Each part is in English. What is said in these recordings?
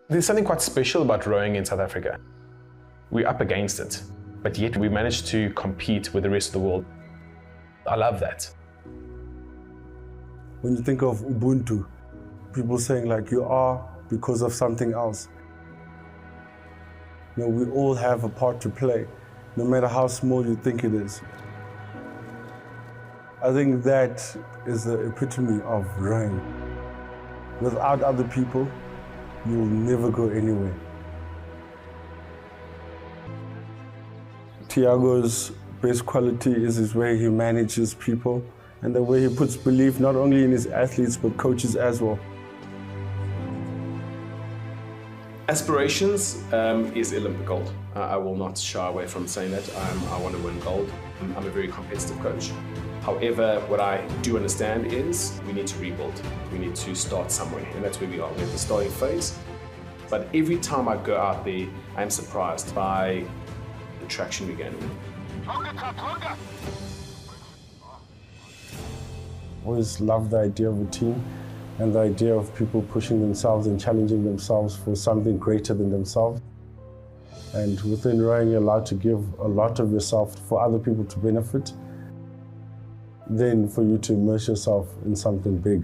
There's something quite special about rowing in South Africa. We're up against it, but yet we manage to compete with the rest of the world. I love that. When you think of Ubuntu, people saying like you are because of something else. You know, we all have a part to play, no matter how small you think it is. I think that is the epitome of rowing. Without other people, you'll never go anywhere. Tiago's best quality is his way he manages people and the way he puts belief not only in his athletes but coaches as well. Aspirations is Olympic gold. I will not shy away from saying that. I want to win gold. I'm a very competitive coach. However, what I do understand is we need to rebuild. We need to start somewhere, and that's where we are. We're at the starting phase. But every time I go out there, I'm surprised by the traction we're gaining. Always loved the idea of a team and the idea of people pushing themselves and challenging themselves for something greater than themselves. And within rowing, you're allowed to give a lot of yourself for other people to benefit. Then for you to immerse yourself in something big,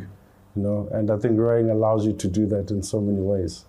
you know. And I think rowing allows you to do that in so many ways.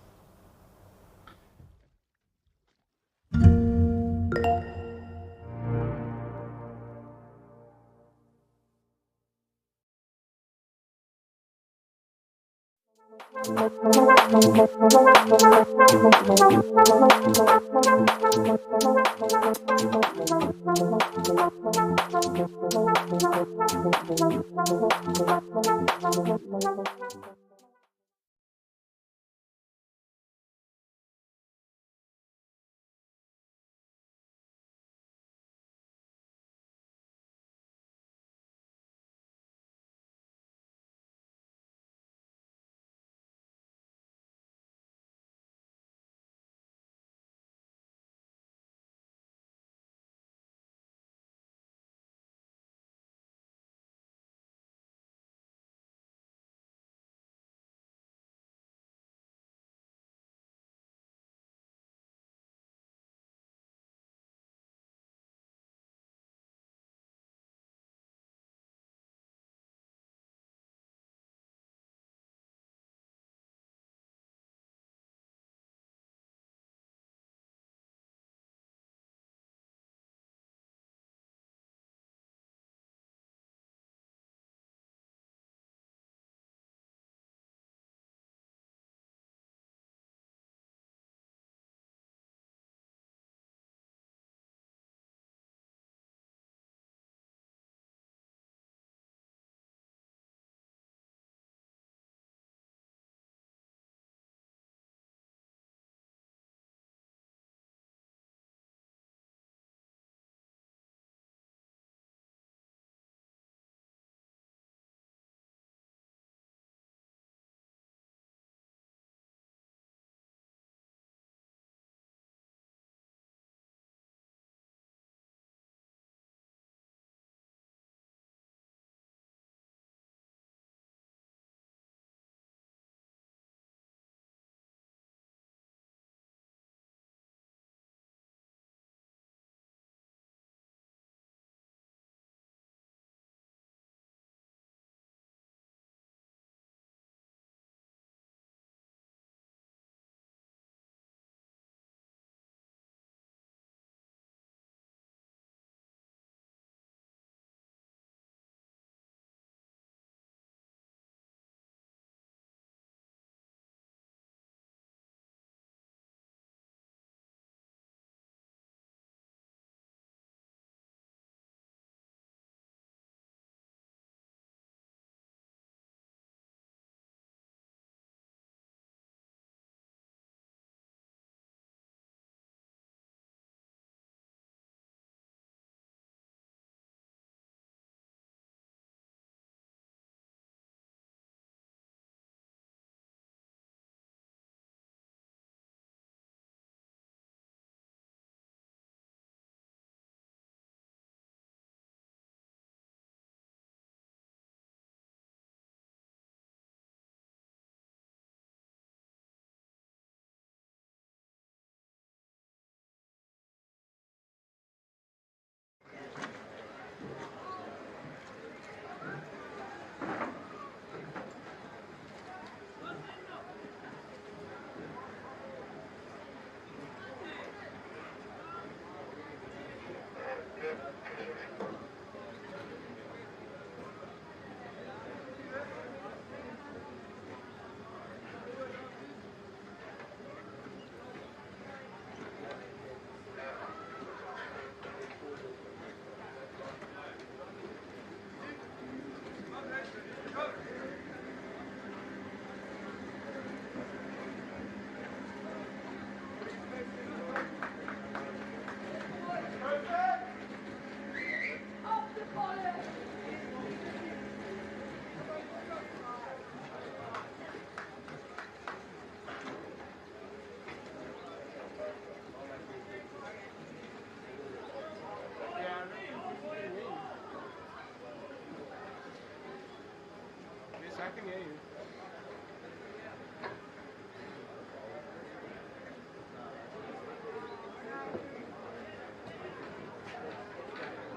I can hear you.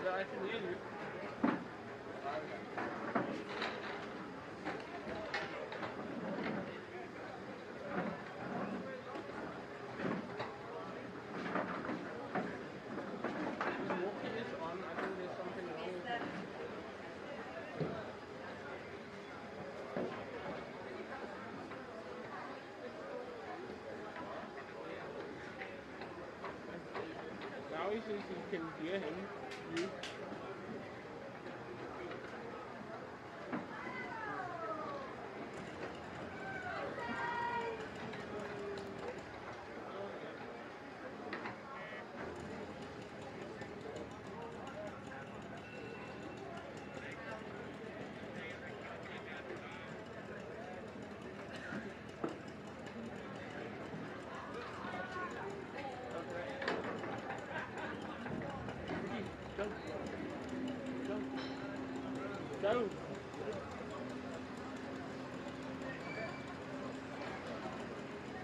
Yeah, I can hear you. His walkie is on. I think there's something wrong with it. Now he says he can hear him. You. Go. Go.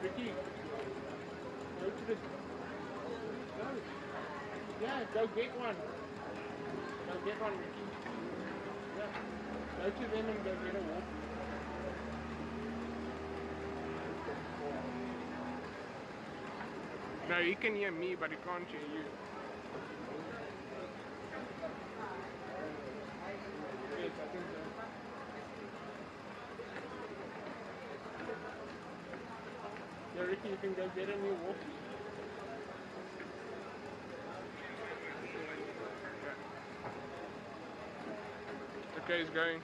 Ricky. Go to the... Go. Yeah, go get one. Go get one, Ricky. Yeah. Go to them and go get a walkie. No, he can hear me, but he can't hear you. Yes, I think so. Yeah, Ricky, you can go get a new walkie. Okay, he's going.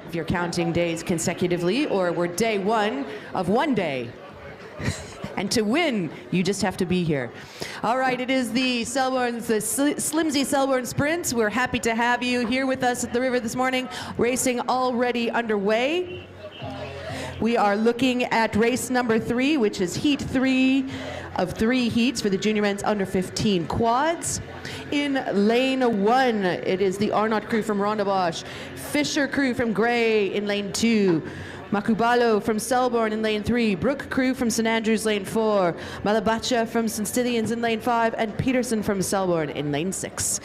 if you're counting days consecutively, or we're day one of one day. And to win, you just have to be here. All right, it is the Slimsly Selborne Sprint. We're happy to have you here with us at the river this morning. Racing already underway. We are looking at race number 3, which is heat 3 of 3 heats for the junior men's under 15 quads. In lane 1, it is the Arnott crew from Rondebosch, Fisher crew from Gray in lane 2, Makubalo from Selborne in lane 3, Brook crew from St Andrews lane 4, Malabacha from St Stithians in lane 5, and Peterson from Selborne in lane 6.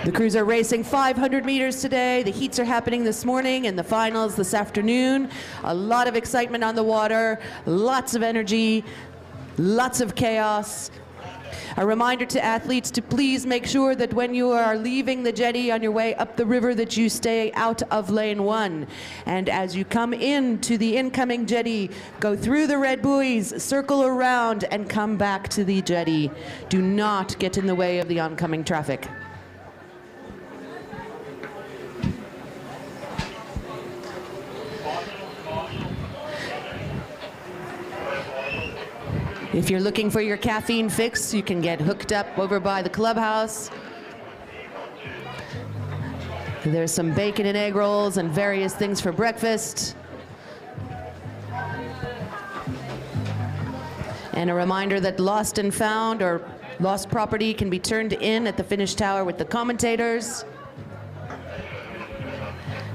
The crews are racing 500 meters today. The heats are happening this morning and the finals this afternoon. A lot of excitement on the water, lots of energy, lots of chaos. A reminder to athletes to please make sure that when you are leaving the jetty on your way up the river that you stay out of lane 1. And as you come into the incoming jetty, go through the red buoys, circle around, and come back to the jetty. Do not get in the way of the oncoming traffic. If you're looking for your caffeine fix, you can get hooked up over by the clubhouse. There's some bacon and egg rolls and various things for breakfast. And a reminder that lost and found or lost property can be turned in at the finish tower with the commentators.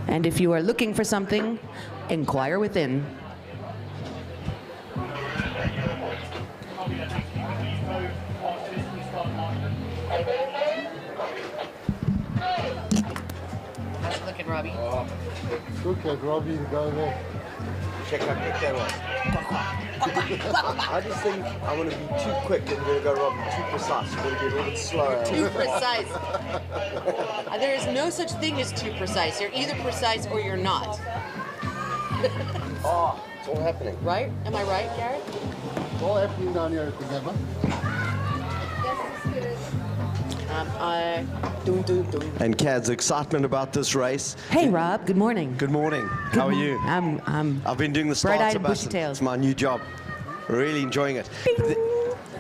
And if you are looking for something, inquire within. How's it looking, Robbie? Look at Robbie, go there. Check how quick that was. I just think I want to be too quick and we're going to go Robbie too precise. We're going to be a little bit slower. Too precise. There is no such thing as too precise. You're either precise or you're not. Oh, it's all happening. Right? Am I right, Garrett? It's all happening down here at the Gabba. And Cad's excitement about this race. Hey, Rob. Good morning. Good morning. How are you? I've been doing the starts bright-eyed, about bushy-tailed. It's my new job. Really enjoying it.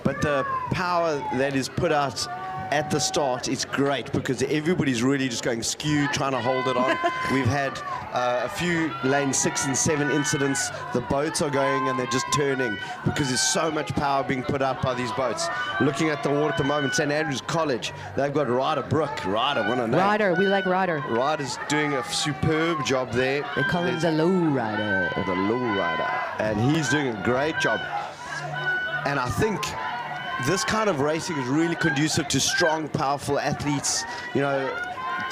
But the power that is put out at the start is great because everybody's really just going skew, trying to hold it on. We've had a few lane 6 and 7 incidents. The boats are going and they're just turning because there's so much power being put out by these boats. Looking at the water at the moment, St Andrews College, they've got Ryder Brook. Ryder, what a name. Ryder, we like Ryder. Ryder's doing a superb job there. They call him the low rider. The low rider. And he's doing a great job. And I think this kind of racing is really conducive to strong, powerful athletes. You know,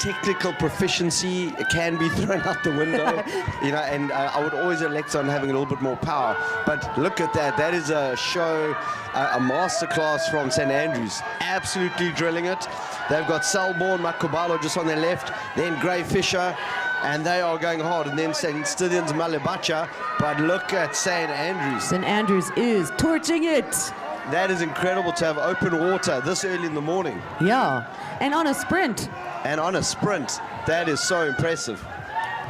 technical proficiency can be thrown out the window. You know, and I would always elect on having a little bit more power. But look at that. That is a show, a masterclass from St Andrews. Absolutely drilling it. They've got Selborne, Makubalo just on their left, then Gray Fisher, and they are going hard. And then St Stithians, Malabacha. But look at St Andrews. St Andrews is torching it. That is incredible to have open water this early in the morning. Yeah, and on a sprint. And on a sprint, that is so impressive.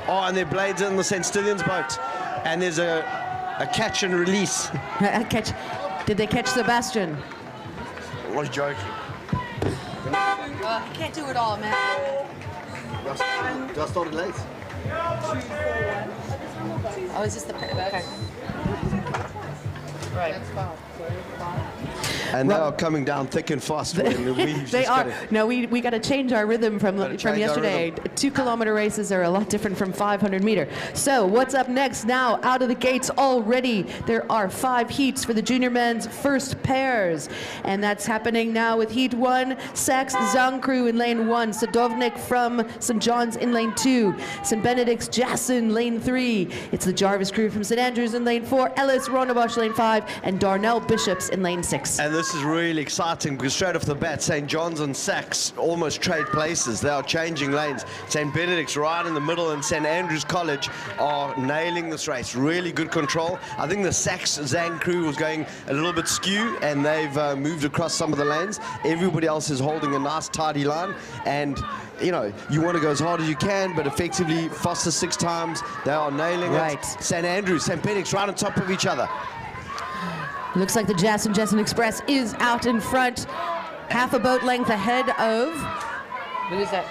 Oh, and their blades in the St. Stithians boat. And there's a catch and release. Did they catch Sebastian? I was joking. You can't do it all, man. Do I start it late? Oh, is this the... Okay. Right. And they are coming down thick and fast. They are. No, we got to change our rhythm from yesterday. 2-kilometer races are a lot different from 500-meter. So what's up next now? Out of the gates already, there are 5 heats for the junior men's first pairs. And that's happening now with Heat 1, Sachs Zhang crew in lane 1, Sadovnik from St. John's in lane 2, St. Benedict's Jason lane 3. It's the Jarvis crew from St. Andrews in lane 4, Ellis Rondebosch lane 5, and Darnell Bishops in lane 6. And this is really exciting because straight off the bat, St. John's and Sachs almost trade places. They are changing lanes. St. Benedict's right in the middle and St. Andrews College are nailing this race. Really good control. I think the Sachs Zang crew was going a little bit skew and they've moved across some of the lanes. Everybody else is holding a nice tidy line, and you know, you want to go as hard as you can, but effectively Foster 6 times, they are nailing it. St. Andrews, St. Benedict's right on top of each other. Looks like the Jessen Express is out in front, half a boat length ahead of, who is that?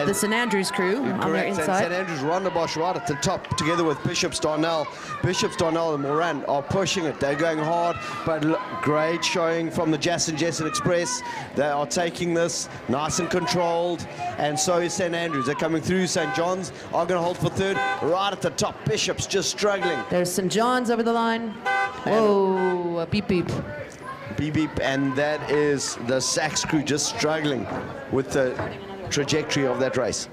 The St. Andrews crew on their inside. St. Andrews, Rondebosch right at the top, together with Bishop's Darnell. Bishop's Darnell and Moran are pushing it. They're going hard, but great showing from the Jessen Express. They are taking this nice and controlled, and so is St. Andrews. They're coming through. St. John's are going to hold for third, right at the top. Bishop's just struggling. There's St. John's over the line. Whoa, a beep beep. Beep beep, and that is the Sachs crew just struggling with the trajectory of that race.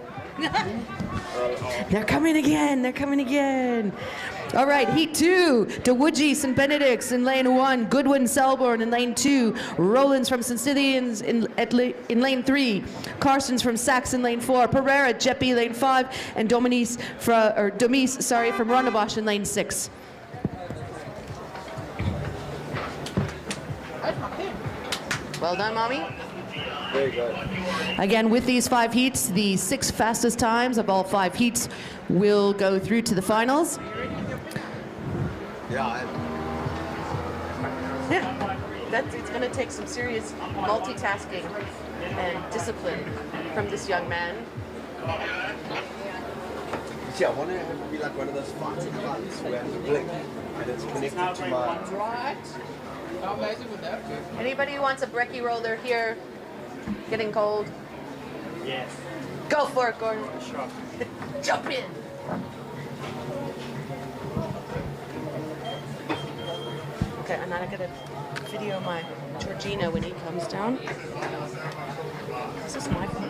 They're coming again, they're coming again. All right, heat 2, DeWoodgie, St. Benedict's in lane 1, Goodwin, Selborne in lane 2, Rollins from St. Scythians in lane 3, Carson's from Sachs in lane 4, Pereira, Jeppy lane 5, and Domise from Rondebosch in lane 6. Well done, Mommy. Very good. Again, with these 5 heats, the 6 fastest times of all 5 heats will go through to the finals. Yeah. It's going to take some serious multitasking and discipline from this young man. See, I want to have it be like one of those fighting clubs where I have to blink and it's connected to my... Right. How amazing would that be? Anybody who wants a brekkie roller here? Getting cold? Yes. Go for it, Gordon. Sure. Jump in. Okay, I'm not gonna video my Georgina when he comes down. This is my phone.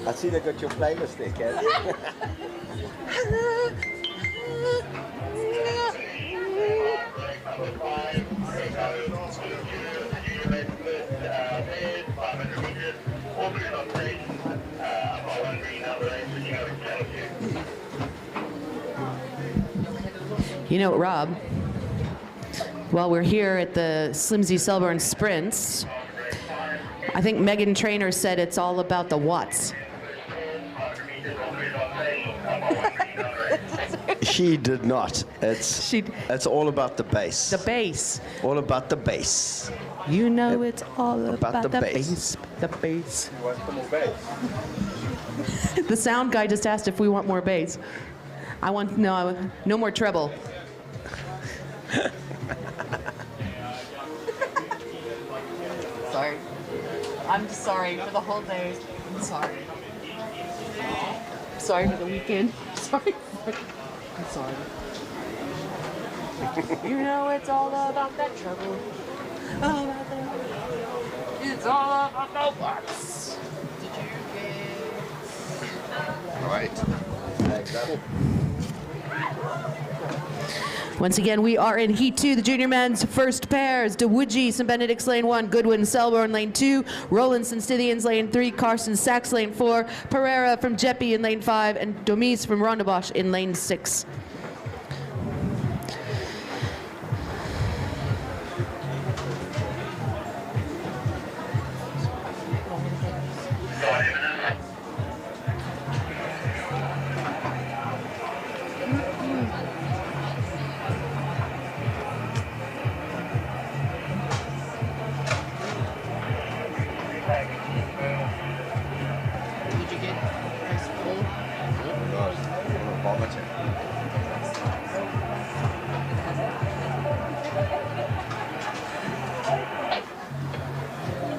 I see they got your playlist there, Kaz. You know, Rob, while we're here at the Slimsly Selborne Sprints, I think Megan Trainor said it's all about the watts. She did not. It's all about the bass. The bass. All about the bass. You know it's all about the bass. The bass. You want some more bass? The sound guy just asked if we want more bass. I want no more treble. Sorry. I'm just sorry for the whole day. I'm sorry. Sorry for the weekend. Sorry. I'm sorry. You know it's all about that trouble. All about that. It's all about the bucks. Did you get? All right. Exactly. Once again, we are in Heat 2, the junior men's first pairs. DeWoodgie, St. Benedict's lane 1, Goodwin, Selborne lane 2, Rollins, St. Scythians lane 3, Carson, Sachs lane 4, Pereira from Jeppy in lane 5, and Domise from Rondebosch in lane 6.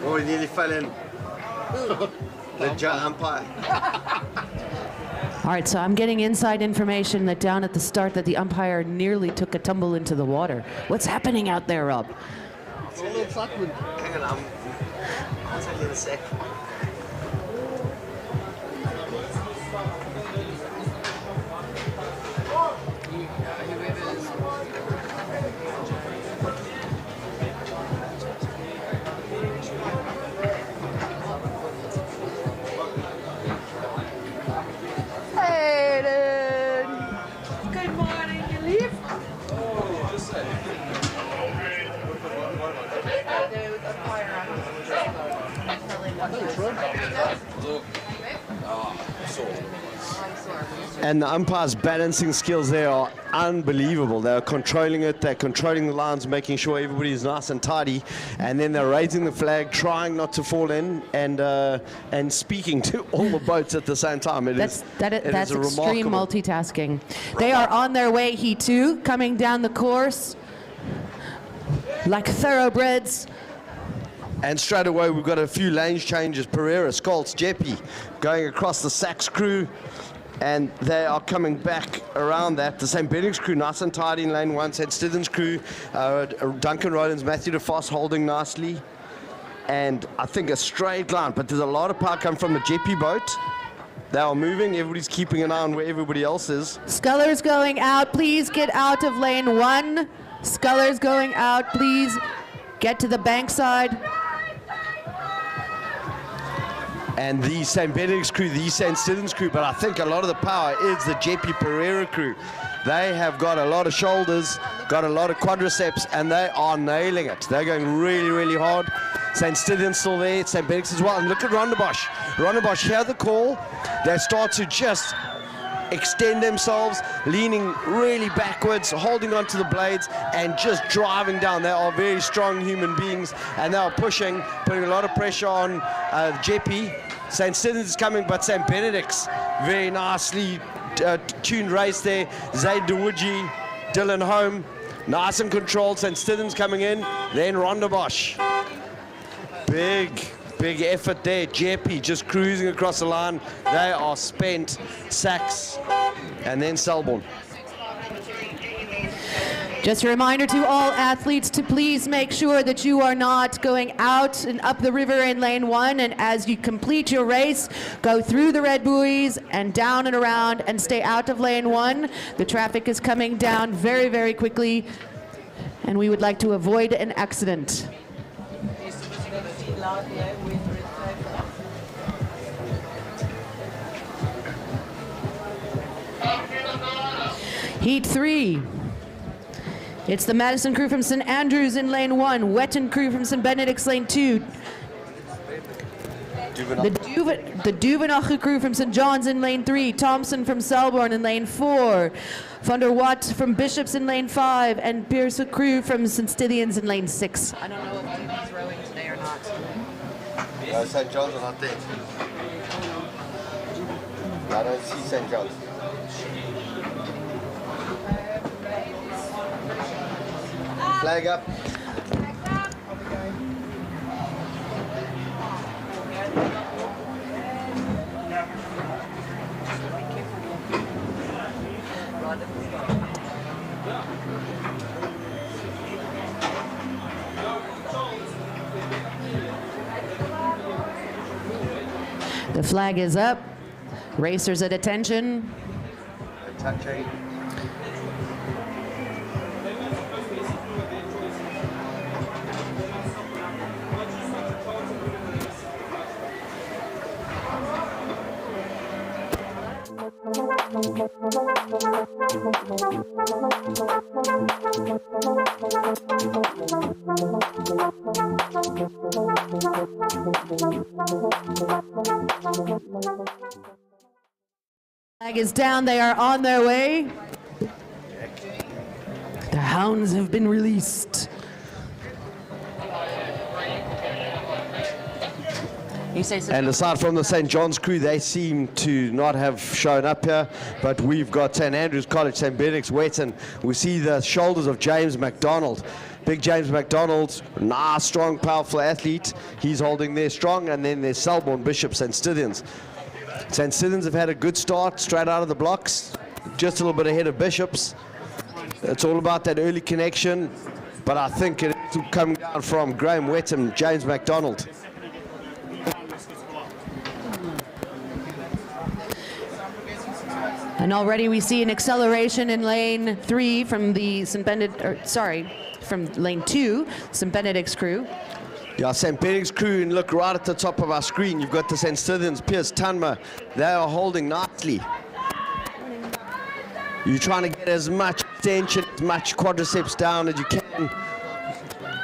Oh, he nearly fell in. The umpire. All right, so I'm getting inside information that down at the start that the umpire nearly took a tumble into the water. What's happening out there, Rob? All excitement. Hang on, I'll tell you in a sec. Good morning, you leave? And the umpire's balancing skills there are unbelievable. They're controlling it, they're controlling the lines, making sure everybody's nice and tidy, and then they're raising the flag, trying not to fall in, and speaking to all the boats at the same time. That's a extreme remarkable. multitasking. They are on their way, Heat 2, coming down the course like thoroughbreds. And straight away we've got a few lanes changes. Pereira, Scholz, Jeppy going across the Sachs crew, and they are coming back around that. The St. Benedict's crew nice and tidy in lane 1. St. Stithen's crew, Duncan Rollins, Matthew DeFoss holding nicely. And I think a straight line, but there's a lot of power coming from the Jeppy boat. They are moving, everybody's keeping an eye on where everybody else is. Sculler's going out, please get out of lane 1. Sculler's going out, please get to the bankside. And the St. Benedict's crew, the St. Stithen's crew, but I think a lot of the power is the Jeppy Pereira crew. They have got a lot of shoulders, got a lot of quadriceps, and they are nailing it. They're going really, really hard. St. Stithen's still there, St. Benedict's as well. And look at Rondebosch. Rondebosch, hear the call. They start to just extend themselves, leaning really backwards, holding onto the blades, and just driving down. They are very strong human beings, and they are pushing, putting a lot of pressure on Jeppy. St. Stithen's is coming, but St. Benedict's very nicely tuned race there. Zaid Dawuji, Dylan Home, nice and controlled. St. Stithen's coming in, then Rondebosch. Big effort there. Jeppy just cruising across the line. They are spent. Sachs, and then Selborne. Just a reminder to all athletes to please make sure that you are not going out and up the river in lane 1, and as you complete your race, go through the red buoys and down and around and stay out of lane 1. The traffic is coming down very, very quickly, and we would like to avoid an accident. Heat 3. It's the Madison crew from St. Andrews in lane 1, Wetton crew from St. Benedict's lane 2, the Duvenacher crew from St. John's in lane 3, Thompson from Selborne in lane 4, Van der Watt from Bishops in lane 5, and Pierce crew from St. Stithians in lane 6. I don't know if he's rowing today or not. St. John's are not there. I don't see St. John's. Flag up. The flag is up. Racers at attention. Touching. Flag is down, they are on their way. The hounds have been released. You say so. And aside from the St. John's crew, they seem to not have shown up here, but we've got St. Andrews College, St. Benedict's, Wetton. We see the shoulders of James McDonald. Big James McDonald, nice, strong, powerful athlete. He's holding there strong, and then there's Selborne, Bishops, and Stithians. St. Stithians have had a good start straight out of the blocks, just a little bit ahead of Bishops. It's all about that early connection. but I think it's coming down from Graham Wetton, James MacDonald. And already we see an acceleration in lane 3 from the from lane 2, St. Benedict's crew. Yeah, St. Benedict's crew, and look right at the top of our screen, you've got the St. Stithians, Pierce, Tunma. They are holding nicely. You're trying to get as much tension, as much quadriceps down as you can.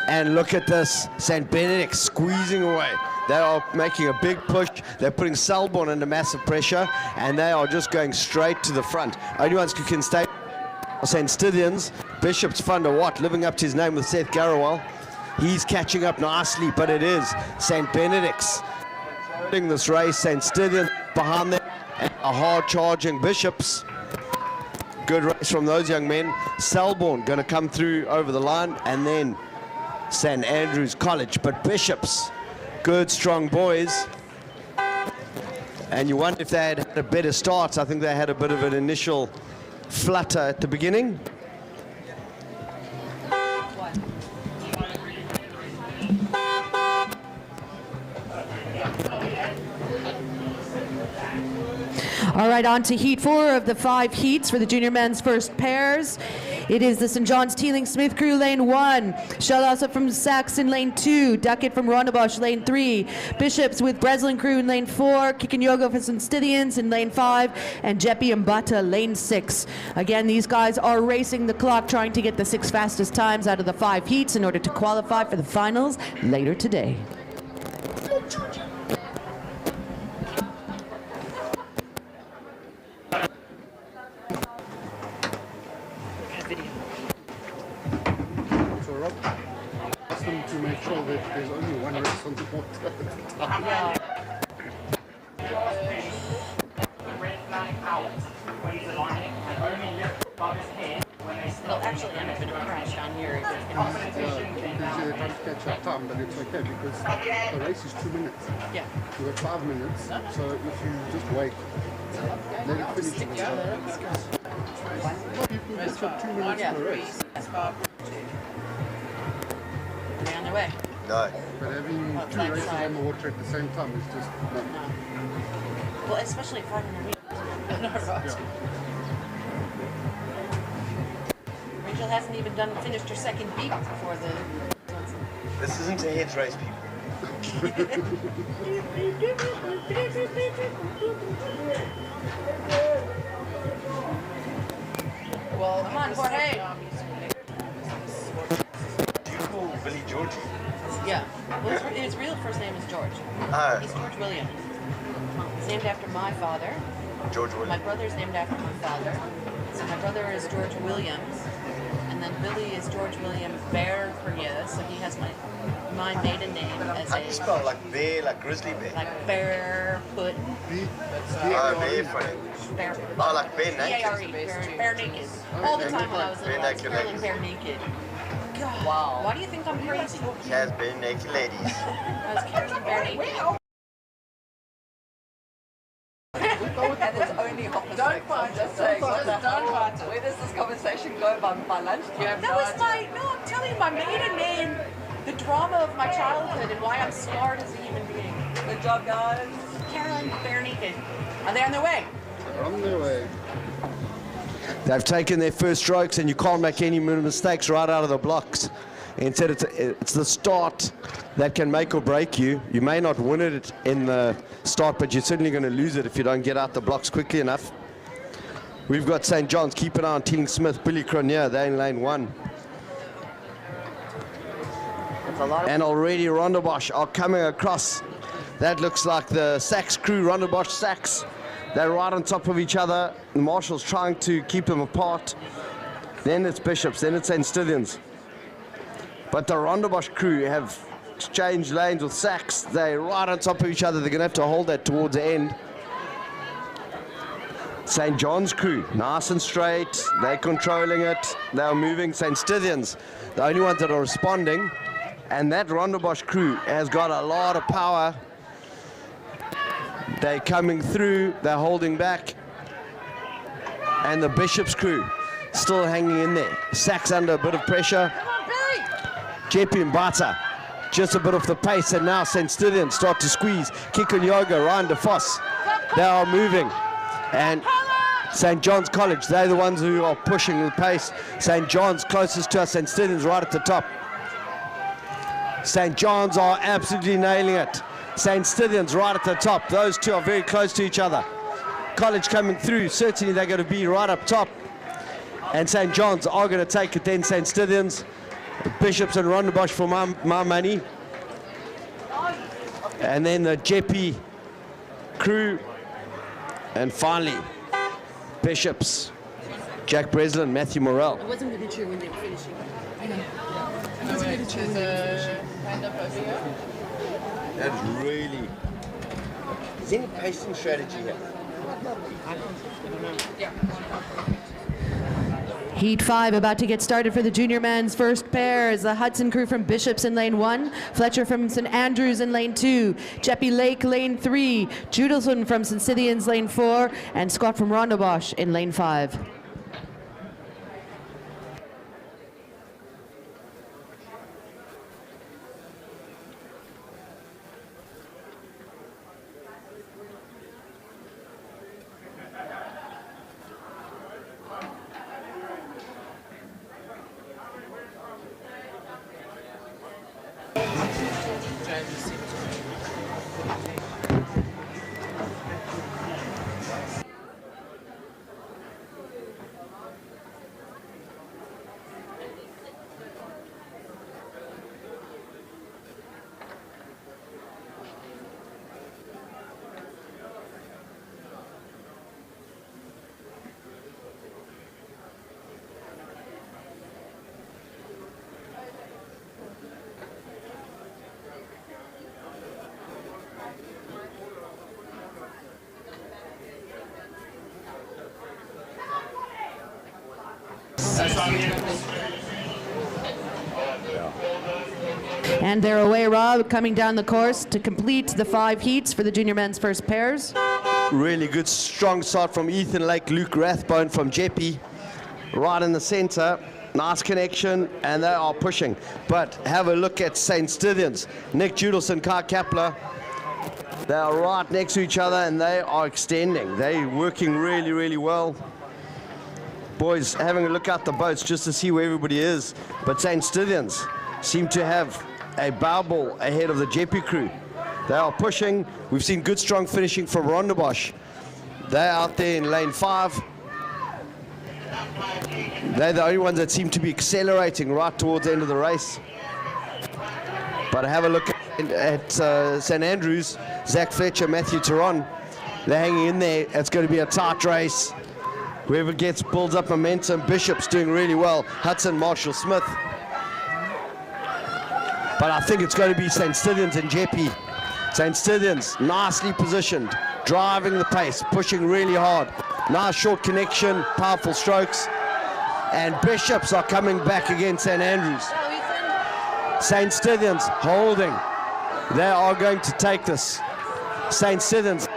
And look at this, St. Benedict squeezing away. They are making a big push. They're putting Selborne under massive pressure, and they are just going straight to the front. Only ones who can stay are St. Stithians. Bishop's Van der Watt, living up to his name with Seth Garrawal. He's catching up nicely, but it is St. Benedict's holding this race. St. Stithians behind them, and a hard charging Bishops. Good race from those young men. Selborne going to come through over the line, and then St. Andrew's College, but Bishops, good strong boys. And you wonder if they had a better start. I think they had a bit of an initial flutter at the beginning. All right, on to heat 4 of the 5 heats for the junior men's first pairs. It is the St. John's Teeling Smith crew, lane 1. Shalasa from Saxon, lane 2. Duckett from Rondebosch, lane 3. Bishops with Breslin crew in lane 4. Kikinyogo for St. Stithians in lane 5. And Jeppy and Mbata, lane 6. Again, these guys are racing the clock, trying to get the 6 fastest times out of the 5 heats in order to qualify for the finals later today. To make sure that there's only one race on the water at a time. Yeah. They'll actually end up in a crash down here. Because they're trying to catch up time, but it's okay because the race is 2 minutes. Yeah. You've got 5 minutes, so if you just wait, let it finish. Stick together. People just have 2 minutes for a race. They're on their way. No. But having 2 races on the water at the same time is just no. Well, especially 500 meters. Yeah. Rachel hasn't even finished her second beat before the. This isn't a heads race, people. Well, come on, Jorge. Billy George. Yeah. Well, his real first name is George. He's George Williams. He's named after my father. George Williams. My brother's named after my father. So my brother is George Williams. And then Billy is George William Bear Korea. So he has my maiden name as How do you spell like bear, like grizzly bear? like barefoot. Barefoot. Barefoot. Oh, like bare naked. B-A-R-E. Bare naked. All the time when I was little, I was curling bare naked. God. Wow. Why do you think I'm crazy? She has bare naked ladies. I was curling bare naked. And it's only opposite. Don't fight us. Where does this conversation go by lunchtime? That was I'm telling you, my maiden name, the drama of my childhood and why I'm scarred as a human being. Good job, guys. Carolyn, bare naked. Are they on their way? They're on their way. They've taken their first strokes, and you can't make any mistakes right out of the blocks. Instead, it's the start that can make or break you. You may not win it in the start, but you're certainly going to lose it if you don't get out the blocks quickly enough. We've got St. John's, keep an eye on Teeling Smith, Billy Cronier, they're in lane 1. And already Rondebosch are coming across. That looks like the Sachs crew, Rondebosch Sachs. They're right on top of each other. The Marshall's trying to keep them apart. Then it's Bishops, then it's St. Stithians. But the Rondebosch crew have exchanged lanes with Sachs. They're right on top of each other. They're going to have to hold that towards the end. St. John's crew, nice and straight. They're controlling it. They're moving. St. Stithians, the only ones that are responding. And that Rondebosch crew has got a lot of power. They're coming through. They're holding back. And the Bishops crew still hanging in there. Sachs under a bit of pressure. JP and Bata just a bit off the pace, and now St. Stithians start to squeeze. Kikun Yoga, Ryan de Vos, they are moving. And St. John's College, they're the ones who are pushing the pace. St. John's closest to us, St. Stithians right at the top. St. John's are absolutely nailing it. St. Stithians right at the top. Those two are very close to each other. College coming through, certainly they're going to be right up top. And St. John's are going to take it then. St. Stithians, Bishops and Rondebosch for my money. And then the Jeppy crew. And finally, Bishops, Jack Breslin, Matthew Morrell. I wasn't really sure when they were finishing. That's really... Is there any pacing strategy here? Heat 5 about to get started for the junior men's first pairs. The Hudson crew from Bishops in lane 1, Fletcher from St. Andrews in lane 2, Jeppy Lake lane 3, Judelson from St. Stithians lane 4, and Scott from Rondebosch in lane 5. And they're away, Rob, coming down the course to complete the 5 heats for the junior men's first pairs. Really good, strong start from Ethan Lake, Luke Rathbone from Jeppy, right in the center. Nice connection, and they are pushing. But have a look at St. Stithians. Nick Judelson, Kai Kapler. They are right next to each other, and they are extending. They're working really, really well. Boys having a look out the boats just to see where everybody is. But St. Stithians seem to have a bow ball ahead of the Jeppy crew. They are pushing. We've seen good, strong finishing from Rondebosch. They're out there in lane 5. They're the only ones that seem to be accelerating right towards the end of the race. But have a look at St. Andrews, Zach Fletcher, Matthew Teron. They're hanging in there. It's going to be a tight race. Whoever builds up momentum. Bishop's doing really well. Hudson, Marshall Smith. But I think it's going to be St. Stithians and Jeppy. St. Stithians, nicely positioned, driving the pace, pushing really hard. Nice short connection, powerful strokes. And Bishops are coming back against St. Andrews. St. Stithians holding. They are going to take this. St. Stithians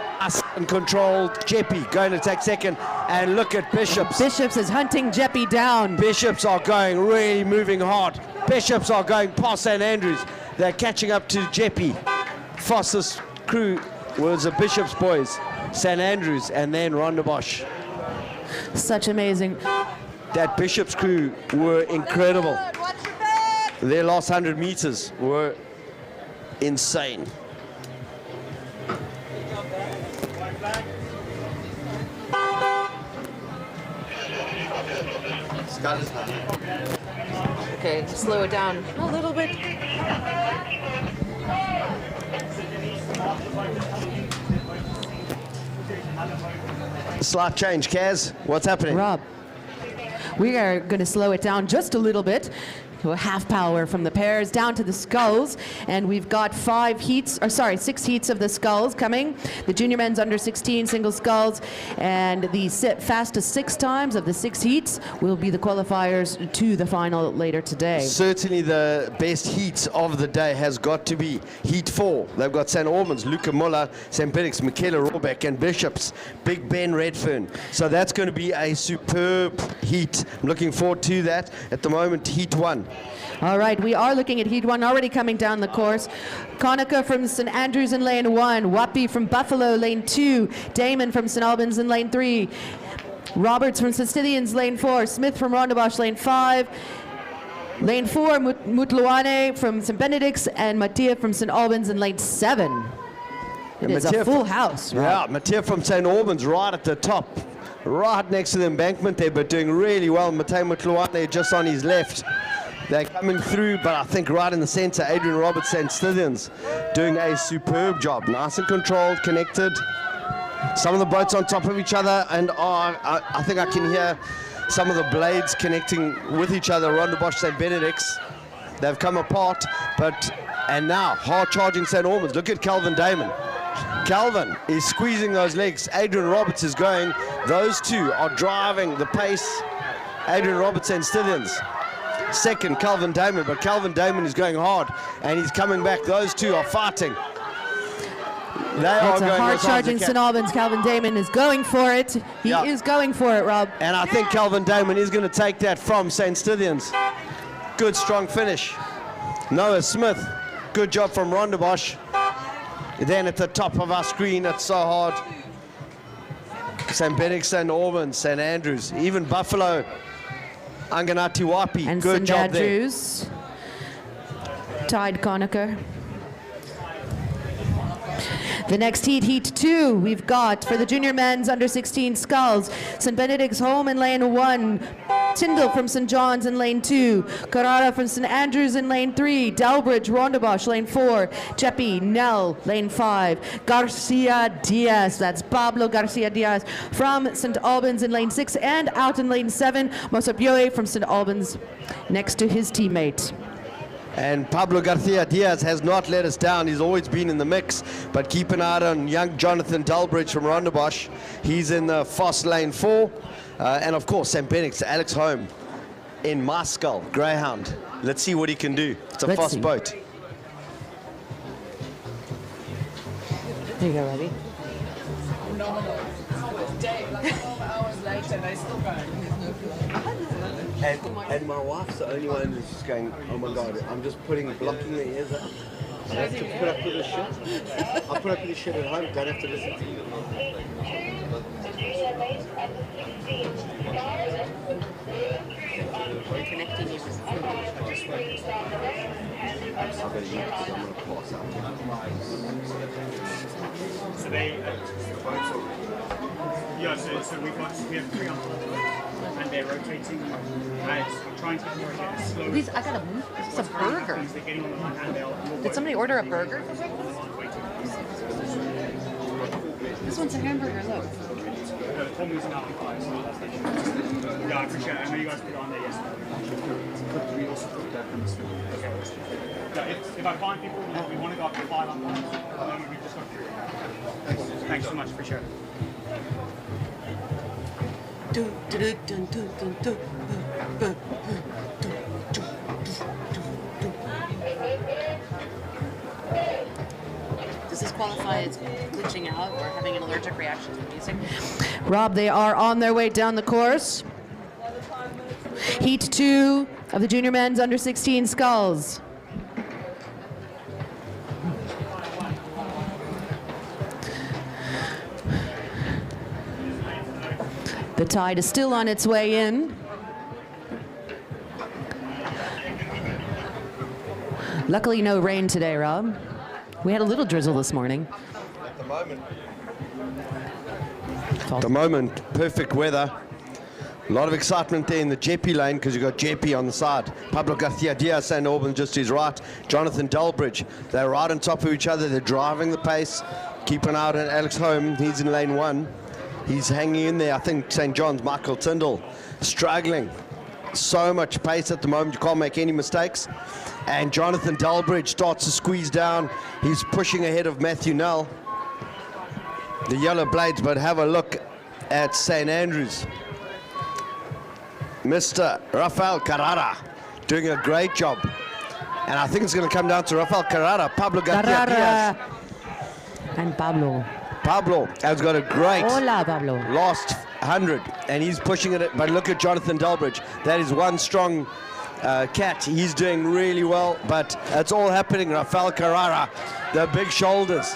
in control. Jeppy going to take second. And look at Bishops. Bishops is hunting Jeppy down. Bishops are going, really moving hard. Bishops are going past St. Andrews. They're catching up to Jeppy. Fastest crew was the Bishops boys, St. Andrews, and then Rondebosch. Such amazing. That Bishops crew were incredible. Their last 100 meters were insane. Okay, just slow it down a little bit. Slight change, Kaz. What's happening? Rob, we are going to slow it down just a little bit. To a half power from the pairs down to the sculls, and we've got 6 heats of the sculls coming. The junior men's under 16 single sculls, and the fastest 6 times of the 6 heats will be the qualifiers to the final later today. Certainly the best heat of the day has got to be Heat 4. They've got St. Albans, Luca Muller, St. Benedict's, Michaela Rohrbeck, and Bishops, Big Ben Redfern. So that's going to be a superb heat. I'm looking forward to that. At the moment, Heat 1. All right, we are looking at Heat 1 already coming down the course. Conacher from St. Andrews in lane 1, Wappy from Buffalo lane 2, Damon from St. Albans in lane 3, Roberts from St. Stithians lane 4, Smith from Rondebosch lane 5, lane 4, Mutluane from St. Benedict's, and Mattia from St. Albans in lane 7. It is a full house. Right? Yeah, Mattia from St. Albans right at the top, right next to the embankment there, but doing really well. Mattia Mutluane just on his left. They're coming through, but I think right in the center, Adrian Roberts, St. Stithians, doing a superb job. Nice and controlled, connected. Some of the boats on top of each other, and I think I can hear some of the blades connecting with each other. Rondebosch, St. Benedict's, they've come apart, and now hard charging St. Albans. Look at Calvin Damon. Calvin is squeezing those legs. Adrian Roberts is going. Those two are driving the pace. Adrian Roberts, St. Stithians. Second, Calvin Damon, but Calvin Damon is going hard, and he's coming back. Those two are fighting. It's a hard charging St. Albans. Calvin Damon is going for it. He is going for it, Rob. And I think Calvin Damon is going to take that from St. Stithians. Good, strong finish. Noah Smith, good job from Rondebosch. Then at the top of our screen, it's so hard. St. Benedict, St. Albans, St. Andrews, even Buffalo. Anganati Wapi, and good St. job Andrews tied Conacher. The next heat, Heat 2, we've got for the junior men's under 16 sculls, St. Benedict's home in lane 1, Tyndall from St. John's in lane 2, Carrara from St. Andrews in lane 3, Delbridge, Rondebosch lane 4, Chepi, Nell lane 5, Garcia Diaz, that's Pablo Garcia Diaz from St. Albans in lane 6, and out in lane 7, Mosapioe from St. Albans next to his teammate. And Pablo Garcia Diaz has not let us down. He's always been in the mix, but keep an eye on young Jonathan Delbridge from Rondebosch. He's in the Foss lane 4. And of course, St. Benedict's Alex Holm in My Skull, Greyhound. Let's see what he can do. It's a Foss boat. There you go, Robbie. Phenomenal. It's day, like 12 hours later, they're still going. And my wife's the only one who's just going, oh my God, I'm just blocking the ears out. I have to put up with this shit. I put up with this shit at home, don't have to listen to you. Connecting you with So they, yeah, so we have 3 on and they're rotating as trying to get more as slow. I got a move. It's a burger. They're getting on the line and they'll Did somebody order a burger? This one's a hamburger, look. Tom was an apple. Yeah, I appreciate it. I know you guys put it on there yesterday. We also put that on the screen. Okay. Yeah, if I find people, we want to go up to 5 on one, and then we've just got 3. Thanks so much, appreciate it. Does this qualify as glitching out or having an allergic reaction to the music? Rob, they are on their way down the course. Heat 2 of the junior men's under 16 sculls. The tide is still on its way in. Luckily, no rain today, Rob. We had a little drizzle this morning. At the moment, perfect weather. A lot of excitement there in the Jeppy lane because you've got Jeppy on the side. Pablo Garcia Diaz, St. Albans just to his right. Jonathan Delbridge. They're right on top of each other. They're driving the pace. Keep an eye on Alex Holm. He's in lane 1. He's hanging in there. I think St. John's, Michael Tyndall, struggling. So much pace at the moment. You can't make any mistakes. And Jonathan Delbridge starts to squeeze down. He's pushing ahead of Matthew Null. The yellow blades, but have a look at St. Andrews. Mr. Rafael Carrara doing a great job. And I think it's going to come down to Rafael Carrara, Pablo Garcia Diaz. And Pablo. Pablo has got a great Pablo. last 100, and he's pushing it. But look at Jonathan Delbridge. That is one strong Cat, he's doing really well, but it's all happening. Rafael Carrara, the big shoulders,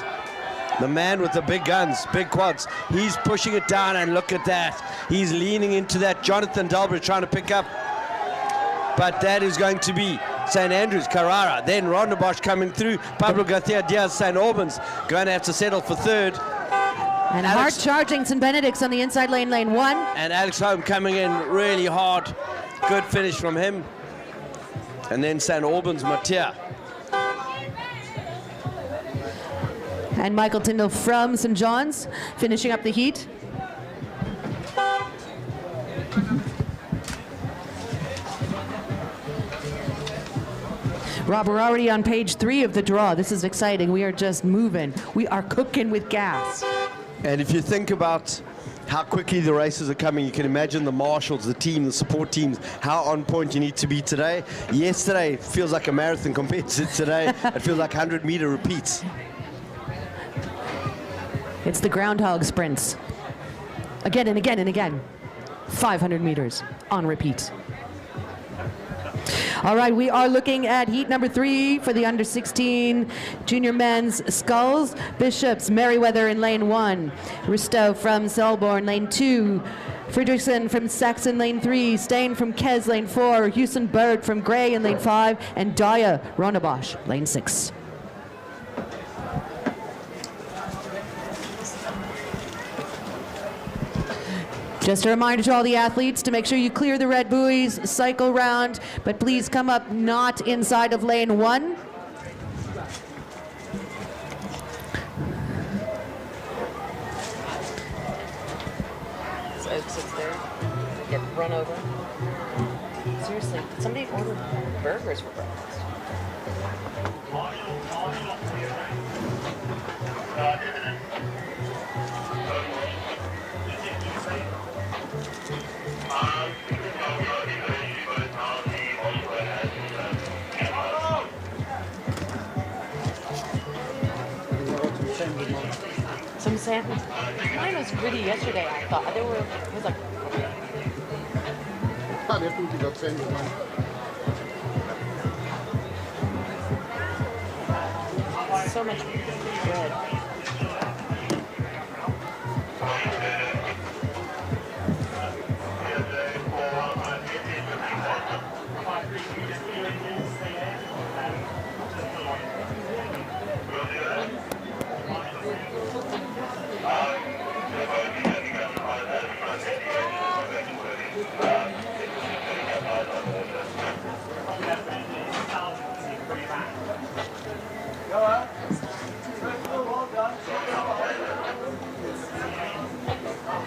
the man with the big guns, big quads. He's pushing it down, and look at that. He's leaning into that. Jonathan Delbert trying to pick up, but that is going to be St. Andrews, Carrara, then Rondebosch coming through. Pablo Garcia Diaz, St. Albans, going to have to settle for third. And hard charging St. Benedict's on the inside lane, lane 1. And Alex Holm coming in really hard. Good finish from him. And then St. Albans, Mattia. And Michael Tyndall from St. John's finishing up the heat. Rob, we're already on page 3 of the draw. This is exciting. We are just moving. We are cooking with gas. And if you think about how quickly the races are coming, you can imagine the marshals, the team, the support teams, how on point you need to be today. Yesterday feels like a marathon compared to today. It feels like 100-meter repeats. It's the groundhog sprints. Again and again and again. 500 meters on repeat. All right, we are looking at heat number 3 for the under 16 junior men's sculls. Bishops, Merriweather in lane 1. Risto from Selborne, lane 2. Fredrickson from Saxon, lane 3. Stain from Kes, lane 4. Houston Bird from Gray in lane 5. And Daya Rondebosch, lane 6. Just a reminder to all the athletes to make sure you clear the red buoys, cycle round, but please come up not inside of lane 1. So Oak sits there, get run over. Seriously, did somebody order burgers for breakfast? Some sand. Mine was gritty yesterday, I thought. There were, it was like, I definitely got sand with mine. so much bread.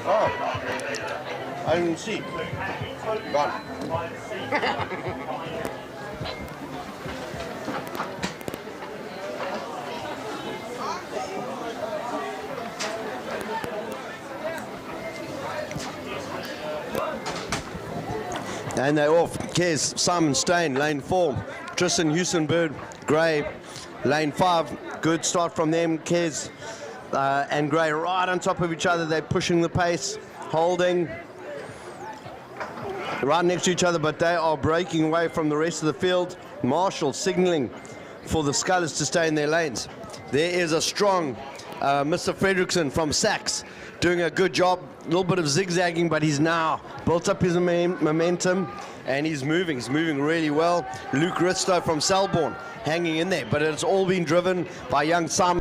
Oh, I didn't see. Gone. And they're off. Kes, Simon Stain, lane 4. Tristan Houston Bird, Gray, lane 5. Good start from them. Kes and Gray right on top of each other. They're pushing the pace, holding right next to each other, but they are breaking away from the rest of the field. Marshall signaling for the Scullers to stay in their lanes. There is a strong Mr. Fredrickson from Sachs doing a good job. A little bit of zigzagging, but he's now built up his momentum and he's moving really well. Luke Risto from Selborne hanging in there, but it's all been driven by young Simon.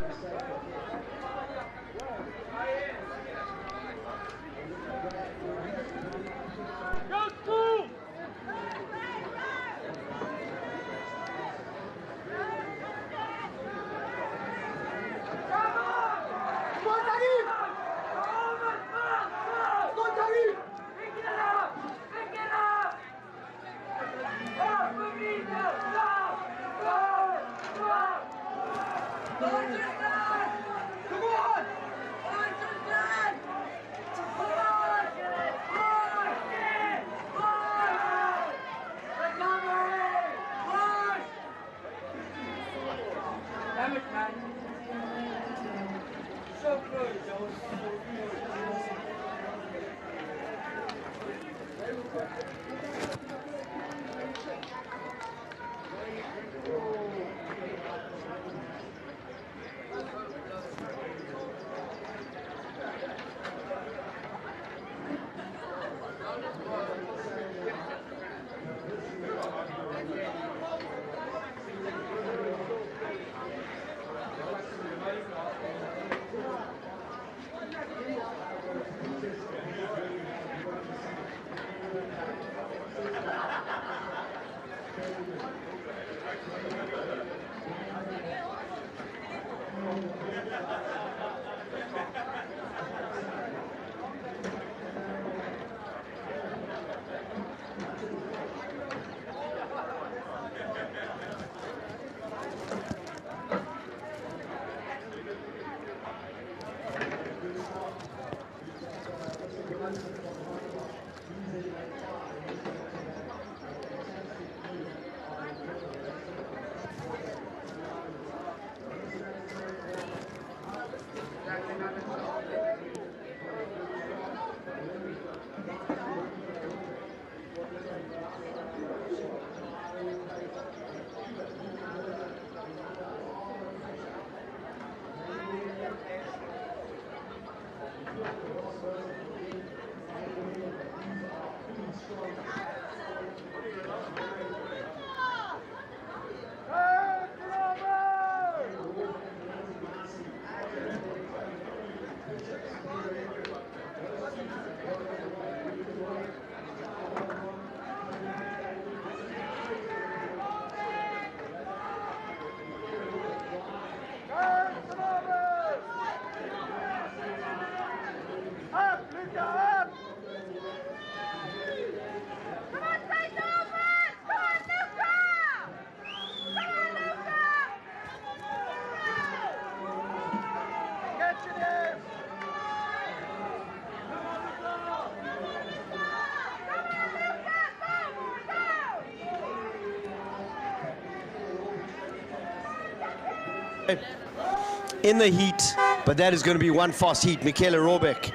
in the heat, but that is going to be one fast heat. Michaela Robeck,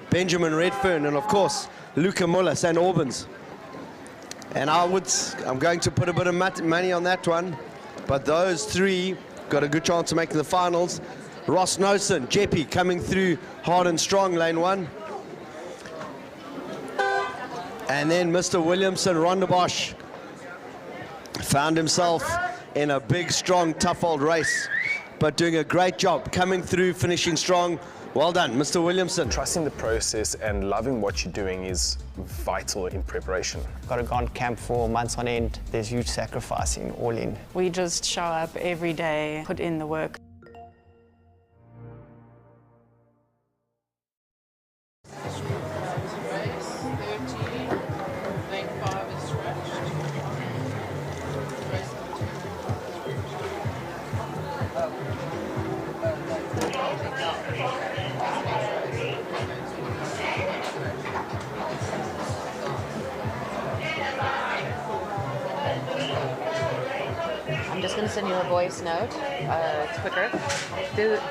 Benjamin Redfern, and of course, Luca Muller, St. Albans. And I'm going to put a bit of money on that one, but those three got a good chance of making the finals. Ross Nosen, Jeppy coming through hard and strong, lane 1. And then Mr. Williamson, Rondebosch, found himself in a big, strong, tough old race, but doing a great job, coming through, finishing strong. Well done, Mr. Williamson. Trusting the process and loving what you're doing is vital in preparation. Got to go on camp for months on end. There's huge sacrificing all in. We just show up every day, put in the work. I'm just going to send you a voice note. It's quicker.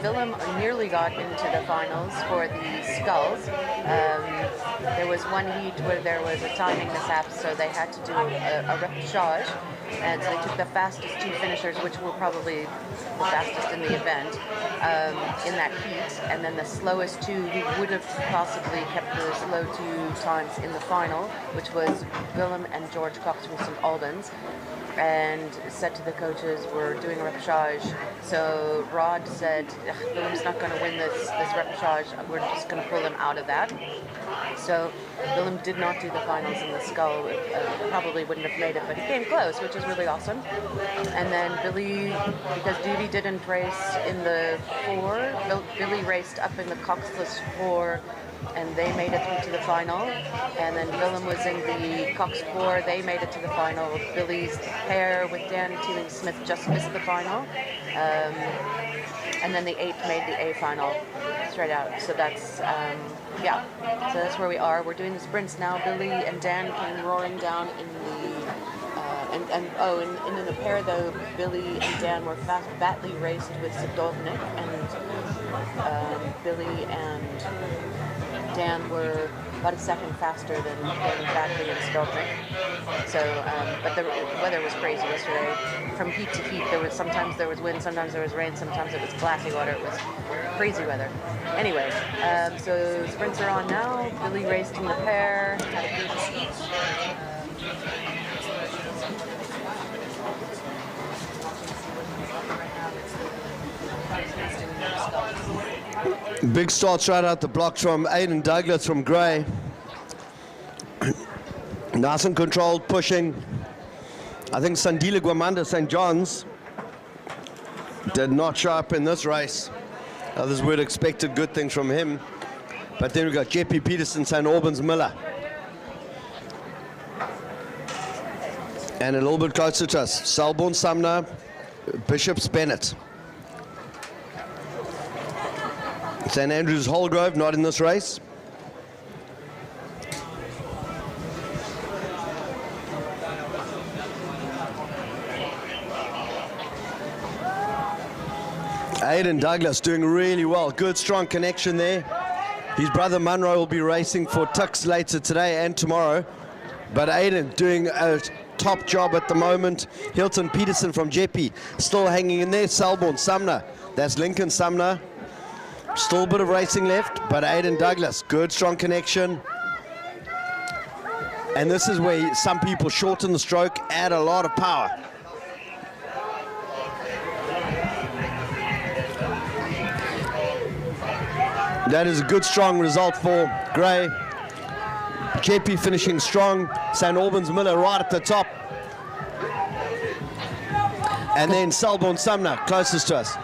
Willem nearly got into the finals for the sculls. There was one heat where there was a timing mishap, so they had to do a repechage. And so they took the fastest 2 finishers, which were probably the fastest in the event, in that heat. And then the slowest 2 who would have possibly kept the slow 2 times in the final, which was Willem and George Cox from St. Albans. And said to the coaches, we're doing a repechage. So Rod said, Willem's not going to win this repechage. We're just going to pull him out of that. So Willem did not do the finals in the scull. Probably wouldn't have made it, but he came close, which is really awesome. And then Billy, because Duty didn't race in the 4, Billy raced up in the Coxless 4, and they made it through to the final. And then Willem was in the coxed 4, they made it to the final. Billy's pair with Dan Teeling Smith just missed the final. And then the 8 made the A final straight out. So that's, yeah, so that's where we are. We're doing the sprints now. Billy and Dan came roaring down in the, and in the pair though, Billy and Dan were badly raced with Sadovnik, and Billy and Dan were about a second faster than Badley and Stoltnik. So, but the weather was crazy yesterday. From heat to heat, sometimes there was wind, sometimes there was rain, sometimes it was glassy water. It was crazy weather. Anyway, so sprints are on now. Billy raced in the pair, had a good heat. Big starts right out the blocks from Aidan Douglas from Grey. Nice and controlled, pushing. I think Sandile Guamanda St. John's did not show up in this race. Others would have expected good things from him. But then we got Jeppy Peterson, St. Albans Miller. And a little bit closer to us, Selborne Sumner, Bishops Bennett. St. Andrews Holgrove not in this race. Aidan Douglas doing really well. Good, strong connection there. His brother Munro will be racing for Tux later today and tomorrow. But Aidan doing a top job at the moment. Hilton Peterson from Jeppy still hanging in there. Selborne Sumner. That's Lincoln Sumner. Still a bit of racing left, but Aidan Douglas, good, strong connection. And this is where some people shorten the stroke, add a lot of power. That is a good, strong result for Grey. Jeppy finishing strong. St. Albans Miller right at the top. And then Selborne Sumner, closest to us.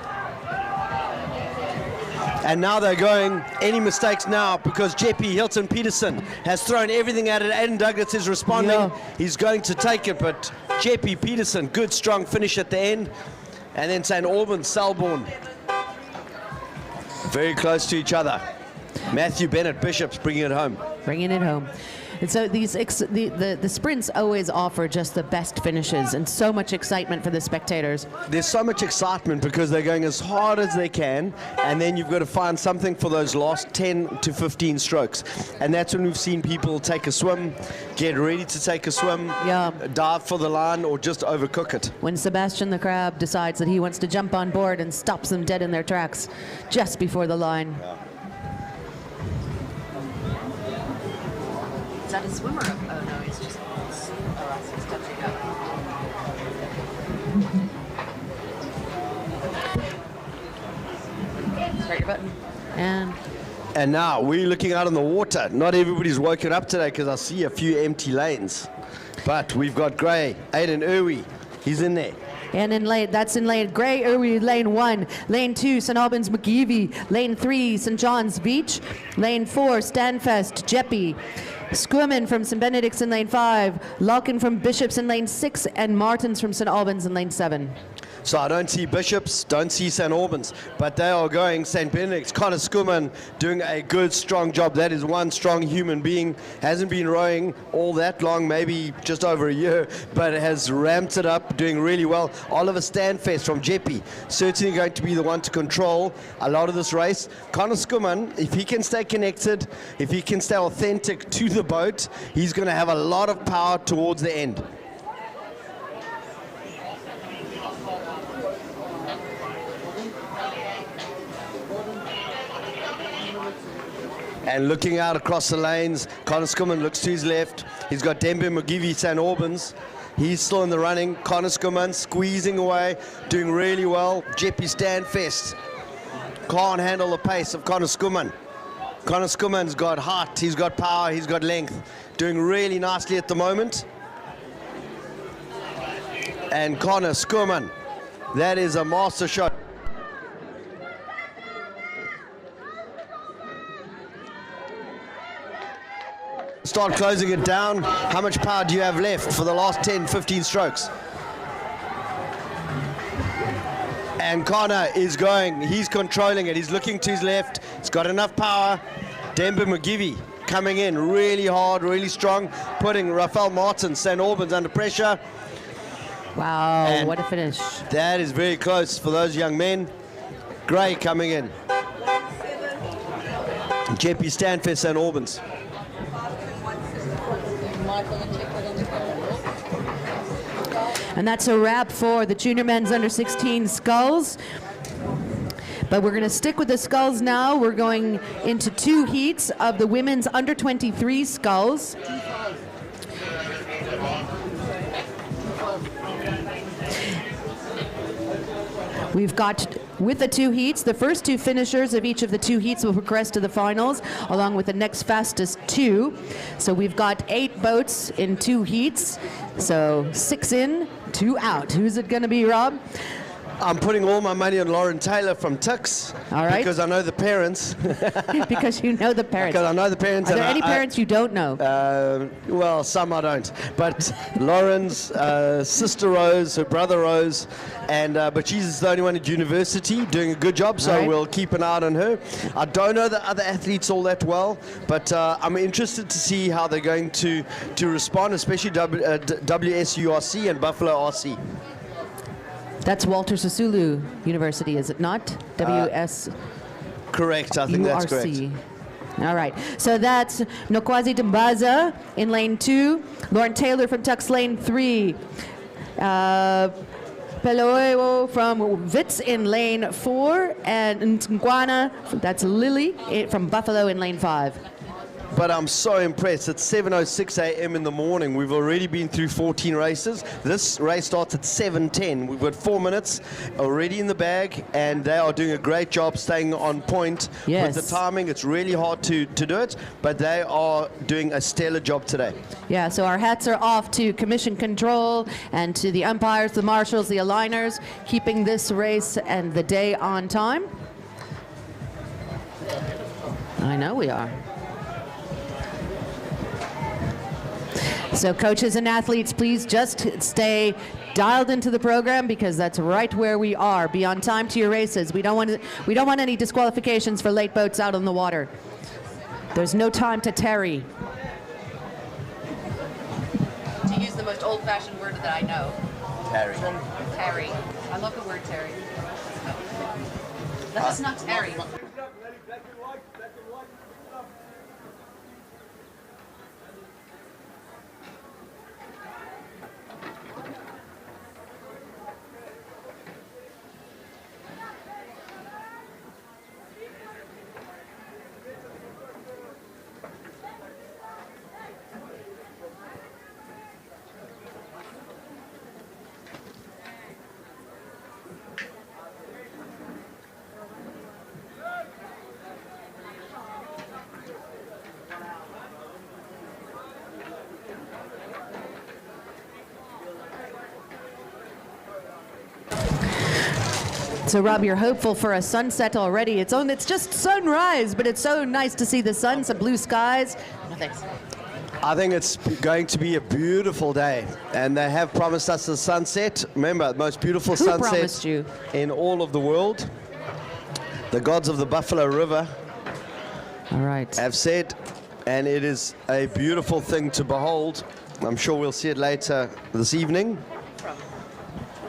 And now they're going, any mistakes now, because Jeppy Hilton Peterson has thrown everything at it. Aidan Douglas is responding. Yeah. He's going to take it, but Jeppy Peterson, good strong finish at the end. And then St. Albans, Selborne, very close to each other. Matthew Bennett, Bishops bringing it home. Bringing it home. And so the sprints always offer just the best finishes and so much excitement for the spectators. There's so much excitement because they're going as hard as they can, and then you've got to find something for those last 10 to 15 strokes. And that's when we've seen people take a swim, get ready to take a swim, dive for the line, or just overcook it. When Sebastian the Crab decides that he wants to jump on board and stops them dead in their tracks just before the line. Is that a swimmer? Oh no, he's just he's touching up. Start your button. And now we're looking out on the water. Not everybody's woken up today because I see a few empty lanes. But we've got Gray, Aidan Irwi, he's in there. And in lane, that's in lane Gray Irwi, lane 1. Lane 2, St. Albans McGeevy. Lane 3, St. John's Beach. Lane 4, Stanfest Jeppy. Squirman from St. Benedict's in lane 5. Larkin from Bishops in lane 6. And Martins from St. Albans in lane 7. So I don't see Bishops, don't see St. Albans, but they are going St. Benedict's. Connor Schumann doing a good, strong job. That is one strong human being. Hasn't been rowing all that long, maybe just over a year, but has ramped it up, doing really well. Oliver Stanfest from Jeppy, certainly going to be the one to control a lot of this race. Connor Schumann, if he can stay connected, if he can stay authentic to the boat, he's going to have a lot of power towards the end. And looking out across the lanes, Connor Schumann looks to his left. He's got Dembe McGeevy, St. Albans. He's still in the running. Connor Schumann squeezing away, doing really well. Jeppy Stanfest can't handle the pace of Connor Schumann. Connor Schumann's got height, he's got power, he's got length. Doing really nicely at the moment. And Connor Schumann, that is a master shot. Start closing it down. How much power do you have left for the last 10, 15 strokes? And Connor is going, he's controlling it. He's looking to his left. He's got enough power. Dembe McGeevy coming in really hard, really strong, putting Rafael Martins, St. Albans under pressure. Wow, and what a finish. That is very close for those young men. Gray coming in. Jeppy Stanfest, St. Albans. And that's a wrap for the junior men's under 16 sculls. But we're going to stick with the sculls now. We're going into 2 heats of the women's under 23 sculls. We've got, with the 2 heats, the first 2 finishers of each of the 2 heats will progress to the finals, along with the next fastest 2. So we've got 8 boats in 2 heats. So 6 in, 2 out. Who's it going to be, Rob? I'm putting all my money on Lauren Taylor from Tux. All right. Because I know the parents. Because you know the parents. Because I know the parents. Are there any parents you don't know? Well, some I don't. But Lauren's sister Rose, her brother Rose, and but she's the only one at university doing a good job, so we'll keep an eye on her. I don't know the other athletes all that well, but I'm interested to see how they're going to respond, especially WSURC and Buffalo RC. That's Walter Sisulu University, is it not? WS. Correct, I think that's correct. All right, so that's Nokwazi Dimbaza in lane 2, Lauren Taylor from Tux lane 3, Peloeo from Wits in lane 4, and Ntungwana, that's Lily from Buffalo in lane 5. But I'm so impressed. It's 7:06 a.m. in the morning. We've already been through 14 races. This race starts at 7:10. We've got 4 minutes already in the bag, and they are doing a great job staying on point with the timing. It's really hard to do it, but they are doing a stellar job today. Yeah, so our hats are off to commission control and to the umpires, the marshals, the aligners, keeping this race and the day on time. I know we are. So coaches and athletes, please just stay dialed into the program, because that's right where we are. Be on time to your races. We don't want any disqualifications for late boats out on the water. There's no time to tarry. old-fashioned word that I know. Terry. Terry. I love the word Terry. Let us not tarry. So Rob, you're hopeful for a sunset already. It's just sunrise, but it's so nice to see the sun, some blue skies. No thanks. I think it's going to be a beautiful day, and they have promised us a sunset. Remember, the most beautiful Who sunset promised you? in all of the world. The gods of the Buffalo River All right. have said, and it is a beautiful thing to behold. I'm sure we'll see it later this evening.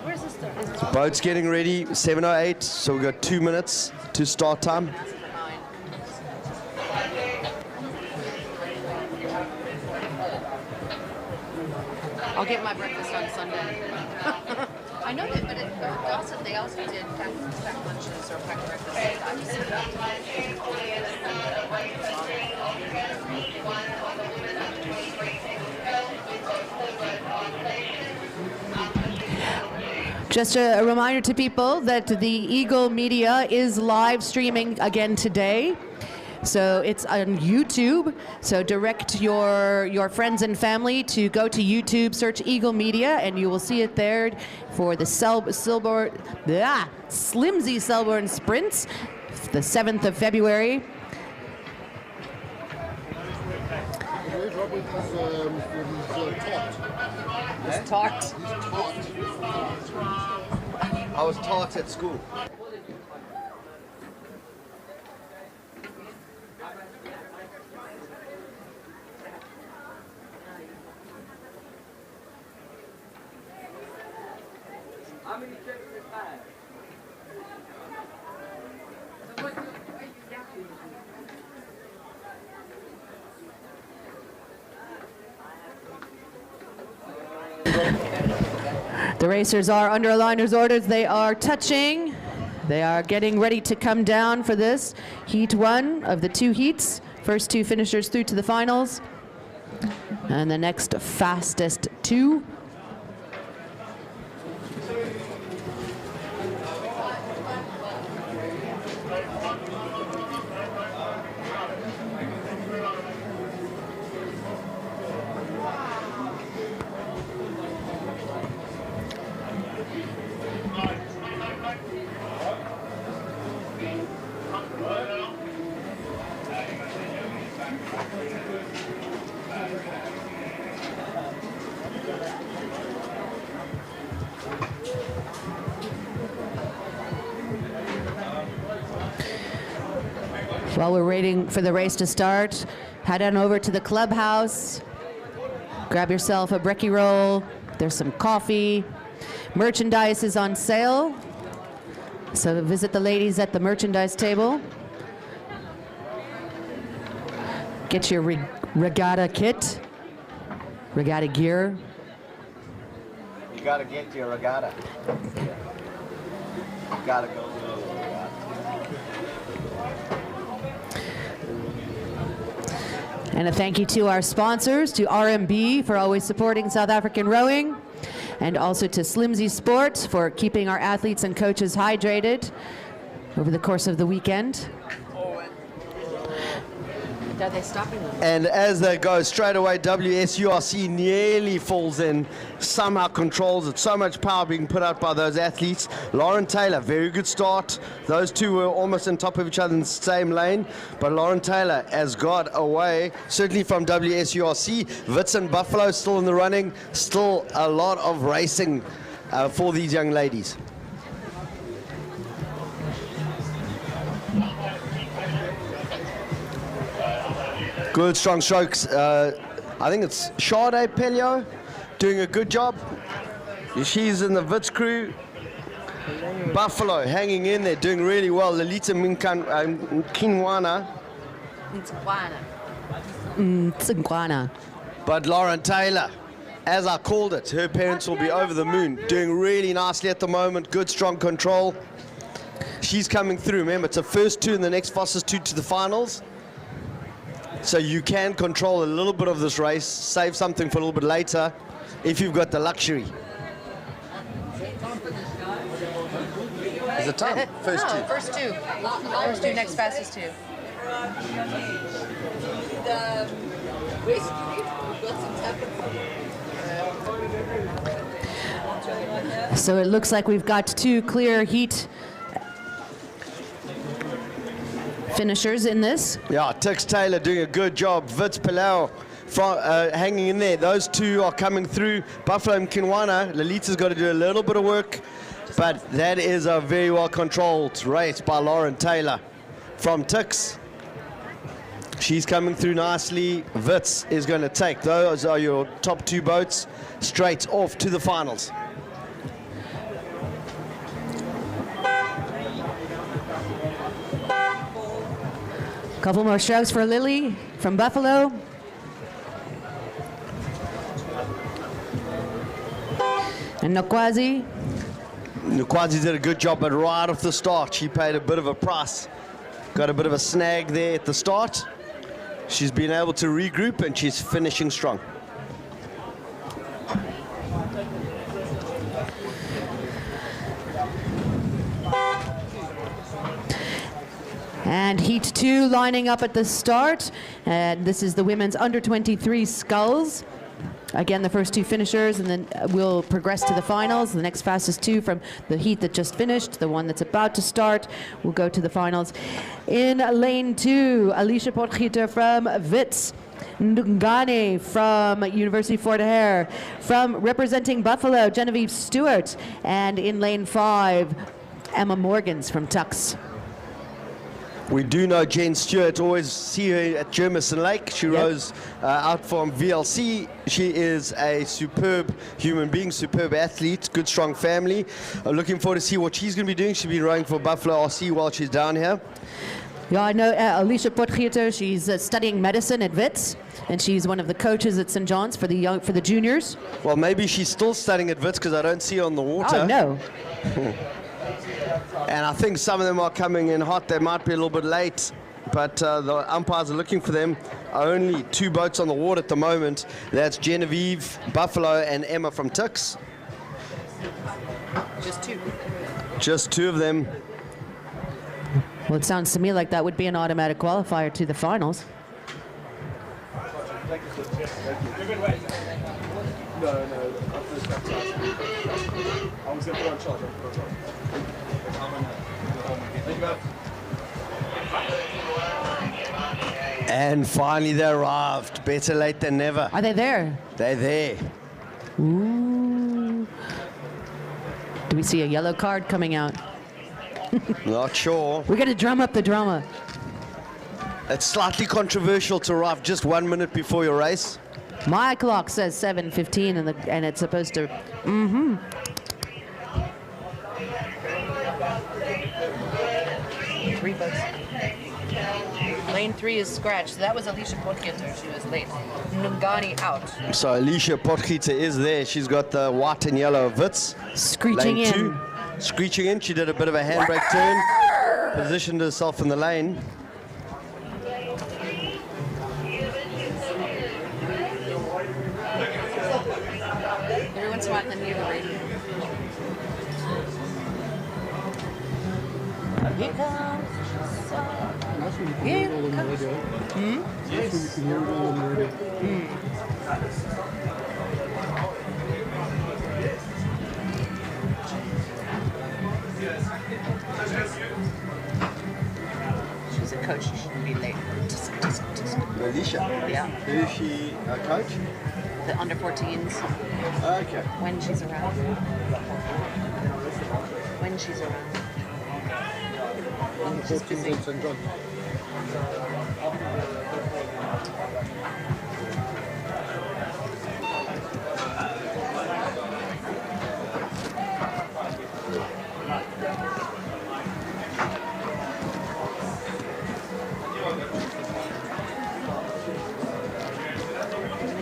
Where's this stuff? Boat's getting ready, 7:08, so we've got 2 minutes to start time. I'll get my breakfast on Sunday. I know that, but at Gossip they also did packed lunches or packed breakfasts. Just a reminder to people that the Eagle Media is live streaming again today. So it's on YouTube. So direct your friends and family to go to YouTube, search Eagle Media, and you will see it there for the Slimsly Selborne Sprints, the 7th of February. He's talked. I was taught at school. How many trips is that? The racers are under aligner's orders. They are touching. They are getting ready to come down for this heat 1 of the 2 heats. First 2 finishers through to the finals. And the next fastest 2. While we're waiting for the race to start, head on over to the clubhouse, grab yourself a brekkie roll. There's some coffee. Merchandise is on sale, so visit the ladies at the merchandise table. Get your regatta kit, regatta gear. You gotta get your regatta. You gotta go to the regatta. And a thank you to our sponsors, to RMB for always supporting South African rowing, and also to Slimsly Sport for keeping our athletes and coaches hydrated over the course of the weekend. Are they stopping them? And as they go straight away, WSURC nearly falls in, somehow controls it. So much power being put out by those athletes. Lauren Taylor, very good start. Those two were almost on top of each other in the same lane, but Lauren Taylor has got away, certainly from WSURC. Wits and Buffalo still in the running. Still a lot of racing for these young ladies. Good strong strokes. I think it's Sade Pelio doing a good job. She's in the Wits crew. Buffalo hanging in there, doing really well. Lolita Kinwana. Tsingwana. But Lauren Taylor, as I called it, her parents will be over the moon, doing really nicely at the moment. Good, strong control. She's coming through. Remember, it's the first two and the next fastest two to the finals. So you can control a little bit of this race, save something for a little bit later, if you've got the luxury. Is it time? First two. First two. First two, next fastest two. So it looks like we've got two clear heat finishers in this. Yeah, Tix Taylor doing a good job. Wits Palau hanging in there. Those two are coming through. Buffalo and Kinwana. Lolita's got to do a little bit of work, but that is a very well controlled race by Lauren Taylor from Tix. She's coming through nicely. Wits is going to take. Those are your top two boats straight off to the finals. Couple more strokes for Lily from Buffalo. And Nkwazi. Nkwazi did a good job, but right off the start, she paid a bit of a price. Got a bit of a snag there at the start. She's been able to regroup, and she's finishing strong. And heat two lining up at the start. And this is the women's under 23 sculls. Again, the first two finishers, and then we'll progress to the finals. The next fastest two from the heat that just finished, the one that's about to start, will go to the finals. In lane two, Alicia Potgieter from Wits. Ndungane from University Fort Hare. From representing Buffalo, Genevieve Stewart. And in lane five, Emma Morgans from Tux. We do know Jen Stewart, always see her at Jermison Lake. She rose out from VLC. She is a superb human being, superb athlete, good strong family. Looking forward to see what she's going to be doing. She's been rowing for Buffalo RC while she's down here. Yeah, I know Alicia Potgieter. She's studying medicine at Wits, and she's one of the coaches at St. John's for the juniors. Well, maybe she's still studying at Wits because I don't see her on the water. Oh, no. And I think some of them are coming in hot. They might be a little bit late, but the umpires are looking for them. Only two boats on the water at the moment. That's Genevieve, Buffalo, and Emma from Tux. Just two. Just two of them. Well, it sounds to me like that would be an automatic qualifier to the finals. And finally they arrived. Better late than never. Are they there? They're there. Ooh. Do we see a yellow card coming out? Not sure. We're going to drum up the drama. It's slightly controversial to arrive just 1 minute before your race. My clock says 7:15, and it's supposed to. Mm-hmm. Three boats. Lane 3 is scratched. That was Alicia Potgieter. She was late. Ndungane out. So Alicia Potgieter is there. She's got the white and yellow Wits. Screeching lane in. 2. Screeching in. She did a bit of a handbrake turn. Positioned herself in the lane. Everyone's smarter than you, right? Here comes the sun. That's when you can hear it all on the radio. That's when you can hear it all on the radio. She's a coach. She shouldn't be late. Alicia? Yeah. Who is she a coach? The under 14s. Okay. When she's around. When she's around. She's busy. St. John.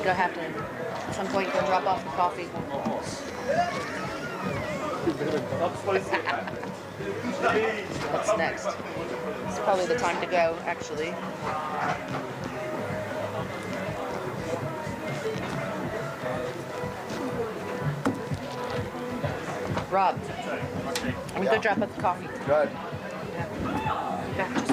I have to, at some point, go drop off the coffee. What's next? It's probably the time to go, actually. Rob, we go drop off the coffee. Good. Yeah.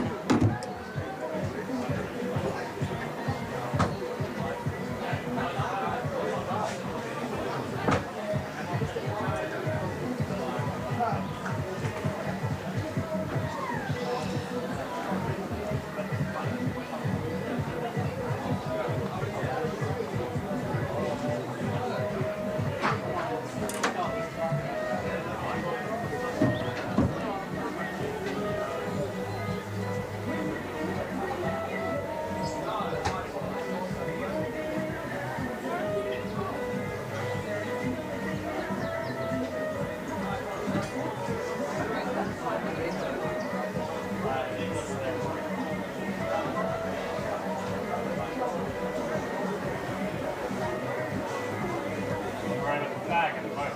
Back just now.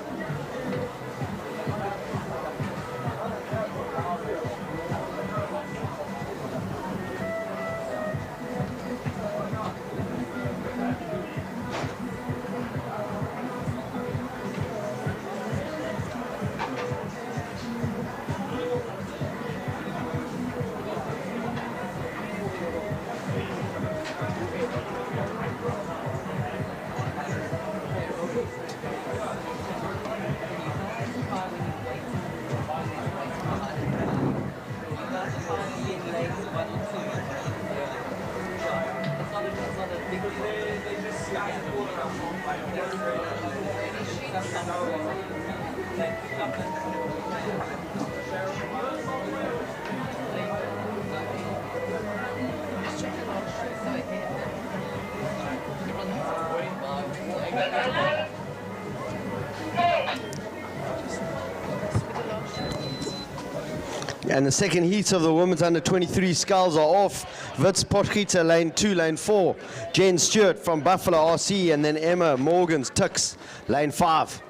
And the second heat of the women's under 23 sculls are off. Wits Potgieter, lane 2, lane 4. Jen Stewart from Buffalo RC, and then Emma Morgan's Tux, lane 5.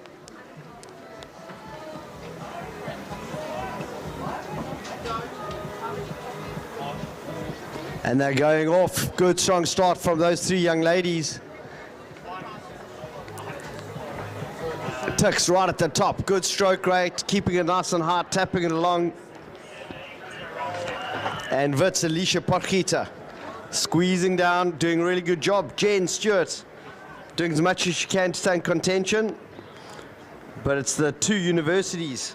And they're going off. Good strong start from those three young ladies. Tux right at the top. Good stroke rate, keeping it nice and high, tapping it along. And Wits Alicia Potgieter squeezing down, doing a really good job. Jen Stewart doing as much as she can to stay in contention. But it's the two universities,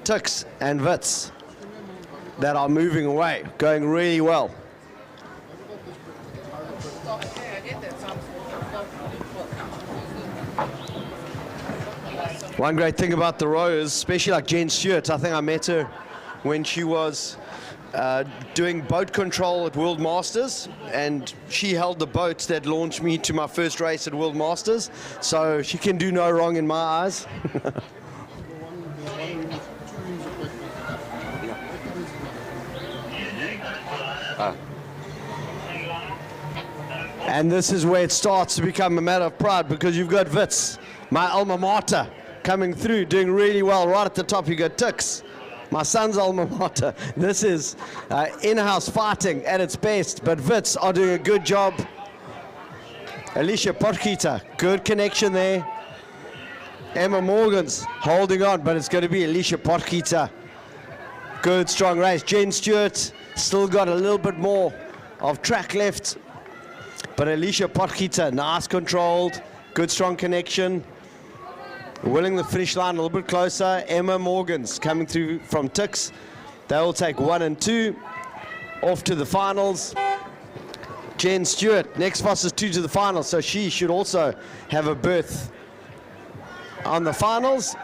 Tux and Wits, that are moving away, going really well. One great thing about the rowers, especially like Jen Stewart, I think I met her when she was doing boat control at World Masters, and she held the boat that launched me to my first race at World Masters, so she can do no wrong in my eyes. And this is where it starts to become a matter of pride, because you've got Wits, my alma mater, coming through, doing really well. Right at the top, you got Tux, my son's alma mater. This is in-house fighting at its best, but Wits are doing a good job. Alicia Potgieter, good connection there. Emma Morgan's holding on, but it's going to be Alicia Potgieter. Good, strong race. Jen Stewart still got a little bit more of track left, but Alicia Potgieter, nice controlled, good, strong connection. Willing the finish line a little bit closer. Emma Morgan's coming through from Tux. They will take 1 and 2 off to the finals. Jen Stewart, next fastest 2 to the finals, so she should also have a berth on the finals.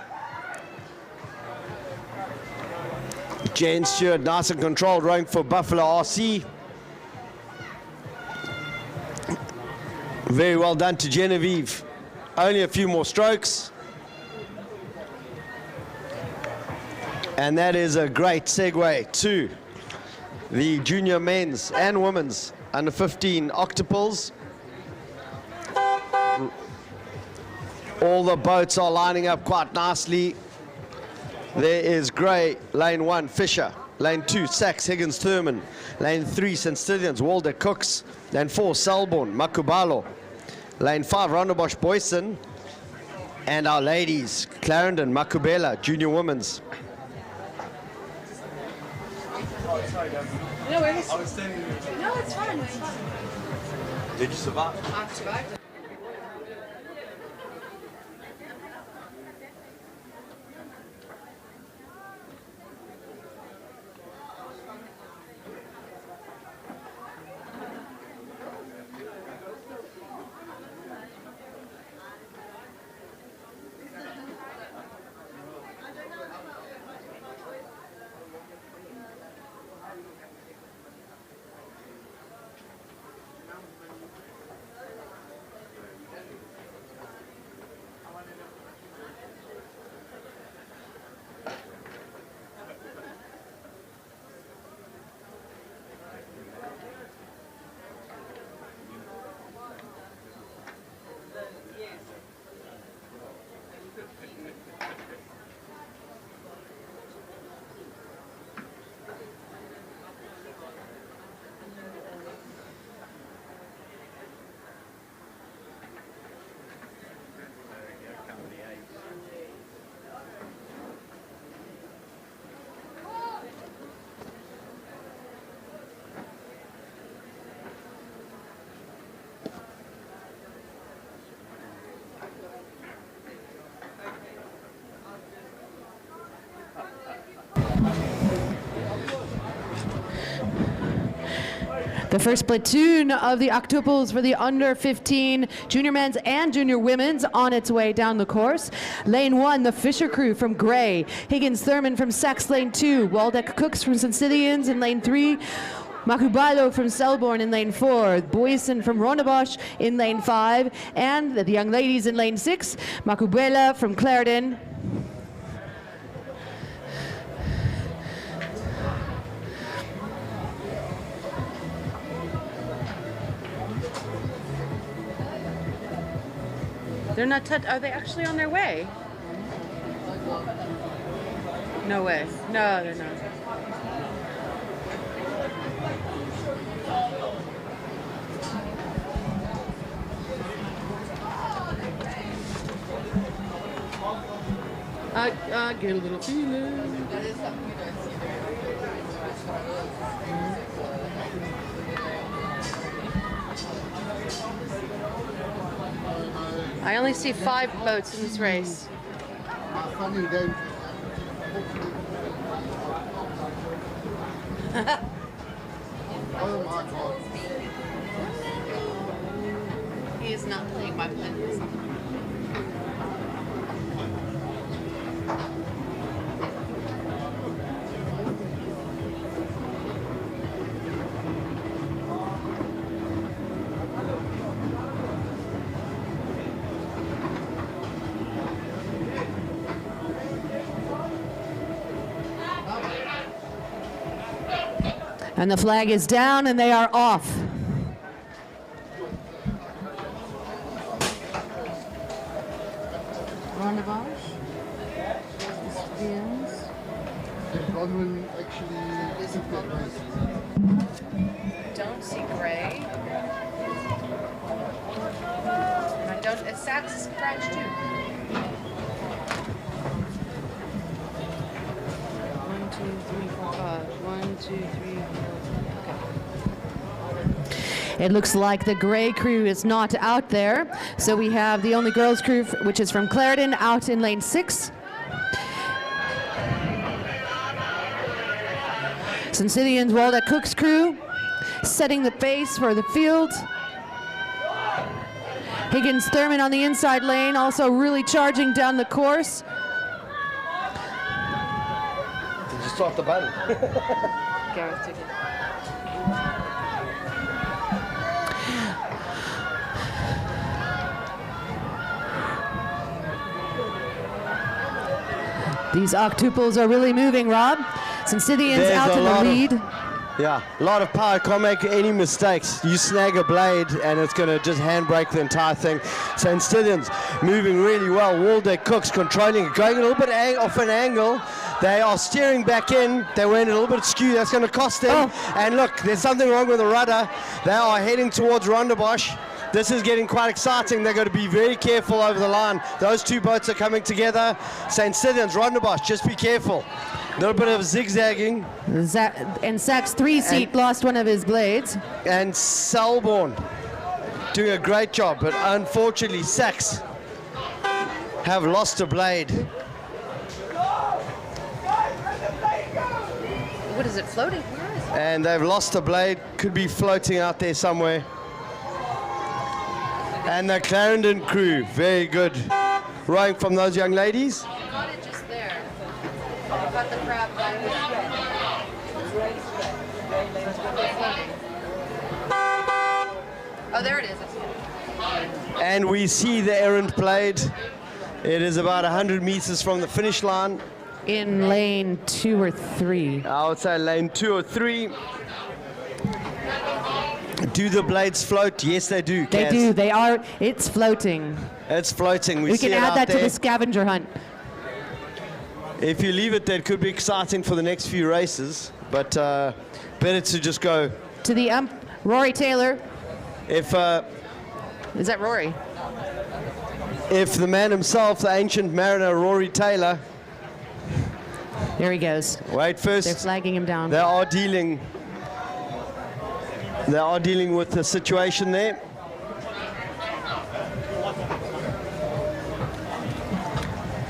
Jen Stewart, nice and controlled, rowing for Buffalo RC. Very well done to Genevieve. Only a few more strokes. And that is a great segue to the junior men's and women's under 15 octuples. All the boats are lining up quite nicely. There is Gray, lane 1, Fisher. Lane 2, Sachs, Higgins, Thurman. Lane 3, St. Stithians, Walder, Cooks. Lane 4, Selborne, Makubalo. Lane 5, Rondebosch, Boyson. And our ladies, Clarendon, Makubela, junior women's. No worries. I was standing there. No, it's fine. It's fine. Did you survive? I've survived. The first platoon of the octuples for the under 15 junior men's and junior women's on its way down the course. Lane 1, the Fisher crew from Gray. Higgins Thurman from Sachs, lane 2. Waldeck Cooks from St. Stithians in lane 3. Makubalo from Selborne in lane 4. Boyson from Rondebosch in lane 5. And the young ladies in lane 6. Makubela from Clarendon. They're not are they actually on their way? No way. No, they're not. I get a little feeling. I only see 5 boats in this race. Funny game. Oh my God. He is not playing by plan. And the flag is down and they are off. Rondebosch. Stithians. Did Godwin actually isn't that race? Don't see Gray. I don't. It's Sachs scratch too. 1, 2, 3, 4, 5. 1, 2, 3, 4. Okay. It looks like the Gray crew is not out there. So we have the only girls crew, which is from Clarendon, out in lane 6. St. Stithians Waldeck Cook's crew setting the pace for the field. Higgins Thurman on the inside lane, also really charging down the course. Did you start the button? Gareth took it. These octuples are really moving, Rob. Scythians There's out a in the lot of- lead. Yeah, a lot of power, can't make any mistakes. You snag a blade and it's going to just handbrake the entire thing. St. Scythians moving really well. Waldeck Cooks controlling it, going a little bit off an angle. They are steering back in. They went a little bit skew. That's going to cost them. And look, there's something wrong with the rudder. They are heading towards Rondebosch. This is getting quite exciting. They're going to be very careful over the line. Those two boats are coming together. St. Scythians, Rondebosch, just be careful. A little bit of zigzagging. And Sachs 3-seat lost one of his blades. And Selborne doing a great job, but unfortunately Sachs have lost a blade. What is it, floating? Where is it? And they've lost a blade, could be floating out there somewhere. And the Clarendon crew, very good rowing from those young ladies. Got it just there. Got the crab by Oh, there it is. And we see the errant blade. It is about 100 meters from the finish line. In lane 2 or 3. I would say lane 2 or 3. Do the blades float? Yes, they do. They Kaz. do. They are. It's floating. It's floating. We see can it add out that there. to the scavenger hunt. If you leave it there, it could be exciting for the next few races. But better to just go. To the ump, Rory Taylor. If Is that Rory? if the man himself, the ancient mariner Rory Taylor. There he goes. Wait first. They're flagging him down. They are dealing with the situation there.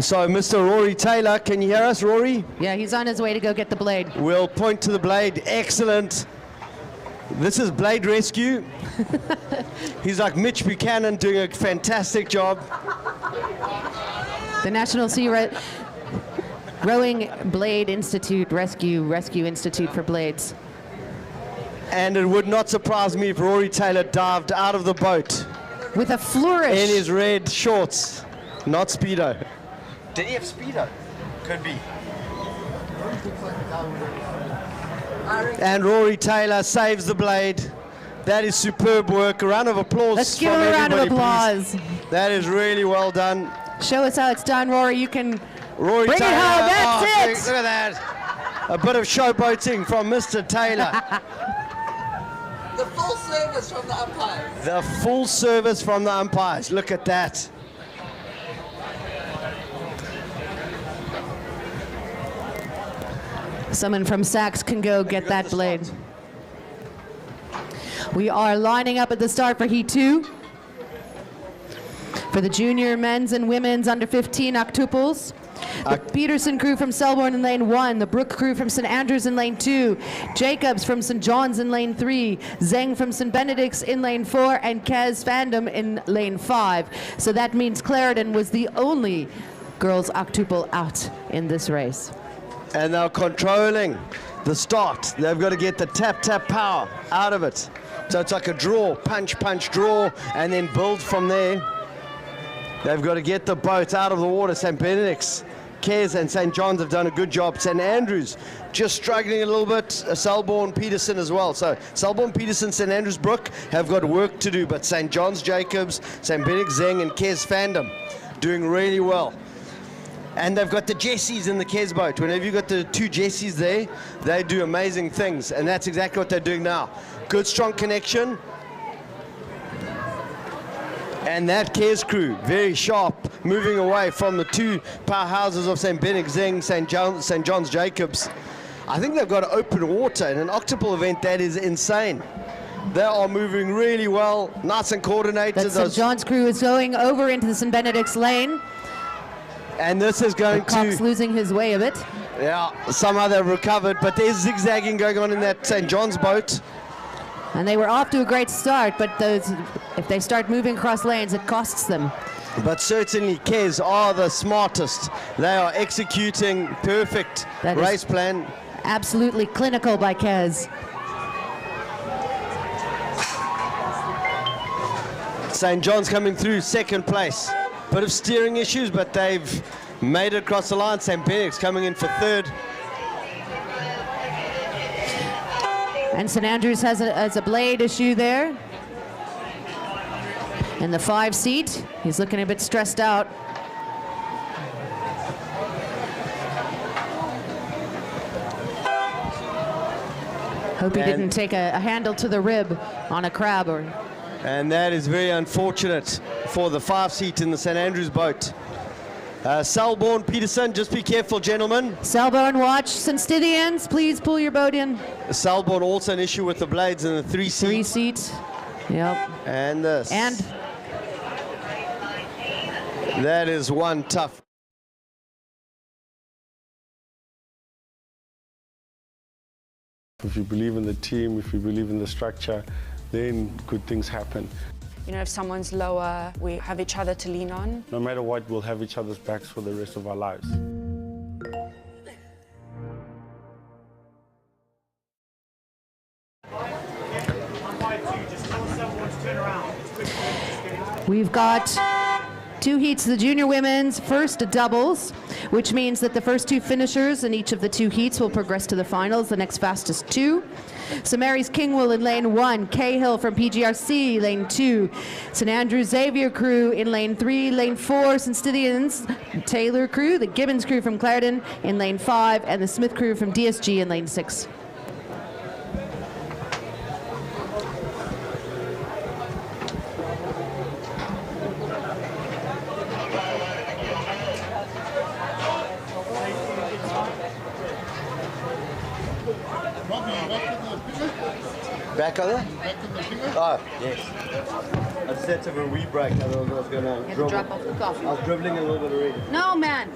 So, Mr. Rory Taylor, can you hear us, Rory? Yeah, he's on his way to go get the blade. We'll point to the blade. Excellent. This is blade rescue. He's like Mitch Buchanan doing a fantastic job. The National Sea Rowing Blade Institute, Rescue Institute for Blades. And it would not surprise me if Rory Taylor dived out of the boat. With a flourish. In his red shorts. Not Speedo. Did he have Speedo? Could be. And Rory Taylor saves the blade. That is superb work. A round of applause. Let's give him a round of applause. Please. That is really well done. Show us how it's done, Rory. You can Rory bring Taylor. it home. That's it. Look at that. A bit of showboating from Mr. Taylor. The full service from the umpires. The full service from the umpires. Look at that. Someone from Sachs can go get that blade. We are lining up at the start for Heat 2. For the junior men's and women's under 15 octuples. The Peterson crew from Selborne in lane 1, the Brook crew from St. Andrews in lane 2, Jacobs from St. John's in lane 3, Zeng from St. Benedict's in lane 4, and Kaz Fandom in lane 5. So that means Clarendon was the only girls octuple out in this race. And they're controlling the start. They've got to get the tap power out of it. So it's like a draw, punch, draw, and then build from there. They've got to get the boat out of the water. St. Benedict's, Kez and St. John's have done a good job. St. Andrews just struggling a little bit. Selborne, Peterson as well. So Selborne, Peterson, St. Andrews, Brook have got work to do. But St. John's, Jacobs, St. Benedict's, Zeng and Kez Fandom doing really well. And they've got the Jessies in the Kez boat. Whenever you've got the two Jessies there, they do amazing things. And that's exactly what they're doing now. Good, strong connection. And that Kez crew, very sharp, moving away from the two powerhouses of St. Benedict's, Zeng, St. John's, Jacobs. I think they've got open water in an octuple event. That is insane. They are moving really well, nice and coordinated. That St. John's crew is going over into the St. Benedict's lane. And this is going Cox losing his way a bit. Yeah, somehow they've recovered, but there's zigzagging going on in that St. John's boat. And they were off to a great start, but if they start moving across lanes, it costs them. But certainly Kez are the smartest. They are executing perfect race plan. Absolutely clinical by Kez. St. John's coming through second place. Bit of steering issues, but they've Made it across the line. St. Benedict's coming in for third. And St. Andrews has a blade issue there. In the 5 seat, he's looking a bit stressed out. Hope he didn't take a handle to the rib on a crab. And that is very unfortunate for the 5 seat in the St. Andrews boat. Selborne, Peterson, just be careful, gentlemen. Selborne, watch. St. Stithians, please pull your boat in. Selborne also an issue with the blades in the 3 seat. 3 seat, yep. And this. And that is one tough. If you believe in the team, if you believe in the structure, then good things happen. You know, if someone's lower, we have each other to lean on. No matter what, we'll have each other's backs for the rest of our lives. we've got 2 heats of the junior women's, first doubles, which means that the first 2 finishers in each of the 2 heats will progress to the finals, the next fastest 2. So Mary's Kingwell in lane 1, Cahill from PGRC, lane 2, St. Andrews Xavier crew in lane 3, lane 4, St. Stithians Taylor crew, the Gibbons crew from Clarendon in lane 5, and the Smith crew from DSG in lane 6. Back on there? Oh, yes. I just had to have a wee break, otherwise I was going to dribble. Drop off the coffee. I was dribbling a little bit already. No, man.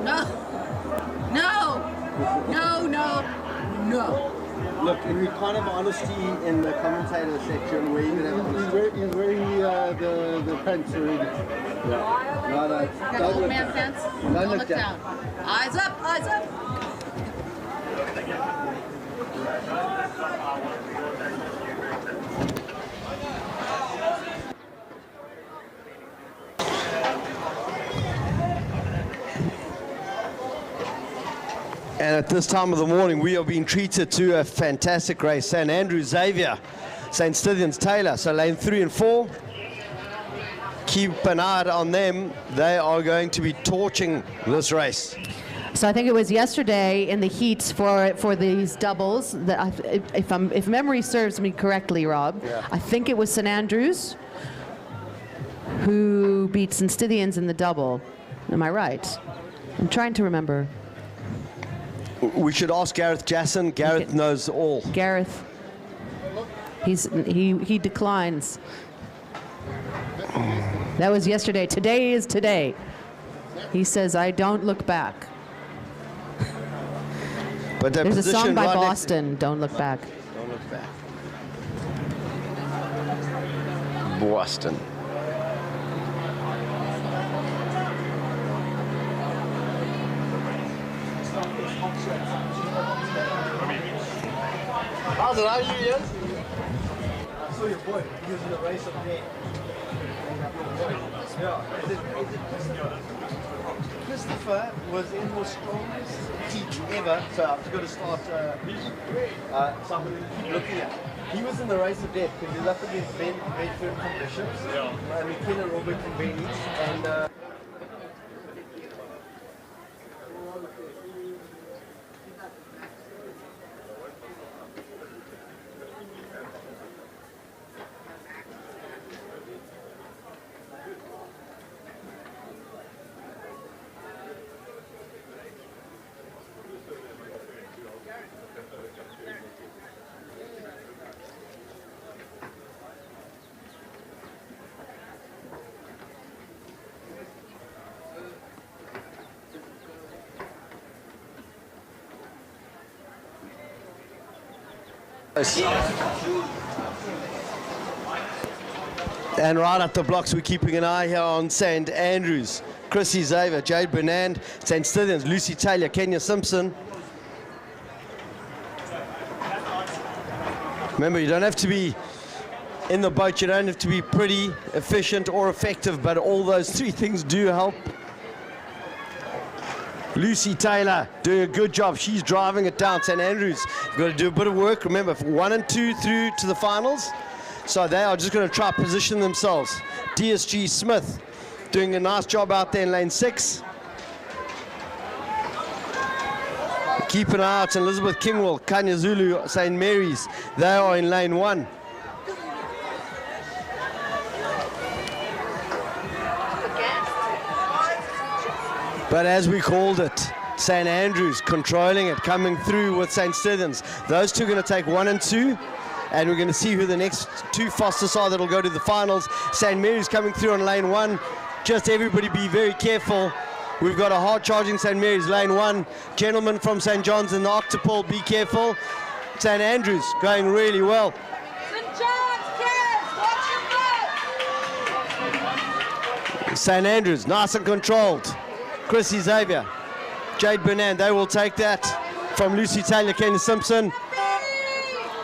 No. No. No, no, no. Look, we kind of honesty in the commentator section where you can have honesty. He's wearing the pants already. Yeah. No, no. Got old man pants. Don't look down. Eyes up, eyes up. And at this time of the morning, we are being treated to a fantastic race. St. Andrews Xavier, St. Stithians Taylor. So lane 3 and 4. Keep an eye on them. They are going to be torching this race. So I think it was yesterday in the heats for these doubles that if memory serves me correctly, Rob, yeah. I think it was St. Andrews who beat St. Stithians in the double. Am I right? I'm trying to remember. We should ask Gareth Jasson. Gareth knows all. Gareth, he declines. That was yesterday. Today is today. He says, I don't look back. But there's a song by right Boston, Don't Look Back. Don't look back. Boston. How's it? How are you, Ian? I saw your boy. He was in the race up there. Yeah. Christopher was in the strongest heat ever. So I've got to start something looking at. He was in the race of death because he was up against Bedford from Bishops, McKenna Robert from Benny's, and And right up the blocks, we're keeping an eye here on St. Andrews. Chrissy Xavier, Jade Bernand, St. Stithians, Lucy Taylor, Kenya Simpson. Remember, you don't have to be in the boat. You don't have to be pretty, efficient, or effective, but all those three things do help. Lucy Taylor doing a good job. She's driving it down. St Andrews, you've got to do a bit of work. Remember, 1 and 2 through to the finals. So they are just going to try to position themselves. DSG Smith doing a nice job out there in lane 6. Keep an eye out. Elizabeth Kingwell, Kanya Zulu, St Mary's. They are in lane 1. But as we called it, St Andrews controlling it, coming through with St Stephen's. Those two are going to take 1 and 2, and we're going to see who the next two fastest are that will go to the finals. St Mary's coming through on lane 1. Just everybody be very careful. We've got a hard charging St Mary's, lane 1. Gentlemen from St John's in the Octuple, be careful. St Andrews going really well. St John's, kids, watch your back. St Andrews, nice and controlled. Chrissy Xavier, Jade Bernan, they will take that from Lucy Taylor, Kenny Simpson.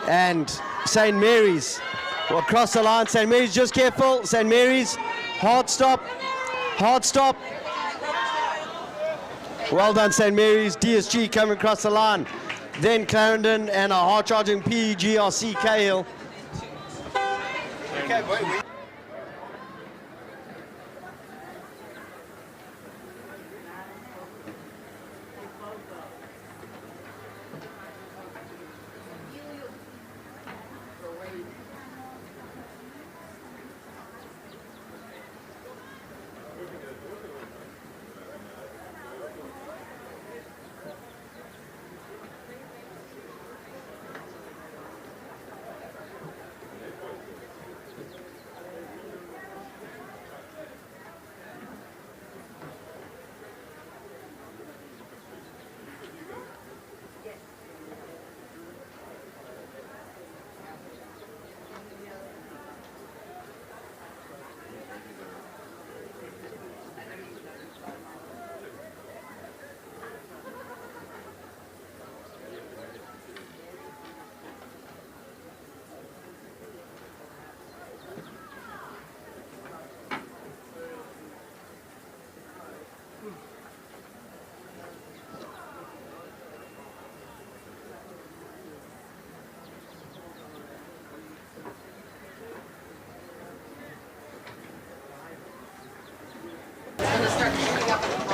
And St Mary's will cross the line. St Mary's, just careful. St Mary's, hard stop, hard stop. Well done, St Mary's. DSG coming across the line. Then Clarendon and a hard charging PGRC Cahill. Okay, wait.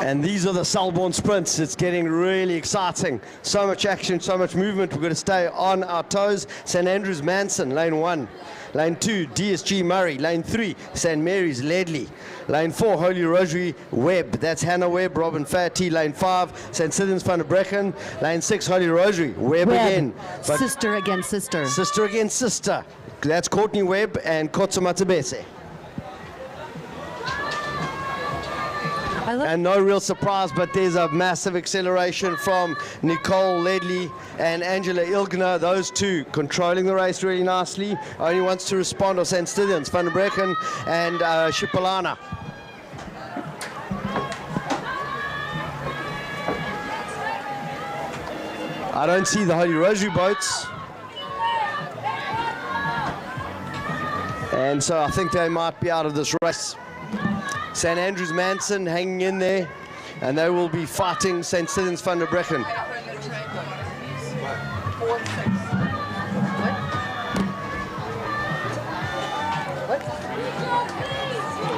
And these are the Selborne sprints. It's getting really exciting. So much action, so much movement. We've got to stay on our toes. St Andrews Manson, lane 1. Lane 2, DSG Murray. Lane 3, St Mary's Ledley. Lane 4, Holy Rosary Webb. That's Hannah Webb, Robin Fatty. Lane 5, St Sidon's Van der Brecken. Lane 6, Holy Rosary Webb again. But sister against sister. Sister against sister. That's Courtney Webb and Kotso Matabese. And no real surprise, but there's a massive acceleration from Nicole Ledley and Angela Ilgner. Those two controlling the race really nicely. Only wants to respond are St. Stithians, Van der Brecken and Shipalana. I don't see the Holy Rosary boats. And so I think they might be out of this race. St Andrews Manson hanging in there, and they will be fighting St Stithians Van der Brecken.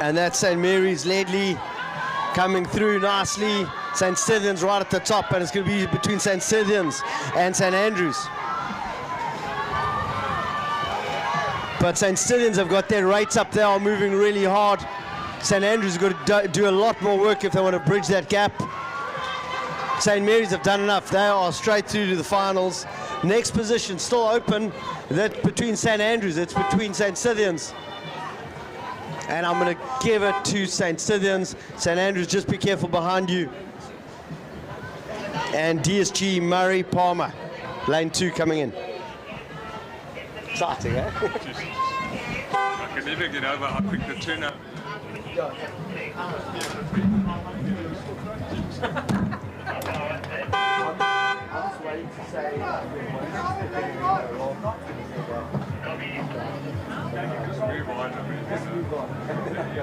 And that's St Mary's Ledley coming through nicely. St Stithians right at the top, and it's going to be between St Stithians and St Andrews. But St Stithians have got their rates up, they are moving really hard. St Andrews have got to do a lot more work if they want to bridge that gap. St Mary's have done enough. They are straight through to the finals. Next position still open. That's between St Andrews. It's between St Stithians. And I'm going to give it to St Stithians. St Andrews, just be careful behind you. And DSG Murray Palmer, lane 2 coming in. Exciting, eh? I can never get over how quick the turnout. I'm just waiting to say Just move on. I mean, just move on.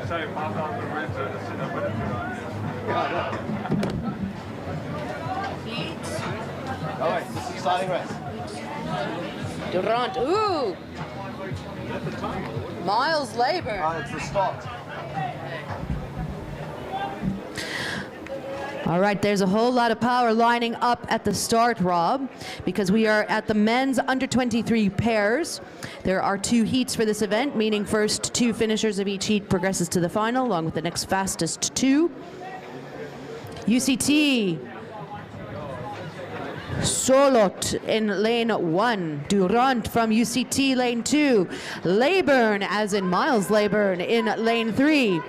So, half hour for red zone, sit up with it. All right, this is exciting race. Durant, ooh! Miles Labour. It's the start. All right, there's a whole lot of power lining up at the start, Rob, because we are at the men's under 23 pairs. There are 2 heats for this event, meaning first 2 finishers of each heat progresses to the final, along with the next fastest 2. UCT, Solot in lane 1, Durant from UCT lane 2, Leyburn, as in Miles Leyburn, in lane 3.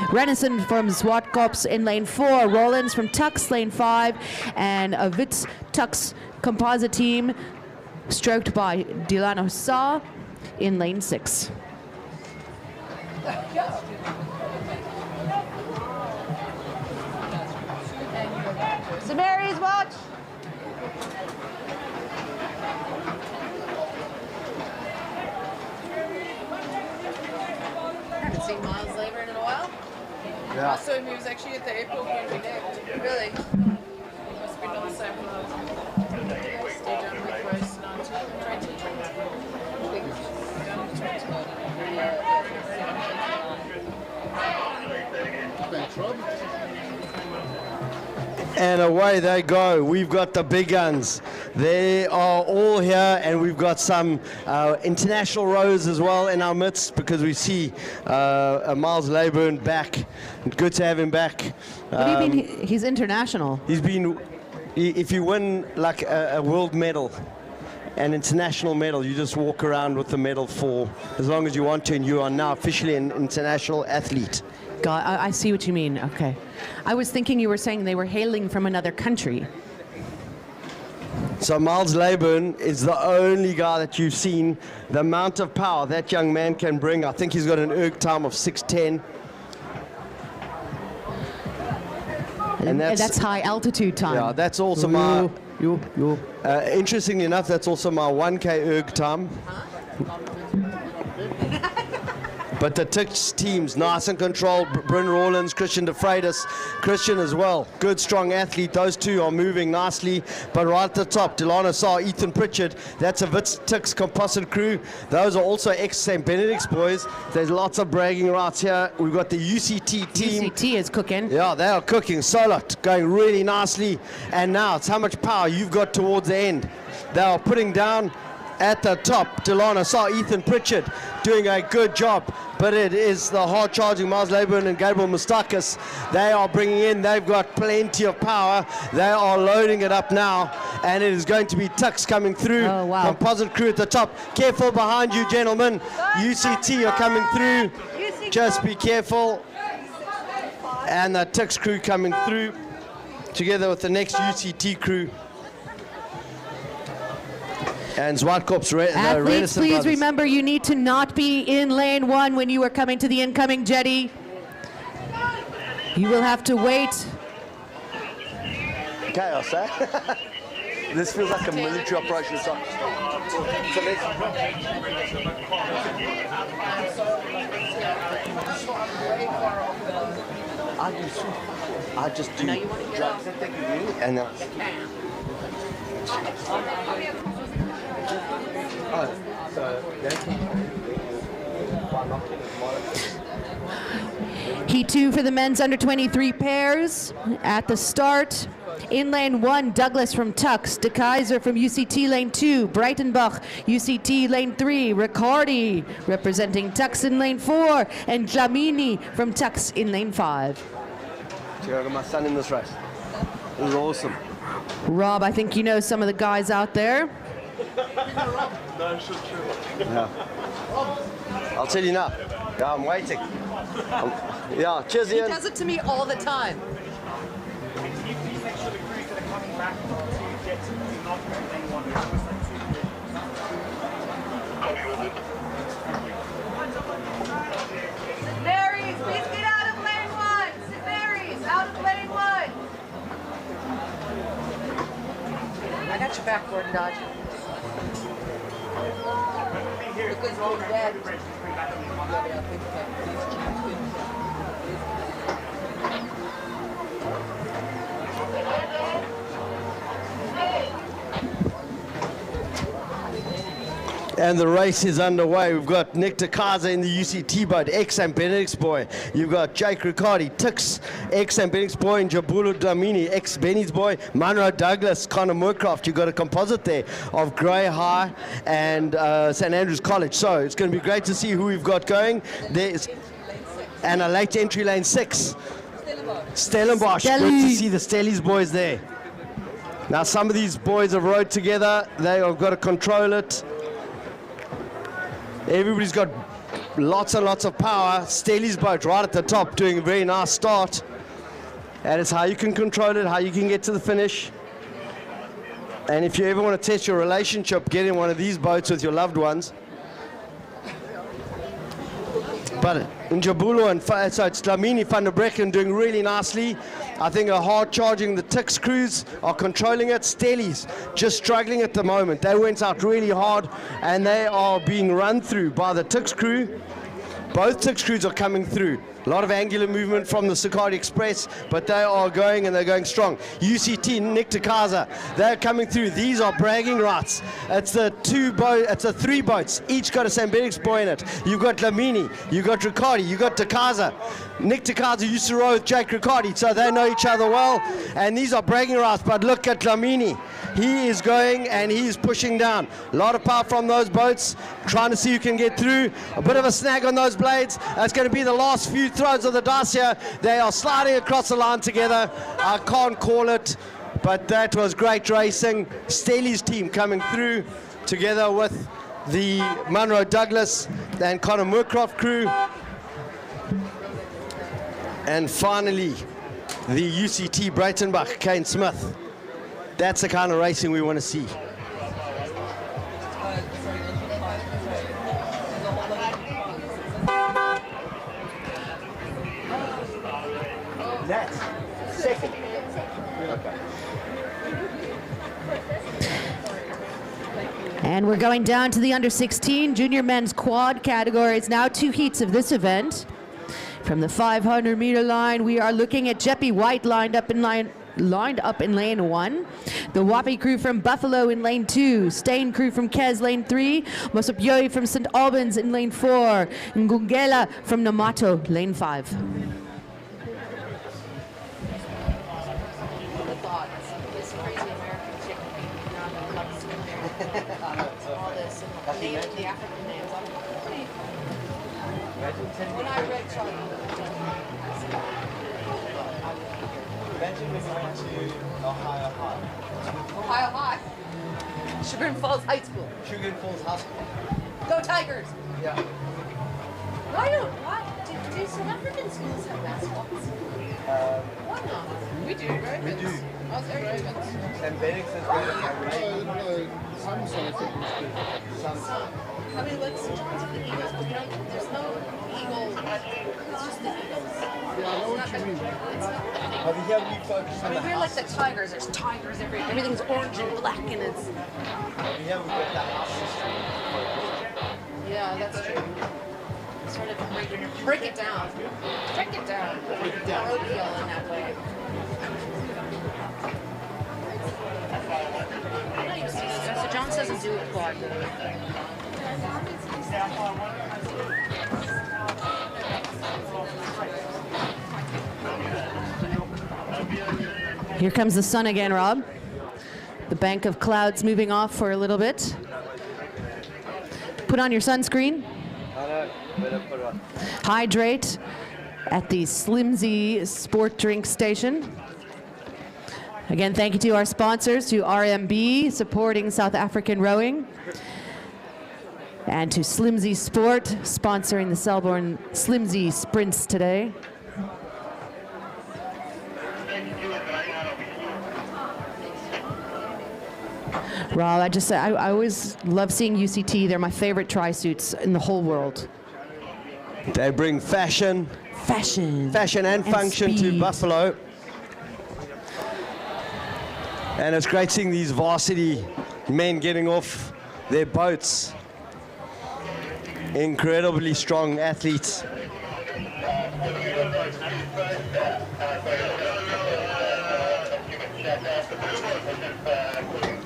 Renison from Zwartkops in lane 4, Rollins from Tux lane 5, and a Wits Tux composite team stroked by Delano Sa in lane 6. Samary's watch. I haven't seen Miles Leyburn in a while. Yeah. I saw him, he was actually at the airport when we left. Really? Must have been on the same road. Stay down with race 19, 20. Thanks, Rob. And away they go. We've got the big guns. They are all here, and we've got some international rows as well in our midst, because we see Miles Leyburn back. Good to have him back. What do you mean he's international? He's been, if you win like a world medal, an international medal, you just walk around with the medal for as long as you want to, and you are now officially an international athlete. God, I see what you mean. Okay. I was thinking you were saying they were hailing from another country. So Miles Leyburn is the only guy that you've seen. The amount of power that young man can bring, I think he's got an erg time of 6:10. And that's high altitude time. Yeah, that's also my... interestingly enough, that's also my 1K erg time. But the Tix team's nice and controlled. Bryn Rawlins, Christian De Freitas, Christian as well. Good, strong athlete. Those two are moving nicely. But right at the top, Delano Saar, Ethan Pritchard. That's a Wits Tix composite crew. Those are also ex-St. Benedict's boys. There's lots of bragging rights here. We've got the UCT team. UCT is cooking. Yeah, they are cooking. Solot going really nicely. And now it's how much power you've got towards the end. They are putting down at the top. Delano Saar, Ethan Pritchard doing a good job. But it is the hard-charging Miles Leyburn and Gabriel Mustakis. They are bringing in, they've got plenty of power. They are loading it up now, and it is going to be Tux coming through. Oh, wow. Composite crew at the top. Careful behind you, gentlemen. UCT are coming through. Just be careful. And the Tux crew coming through, together with the next UCT crew. And Zwartkops, Athletes, please remember you need to not be in lane 1 when you are coming to the incoming jetty. You will have to wait. Chaos, eh? This feels like a military operation. So I just do drugs that they give me, and Heat 2 for the men's under 23 pairs. At the start, in lane 1, Douglas from Tux, De Kaiser from UCT lane 2, Breitenbach, UCT lane 3, Riccardi representing Tux in lane 4, and Jamini from Tux in lane 5. I got my son in this race. This is awesome. Rob, I think you know some of the guys out there. Yeah. I'll tell you now. Yeah, I'm waiting. Yeah, cheers, He Ian. does it to me all the time. St. Mary's, please get out of lane 1. St. Mary's, out of lane 1. I got your back, Gordon Dodge. Because your dad. And the race is underway. We've got Nick DeCaza in the UCT boat, ex-St. Benedict's boy. You've got Jake Riccardi, Tix, ex-St. Benedict's boy, and Jabulu Dlamini, ex-Benny's boy, Monroe Douglas, Connor Moorcroft. You've got a composite there of Grey High and St. Andrews College. So it's going to be great to see who we've got going. There's and a late entry lane 6. Stellenbosch. Good to see the Stellies boys there. Now some of these boys have rowed together. They have got to control it. Everybody's got lots and lots of power. Staley's boat right at the top doing a very nice start. And it's how you can control it, how you can get to the finish. And if you ever want to test your relationship, get in one of these boats with your loved ones. But Njabulu and so it's Dlamini van der Brecken doing really nicely. I think are hard charging. The Tix crews are controlling it. Stellies just struggling at the moment. They went out really hard and they are being run through by the Tix crew. Both Tix crews are coming through. A lot of angular movement from the Sakari Express, but they are going and they're going strong. UCT, Nick DeCaza, they're coming through. These are bragging rights. It's the 3 boats, each got a St. Benedict's boy in it. You've got Dlamini, you've got Riccardi, you've got DeCaza. Nick DeCaza used to row with Jake Riccardi, so they know each other well. And these are bragging rights, but look at Dlamini. He is going and he is pushing down. A lot of power from those boats, trying to see who can get through. A bit of a snag on those blades. That's going to be the last few throws of the dice here. They are sliding across the line together. I can't call it, but that was great racing. Staley's team coming through together with the Monroe Douglas and Connor Moorcroft crew. And finally, the UCT Breitenbach, Kane Smith. That's the kind of racing we want to see. That's second. Okay. And we're going down to the under 16 junior men's quad category. It's now 2 heats of this event. From the 500-meter line, we are looking at Jeppy White lined up in lane 1, the Wapi crew from Buffalo in lane 2, Stain crew from Kes lane 3, Mosopyoi from St. Albans in lane 4, and Ngungela from Namato lane 5. When I read Charlie. Imagine when we went to Ohio High. Ohio High. Sugar Falls High School. Sugar Falls High School. Go Tigers! Yeah. Why do South African schools have mascots? Why not? We do, right? We do. Oh, they're Ravens. And Benix has got a Some South African schools. I mean, like St. John's for the Eagles, but there's no eagle. It's just the Eagles. Yeah, I know what you mean. Over here we focus on the we're like the Tigers. There's tigers everywhere. Everything's orange and black, and it's. Over here we've got the house system. Yeah, that's true. Sort of break it down. Break it down. Parochial in that way. So John doesn't do it quad. Here comes the sun again, Rob. The bank of clouds moving off for a little bit. Put on your sunscreen. Hydrate at the Slimsly sport drink station. Again, thank you to our sponsors, to RMB, supporting South African rowing, and to Slimsly Sport, sponsoring the Selborne Slimsly Sprints today. Rob, I always love seeing UCT. They're my favorite tri-suits in the whole world. They bring fashion and function speed to Buffalo. And it's great seeing these varsity men getting off their boats incredibly strong athletes.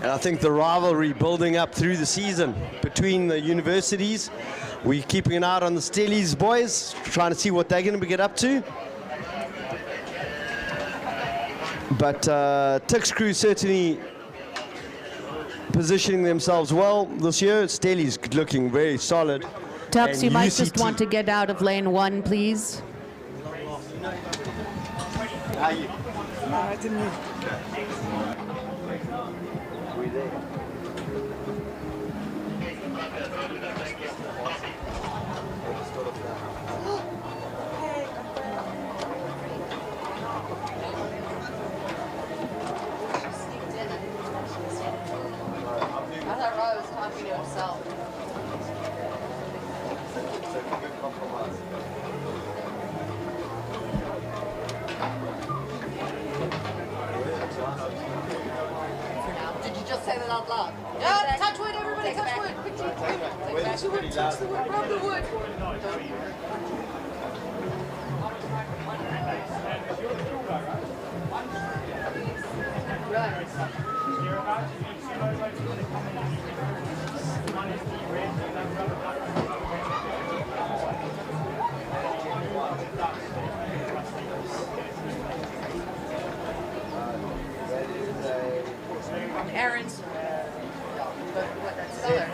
And I think the rivalry building up through the season between the universities. We're keeping an eye on the Stellies boys, trying to see what they're going to get up to. But Tix crew certainly positioning themselves well this year. Stellies looking very solid. Tux, And you might UCT just want to get out of lane 1, please. I thought Rob was talking to himself. Did you just say that out loud? Yeah, touch wood, everybody touch wood. Touch the wood, touch the wood, rub the wood. Aaron's. What, that's Seller.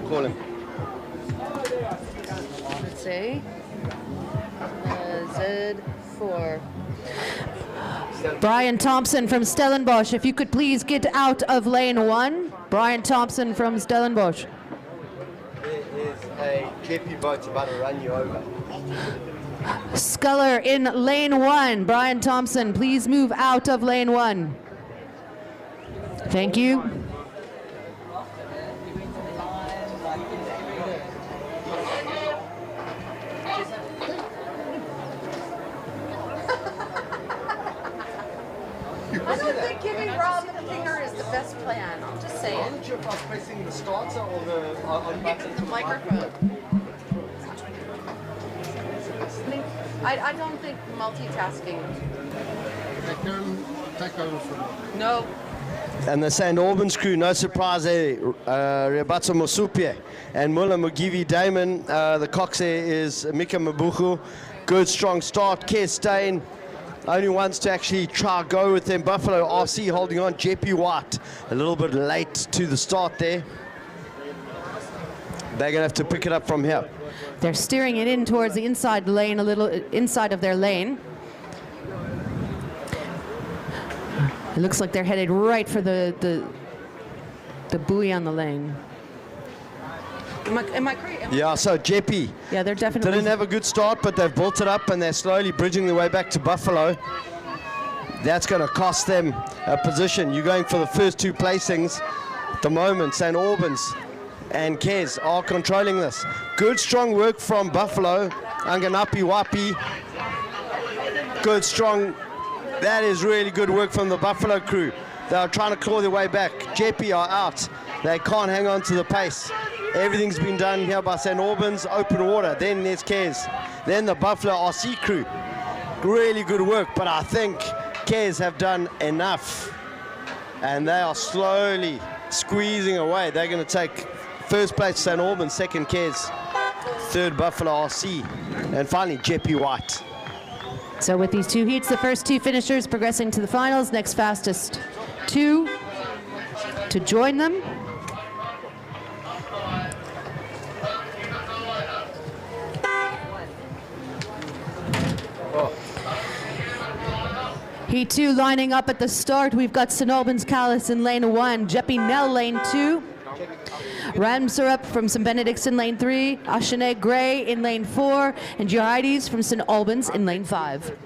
Call him. Let's see. Z4. Brian Thompson from Stellenbosch, if you could please get out of lane 1. Brian Thompson from Stellenbosch. There is a JP boat about to run you over. Sculler in lane 1. Brian Thompson, please move out of lane 1. Thank you. I don't think giving Rob the finger is the best plan. I'm just saying. I'm not sure if I was pressing the starter or the on button. The microphone. I don't think multitasking. Take over from No. And the St. Albans crew, no surprise there, Rebatso Mosupie and Mulla Mugivi Damon. The coxed is Mika Mabuchu. Good, strong start. Keir Steyn, only wants to actually try go with them. Buffalo RC holding on. JP White, a little bit late to the start there. They're going to have to pick it up from here. They're steering it in towards the inside lane, a little inside of their lane. It looks like they're headed right for the buoy on the lane. Am I correct? Yeah, so JP. Yeah, they're definitely. Didn't have a good start, but they've built it up and they're slowly bridging their way back to Buffalo. That's going to cost them a position. You're going for the first 2 placings at the moment. St. Albans and Kez are controlling this. Good, strong work from Buffalo. Anganapi Wapi. Good, strong. That is really good work from the Buffalo crew. They are trying to claw their way back. JP are out. They can't hang on to the pace. Everything's been done here by St. Albans, open water. Then there's Kez. Then the Buffalo RC crew. Really good work, but I think Kez have done enough. And they are slowly squeezing away. They're going to take first place St. Albans, second Kez, third Buffalo RC, and finally JP White. So with these 2 heats, the first 2 finishers progressing to the finals. Next fastest 2 to join them. Heat 2 lining up at the start. We've got St. Albans Callis in lane 1, Jeppy Nell lane 2, Ramsarup from St. Benedict's in lane 3, Ashane Gray in lane 4, and Jihadis from St. Albans in lane 5.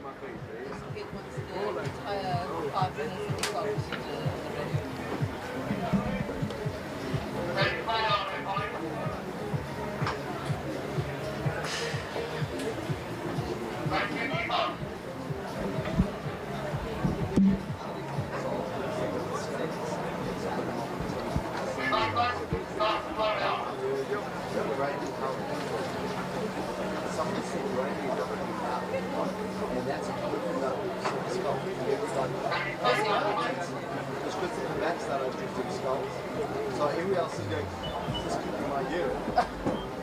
backs that I do to the skulls. So everyone else is going, just keeping my ear.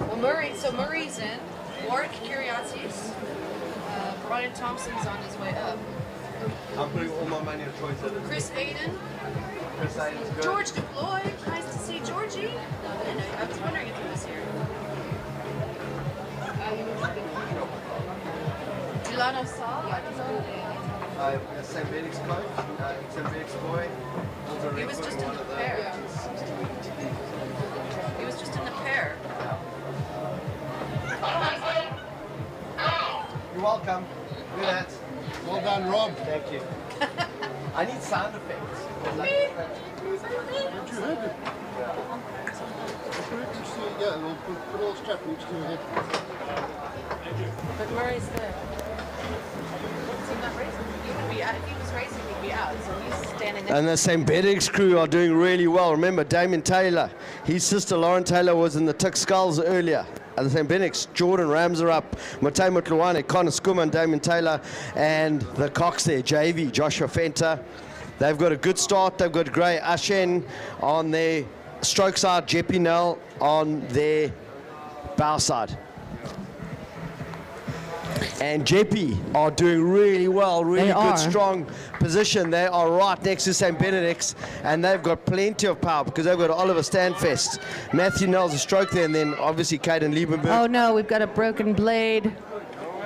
Well, Murray's in. Warwick Curiosities. Brian Thompson's on his way up. I'm putting all my money on Troy Siddons. Chris Aiden. Chris Aiden's good. George Deploy. Nice to see Georgie. I was wondering if he was here. Delano Saw. St. Benedict's coach, St. Benedict's boy. He was just in the pair. He was just in the pair. You're welcome. Look at that. Well done, Rob. Thank you. I need sound effects. Did you heard it? Yeah, we'll put all strap next to your head. But Murray's there. What's he not racing? He would be out. If he was racing, he'd be out. So he's standing there. And the St. Benedict's crew are doing really well. Remember, Damien Taylor, his sister Lauren Taylor was in the Tick Skulls earlier. At the St. Benedict's, Jordan Rams are up, Matei Mutluwane, Connor Skuman, Damien Taylor, and the Cox there, JV, Joshua Fenter. They've got a good start. They've got Gray Ashen on their stroke side, Jeppy Nell on their bow side. And Jeppy are doing really well, really good, strong position. They are right next to St. Benedict's, and they've got plenty of power because they've got Oliver Stanfest. Matthew Nell's a stroke there, and then obviously Caden Liebenberg. Oh no, we've got a broken blade.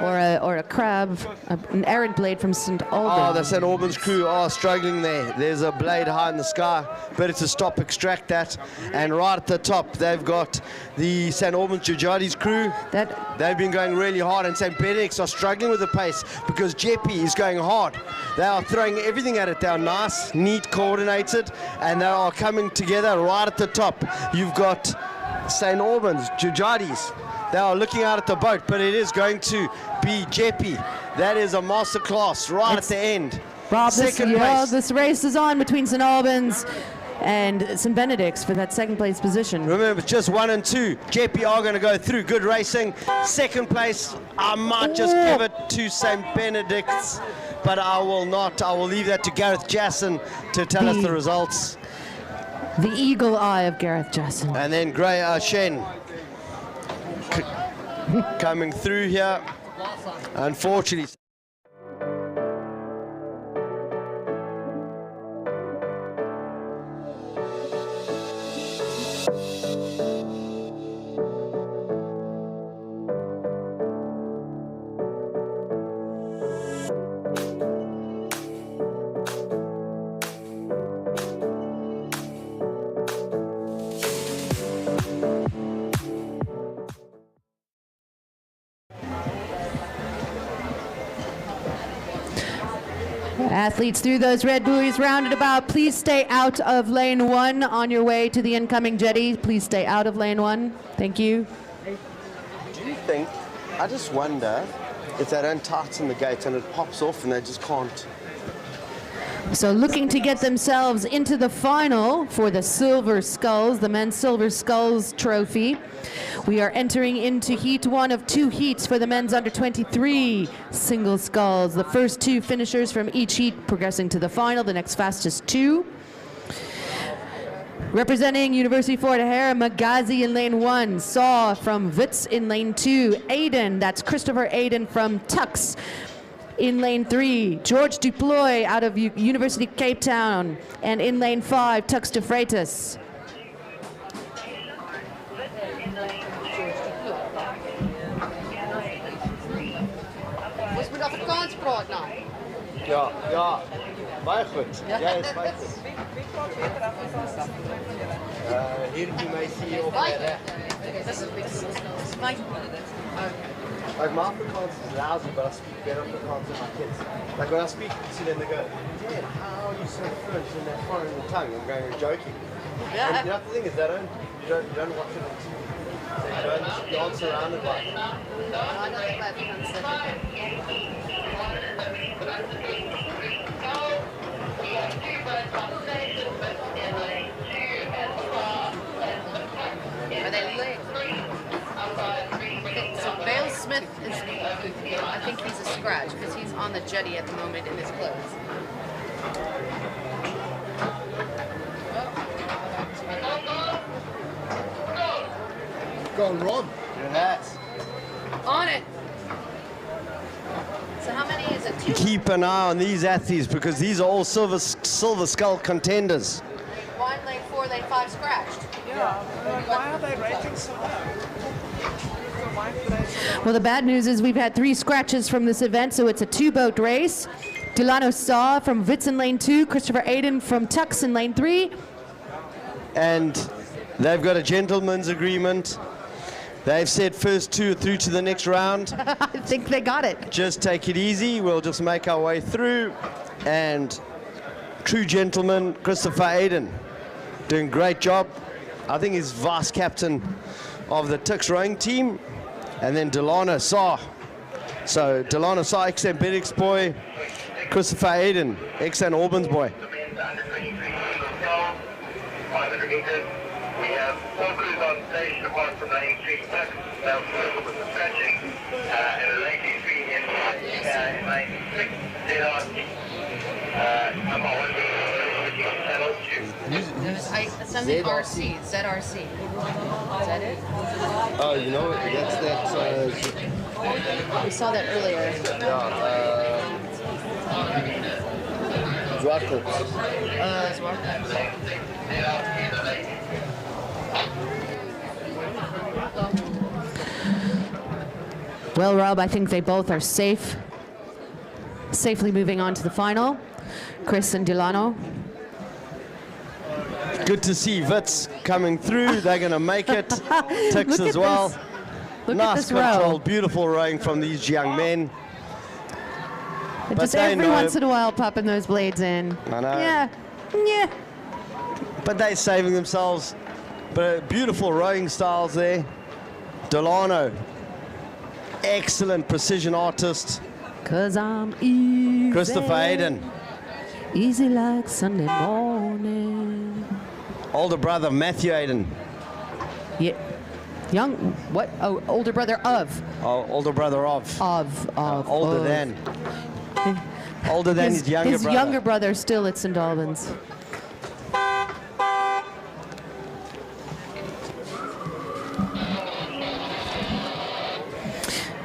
Or a crab, an errant blade from St. Albans. Oh, the St. Albans crew are struggling there. There's a blade high in the sky, better to stop, extract that. And right at the top, they've got the St. Albans Jujadi's crew. They've been going really hard, and St. Benedict's are struggling with the pace because Jeppy is going hard. They are throwing everything at it. They are nice, neat, coordinated, and they are coming together right at the top. You've got St. Albans Jujadi's. They are looking out at the boat, but it is going to be Jeppy. That is a masterclass right at the end. Rob, Second place. this race is on between St. Albans and St. Benedict's for that second place position. Remember, it's just 1 and 2. Jeppy are going to go through. Good racing. Second place, I might just give it to St. Benedict's, but I will not. I will leave that to Gareth Jasson to tell us the results. The eagle eye of Gareth Jasson. And then Gray Ashen coming through here, unfortunately. Athletes through those red buoys rounded about. Please stay out of lane 1 on your way to the incoming jetty. Please stay out of lane 1. Thank you. Do you think, I just wonder if they don't tighten the gate and it pops off and they just can't. So looking to get themselves into the final for the Silver Skulls, the men's Silver Skulls trophy. We are entering into heat 1 of 2 heats for the men's under 23 single skulls. The first 2 finishers from each heat progressing to the final, the next fastest 2. Representing University Fort Hare, Magazi in lane 1, Saw from Wits in lane 2, Aiden, that's Christopher Aiden from Tux in lane 3, George Duploy out of University Cape Town, and in lane 5, Tux de Freitas. Ons moet Afrikaans praat nou. Ja, baie goed. Ja, is baie goed. Wie praat beter Afrikaans? Hierdie meisie op der. Like my Afrikaans is lousy, but I speak better Afrikaans than my kids. Like when I speak to them, they go, Dad, how are you so fluent in that foreign tongue? I'm going, you're joking. And you know, the thing is, you don't watch it on TV. So you aren't surrounded by it. Are they late? So Bale Smith is, I think he's a scratch because he's on the jetty at the moment in his clothes. go, Rob. Look at that. On it. So how many is it? Two? Keep an eye on these athletes because these are all silver skull contenders. Lane 1, lane 4, lane 5 scratched. Yeah. Why are they rating so low? Well, the bad news is we've had 3 scratches from this event, so it's a 2-boat race. Delano Saw from Wits in lane 2, Christopher Aiden from Tux in lane 3. And they've got a gentleman's agreement. They've said first 2 through to the next round. I think they got it. Just take it easy. We'll just make our way through. And true gentleman, Christopher Aiden, doing a great job. I think he's vice captain of the Tux rowing team. And then Delano Saw. So Delano Saw, ex-Ambitics boy. Christopher Aiden, ex-St. Albans boy. 500 meters. We have 4 crews on station apart from lane 3 Tux. They'll circle with the stretching. And lane 3 in lane 6 ZRC. Number 1 being Something RC, ZRC. Is that it? Oh, you know, that's that. We saw that earlier. Zwartkops. Well, Rob, I think they both are safely moving on to the final. Chris and Delano. Good to see Wits coming through. They're going to make it. Tux as well. Nice control, beautiful rowing from these young men. Just every once in a while popping those blades in. I know. Yeah. But they're saving themselves. But beautiful rowing styles there. Delano, excellent precision artist. 'Cause I'm easy. Christopher Aiden. Easy like Sunday morning. Older brother Matthew Aiden. Yeah. Young, what? Oh, older brother of. Oh, older brother of. Older than. Older than his younger brother. His younger brother still at St. Albans.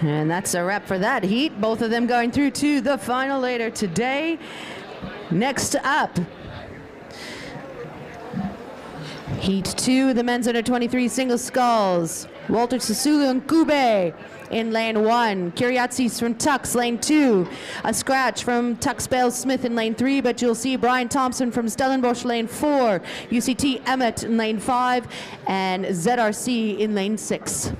And that's a wrap for that heat. Both of them going through to the final later today. Next up, Heat 2, the men's under 23 single sculls. Walter Sisulu and Kube in lane 1. Kiriatsis from Tux, lane 2. A scratch from Tux Bale Smith in lane 3, but you'll see Brian Thompson from Stellenbosch, lane 4. UCT Emmett in lane 5, and ZRC in lane 6.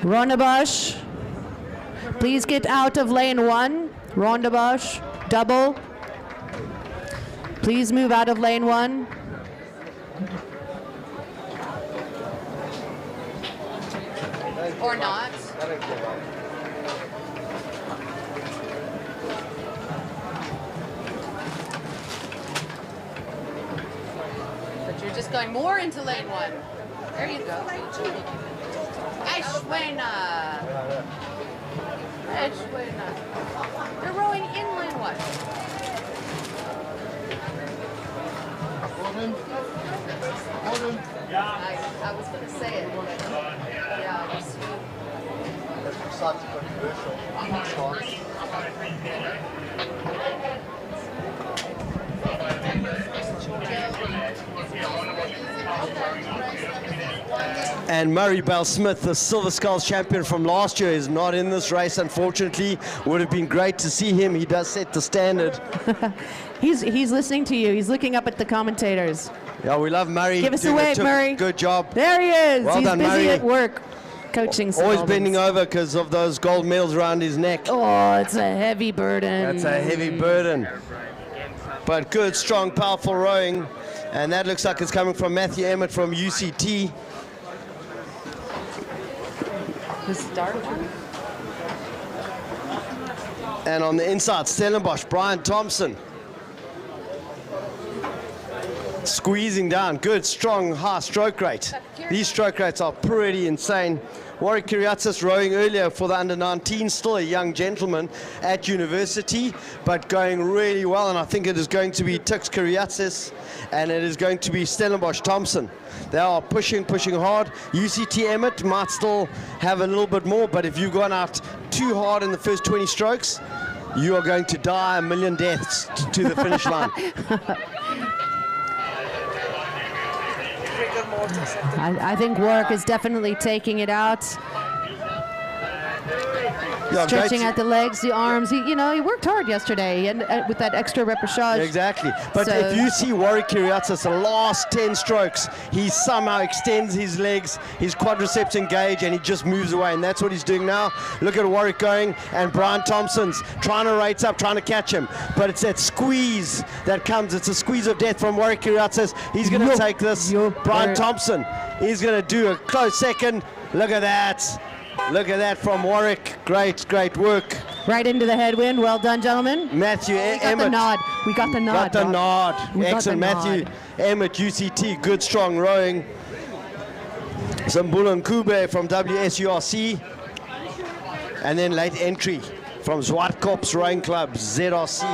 Rondabosch, please get out of lane 1. Rondabosch, double. Please move out of lane 1. Or not. But you're just going more into lane 1. There you go. Ashwena. You're rowing in lane 1. I was going to say it, but yeah, you see. That's such a controversial. And Murray Bell Smith, the Silver Sculls champion from last year, is not in this race, unfortunately. Would have been great to see him. He does set the standard. He's listening to you. He's looking up at the commentators. Yeah, we love Murray. Give us a wave, Murray. Good job. There he is. Well He's done, busy Murray. at work coaching. Always bending over because of those gold medals around his neck. Oh, it's a heavy burden. That's a heavy burden. But good, strong, powerful rowing. And that looks like it's coming from Matthew Emmett from UCT. This dark one? And on the inside, Stellenbosch, Brian Thompson. Squeezing down. Good, strong, high stroke rate. These stroke rates are pretty insane. Warwick Kyriatsis rowing earlier for the under-19, still a young gentleman at university, but going really well, and I think it is going to be Tix Kyriatsis, and it is going to be Stellenbosch Thompson. They are pushing hard. UCT Emmett might still have a little bit more, but if you've gone out too hard in the first 20 strokes, you are going to die a million deaths to the finish line. I think Warwick is definitely taking it out. Yeah, stretching out the legs, the arms. He worked hard yesterday, and with that extra repechage. Exactly. But So- if you see Warwick Kyriatsis, the last 10 strokes, he somehow extends his legs, his quadriceps engage, and he just moves away. And that's what he's doing now. Look at Warwick going, and Brian Thompson's trying to race up, trying to catch him. But it's that squeeze that comes. It's a squeeze of death from Warwick Kyriatsis. He's going to take this. Brian Thompson is going to do a close second. Look at that. Look at that from Warwick. Great work. Right into the headwind. Well done, gentlemen. Matthew We got Emmett. the nod. We got the nod. Got the Rob. nod. We got Excellent. the Matthew nod. Emmett, UCT. Good, strong rowing. Zambula Nkube from WSURC. And then late entry from Zwartkops Rowing Club, ZRC.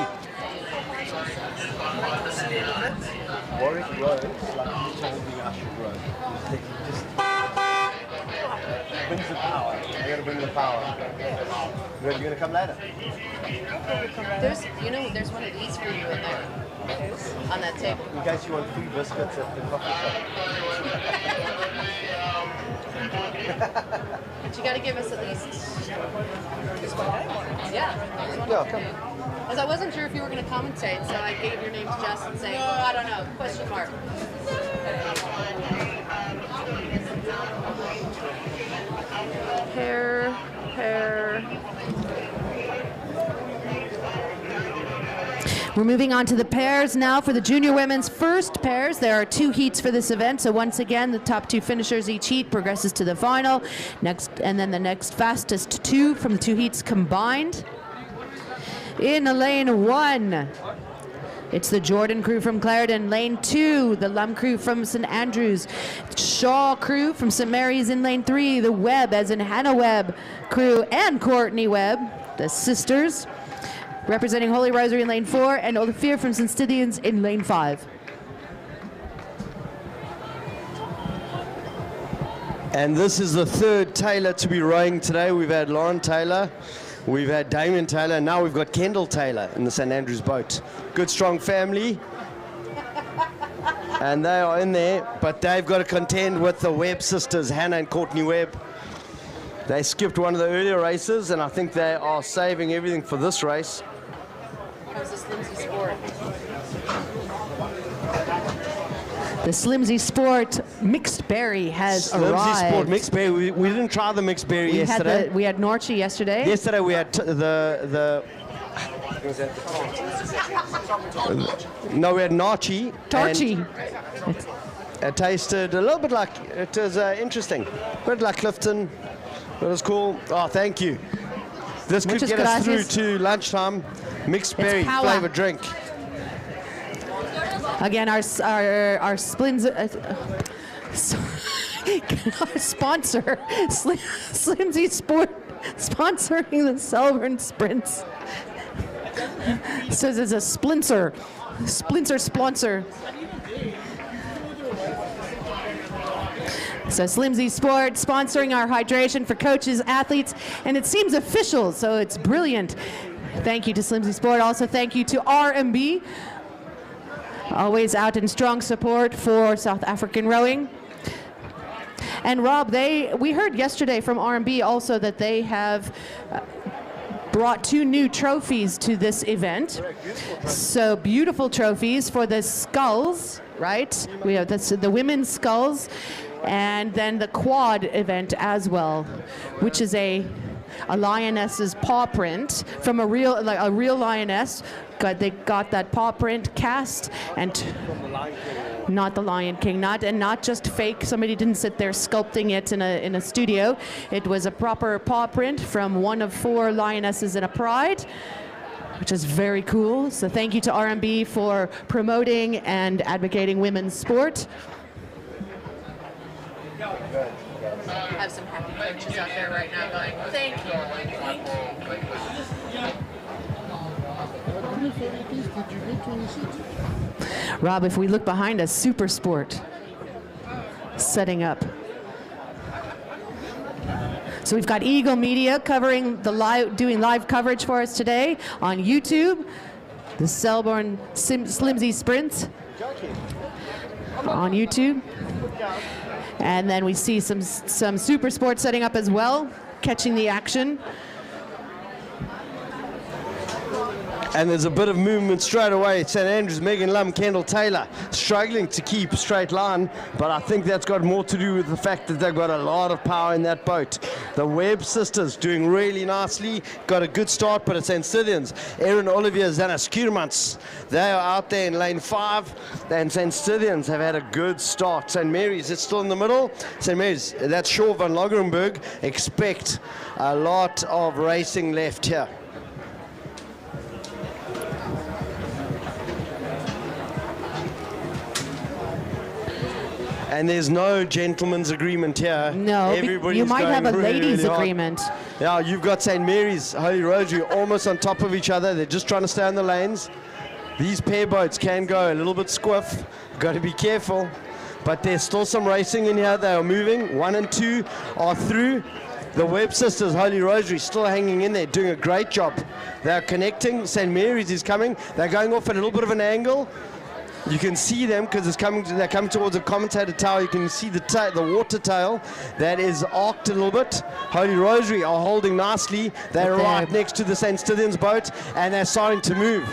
Warwick rows like you told me I should row. Brings the power. You gotta bring the power. You're gonna come later. There's one of these for you in there. On that table. In case you want free biscuits at the coffee shop. But you got to give us at least. Yeah. Yeah, come. Because I wasn't sure if you were going to commentate, so I gave your name to Justin saying, oh, I don't know, question mark. Pair. We're moving on to the pairs now for the junior women's first pairs. There are 2 heats for this event, so once again, the top 2 finishers each heat progresses to the final. And then the next fastest 2 from the 2 heats combined. In lane 1, it's the Jordan crew from Clarendon. Lane 2, the Lum crew from St. Andrews. Shaw crew from St. Mary's in lane 3. The Webb, as in Hannah Webb crew, and Courtney Webb, the sisters, representing Holy Rosary in lane 4, and Olafir from St. Stithians in lane 5. And this is the 3rd Taylor to be rowing today. We've had Lauren Taylor, we've had Damien Taylor, and now we've got Kendall Taylor in the St. Andrews boat. Good, strong family. And they are in there, but they've got to contend with the Webb sisters, Hannah and Courtney Webb. They skipped one of the earlier races, and I think they are saving everything for this race. How's the Slimsly Sport? The Slimsly Sport mixed berry has arrived. Slimsly Sport mixed berry. We didn't try the mixed berry yesterday. We had Norchi yesterday. Yesterday we had no, we had Narchi. Torchi. It tasted a little bit like, it was interesting. A bit like Clifton. It was cool. Oh, thank you. This could get us through to lunchtime. Mixed berry flavored drink. Again, our splins, our sponsor, Slimsly Sport, sponsoring the Selborne Sprints. Says it's a splinter sponsor. So Slimsly Sport sponsoring our hydration for coaches, athletes, and it seems official, so it's brilliant. Thank you to Slimsly Sport. Also thank you to RMB, always out in strong support for South African rowing. And Rob, we heard yesterday from RMB also that they have brought 2 new trophies to this event. So beautiful trophies for the sculls, right? We have the women's sculls, and then the quad event as well, which is a lioness's paw print from a real lioness. They got that paw print cast, and not the Lion King, not just fake. Somebody didn't sit there sculpting it in a studio. It was a proper paw print from one of 4 lionesses in a pride. which is very cool. So thank you to RMB for promoting and advocating women's sport. Have some happy coaches out there right now going, thank you. Rob, if we look behind us, Super Sport setting up. So we've got Eagle Media covering doing live coverage for us today on YouTube. The Selborne Slimsly Sprint on YouTube. And then we see some Super Sport setting up as well, catching the action. And there's a bit of movement straight away. St Andrews, Megan Lum, Kendall Taylor struggling to keep a straight line, but I think that's got more to do with the fact that they've got a lot of power in that boat. The Webb sisters doing really nicely, got a good start, but it's St Stithians. Erin Olivier, Zana Skiermans, they are out there in lane 5, and St Stithians have had a good start. St Mary's, it's still in the middle. St Mary's, that's Shaw van Lagerenberg. Expect a lot of racing left here. And there's no gentleman's agreement here. No, everybody's you might have a really, ladies' really agreement. Yeah, you've got St Mary's, Holy Rosary almost on top of each other. They're just trying to stay on the lanes. These pair boats can go a little bit squiff. Got to be careful. But there's still some racing in here. They are moving. 1 and 2 are through. The Webb sisters, Holy Rosary, still hanging in there, doing a great job. They're connecting. St Mary's is coming. They're going off at a little bit of an angle. You can see them because they're coming towards the commentator tower. You can see the water tail that is arced a little bit. Holy Rosary are holding nicely. They're right next to the St. Stithians boat, and they're starting to move.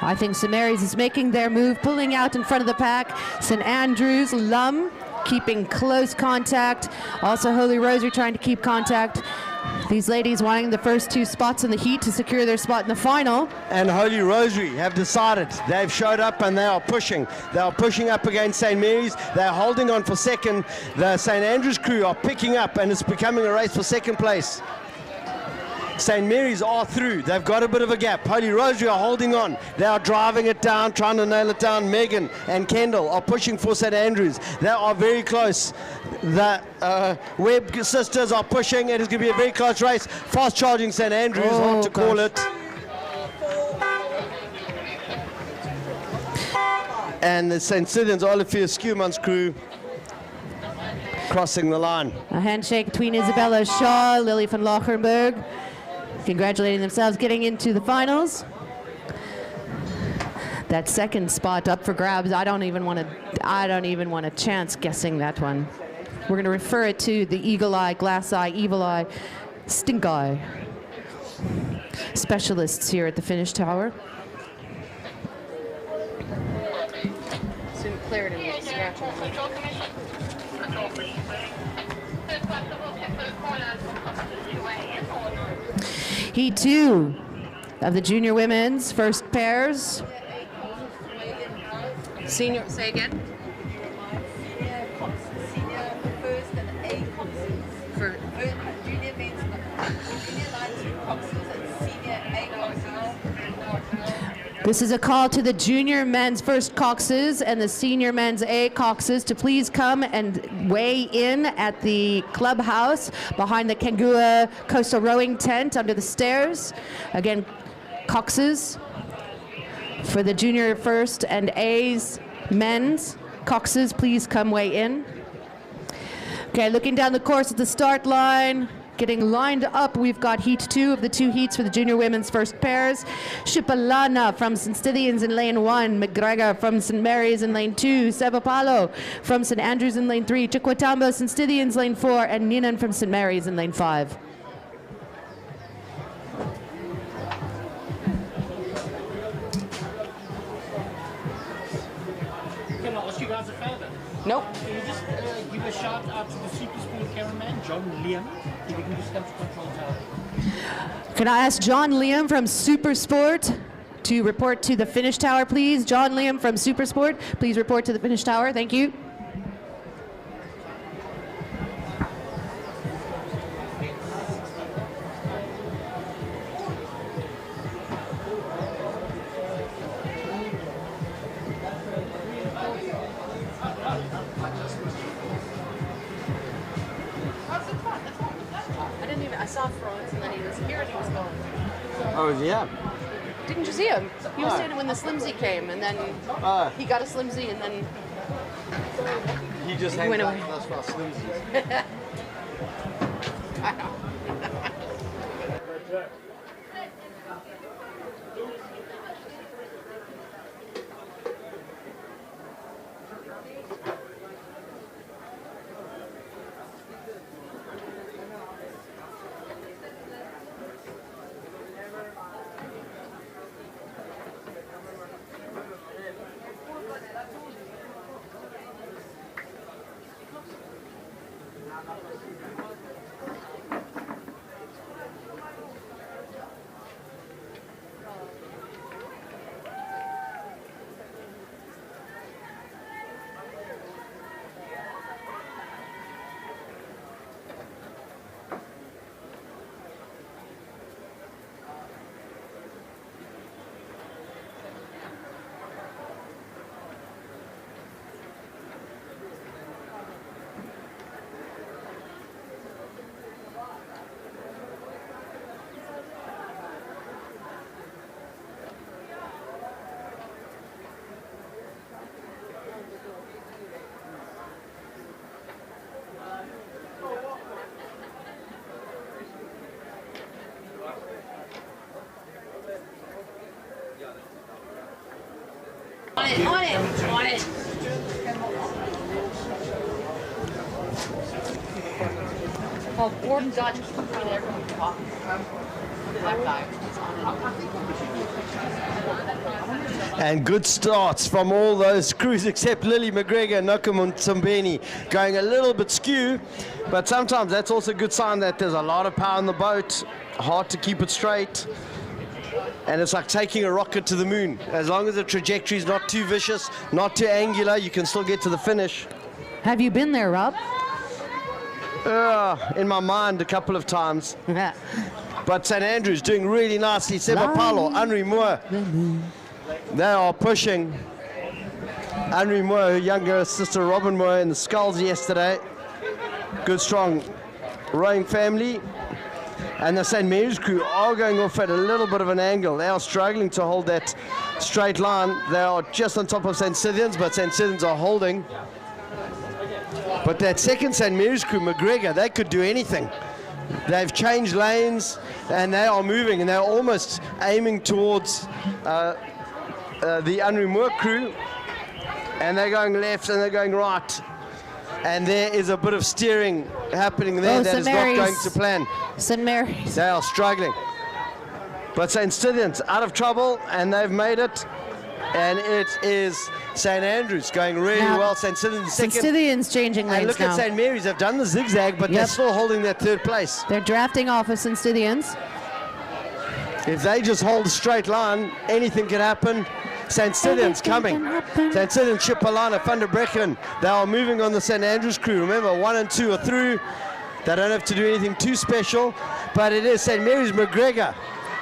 I think St Mary's is making their move, pulling out in front of the pack. St Andrews, Lum, keeping close contact. Also Holy Rosary trying to keep contact. These ladies wanting the first 2 spots in the heat to secure their spot in the final. And Holy Rosary have decided. They've showed up and they are pushing. They are pushing up against St. Mary's. They're holding on for second. The St. Andrews crew are picking up and it's becoming a race for second place. St. Mary's are through. They've got a bit of a gap. Holy Rosary are holding on. They are driving it down, trying to nail it down. Megan and Kendall are pushing for St. Andrews. They are very close. The Webb sisters are pushing. It is going to be a very close race. Fast charging St. Andrews, hard to call it. And the St. Stithians, Olivier Skiermans crew crossing the line. A handshake between Isabella Shaw, Lily van Lagerenberg, congratulating themselves, getting into the finals. That second spot up for grabs. I don't even want a chance guessing that one. We're going to refer it to the eagle eye, glass eye, evil eye, stink eye specialists here at the finish tower. Soon clear it and we'll scratch it. Heat 2 of the junior women's first pairs. Senior, say again? Senior first and A coxes. For junior men's junior line 2 coxes and senior A coxes. This is a call to the junior men's first coxes and the senior men's A coxes to please come and weigh in at the clubhouse behind the Kangua Coastal Rowing Tent under the stairs. Again, coxes for the junior first and A's men's. Coxes, please come weigh in. Okay, looking down the course at the start line. Getting lined up, we've got heat 2 of the 2 heats for the junior women's first pairs. Shipalana from St. Stithians in lane 1, McGregor from St. Mary's in lane 2, Sebapalo from St. Andrews in lane 3, Chikwatamba, St. Stithians lane 4, and Ninan from St. Mary's in lane 5. Can I ask you guys a favor? Nope. Can you just give a shout out to the Super Sport cameraman, John Liam, if you can just come to control tower. Can I ask John Liam from Super Sport to report to the finish tower, please? John Liam from Super Sport, please report to the finish tower. Thank you. saw France and then he was here and he was gone. Oh, yeah. Didn't you see him? He was No. standing when the Slimsly came, and then he got a Slimsly, and then He just he hangs went out away. with us for our Slimsies. I know. On it, on it, on it. Oh, Gordon Dodge keeps me there from the top. That guy. And good starts from all those crews except Lily McGregor and Nakamuntambeni going a little bit skew, but sometimes that's also a good sign that there's a lot of power in the boat, hard to keep it straight, and it's like taking a rocket to the moon. As long as the trajectory is not too vicious, not too angular, you can still get to the finish. Have you been there, Rob? In my mind a couple of times. But St. Andrews doing really nicely. Seba Paulo, Henri Moore. They are pushing. Henri Moore, her younger sister Robin Moore in the sculls yesterday. Good, strong rowing family. And the St. Mary's crew are going off at a little bit of an angle. They are struggling to hold that straight line. They are just on top of St. Scythians, but St. Scythians are holding. But that second St. Mary's crew, McGregor, they could do anything. They've changed lanes and they are moving and they're almost aiming towards the Henri Moore crew, and they're going left and they're going right. And there is a bit of steering happening there that is not going to plan. St. Mary's. They are struggling. But St. Scythians out of trouble and they've made it. And it is St. Andrews going really well. St. Scythians second. St. Scythians changing lanes and look now. at St. Mary's. They've done the zigzag, but they're still holding that third place. They're drafting off of St. Scythians. If they just hold a straight line, anything can happen. St. Scythians coming. St. Scythians, Chipalana, Van der Brecken. They are moving on the St. Andrews crew. Remember, 1 and 2 are through. They don't have to do anything too special. But it is St. Mary's McGregor.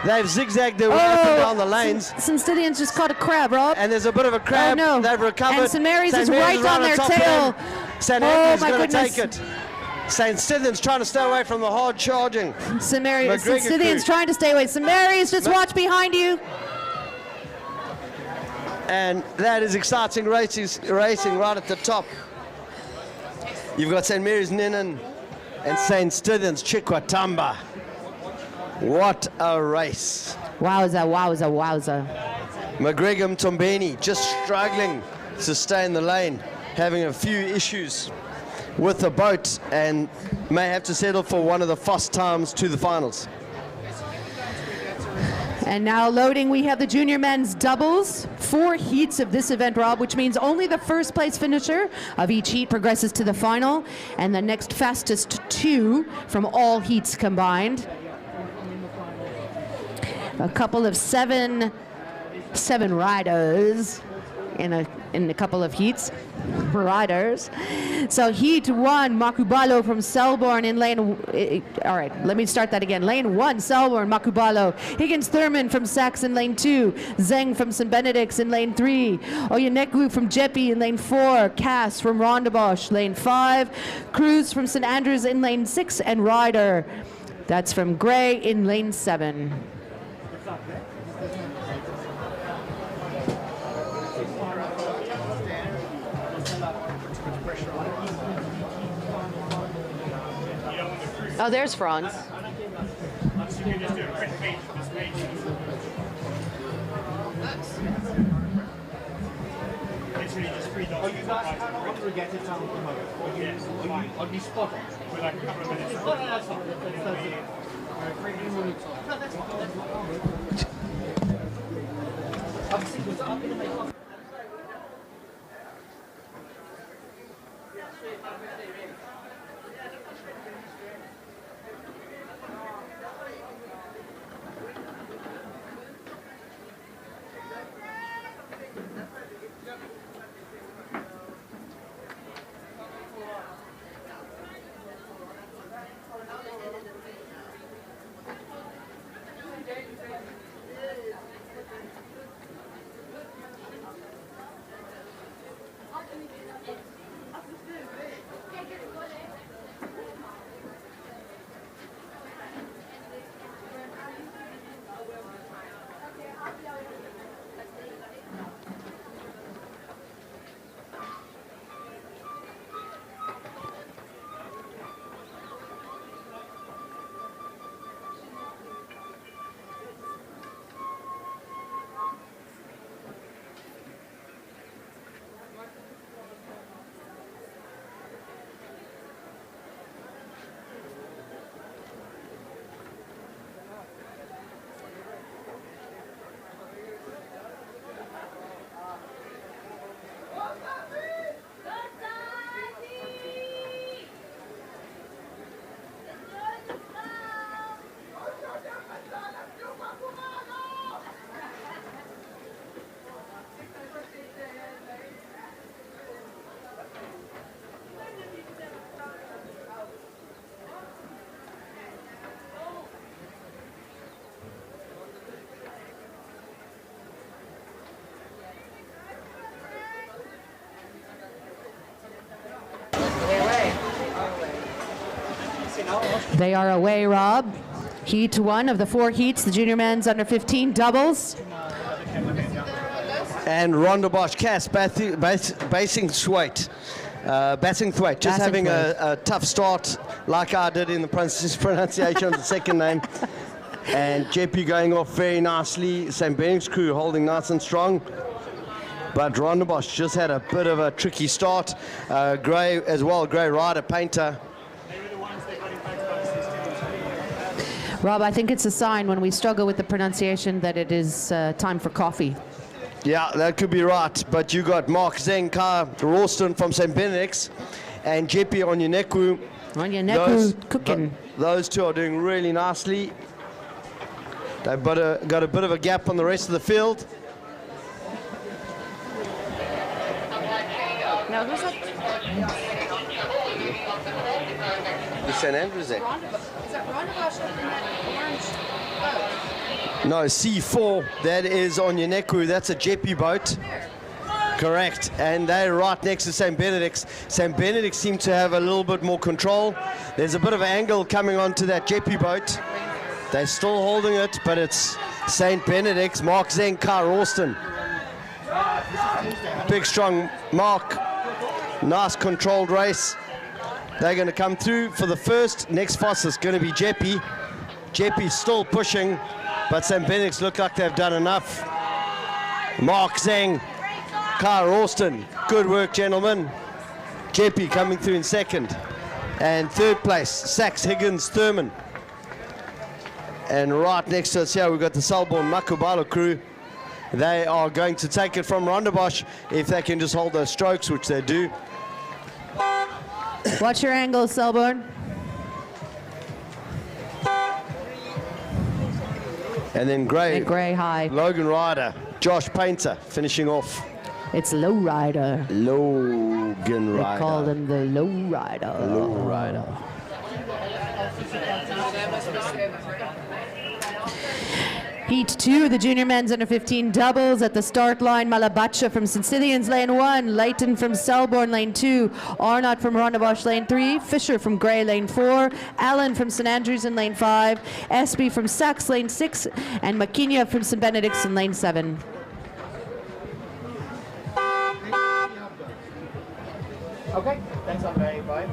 They've zigzagged their way up and down the lanes. St. Scythians just caught a crab, Rob. And there's a bit of a crab. Oh, no. They've recovered. And St. Mary's is right on their tail. St. Andrews is going to take it. St. Scythians trying to stay away from the hard charging. St. Scythians trying to stay away. St. Mary's, just watch behind you. And that is exciting racing right at the top. You've got St. Mary's Ninan and St. Scythians Chikwatamba. What a race. Wowza, wowza, wowza. McGregor Mtombeni just struggling to stay in the lane, having a few issues with the boat and may have to settle for one of the fast times to the finals. And now loading, we have the junior men's doubles. 4 heats of this event, Rob, which means only the first place finisher of each heat progresses to the final, and the next fastest 2 from all heats combined. A couple of seven riders in a couple of heats. Riders. So heat 1, Makubalo from Selborne in lane. All right, let me start that again. Lane 1, Selborne, Makubalo. Higgins Thurman from Sachs in lane 2. Zeng from St. Benedict's in lane 3. Oyenekwu from Jeppe in lane 4. Cass from Rondebosch, lane 5. Cruz from St. Andrews in lane 6. And Ryder, That's from Gray in lane 7. Oh, there's Franz. Oh, you guys kind of want to get it down at the moment. On the spot. With like a couple of minutes. No, that's fine. That's it. Alright, 3 minutes. No, that's fine. Obviously, because I'm going to make up. They are away, Rob. Heat 1 of the 4 heats, the junior men's under 15 doubles. And Rondebosch Cass batting thwaite, just having a tough start like I did in the pronunciation of the second name. And JP going off very nicely. St. Benedict's crew holding nice and strong. But Rondebosch just had a bit of a tricky start. Gray as well, Gray rider, painter. Rob, I think it's a sign when we struggle with the pronunciation that it is time for coffee. Yeah, that could be right. But you got Mark Zenka, Ralston from St. Benedict's, and Jeppe Onyeneku. Onyeneku cooking. Those two are doing really nicely. They've got a bit of a gap on the rest of the field. Now, who's that? The St. Andrews there. Is that Rondebosch in that orange boat? No, C4, that is Onyeneku. That's a Jeppe boat. Correct. And they're right next to St. Benedict's. St. Benedict's seem to have a little bit more control. There's a bit of angle coming onto that Jeppe boat. They're still holding it, but it's St. Benedict's. Mark Zenka, Ralston. Big, strong Mark. Nice controlled race. They're going to come through for the first. Next fastest going to be Jeppe. Jeppe's still pushing, but St. Benedict's look like they've done enough. Mark Zeng, Kyle Ralston. Good work, gentlemen. Jeppe coming through in second. And third place, Sachs, Higgins, Thurman. And right next to us here, we've got the Selborne Makubalo crew. They are going to take it from Rondebosch if they can just hold those strokes, which they do. Watch your angle, Selborne. And then Gray. And Gray high. Logan Ryder, Josh Painter finishing off. It's Low Rider. Logan Ryder. They call him the Low Rider. Low Rider. Heat 2, the junior men's under 15 doubles at the start line. Malabacha from St. Stithians, lane 1. Leighton from Selborne, lane 2. Arnott from Rondebosch, lane 3. Fisher from Grey, lane 4. Allen from St. Andrews in lane 5. Espy from Sachs, lane 6. And Makinya from St. Benedict's in lane 7. Okay, thanks, Andre. Bye.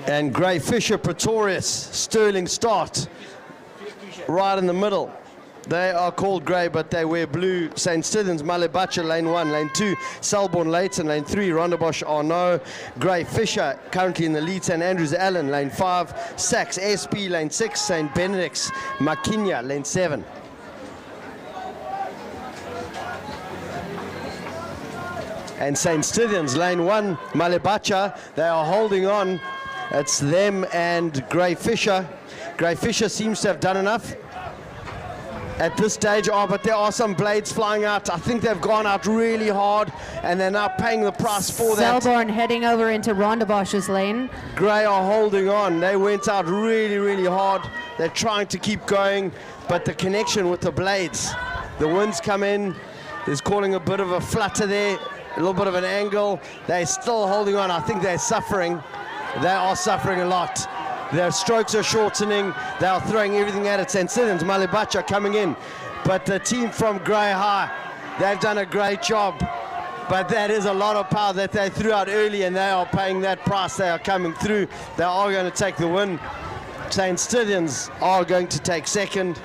And Grey Fisher, Pretorius, Sterling start right in the middle. They are called grey, but they wear blue. St. Stithians, Malabacha, lane 1, lane 2. Selborne, Leighton, lane 3. Rondebosch, Arnaud. Grey Fisher, currently in the lead. St. Andrews, Allen, lane 5. Sachs, SP, lane 6. St. Benedict's, Makinya, lane 7. And St. Stithians, lane 1, Malabacha, they are holding on. It's them and Grey Fisher. Grey Fisher seems to have done enough at this stage, but there are some blades flying out. I think they've gone out really hard, and they're now paying the price for that. Selborne heading over into Rondebosch's lane. Grey are holding on. They went out really, really hard. They're trying to keep going, but the connection with the blades, the winds come in. There's calling a bit of a flutter there, a little bit of an angle. They're still holding on. I think they're suffering. They are suffering a lot. Their strokes are shortening. They are throwing everything at it. St. Stithians, Malabacha coming in. But the team from Grey High, they've done a great job. But that is a lot of power that they threw out early, and they are paying that price. They are coming through. They are going to take the win. St. Stithians are going to take second.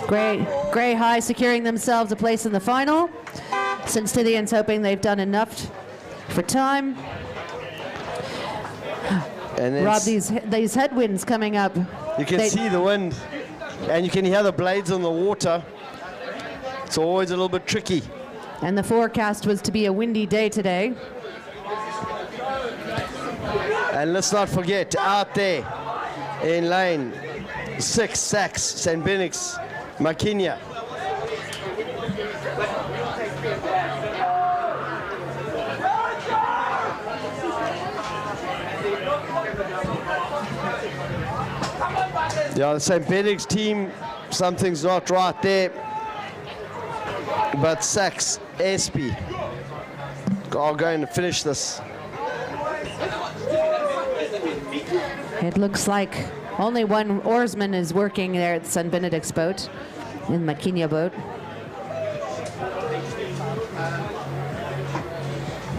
Grey High securing themselves a place in the final. St. Stithians hoping they've done enough for time. And Rob, these headwinds coming up. You can see the wind, and you can hear the blades on the water. It's always a little bit tricky. And the forecast was to be a windy day today. And let's not forget, out there in lane 6, Sachs, St. Benedict's, Makinya. Yeah, the St. Benedict's team, something's not right there. But Sachs, Espy are going to finish this. It looks like only one oarsman is working there at St. Benedict's boat, in Maquinia boat.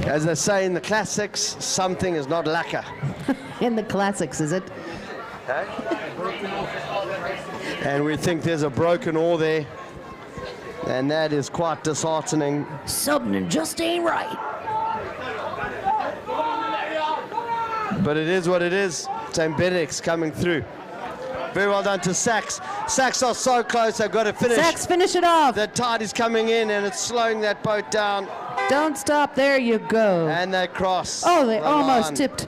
As they say in the classics, something is not lacquer. In the classics, is it? And we think there's a broken oar there. And that is quite disheartening. Something just ain't right. But it is what it is. St. Benedict's coming through. Very well done to Sachs. Sachs are so close, they've got to finish. Sachs, finish it off. The tide is coming in and it's slowing that boat down. Don't stop, there you go. And they cross. Oh, they the almost line. tipped.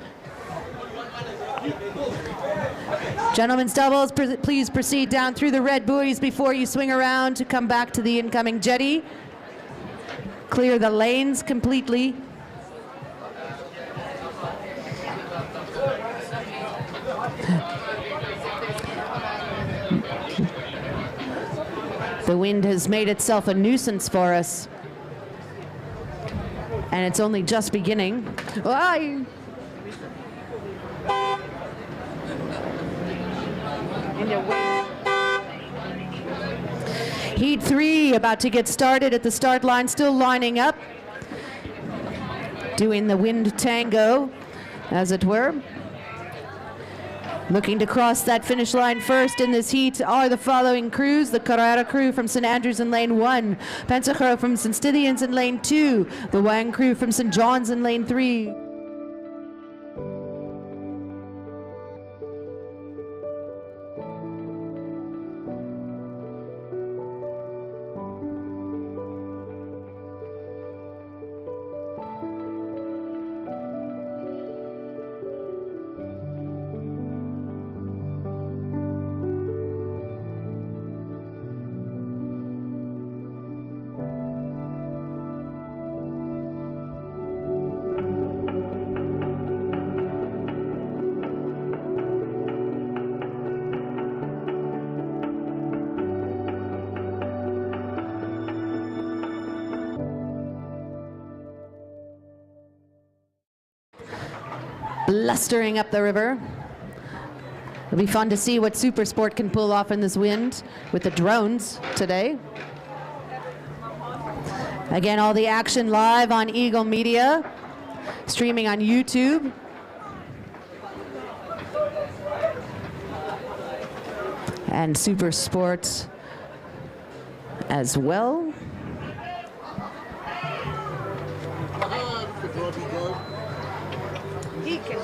Gentlemen's doubles, please proceed down through the red buoys before you swing around to come back to the incoming jetty. Clear the lanes completely. The wind has made itself a nuisance for us. And it's only just beginning. Aye. Heat 3 about to get started at the start line, still lining up. Doing the wind tango, as it were. Looking to cross that finish line first in this heat are the following crews. The Carrera crew from St. Andrews in lane 1. Pensacro from St. Stithians in lane 2. The Wang crew from St. John's in lane 3. Blustering up the river. It'll be fun to see what Super Sport can pull off in this wind with the drones today. Again, all the action live on Eagle Media, streaming on YouTube. And Super Sport as well. He can.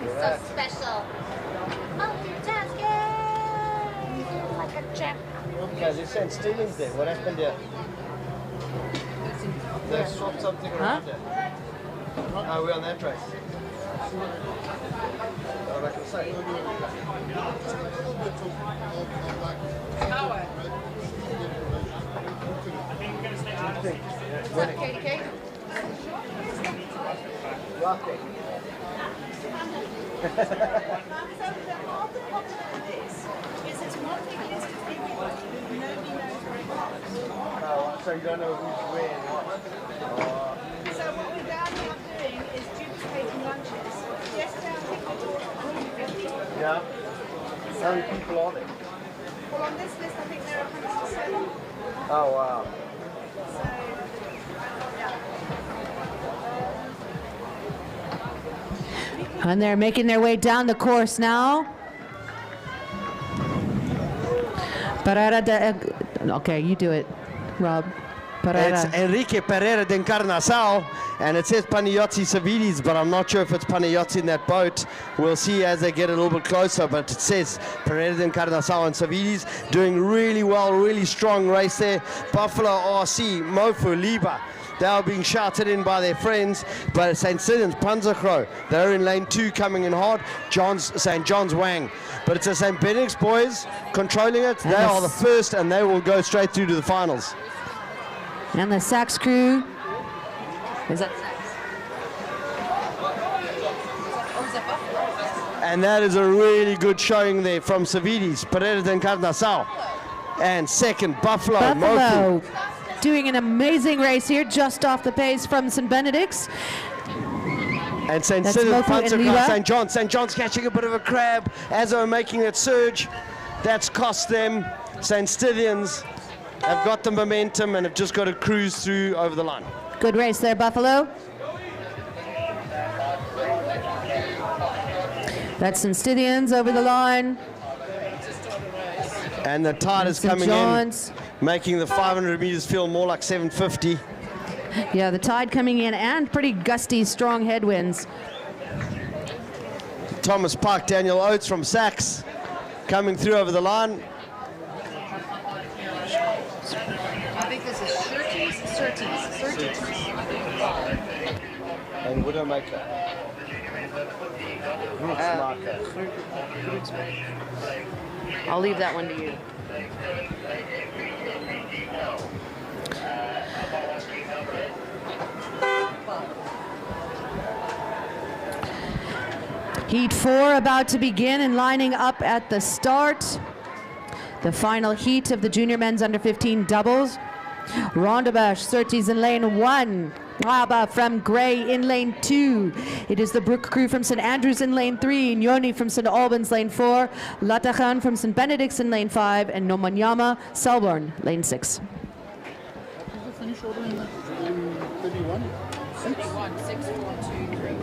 He's so special. Multitasking like a champ. Okay, they sent Stevens there. What happened there? They swapped something around there. Oh, we're on that race. Oh, like I say. Power. Winning. Katie Kate? Right there. Oh, so you don't know who's where and what? So what we're down here doing is duplicating lunches. Yesterday I think we talked 150. Yeah. How many people are there? Well, on this list I think there are 107. Oh, wow. And they're making their way down the course now. Okay, you do it, Rob. It's Enrique Pereira de Encarnação, and it says Panayotzi Savidis, but I'm not sure if it's Panayotzi in that boat. We'll see as they get a little bit closer, but it says Pereira de Encarnação and Savidis doing really well, really strong race there. Buffalo RC, Mofu, Liba, they are being shouted in by their friends, but St. Stithians, Panzerkro, they're in lane 2 coming in hard. St. John's Wang. But it's the St. Benedict's boys controlling it. They are the first, and they will go straight through to the finals. And the Sachs crew. Is that Sachs? And that is a really good showing there from Savidis, Pereira and Carnaçao. And second, Buffalo. Buffalo Moku. doing an amazing race here, just off the pace from St. Benedict's. And St. That's Sidon Moku punts and across Liwa. St. John. St. John's catching a bit of a crab as they're making that surge. That's cost them. St. Stithians have got the momentum and have just got to cruise through over the line. Good race there, Buffalo. That's St. Stithians over the line. And the tide is St. coming John's. in, making the 500 meters feel more like 750. Yeah, the tide coming in and pretty gusty, strong headwinds. Thomas Park, Daniel Oates from Sachs coming through over the line. I think this is Surtees. And Widowmaker. I'll leave that one to you. Heat 4 about to begin and lining up at the start. The final heat of the junior men's under 15 doubles. Rondebosch, Surtees in lane 1. Raba from Gray in lane 2. It is the Brook crew from St. Andrews in lane 3. Nyoni from St. Albans lane 4. Latachan from St. Benedict's in lane 5. And Nomanyama, Selborne, lane 6. Finish order in 31? 31, 6, 4, 2, 3.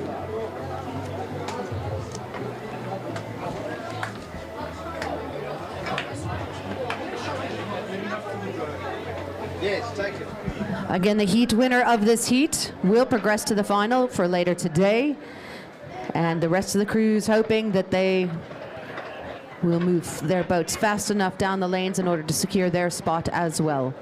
Yes, take it. Again, the heat winner of this heat will progress to the final for later today. And the rest of the crews hoping that they will move their boats fast enough down the lanes in order to secure their spot as well.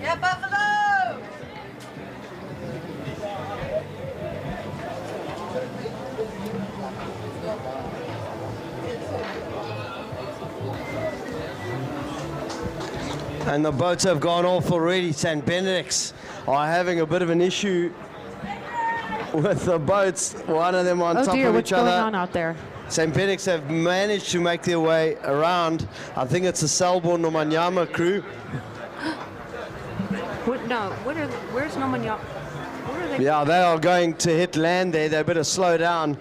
Yeah, Buffalo! And the boats have gone off already. St. Benedict's are having a bit of an issue with the boats. One of them on top of What's each other. going on out there? St. Benedict's have managed to make their way around. I think it's the Selborne Nomanyama crew. Where's Nomanyama? Where are they? Yeah, they are going to hit land there. They better slow down.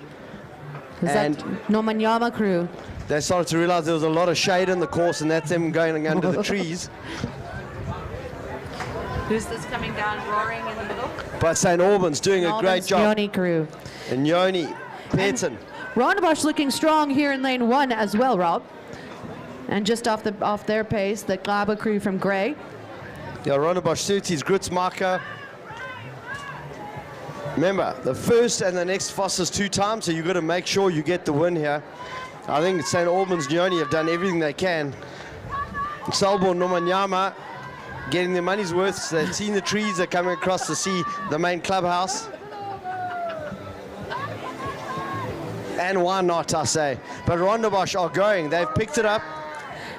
Is that Nomanyama crew? They started to realize there was a lot of shade in the course, and that's them going under the trees. Who's this coming down roaring in the middle? But St. Albans doing a great job. Nyoni crew. And Nyoni, Pearson. Rondebosch looking strong here in lane 1 as well, Rob. And just off their pace, the Glaba crew from Gray. Yeah, Rondebosch suits his Grutzmarker. Remember, the first and the next fastest 2 times, so you've got to make sure you get the win here. I think St. Albans Nyoni have done everything they can. Selborne Nomanyama getting their money's worth. So they've seen the trees, they're coming across to see the main clubhouse. And why not, I say. But Rondebosch are going. They've picked it up.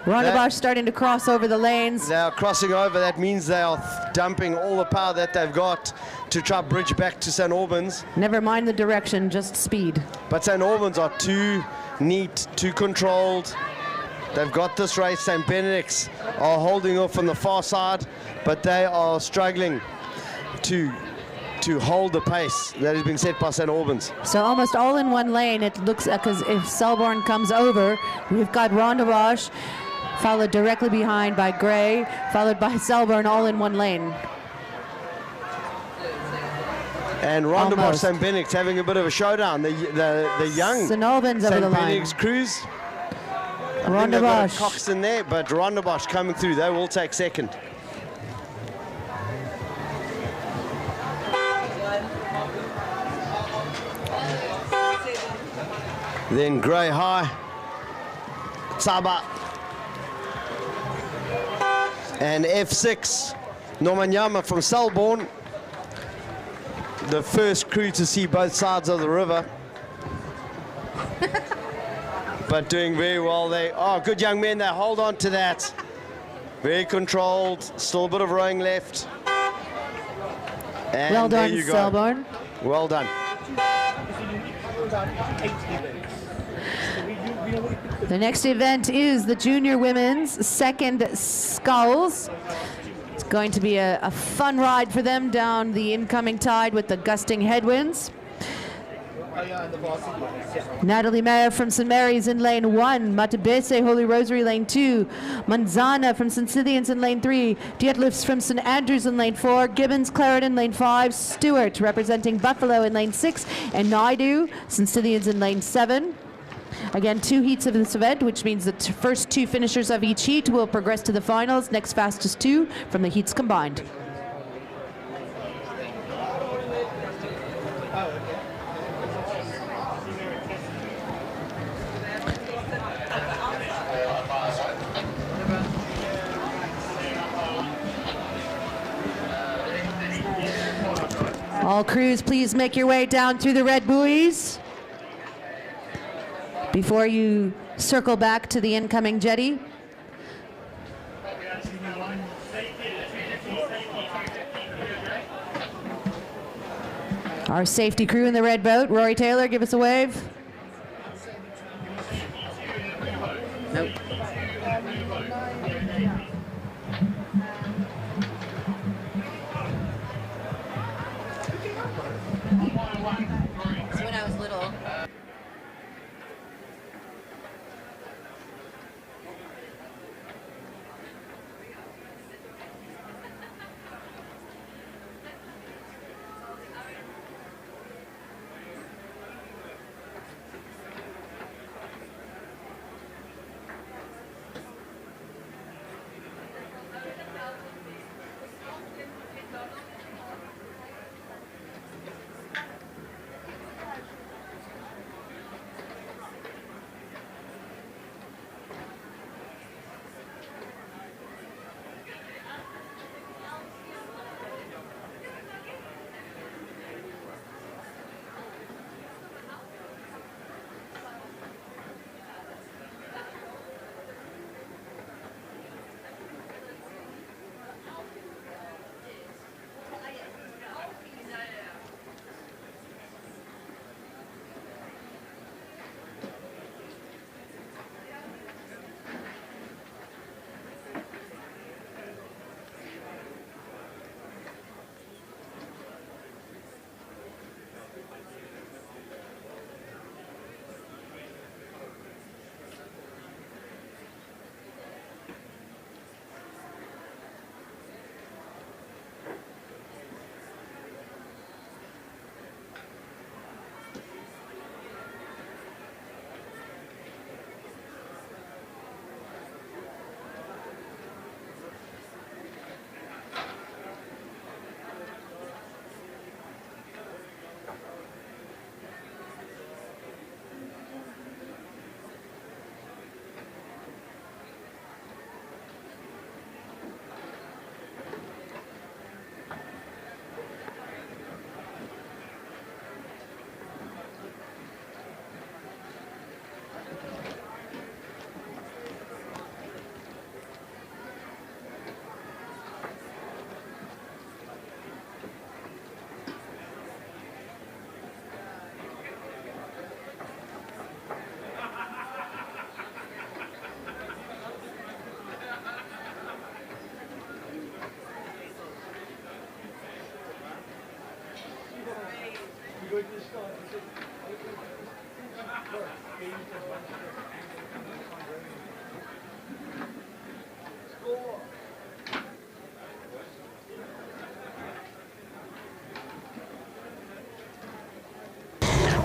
Rondebosch starting to cross over the lanes. They are crossing over. That means they are dumping all the power that they've got to try bridge back to St. Albans. Never mind the direction, just speed. But St. Albans are too neat, too controlled. They've got this race. St. Benedict's are holding off on the far side, but they are struggling to hold the pace that has been set by St. Albans. So almost all in one lane, it looks, because if Selborne comes over, we've got Rondebosch, followed directly behind by Gray, followed by Selborne, all in one lane. And Rondebosch, St. Benedict's having a bit of a showdown. The young St. Albans over the St. line. Benedict's crews. I think they've got a Rondebosch. Cox in there, but Rondebosch coming through. They will take second. Then Grey High, Tsaba, and F6, Nomanyama from Selborne. The first crew to see both sides of the river. but doing very well. They are good young men. They hold on to that. Very controlled. Still a bit of rowing left. And Well there done, you go. Selborne. Well done. The next event is the junior women's second sculls. It's going to be a fun ride for them down the incoming tide with the gusting headwinds. Natalie Mayer from St. Mary's in lane 1, Matabese Holy Rosary lane 2, Manzana from St. Cynthians in lane 3, Dietlifs from St. Andrews in lane 4, Gibbons Clarendon lane 5, Stewart representing Buffalo in lane 6, and Naidu, St. Cynthians in lane 7. Again, 2 heats of this event, which means the first 2 finishers of each heat will progress to the finals. Next fastest 2 from the heats combined. All crews, please make your way down through the red buoys before you circle back to the incoming jetty. Our safety crew in the red boat, Rory Taylor, give us a wave. Nope. When I was little.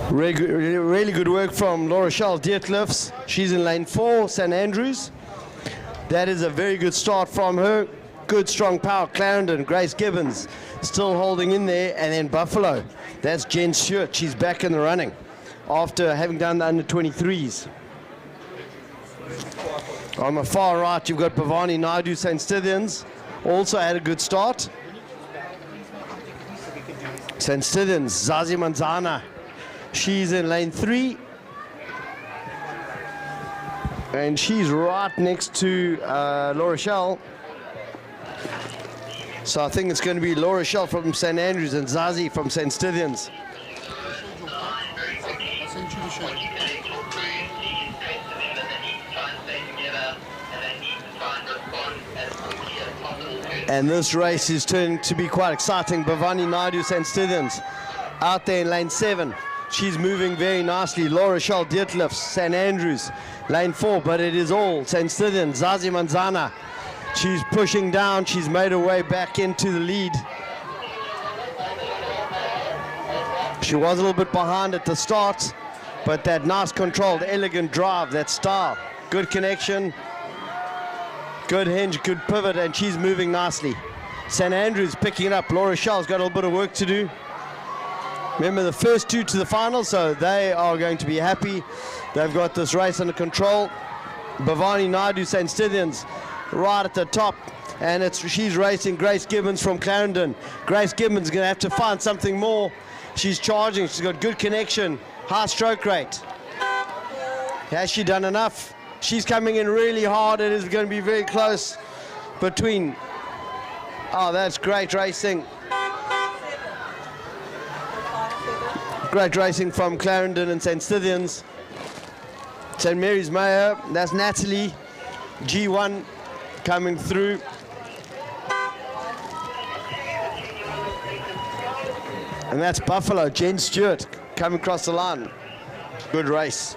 Really good work from Laura Shell Dietlifs. She's in lane 4, St. Andrews. That is a very good start from her. Good strong power. Clarendon, Grace Gibbons still holding in there. And then Buffalo. That's Jen Stewart. She's back in the running after having done the under 23s. On the far right, you've got Bhavani Naidu, St. Stithians. Also had a good start. St. Stithians, Zazi Manzana. She's in lane 3. And she's right next to La Rochelle. So I think it's going to be La Rochelle from St. Andrews and Zazie from St. Stithians. And this race is turning to be quite exciting. Bhavani Naidu, St. Stithians, out there in lane 7. She's moving very nicely. La Rochelle, Dietlefs, St. Andrews, lane 4, but it is all St. Stithians. Zazie Manzana, she's pushing down. She's made her way back into the lead. She was a little bit behind at the start, but that nice controlled, elegant drive, that style, good connection, good hinge, good pivot, and she's moving nicely. St. Andrews picking it up. La Rochelle's got a little bit of work to do. Remember, the first 2 to the final, so they are going to be happy. They've got this race under control. Bhavani Naidu, St. Stithians, right at the top, and she's racing Grace Gibbons from Clarendon. Grace Gibbons is going to have to find something more. She's charging. She's got good connection, high stroke rate. Has she done enough? She's coming in really hard. It is going to be very close between. Oh, that's great racing. Great racing from Clarendon and St. Stithians. St. Mary's Mayor, that's Natalie, G1 coming through. And that's Buffalo, Jen Stewart coming across the line. Good race.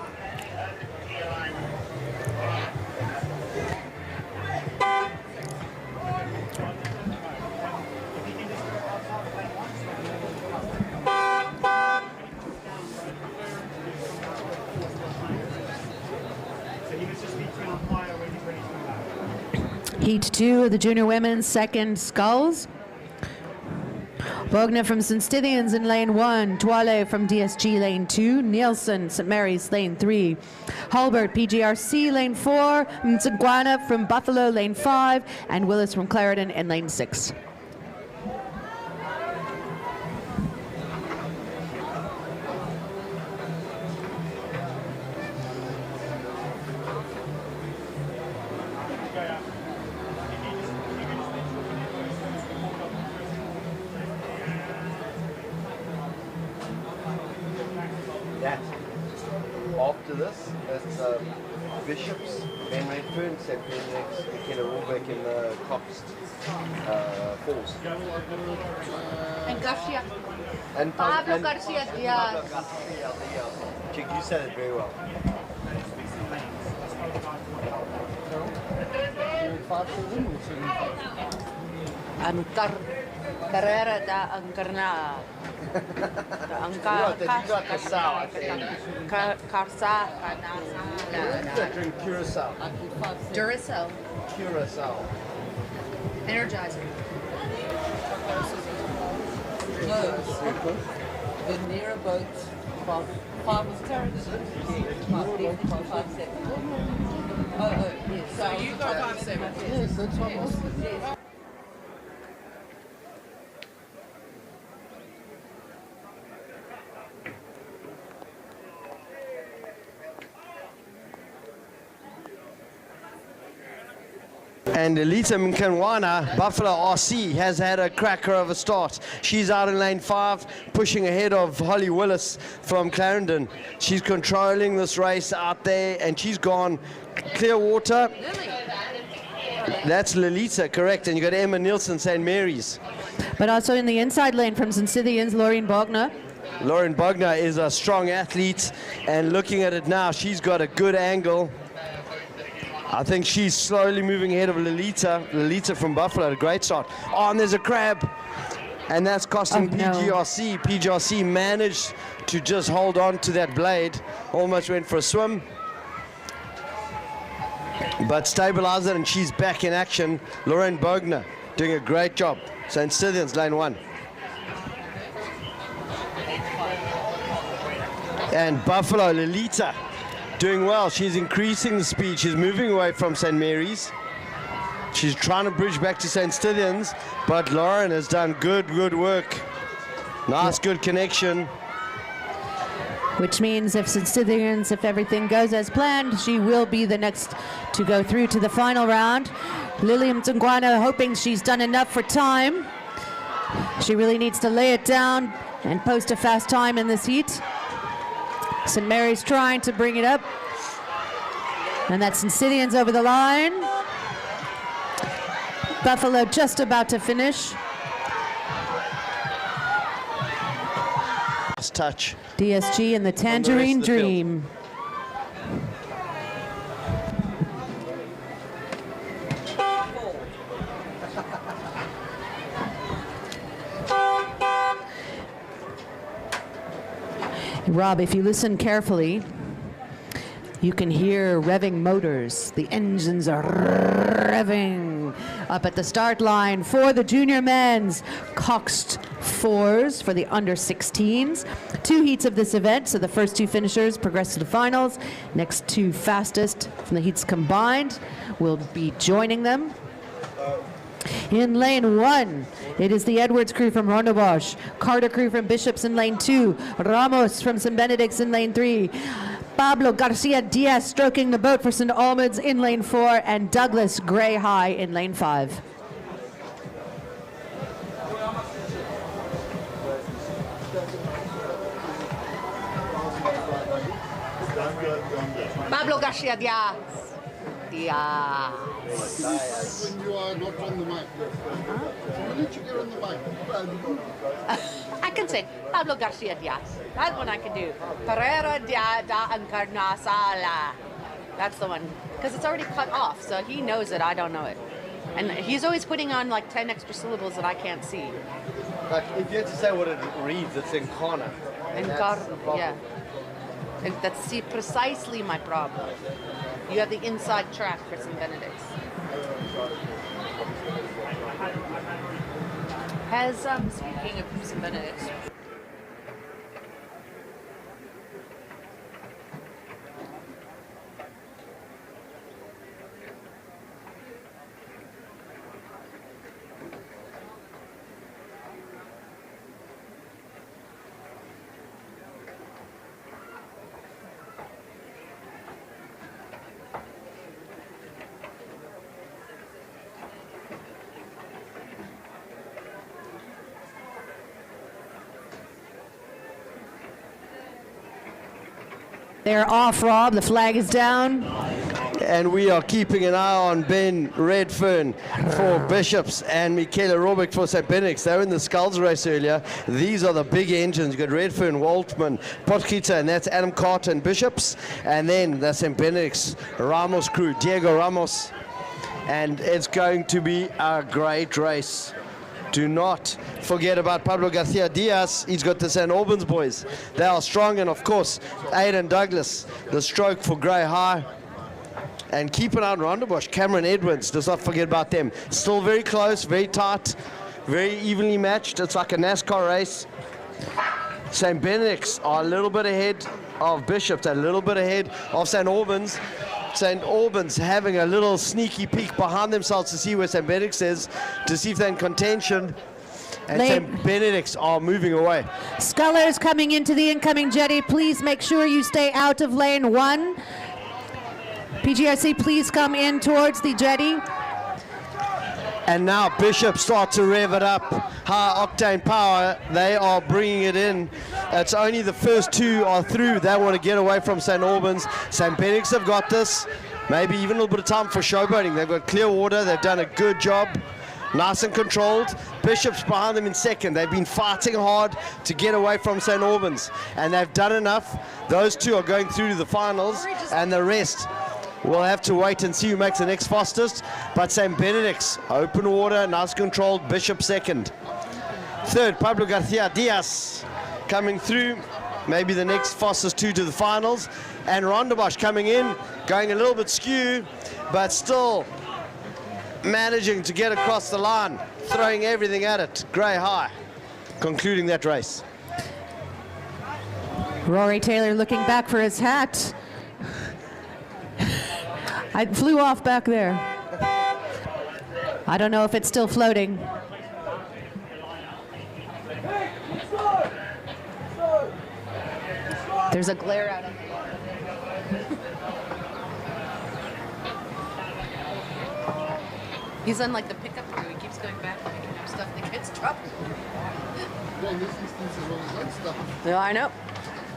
Heat 2 of the junior women's second sculls. Bogner from St. Stithians in lane 1, Twale from DSG lane 2, Nielsen, St. Mary's lane 3, Hulbert, PGRC lane 4, Mtsagwana from Buffalo lane 5, and Willis from Clarendon in lane 6. After this, it's Bishops, Ben Redfern, St. Benedict's, McKenna Roebeck in the coxed Falls. And Garcia. And Pablo Garcia Diaz. Chick, you said it very well. Carrera da Encarnada. Drink Curacao. Duracell. Curacao. Energizer. The nearer boats, Farmers Terrace, 5'7". Oh, yes. So you go 5'7". Yes, that's what I was thinking. And Elita Mkanwana, Buffalo RC, has had a cracker of a start. She's out in lane 5, pushing ahead of Holly Willis from Clarendon. She's controlling this race out there, and she's gone clear water. That's Lolita, correct. And you got Emma Nielsen, St. Mary's. But also in the inside lane from St. Stithians, Lauren Bogner. Lauren Bogner is a strong athlete, and looking at it now, she's got a good angle. I think she's slowly moving ahead of Lolita. Lolita from Buffalo, a great start. Oh, and there's a crab. And that's costing PGRC. PGRC managed to just hold on to that blade. Almost went for a swim. But stabilized it, and she's back in action. Lauren Bogner doing a great job. St. Stithians, lane 1. And Buffalo, Lolita, doing well. She's increasing the speed. She's moving away from St. Mary's. She's trying to bridge back to St. Stithians, but Lauren has done good work. Nice, good connection. which means if Sicilians, if everything goes as planned, she will be the next to go through to the final round. Lilium Tungwana hoping she's done enough for time. She really needs to lay it down and post a fast time in this heat. St. Mary's trying to bring it up. And that's Sicilians over the line. Buffalo just about to finish. Last touch. DSG and the Tangerine Dream. Rob, if you listen carefully, you can hear revving motors. The engines are revving up at the start line for the junior men's coxed 4s for the under 16s. 2 heats of this event, so the first 2 finishers progress to the finals. Next 2 fastest from the heats combined will be joining them. In lane 1, it is the Edwards crew from Rondebosch, Carter crew from Bishops in lane 2, Ramos from St. Benedict's in lane 3, Pablo Garcia Diaz stroking the boat for St. Albans in lane 4, and Douglas Gray High in lane 5. Pablo Garcia Diaz. When you are not on the mic, we'll let you get on the mic. I can say Pablo Garcia Diaz. That one I can do. Pereira da Encarnacion. That's the one. Because it's already cut off, so he knows it, I don't know it. And he's always putting on like 10 extra syllables that I can't see. Like, if you had to say what it reads, it's Encarna. Yeah. That's precisely my problem. You have the inside track for St. Benedict's. Speaking of St. Benedict's, They're off, Rob. The flag is down. And we are keeping an eye on Ben Redfern for Bishops and Michaela Robick for St. Benedict's. They were in the Skulls race earlier. These are the big engines. You've got Redfern, Waltman, Potkita, and that's Adam Carter and Bishops. And then the St. Benedict's Ramos crew, Diego Ramos. And it's going to be a great race. Do not forget about Pablo Garcia Diaz. He's got the St. Albans boys. They are strong, and of course, Aidan Douglas, the stroke for Grey High. And keep an eye on Rondebosch. Cameron Edwards, does not forget about them. Still very close, very tight, very evenly matched. It's like a NASCAR race. St. Benedict's are a little bit ahead of Bishops, a little bit ahead of St. Albans. St. Albans having a little sneaky peek behind themselves to see where St. Benedict's is, to see if they're in contention. And St. Benedict's are moving away. Scullers coming into the incoming jetty. Please make sure you stay out of lane 1. PGRC, please come in towards the jetty. And now Bishop start to rev it up. High octane power, they are bringing it in. It's only the first 2 are through. They want to get away from St. Albans. St. Benedict's have got this. Maybe even a little bit of time for showboating. They've got clear water. They've done a good job. Nice and controlled. Bishop's behind them in second. They've been fighting hard to get away from St. Albans. And they've done enough. Those 2 are going through to the finals. And the rest, we'll have to wait and see who makes the next fastest. But St. Benedict's, open water, nice controlled. Bishop second. Third, Pablo Garcia Diaz coming through. Maybe the next fastest 2 to the finals. And Rondebosch coming in, going a little bit skew, but still managing to get across the line, throwing everything at it. Grey High, concluding that race. Rory Taylor looking back for his hat. I flew off back there. I don't know if it's still floating. There's a glare out on the water. He's on like the pickup crew. He keeps going back and picking up stuff that gets dropped. Yeah, this instance is all that stuff. No, I know.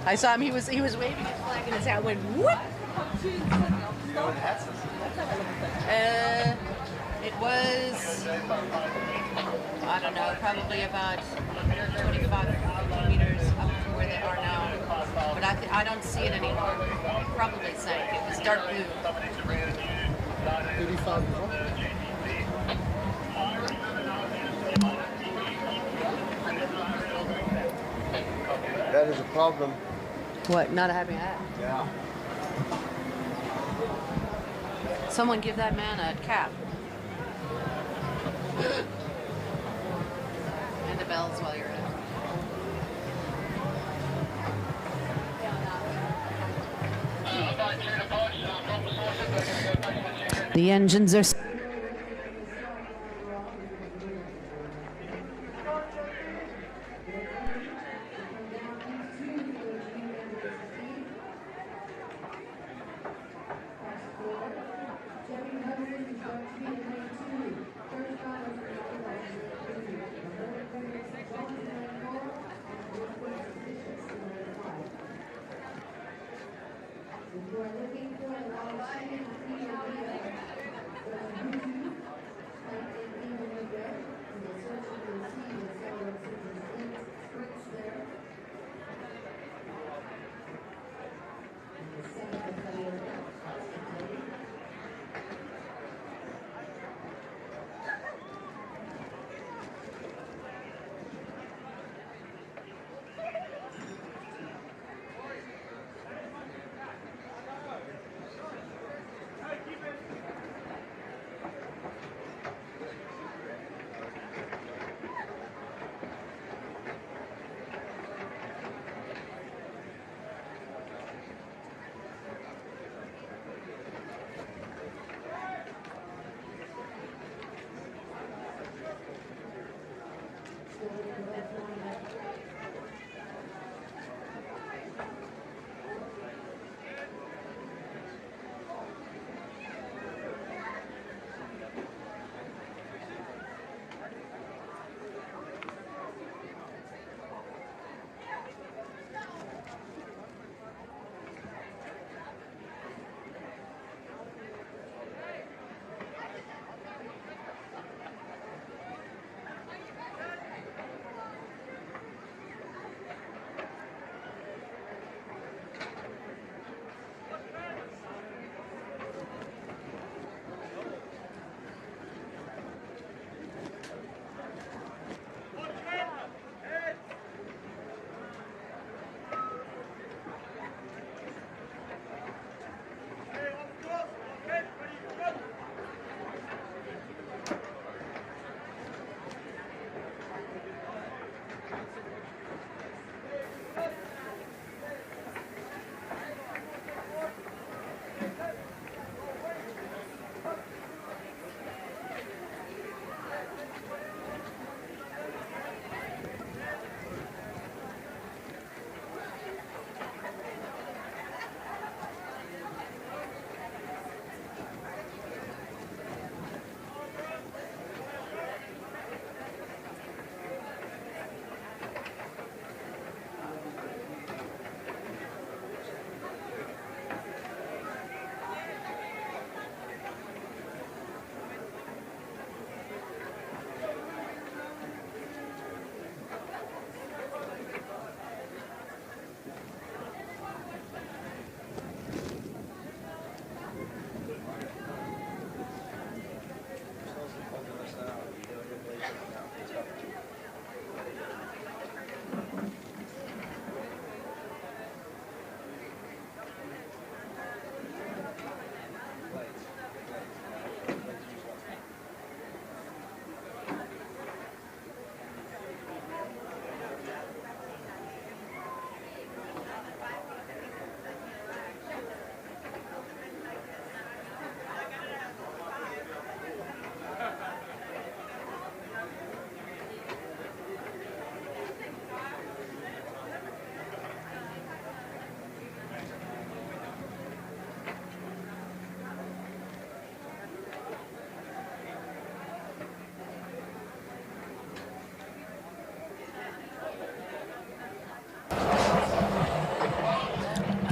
I saw him. He was waving his flag and his hat went whoop. It was, I don't know, probably about 25 meters up from where they are now. But I don't see it anymore. It probably sank. It was dark blue. 35 That is a problem. What, not having a hat? Yeah. Someone give that man a cap. And the bells while you're at it. The engines are...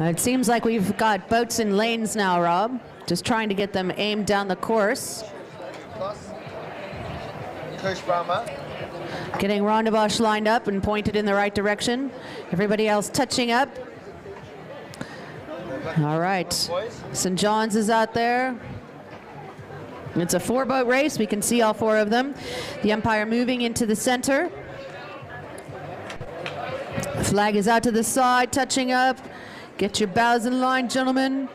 It seems like we've got boats in lanes now, Rob. Just trying to get them aimed down the course. Getting Rondebosch lined up and pointed in the right direction. Everybody else touching up. All right, St. John's is out there. It's a 4-boat race. We can see all 4 of them. The umpire moving into the center. The flag is out to the side, touching up. Get your bows in line, gentlemen.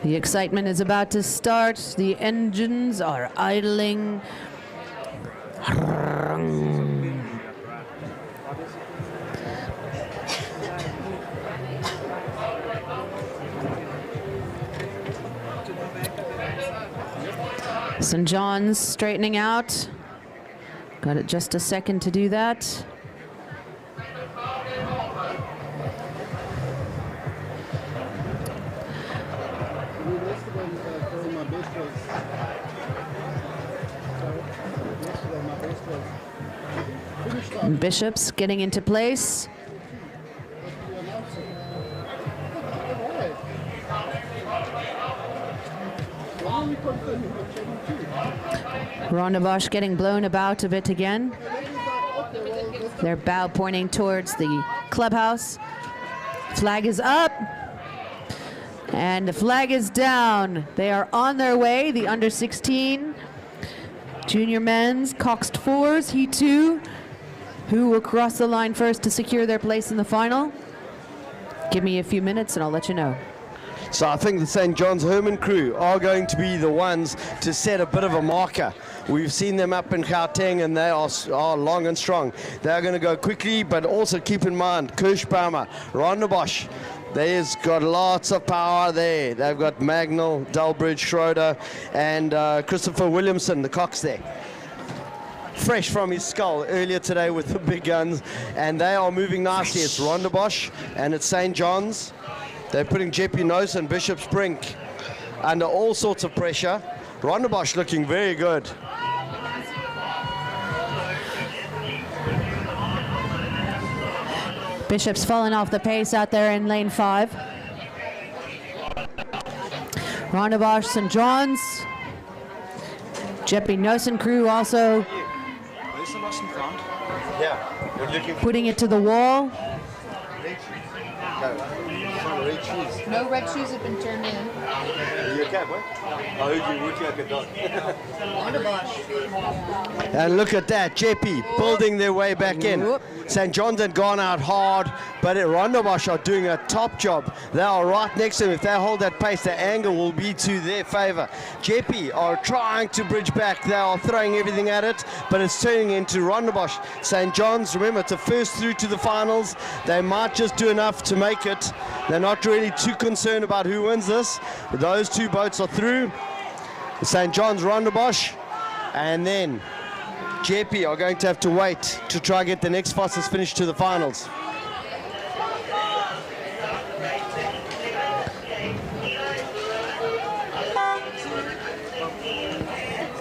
The excitement is about to start. The engines are idling. St. John's straightening out. Got it just a second to do that. And Bishop's getting into place. Rondebosch getting blown about a bit again. Their bow pointing towards the clubhouse. Flag is up. And the flag is down. They are on their way, the under 16 junior men's coxed 4s, Heat 2, who will cross the line first to secure their place in the final. Give me a few minutes and I'll let you know. So I think the St. John's Herman crew are going to be the ones to set a bit of a marker. We've seen them up in Gauteng and they are long and strong. They're going to go quickly, but also keep in mind, Kirschbaumer, Rondebosch, they've got lots of power there. They've got Magnell, Delbridge, Schroeder, and Christopher Williamson, the cox there. Fresh from his skull earlier today with the big guns, and they are moving nicely. It's Rondebosch and it's St. John's. They're putting Jeppe Nose and Bishop Sprink under all sorts of pressure. Rondebosch looking very good. Bishop's fallen off the pace out there in lane 5. Rondebosch, St. John's. Jeppe Nosen crew also putting it to the wall. No red shoes have been turned in. Are you okay, boy? I heard you working like a dog. And look at that, Jeppe building their way back in. St. John's had gone out hard, but Rondebosch are doing a top job. They are right next to him. If they hold that pace, the angle will be to their favor. Jeppe are trying to bridge back. They are throwing everything at it, but it's turning into Rondebosch. St. John's, remember, it's the first through to the finals. They might just do enough to make it. They're not really too concerned about who wins this. Those 2 boats are through. St. John's, Rondebosch, and then Jeppe are going to have to wait to try and get the next fastest finish to the finals.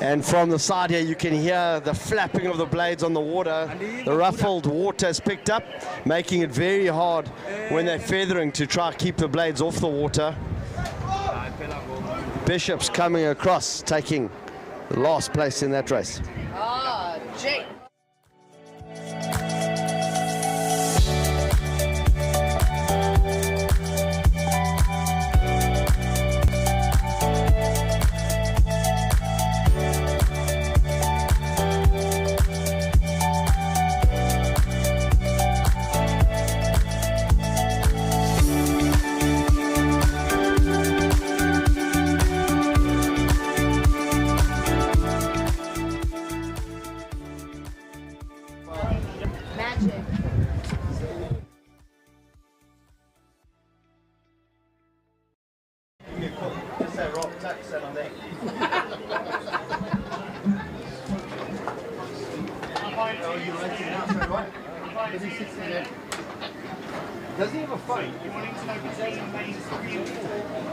And from the side here, you can hear the flapping of the blades on the water. The ruffled water has picked up, making it very hard when they're feathering to try and keep the blades off the water. Bishop's coming across, taking the last place in that race. Ah, Jake. Does he have a phone? You want him to know if he's in lanes 3 and 4?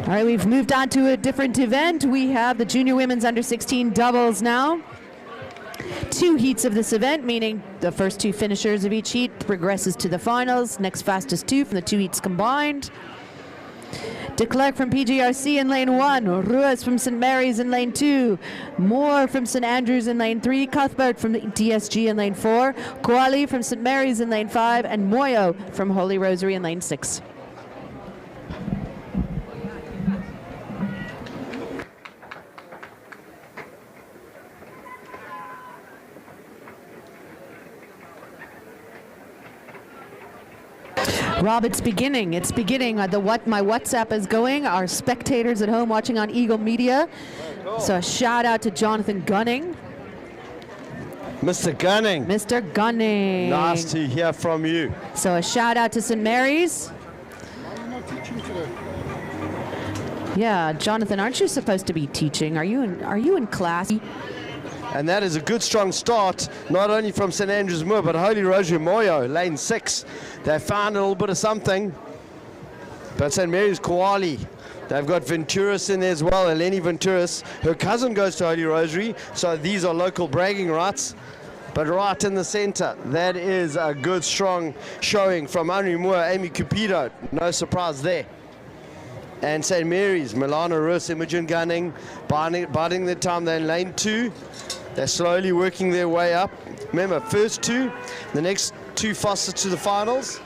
All right, we've moved on to a different event. We have the Junior Women's Under 16 doubles now. 2 heats of this event, meaning the first 2 finishers of each heat progresses to the finals. Next fastest 2 from the 2 heats combined. De Klerk from PGRC in lane 1, Ruiz from St. Mary's in lane 2, Moore from St. Andrews in lane 3, Cuthbert from the DSG in lane 4, Koali from St. Mary's in lane 5, and Moyo from Holy Rosary in lane 6. Rob, it's beginning. It's beginning. My WhatsApp is going. Our spectators at home watching on Eagle Media. So a shout out to Jonathan Gunning. Mr. Gunning. Mr. Gunning. Nice to hear from you. So a shout out to St. Mary's. Yeah, Jonathan, aren't you supposed to be teaching? Are you in class? And that is a good, strong start, not only from St. Andrews Moore, but Holy Rosary Moyo, lane 6. They found a little bit of something. But St. Mary's Koali, they've got Venturis in there as well, Eleni Venturis. Her cousin goes to Holy Rosary, so these are local bragging rights. But right in the center, that is a good, strong showing from Henry Moore, Amy Cupido. No surprise there. And St. Mary's, Milana Rus, Imogen Gunning, biding their time. They're in lane 2. They're slowly working their way up. Remember, first 2, the next 2 fastest to the finals.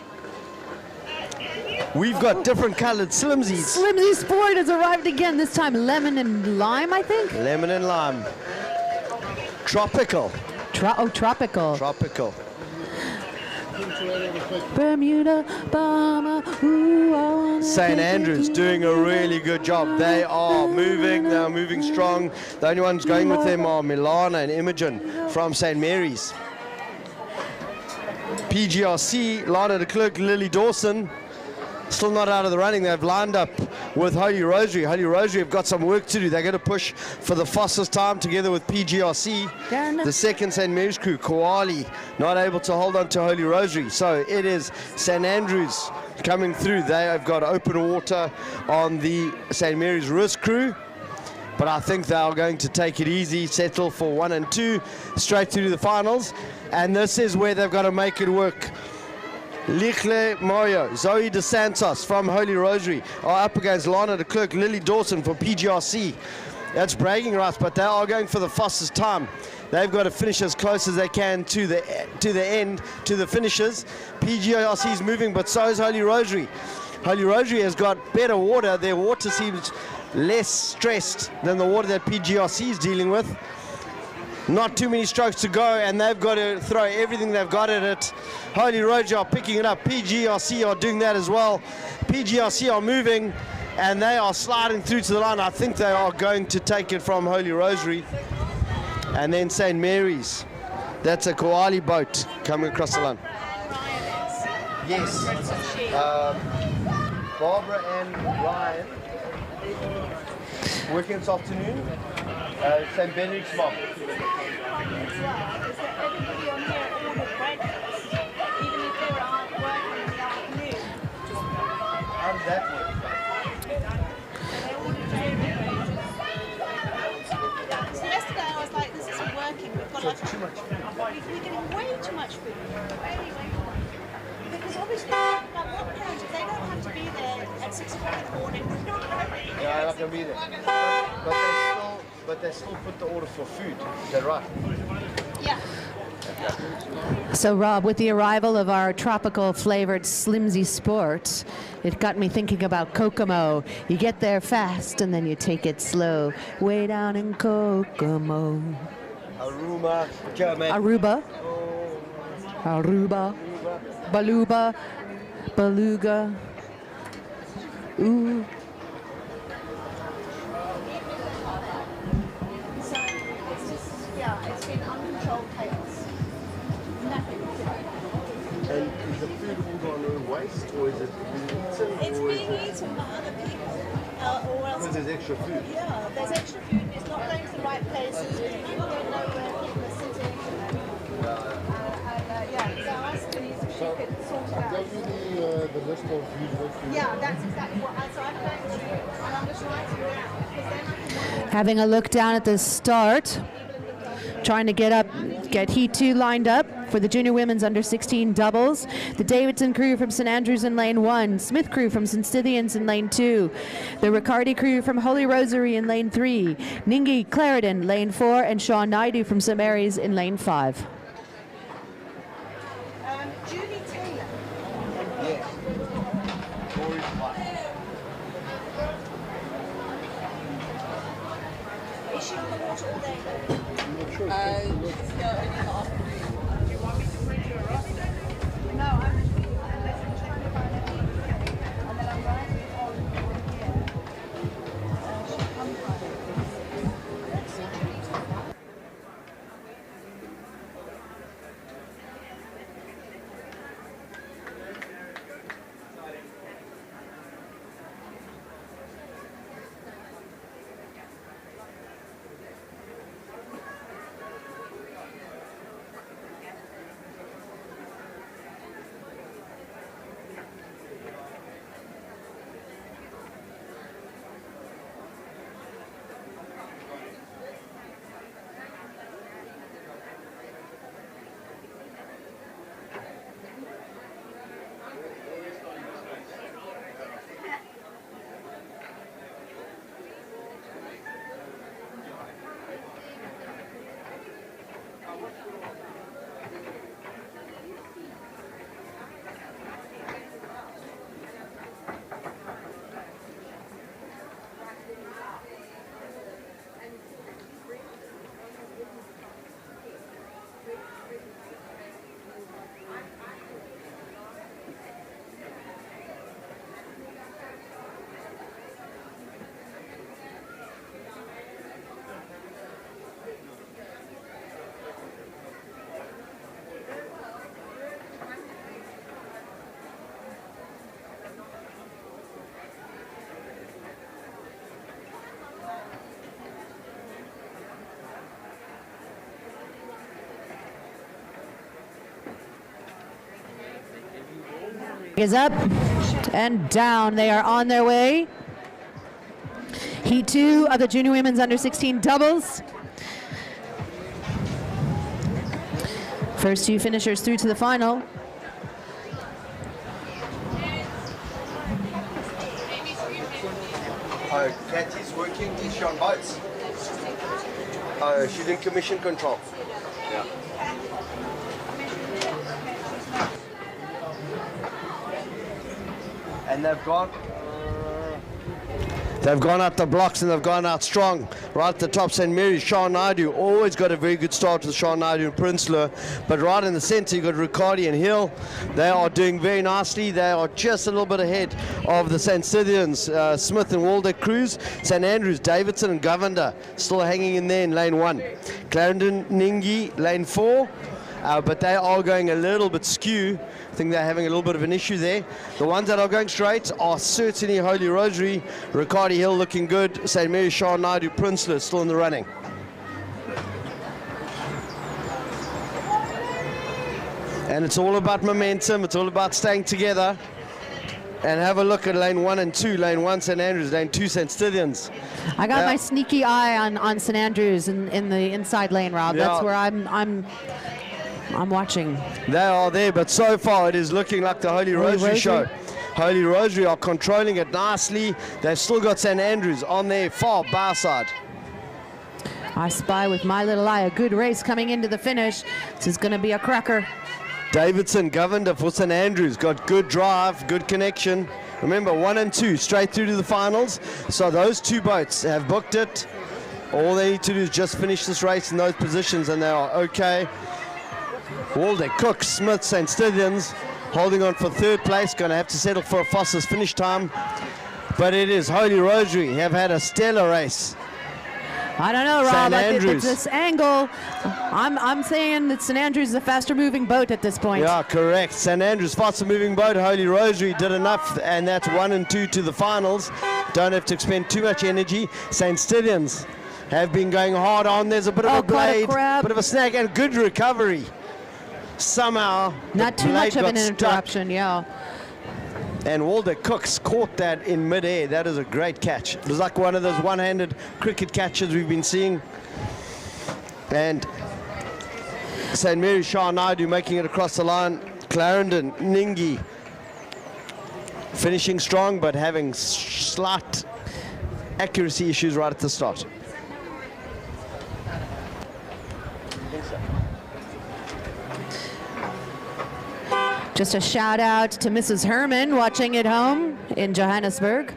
We've got different colored Slimsies. Slimsy Sport has arrived again, this time lemon and lime, I think? Lemon and lime. Tropical. Tropical. Tropical. Bermuda, Bahama, ooh, I wanna St. Andrews doing a really good job. They are moving strong. The only ones going with them are Milana and Imogen from St. Mary's. PGRC, Lana de Klerk, Lily Dawson, still not out of the running. They've lined up with Holy Rosary. Holy Rosary have got some work to do. They're going to push for the fastest time together with PGRC. The second St. Mary's crew, Koali, not able to hold on to Holy Rosary. So it is St. Andrews coming through. They have got open water on the St. Mary's Rus crew. But I think they are going to take it easy, settle for 1 and 2, straight through to the finals. And this is where they've got to make it work. Lichle Moyo, Zoe De Santos from Holy Rosary are up against Lana de Klerk, Lily Dawson from PGRC. That's bragging rights, but they are going for the fastest time. They've got to finish as close as they can to the end, to the finishers. PGRC is moving, but so is Holy Rosary. Holy Rosary has got better water. Their water seems less stressed than the water that PGRC is dealing with. Not too many strokes to go, and they've got to throw everything they've got at it. Holy Rosary are picking it up. PGRC are doing that as well. PGRC are moving, and they are sliding through to the line. I think they are going to take it from Holy Rosary. And then St. Mary's. That's a Koali boat coming across the line. Yes. Barbara and Ryan working this afternoon. St. Benedict's mom. How does that work? So yesterday I was like, this isn't working. We've got like too much. We're getting way too much food. Because obviously, like what parents, if they don't have to be there at 6 o'clock in the morning, we're not going to be Yeah, I'm not going to be there. But they still put the order for food. Is that right? Yeah. So Rob, with the arrival of our tropical flavored Slimsly Sport, it got me thinking about Kokomo. You get there fast and then you take it slow. Way down in Kokomo. Aruba, German. Aruba. Aruba. Baluba. Beluga. Ooh. So it's just, yeah, it's been uncontrolled chaos. Nothing. And is the food all gone to waste, or is it being eaten? It's or being is it... eaten by other people. Or else Because there's extra food. Yeah, there's extra food. It's not going to the right places. People don't know where people are sitting. Yeah, so I asked Denise if she could sort it out. I'll give you the list of food. Yeah, that's exactly what. So I'm going through and I'm just writing down because then I can. Having a look down at the start, trying to get Heat 2 lined up for the junior women's under 16 doubles. The Davidson crew from St Andrews in lane 1, Smith crew from St Stithians in lane 2, the Riccardi crew from Holy Rosary in lane 3, Ningi Clarendon lane 4, and Sean Naidu from St Mary's in lane 5. Julie Taylor. Yes. Corey's wife. Is she on the water all day? I'm not sure. She's here only in the afternoon. Do you want me to print you a roster? No, I'm just trying to find it. And then I'm writing on here. She comes by. Is up and down. They are on their way. Heat 2 of the junior women's under 16 doubles. First 2 finishers through to the final. Kathy's working, is she on boats? She's in commission control. Yeah. And they've gone up the blocks and they've gone out strong. Right at the top, St Mary's, Sean Naidu, always got a very good start with Sean Naidu and Prinsloo. But right in the centre, you've got Riccardi and Hill. They are doing very nicely. They are just a little bit ahead of the St Stithians, Smith and Waldeck crews. St Andrews, Davidson and Governor still hanging in there in lane 1. Clarendon, Ningi, lane 4. But they are going a little bit skew. I think they're having a little bit of an issue there. The ones that are going straight are certainly Holy Rosary, Riccardi Hill looking good, St Mary's, Sean Naidu, Prinsloo still in the running. And it's all about momentum, it's all about staying together. And have a look at lane 1 and 2. Lane 1, St Andrews. Lane 2, St Stithians. I got my sneaky eye on St Andrews in the inside lane, Rob. Yeah. That's where I'm watching. They are there, but so far it is looking like the Holy Rosary show. Holy Rosary are controlling it nicely. They've still got St Andrews on their far bar side. I spy with my little eye a good race coming into the finish. This is going to be a cracker. Davidson, Governor for St Andrews, got good drive, good connection. Remember, 1 and 2 straight through to the finals. So those two boats have booked it. All they need to do is just finish this race in those positions and they are okay. Waldeck, Cook, Smith, St Stithians holding on for third place. Going to have to settle for a fastest finish time. But it is Holy Rosary have had a stellar race. I don't know, Rob. St Andrews. This angle, I'm saying that St Andrews is a faster moving boat at this point. Yeah, correct. St Andrews, faster moving boat. Holy Rosary did enough, and that's 1 and 2 to the finals. Don't have to expend too much energy. St Stithians have been going hard on. There's a bit of a blade, bit of a snag, and good recovery. Somehow, not too much of an interruption, yeah. And Waldeck Cooks caught that in midair. That is a great catch. It was like one of those one-handed cricket catches we've been seeing. And St Mary Shah Naidu making it across the line. Clarendon, Ningi finishing strong, but having slight accuracy issues right at the start. Just a shout out to Mrs. Herman watching at home in Johannesburg.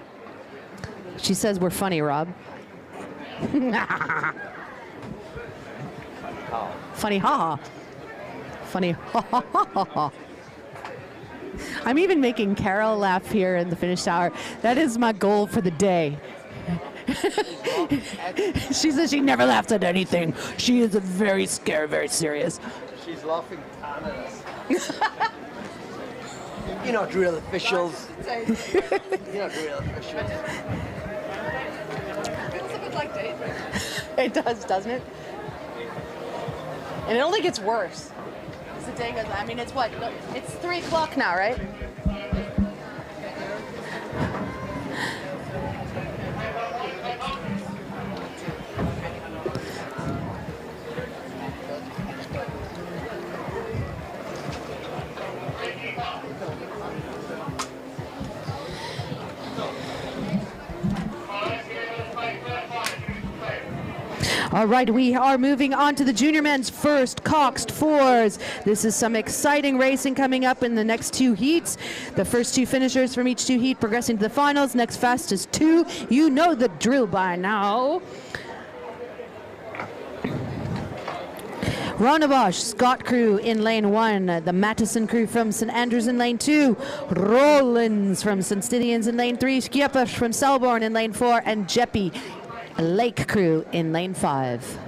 She says we're funny, Rob. Funny, ha ha. Funny, ha ha ha ha. I'm even making Carol laugh here in the finish hour. That is my goal for the day. She says she never laughs at anything. She is very scared, very serious. She's laughing down at us. You're not real officials. You're not real officials. Feels a bit like date. It does, doesn't it? And it only gets worse as the day goes on. I mean, it's what? It's 3 o'clock now, right? All right, we are moving on to the junior men's first coxed fours. This is some exciting racing coming up in the next 2 heats. The first 2 finishers from each 2 heat progressing to the finals. Next fastest 2. You know the drill by now. Ronnebosch, Scott crew in lane 1. The Mattison crew from St Andrews in lane 2. Rollins from St Stithians in lane 3. Skiepers from Selborne in lane 4. And Jeppy Lake crew in lane 5.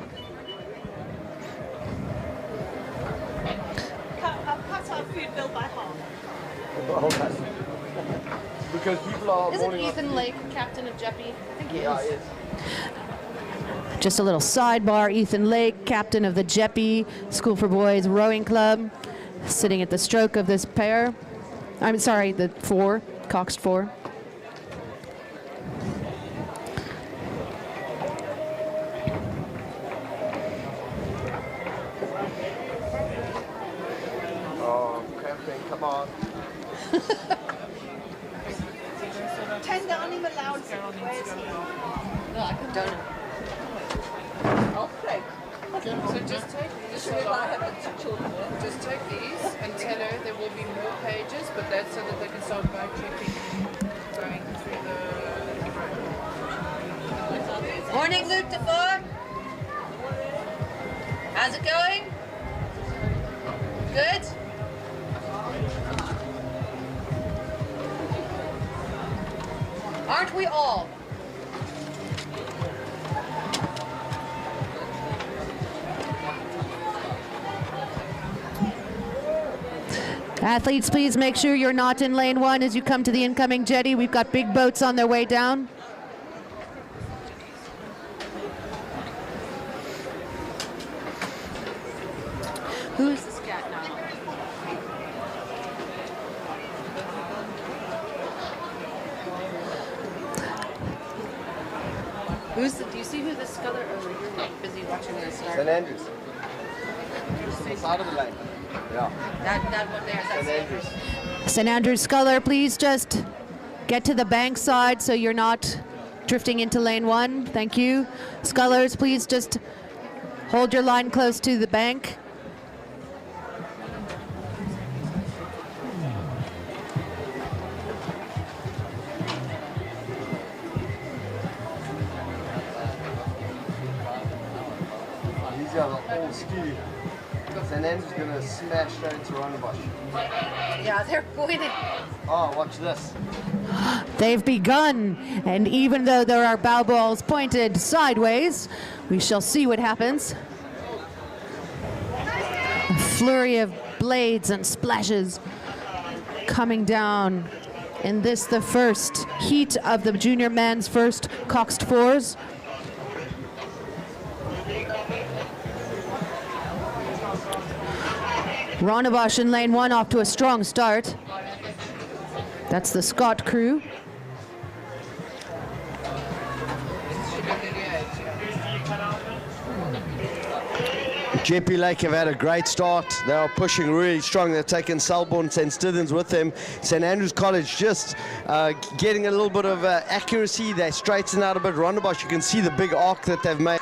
Cut our food bill by half. Because people are. Isn't Ethan Lake captain of Jeppy? I think he Yeah, is. he is. Just a little sidebar. Ethan Lake, captain of the Jeppy School for Boys Rowing Club, sitting at the stroke of this pair. I'm sorry, the 4, coxed 4. Come on. Tender only allowed. Where is he? No, I can donate. I'll play. So just take these. Just take these and tell her there will be more pages, but that's so that they can start by checking going through the. Morning, Luke DeFore. How's it going? Good? Aren't we all? Athletes, please make sure you're not in lane 1 as you come to the incoming jetty. We've got big boats on their way down. Who is this cat now? Do you see who this sculler? Oh, you're busy watching the start. St Andrews. Just on the side of the lane. Yeah. That one there, is that St Andrews. St Andrews Sculler, please just get to the bank side so you're not drifting into lane 1. Thank you. Scullers, please just Hold your line close to the bank. These guys are all skewy. St. Andrew's going to smash straight into Rondebosch. Yeah, they're pointed. Oh, watch this. They've begun, and even though there are bow balls pointed sideways, we shall see what happens. A flurry of blades and splashes coming down in this, the first heat of the junior men's first coxed fours. Rondebosch in lane 1 off to a strong start. That's the Scott crew. JP Lake have had a great start. They are pushing really strong. They've taken Selborne, St. Stithians with them. St. Andrews College just getting a little bit of accuracy. They straighten out a bit. Rondebosch, you can see the big arc that they've made.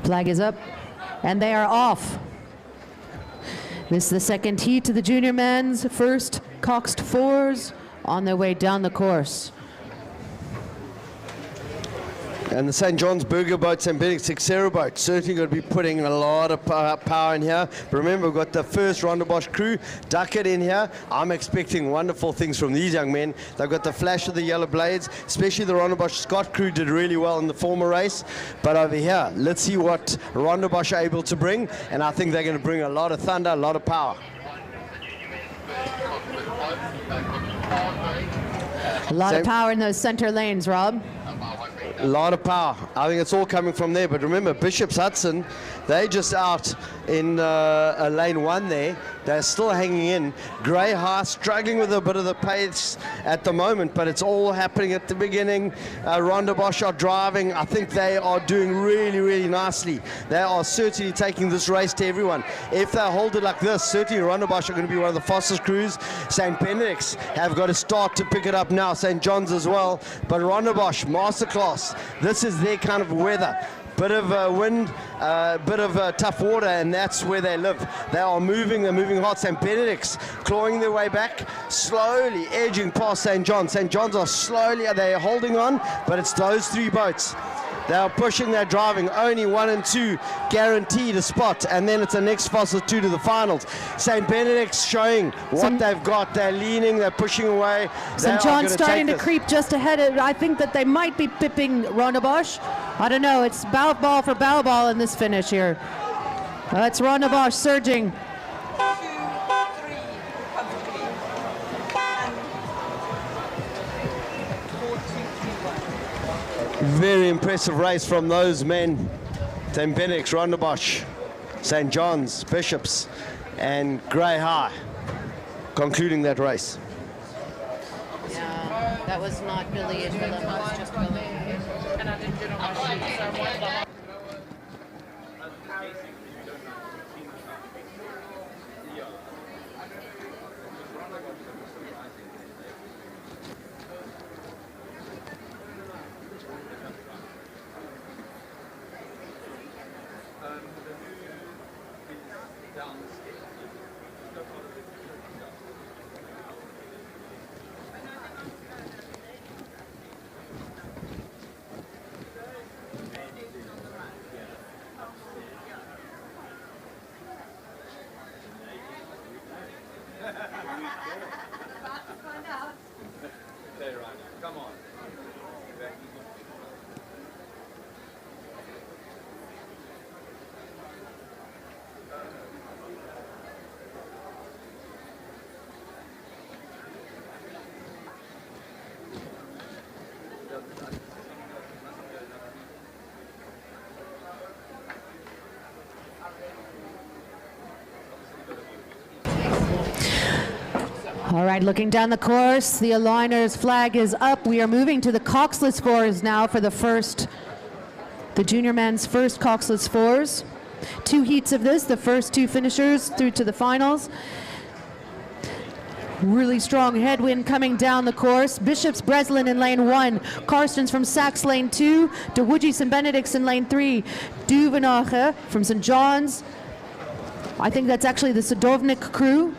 Flag is up, and they are off. This is the second heat to the junior men's first coxed fours on their way down the course. And the St. John's Burger boat, St. Benedict's Xero boat, certainly going to be putting a lot of power in here. But remember, we've got the first Rondebosch crew, Duckett in here. I'm expecting wonderful things from these young men. They've got the flash of the yellow blades, especially the Rondebosch Scott crew did really well in the former race. But over here, let's see what Rondebosch are able to bring. And I think they're going to bring a lot of thunder, a lot of power. A lot of power in those center lanes, Rob. A lot of power. I think it's all coming from there. But remember, Bishop's Hudson, they're just out in lane 1 there. They're still hanging in. Grey High struggling with a bit of the pace at the moment, but it's all happening at the beginning. Rondebosch are driving. I think they are doing really, really nicely. They are certainly taking this race to everyone. If they hold it like this, certainly Rondebosch are going to be one of the fastest crews. St. Benedict's have got to start to pick it up now. St. John's as well. But Rondebosch, masterclass. This is their kind of weather. Bit of wind, bit of tough water, and that's where they live. They are moving, they're moving hard. St. Benedict's clawing their way back, slowly edging past St. John's. St. John's are slowly, they're holding on, but it's those 3 boats. They are pushing, they're driving. Only 1 and 2 guaranteed a spot, and then it's the next fastest 2 to the finals. St. Benedict's showing what they've got. They're leaning, they're pushing away. St. John's starting to creep just ahead. I think that they might be pipping Rondebosch. I don't know. It's bow ball for bow ball in this finish here. It's Rondebosch surging. Very impressive race from those men. St. Benedict's, Rondebosch, St. John's, Bishops, and Grey High concluding that race. Yeah, that was not Billy and Willem, that was just Billy. And I didn't get on my sheet, so I won. All right, looking down the course, the aligner's flag is up. We are moving to the Coxless fours now for the junior men's first Coxless fours. 2 heats of this, the first 2 finishers through to the finals. Really strong headwind coming down the course. Bishop's Breslin in lane 1. Karstens from Sachs lane 2. De Woodgie St. Benedict's in lane 3. Duvenache from St. John's. I think that's actually the Sadovnik crew.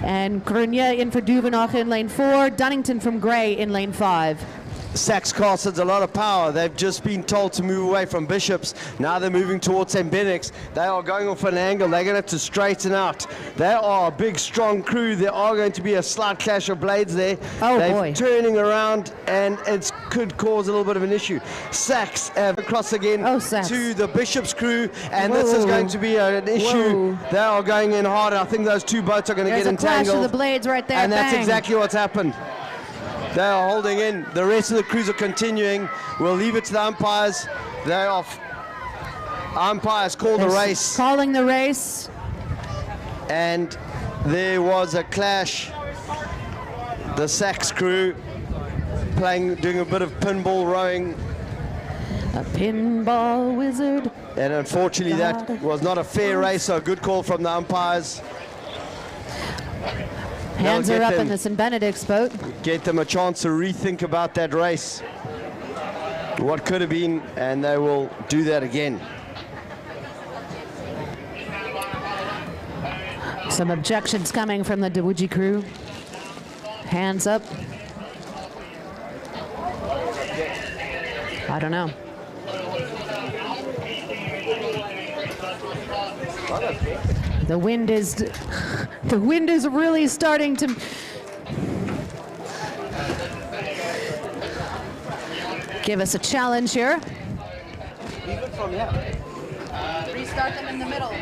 And Grenier in for Duvenache in lane 4. Dunnington from Grey in lane 5. Sachs Castle's a lot of power. They've just been told to move away from Bishops. Now they're moving towards St. Benedict's. They are going off an angle. They're going to have to straighten out. They are a big, strong crew. There are going to be a slight clash of blades there. Oh, they're boy. turning around, and it could cause a little bit of an issue. Sachs across again to the Bishops crew, and this is going to be an issue. Whoa. They are going in hard. I think those 2 boats are going to get entangled. There's a clash of the blades right there. And that's Bang. exactly what's happened. They are holding in. The rest of the crews are continuing. We'll leave it to the umpires. They're off. Umpires call the race. Calling the race. And there was a clash. The Sachs crew doing a bit of pinball rowing. A pinball wizard. And unfortunately that was not a fair race, so a good call from the umpires. Hands are up in the St. Benedict's boat. Get them a chance to rethink about that race. What could have been, and they will do that again. Some objections coming from the De Woodgie crew. Hands up. I don't know. The wind is really starting to give us a challenge here. Even from here. Restart them in the middle.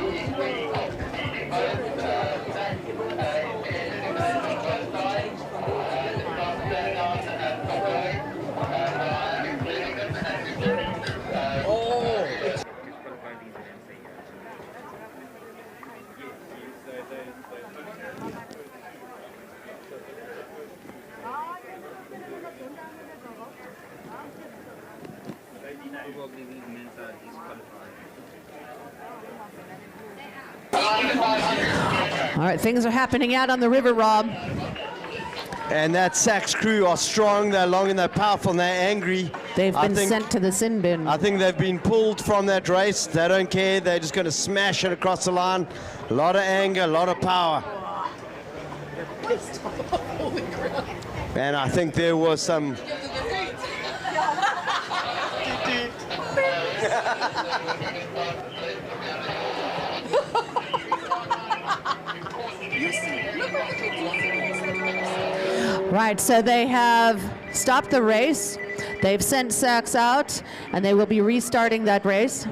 All right, things are happening out on the river, Rob. And that Sachs crew are strong, they're long and they're powerful and they're angry. They've been sent to the sin bin. I think they've been pulled from that race. They don't care. They're just going to smash it across the line. A lot of anger, a lot of power. And I think there was some... Right, so they have stopped the race. They've sent Sachs out, and they will be restarting that race.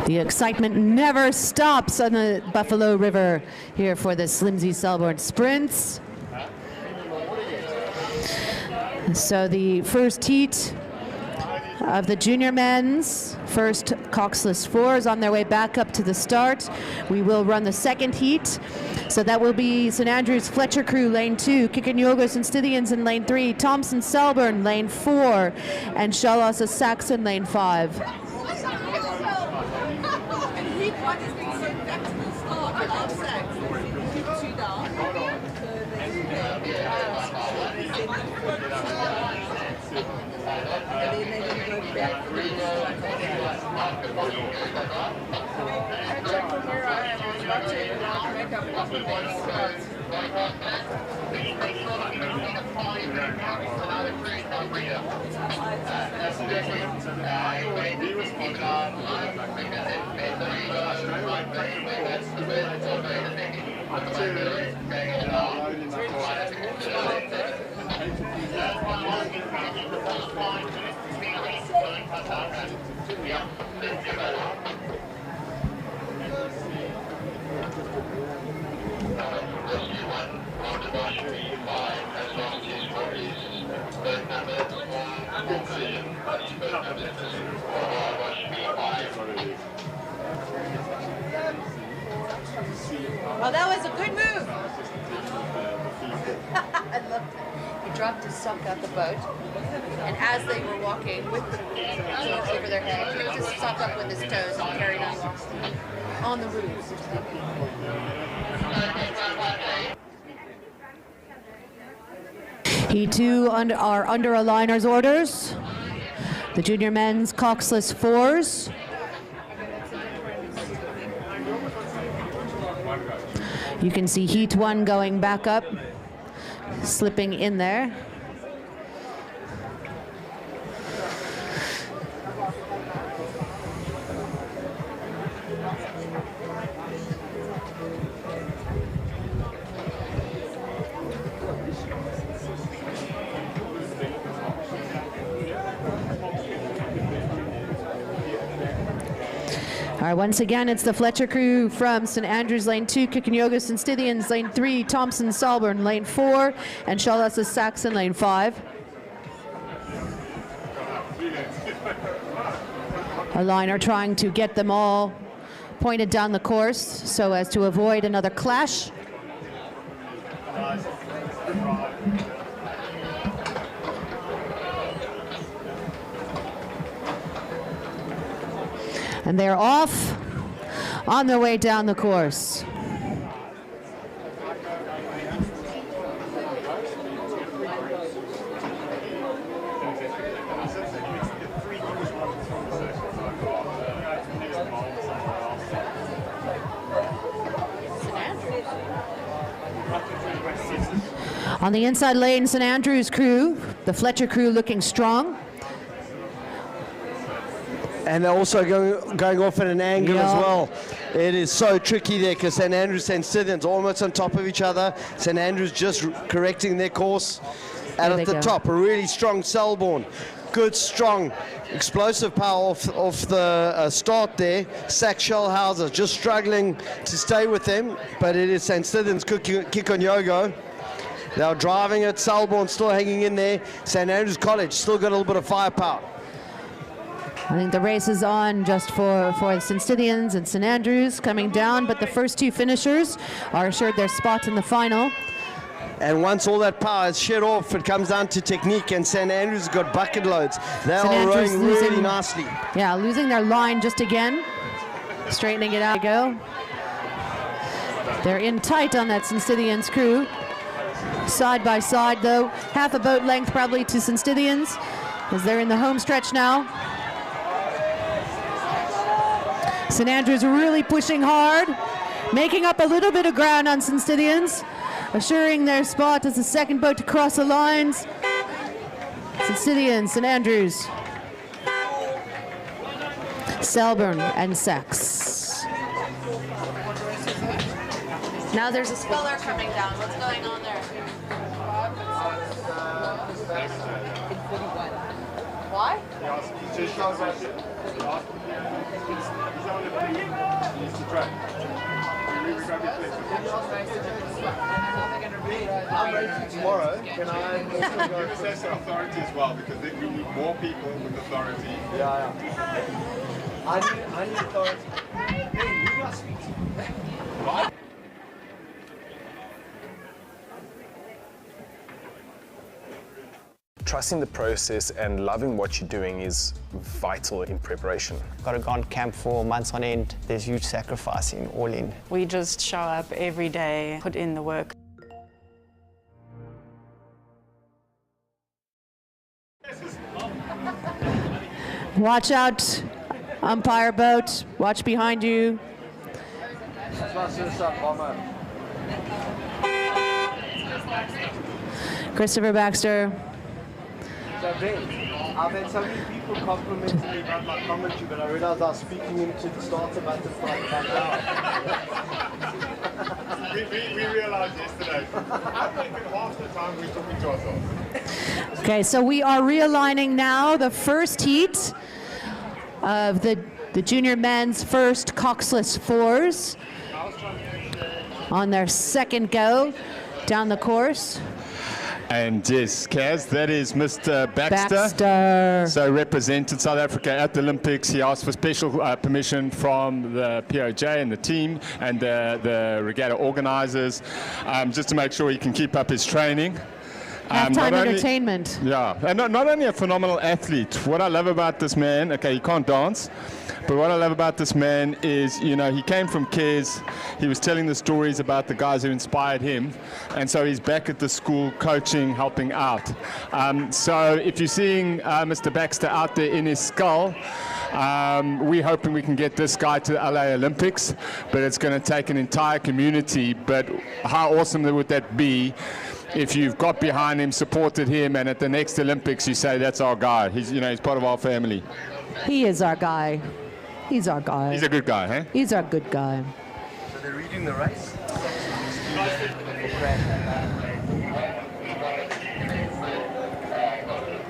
The excitement never stops on the Buffalo River here for the Slimsly Selborne Sprints. So the first heat of the junior men's first Coxless 4s on their way back up to the start. We will run the second heat. So that will be St. Andrews Fletcher crew lane 2, Kikanyogas and Scythians in lane 3, Thompson Selborne lane 4, and Shalos Saxon lane 5. Well, that was a good move. I loved it. He dropped his sock out the boat, and as they were walking with the cloth over their head, he picked his sock up with his toes and carried on the route. He too are under a liner's orders. The junior men's Coxless 4s. You can see heat 1 going back up, slipping in there. right, once again, it's the Fletcher crew from St. Andrews, lane 2, Kikonyogo, St. Stithians, lane 3, Thompson, Selborne, lane 4, and Charlotte Saxon, lane 5. A liner trying to get them all pointed down the course so as to avoid another clash. And they're off on their way down the course. On the inside lane, St. Andrews crew, the Fletcher crew looking strong. And they're also going off at an angle as well. It is so tricky there because St. Andrews and St. Stithians almost on top of each other. St. Andrews just correcting their course. And at the top, a really strong Selborne. Good, strong, explosive power off the start there. Sack Shellhauser just struggling to stay with them, but it is St. Stithians Kikonyogo. They're driving it. Selborne still hanging in there. St. Andrews College still got a little bit of firepower. I think the race is on just for St. Stithians and St. Andrews coming down, but the first two finishers are assured their spot in the final. And once all that power is shed off, it comes down to technique, and St. Andrews got bucket loads. They're all rowing really nicely. Yeah, losing their line just again. Straightening it out. Go. They're in tight on that St. Stithians crew. Side by side, though. Half a boat length probably to St. Stithians as they're in the home stretch now. St. Andrews really pushing hard, making up a little bit of ground on St. Stithians, assuring their spot as the second boat to cross the lines. St. Stithians, St. Andrews, Selborne, and Sex. Now there's a sculler coming down. What's going on there? Why? I'm racing tomorrow. Can I also go? Give us some authority as well, because we need more people with authority. Yeah. I need authority. Hey, who do I speak to? What? Trusting the process and loving what you're doing is vital in preparation. Got to go on camp for months on end. There's huge sacrifice in all in. We just show up every day, put in the work. Watch out, umpire boat. Watch behind you. Christopher Baxter. So Ben, I've had so many people complimenting me about my commentary, but I realized I was speaking into the starter button for like about now. We realized yesterday. I think half the time we're talking to ourselves. Okay, so we are realigning now the first heat of the junior men's first Coxless fours on their second go down the course. And yes, Kaz, that is Mr. Baxter. So represented South Africa at the Olympics. He asked for special permission from the POJ and the team and the regatta organizers just to make sure he can keep up his training. Halftime entertainment. Yeah, and not only a phenomenal athlete. What I love about this man, okay, he can't dance, but what I love about this man is, you know, he came from Cares. He was telling the stories about the guys who inspired him, and so he's back at the school coaching, helping out. So if you're seeing Mr. Baxter out there in his skull, we're hoping we can get this guy to the LA Olympics, but it's going to take an entire community. But how awesome would that be if you've got behind him, supported him, and at the next Olympics you say, that's our guy. He's part of our family. He is our guy. He's our guy. He's a good guy, huh? He's our good guy. So they're reading the race?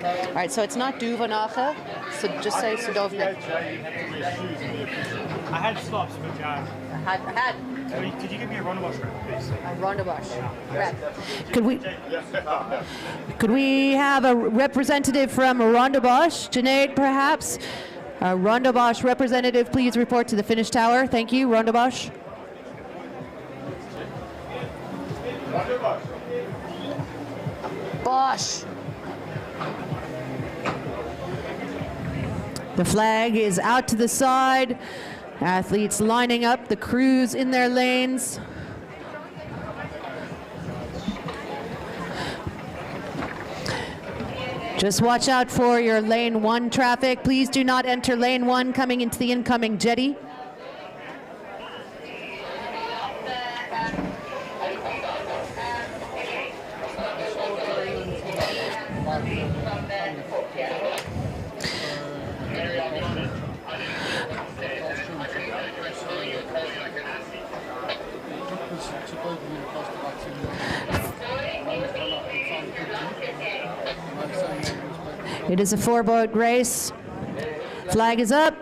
All right, so it's not Duvanacha, so just say Sudovna. I had stops, but could you give me a Rondabosch rep, please? A Rondabosch rep. Could we have a representative from Rondabosch? Junaid, perhaps? A Rondabosch representative, please report to the finish tower. Thank you, Rondabosch. Bosch. The flag is out to the side. Athletes lining up, the crews in their lanes. Just watch out for your lane 1 traffic. Please do not enter lane 1 coming into the incoming jetty. It is a 4-boat race. Flag is up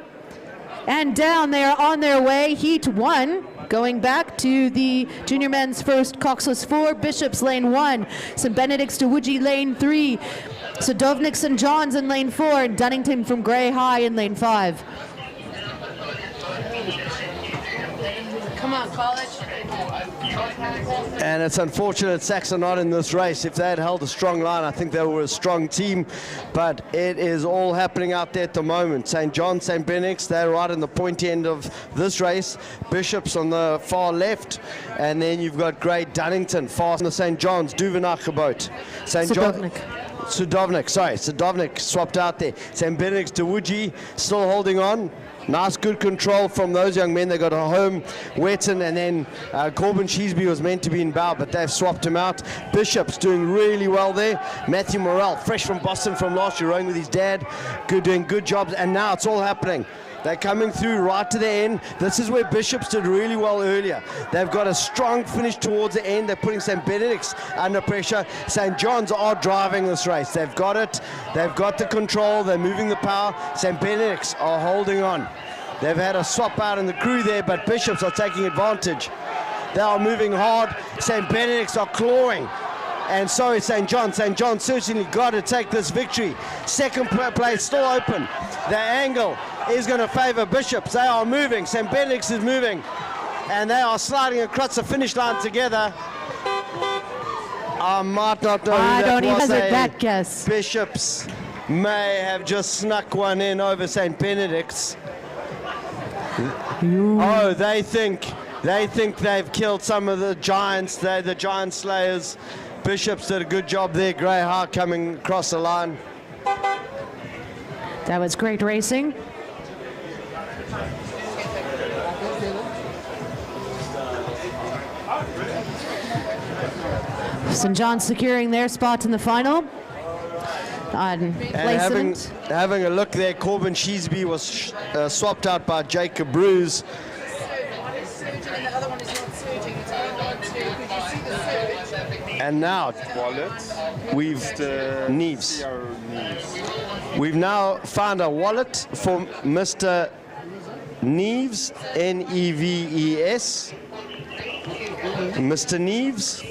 and down. They are on their way. Heat 1 going back to the junior men's first Coxless 4, Bishops lane 1, St. Benedict's to Woodgie lane 3, Sadovnik St. John's in lane 4, and Dunnington from Grey High in lane 5. Come on, college. And it's unfortunate Sachs are not in this race. If they had held a strong line, I think they were a strong team. But it is all happening out there at the moment. St. John, St. Benedict's, they're right in the pointy end of this race. Bishops on the far left. And then you've got Great Dunnington, fast on the St. John's, Duvenacher boat. Sadovnik swapped out there. St. Benedict's to Woodgie, still holding on. Nice, good control from those young men. They got a home, Wetton, and then Corbin Sheesby was meant to be in bow, but they've swapped him out. Bishop's doing really well there. Matthew Morrell, fresh from Boston from last year, rowing with his dad, doing good jobs, and now it's all happening. They're coming through right to the end. This is where Bishops did really well earlier. They've got a strong finish towards the end. They're putting St. Benedict's under pressure. St. John's are driving this race. They've got it. They've got the control. They're moving the power. St. Benedict's are holding on. They've had a swap out in the crew there, but Bishops are taking advantage. They are moving hard. St. Benedict's are clawing. And so is St. John. St. John certainly got to take this victory. Second place still open. The angle is going to favor Bishops. They are moving. St. Benedict's is moving. And they are sliding across the finish line together. I might not know who I that don't even was. hazard that guess. Bishops may have just snuck one in over St. Benedict's. Oh, they think they've killed some of the giants. They're the giant slayers. Bishops did a good job there. Grey High coming across the line. That was great racing. St. John's securing their spot in the final. On placement. Having a look there, Corbin Sheesby was swapped out by Jacob Bruce. One is surging and the other one is not surging. It's going on to, could you see the surge? And now we've Neves. We've now found a wallet for Mr. Neves, N-E-V-E-S. Mr. Neves.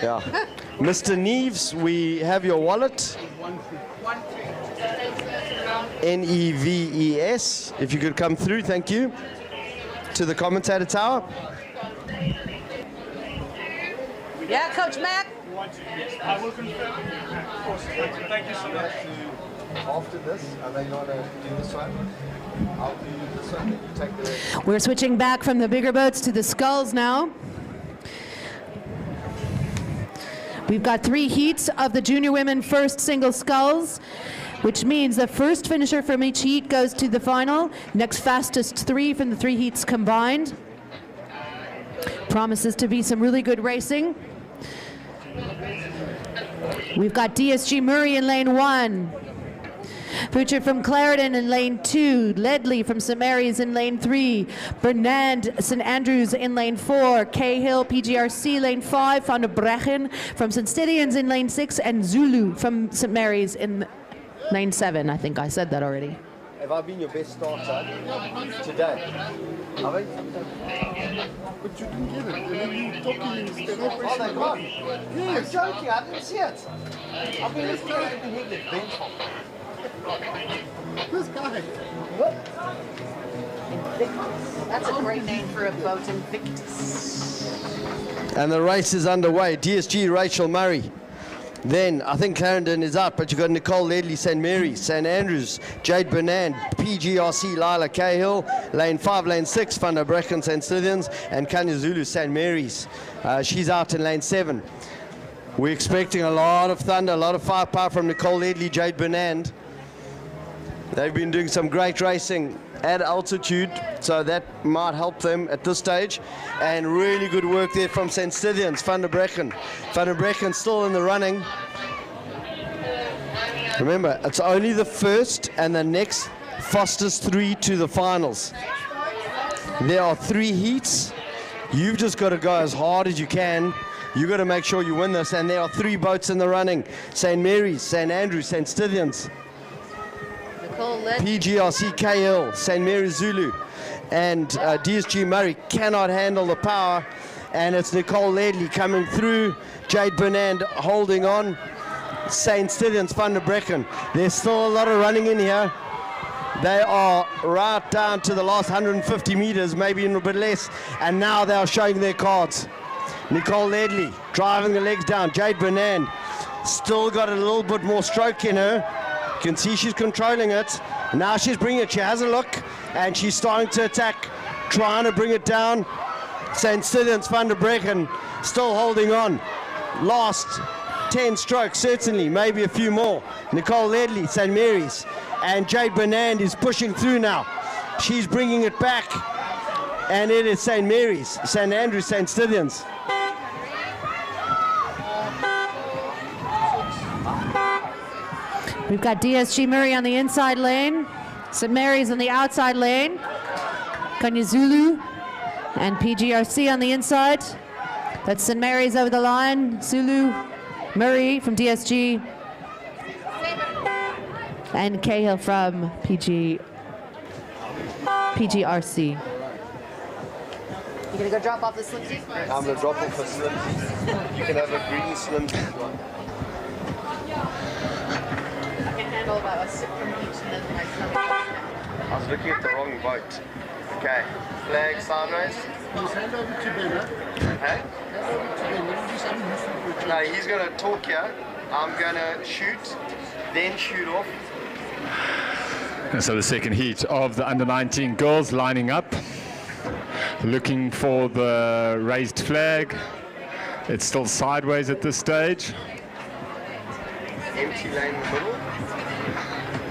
Yeah. Mr. Neves, we have your wallet. N-E-V-E-S. If you could come through, thank you. To the commentator tower. Yeah, Coach Mac. I will confirm. Of course. Thank you so much. After this, are they going to do this one? I'll do this one, then you take the rest. We're switching back from the bigger boats to the sculls now. We've got 3 heats of the junior women first single sculls, which means the first finisher from each heat goes to the final. Next fastest 3 from the 3 heats combined. Promises to be some really good racing. We've got DSG Murray in lane 1. Butcher from Clarendon in lane 2, Ledley from St. Mary's in lane 3, Bernard St. Andrews in lane 4, Cahill PGRC lane 5, Van der Brechen from St. Stithians in lane 6, and Zulu from St. Mary's in Lane 7, I think I said that already. Have I been your best starter today? Have I? But you didn't get it. And then you talking instead of Oh, they gone. Yes. I'm joking. I didn't see it. I've been listening to him the bench. This guy. What? That's a great name for a boat, Invictus. And the race is underway. DSG, Rachel Murray. Then, I think Clarendon is out, but you've got Nicole Ledley, St. Mary's, St. Andrews, Jade Bernand, PGRC, Lila Cahill, Lane 5, Lane 6, Van der Brecken, St. Stithians, and Kanya Zulu, St. Mary's. She's out in Lane 7. We're expecting a lot of thunder, a lot of firepower from Nicole Ledley, Jade Bernand. They've been doing some great racing at altitude, so that might help them at this stage. And really good work there from St. Stithians, Van der Brecken. Van der Brecken still in the running. Remember, it's only the first and the next fastest 3 to the finals. There are 3 heats. You've just got to go as hard as you can. You've got to make sure you win this, and there are 3 boats in the running. St. Mary's, St. Andrews, St. Stithians. PGRC KL, St. Mary's Zulu, and DSG Murray cannot handle the power, and it's Nicole Ledley coming through, Jade Bernand holding on, St. Stithians, Van der Brecken. There's still a lot of running in here. They are right down to the last 150 meters, maybe a bit less, and now they are showing their cards. Nicole Ledley driving the legs down, Jade Bernand still got a little bit more stroke in her. You can see she's controlling it. Now she's bringing it. She has a look, and she's starting to attack, trying to bring it down. St. Stithians, Van der Brecken still holding on. Last 10 strokes, certainly, maybe a few more. Nicole Ledley, St. Mary's, and Jade Bernand is pushing through now. She's bringing it back, and it is St. Mary's, St. Andrews, St. Stithians. We've got DSG Murray on the inside lane, St. Mary's on the outside lane, Kanya Zulu and PGRC on the inside. That's St. Mary's over the line, Zulu, Murray from DSG, and Cahill from PGRC. You gonna go drop off the Slimsy? I'm gonna drop off a Slimsy. You can have a green Slimsy one. I can handle about a sip from each and then my stomach. I was looking at the wrong boat. Okay, flag sideways. Please hand over to Ben, huh? Hey? Hand over to Ben. Let me do something useful for a change. No, he's going to talk here. I'm going to shoot, then shoot off. And so the second heat of the under-19 girls lining up, looking for the raised flag. It's still sideways at this stage. Empty lane in the middle.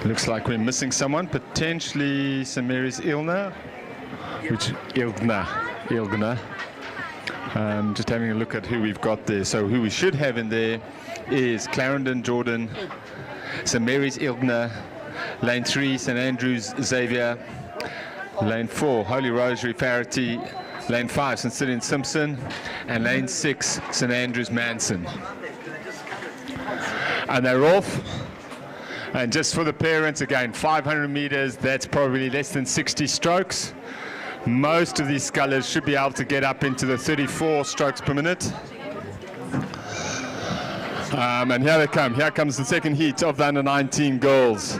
Looks like we're missing someone, potentially St. Mary's Ilna. Ilgna. Just having a look at who we've got there. So who we should have in there is Clarendon, Jordan, St. Mary's Ilgna, Lane 3, St. Andrews, Xavier, Lane 4, Holy Rosary, Farity, Lane 5, St. Stithians, Simpson, and Lane 6, St. Andrews, Manson. And they're off. And just for the parents, again, 500 meters, that's probably less than 60 strokes. Most of these scullers should be able to get up into the 34 strokes per minute. And here they come. Here comes the second heat of the under-19 girls.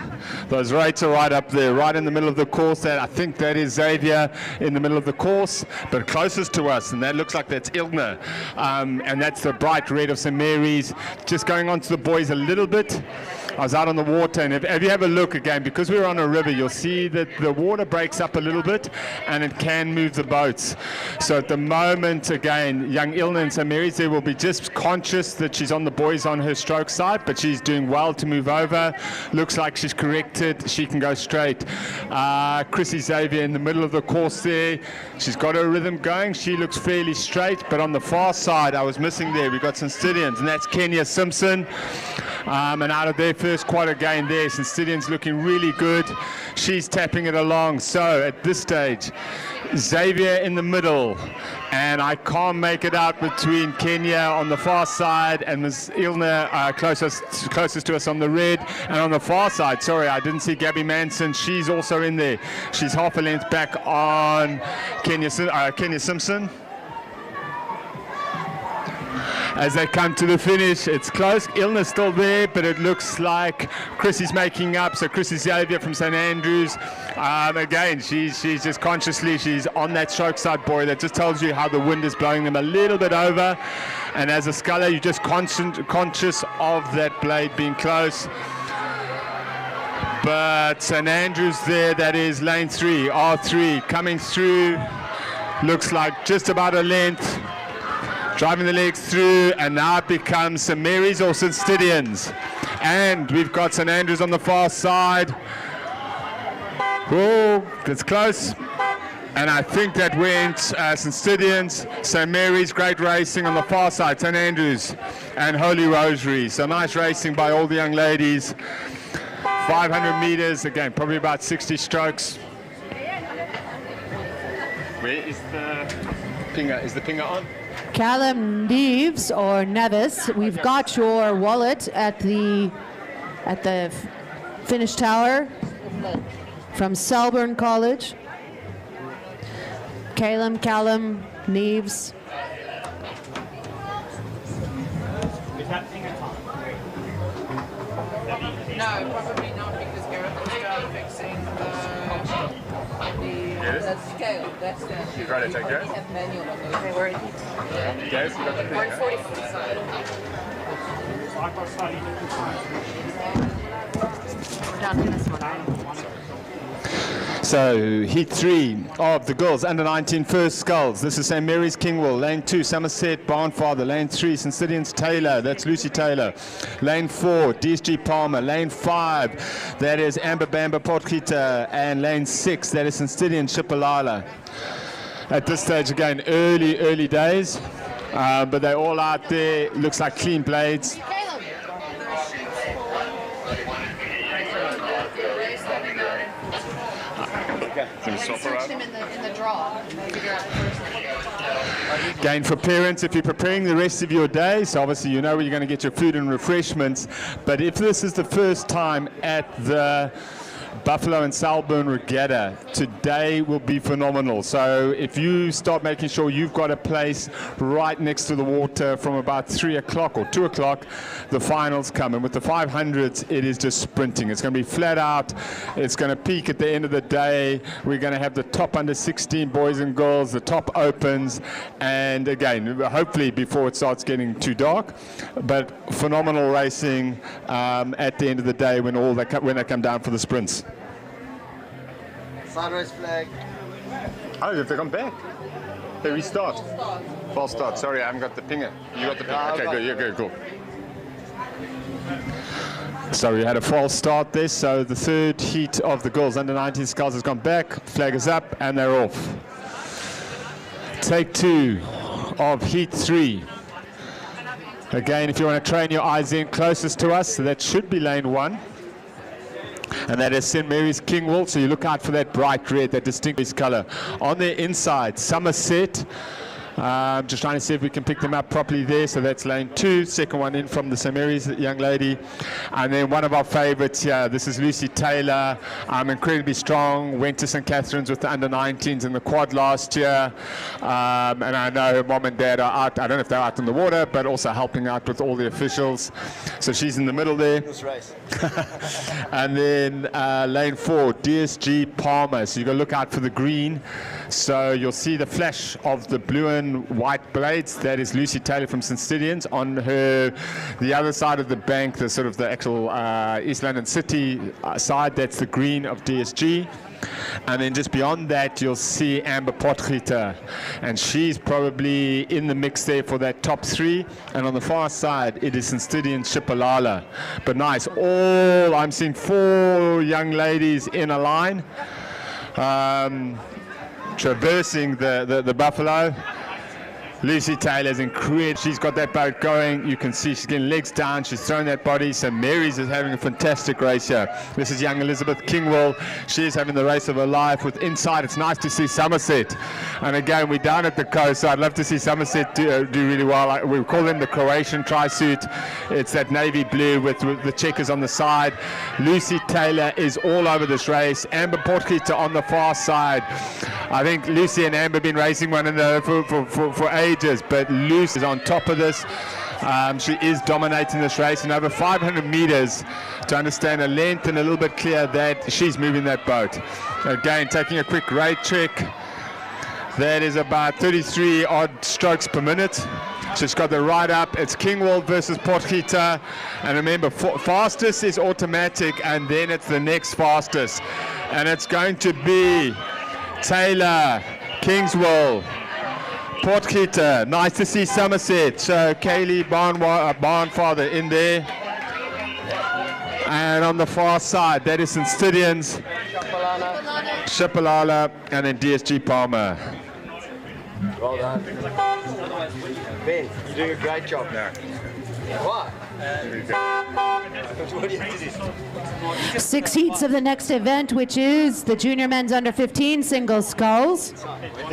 Those rates are right up there, right in the middle of the course. I think that is Xavier in the middle of the course, but closest to us, and that looks like that's Ilgna. And that's the bright red of St. Mary's. Just going on to the boys a little bit. I was out on the water, and if you have a look again, because we're on a river, you'll see that the water breaks up a little bit, and it can move the boats. So at the moment, again, young Ilna and St. Mary's there will be just conscious that she's on the boys on her stroke side, but she's doing well to move over. Looks like she's corrected. She can go straight. Chrissy Xavier in the middle of the course there. She's got her rhythm going. She looks fairly straight, but on the far side, I was missing there. We've got St. Stithians, and that's Kenya Simpson. And out of their first quarter gain there, St. Stithians looking really good. She's tapping it along. So at this stage, Xavier in the middle, and I can't make it out between Kenya on the far side and Ms. Ilna closest to us on the red, and on the far side, sorry, I didn't see Gabby Manson. She's also in there. She's half a length back on Kenya Simpson. As they come to the finish, it's close. Ilna's still there, but it looks like Chrissy's making up. So Chrissy Xavier from St. Andrews. Again, she's just consciously, she's on that stroke side buoy. That just tells you how the wind is blowing them a little bit over. And as a sculler, you're just conscious of that blade being close. But St. Andrews there, that is lane 3, R3, coming through. Looks like just about a length. Driving the legs through, and now it becomes St. Mary's or St. Stithians. And we've got St. Andrews on the far side. Oh, that's close. And I think that went St. Stithians, St. Mary's, great racing on the far side, St. Andrews and Holy Rosary. So nice racing by all the young ladies. 500 meters, again, probably about 60 strokes. Where is the pinger? Is the pinger on? Callum Neves or Nevis, we've got your wallet at the finish tower from Selborne College. Callum Neves. Is that pinger time? No, probably not because Gareth is still fixing the scale. That's the You try to take care? We have manual on those. Okay, where are you? Guys, you got the pinger? 140. I've got slightly different times. We're down to this one. So heat 3 of the girls under 19 first sculls. This is St. Mary's Kingwell. Lane 2 Somerset Barnfather. Lane 3 St. Stithians Taylor. That's Lucy Taylor. Lane 4 DSG Palmer. Lane 5 that is Amber Bamba Potgieter. And lane 6 that is St. Stithians Shipalala. At this stage again early days, but they're all out there. Looks like clean blades. Again, for parents, if you're preparing the rest of your day, so obviously you know where you're going to get your food and refreshments, but if this is the first time at the Buffalo and Selborne Regatta, today will be phenomenal. So if you start making sure you've got a place right next to the water from about 3 o'clock or 2 o'clock, the finals come. And with the 500s, it is just sprinting. It's going to be flat out. It's going to peak at the end of the day. We're going to have the top under 16 boys and girls, the top opens, and again, hopefully before it starts getting too dark. But phenomenal racing at the end of the day when they come down for the sprints. Sideways flag. Oh, they've gone back. They restart. False start. Sorry, I haven't got the pinger. You got the pinger. Okay, good. You're good. Cool. So we had a false start there. So the third heat of the girls under 19 sculls has gone back. Flag is up and they're off. Take 2 of heat 3. Again, if you want to train your eyes in closest to us, so that should be lane 1. And that is St. Mary's Kingwell, so you look out for that bright red, that distinguished color. On the inside, Somerset. Just trying to see if we can pick them up properly there. So that's lane 2, second one in from the St. Mary's young lady. And then one of our favorites here, this is Lucy Taylor. Incredibly strong, went to St. Catherine's with the under-19s in the quad last year. And I know her mom and dad are out, I don't know if they're out in the water, but also helping out with all the officials. So she's in the middle there. This race. And then lane 4, DSG Palmer. So you've got to look out for the green. So you'll see the flash of the blue and white blades. That is Lucy Taylor from St. Stithians. On the other side of the bank, the sort of the actual East London City side, that's the green of DSG. And then just beyond that, you'll see Amber Potgieter. And she's probably in the mix there for that top 3. And on the far side, it is St. Stithians Shipalala. But nice. I'm seeing 4 young ladies in a line. Traversing the buffalo. Lucy Taylor's incredible. She's got that boat going. You can see she's getting legs down. She's throwing that body. So Mary's is having a fantastic race here. This is young Elizabeth Kingwell. She is having the race of her life with inside. It's nice to see Somerset. And again, we're down at the coast, so I'd love to see Somerset do really well. We call them the Croatian tri-suit. It's that navy blue with the checkers on the side. Lucy Taylor is all over this race. Amber Potgieter on the far side. I think Lucy and Amber have been racing one another for ages, but Lucy is on top of this. She is dominating this race, and over 500 meters to understand her length and a little bit clear that she's moving that boat. Again, taking a quick rate check. That is about 33 odd strokes per minute. She's got the right up. It's Kingwell versus Potgieter. And remember, fastest is automatic, and then it's the next fastest. And it's going to be Taylor, Kingswell, Potgieter. Nice to see Somerset. So Kaylee Barnfather in there. And on the far side, that is St. Stidians, Shipalala, and then DSG Palmer. Well done. Ben, you're doing a great job. Yeah. Why? What do you have to do? 6 heats of the next event, which is the junior men's under 15 single sculls. I've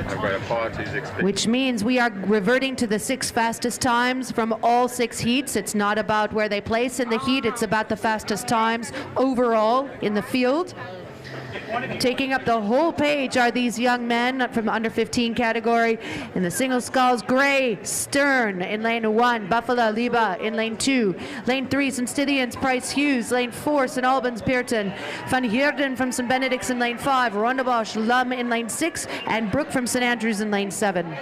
got a party's expected. Which means we are reverting to the 6 fastest times from all 6 heats. It's not about where they place in the heat, it's about the fastest times overall in the field. Taking up the whole page are these young men from the under 15 category. In the single sculls, Gray, Stern in lane 1, Buffalo, Liba in lane 2. Lane 3, St. Stidians, Price Hughes. Lane 4, St. Albans, Pearton. Van Heerden from St. Benedict's in lane 5. Rondebosch, Lum in lane 6. And Brooke from St. Andrews in lane 7.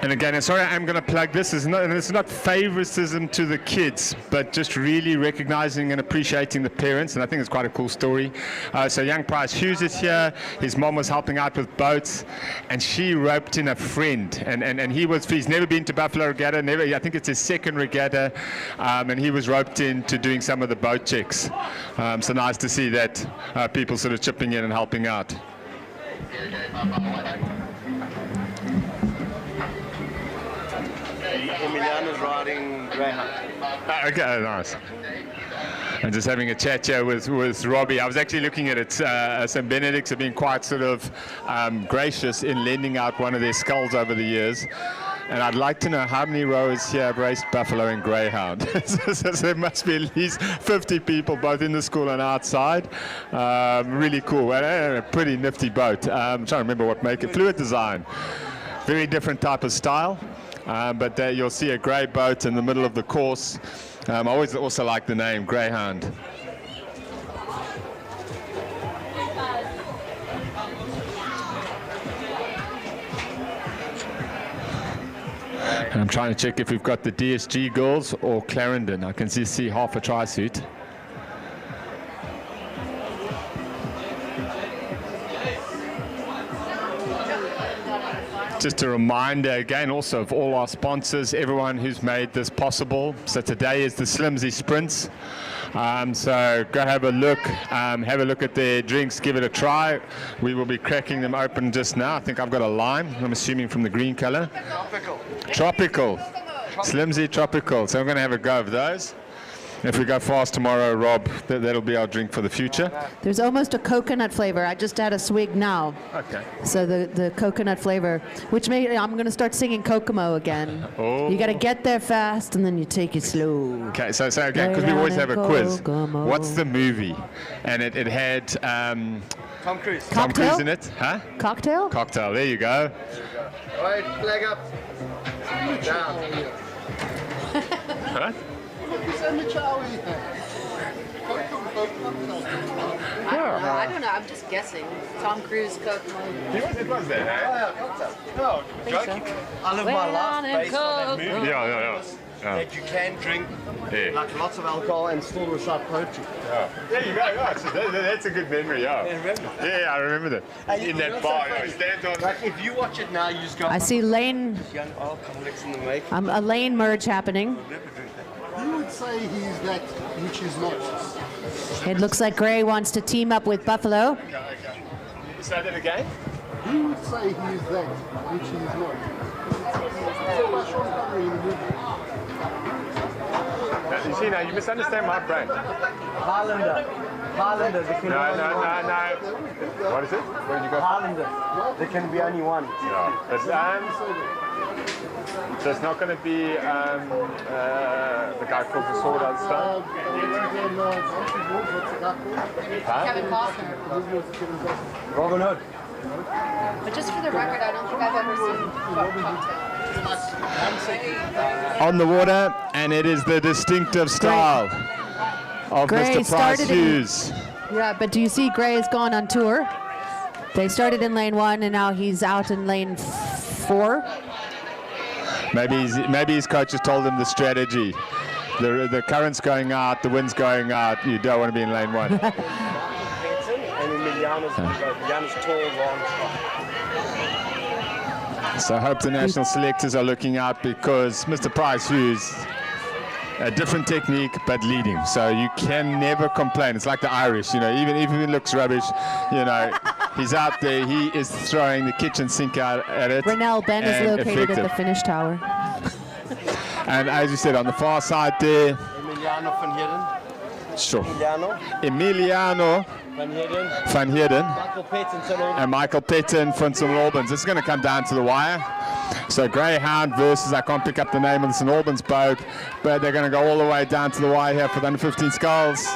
And again, sorry, I'm going to plug this. It's not favoritism to the kids, but just really recognizing and appreciating the parents. And I think it's quite a cool story. So young Price Hughes is here. His mom was helping out with boats, and she roped in a friend. And he's never been to Buffalo Regatta. I think it's his second regatta, and he was roped in to doing some of the boat checks. So nice to see that people sort of chipping in and helping out. Emiliano's riding Greyhound. Okay, nice. And just having a chat here with Robbie. I was actually looking at it. St. Benedict's have been quite sort of gracious in lending out one of their sculls over the years. And I'd like to know how many rowers here have raced Buffalo and Greyhound. So there must be at least 50 people, both in the school and outside. Really cool. A pretty nifty boat. I'm trying to remember what make it. Fluid design. Very different type of style. But there you'll see a grey boat in the middle of the course. I always also like the name, Greyhound. And I'm trying to check if we've got the DSG girls or Clarendon. I can see half a tri-suit. Just a reminder again also of all our sponsors, everyone who's made this possible. So today is the Slimsly Sprints. So go have a look at their drinks, give it a try. We will be cracking them open just now. I think I've got a lime, I'm assuming from the green color. Tropical. Slimsly Tropical. So I'm going to have a go of those. If we go fast tomorrow, Rob, that'll be our drink for the future. There's almost a coconut flavor. I just had a swig now. Okay. So the coconut flavor, which I'm going to start singing Kokomo again. Oh. You got to get there fast and then you take it slow. Okay, so again, because we always have a quiz. What's the movie? And it had Tom Cruise. Tom Cruise in it. Huh? Cocktail? Cocktail, there you go. All right, flag up. Down. Huh? I don't know. I'm just guessing. Tom Cruise, Kokomo. It was there. No, joking. I live my life based on that movie. Yeah. That you can drink Yeah. like lots of alcohol and still recite poetry. Yeah. There you go. Yeah. So that's a good memory. Yeah. Yeah, I remember that. And In that bar, stand on. Like if you watch it now, you just go. I see Lane. Young alcoholics in the making. A lane merge happening. You would say he's that which is not. It looks like Gray wants to team up with Buffalo. Say that again? Who would say he is that, which he is not? You see now, you misunderstand my brain. Highlander. There can No. What is it? Where did you go? Highlander. There can be only one. No. So it's not going to be the guy called the sword on stuff? Kevin Costner. Robin Hood. But just for the record, I don't think I've ever seen cocktails. On the water, and it is the distinctive style of Gray Mr. Price started in- Hughes. Yeah, but do you see Gray's gone on tour? They started in lane 1 and now he's out in lane 4. Maybe his coach has told him the strategy. The current's going out, the wind's going out. You don't want to be in lane 1. And Emiliano's tall, long. So I hope the national selectors are looking out because Mr. Price Hughes, a different technique but leading. So you can never complain. It's like the Irish, even if it looks rubbish, he's out there, he is throwing the kitchen sink out at it. Rennell Ben is and located at the effective. finish tower. And as you said, on the far side there, Emiliano van Heerden. sure. Emiliano. Emiliano Van Heerden. van Heerden Michael Petton, St. Albans. and Michael Petton from St. Albans. This is going to come down to the wire. So Greyhound versus, I can't pick up the name of the St. Albans boat, but they're going to go all the way down to the wire here for the under 15 sculls.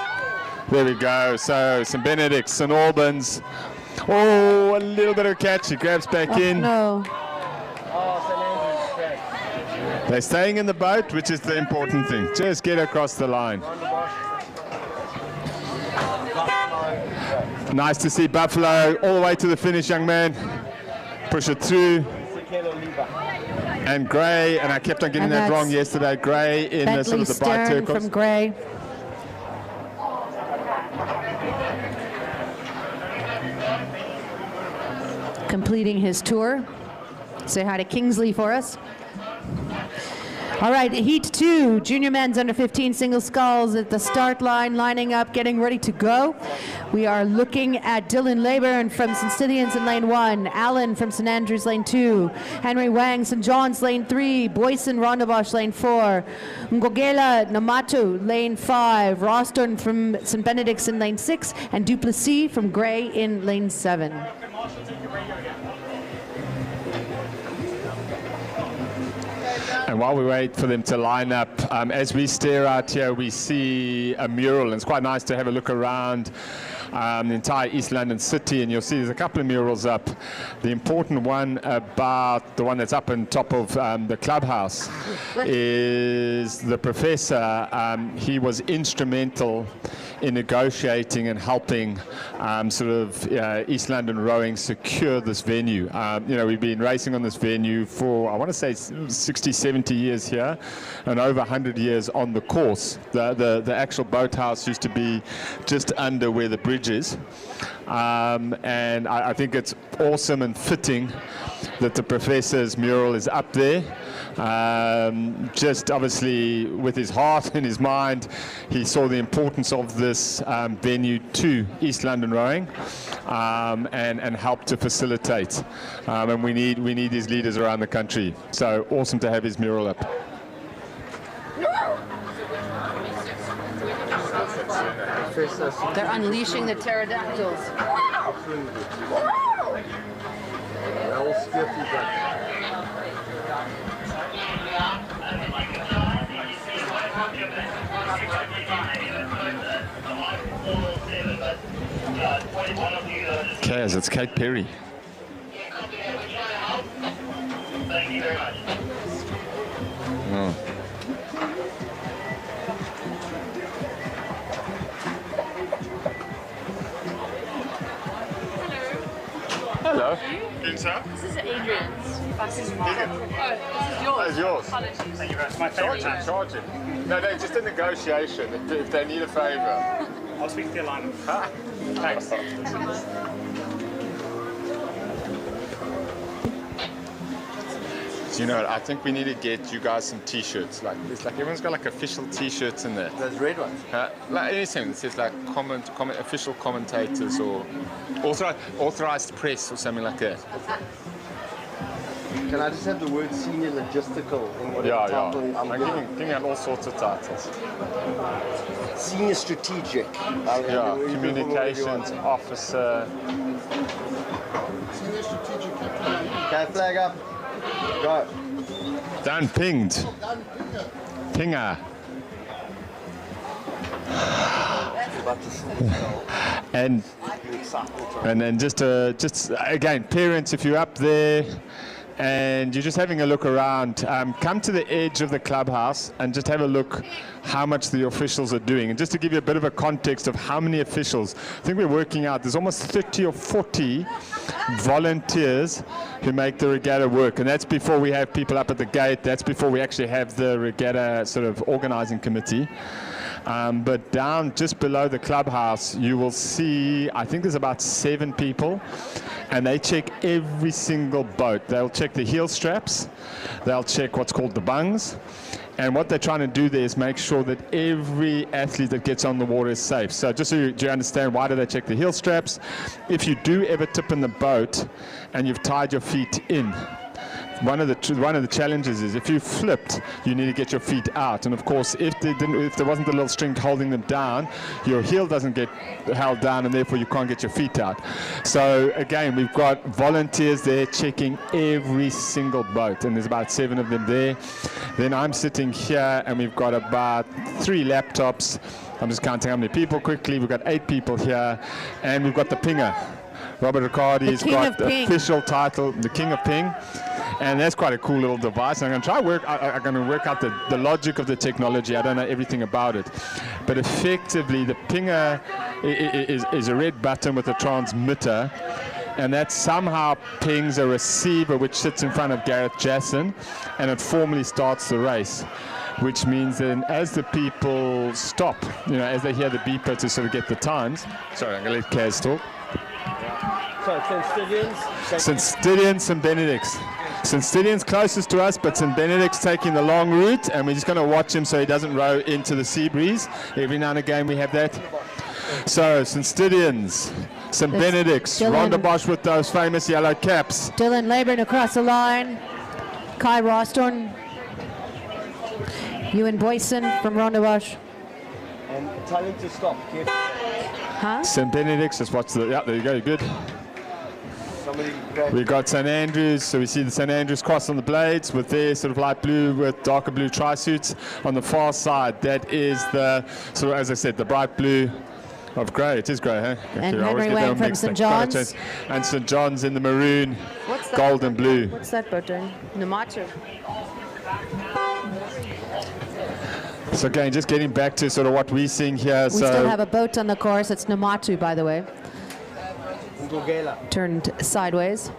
There we go. So St. Benedict, St. Albans. Oh, a little bit of a catch. He grabs back in. No. They're staying in the boat, which is the important thing. Just get across the line. Nice to see Buffalo all the way to the finish, young man. Push it through. And Gray, and I kept on getting And that that's wrong yesterday, Gray in the sort Bentley of the bright Stern turquoise. from Gray. Completing his tour. Say hi to Kingsley for us. All right, Heat 2, junior men's under 15 single sculls at the start line, lining up, getting ready to go. We are looking at Dylan Leyburn from St. Stithians in lane 1, Allen from St. Andrews lane 2, Henry Wang, St. John's lane 3, Boyson Rondebosch lane 4, Ngogela Namatu lane 5, Roston from St. Benedict's in lane 6, and Duplessis from Gray in lane 7. And while we wait for them to line up, as we stare out here, we see a mural. And it's quite nice to have a look around the entire East London city, and you'll see there's a couple of murals up. The important one about the one that's up on top of the clubhouse is the professor. He was instrumental in negotiating and helping East London Rowing secure this venue. We've been racing on this venue for, I want to say, 60, 70 years here, and over 100 years on the course. The actual boathouse used to be just under where the bridge is. And I think it's awesome and fitting that the professor's mural is up there. Just obviously with his heart and his mind, he saw the importance of this venue to East London Rowing and helped to facilitate. And we need these leaders around the country. So awesome to have his mural up. They're unleashing the pterodactyls. Kaz, it's Kate Perry. Thank you very much. Oh. Hello. This is Adrian's. This is yours. Oh, it's yours. Apologies. Thank you very much. My Charge favourite him, charge him. No, just a negotiation if they need a favour. I'll speak to the alignment. Thanks. So, you know, I think we need to get you guys some T-shirts. Like, it's like everyone's got like official T-shirts in there. Those red ones. Like anything. It says like official commentators or authorized press or something like that. Can I just have the word senior logistical in whatever title I'm giving out all sorts of titles. Senior strategic. Communications officer. Senior strategic. Okay, flag up. Go. Done pinged. Pinger. And then just again, parents, if you're up there and you're just having a look around, come to the edge of the clubhouse and just have a look how much the officials are doing. And just to give you a bit of a context of how many officials, I think we're working out there's almost 30 or 40 volunteers who make the regatta work. And that's before we have people up at the gate. That's before we actually have the regatta sort of organizing committee. But down just below the clubhouse, you will see, I think there's about 7 people, and they check every single boat. They'll check the heel straps, they'll check what's called the bungs, and what they're trying to do there is make sure that every athlete that gets on the water is safe. So just so you understand, why do they check the heel straps? If you do ever tip in the boat and you've tied your feet in, one of the challenges is if you flipped, you need to get your feet out. And of course, if there wasn't a little string holding them down, your heel doesn't get held down, and therefore you can't get your feet out. So again, we've got volunteers there checking every single boat, and there's about 7 of them there. Then I'm sitting here, and we've got about 3 laptops. I'm just counting how many people quickly. We've got 8 people here, and we've got the pinger. Robert Riccardi's got the official title, the King of Ping. And that's quite a cool little device. And I'm going to work out the logic of the technology. I don't know everything about it. But effectively, the pinger is a red button with a transmitter. And that somehow pings a receiver which sits in front of Gareth Jasson. And it formally starts the race. Which means then as the people stop, you know, as they hear the beeper to sort of get the times. Sorry, I'm going to let Kaz talk. So St. Stithians and Benedict's. St. Stithians closest to us, but St. Benedict's taking the long route, and we're just going to watch him so he doesn't row into the sea breeze. Every now and again we have that. So, St. Stithians, St. Benedict's, Rhonda Bosch with those famous yellow caps. Dylan Laburn across the line. Kai Rostorn. Ewan Boyson from Rhonda Bosch. And tell him to stop. Huh? St. Benedict's, just watch the, yeah, there you go, you're good. We've got St. Andrews, so we see the St. Andrews cross on the blades with their sort of light blue with darker blue tri-suits. On the far side, that is the, so as I said, the bright blue of grey. It is grey, huh? And Henry Wang from St. John's. And St. John's in the maroon, gold and blue. What's that boat doing? Namatu. So again, just getting back to sort of what we're seeing here. We still have a boat on the course. It's Namatu, by the way. Turned sideways.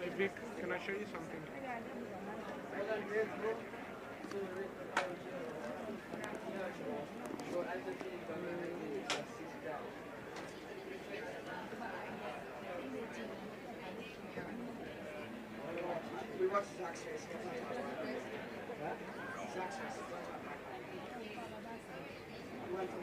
Hey Vic, can I show you something? We watched Zach's face. Zach's face. We went to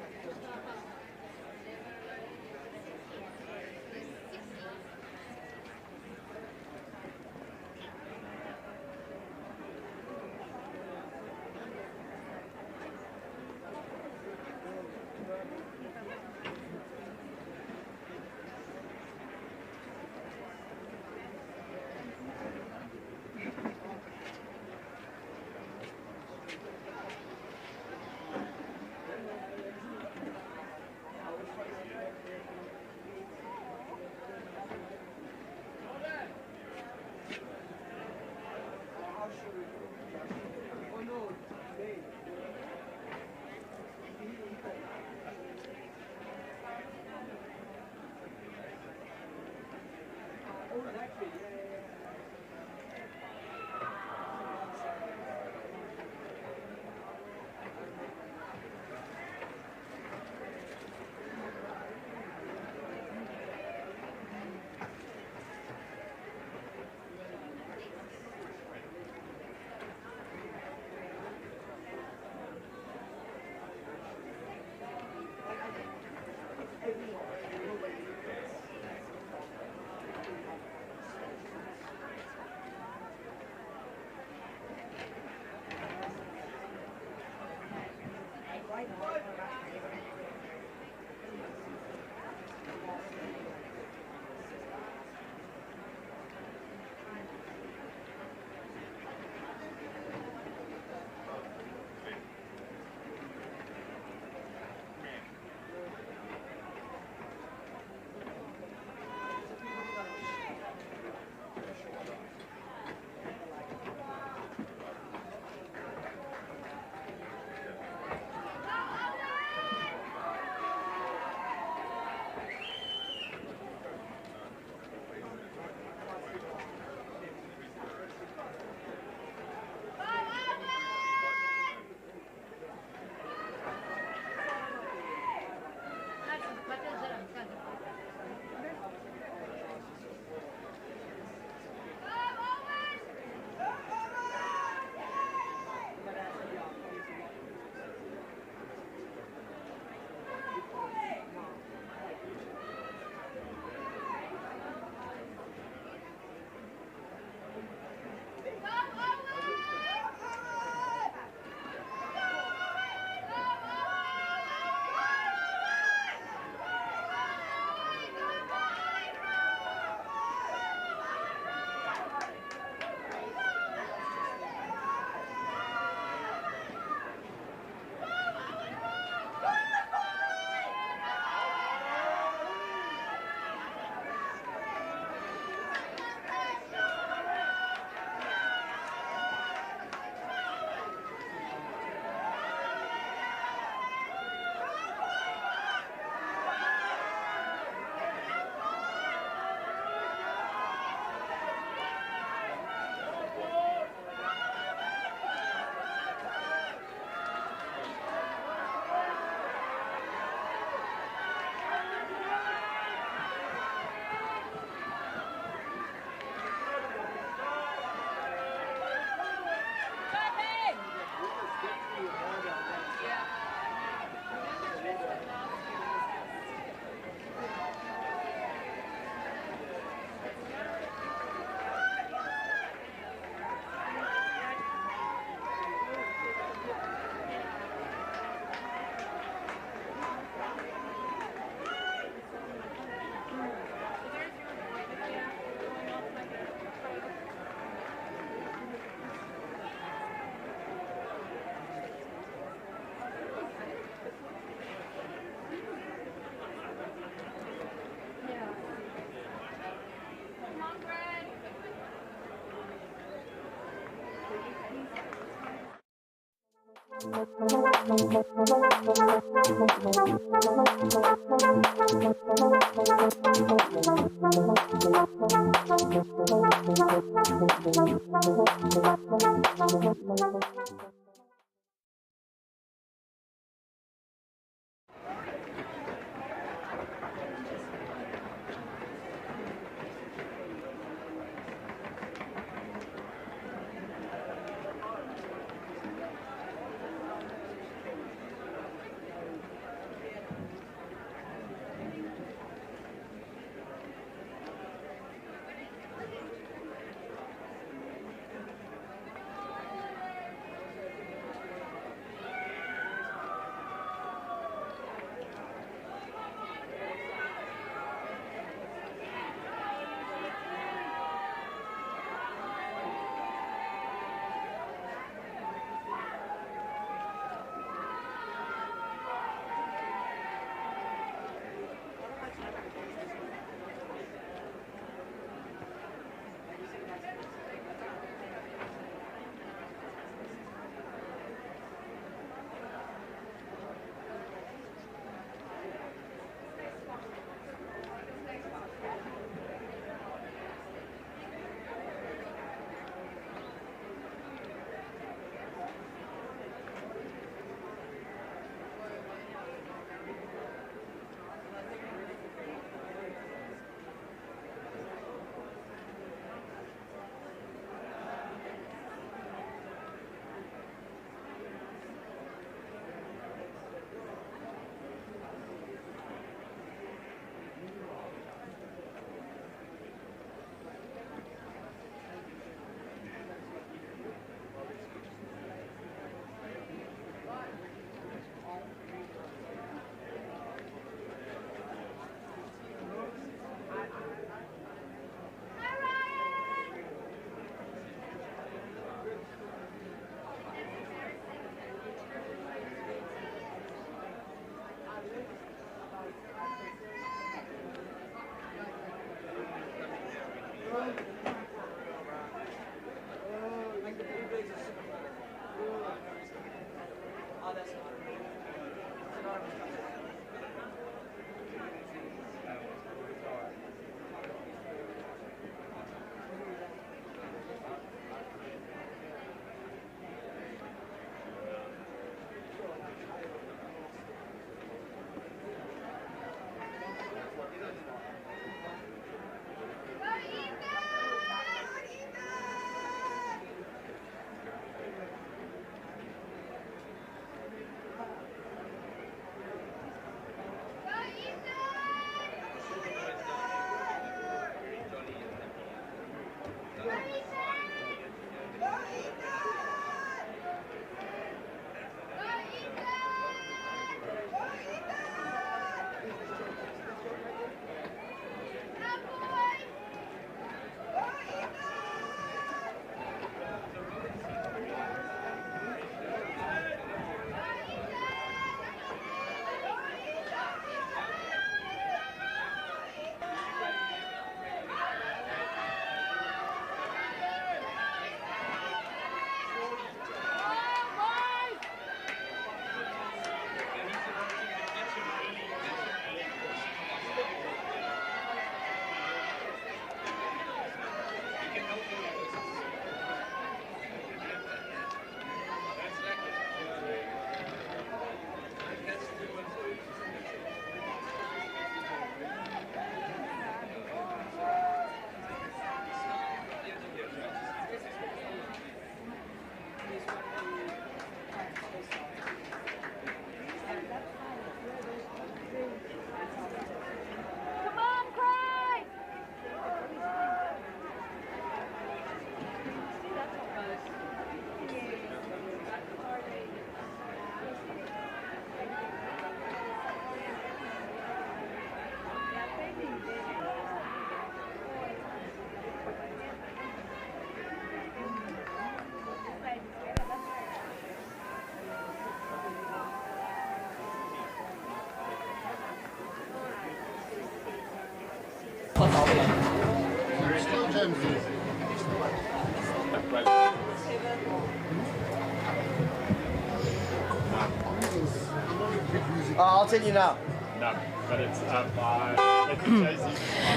I'll tell you now. No, but it's by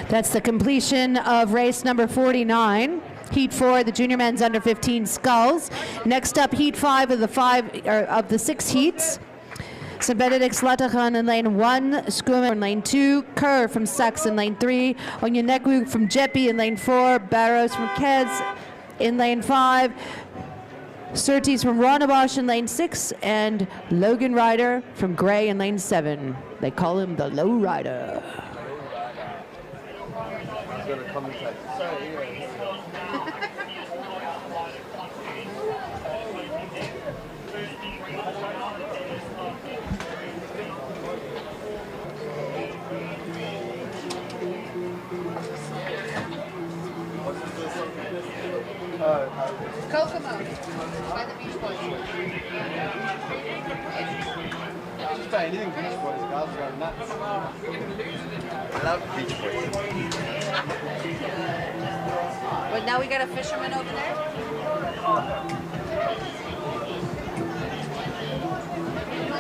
That's the completion of race number 49. Heat 4, the junior men's under 15 sculls. Next up, heat 5 of the 6 heats. St. Benedict's Latachan in lane 1, Skuma in lane 2, Kerr from Sax in lane 3, Onyenekwu from Jeppy in lane 4, Barrows from Keds in lane 5, Surtees from Ronnebosch in lane 6, and Logan Ryder from Gray in lane 7. They call him the Low Rider. He's going to commentate. Kokomo by the Beach Boys. Just say anything Beach Boys, guys go nuts. I love Beach Boys. But now we got a fisherman over there?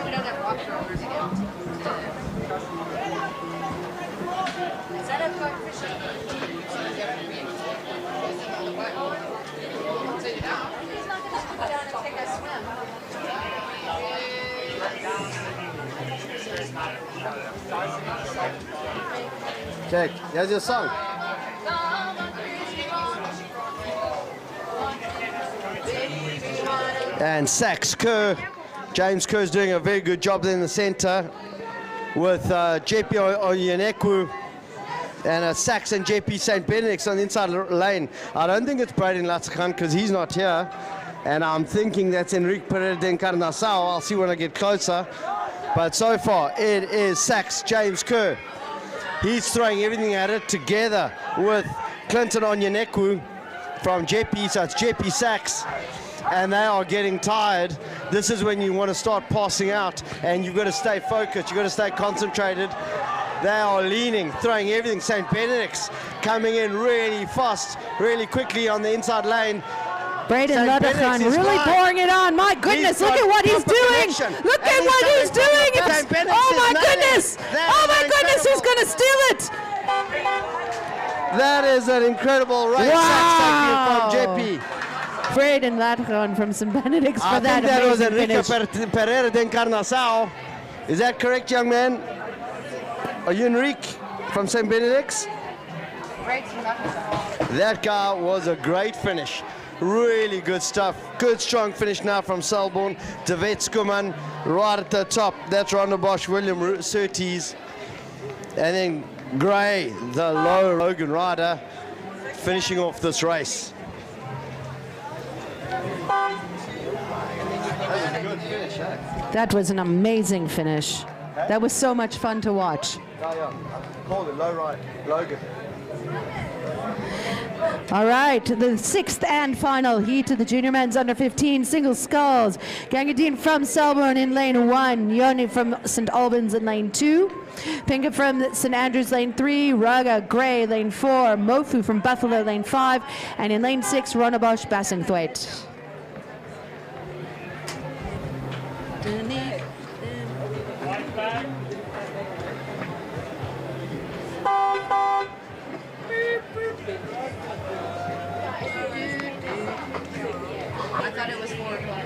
We don't have water over again. Is that a good fishing? I'll tell you now. He's not going to come down and take a swim. Jake, here's your song. And Sax Kerr. James Kerr's doing a very good job there in the center with JP Onyenekwu and Sax and JP St. Benedict's on the inside lane. I don't think it's Braden Latachan because he's not here. And I'm thinking that's Enrique Pereira de Encarnação. I'll see when I get closer. But so far, it is Sax James Kerr. He's throwing everything at it together with Clinton Onyenekwu from JP, so it's JP Sax. And they are getting tired. This is when you want to start passing out and you've got to stay focused, you've got to stay concentrated. They are leaning, throwing everything. St. Benedict's coming in really fast, really quickly on the inside lane. Braden Latachan really pouring it on. My goodness, look at what he's doing. Look at what he's doing. Oh my goodness. Oh my goodness, he's going to steal it. That is an incredible race. Wow. From JP. Braden Latachan from St. Benedict's for that that was amazing Enrique finish. Pereira de Encarnação. Is that correct, young man? Are you Enrique from St. Benedict's? That guy was a great finish. Really good stuff. Good strong finish now from Selborne. Devet Skuman right at the top. That's Ronnebosch, William Surtees. And then Gray, the low Logan Ryder, finishing off this race. That was an amazing finish. That was so much fun to watch. Call it low right, Logan. All right, the 6th and final heat of the junior men's under 15 single sculls. Gangadine from Selborne in lane 1, Yoni from St. Albans in lane 2, Pinka from St. Andrews lane 3, Raga Gray lane 4, Mofu from Buffalo lane 5, and in lane 6, Ronnebosch Bassingthwaite. I thought it was 4 o'clock.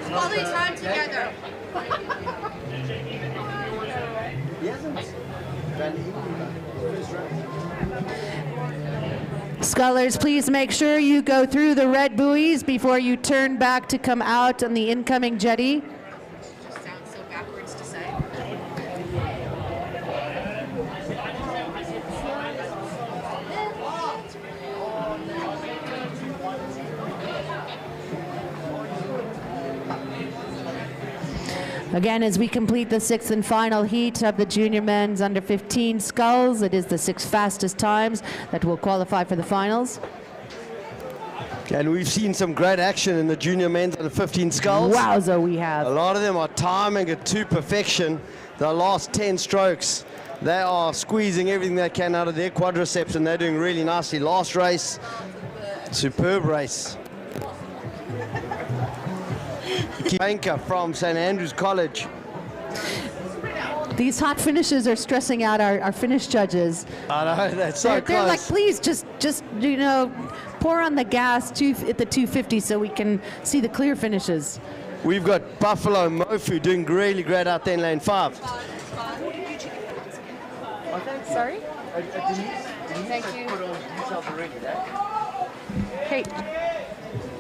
Quality time together. Scullers, please make sure you go through the red buoys before you turn back to come out on the incoming jetty. Just sounds so backwards to say. Again, as we complete the 6th and final heat of the junior men's under 15 sculls, it is the 6 fastest times that will qualify for the finals. And we've seen some great action in the junior men's under 15 sculls. Wowza, we have. A lot of them are timing it to perfection. The last 10 strokes, they are squeezing everything they can out of their quadriceps, and they're doing really nicely. Last race, superb race. Banker from St. Andrews College. These hot finishes are stressing out our finish judges. I know, that's so They're like, close. please, just pour on the gas at the 250 so we can see the clear finishes. We've got Buffalo Mofu doing really great out there in lane 5. Sorry? Denise Thank has you. put on details already, eh? Hey.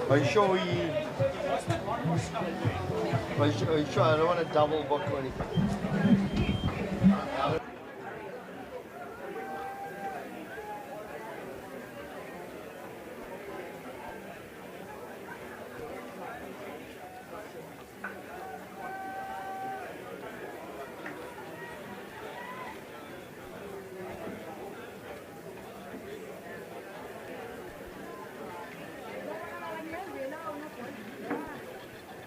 Are you sure Are you sure? I don't want to double book or anything.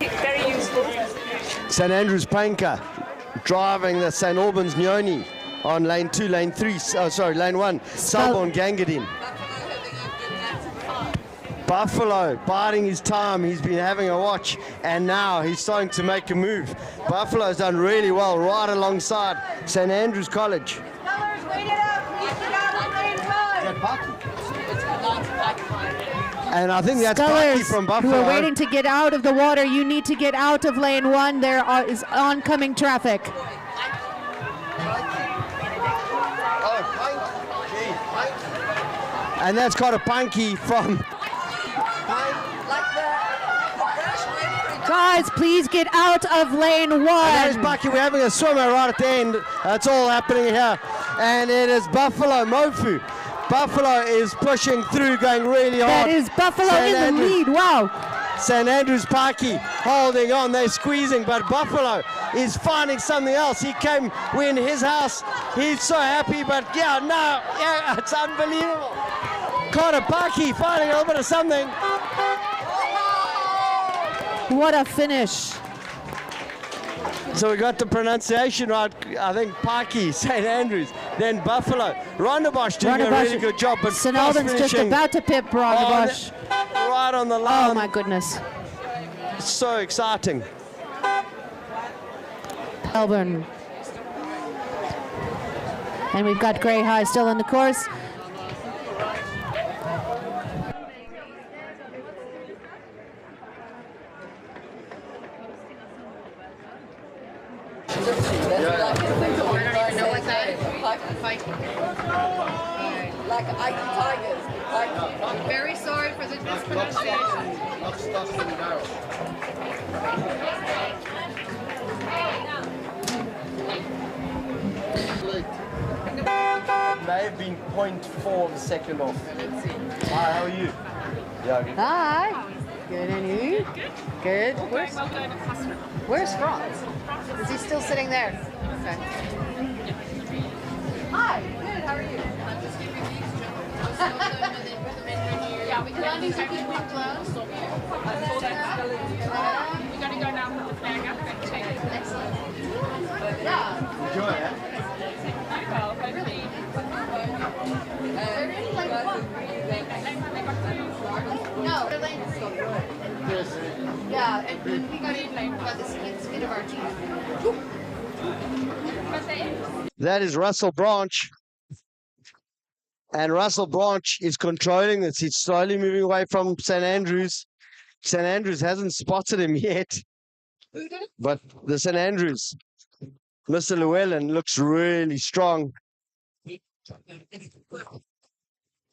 Very useful. St. Andrews Panka driving the St. Albans Nyoni on lane 2, lane 3, lane 1, Selborne Gangadin. Buffalo biding his time, he's been having a watch, and now he's starting to make a move. Buffalo's done really well right alongside St. Andrews College. And I think that's Bucky from Buffalo. Who are waiting to get out of the water, you need to get out of lane 1. There is oncoming traffic. And that's got a punky from... Guys, please get out of lane 1. And that is Bucky. We're having a swimmer right at the end. That's all happening here. And it is Buffalo Mofu. Buffalo is pushing through, going really hard. That is Buffalo in the lead. Wow. St. Andrews Parky holding on. They're squeezing, but Buffalo is finding something else. He came, we're in his house. He's so happy, but it's unbelievable. Connor Parky finding a little bit of something. What a finish. So we got the pronunciation right. I think Parky, St. Andrews, then Buffalo. Ronderbosch doing a really good job, but St. Albans just about to pip Ronderbosch. Right on the line. Oh my goodness. So exciting. Selborne. And we've got Grey High still in the course. Like tigers. I'm very sorry for the mispronunciation. Not stuck in the barrel. It may have been 0.4 of a second off. Hi, how are you? Yeah, good. Hi. Good, and you? Good. Where's Franz? Is he still sitting there? Okay. Hi. Good. How are you? Yeah, we can only take it with gloves. We're going to go now with the bag up and take it. Excellent. Yeah. Enjoy it. Well, hopefully. No, the lane is still good. Yeah, and we got in lane by the skin of our teeth. That is Russell Branch. And Russell Branch is controlling this. He's slowly moving away from St. Andrews. St. Andrews hasn't spotted him yet. But the St. Andrews, Mr. Llewellyn, looks really strong.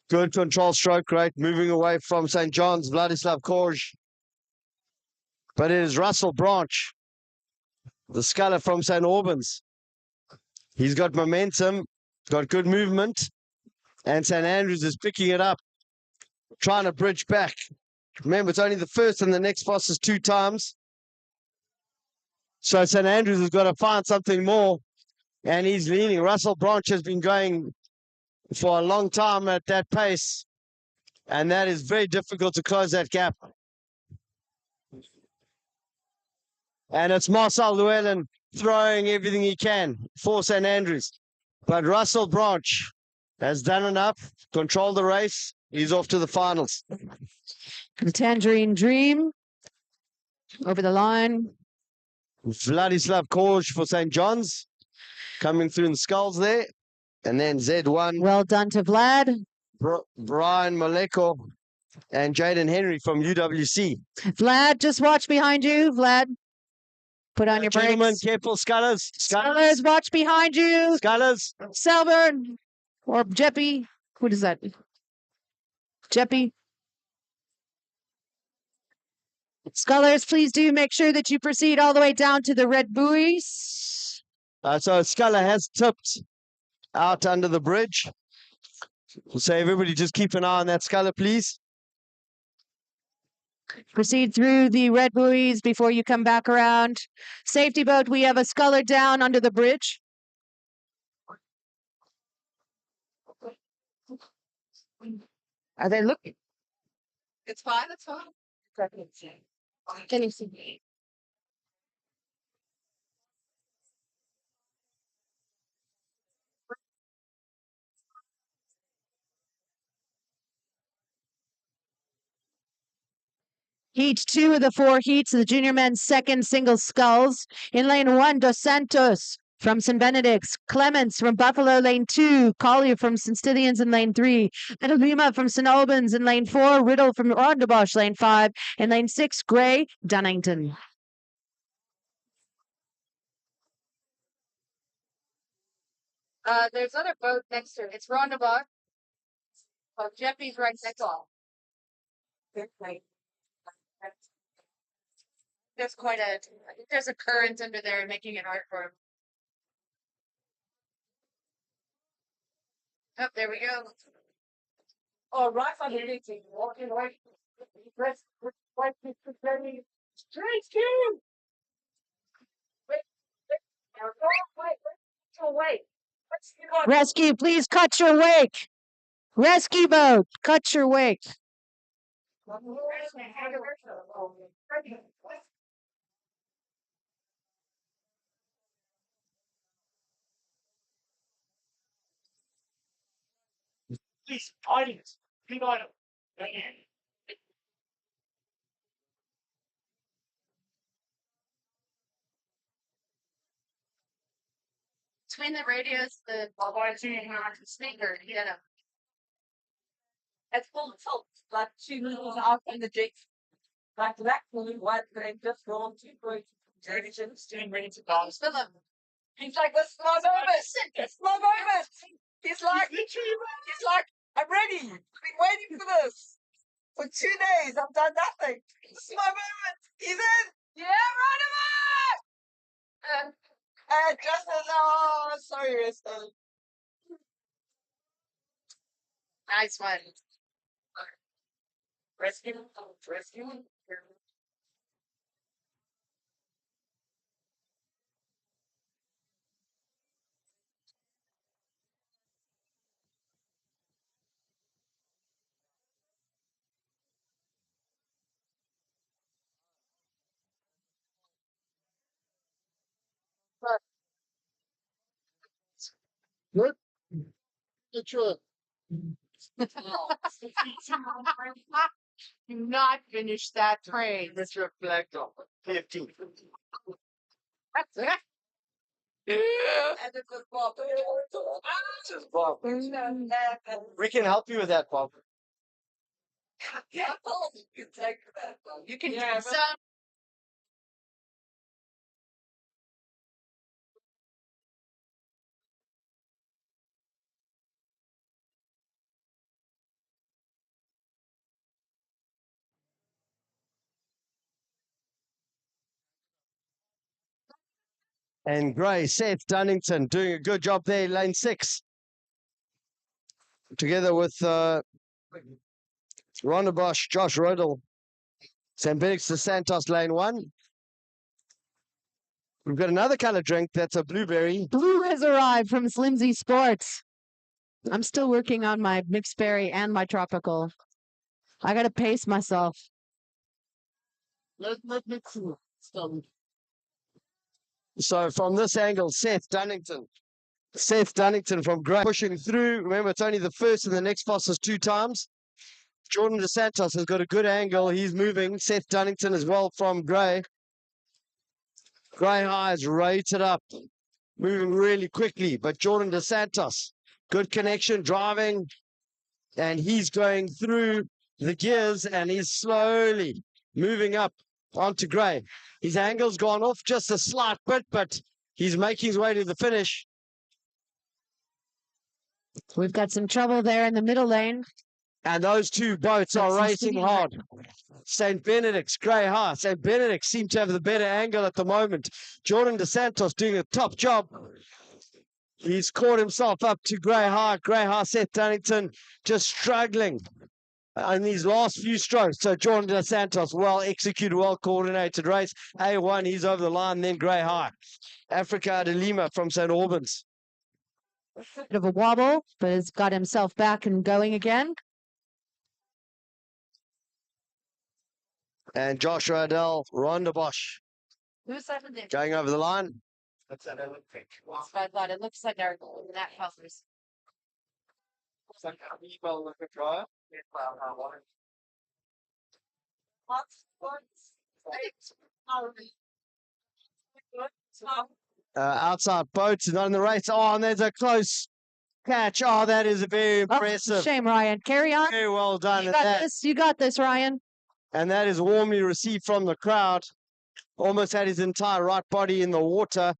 Good control stroke rate, moving away from St. John's, Vladislav Korj. But it is Russell Branch, the sculler from St. Albans. He's got momentum, got good movement. And St. Andrews is picking it up, trying to bridge back. Remember, it's only the first and the next fastest 2 times. So St. Andrews has got to find something more, and he's leaning. Russell Branch has been going for a long time at that pace, and that is very difficult to close that gap. And it's Marcel Llewellyn throwing everything he can for St. Andrews. But Russell Branch has done enough, controlled the race. He's off to the finals. The Tangerine Dream Over the line. Vladislav Korj for St. John's. Coming through in the skulls there. And then Z1. Well done to Vlad. Brian Maleko and Jaden Henry from UWC. Vlad, just watch behind you. Vlad, put on your Gentlemen, brakes. careful, Scullers. Scullers, watch behind you. Scullers. Selborne or Jeppy. What is that? Jeppy. Scullers, please do make sure that you proceed all the way down to the red buoys. So Sculler has tipped out under the bridge. So everybody just keep an eye on that Sculler, please. Proceed through the red buoys before you come back around. Safety boat, we have a sculler down under the bridge. Are they looking? It's fine, it's fine. Can you see? Heat 2 of the 4 heats, the junior men's second single sculls. In lane 1, Dos Santos from St. Benedict's, Clements from Buffalo, lane 2, Collier from St. Stithians in lane 3, Edelvima from St. Albans in lane 4, Riddle from Rondebosch, lane 5, in lane 6, Gray, Dunnington. There's another boat next to it. It's Rondebosch. Oh, Jeppy's right next to it. There's quite a, I think there's a current under there making it hard for him. Oh, there we go. All right, I'm meeting. Walking away. Press, wait, very straight to. Wait, wait. Rescue, please cut your wake. Rescue boat, cut your wake. Please, audience, be vital. Between the radios, the speaker, you know. It's full of salt, like 2 meters out in the jet. Like that one, what they just gone to great. Doing ready to go. He's like, this is my moment. It's my moment. He's like, I'm ready. I've been waiting for this. For 2 days, I've done nothing. This is my moment. He's in. Yeah, right about. And just as, oh, sorry, Rista. Nice one. Rescue. Good. Get your. Do not finish that trade. Mr. Blackdog, 15. That's it. And it's a Bob. This is Bob. We can help you with that, Bob. Yeah, you can take that. You can do some. And Gray, Seth Dunnington doing a good job there, lane 6. Together with Rondebosch, Josh Rodel, St. Benedict's to Santos, lane 1. We've got another color drink that's a blueberry. Blue has arrived from Slimsly Sports. I'm still working on my mixed berry and my tropical. I gotta pace myself. Let me cool. So from this angle, Seth Dunnington from Gray pushing through. Remember, it's only the first and the next fastest 2 times. Jordan DeSantos has got a good angle. He's moving. Seth Dunnington as well from Gray. Gray High is rated up, moving really quickly. But Jordan DeSantos, good connection, driving. And he's going through the gears and he's slowly moving up onto Gray. His angle's gone off just a slight bit, but he's making his way to the finish. We've got some trouble there in the middle lane. And those two boats are racing hard. St. Benedict's, Grey High. St. Benedict seem to have the better angle at the moment. Jordan DeSantos doing a top job. He's caught himself up to Grey High. Grey High, Seth Dunnington just struggling in these last few strokes. So Jordan DeSantos, well executed, well coordinated race. A1, he's over the line, then Grey High. Africa de Lima from St. Albans. Bit of a wobble, but has got himself back and going again. And Joshua Adele, Rhonda Bosch Who's that in there? going over the line. That's what I thought. It looks like they're that colors. Looks like a email with a dryer. Outside boats, not in the race. Oh, and there's a close catch. Oh, that is very impressive. Shame, Ryan. Carry on. Very well done. You got this. You got this, Ryan. And that is warmly received from the crowd. Almost had his entire right body in the water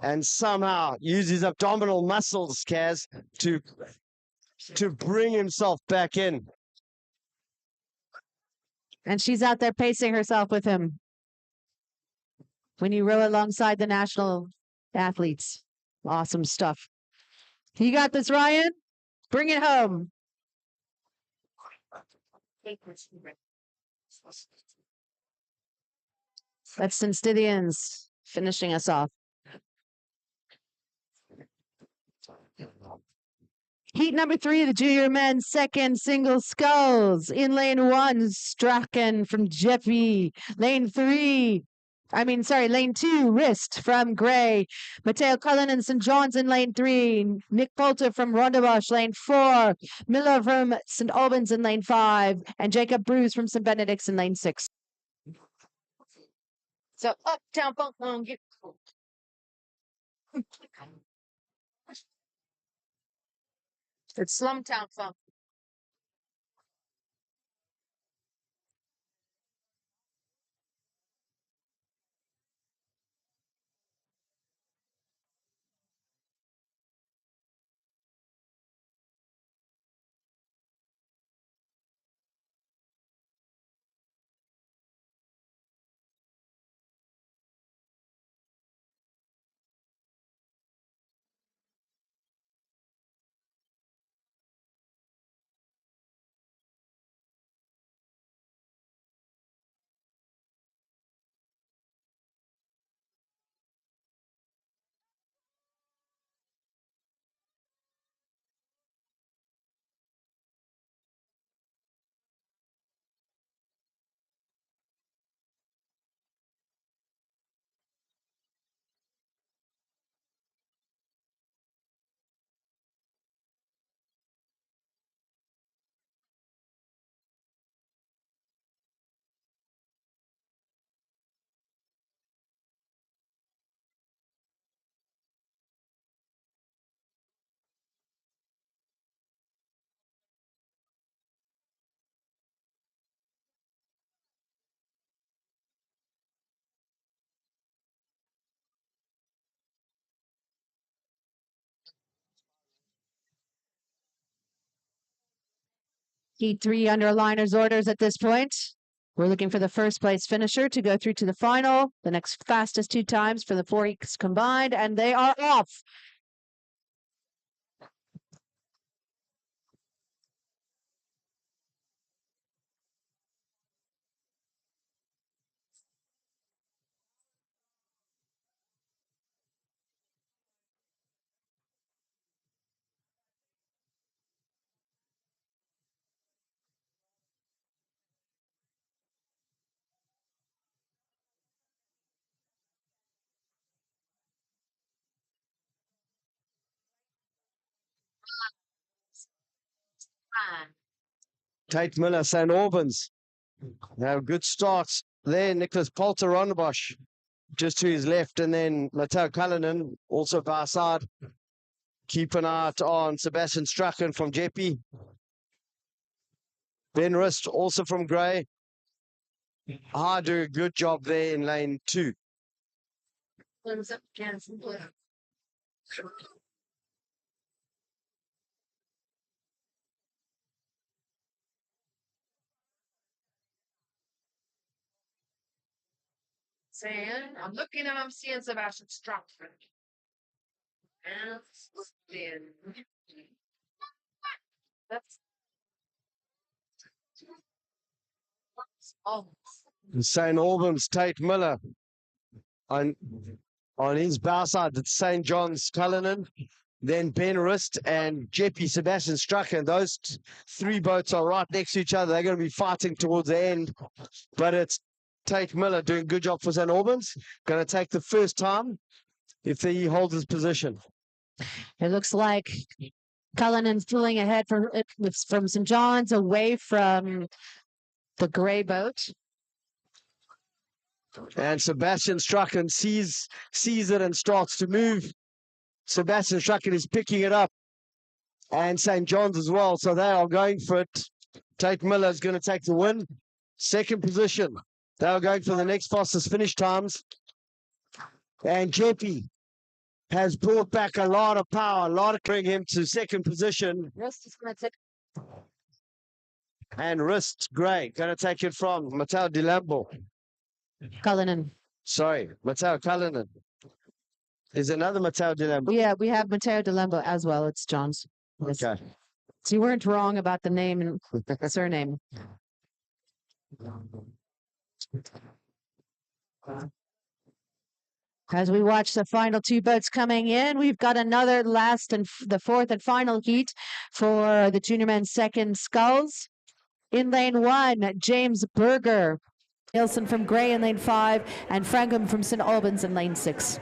and somehow used his abdominal muscles, Kaz, to bring himself back in. And she's out there pacing herself with him. When you row alongside the national athletes. Awesome stuff. You got this, Ryan. Bring it home. That's St. Stithians finishing us off. Heat number 3 of the junior men's second single sculls. In lane 1, Strachan from Jeffy. Lane 2, Wrist from Gray. Mateo Cullen and St. John's in lane 3. Nick Poulter from Rondebosch, lane 4. Miller from St. Albans in lane 5. And Jacob Bruce from St. Benedict's in lane 6. So Uptown Funk won't get it's Slumtown Funk. Heat 3 under liner's orders at this point. We're looking for the first place finisher to go through to the final. The next fastest 2 times for the 4 heats combined, and they are off. Tate Miller, St. Albans. Now, good starts there. Nicholas Polter Ronbosch just to his left, and then Mateo Cullinan also by our side. Keep an eye out on Sebastian Strachan from Jeppy. Ben Rist also from Grey. I do a good job there in lane 2. Saying, I'm looking and I'm seeing Sebastian Stratford. And then that's St. Albans, Tate Miller. On his bow side, it's St. John's Cullinan. Then Ben Rist and Jeppy Sebastian Strachan. Those 3 boats are right next to each other. They're going to be fighting towards the end. But it's Tate Miller doing a good job for St. Albans. Going to take the first time if he holds his position. It looks like Cullinan's pulling ahead from St. John's away from the Grey boat. And Sebastian Strachan sees it and starts to move. Sebastian Strachan is picking it up. And St. John's as well. So they are going for it. Tate Miller is going to take the win. Second position. They are going for the next fastest finish times. And Jeppy has brought back a lot of power, a lot of bring him to second position. Rist is going to take. And Rist, Grey, going to take it from Mateo Di Lambo. Cullinan. Sorry, Mateo Cullinan. Is another Mateo Di Lambo? Yeah, we have Mateo Di Lambo as well. It's John's. Yes. Okay. So you weren't wrong about the name and surname. As we watch the final 2 boats coming in, we've got another last and the fourth and final heat for the junior men's second sculls. In lane 1, James Berger. Nielsen from Grey in lane 5, and Frankham from St. Albans in lane 6.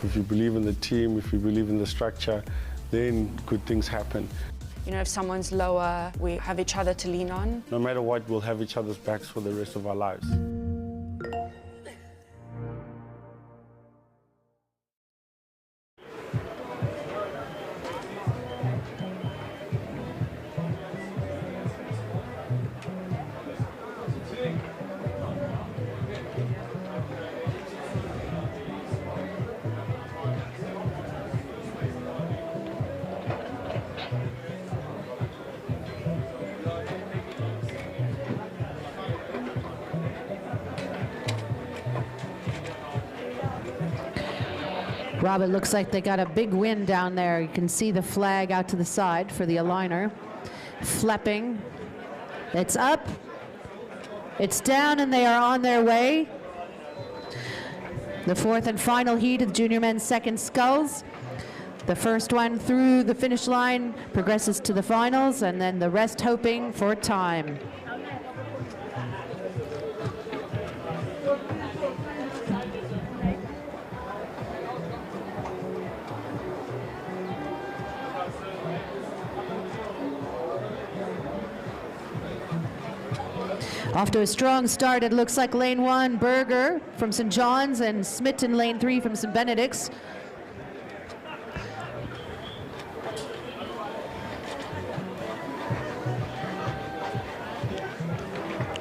If you believe in the team, if you believe in the structure, then good things happen. You know, if someone's lower, we have each other to lean on. No matter what, we'll have each other's backs for the rest of our lives. Rob, it looks like they got a big win down there. You can see the flag out to the side for the aligner. Flapping. It's up. It's down, and they are on their way. The fourth and final heat of the junior men's second sculls. The first one through the finish line progresses to the finals, and then the rest hoping for time. Off to a strong start, it looks like lane 1, Berger from St. John's, and Smith in lane 3 from St. Benedict's.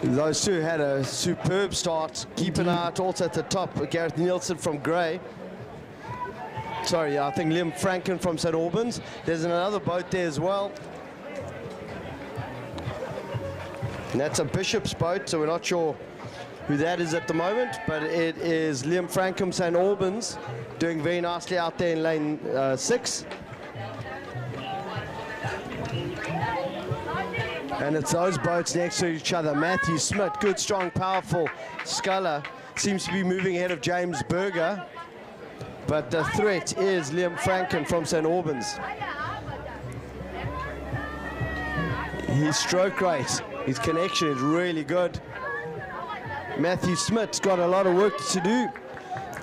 Those two had a superb start. Keep an eye out also at the top. Gareth Nielsen from Grey. Sorry, I think Liam Franken from St. Albans. There's another boat there as well. And that's a Bishop's boat, so we're not sure who that is at the moment, but it is Liam Frankham, St. Albans, doing very nicely out there in lane 6. And it's those boats next to each other. Matthew Smith, good, strong, powerful sculler, seems to be moving ahead of James Berger, but the threat is Liam Franken from St. Albans. His stroke rate, his connection is really good. Matthew Smith's got a lot of work to do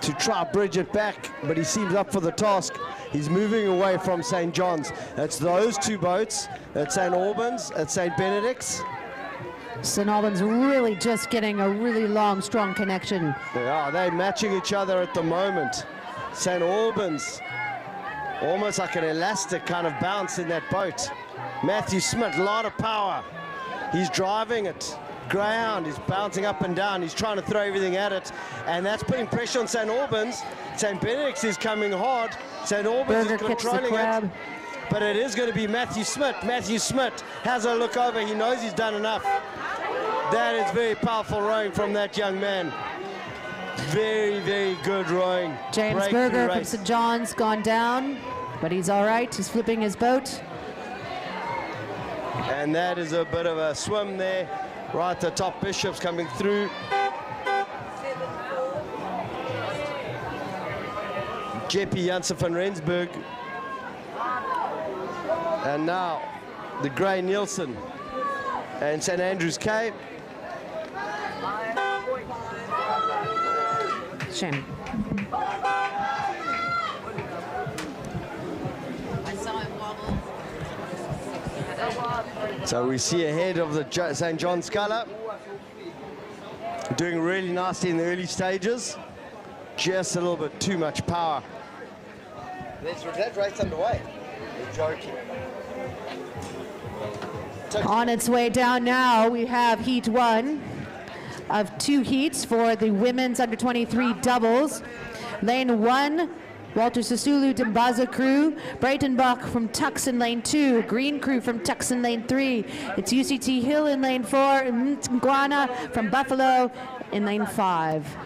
to try to bridge it back, but he seems up for the task. He's moving away from St. John's. That's those two boats. That's St. Albans, that's St. Benedict's. St. Albans really just getting a really long, strong connection. Yeah, they're matching each other at the moment. St. Albans, almost like an elastic kind of bounce in that boat. Matthew Smith, a lot of power. He's driving it. Ground, he's bouncing up and down. He's trying to throw everything at it. And that's putting pressure on St. Albans. St. Benedict's is coming hard. St. Albans is controlling it. But it is going to be Matthew Smith. Matthew Smith has a look over. He knows he's done enough. That is very powerful rowing from that young man. Very, very good rowing. James Berger from St. John's gone down, but he's all right. He's flipping his boat. And that is a bit of a swim there. Right at the top, Bishop's coming through. Jeppe Janssen van Rensburg. And now the Grey Nielsen and St. Andrews Cape. Shame. So we see ahead of the St. John sculler, doing really nicely in the early stages. Just a little bit too much power. That race underway. You're joking. On its way down now, we have Heat 1 of 2 heats for the women's under-23 doubles. Lane 1, Walter Sisulu Dimbaza crew, Breitenbach from Tux in lane 2, Green crew from Tux in lane 3. It's UCT Hill in lane 4, and Mtngwana from Buffalo in lane 5.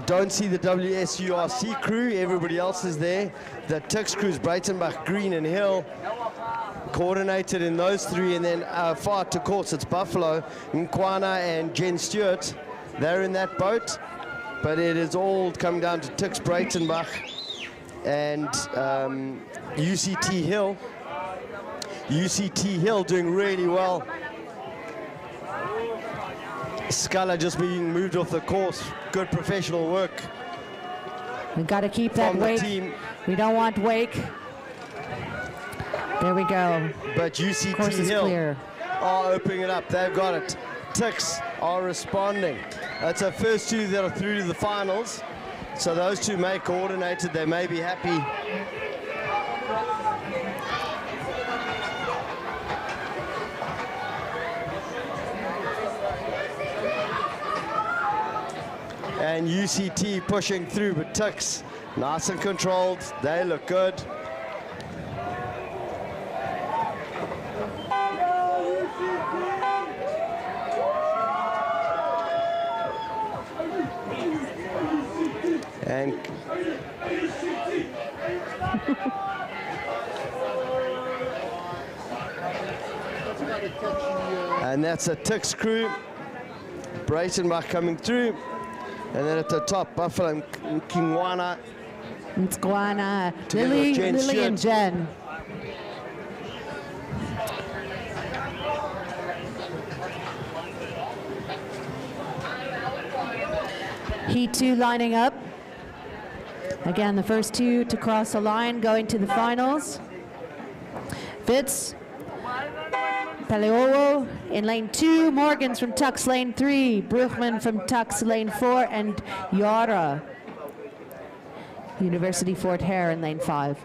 Don't see the WSURC crew, everybody else is there. The Tux crews, Breitenbach, Green and Hill, coordinated in those 3, and then far to course it's Buffalo, Mtngwana and Jen Stewart. They're in that boat. But it is all coming down to Tux Breitenbach and UCT Hill. UCT Hill doing really well. Sculler just being moved off the course. Good professional work. We've got to keep that wake. We don't want wake. There we go. But UCT Hill are opening it up. They've got it. Tux are responding. That's our first 2 that are through to the finals. So those 2 may coordinated, they may be happy. And UCT pushing through, but Tux nice and controlled. They look good. And that's a Tix crew. Breitenbach coming through. And then at the top, Buffalo and Kingwana. Mtswana, Together Lily, with Jen Lily Stewart. and Jen. Heat 2 lining up. Again, the first two to cross the line going to the finals. Fitz, Paleolo in lane 2, Morgans from Tux lane 3, Bruchman from Tux lane 4, and Yara, University Fort Hare in lane 5.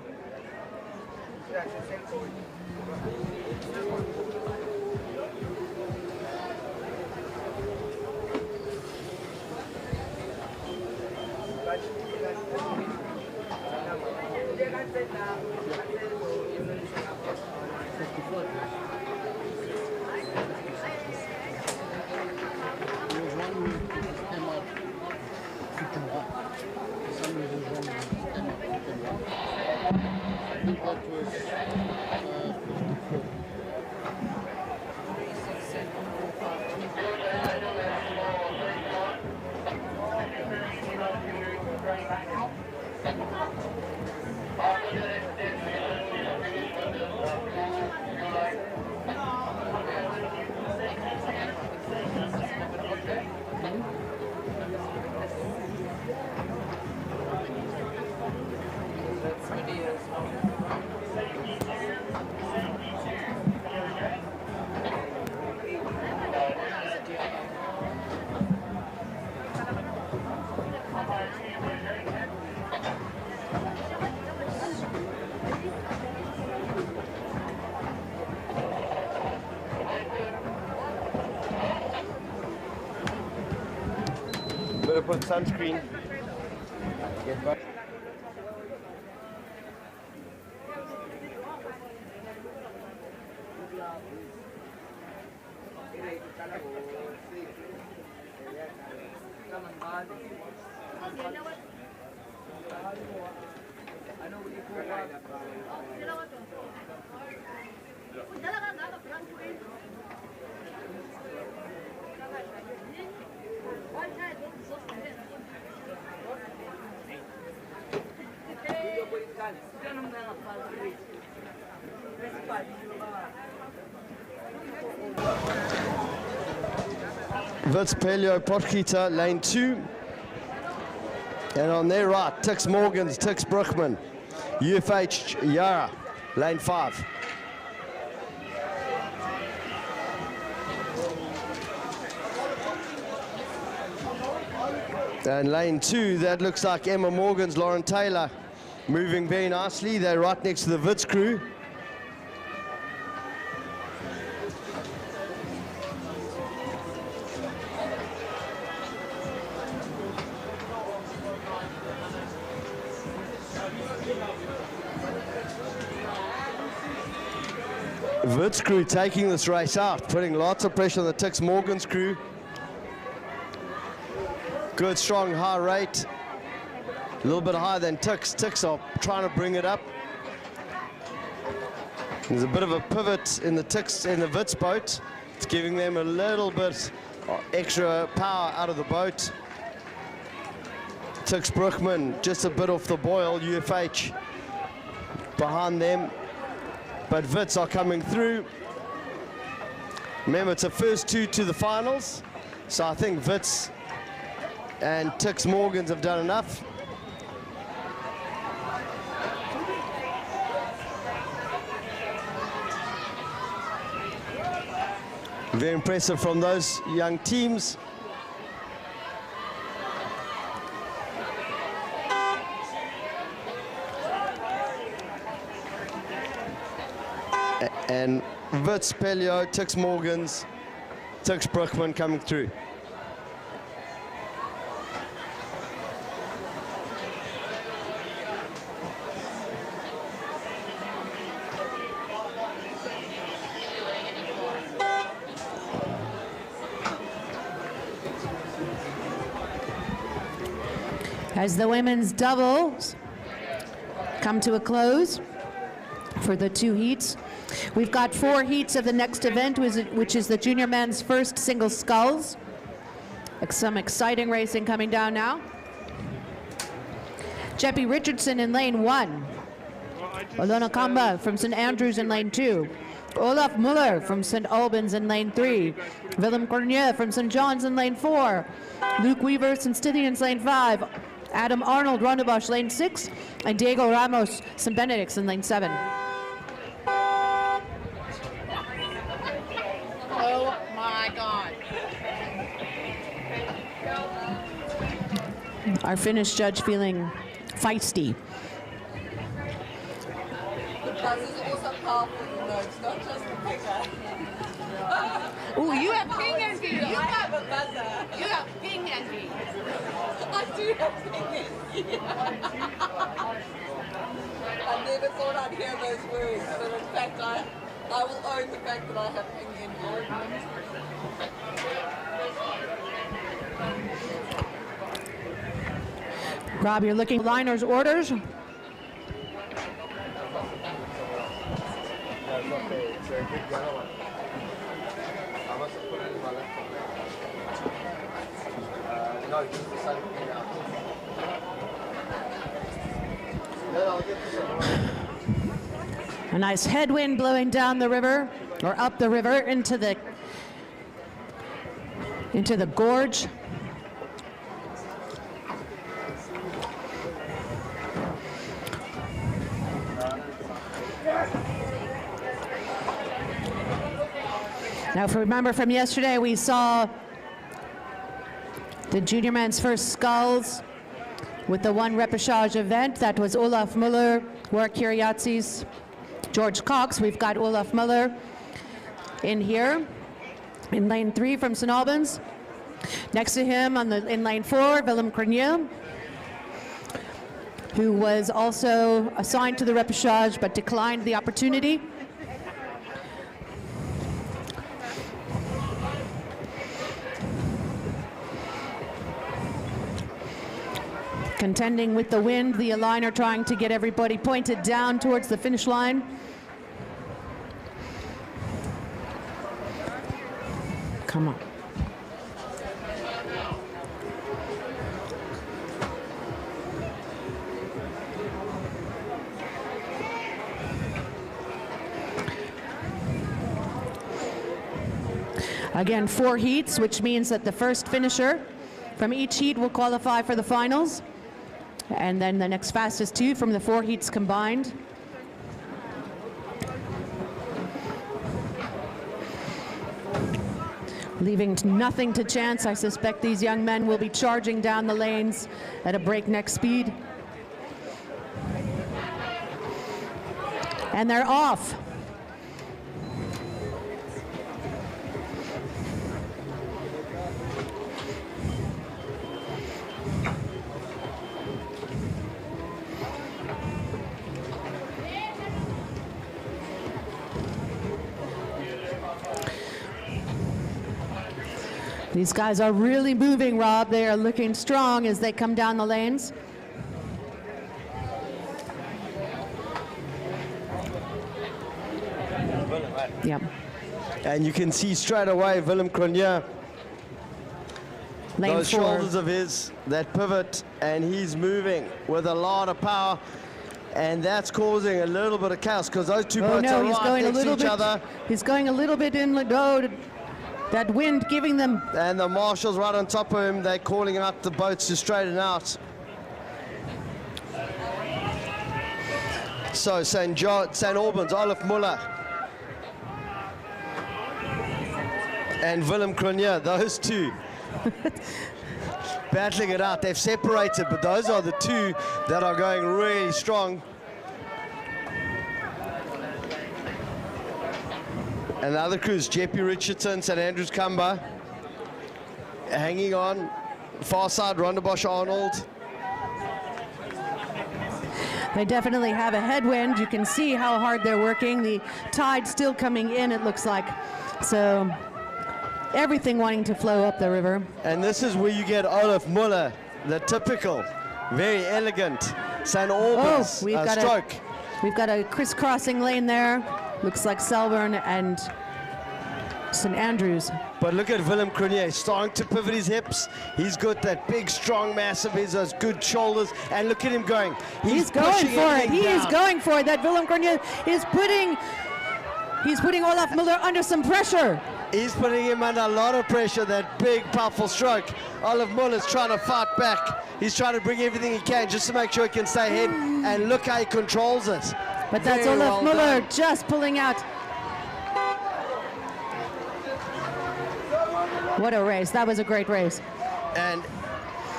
Better put sunscreen. Get back. Wits Pelio Potgieter, lane 2. And on their right, Tix Morgans, Tix Bruchman, UFH Yara, lane 5. And lane 2, that looks like Emma Morgan's Lauren Taylor, moving very nicely. They're right next to the Wits crew. Wits crew taking this race out, putting lots of pressure on the Tix Morgan's crew. Good, strong, high rate. A little bit higher than Tix. Tix are trying to bring it up. There's a bit of a pivot in the Tix, in the Wits boat. It's giving them a little bit extra power out of the boat. Tix Bruchman just a bit off the boil. UFH behind them. But Wits are coming through. Remember, it's the first two to the finals. So I think Wits and Tix Morgans have done enough. Very impressive from those young teams. And Wits, Pelio, Tix Morgans, Tix Bruchman coming through. As the women's doubles come to a close for the two heats, We've got 4 heats of the next event, which is the junior men's first single sculls. Some exciting racing coming down now. Jeppy Richardson in lane 1. Olona Kamba from St. Andrews in lane 2. Olaf Muller from St. Albans in lane 3. Willem Cornier from St. John's in lane 4. Luke Weaver, St. Stithians lane 5. Adam Arnold, Rondebosch lane 6. And Diego Ramos, St. Benedict's in lane 7. Oh my God. Our Finnish judge feeling feisty. The buzz is also powerful, you know, it's not just the picture. Ooh, you have ping envy. You I have a buzzer. You have ping envy. I do have ping envy. I never thought I'd hear those words, but in fact I will own the fact that I have ping envy. Rob, you're looking at liners orders. A nice headwind blowing down the river, or up the river into the gorge. Now, if you remember from yesterday, we saw the junior men's first sculls with the 1 repechage event. That was Olaf Muller, Warwick Kiriatzis, George Cox. We've got Olaf Muller in here in lane 3 from St. Albans. Next to him in lane 4, Willem Cornier, who was also assigned to the repechage but declined the opportunity. Contending with the wind, the aligner trying to get everybody pointed down towards the finish line. Come on. Again, 4 heats, which means that the first finisher from each heat will qualify for the finals. And then the next fastest 2 from the 4 heats combined. Leaving nothing to chance. I suspect these young men will be charging down the lanes at a breakneck speed. And they're off. These guys are really moving, Rob. They are looking strong as they come down the lanes. Yep. And you can see straight away Willem Cronier, those 4. shoulders of his, that pivot, and he's moving with a lot of power. And that's causing a little bit of chaos because those two boats are right next to each other. He's going a little bit in the road. That wind giving them. And the marshal's right on top of him. They're calling out the boats to straighten out. So St. Albans, Olaf Muller and Willem Cronier, those two battling it out. They've separated, but those are the 2 that are going really strong. And the other crews, Jeppy Richardson, St. Andrews Kamba, hanging on. Far side, Rondebosch Arnold. They definitely have a headwind. You can see how hard they're working. The tide still coming in, it looks like. So everything wanting to flow up the river. And this is where you get Olaf Muller, the typical, very elegant St. Albans we've got stroke. We've got a crisscrossing lane there. Looks like Selborne and St. Andrews. But look at Willem Cronier starting to pivot his hips. He's got that big, strong mass of his, those good shoulders, and look at him going. He's going for it. He is going for it. That Willem Cronier is putting Olaf Müller under some pressure. He's putting him under a lot of pressure, that big, powerful stroke. Olaf Müller's trying to fight back. He's trying to bring everything he can just to make sure he can stay ahead, and look how he controls it. But that's Very Olaf well Müller done. just pulling out. What a race. That was a great race. And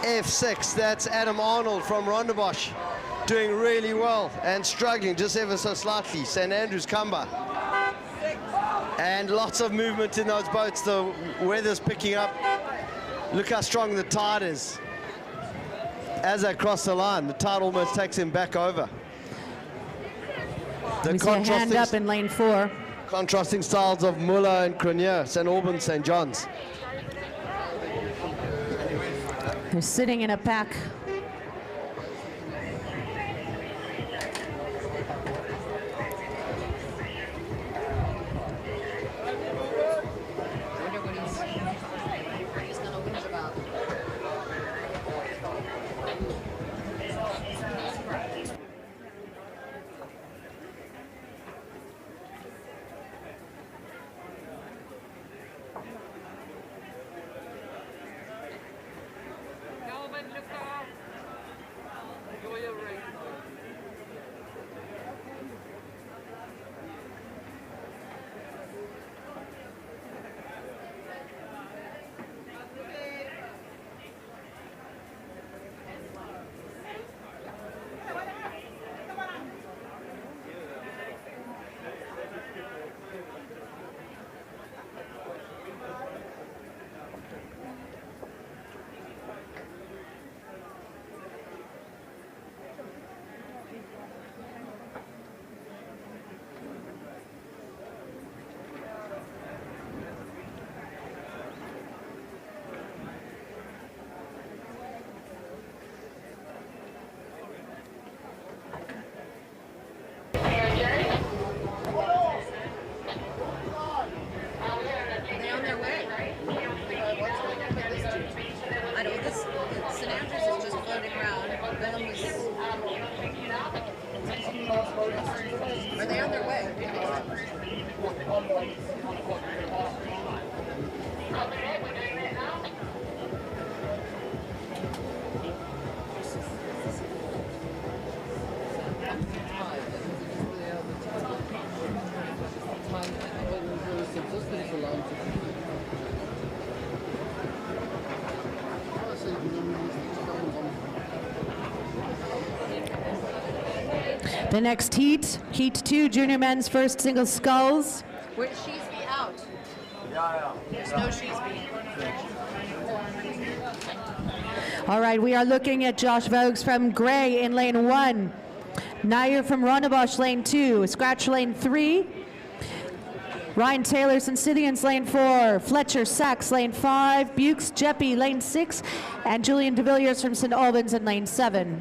F6, that's Adam Arnold from Rondebosch, doing really well and struggling just ever so slightly. St. Andrews Kamba. And lots of movement in those boats. The weather's picking up. Look how strong the tide is. As they cross the line, the tide almost takes him back over. We see a hand up in lane 4. Contrasting styles of Müller and Cronier, St. Albans, St. John's. They're sitting in a pack. Are they on their way? The next heat, Heat 2, Junior Men's first single sculls. Where does Sheesby out? There's no Sheesby. All right, we are looking at Josh Voges from Gray in lane 1. Nair from Rondebosch, lane 2. Scratch, lane 3. Ryan Taylor, St. Scythians, lane 4. Fletcher, Sachs, lane 5. Bukes, Jeppy, lane 6. And Julian de Villiers from St. Albans in lane 7.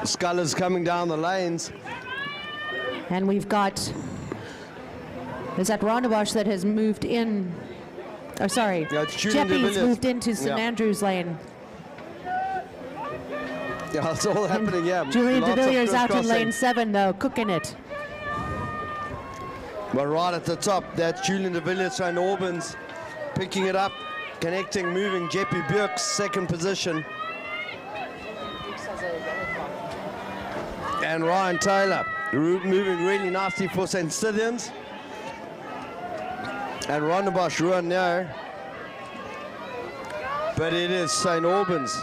Scullers coming down the lanes. And we've got, is that Rondebosch that has moved in, oh sorry, Yeah, it's Julian de Jeppy's Villiers. moved into St. Yeah. Andrews lane. Yeah, it's all happening, yeah. Julian de Lots of Villiers out in crisscrossing. lane 7 though, cooking it. But right at the top, that's Julian de Villiers and Albans picking it up, connecting, moving. Jeppy Björk's second position. And Ryan Taylor moving really nicely for St. Stithians. And Rondebosch run now. But it is St. Albans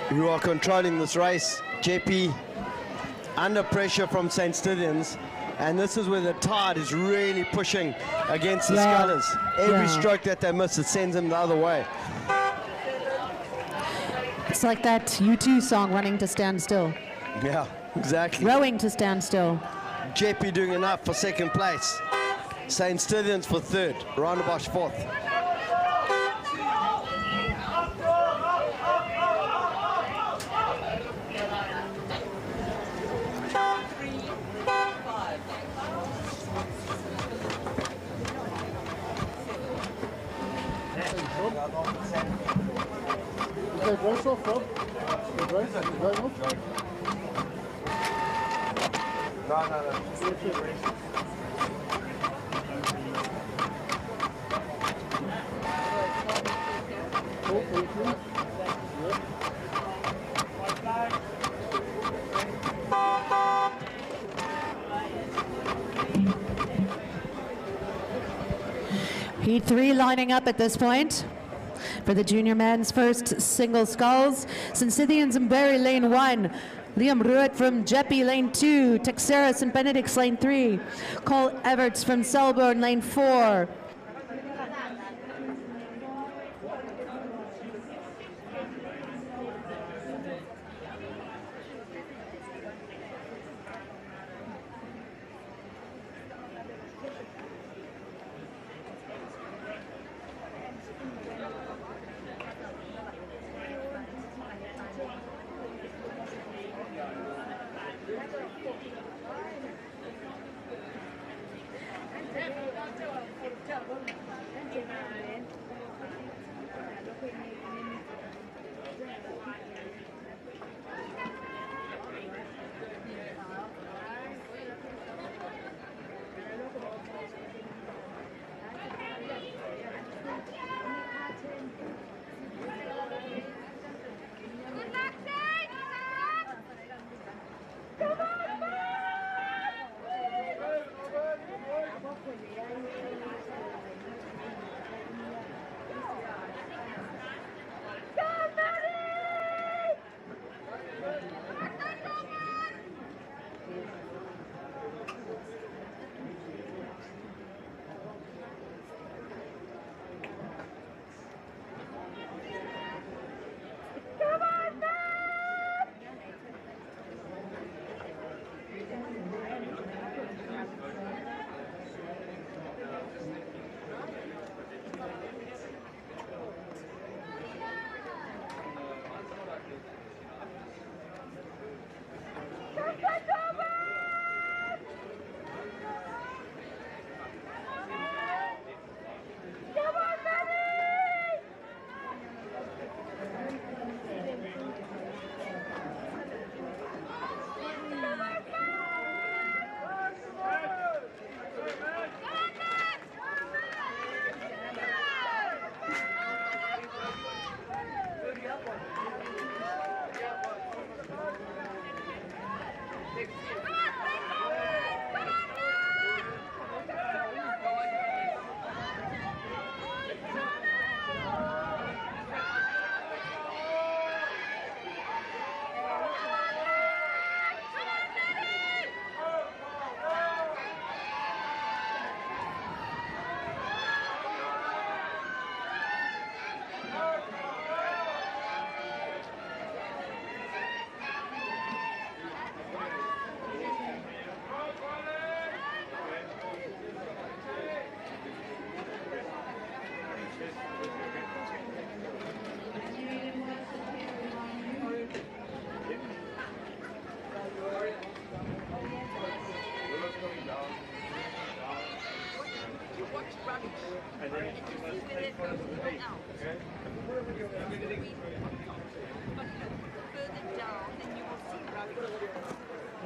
who are controlling this race. Jeppy under pressure from St. Stithians. And this is where the tide is really pushing against the scullers. Every stroke that they miss, it sends them the other way. It's like that U2 song, Running to Stand Still. Yeah, exactly. Rowing to stand still. Jeppy doing enough for second place. St. Stithians for third. Rondebosch fourth. Okay, brace off, Rob. Okay, brace off. Cool, thank you. Heat 3 lining up at this point. For the junior men's first single sculls, St. Stithians and Barry lane 1, Liam Ruitt from Jeppy lane 2, Texera St. Benedict's lane 3, Cole Everts from Selborne lane 4.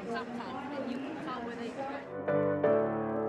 Sometimes, and you can tell where they go.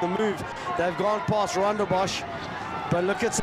the move. They've gone past Rondebosch, but look at...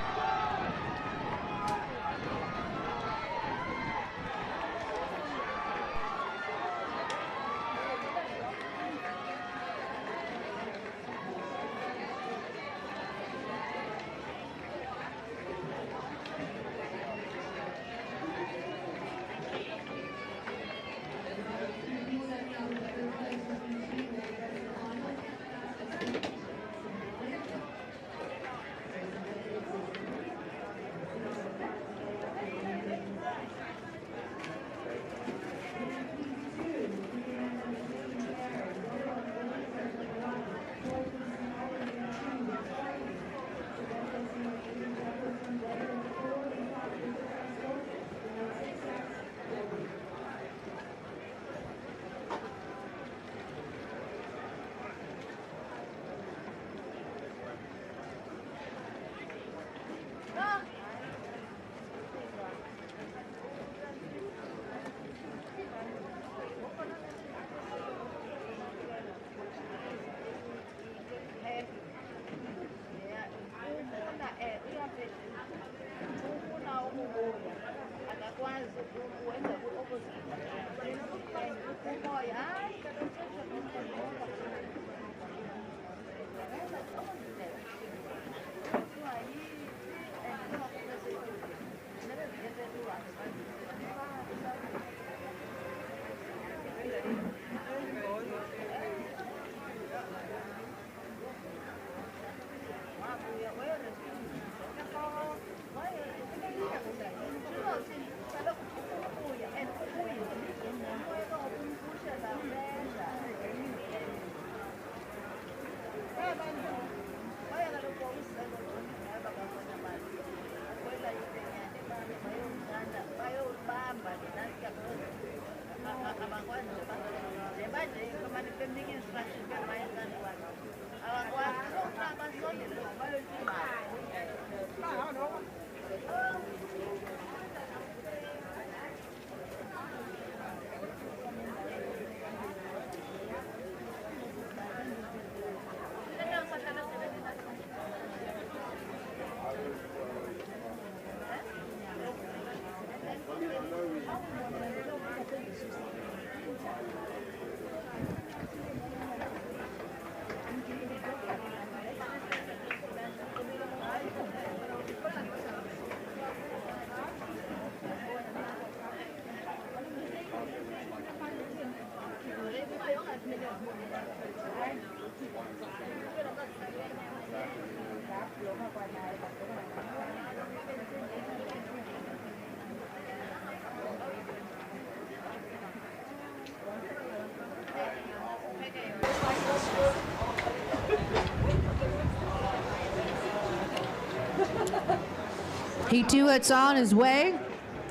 He too is on his way.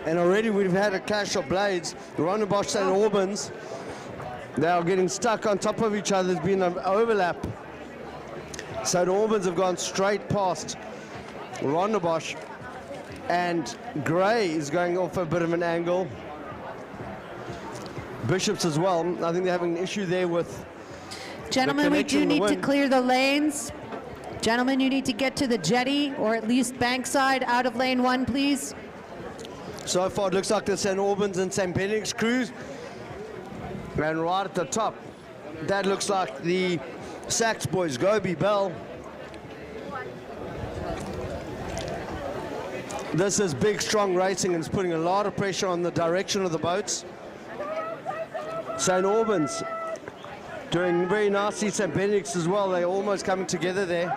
And already we've had a clash of blades. Rondebosch St. Albans, they are getting stuck on top of each other. There's been an overlap. St. Albans have gone straight past Rondebosch, and Gray is going off a bit of an angle. Bishops as well. I think they're having an issue there with Gentlemen, we do need to clear the lanes. Gentlemen, you need to get to the jetty, or at least bankside, out of lane 1, please. So far, it looks like the St. Albans and St. Benedict's crews. And right at the top, that looks like the Sachs boys, Gobi Bell. This is big, strong racing, and it's putting a lot of pressure on the direction of the boats. St. Albans doing very nicely. St. Benedict's as well. They're almost coming together there.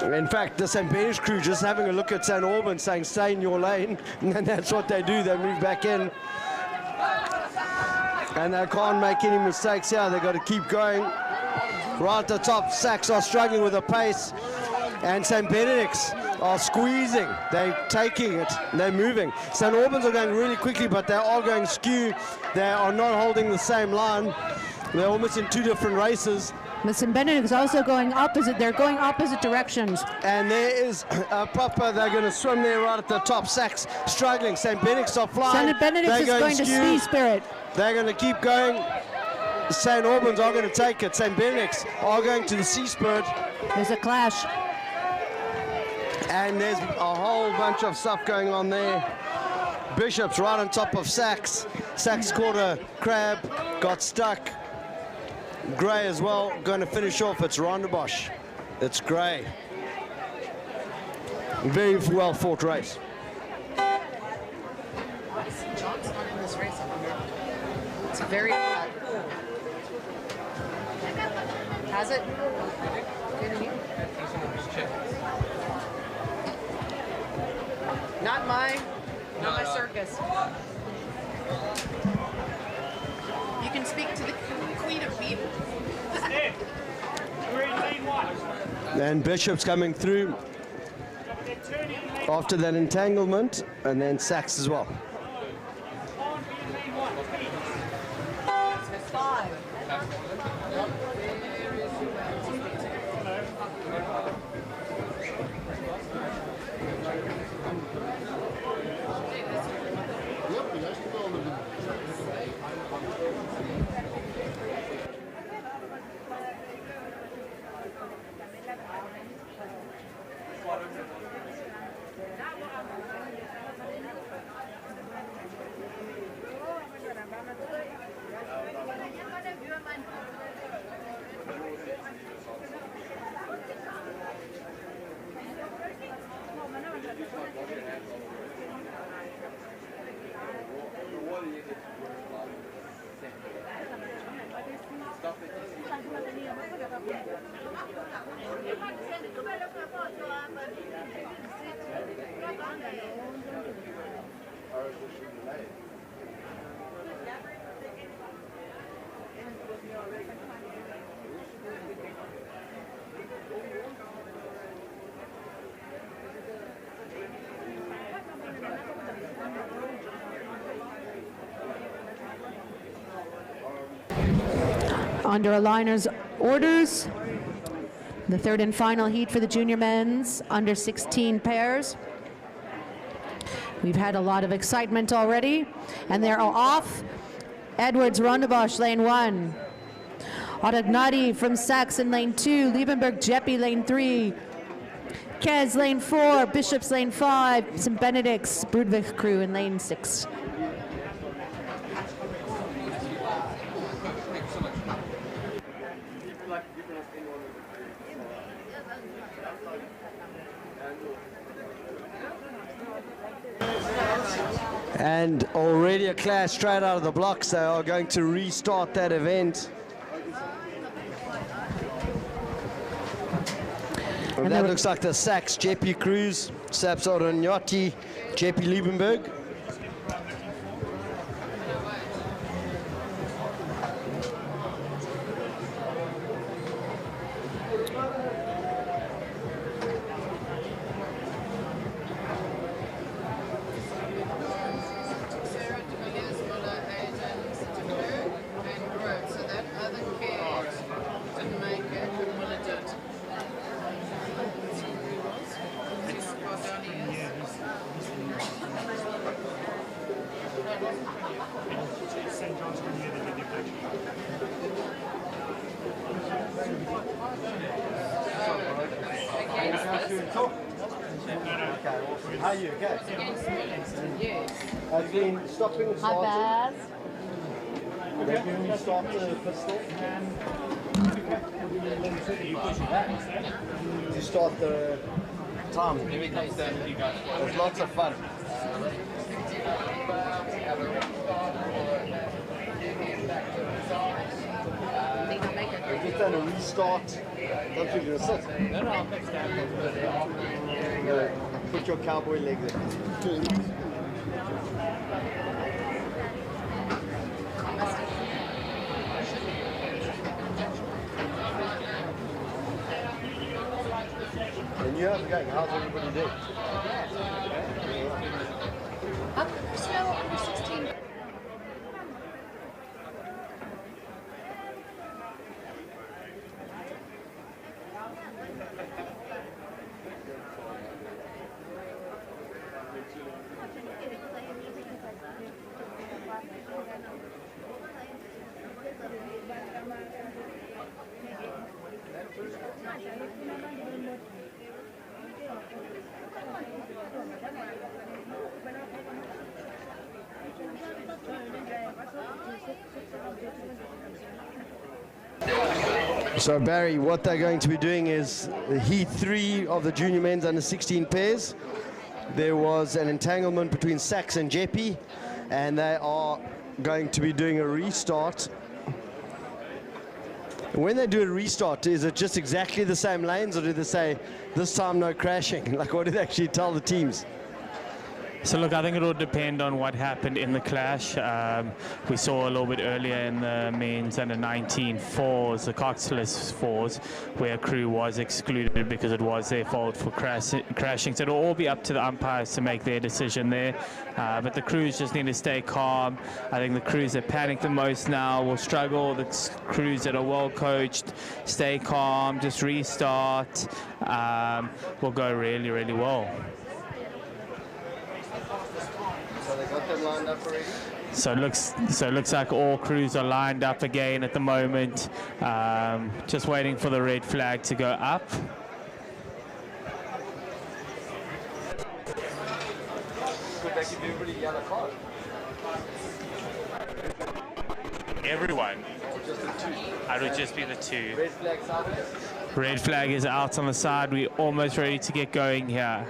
In fact, the St. Benedict's crew just having a look at St. Albans saying, stay in your lane. And that's what they do. They move back in. And they can't make any mistakes here. They've got to keep going. Right at the top, Sachs are struggling with the pace. And St. Benedict's are squeezing. They're taking it. They're moving. St. Albans are going really quickly, but they are going skew. They are not holding the same line. They're almost in two different races. The St. Benedict's also going opposite. They're going opposite directions. And there is a proper, they're going to swim there right at the top. Sachs struggling. St. Benedict's are flying. St. Benedict's is going to speed spirit. They're going to keep going. St. Albans are going to take it. St. Benedict's are going to the Sea Spirit. There's a clash. And there's a whole bunch of stuff going on there. Bishop's right on top of Sachs. Sachs caught a crab, got stuck. Gray as well, going to finish off. It's Rondebosch. It's Gray. Very well fought race. John's not in this race, I wonder. It's very cool. Has it? Not my circus. You can speak to the queen of beef. And Bishop's coming through after that entanglement, and then Sachs as well. Under Aligner's orders, the third and final heat for the junior men's under 16 pairs. We've had a lot of excitement already, and they're off. Edwards, Rondebosch, lane 1. Ottagnati from Sachs in lane 2. Liebenberg, Jeppy, lane 3. Kez, lane 4. Bishop's, lane 5. St. Benedict's, Broodwijk crew in lane 6. And already a clash straight out of the blocks. They are going to restart that event. And that looks like the Sachs, Jeppy Cruz, Saps Oronyotti, Jeppy Liebenberg. How are you? Okay. I've been stopping and starting. They've been start the pistol. To start the time. There's lots of fun. We're just going to restart. Don't you going to sit? No, I'll fix that. Put your cowboy legs in. And you have going. How's everybody doing? Still under 16. So Barry, what they're going to be doing is Heat 3 of the junior men's under 16 pairs. There was an entanglement between Sachs and Jeppy, and they are going to be doing a restart. When they do a restart, is it just exactly the same lanes, or do they say, this time no crashing? Like, what do they actually tell the teams? So look, I think it will depend on what happened in the clash. We saw a little bit earlier in the men's under 19 fours, the Coxless fours, where a crew was excluded because it was their fault for crashing. So it'll all be up to the umpires to make their decision there. But the crews just need to stay calm. I think the crews that panic the most now will struggle. The crews that are well coached, stay calm, just restart, will go really, really well. So they got them lined up already? So it looks like all crews are lined up again at the moment. Just waiting for the red flag to go up. Could they give everybody a yellow card? Everyone. Or just the two? It would just be the two. Red flag's out. Red flag is out on the side. We're almost ready to get going here.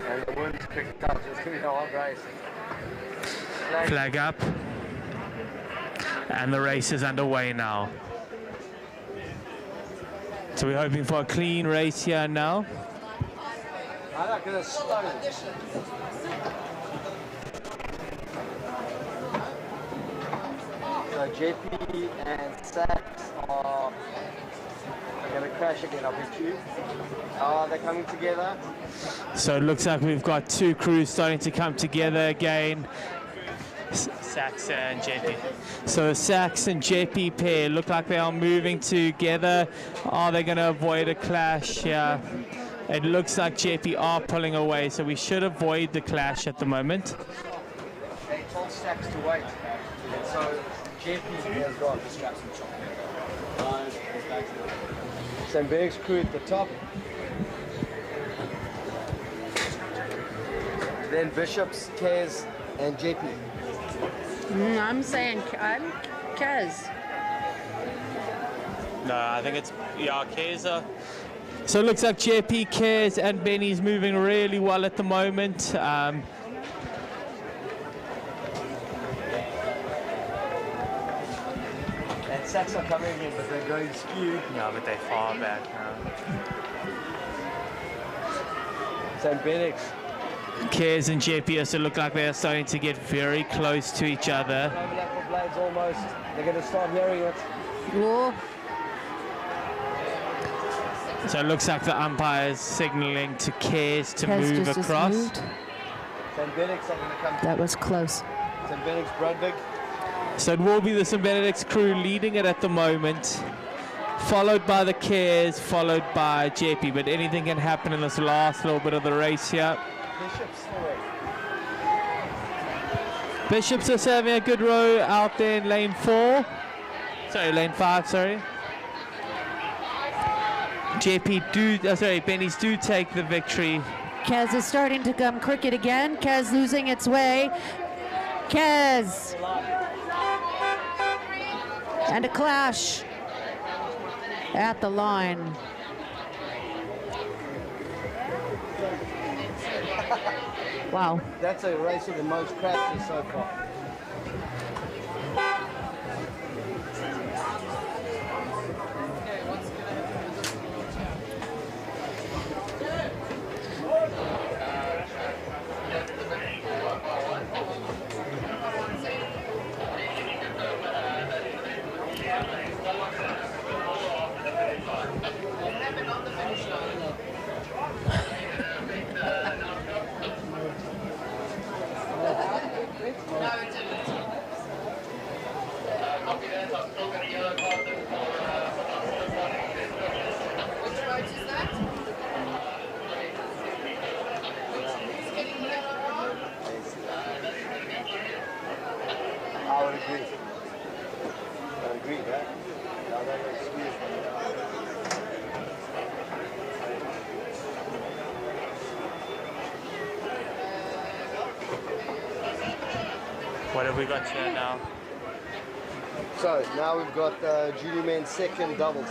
And the wind's picked up, so it's going to be a hard race. Flag up. And the race is underway now. So we're hoping for a clean race here now. I'm not going to slow. So JP and Sachs are going to crash again, I bet you. They're coming together. So it looks like we've got two crews starting to come together again. Sachs and JP. So the Sachs and JP pair look like they are moving together. Are they going to avoid a clash? Yeah. It looks like JP are pulling away, so we should avoid the clash at the moment. They told Sachs to wait. And so JP has got the straps and chop. Selborne's crew at the top. Then Bishops, Kaz, and JP. I'm saying I'm Kaz. No, I think it's Keza. So it looks like JP, Kaz, and Benny's moving really well at the moment. And Sachs are coming in, but they're going skewed. Yeah, but they're far back now. Selborne. Kaz and JP also look like they're starting to get very close to each other. Overlap of blades almost. They're going to start hearing it. Whoa. So it looks like the umpire's signaling to Kaz to move across. Selborne's are going to come. That was close. Selborne's Bradbig. So it will be the St. Benedict's crew leading it at the moment, followed by the Kaz, followed by JP. But anything can happen in this last little bit of the race here. Bishops is having a good row out there in lane 4. Sorry, lane 5, sorry. Benny's do take the victory. Kaz is starting to come crooked again. Kaz losing its way. Kaz. And a clash at the line. Wow. That's a race with the most crashes so far. What have we got here now? So now we've got junior men's second doubles.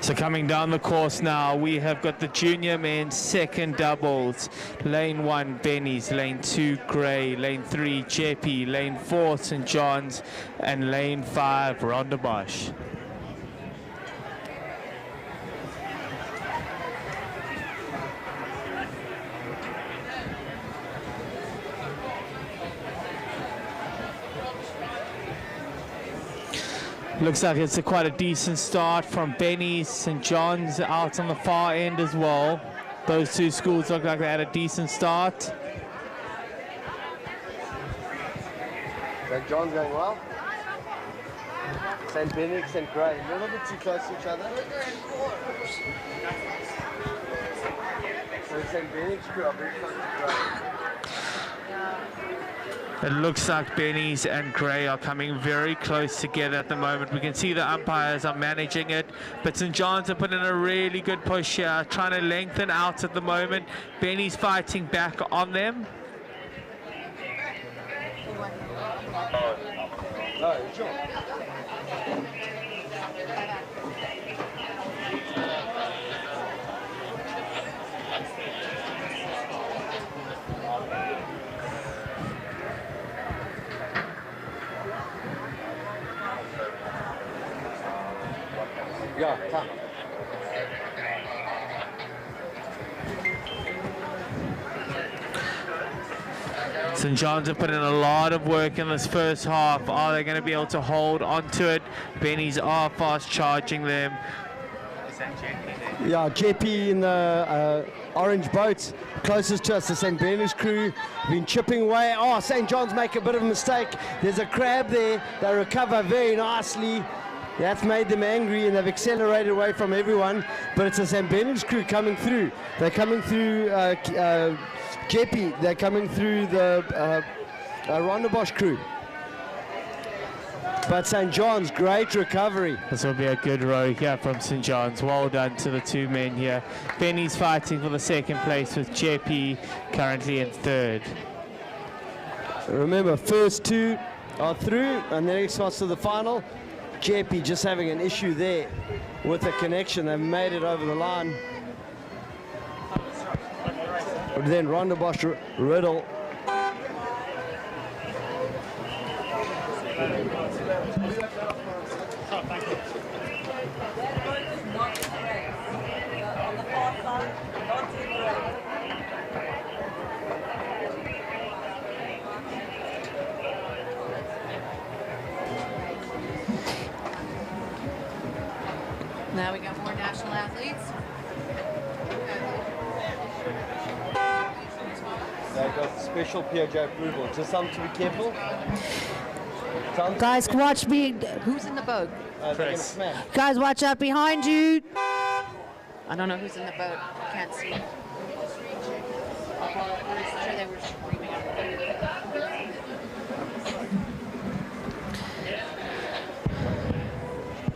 So coming down the course now, we have got the junior men's second doubles. Lane 1, Benny's. Lane 2, Gray. Lane 3, Jeppy. Lane 4, St. John's. And lane 5, Rondebosch. Looks like it's quite a decent start from Benny's. St. John's out on the far end as well. Those two schools look like they had a decent start. St. John's going well. St. Benedict's and Gray, a little bit too close to each other. So St. Benedict's crew are very close to Gray. It looks like Benny's and Gray are coming very close together at the moment. We can see the umpires are managing it, but St. John's are putting in a really good push here, trying to lengthen out at the moment. Benny's fighting back on them. No, sure. Yeah, come. St. John's have put in a lot of work in this first half. Are they going to be able to hold onto it? Benny's are fast charging them. Yeah, JP in the orange boat, closest to us, the St. Bernard's crew, been chipping away. Oh, St. John's make a bit of a mistake. There's a crab there. They recover very nicely. That's made them angry and they've accelerated away from everyone. But it's the St. Bernard's crew coming through. They're coming through Jeppy. They're coming through the Rondebosch crew. But St. John's, great recovery. This will be a good row here from St. John's. Well done to the two men here. Benny's fighting for the second place with Jeppy currently in third. Remember, first two are through and the next one's to the final. Jeppy just having an issue there with the connection. They've made it over the line. But then Rondebosch Riddle. Now we got more national athletes. They've got special POJ approval. Just something to be careful. Guys, watch me. Who's in the boat? Chris. Guys, watch out behind you. I don't know who's in the boat. I can't see. I'm sure they were screaming at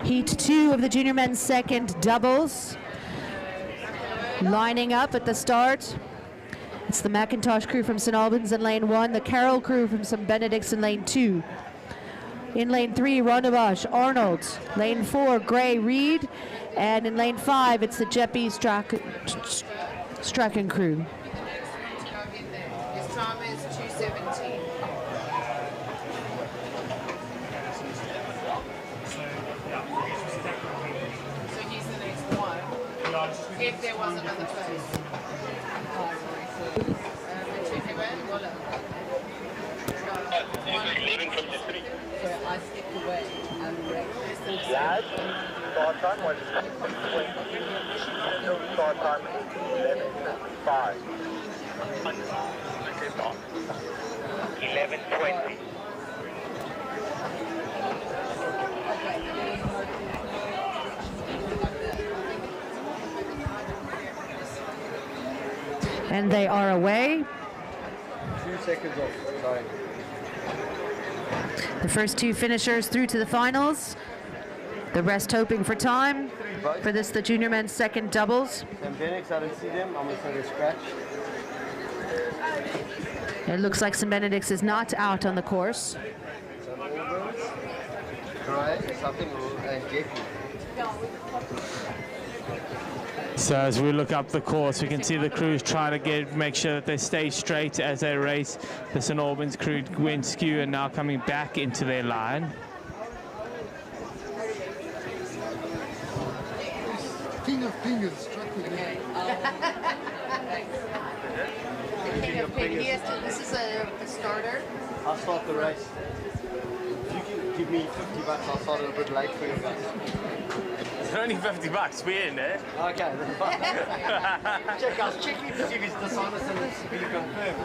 Heat 2 of the junior men's second doubles. Lining up at the start. It's the McIntosh crew from St. Albans in lane 1, the Carroll crew from St. Benedict's in lane 2. In lane 3, Rondebosch, Arnold. Lane 4, Gray, Reed. And in lane 5, it's the Jeppy Strachan crew. His time is 2:17. So he's the next one. If there was another place. So I skipped away and Lad, start time was 11:20. Start time 11:55. 11:20. And they are away. 2 seconds off. Sorry. The first two finishers through to the finals. The rest hoping for time for this, the junior men's second doubles. St. Benedict's, I don't see them. I'm going to say they scratch. It looks like St. Benedict's is not out on the course. So as we look up the course, we can see the crews trying to make sure that they stay straight as they race. The St. Albans crew went skew and now coming back into their line. King of fingers struck me. The king of fingers. This is a starter. I'll start the race. If you can give me $50, I'll start it a bit late for you guys. It's only $50, we're in there. Okay, that's fine. I was checking to see if it's dishonest and it's been confirmed.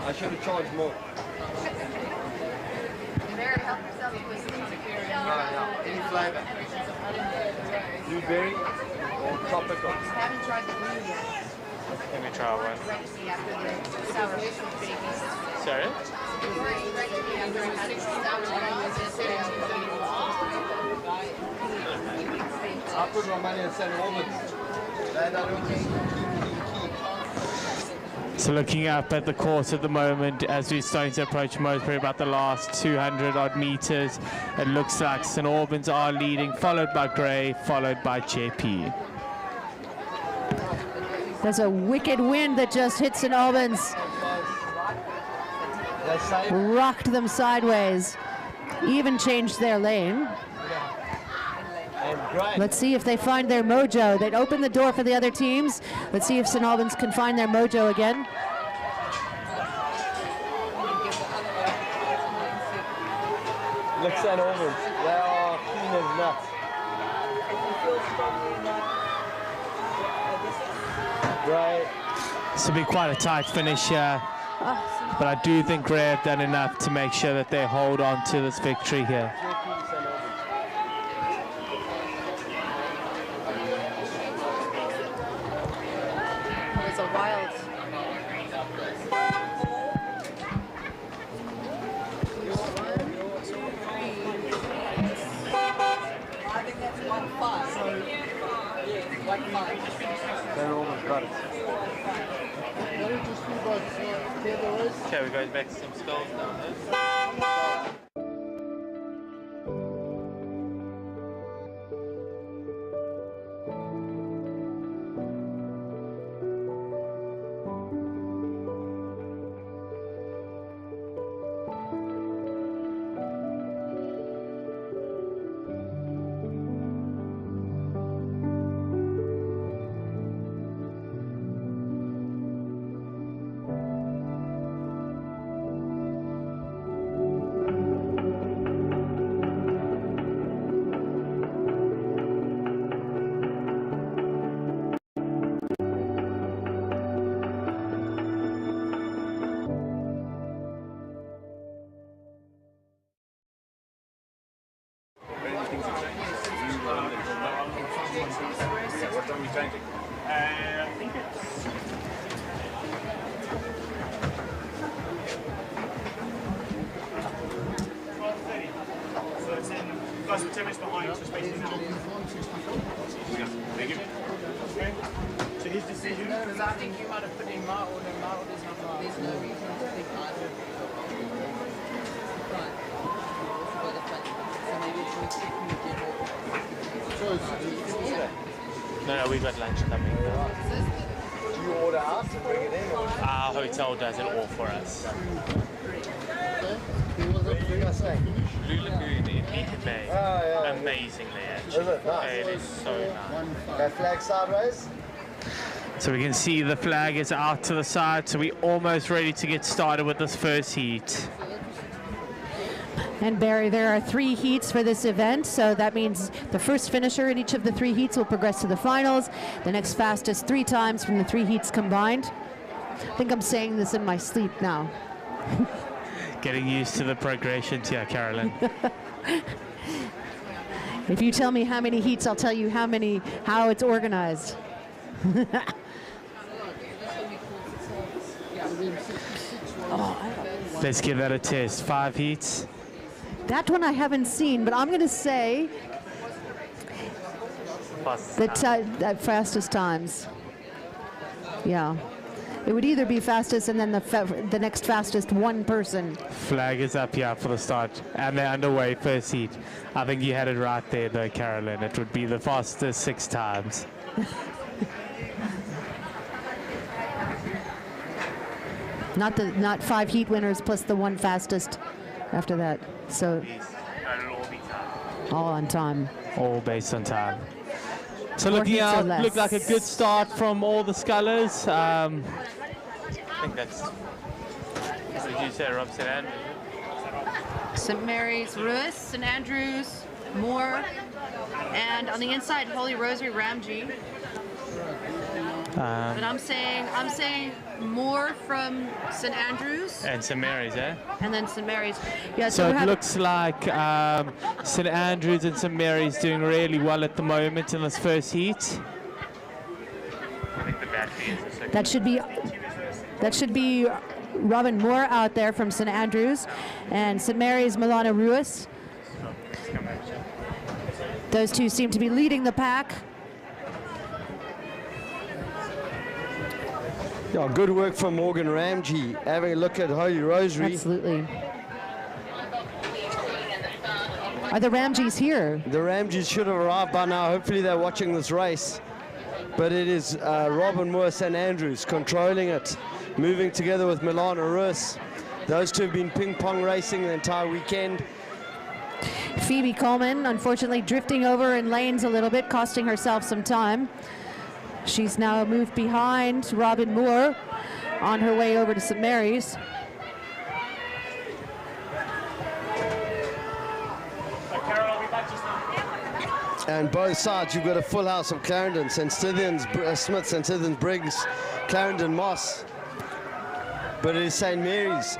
I should have charged more. Mary, help yourself to Any flavour? Blueberry or tropical? Haven't tried the blue yet. Let me try one. Sorry? I put my money in St. Albans. So looking up at the course at the moment, as we're starting to approach Mosbury, about the last 200 odd meters, it looks like St. Albans are leading, followed by Gray, followed by JP. There's a wicked wind that just hit St. Albans. Rocked them sideways. Even changed their lane. Let's see if they find their mojo. They'd open the door for the other teams. Let's see if St. Albans can find their mojo again. Look, St. Albans. They are clean as nuts. Right. This will be quite a tight finish here, but I do think Gray have done enough to make sure that they hold on to this victory here. It's a wild. I think that's 1-5. So, yeah, 1-5. St. Albans got it. Okay, we go back to some skulls down there. What time are you changing? I think it's... So it's in... Guys, we're 10 minutes behind, so it's basically now. Thank you. Okay. So his decision... Because I think you might have put in my order. My order's not right. There's no reason to think I would. Right. So maybe it's worth taking the general. No, we got lunch coming. Do you order out to bring it in? Or? Our hotel does it all for us. Blue Lagoon in Meakin Bay. Amazingly, actually. Is it nice? It is so nice. That flag sideways? So we can see the flag is out to the side, so we're almost ready to get started with this first heat. And Barry, there are 3 heats for this event, so that means the first finisher in each of the 3 heats will progress to the finals. The next fastest 3 times from the 3 heats combined. I think I'm saying this in my sleep now. Getting used to the progressions here, Carolyn. If you tell me how many heats, I'll tell you how it's organized. Let's give that a test. 5 heats. That one I haven't seen, but I'm going to say the fastest times. Yeah. It would either be fastest and then the next fastest one person. Flag is up here for the start, and they're underway, first heat. I think you had it right there, though, Carolyn. It would be the fastest 6 times. Not 5 heat winners plus the one fastest after that. So all on time. All based on time. So More looking heats or out, less. looked like a good start from all the scullers. I think that's. What did you say, Rob? St. Andrews? St. Mary's, Ruiz, St. Andrews, Moore, and on the inside, Holy Rosary, Ramji. But I'm saying Moore from St. Andrews. And St. Mary's, eh? And then St. Mary's. Yeah, So we it have- looks like St. Andrews and St. Mary's doing really well at the moment in this first heat. I think the battery is the second. That should be Robin Moore out there from St. Andrews, and St. Mary's Milana Ruiz. Those two seem to be leading the pack. Yeah, good work from Morgan Ramji. Having a look at Holy Rosary. Absolutely. Are the Ramjes here? The Ramjes should have arrived by now. Hopefully they're watching this race. But it is Robin Moore, St. Andrews, controlling it, moving together with Milana Ruiz. Those two have been ping-pong racing the entire weekend. Phoebe Coleman, unfortunately, drifting over in lanes a little bit, costing herself some time. She's now moved behind Robin Moore on her way over to St. Mary's. And both sides, you've got a full house of Clarendon, St. Stithians, Smith, St. Stithians, Briggs, Clarendon, Moss. But it is St. Mary's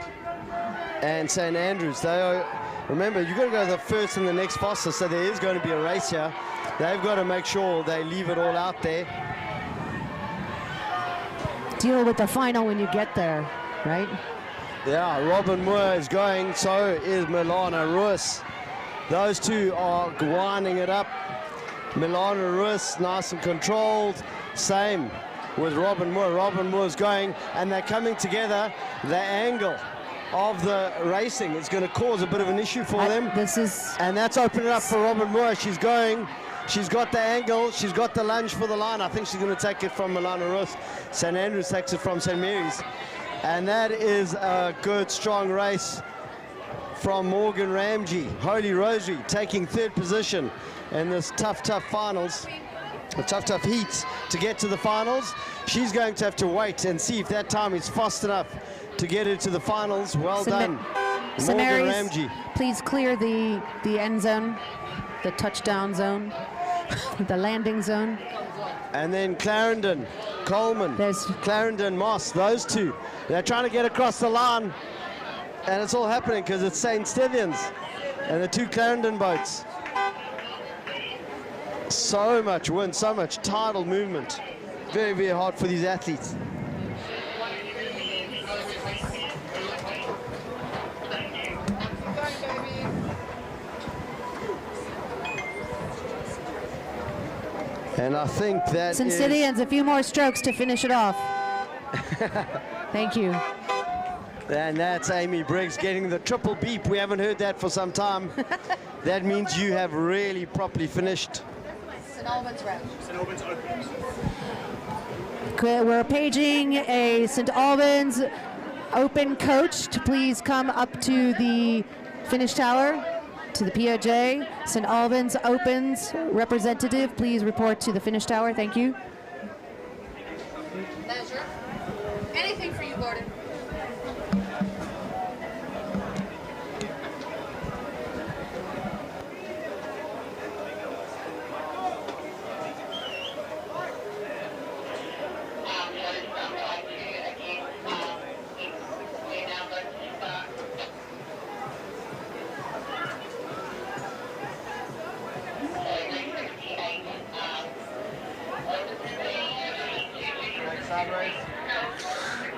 and St. Andrews. They are, remember, you've got to go the first and the next fastest, so there is going to be a race here. They've got to make sure they leave it all out there. Deal with the final when you get there, right? Yeah, Robin Moore is going, so is Milana Ruiz. Those two are winding it up. Milana Ruiz, nice and controlled. Same with Robin Moore. Robin Moore's going, and they're coming together. The angle of the racing is going to cause a bit of an issue for them. And that's opening up for Robin Moore. She's going. She's got the angle. She's got the lunge for the line. I think she's going to take it from Milana Ruiz. St. Andrews takes it from St. Mary's. And that is a good, strong race from Morgan Ramji. Holy Rosary taking 3rd position in this tough finals. The tough heats to get to the finals. She's going to have to wait and see if that time is fast enough to get her to the finals. Well done, St. Morgan Mary's, Ramji. please clear the end zone, the touchdown zone, the landing zone. And then Clarendon, Coleman, Clarendon, Moss, those two. They're trying to get across the line. And it's all happening because it's St. Stithians and the 2 Clarendon boats. So much wind, so much tidal movement. Very, very hard for these athletes. And I think that St. is... Stithians, a few more strokes to finish it off. Thank you. And that's Amy Briggs getting the triple beep. We haven't heard that for some time. That means you have really properly finished. St. Albans round. St. Albans opens. We're paging a St. Albans open coach to please come up to the finish tower, to the POJ. St. Albans Opens representative, please report to the finish tower. Thank you. Pleasure. Anything for you, Gordon.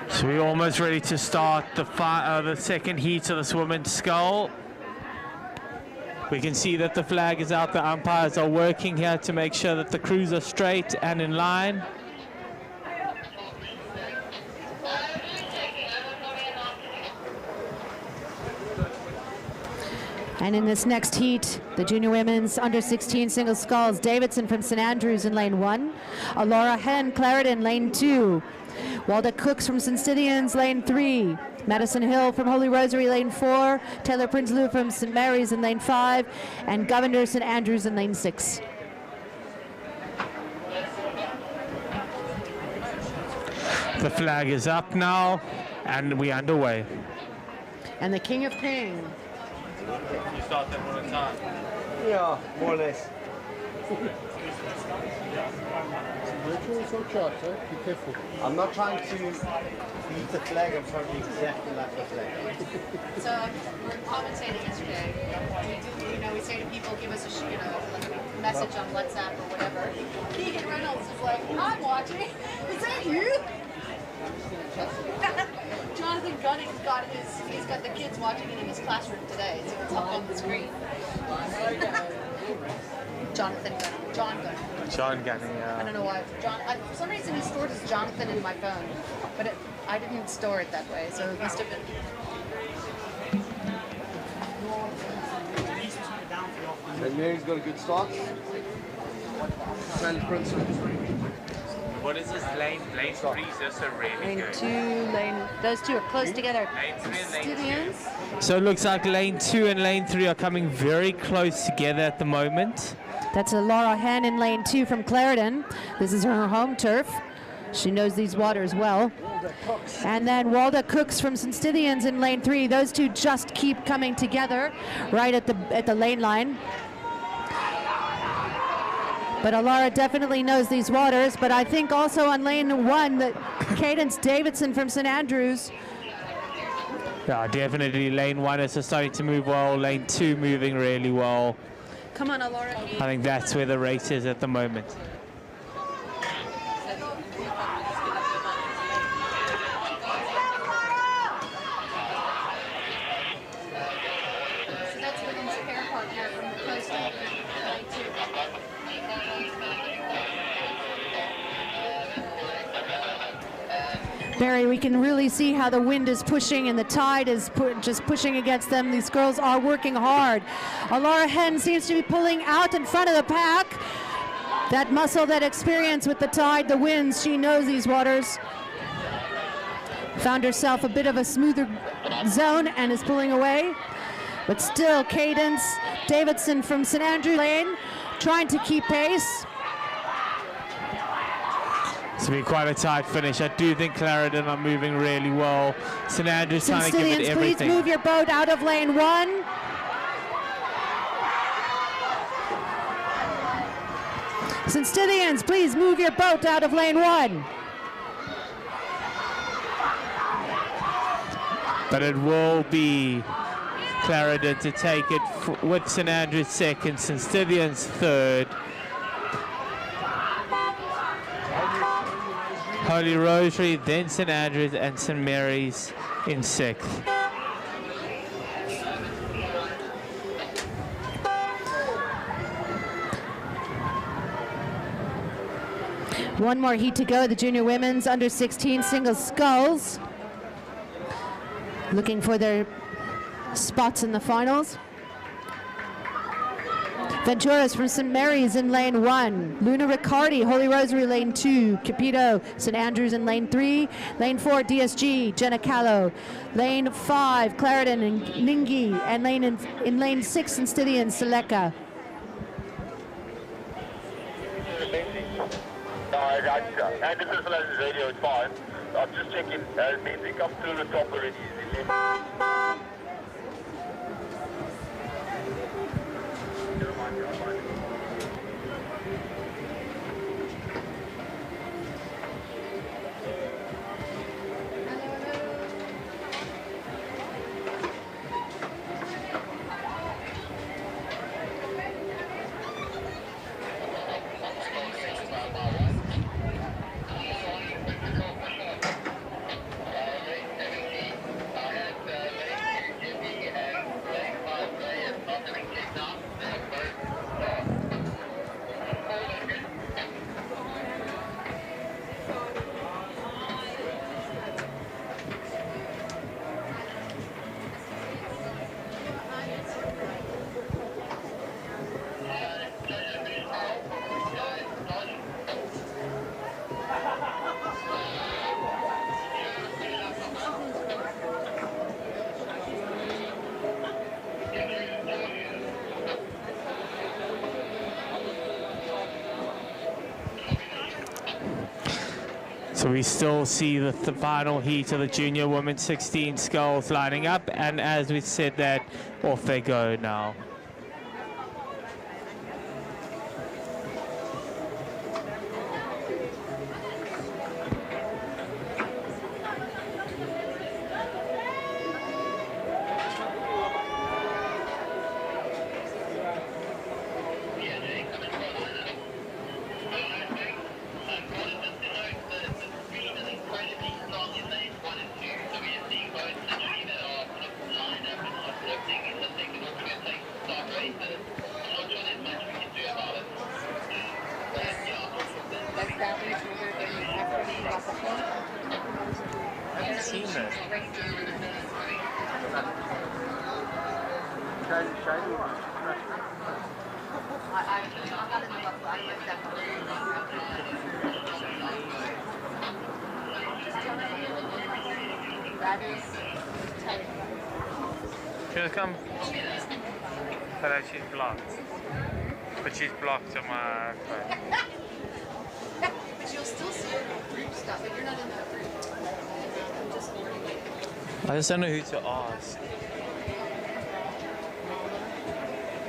So we're almost ready to start the second heat of this women's scull. We can see that the flag is out. The umpires are working here to make sure that the crews are straight and in line. And in this next heat, the junior women's under 16 single sculls, Davidson from St Andrews in lane 1, Alora Hen Clarendon lane 2, Walda Cooks from St Stithians lane 3, Madison Hill from Holy Rosary lane 4, Taylor Prinsloo from St Mary's in lane 5, and Governor St Andrews in lane 6. The flag is up now, and we're underway. And the King of Ping. You start them one at a time. Yeah, more or less. Virtual or charter? Be careful. I'm not trying to beat the flag, I'm trying to be exactly like the flag. So we're commentating yesterday. We say to people, give us a message on WhatsApp or whatever. Keegan Reynolds is like, I'm watching. Is that you? Jonathan Gunning's he's got the kids watching it in his classroom today, so it's up on the screen. Jonathan Gunning. John Gunning, yeah. I don't know why. For some reason he stored his Jonathan in my phone, but I didn't store it that way, so it must have been. And Mary's got a good start. Taylor Prinsloo. What is this lane? Lane 3 is also really good. Lane 2, those two are close together. Lane 3 and lane Stithians. 2. So it looks like lane 2 and lane 3 are coming very close together at the moment. That's Laura Hen in lane 2 from Clarendon. This is her home turf. She knows these waters well. And then Walda Cooks from St Stithians in lane 3. Those two just keep coming together right at the lane line. But Alara definitely knows these waters. But I think also on lane 1 that Cadence Davidson from St Andrews. Yeah, definitely lane 1 is starting to move well. Lane 2 moving really well. Come on, Alara. I think that's where the race is at the moment. Barry, we can really see how the wind is pushing and the tide is just pushing against them. These girls are working hard. Alara Hen seems to be pulling out in front of the pack. That muscle, that experience with the tide, the winds, she knows these waters. Found herself a bit of a smoother zone and is pulling away. But still, Cadence Davidson from St Andrew Lane trying to keep pace. It's going to be quite a tight finish. I do think Clarendon are moving really well. St Andrews trying to give it everything. Please move your boat out of lane 1. St Stithians, please move your boat out of lane 1. But it will be Clarendon to take it with St Andrews second, St Stithians third. Holy Rosary, then St Andrews and St Mary's in 6th. One more heat to go, the junior women's under 16 single sculls. Looking for their spots in the finals. Venturas from St Mary's in lane 1. Luna Riccardi, Holy Rosary lane 2. Capito, St Andrews in lane 3. Lane 4, DSG, Jenna Callow. Lane 5, Clarendon and Ningi. And in lane 6, St Stithians, Seleka. And this is like radio, it's fine. I'm just checking. Maybe come through the top already. So we still see the final heat of the junior women's 16 sculls lining up, and as we said that, off they go now. She'll come. Hello, she's blocked. But she's blocked on my phone. But you'll still see group stuff, but you're not in that group. I'm just I just don't know who to ask.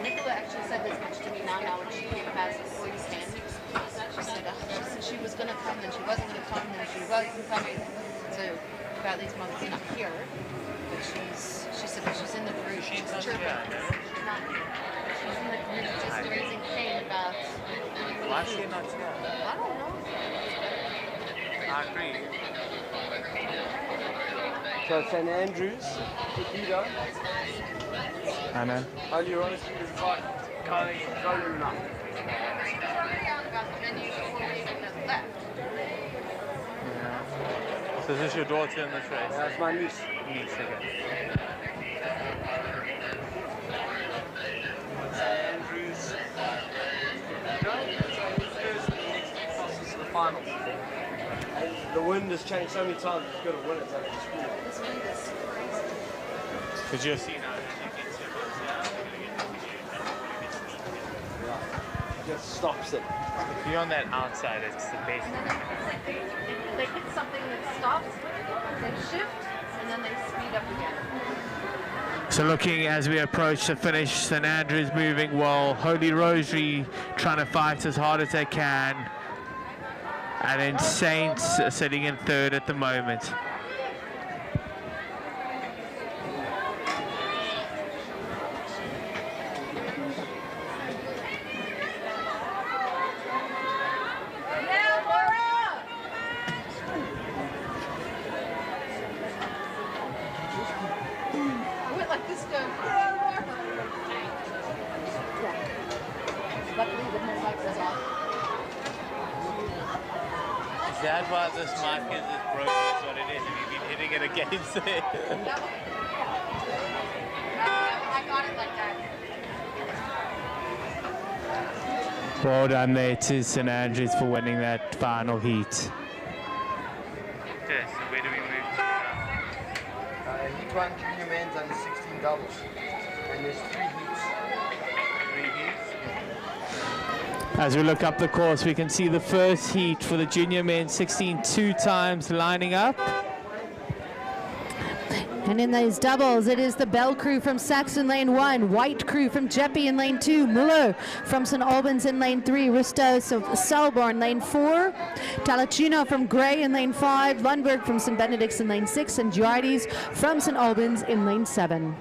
Nicola actually said this much to me now when she came past the boys stand. She said she was going to come, then she wasn't going to come, then she wasn't coming. So Bradley's mom's not here, but she said that she's in the group. She's chirping. She's not. She's in the group just raising Cain about. Why is she not here? I don't know. I agree. So St. Andrews, Peter. I know. Only honestly is like calling enough. So is this your daughter in this race? That's my niece. Niece, okay. St. Andrews. This is the final. And the wind has changed so many times, it's got to win it. So it's cool. This wind is crazy. Could you see now? Just stops it. If you're on that outside, it's the best. They hit something that stops, they shift, and then they speed up again. So looking as we approach the finish, St. Andrews moving well, Holy Rosary trying to fight as hard as they can, and then Saints sitting in third at the moment. Is that why this mic is as broken as what it is? Have you been hitting it against it? I got it like that. Well done there to St. Andrews for winning that final heat. Okay, so where do we move to now? Heat 1 junior men's under 16 doubles. And there's 3 heats. 3 heats? As we look up the course, we can see the first heat for the junior men 16 two times lining up. And in those doubles, it is the Bell crew from Saxon lane 1, White crew from Jeppy in lane 2, Muller from St. Albans in lane 3, Ristos of Selborne lane 4, Talacino from Grey in lane 5, Lundberg from St. Benedict's in lane 6, and Giardi's from St. Albans in lane 7.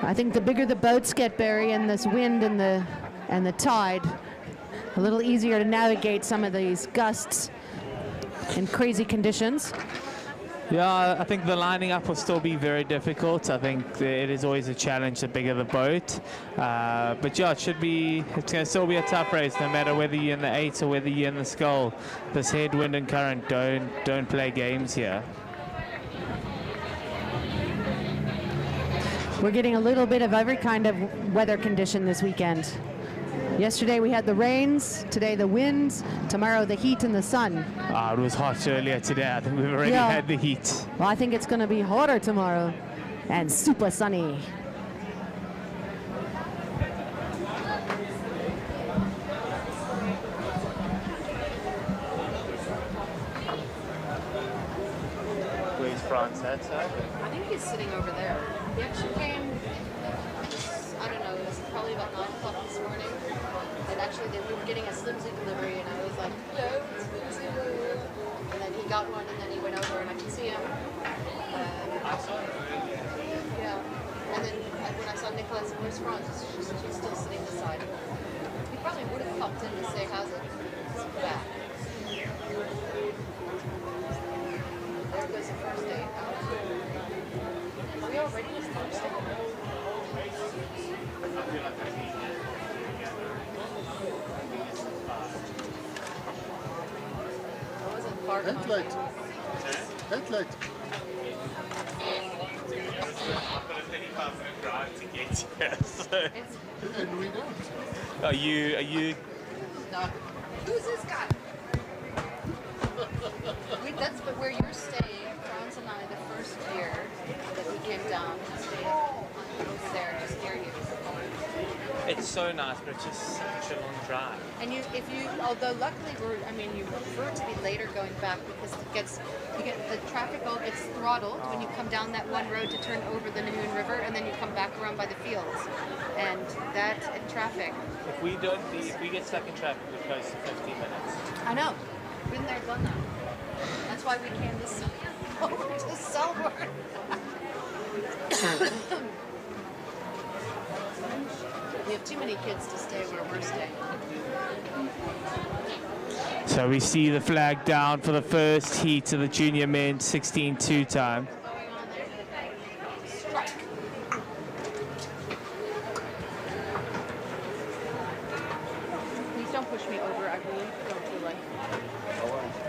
I think the bigger the boats get, Barry, and this wind and the tide, a little easier to navigate some of these gusts in crazy conditions. Yeah, I think the lining up will still be very difficult. I think it is always a challenge the bigger the boat. But yeah, it's going to still be a tough race no matter whether you're in the 8 or whether you're in the scull. This headwind and current don't play games here. We're getting a little bit of every kind of weather condition this weekend. Yesterday we had the rains, today the winds, tomorrow the heat and the sun. It was hot earlier today. I think we've already had the heat. Well, I think it's going to be hotter tomorrow and super sunny. France, that's I think he's sitting over there. He actually came, I don't know, it was probably about 9 o'clock this morning. And actually we were getting a Slimsly delivery and I was like, hello, Slimsly. And then he got one and then he went over and I could see him. Yeah. And then when I saw Nicholas, where's France? She's still sitting beside him. He probably would have popped in to say, how's it? Yeah. There goes the first date. Are we already in the first date? I wasn't far behind. Headlight. Headlight. I've got a 35-minute drive to get here, so... And we don't. Are you... No. Who's this guy? That's but where you're staying. Franz and I, the first year that we came down, we stayed over there, just near you. It's so nice, but it's just such a long drive. And although luckily you prefer to be later going back because the traffic all gets throttled when you come down that one road to turn over the Namoon River, and then you come back around by the fields, and that in traffic. If we get stuck in traffic, we're close to 15 minutes. I know. Been there, done that. That's why we came over to Selborne. We have too many kids to stay where we're staying. So we see the flag down for the first heat of the junior men's 16-2 time. Strike. Please don't push me over. I really don't feel like.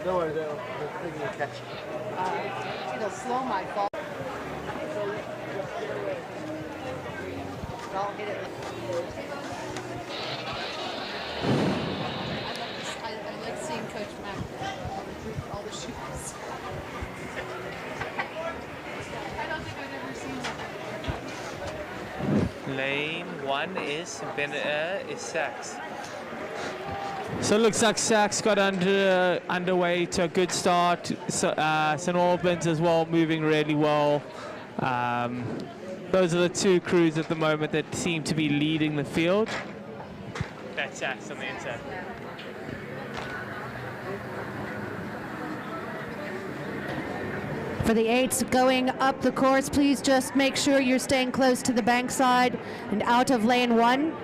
Don't worry, the thing will catch you. It'll slow my fall. I'll hit it. I like seeing Coach Mac all the shoes. I don't think I've ever seen that. Lane 1 is Sachs. So it looks like Sachs got underway to a good start. So, St. Albans as well, moving really well. Those are the two crews at the moment that seem to be leading the field. That's Sachs on the inside. For the 8s going up the course, please just make sure you're staying close to the bank side and out of lane 1.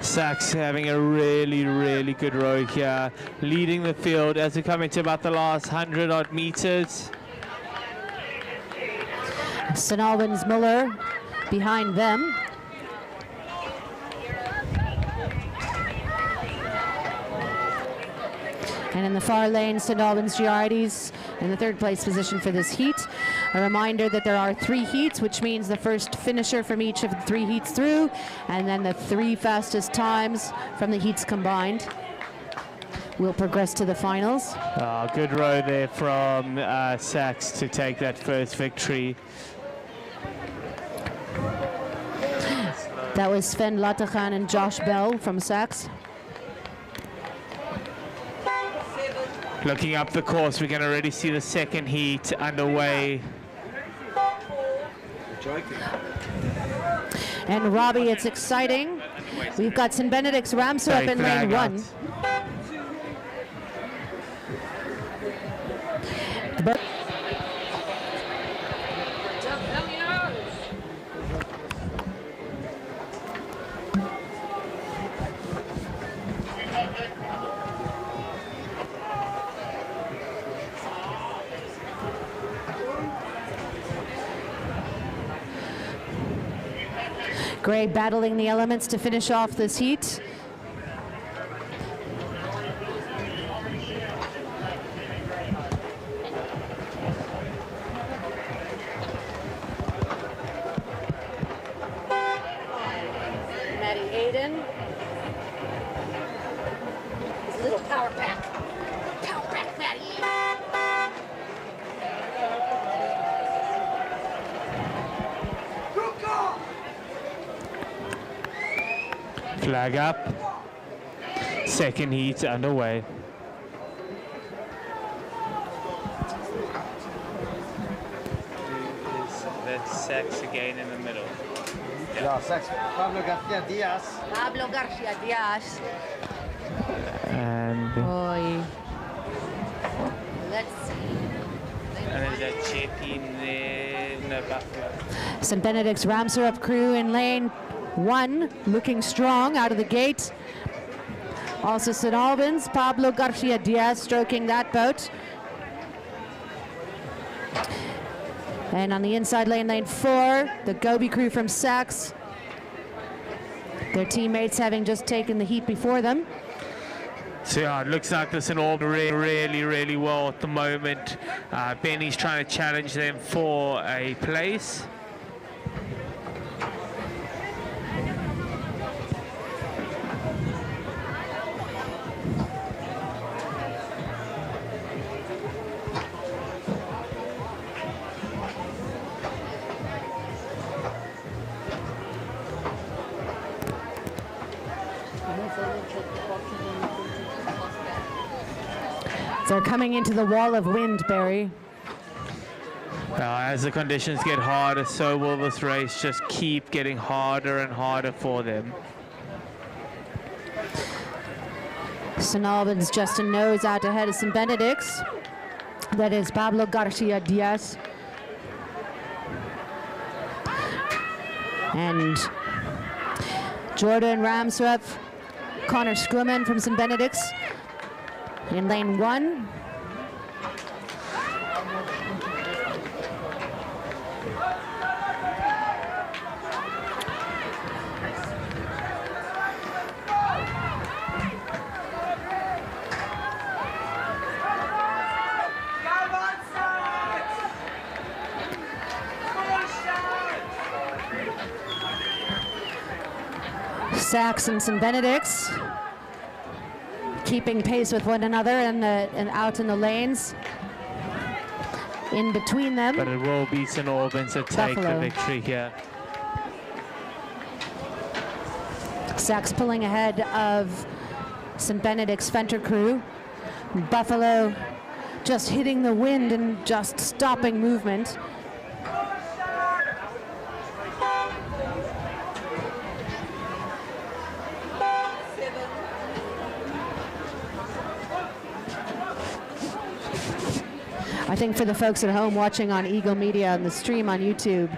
Sachs having a really, really good row here, leading the field as we come into about the last 100 odd meters. St. Albans Muller behind them. And in the far lane, St. Albans Giardi's in the 3rd place position for this heat. A reminder that there are 3 heats, which means the first finisher from each of the 3 heats through, and then the 3 fastest times from the heats combined will progress to the finals. Good row there from Sachs to take that first victory. That was Sven Latachan and Josh Bell from Sachs. Looking up the course, we can already see the second heat underway. And Robbie, it's exciting. We've got St. Benedict's Ramsar up in lane 1. Gray battling the elements to finish off this heat. Power back. Power back, Maddie. Flag up. Second heat underway. That's Sachs again in the middle. Yeah, Sachs. Pablo Garcia Diaz. Pablo Garcia Diaz. And Boy. Let's see. there's that JP in the Buffalo. St. Benedict's Ramsar crew in lane 1, looking strong out of the gate. Also St. Albans, Pablo Garcia Diaz stroking that boat. And on the inside lane, lane 4, the Gobi crew from Sachs. Their teammates having just taken the heat before them. So yeah, it looks like this in all really well at the moment. Benny's trying to challenge them for a place. They're coming into the wall of wind, Barry. As the conditions get harder, so will this race just keep getting harder and harder for them. St. Albans just a nose out ahead of St. Benedict's. That is Pablo Garcia Diaz. And Jordan Ramsrup, Connor Scruman from St. Benedict's in lane 1. Sachs and St. Benedict's keeping pace with one another and out in the lanes. In between them, But it will be St. Albans that take the victory here. Sachs pulling ahead of St. Benedict's Fenter crew. Buffalo just hitting the wind and just stopping movement. I think for the folks at home watching on Eagle Media and the stream on YouTube,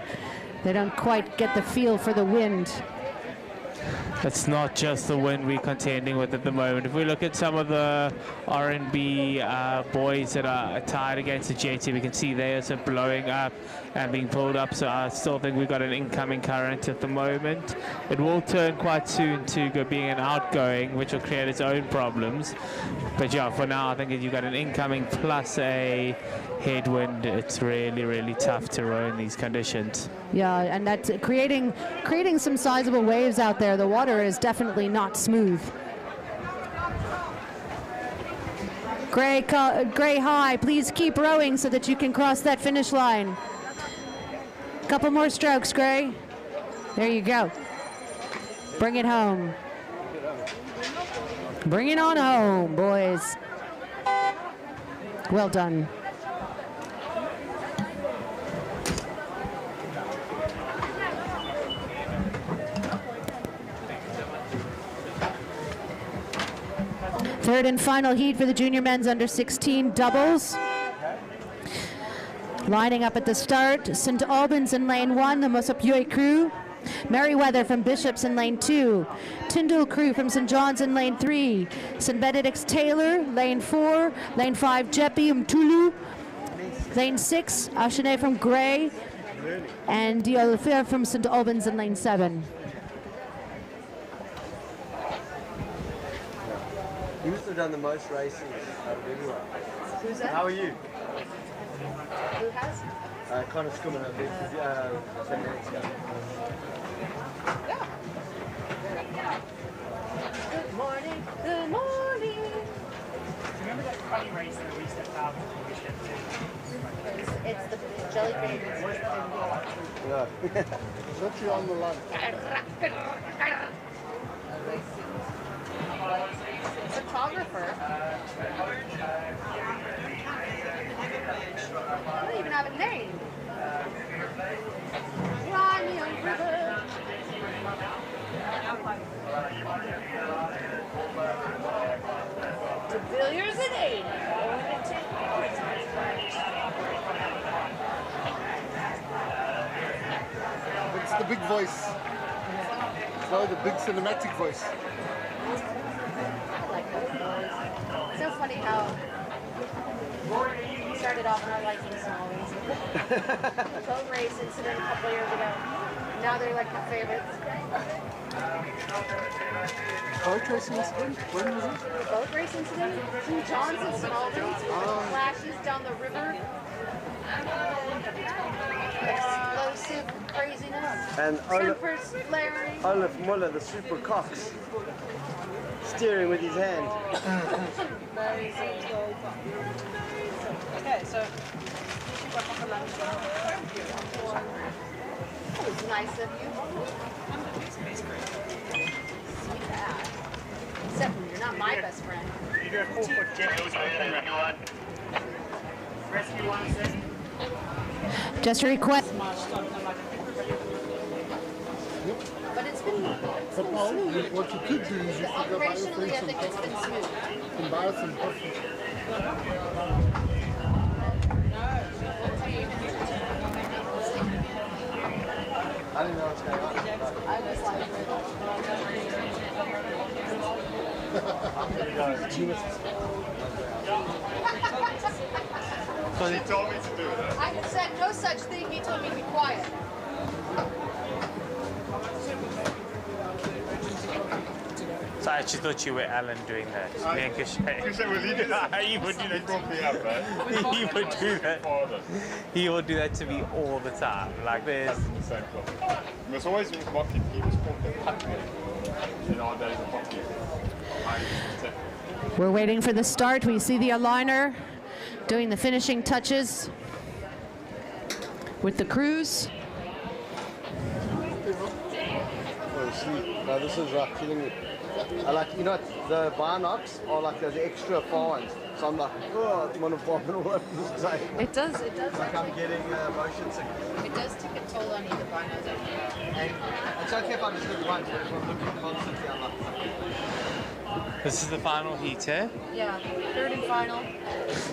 they don't quite get the feel for the wind. It's not just the wind we're contending with at the moment. If we look at some of the R&B boys that are tied against the jetty, we can see they are blowing up and being pulled up. So I still think we've got an incoming current at the moment. It will turn quite soon to being an outgoing, which will create its own problems. But yeah, for now, I think if you've got an incoming plus a headwind, it's really tough to row in these conditions. Yeah, and that's creating some sizable waves out there. The water is definitely not smooth. Gray High, please keep rowing so that you can cross that finish line. Couple more strokes, Gray. There you go. Bring it home. Bring it on home, boys. Well done. Third and final heat for the junior men's under 16 doubles. Lining up at the start, St. Albans in lane 1, the Mosopioy crew. Merriweather from Bishops in lane 2. Tyndall crew from St. John's in lane 3. St. Benedict's Taylor, lane 4. Lane 5, Jeppy Mtulu. Lane 6, Ashane from Gray. And Diolfir from St. Albans in lane 7. He must have done the most racing out of everyone. Who's that? How are you? Who has? Connor Scruman, I think. 10 minutes ago. Good morning. Good morning. It's the jelly baby. Yeah. Literally on the line. Photographer. I don't even have a name. Romeo River. De Villiers and Aid. It's the big voice. So the big cinematic voice. It's so funny how we started off not liking songs. Boat race incident a couple years ago. Now they're like my favorites. Boat racing incident? When was it? The boat race incident? St. John's and St. Albans. Flashes down the river. Explosive craziness. And Tempers flaring. Olaf Muller, the super cox, steering with his hand. Okay, so That was nice of you. See that. Except when you're not my best friend. You do a 4-foot jet. Rescue one, sir. Just a request. But it's been smooth. What you could do is you could go buy your Operationally, I friend think it's been smooth. and buy some coffee. I didn't know what's going on. I was like, He told me to do that. I said no such thing. He told me to be quiet. So I actually thought you were Alan doing that. Me and Kishay. Kishay, will he do that? He would do that. He up, man. He would do that. He will do that to me all the time. Like this. The same club. He was always with hockey. He was called the Pac-Man in our days of hockey. We're waiting for the start. We see the aligner doing the finishing touches with the crews. Oh, see, now this is like killing me. I like, you know, the Barnocks are like those extra far ones. So I'm like, oh, I'm gonna pop it all over the side. It does. Like I'm getting motion sickness. It does take a toll on you, the binos. And it's okay if I just look once, but if I'm looking constantly, I'm like, This is the final heat, eh? Yeah, third and final.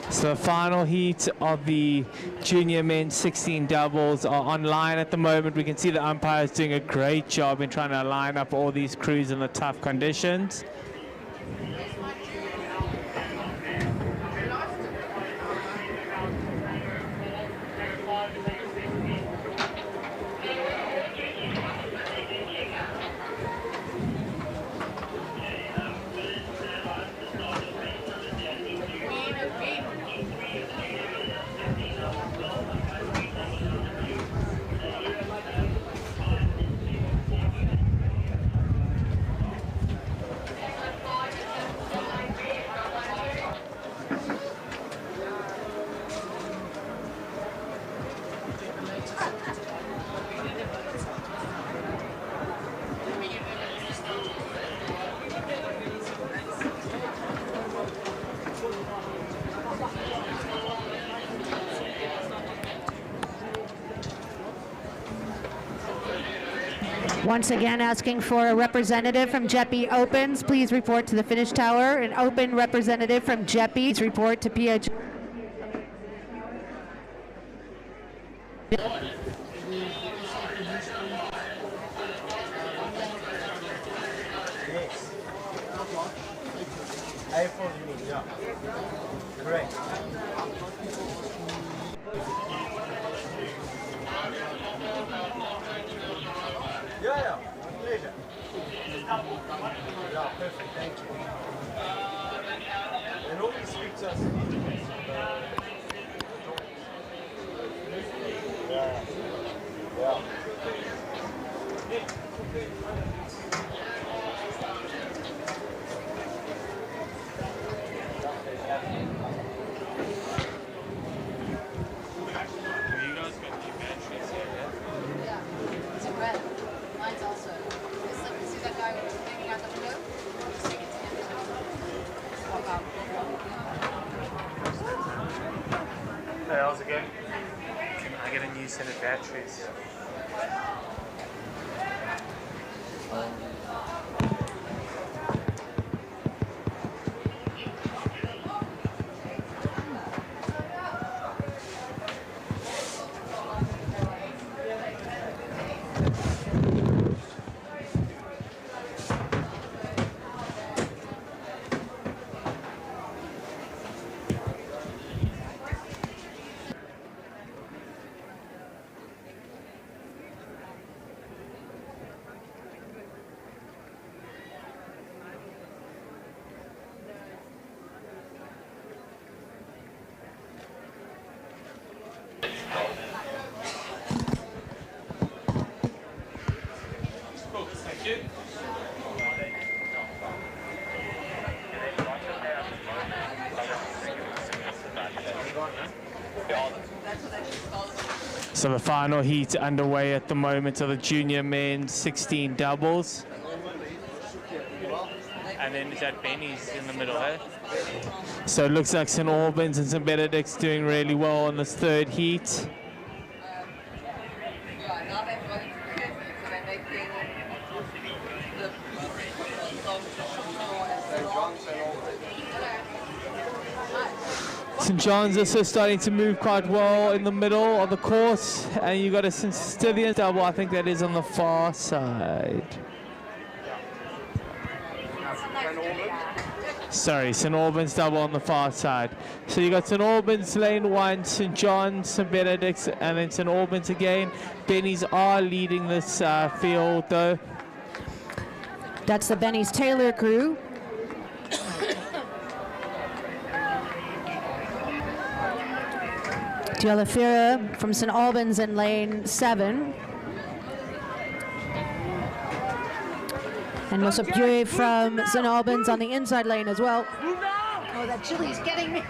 So the final heat of the junior men's 16 doubles are online at the moment. We can see the umpires doing a great job in trying to line up all these crews in the tough conditions. Once again, asking for a representative from Jeppe Opens. Please report to the finish tower. An open representative from Jeppe. Please report to PH. yes. April, you mean, yeah. Correct. Yeah, pleasure. Yeah, perfect, thank you. And always speak to us in Yeah. decent at batteries. So the final heat underway at the moment of the junior men's 16 doubles. And then is that Benny's in the middle, eh? So it looks like St. Albans and St. Benedict's doing really well on this third heat. St. John's also starting to move quite well in the middle of the course, and you got a St. Stithian double, I think that is on the far side. Sorry, St. Albans double on the far side. So you got St. Albans lane 1, St. John's, St. Benedict's, and then St. Albans again. Benny's are leading this field though. That's the Benny's Taylor crew. Dialafira from St. Albans in lane 7. And Mosopure from St. Albans on the inside lane as well. Oh, that chili's getting me.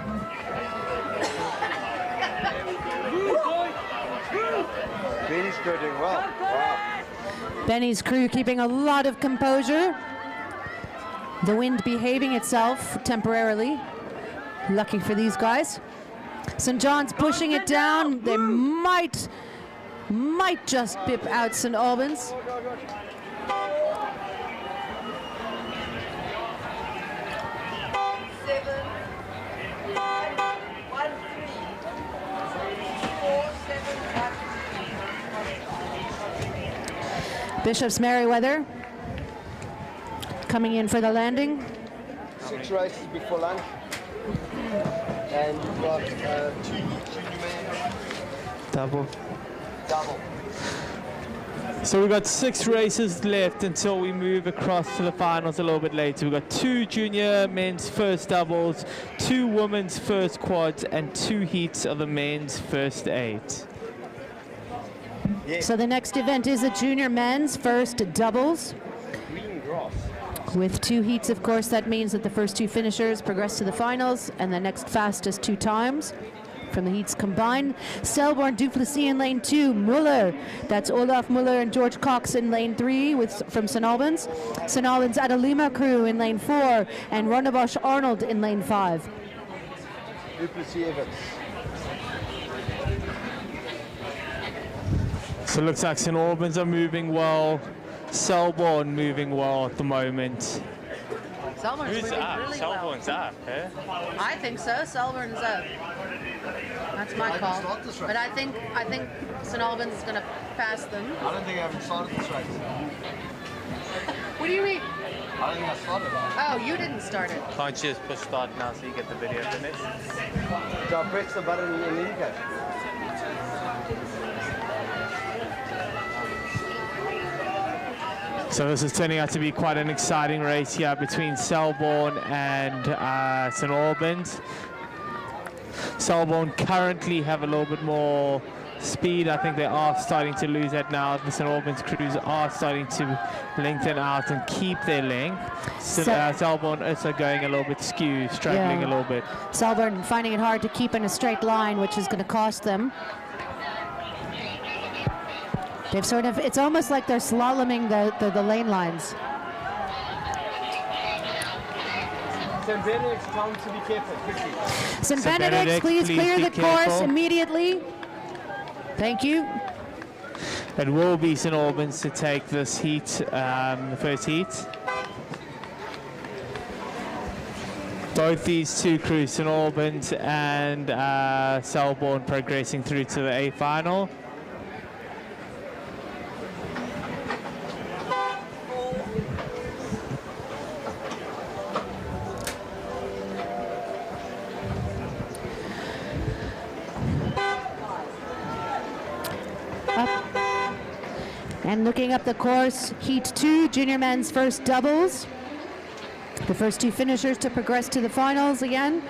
Benny's crew doing well. Wow. Benny's crew keeping a lot of composure. The wind behaving itself temporarily. Lucky for these guys. St. John's pushing it down. They might just bip out St. Albans. Bishop's Merriweather coming in for the landing. 6 races before lunch. And you've got 2 junior men. Double. Double. So we've got 6 races left until we move across to the finals a little bit later. We've got 2 junior men's first doubles, 2 women's first quads, and 2 heats of the men's first 8. So the next event is a junior men's first doubles. Green grass. With 2 heats, of course, that means that the first 2 finishers progress to the finals, and the next fastest 2 times from the heats combined. Selborne Duplessis in lane 2, Muller, that's Olaf Muller and George Cox in lane 3 from St. Albans. St. Albans Adalima crew in lane 4, and Ronnebosch Arnold in lane 5. Duplessis Evans. So it looks like St. Albans are moving well, Selborne moving well at the moment. Selborne's Who's moving up? really Selborne's well. up, eh? I think so. Selborne's up. That's my call. But I think St. Albans is going to pass them. I don't think I haven't started this race. What do you mean? I don't think I started it. Oh, you didn't start it. Can't you just push start now so you get the video finished? So I press the button and indicate. So this is turning out to be quite an exciting race here between Selborne and St. Albans. Selborne currently have a little bit more speed. I think they are starting to lose that now. The St. Albans crews are starting to lengthen out and keep their length. Selborne also going a little bit skew, struggling a little bit. Selborne finding it hard to keep in a straight line, which is going to cost them. They've sort of, it's almost like they're slaloming the lane lines. St. Benedict's time to be careful. St. Benedict's, please clear the course immediately. Thank you. It will be St Albans to take this heat, the first heat. Both these two crews, St Albans and Selborne, progressing through to the A final. And looking up the course, Heat 2, junior men's first doubles. The first two finishers to progress to the finals again.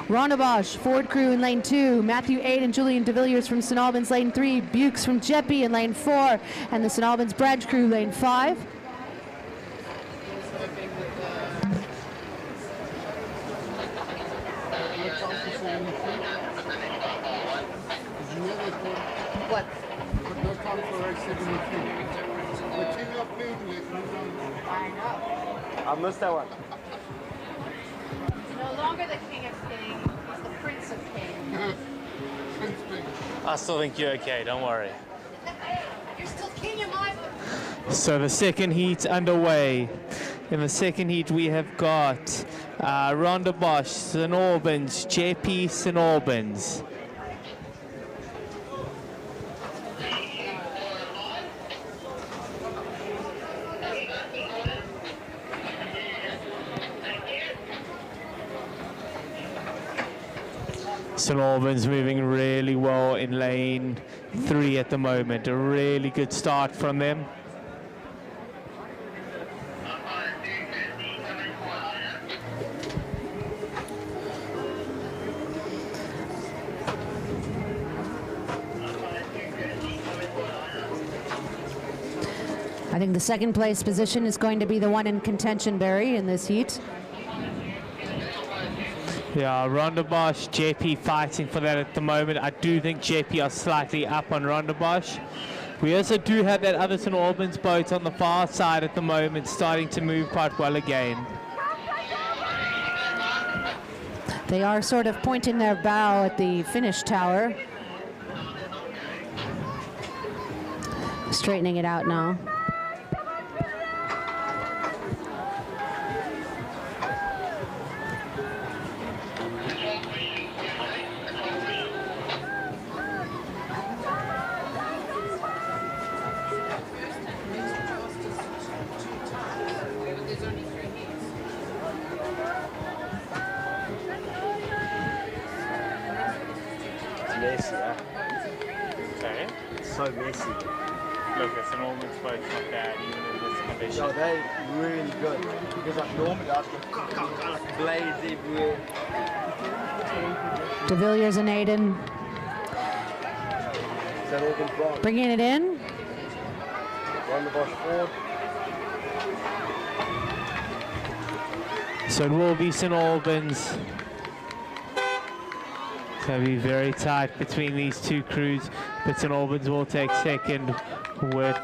Rhonda Bosch, Ford crew in lane 2, Matthew 8 and Julian de Villiers from St Albans lane 3, Bukes from Jeppy in lane 4, and the St Albans branch crew lane 5. What? No time for race 73. The king of Bootless. I know. I missed that one. He's no longer the king of king, he's the prince of king. I still think you're okay, don't worry. You're still king in my book. So the second heat underway. In the second heat we have got Rhonda Bosch, St Albans, JP St Albans. St Albans moving really well in lane 3 at the moment. A really good start from them. I think the second place position is going to be the one in contention, Barry, in this heat. Yeah, Rhonda Bosch, JP fighting for that at the moment. I do think JP are slightly up on Rhonda Bosch. We also do have that other St Albans boat on the far side at the moment, starting to move quite well again. They are sort of pointing their bow at the finish tower. Straightening it out now. Messy, huh? Sorry? It's so messy. Look, it's an Albans boat, not bad, even in this condition. No, they're really good. Because like normally I've got blades everywhere. De Villiers and Aiden St Albans wrong. bringing it in. Rhonda Bosch forward. So it will be St Albans. It's going to be very tight between these two crews, but St Albans will take second with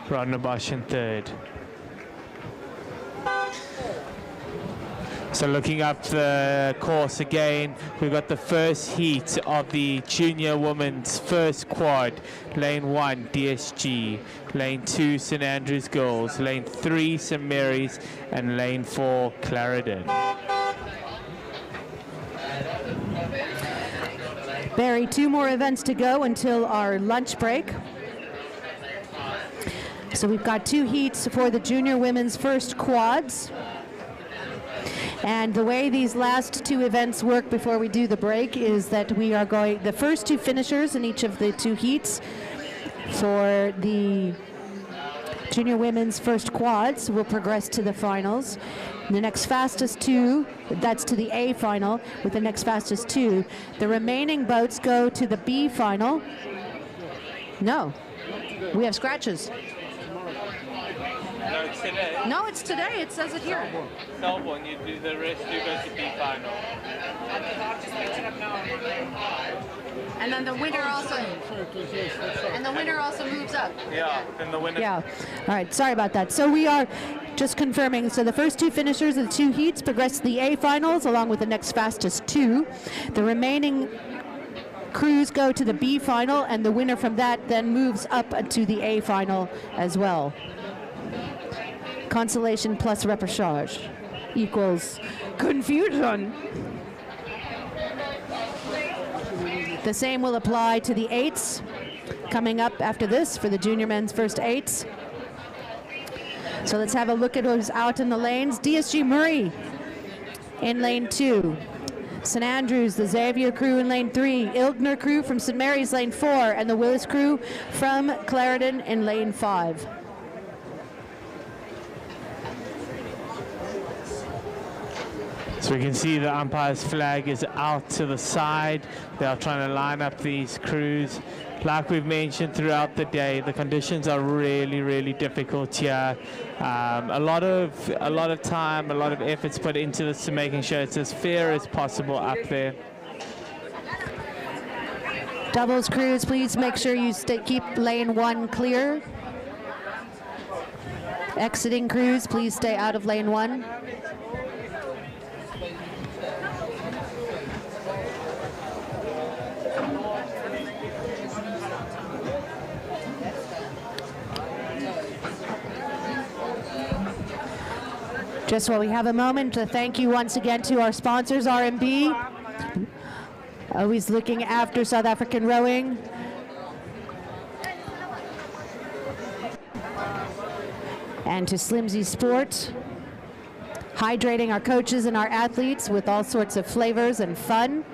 Rhonda Bosch in third. So looking up the course again, we've got the first heat of the junior women's first quad. Lane 1, DSG. Lane 2, St Andrews Girls. Lane 3, St Mary's. And lane 4, Clarendon. Barry, 2 more events to go until our lunch break. So we've got 2 heats for the junior women's first quads. And the way these last 2 events work before we do the break is that we are going, the first 2 finishers in each of the 2 heats for the junior women's first quads will progress to the finals. The next fastest 2, that's to the A final, with the next fastest 2. The remaining boats go to the B final. No, we have scratches. No, it's today. No, it's today. It says it here. Selborne, you do the rest, you go to B final. And then the winner also moves up. Yeah, then the winner. Yeah. All right. Sorry about that. So we are just confirming. So the first 2 finishers of the 2 heats progress to the A finals, along with the next fastest 2. The remaining crews go to the B final, and the winner from that then moves up to the A final as well. Consolation plus repechage equals confusion. The same will apply to the 8s coming up after this for the junior men's first 8s. So let's have a look at who's out in the lanes. DSG Murray in lane 2. St. Andrews, the Xavier crew in lane 3. Ilgner crew from St. Mary's lane 4. And the Willis crew from Clarendon in lane 5. So we can see the umpire's flag is out to the side. They are trying to line up these crews. Like we've mentioned throughout the day, the conditions are really, really difficult here. A lot of time, a lot of efforts put into this to making sure it's as fair as possible up there. Doubles crews, please make sure you keep lane 1 clear. Exiting crews, please stay out of lane 1. Just while we have a moment to thank you once again to our sponsors, RMB, always looking after South African rowing. And to Slimsly Sport, hydrating our coaches and our athletes with all sorts of flavors and fun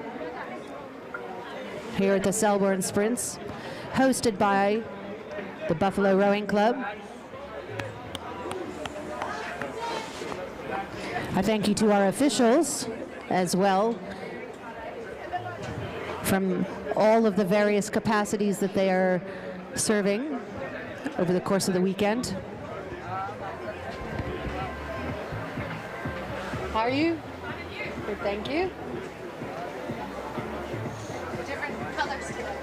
here at the Selborne Sprints, hosted by the Buffalo Rowing Club. I thank you to our officials as well from all of the various capacities that they are serving over the course of the weekend. How are you? Good, thank you. Different colors today.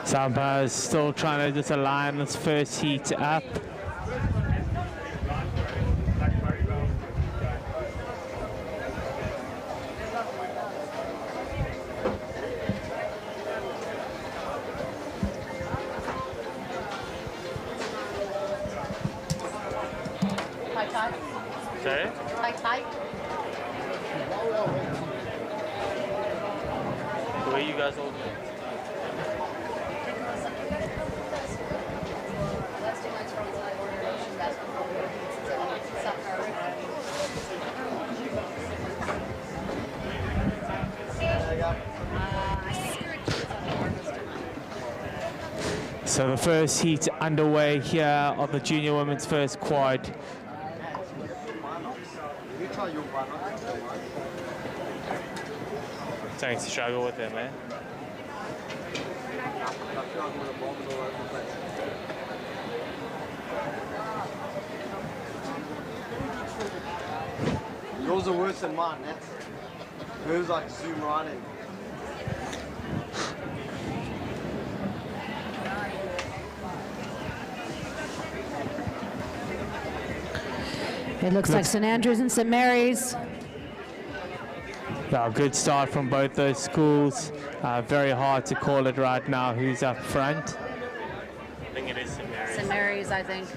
Sampa is still trying to just align this first heat up. Tight. Sorry? Tight. Where you guys all going? So the first heat underway here of the junior women's first quad. Starting to struggle with it, man. Yours are worse than mine. Hers like zoom right in. It looks like St. Andrews and St. Mary's. A good start from both those schools. Very hard to call it right now who's up front. I think it is St. Mary's. St. Mary's, I think.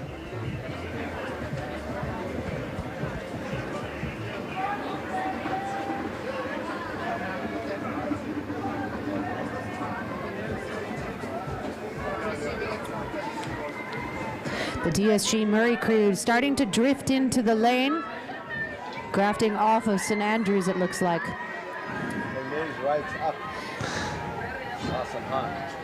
The DSG Murray crew starting to drift into the lane, grafting off of St. Andrews, it looks like.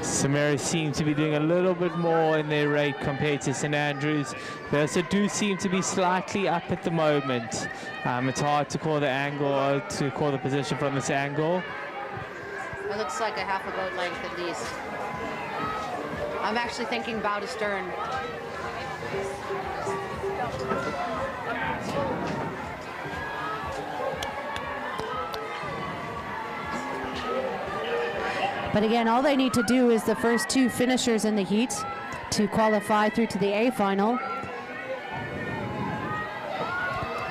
St. Mary's seem to be doing a little bit more in their rate compared to St. Andrews. They also do seem to be slightly up at the moment. It's hard to call the angle or to call the position from this angle. It looks like a half a boat length at least. I'm actually thinking bow to stern. But again, all they need to do is the first 2 finishers in the heat to qualify through to the A final.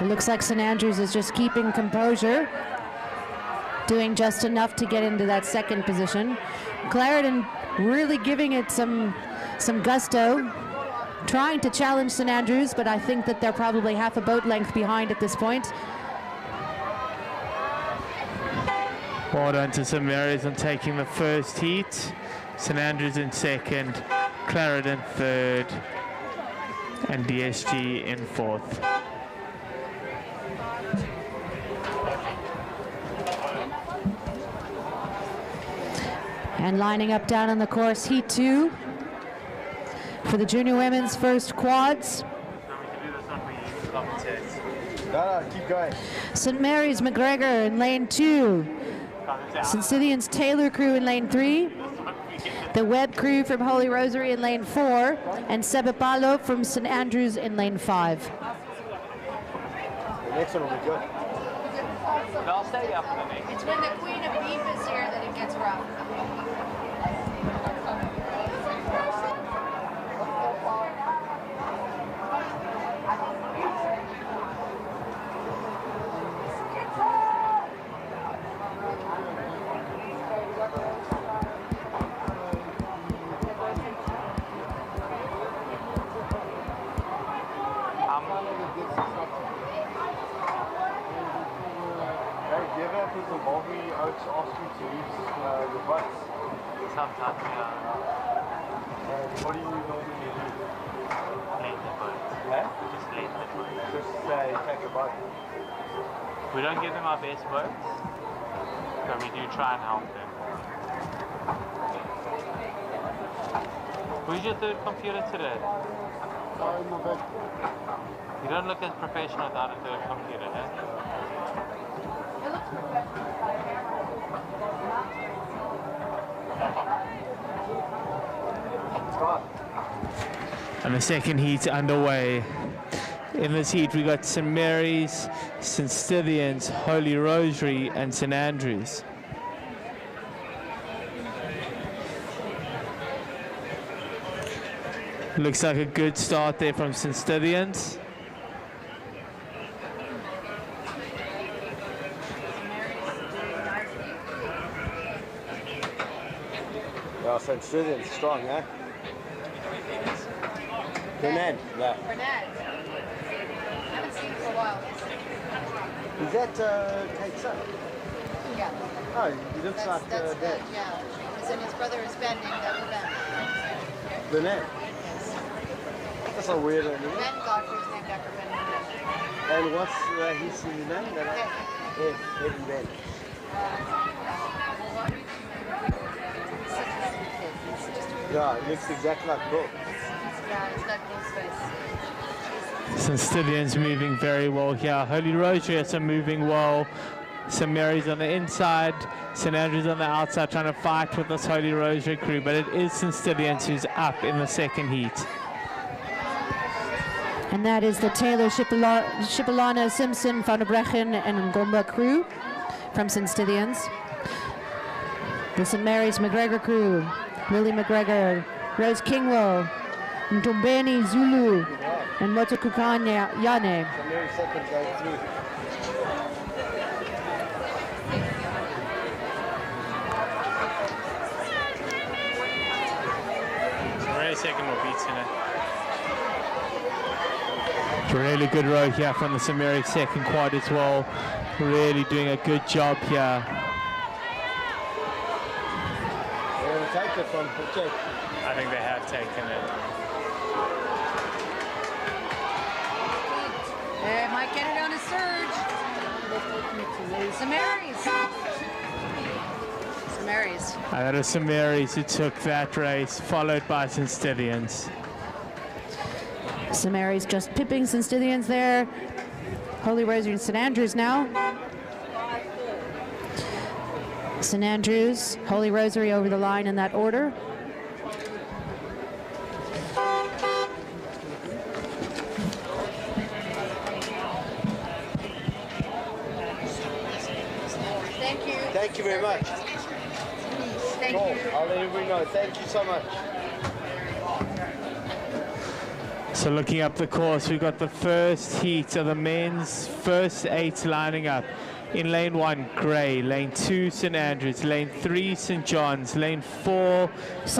It looks like St. Andrews is just keeping composure, doing just enough to get into that second position. Clarendon really giving it some gusto, trying to challenge St. Andrews, but I think that they're probably half a boat length behind at this point. Well done to St. Mary's on taking the first heat. St. Andrews in second, Clarendon third, and DSG in fourth. And lining up down on the course, heat 2 for the junior women's first quads. Keep going. St. Mary's McGregor in lane 2. St. Stithians Taylor crew in lane 3. The Webb crew from Holy Rosary in lane 4. And Sebepalo from St. Andrews in lane 5. The next one will be good. I'll stay up for the next. It's when the queen of beef is here that it gets rough. Sometimes, what do you normally do? Lane the boat. Yeah? Just lane the boat. Just take a boat. We don't give them our best boats, but we do try and help them. Who's your third computer today? You don't look as professional without a third computer, eh? And the second heat underway. In this heat we got St. Mary's, St. Stithians, Holy Rosary and St. Andrews. Looks like a good start there from St. Stithians. Yeah, St. Stithians strong, eh? Bernard, yeah. Bernard. I haven't seen him for a while. Is that Kate's son? Yeah. Oh, he looks That's like Dad. yeah. His brother is bending that event. Bernard? That's a weird one, isn't it? Ben Godfrey is named after Ben Bernard. And what's his name? Eddie Ben. Yeah, he looks exactly like Bill. Yeah, it's got Bill's face. St. Stithians moving very well here. Holy Rosary are moving well. St. Mary's on the inside, St. Andrews on the outside trying to fight with this Holy Rosary crew, but it is St. Stithians who's up in the second heat. And that is the Taylor, Shipalana, Simpson, Van der Brechen and Ngomba crew from St. Stithians. The St. Mary's McGregor crew, Lily McGregor, Rose Kingwell, Ntombeni Zulu, and Motokukanya Yane. Really second more beats in it. Really good row here from the St. Mary's second quad as well. Really doing a good job here. They're going to take it from Project. I think they have taken it. They might get it on a surge. St. Mary's. St. Mary's. And that is St. Mary's who took that race, followed by St. Stithians. St. Mary's just pipping St. Stithians there. Holy Rosary and St. Andrews now. St. Andrews, Holy Rosary over the line in that order. Thank you. Thank you very much. Cool. I'll let everybody know. Thank you so much. So looking up the course, we've got the first heat of the men's first 8 lining up. In lane 1, Grey. Lane 2, St Andrews. Lane 3, St John's. Lane 4,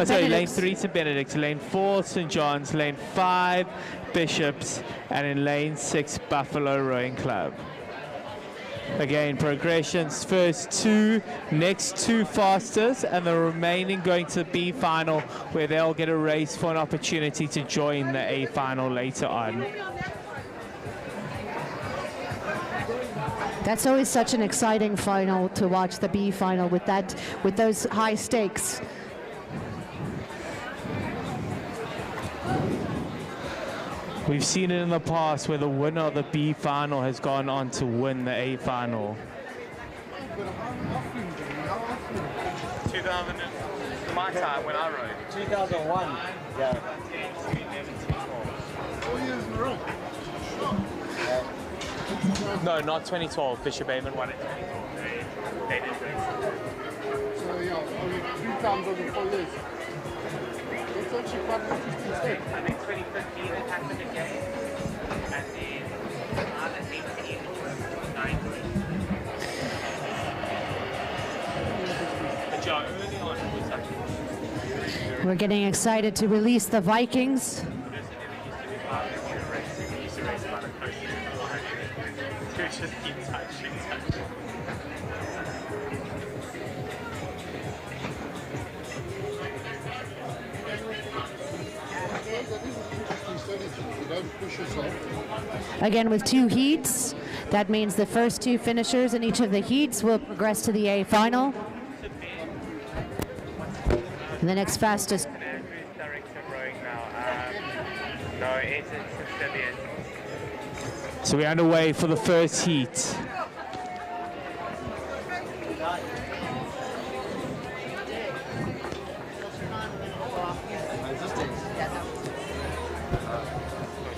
lane 3, St Benedict's. Lane 4, St John's. Lane 5, Bishops. And in lane 6, Buffalo Rowing Club. Again, progressions, first 2, next 2 fastest, and the remaining going to the B final, where they'll get a race for an opportunity to join the A final later on. That's always such an exciting final to watch, the B final, with those high stakes. We've seen it in the past where the winner of the B final has gone on to win the A final. 2000, my time when I rode. 2001. Yeah. 4 years in a row. No, not 2012. Bishop Amon won it 2012. They did great. So yeah, only 3 times over 4 years. It's actually quite an interesting state. I think 2015 it happened again, and then another 18 was 19. But yeah, early on it was actually. We're getting excited to release the Vikings. Just keep touching. Again, with 2 heats, that means the first 2 finishers in each of the heats will progress to the A final. And the next fastest. So we're underway for the first heat. To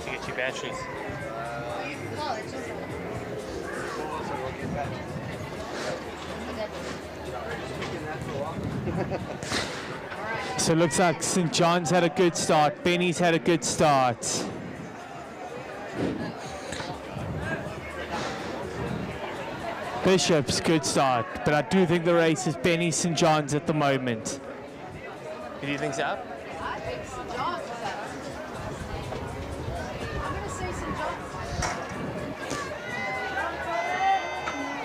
get your batteries. So it looks like St John's had a good start. Benny's had a good start. Bishop's good start, but I do think the race is Benny St John's at the moment. Do you think so? I think St. John's is up. I'm going to say St. John's.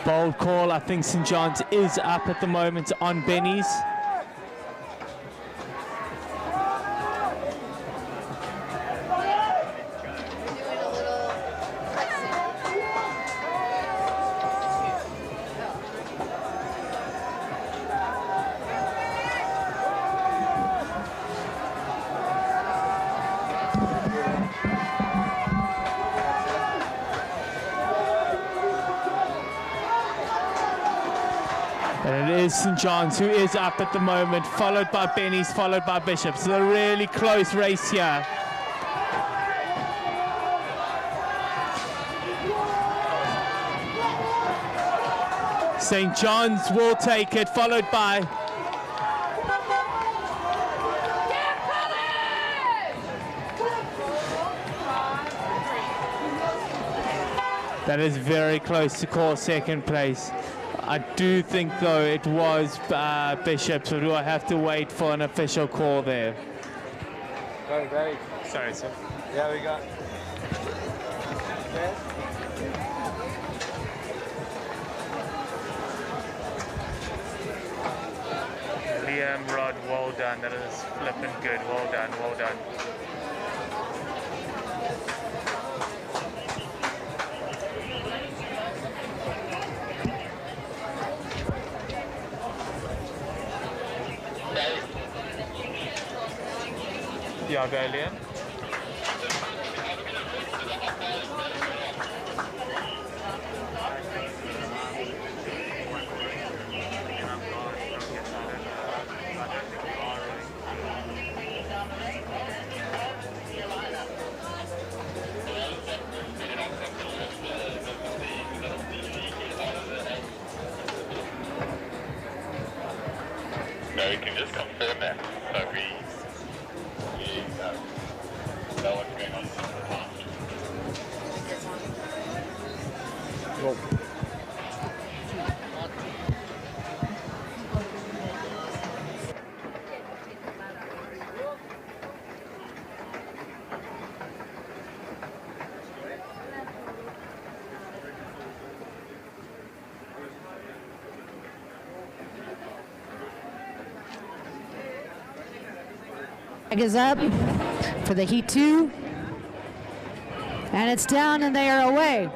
Bold call. I think St John's is up at the moment on Benny's. And it is St John's who is up at the moment, followed by Benny's, followed by Bishop's. It's a really close race here. St John's will take it, followed by that is very close to call second place. I do think, though, it was Bishop's, but we'll have to wait for an official call there. Go, Barry. Sorry, sir. Yeah, we got. Yes. Liam, Rod, well done. That is flipping good. Well done, well done. Yeah, go Liam. So we can just confirm that. So we know what's going on. Cool. Flag is up for the Heat 2. And it's down and they are away.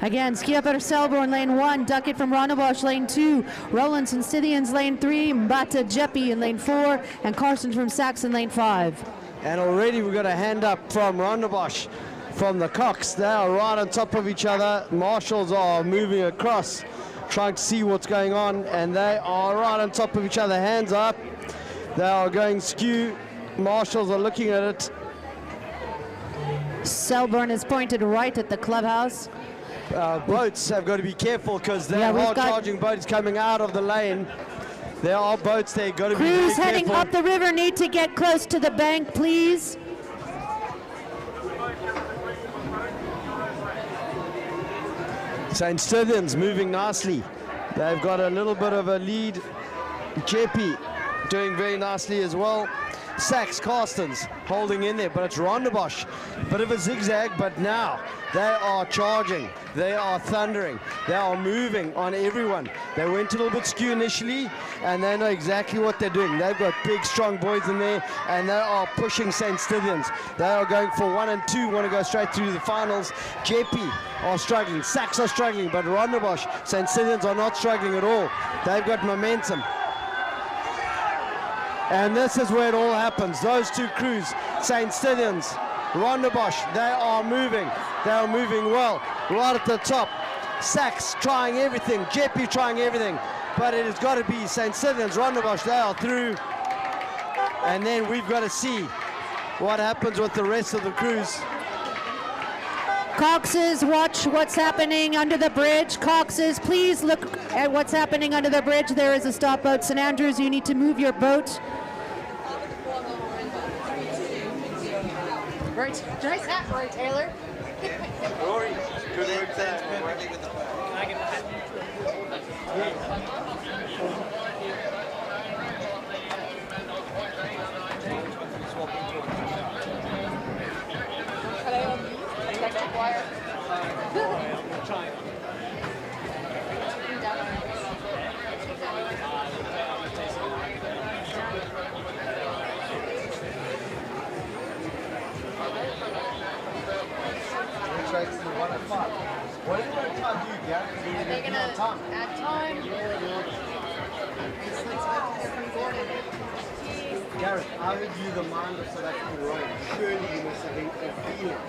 Again, Ski Up at Selborne, lane 1. Duckett from Ronnebusch, lane 2. Rollins and Scythians, lane 3. Mbata Jeppy in lane 4. And Carson from Saxon, lane 5. And already we've got a hand up from Ronnebusch from the Cox. They are right on top of each other. Marshals are moving across, trying to see what's going on. And they are right on top of each other. Hands up. They are going skew. Marshals are looking at it. Selborne is pointed right at the clubhouse. Boats have got to be careful because there Yeah, are charging boats coming out of the lane. There are boats there, got to be very Crews heading careful. up the river need to get close to the bank, please. St. Stithians moving nicely. They've got a little bit of a lead. Jeppy doing very nicely as well. Sachs, Carstens holding in there, but it's Ronnebusch. Bit of a zigzag, but now they are charging. They are thundering. They are moving on everyone. They went a little bit skew initially, and they know exactly what they're doing. They've got big, strong boys in there, and they are pushing St. Stithians. They are going for 1 and 2, want to go straight through the finals. Jeppy are struggling. Sachs are struggling, but Ronnebusch, St. Stithians are not struggling at all. They've got momentum. And this is where it all happens. Those two crews, St. Stithians, Ronnebusch, they are moving. They are moving well. Right at the top. Sachs trying everything. Jeppy trying everything. But it has got to be St. Stithians, Ronnebusch, they are through. And then we've got to see what happens with the rest of the crews. Coxes, watch what's happening under the bridge. Coxes, please look at what's happening under the bridge. There is a stop boat. St. Andrews, you need to move your boat. Right. Nice hat, Roy Taylor. Rory, good work there. Can I get the hat? Electric wire. What do you want to time do, Gary? Are they going to add time? Gareth, I heard you the mind of South African rowing. Surely you must have a feeling.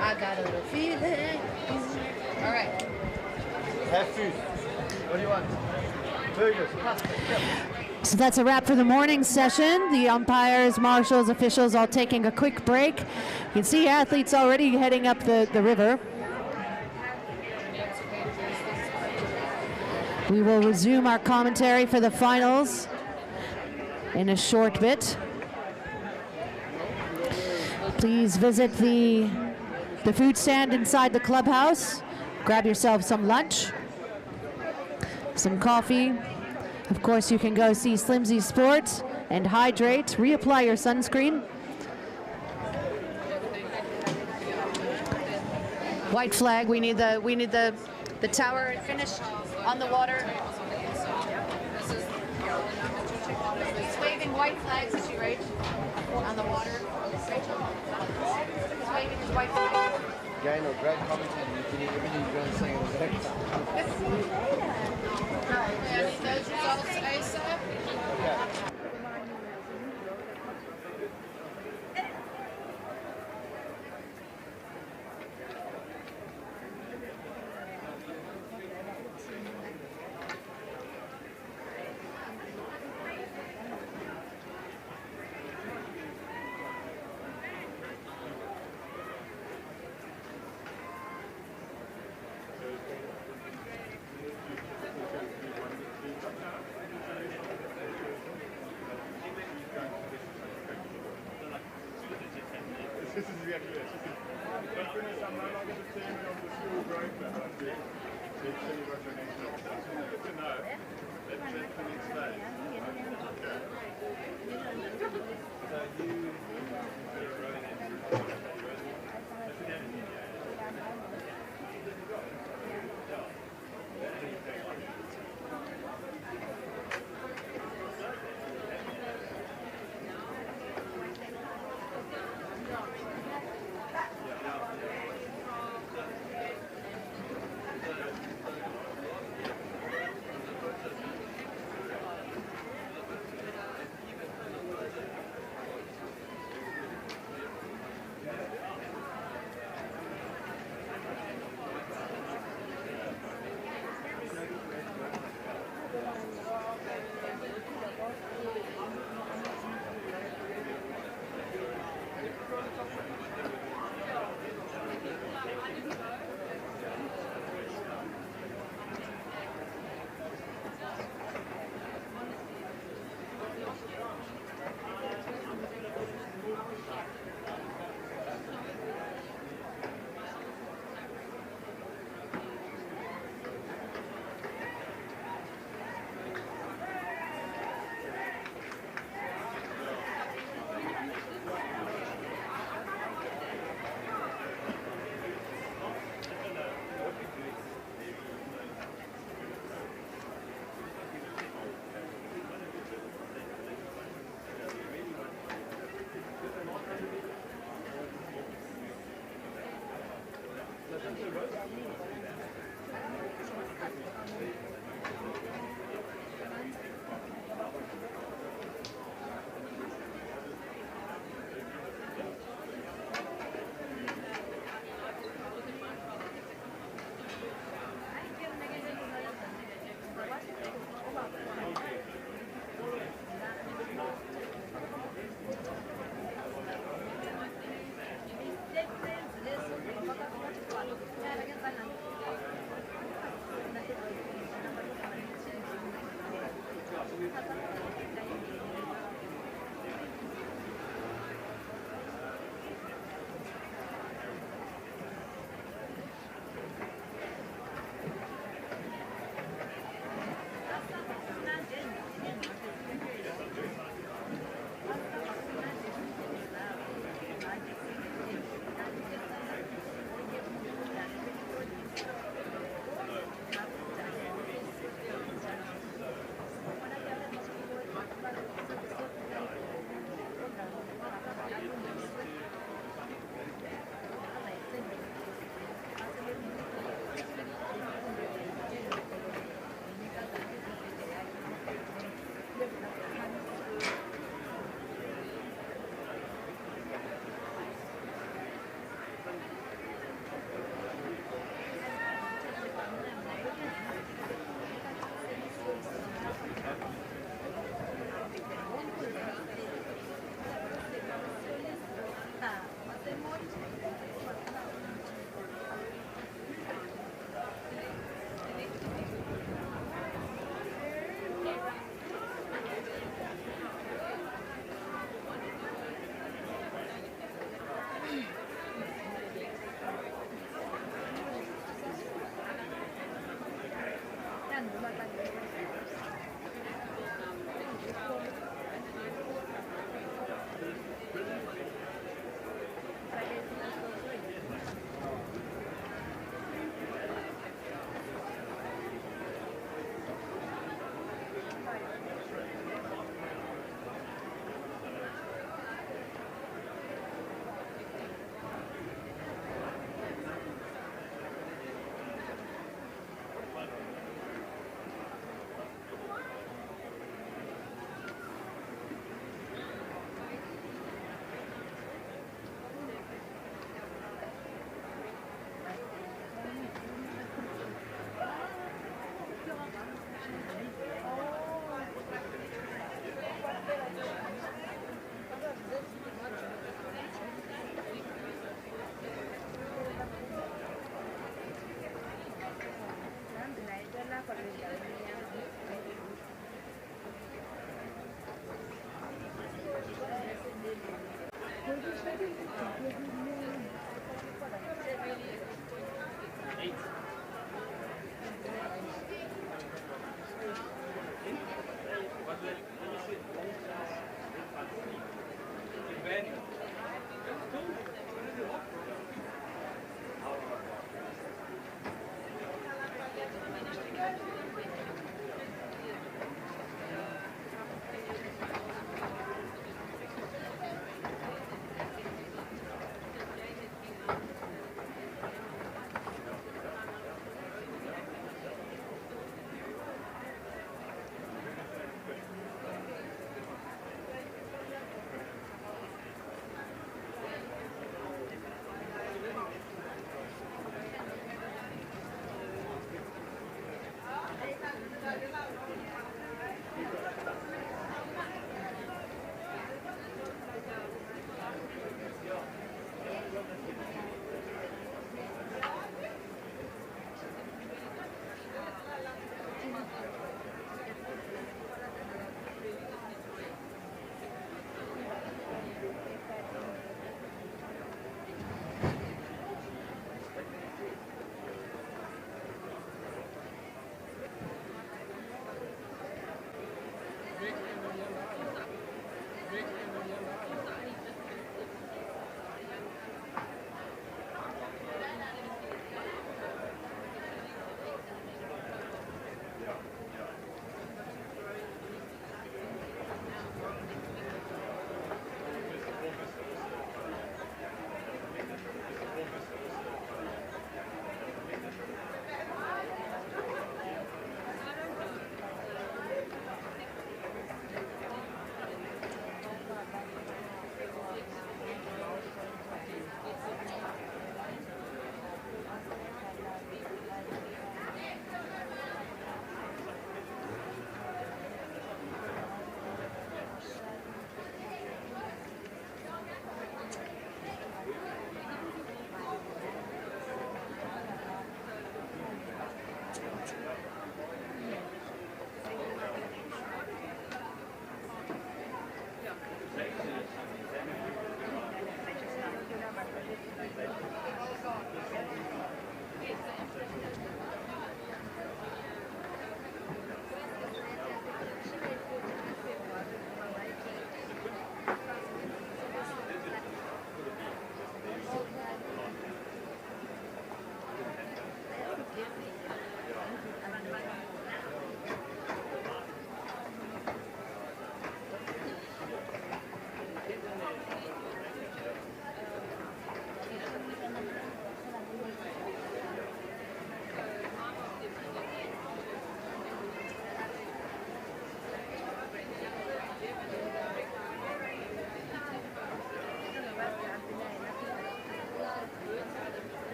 I got a little feeling. All right. Have food. What do you want? Burgers. So that's a wrap for the morning session. The umpires, marshals, officials all taking a quick break. You can see athletes already heading up the river. We will resume our commentary for the finals in a short bit. Please visit the food stand inside the clubhouse. Grab yourself some lunch, some coffee. Of course, you can go see Slimsly Sport and hydrate. Reapply your sunscreen. White flag. We need the tower finished on the water. He's waving white flags as you rage on the water. He's waving his white flag. Gaino, great commentating. You can hear everything you're going to say in the next time. I need those results ASAP. Okay. This is exactly it. But goodness, I'm no longer the chairman of the school growing club. Let's see what the next level is. That's good to know. That's the next phase.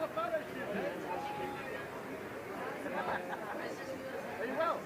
Are you well?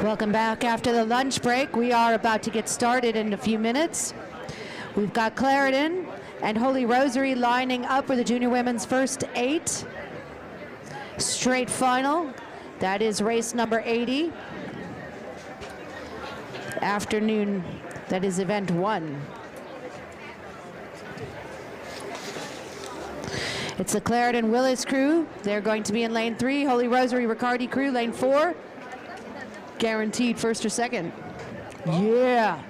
Welcome back after the lunch break. We are about to get started in a few minutes. We've got Clarendon and Holy Rosary lining up for the junior women's first 8 straight final. That is race number 80. Afternoon, that is event 1. It's the Clarendon Willis crew. They're going to be in lane 3. Holy Rosary Riccardi crew, lane 4. Guaranteed first or second. Yeah.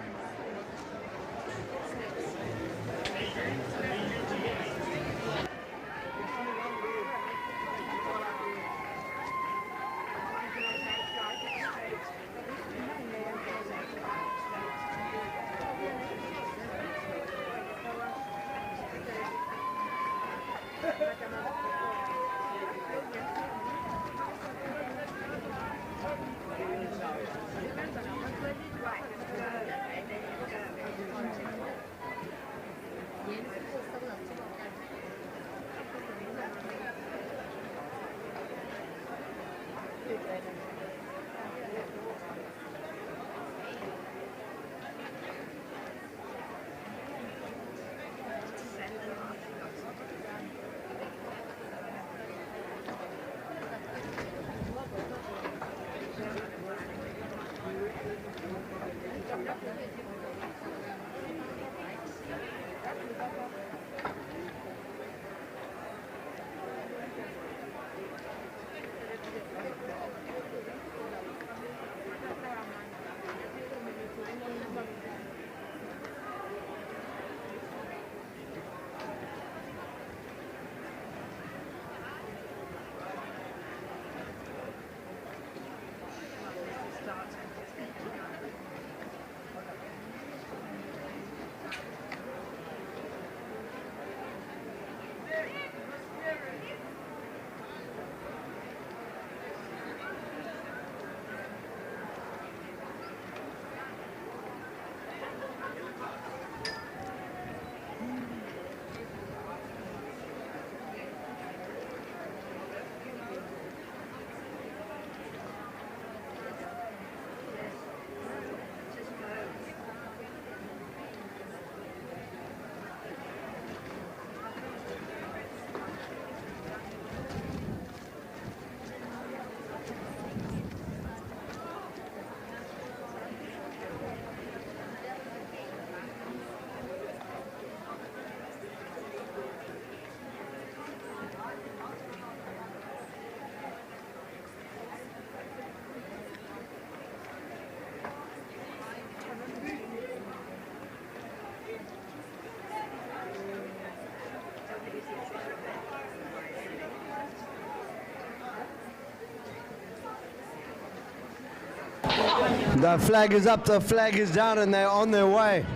The flag is up, the flag is down, and they're on their way.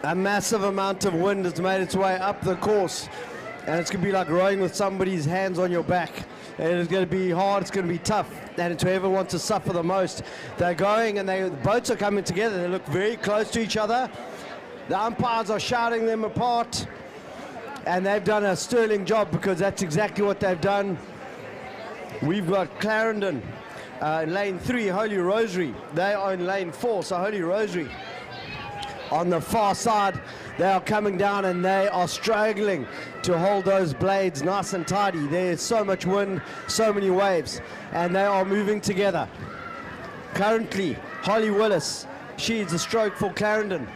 A massive amount of wind has made its way up the course, and it's going to be like rowing with somebody's hands on your back. It is going to be hard, it's going to be tough, and to whoever wants to suffer the most. They're going, and the boats are coming together. They look very close to each other. The umpires are shouting them apart, and they've done a sterling job because that's exactly what they've done. We've got Clarendon. Lane 3, Holy Rosary. They are in lane 4, so Holy Rosary on the far side. They are coming down and they are struggling to hold those blades nice and tidy. There's so much wind, so many waves, and they are moving together. Currently, Holly Willis, she's the stroke for Clarendon,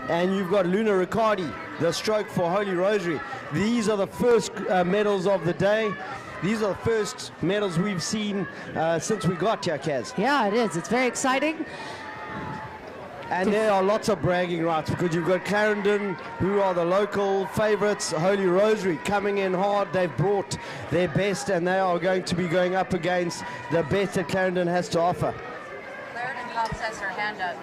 and you've got Luna Riccardi, the stroke for Holy Rosary. These are the first medals of the day. These are the first medals we've seen since we got here, Kaz. Yeah, it is. It's very exciting. And there are lots of bragging rights because you've got Clarendon, who are the local favourites. Holy Rosary coming in hard. They've brought their best, and they are going to be going up against the best that Clarendon has to offer. Clarendon Cox has her hand up.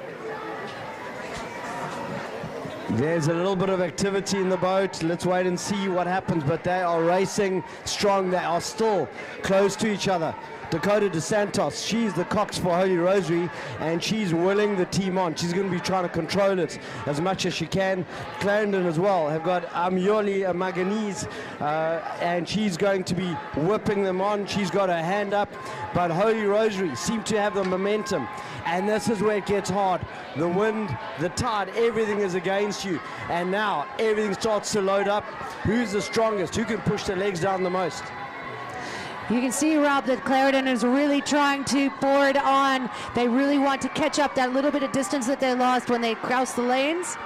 There's a little bit of activity in the boat. Let's wait and see what happens, but they are racing strong. They are still close to each other. Dakota DeSantos. She's the cox for Holy Rosary, and she's willing the team on. She's going to be trying to control it as much as she can. Clarendon as well have got Amioli Maganese, and she's going to be whipping them on. She's got her hand up, but Holy Rosary seem to have the momentum, and this is where it gets hard. The wind, the tide, everything is against you, and now everything starts to load up. Who's the strongest? Who can push their legs down the most? You can see, Rob, that Clarendon is really trying to pour it on. They really want to catch up that little bit of distance that they lost when they crossed the lanes.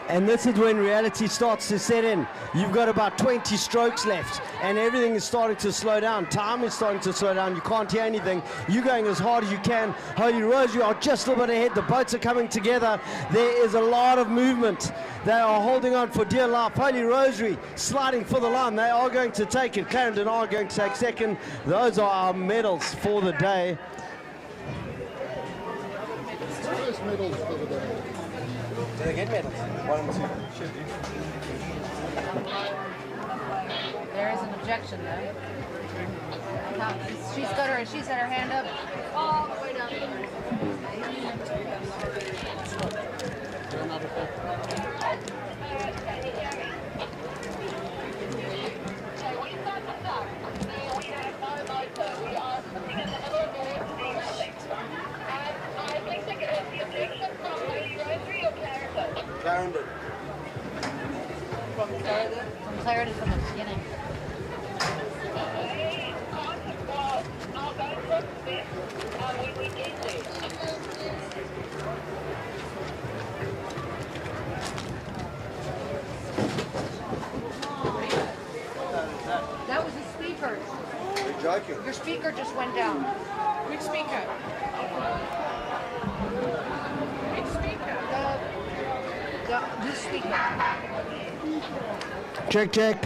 And this is when reality starts to set in. You've got about 20 strokes left, and everything is starting to slow down. Time is starting to slow down. You can't hear anything. You're going as hard as you can. Holy Rosary are just a little bit ahead. The boats are coming together. There is a lot of movement. They are holding on for dear life. Holy Rosary sliding for the line. They are going to take it. Clarendon are going to take second. Those are our medals for the day. Medals for the day. Do they get medals? 1 and 2. Should do. There is an objection though. She's got her hand up all the way down. Clarendon. From Clarendon from the beginning. That was the speaker. You're joking. Your speaker just went down. Which speaker? Which speaker? This speaker. Check, check.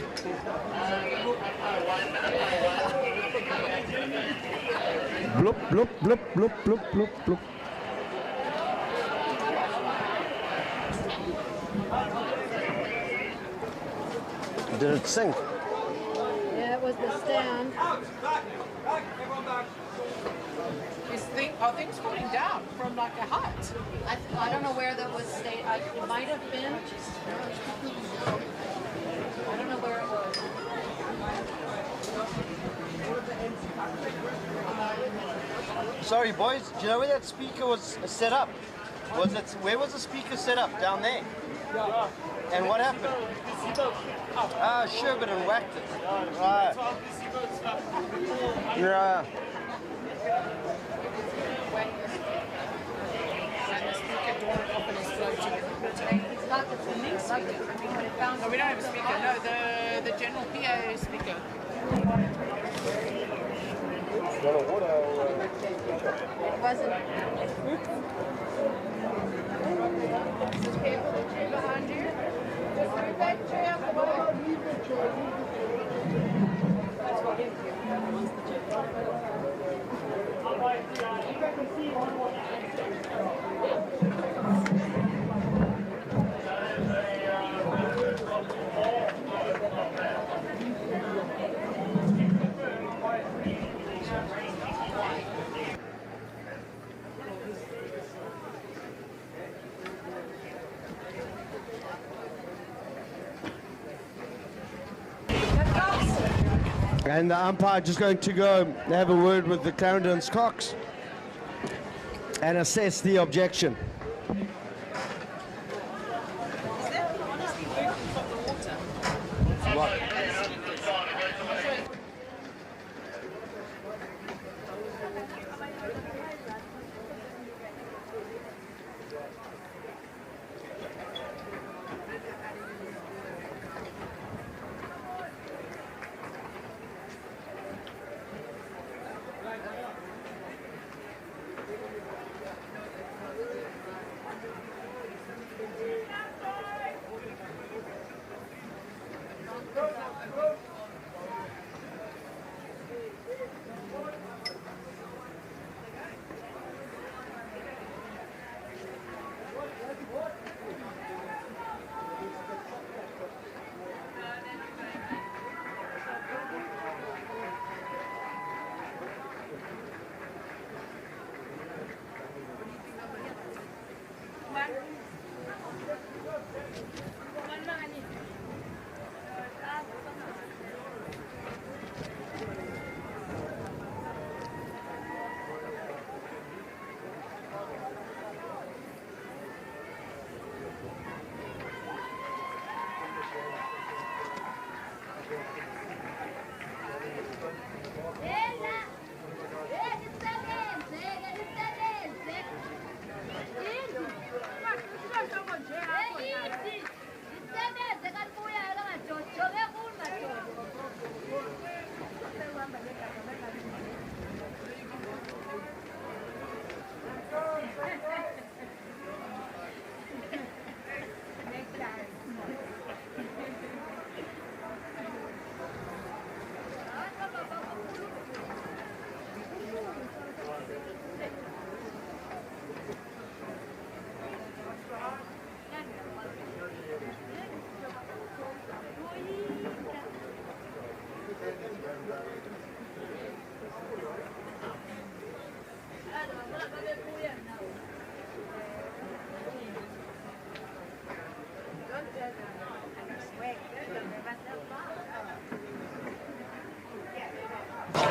Bloop, bloop, bloop, bloop, bloop, bloop, bloop. Did it sink? Yeah, it was the stand. Are things falling down from like a hut? I don't know where that was stayed. It might have been. I don't know where it was. Sorry, boys. Do you know where that speaker was set up? Was it? Where was the speaker set up? Down there. Yeah. And what happened? Ah, Sherbet and whacked it. Right. Yeah. It's not the main speaker. No, we don't have a speaker. No, the general PA speaker. It wasn't. Okay, put the chair behind you. Just move that chair out the way. That's what gives you. And the umpire just going to go have a word with the Clarendon's Cox and assess the objection. What?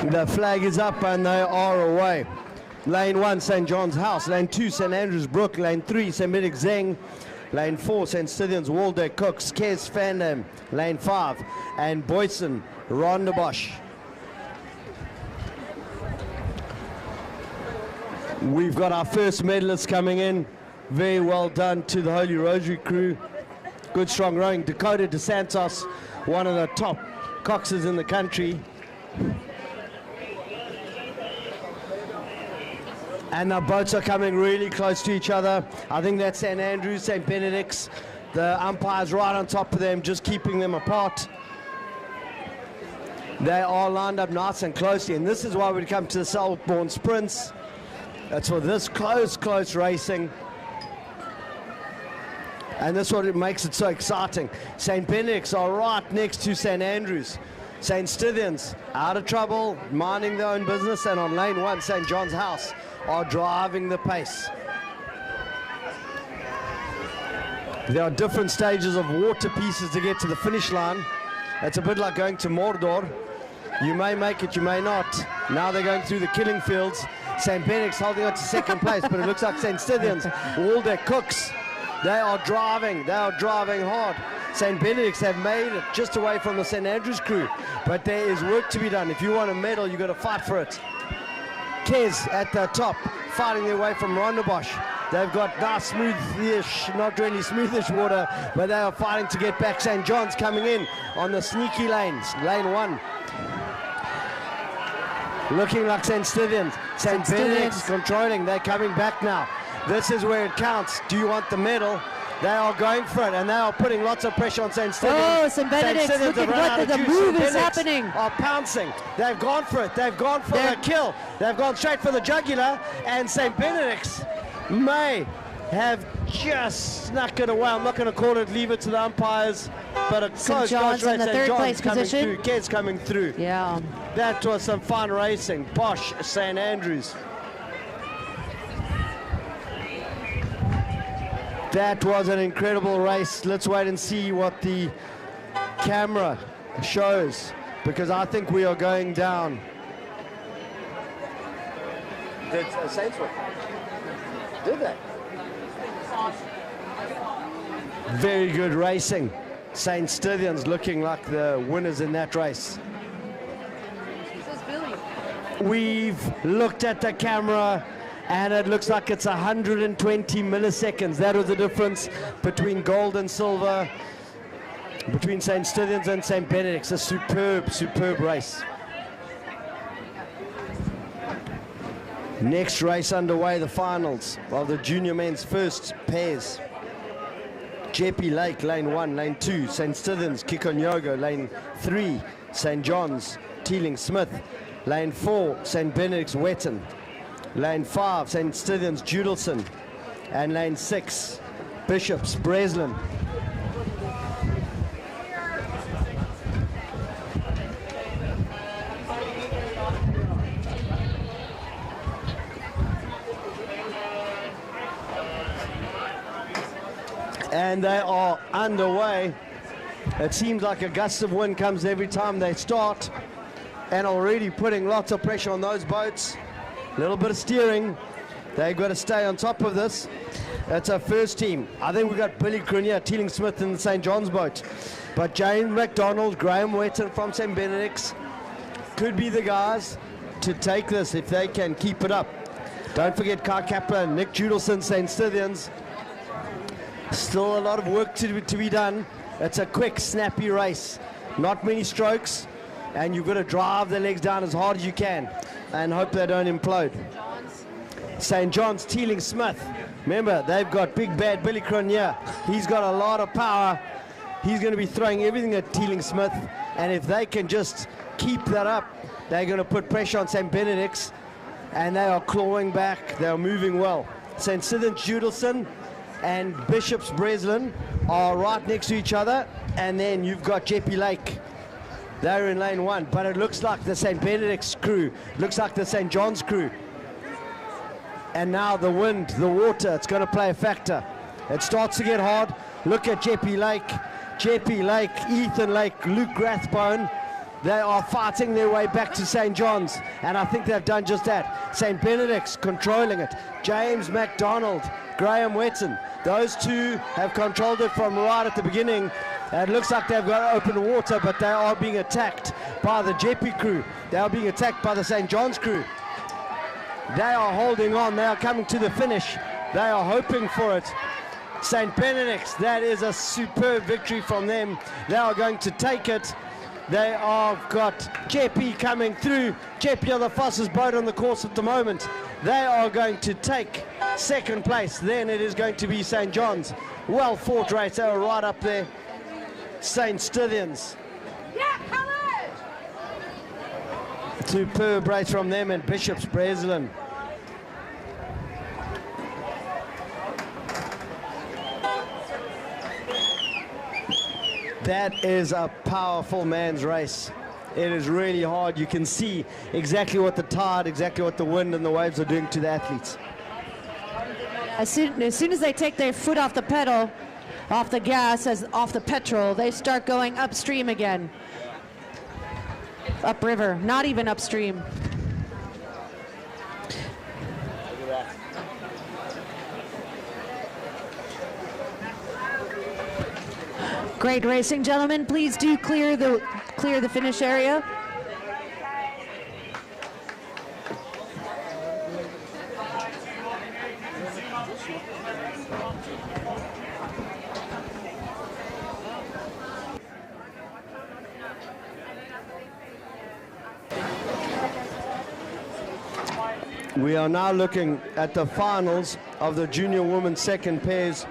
The flag is up and they are away. Lane 1, St. John's House. Lane 2, St. Andrews Brook. Lane 3, St. Benedict Zeng. Lane 4, St. Stithians Waldeck Cooks. Kes Fandom. Lane 5, and Boyson Rondebosch. We've got our first medalists coming in. Very well done to the Holy Rosary crew. Good strong rowing. Dakota DeSantos, one of the top coxes in the country. And the boats are coming really close to each other. I think that's St. Andrews, St. Benedict's. The umpire's right on top of them, just keeping them apart. They are lined up nice and closely, and this is why we come to the Selborne Sprints. That's for this close racing. And that's what makes it so exciting. St. Benedict's are right next to St. Andrews. St. Stithians out of trouble, minding their own business, and on lane 1, St. John's House are driving the pace. There are different stages of water pieces to get to the finish line. It's a bit like going to Mordor. You may make it, you may not. Now they're going through the killing fields. St. Benedict's holding on to second place, but it looks like St. Stithians, Waldeck Cooks, they are driving hard. St. Benedict's have made it just away from the St. Andrews crew, but there is work to be done. If you want a medal, you've got to fight for it. Kes at the top, fighting their way from Rondebosch. They've got nice, smooth-ish, not really smoothish water, but they are fighting to get back. St. John's coming in on the sneaky lanes, lane 1. Looking like St. Stithians. St. Benedict's controlling, they're coming back now. This is where it counts. Do you want the medal? They are going for it, and they are putting lots of pressure on St. Stithians. Oh, St. Benedict's, look at what the move is happening. Are pouncing. They've gone for it. They've gone for the kill. They've gone straight for the jugular, and St. Benedict's may have just snuck it away. I'm not going to call it, leave it to the umpires, but a close race. in the third place position. Through. Kes coming through. Yeah. That was some fun racing. Bosch, St. Andrews. That was an incredible race. Let's wait and see what the camera shows, because I think we are going down. Did Saints win? Did they? Very good racing. St. Stithians looking like the winners in that race. We've looked at the camera, and it looks like it's 120 milliseconds. That was the difference between gold and silver, between St. Stithians and St. Benedict's. A superb race. Next race underway, the finals of the junior men's first pairs. Jeppy Lake, lane 1, lane 2, St. Stithians, Kikonyogo, lane 3, St. John's, Teeling Smith, lane 4, St. Benedict's, Wetton, lane 5, St. Stithians, Judelson, and lane 6, Bishops, Breslin. And they are underway. It seems like a gust of wind comes every time they start, and already putting lots of pressure on those boats. A little bit of steering. They've got to stay on top of this. That's our first team. I think we've got Billy Crunier, Teeling Smith in the St. John's boat. But James McDonald, Graham Wetton from St. Benedict's could be the guys to take this if they can keep it up. Don't forget Kai Kaplan and Nick Judelson, St. Stithians. Still a lot of work to be done. It's a quick, snappy race. Not many strokes, and you've got to drive the legs down as hard as you can and hope they don't implode. St. John's, Teeling Smith. Remember, they've got big bad Billy Cronier. He's got a lot of power. He's going to be throwing everything at Teeling Smith, and if they can just keep that up, they're going to put pressure on St. Benedict's, and they are clawing back. They are moving well. St. Stithians, Judelson, and Bishops Breslin are right next to each other, and then you've got Jeppy Lake. They're in lane 1, but it looks like the St. Benedict's crew, looks like the St. John's crew. And now the wind, the water, it's going to play a factor. It starts to get hard. Look at Jeppy Lake, Ethan Lake, Luke Rathbone. They are fighting their way back to St. John's, and I think they've done just that. St. Benedict's controlling it. James MacDonald, Graham Wetton, those two have controlled it from right at the beginning. It looks like they've got open water, but they are being attacked by the Jeppe crew. They are being attacked by the St. John's crew. They are holding on. They are coming to the finish. They are hoping for it. St. Benedict's, that is a superb victory from them. They are going to take it. They have got Jeppe coming through. Jeppe are the fastest boat on the course at the moment. They are going to take second place. Then it is going to be St. John's. Well fought race. They were right up there. St. Stithians. Yeah, colours! Superb race from them and Bishop's Breslin. That is a powerful man's race. It is really hard. You can see exactly what the tide, exactly what the wind and the waves are doing to the athletes. As soon as they take their foot off the pedal, off the gas, off the petrol, they start going upstream again. Upriver, not even upstream. Great racing, gentlemen. Please do clear the finish area. We are now looking at the finals of the junior women's second pairs.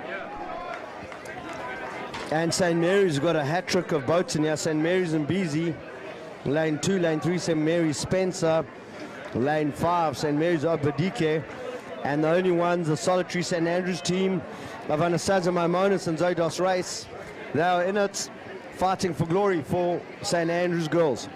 And St. Mary's got a hat trick of boats in here. St. Mary's and Beezy, lane 2, lane 3, St. Mary's Spencer, lane 5, St. Mary's Obadike, and the only ones, the solitary St. Andrews team of Anastasia Maimonis and Zodos Race. They are in it, fighting for glory for St. Andrews girls.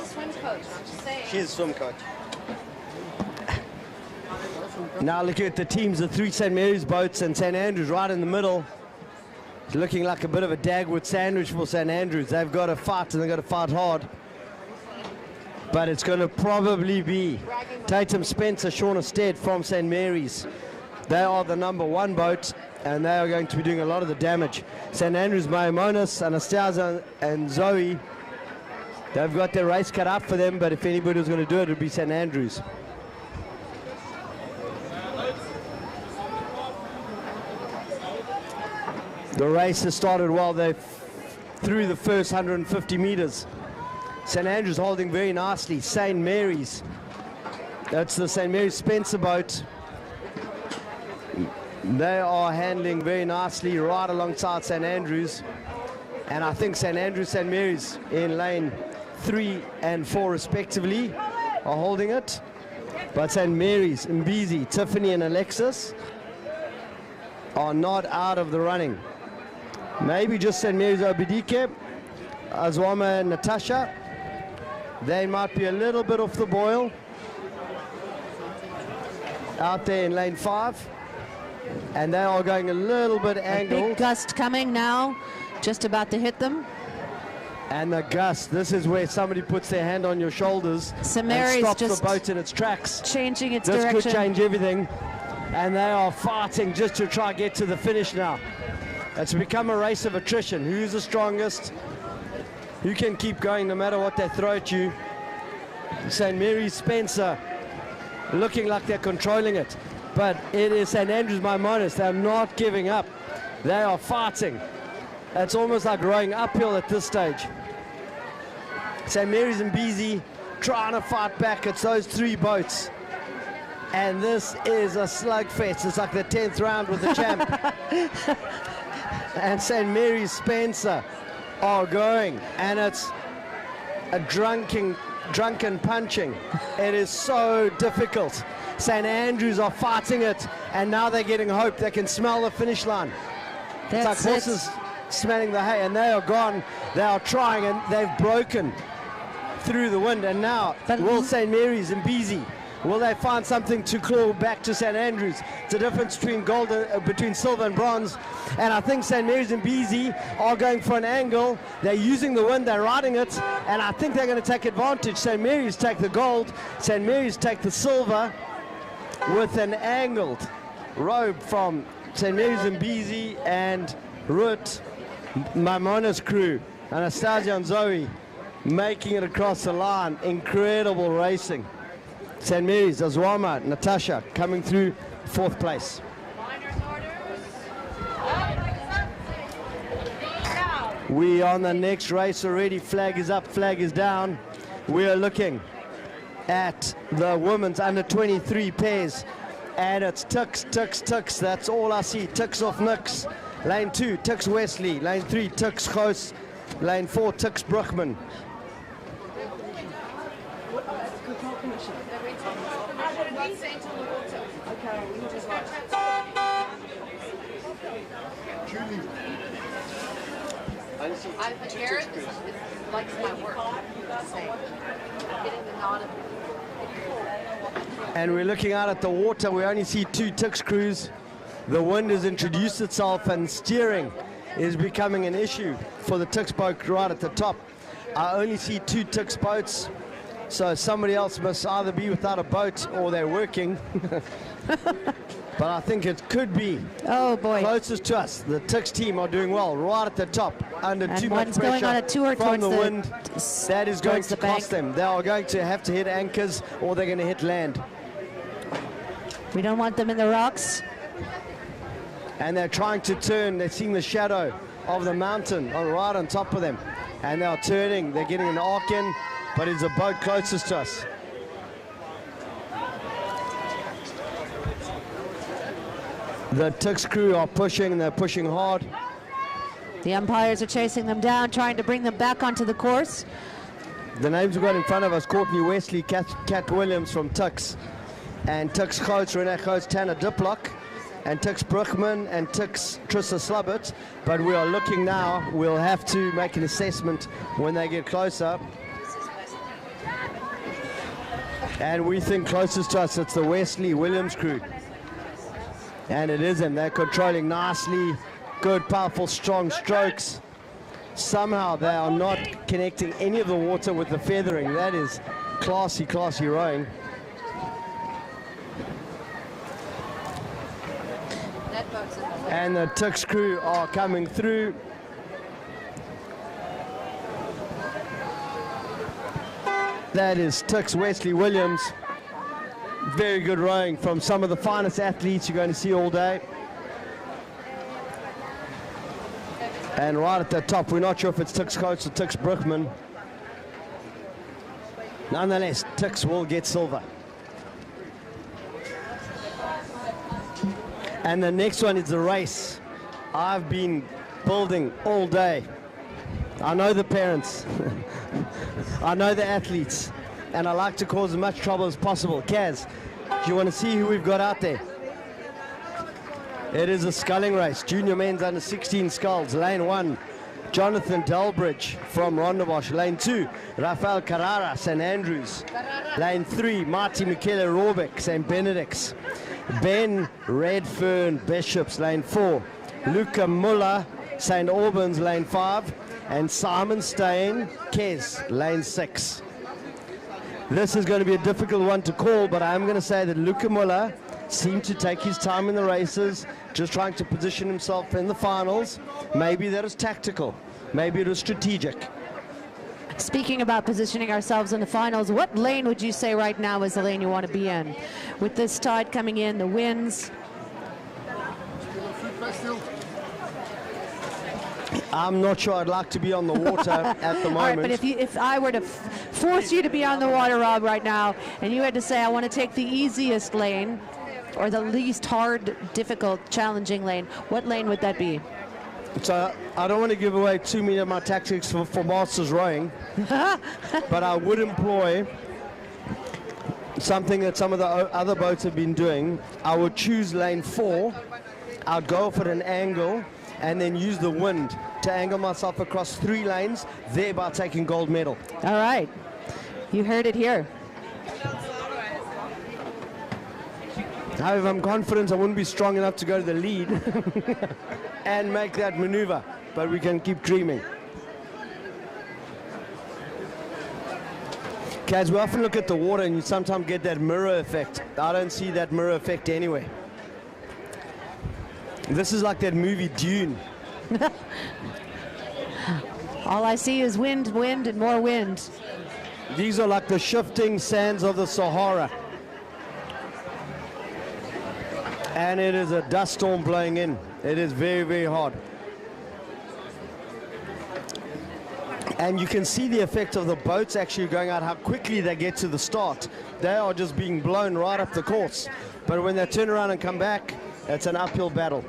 Swim coach, I'm just saying. She's a swim coach. Now looking at the teams, the 3 St. Mary's boats and St. Andrews right in the middle. It's looking like a bit of a Dagwood sandwich for St. Andrews. They've got to fight and they've got to fight hard. But it's going to probably be Tatum Spencer, Shauna Stead from St. Mary's. They are the number 1 boat and they are going to be doing a lot of the damage. St. Andrews, Maimonis, Anastasia and Zoe, they've got their race cut up for them, but if anybody was going to do it, it would be St. Andrews. The race has started well. They're through the first 150 meters. St. Andrews holding very nicely. St. Mary's, that's the St. Mary's Spencer boat. They are handling very nicely right alongside St. Andrews. And I think St. Andrews, St. Mary's in lane 3 and 4 respectively are holding it. But St. Mary's, Mbizi, Tiffany and Alexis are not out of the running. Maybe just St. Mary's Obidike, Azwama and Natasha. They might be a little bit off the boil. Out there in lane 5. And they are going a little bit angled. Big gust coming now, just about to hit them. And the gust, this is where somebody puts their hand on your shoulders and Mary's stops just the boat in its tracks. Changing its this direction. Could change everything. And they are fighting just to try to get to the finish now. It's become a race of attrition. Who's the strongest? Who can keep going no matter what they throw at you? St. Mary's Spencer looking like they're controlling it. But it is St. Andrews Maimonides. They're not giving up. They are fighting. It's almost like rowing uphill at this stage. St. Mary's and Beezy trying to fight back. It's those 3 boats. And this is a slugfest. It's like the 10th round with the champ. And St. Mary's Spencer are going. And it's a drunken punching. It is so difficult. St. Andrews are fighting it, and now they're getting hope. They can smell the finish line. It's like horses smelling the hay, and they are gone. They are trying, and they've broken through the wind. And now, will St. Mary's and Beezy, will they find something to claw back to St. Andrews? It's a difference between between silver and bronze. And I think St. Mary's and Beezy are going for an angle. They're using the wind, they're riding it, and I think they're going to take advantage. St. Mary's take the gold, St. Mary's take the silver with an angled robe from St. Mary's and Beezy and Ruth, Maimonides crew, Anastasia and Zoe making it across the line. Incredible racing. St. Mary's, Azwama, Natasha coming through 4th place. We on the next race already. Flag is up, flag is down. We are looking at the women's under 23 pairs, and it's Tux. That's all I see. Tux off Nix. Lane 2, Tux Wesley. Lane 3, Tux Goos. Lane 4, Tux Bruckman. Garrett likes my work. Getting the nod of And we're looking out at the water. We only see 2 Tux crews. The wind has introduced itself, and steering is becoming an issue for the Tux boat right at the top. I only see 2 Tux boats, so somebody else must either be without a boat or they're working. But I think it could be closest to us. The Tux team are doing well right at the top, under And too much one's going on a pressure tour from towards the the- wind. That is going towards to the bank. cost them. They are going to have to hit anchors, or they're going to hit land. We don't want them in the rocks. And they're trying to turn. They're seeing the shadow of the mountain right on top of them. And they're turning. They're getting an arc in, but it's a boat closest to us. The Tux crew are pushing. They're pushing hard. The umpires are chasing them down, trying to bring them back onto the course. The names we've got in front of us: Courtney Wesley, Kat Williams from Tux, and Tux Goos, Renee Goos, Tanner Diplock, and Tux Bruckman and Tux Trissa Slubbert. But we are looking now. We'll have to make an assessment when they get closer. And we think closest to us, it's the Wesley Williams crew. And it is them. They're controlling nicely. Good, powerful, strong strokes. Somehow they are not connecting any of the water with the feathering. That is classy, classy rowing. And the Tux crew are coming through. That is Tux Wesley Williams. Very good rowing from some of the finest athletes you're going to see all day. And right at the top, we're not sure if it's Tux Goos or Tux Bruckman. Nonetheless, Tux will get silver. And the next one is the race I've been building all day. I know the parents. I know the athletes. And I like to cause as much trouble as possible. Kaz, do you want to see who we've got out there? It is a sculling race. Junior men's under 16 sculls. Lane 1, Jonathan Delbridge from Rondebosch. Lane 2, Rafael Carrara, St. Andrews. Lane 3, Marty Michele Robeck, St. Benedict's. Ben Redfern Bishops, Lane 4. Luca Muller, St. Albans, Lane 5. And Simon Stein, Kes, Lane 6. This is going to be a difficult one to call, but I'm going to say that Luca Muller seemed to take his time in the races, just trying to position himself in the finals. Maybe that was tactical. Maybe it was strategic. Speaking about positioning ourselves in the finals, what lane would you say right now is the lane you want to be in? With this tide coming in, the winds. I'm not sure I'd like to be on the water at the moment. All right, but if I were to force you to be on the water, Rob, right now, and you had to say, I want to take the easiest lane, or the least hard, difficult, challenging lane, what lane would that be? So I don't want to give away too many of my tactics for Masters rowing, but I would employ something that some of the other boats have been doing. I would choose lane 4. I'd go for an angle and then use the wind to angle myself across 3 lanes, thereby taking gold medal. All right. You heard it here. However, I'm confident I wouldn't be strong enough to go to the lead and make that maneuver, but we can keep dreaming. Kaz, we often look at the water and you sometimes get that mirror effect. I don't see that mirror effect anyway. This is like that movie Dune. All I see is wind, wind, and more wind. These are like the shifting sands of the Sahara. And it is a dust storm blowing in. It is very, very hard. And you can see the effect of the boats actually going out, how quickly they get to the start. They are just being blown right up the course. But when they turn around and come back, it's an uphill battle.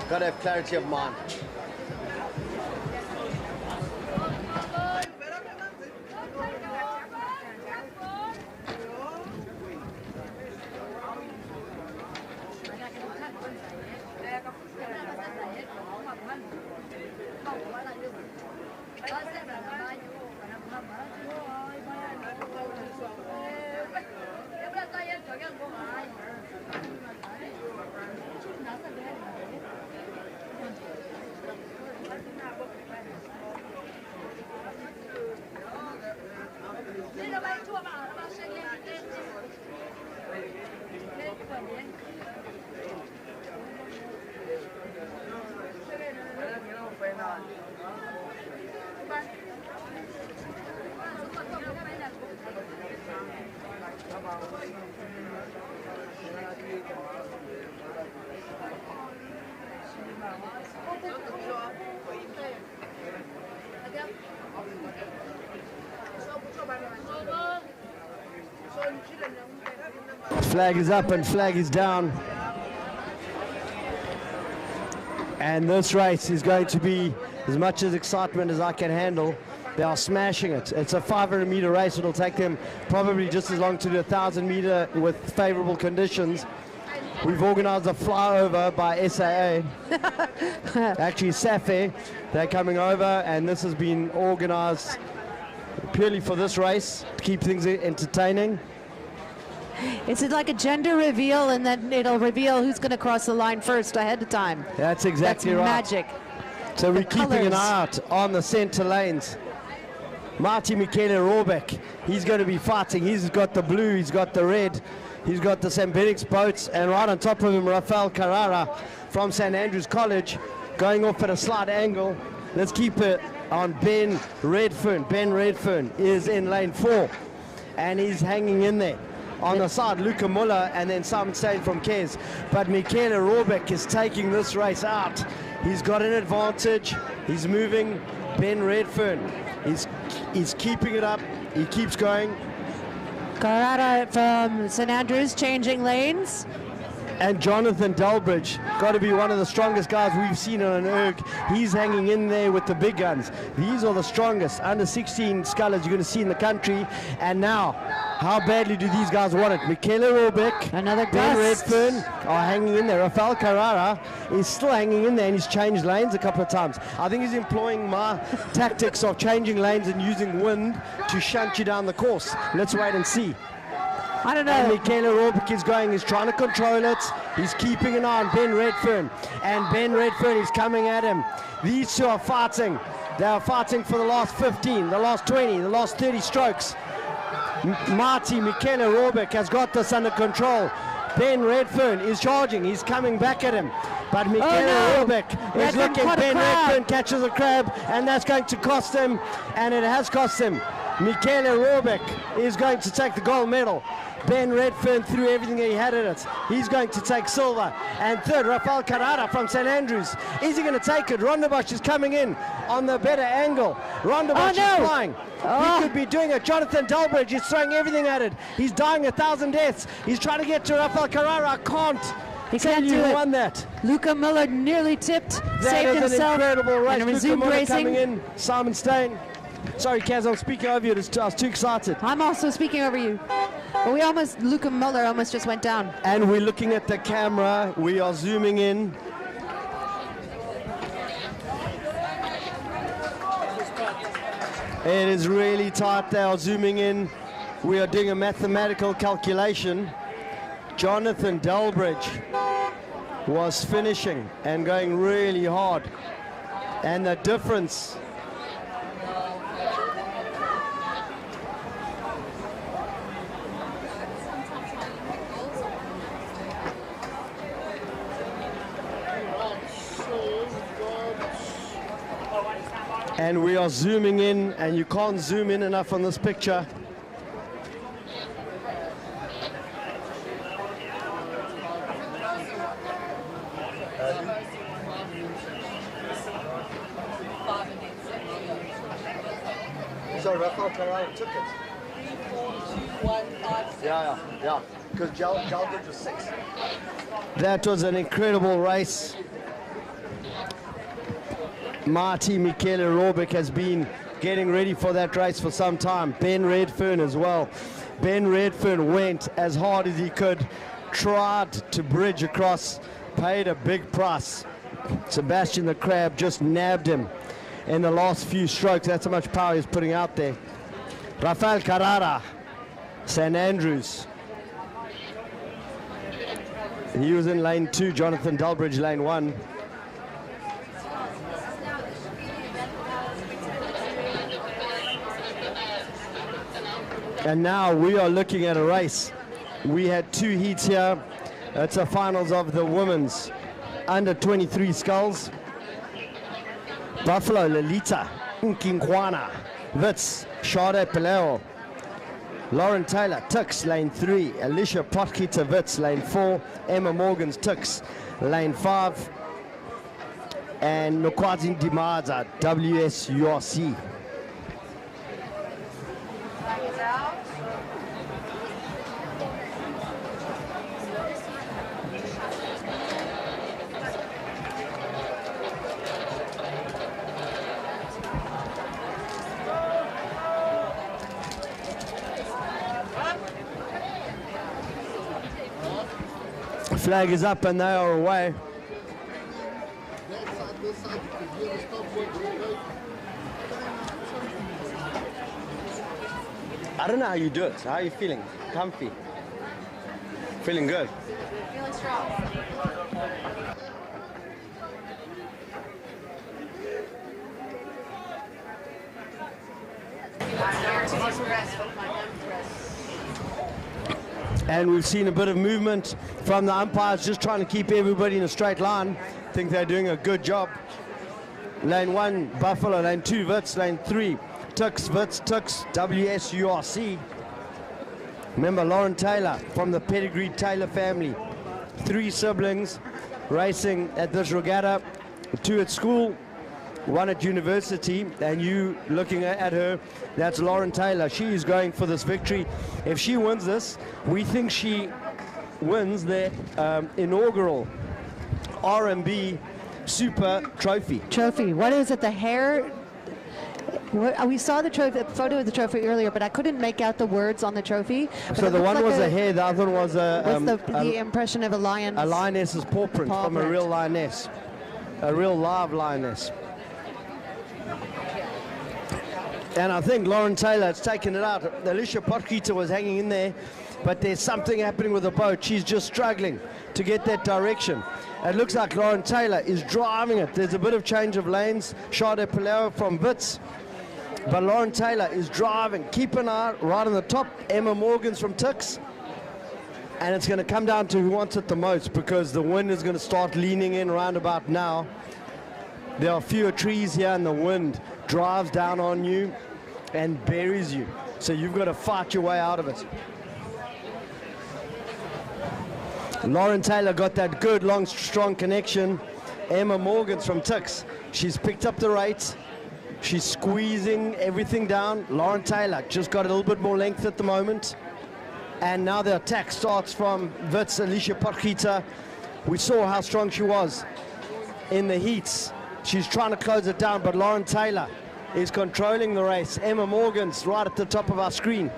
Got to have clarity of mind. Flag is up and flag is down. And this race is going to be as much as excitement as I can handle. They are smashing it. It's a 500-meter race. It'll take them probably just as long to do a 1,000-meter with favorable conditions. We've organized a flyover by SAA. Actually, SAFE, they're coming over, and this has been organized purely for this race to keep things entertaining. Is it like a gender reveal, and then it'll reveal who's going to cross the line first ahead of time? That's exactly That's right. Magic. So we're keeping an colours. eye out on the center lanes. Marty Michele Robeck, he's going to be fighting. He's got the blue, he's got the red, he's got the St. Benedict's boats, and right on top of him, Rafael Carrara from St. Andrews College, going off at a slight angle. Let's keep it on Ben Redfern. Ben Redfern is in lane 4, and he's hanging in there. On the side, Luca Muller and then Simon Stein from Kes. But Michele Robeck is taking this race out. He's got an advantage. He's moving. Ben Redfern, he's keeping it up. He keeps going. Carrara from St. Andrews changing lanes. And Jonathan Delbridge, got to be one of the strongest guys we've seen on an erg. He's hanging in there with the big guns. These are the strongest under 16 scullers you're going to see in the country. And now, how badly do these guys want it? Michele Robeck, another Ben gust. Redfern are hanging in there. Rafael Carrara is still hanging in there, and he's changed lanes a couple of times. I think he's employing my tactics of changing lanes and using wind to shunt you down the course. Let's wait and see. I don't know. And Michele Robeck is going, he's trying to control it. He's keeping an eye on Ben Redfern. And Ben Redfern is coming at him. These two are fighting. They are fighting for the last 15, the last 20, the last 30 strokes. Marty Michele Robeck has got this under control. Ben Redfern is charging. He's coming back at him. But Michele Robeck is looking. Ben Redfern catches a crab, and that's going to cost him. And it has cost him. Michele Robeck is going to take the gold medal. Ben Redfern threw everything he had at it. He's going to take silver. And third, Rafael Carrara from St. Andrews. Is he going to take it? Rondebosch is coming in on the better angle. Rondebosch is flying. He could be doing it. Jonathan Delbridge is throwing everything at it. He's dying 1,000 deaths. He's trying to get to Rafael Carrara. I can't. He can't do it. Won that. Luca Miller nearly tipped, That saved is himself, an incredible race. and Luca resumed Miller racing. coming in. Simon Stein. Sorry, Kaz, I'm speaking over you. I was too excited. I'm also speaking over you. But Luca Muller almost just went down. And we're looking at the camera. We are zooming in. It is really tight. They are zooming in. We are doing a mathematical calculation. Jonathan Delbridge was finishing and going really hard. And the difference and we are zooming in, and you can't zoom in enough on this picture. So Rafael Carrara took it. 3-4-2-1-5. Yeah. Because Delbridge was 6. That was an incredible race. Marty Michele Robeck has been getting ready for that race for some time. Ben Redfern as well. Ben Redfern went as hard as he could, tried to bridge across, paid a big price. Sebastian the Crab just nabbed him in the last few strokes. That's how much power he's putting out there. Rafael Carrara, St. Andrews. He was in lane 2, Jonathan Delbridge lane 1. And now we are looking at a race. We had 2 heats here. It's the finals of the women's under 23 sculls. Buffalo, Lolita, Nkinkwana, Wits, Sade Peleo, Lauren Taylor, Tux, lane 3, Alicia Potkita, Wits, lane 4, Emma Morgans, Tux, lane 5, and Nokwazin Dimaza, WSURC. Flag is up and they are away. I don't know how you do it. How are you feeling? Comfy? Feeling good? Feeling strong. And we've seen a bit of movement from the umpires, just trying to keep everybody in a straight line. I think they're doing a good job. Lane 1, Buffalo. Lane 2, Wits. Lane 3, Tux, Wits, Tux, WSURC. Remember, Lauren Taylor from the pedigreed Taylor family. 3 siblings racing at this regatta. 2 at school, 1 at university, and you looking at her, that's Lauren Taylor. She is going for this victory. If she wins this, we think she wins the inaugural R&B Super Trophy. Trophy. What is it? The hair? We saw the trophy, photo of the trophy earlier, but I couldn't make out the words on the trophy. So the one was a hair, the other one was the impression of a lion. A lioness's paw print from a real lioness, a real live lioness. And I think Lauren Taylor has taken it out. Alicia Potgieter was hanging in there, but there's something happening with the boat. She's just struggling to get that direction. It looks like Lauren Taylor is driving it. There's a bit of change of lanes. Sade Paleo from Wits, but Lauren Taylor is driving. Keep an eye right on the top. Emma Morgan's from Tux. And it's going to come down to who wants it the most, because the wind is going to start leaning in round about now. There are fewer trees here, and the wind drives down on you and buries you. So you've got to fight your way out of it. Lauren Taylor got that good, long, strong connection. Emma Morgan's from Tux. She's picked up the rate. She's squeezing everything down. Lauren Taylor just got a little bit more length at the moment. And now the attack starts from Wits, Alicia Potgieter. We saw how strong she was in the heats. She's trying to close it down, but Lauren Taylor is controlling the race. Emma Morgan's right at the top of our screen.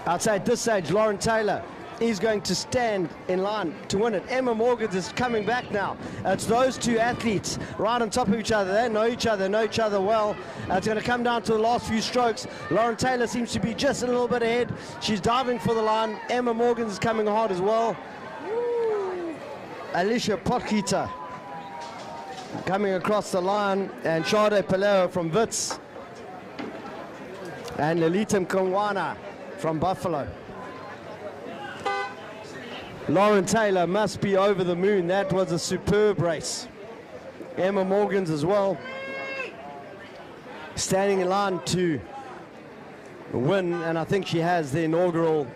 I'd say at this stage, Lauren Taylor is going to stand in line to win it. Emma Morgan's is coming back now. It's those 2 athletes right on top of each other. They know each other well. It's going to come down to the last few strokes. Lauren Taylor seems to be just a little bit ahead. She's diving for the line. Emma Morgan's is coming hard as well. Alicia Potgieter coming across the line, and Sade Paleo from Wits, and Lolita Mkongwana from Buffalo. Lauren Taylor must be over the moon. That was a superb race. Emma Morgan's as well, standing in line to win, and I think she has the inaugural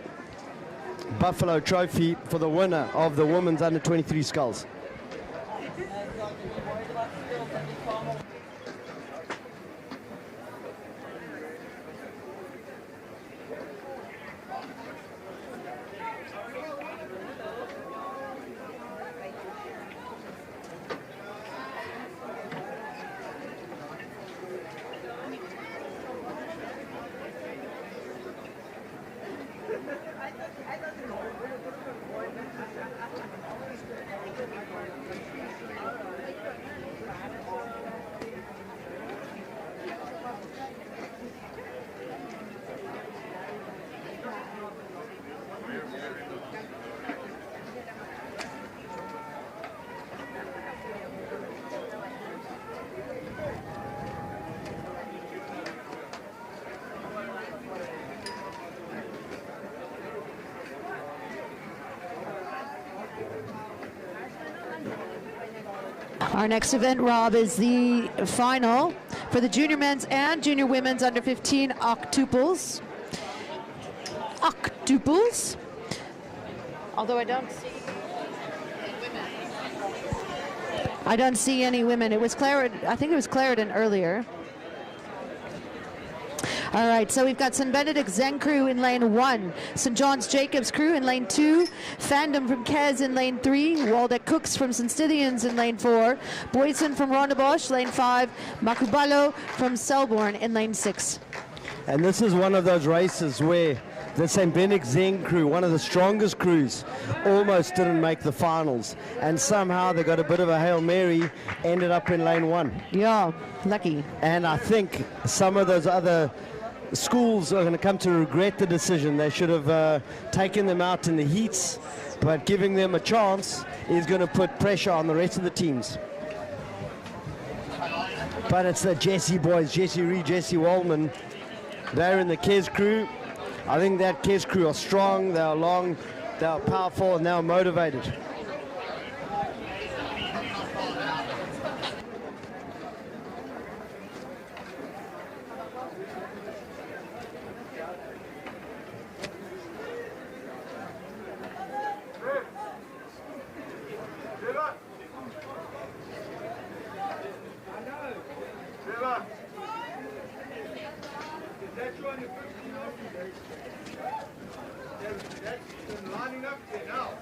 Buffalo Trophy for the winner of the women's under-23 sculls. Our next event, Rob, is the final for the junior men's and junior women's under 15 octuples. Octuples. Although I don't see any women. It was Clarendon, I think it was Clarendon earlier. All right, so we've got St. Benedict Zen crew in lane 1, St. John's Jacobs crew in lane 2, Fandom from Kes in lane 3, Waldeck Cooks from St. Stithians in lane 4, Boyson from Rondebosch, lane 5, Makubalo from Selborne in lane 6. And this is one of those races where the St. Benedict Zen crew, one of the strongest crews, almost didn't make the finals. And somehow they got a bit of a Hail Mary, ended up in lane 1. Yeah, lucky. And I think some of those other schools are going to come to regret the decision. They should have taken them out in the heats, but giving them a chance is going to put pressure on the rest of the teams. But it's the Jesse boys, Jesse Reed, Jesse Wallman, They're in the Kes crew. I think that Kes crew are strong, they are long, they are powerful, and they are motivated. Lining up there now.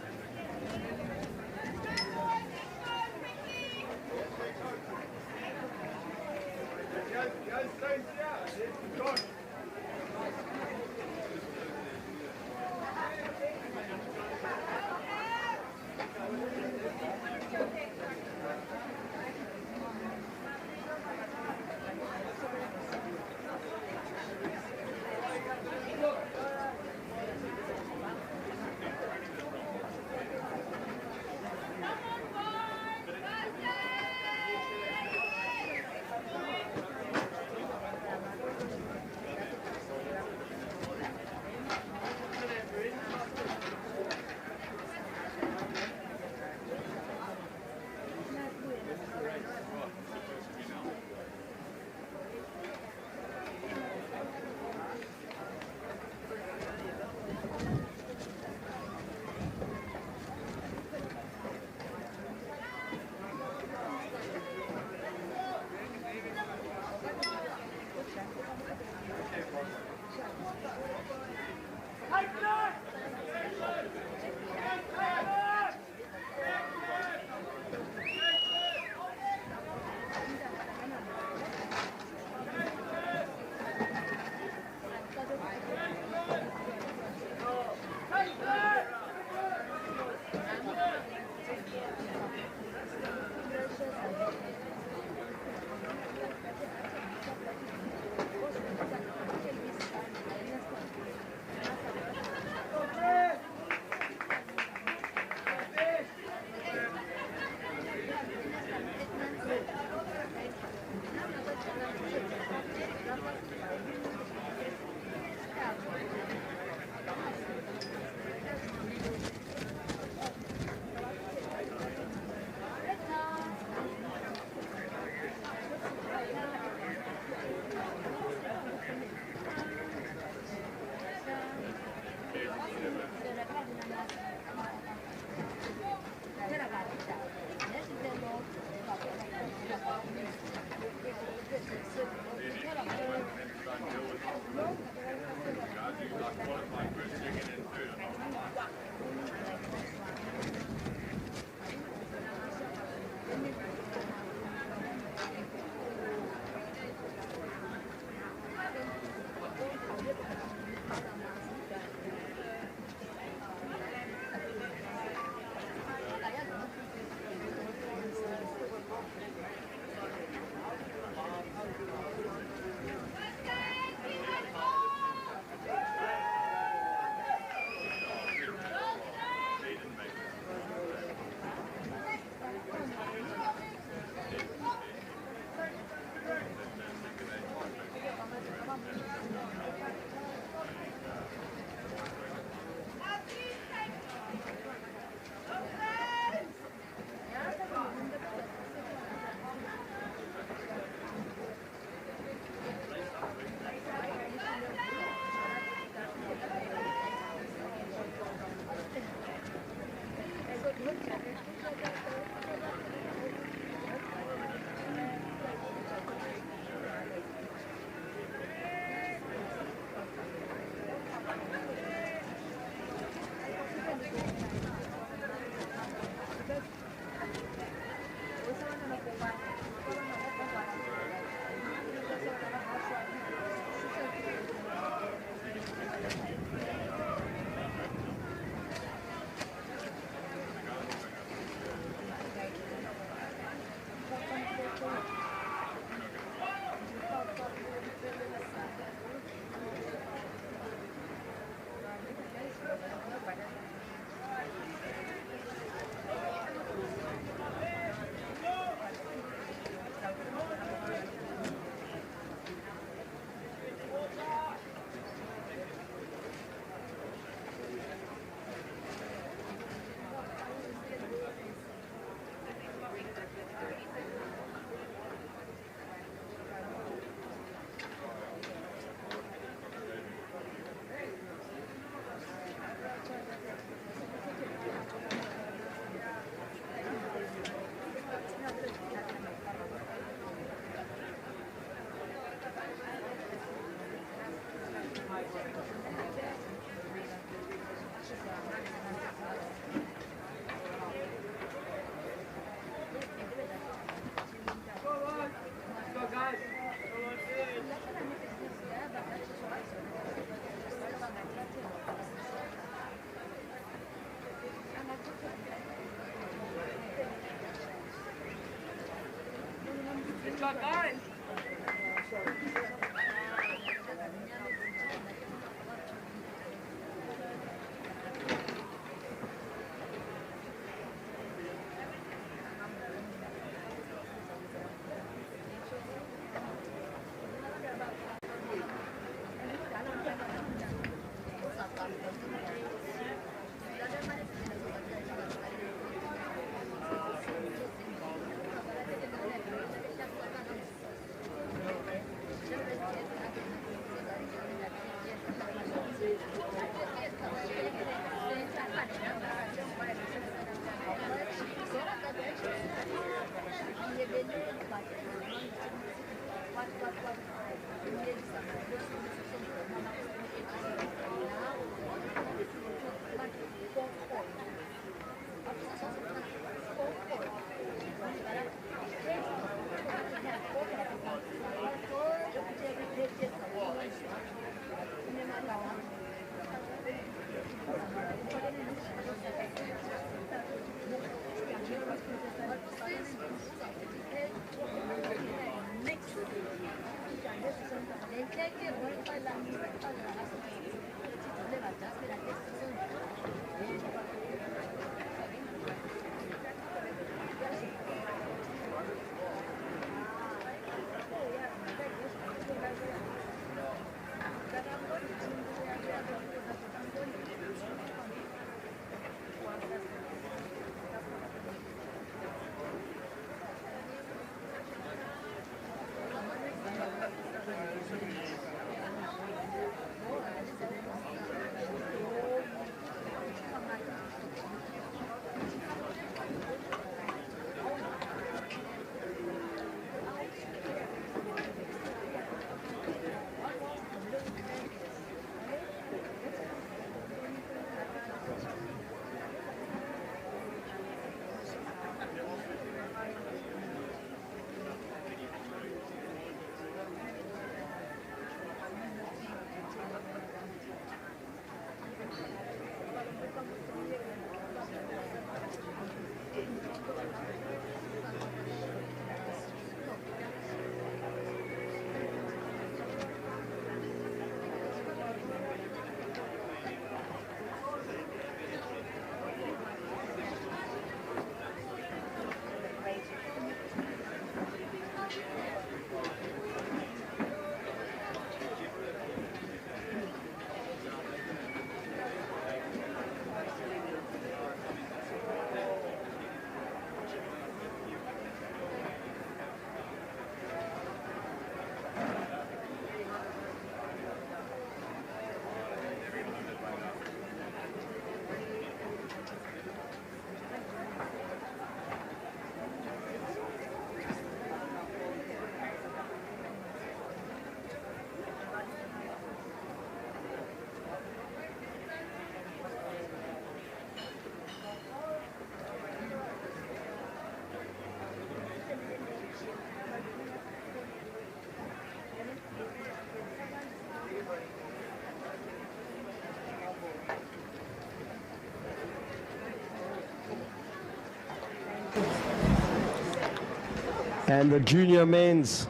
And the junior men's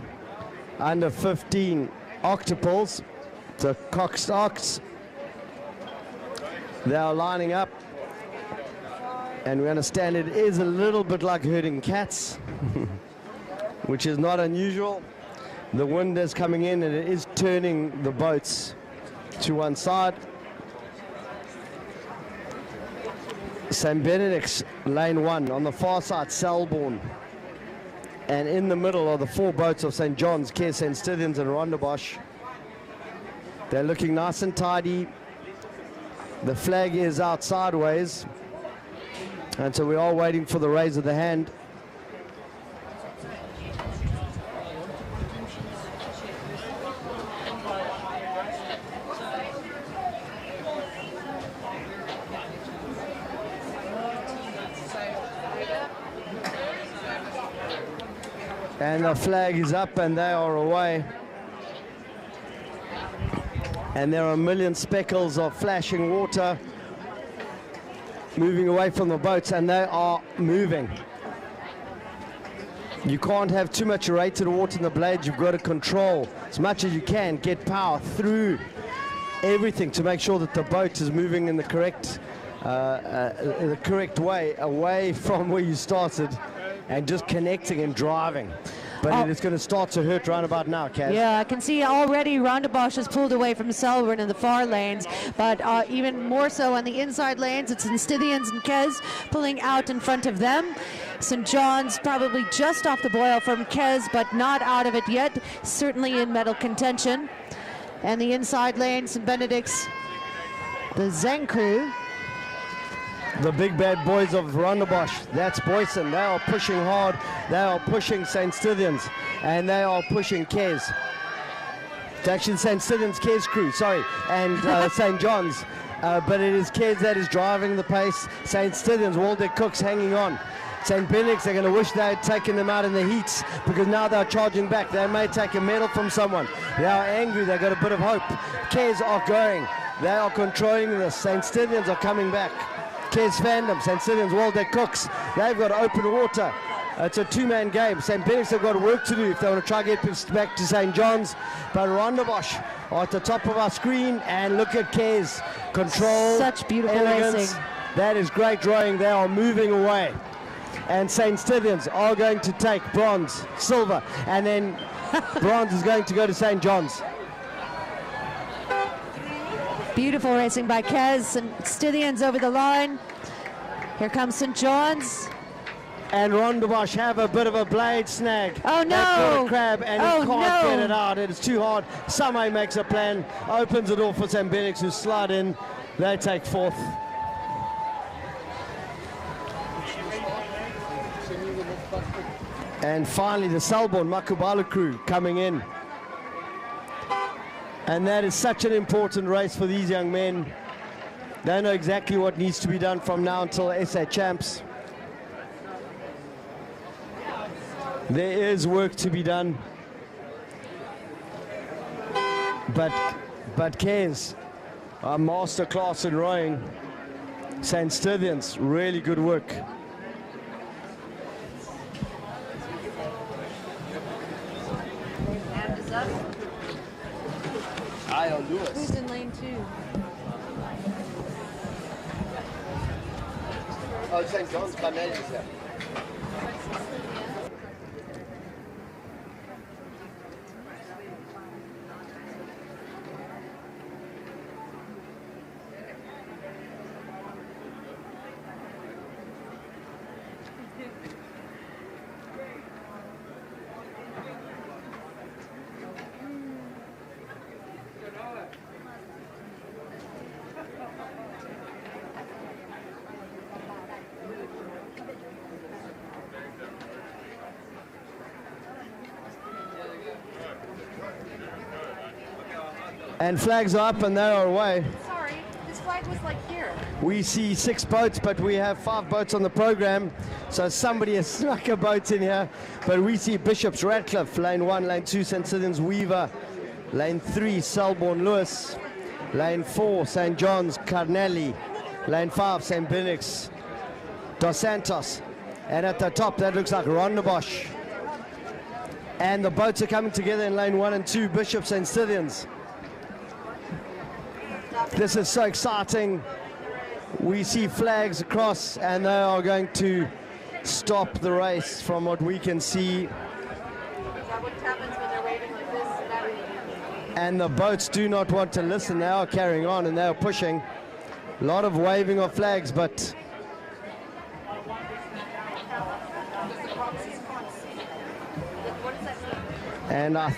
under 15 octuples, the coxed ox, they are lining up, and we understand it is a little bit like herding cats, which is not unusual. The wind is coming in and it is turning the boats to one side. St. Benedict's lane 1 on the far side, Selborne. And in the middle are the 4 boats of St. John's, Care St. Stithians and Rondebosch. They're looking nice and tidy. The flag is out sideways. And so we are waiting for the raise of the hand. And the flag is up and they are away. And there are a million speckles of flashing water moving away from the boats, and they are moving. You can't have too much aerated water in the blade. You've got to control as much as you can, get power through everything to make sure that the boat is moving in the correct way, away from where you started, and just connecting and driving. But it is going to start to hurt round about now, Kaz. Yeah, I can see already Rondebosch has pulled away from Selborne in the far lanes, but even more so on the inside lanes, it's Slims and Kez pulling out in front of them. St. John's probably just off the boil from Kez, but not out of it yet, certainly in medal contention. And the inside lane, St. Benedict's, the Zeng crew. The big bad boys of Rondebosch, that's Boyson. They are pushing hard. They are pushing St. Stithians, and they are pushing Kez. It's actually St. Stithians Kez crew, sorry, and St. John's. But it is Kez that is driving the pace. St. Stithians, Waldeck Cooks hanging on. St. Benedict's, they're going to wish they had taken them out in the heats, because now they're charging back. They may take a medal from someone. They are angry. They've got a bit of hope. Kez are going. They are controlling this. St. Stithians are coming back. Kez Fandom, St. Stithians, Waldeck Cooks, they've got open water. It's a two-man game. St. Benedict's have got work to do if they want to try to get back to St. John's. But Rondebosch are at the top of our screen, and look at Kez. Control, such beautiful elegance. racing. That is great rowing. They are moving away. And St. Stithians are going to take bronze, silver, and then bronze is going to go to St. John's. Beautiful racing by Kez and Stithians over the line. Here comes St. John's. And Rondebosch have a bit of a blade snag. Oh no! They've got a crab and he can't get it out. It is too hard. Samay makes a plan, opens the door for St. Benedict's, who slide in. They take fourth. And finally the Selborne Makubala crew coming in. And that is such an important race for these young men. They know exactly what needs to be done from now until SA Champs. There is work to be done. But Kez, a master class in rowing. St. Stithians, really good work. Who's in lane 2? Oh, St. John's Carnage is there. And flags are up and they are away. Sorry, this flag was like here. We see 6 boats, but we have 5 boats on the program. So somebody has snuck a boat in here. But we see Bishop's Radcliffe, lane 1, lane 2, St. Stithians Weaver, lane 3, Selborne Lewis, lane 4, St. John's Carnelli, lane 5, St. Benedict's Dos Santos. And at the top, that looks like Rondebosch. And the boats are coming together in lane 1 and 2, Bishop, St. Stithians. This is so exciting. We see flags across and they are going to stop the race from what we can see. Is that what happens when they're waving like this? And the boats do not want to listen. They are carrying on and they are pushing. A lot of waving of flags, but and I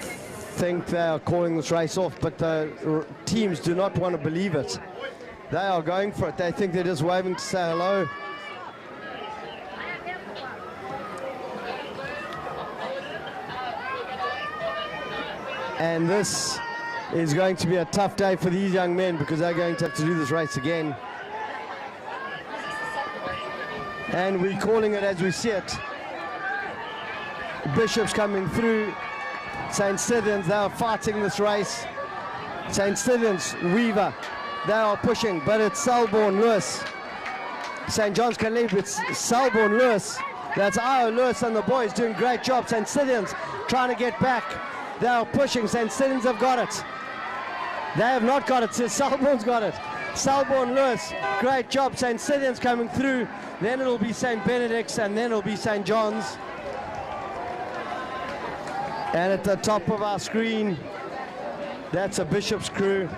think they are calling this race off, but the teams do not want to believe it. They are going for it. They think they're just waving to say hello. And this is going to be a tough day for these young men because they're going to have to do this race again. And we're calling it as we see it. Bishop's coming through. St. Stithians, they are fighting this race. St. Stithians, Weaver, they are pushing, but it's Selborne Lewis. St. John's Caleb, it's Selborne Lewis That's Lewis and the boys doing great job. St. Stithians trying to get back. They are pushing. St. Stithians have got it. They have not got it. Selborne's got it. Selborne, Lewis, great job. St. Stithians coming through. Then it'll be St. Benedict's, and then it'll be St. John's. And at the top of our screen, that's a Bishop's crew.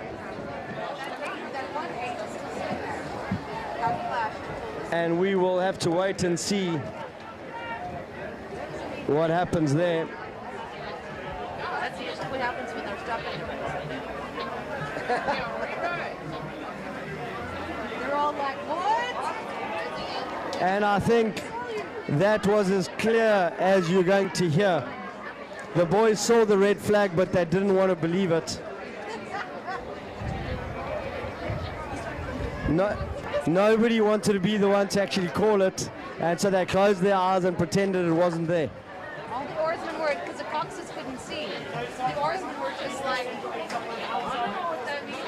And we will have to wait and see what happens there. That's usually what happens when they're stuck in the They're all like, what? And I think that was as clear as you're going to hear. The boys saw the red flag, but they didn't want to believe it. Nobody wanted to be the one to actually call it, and so they closed their eyes and pretended it wasn't there. All the oarsmen were, because the coxes couldn't see. The oarsmen were just like, I don't know what that means.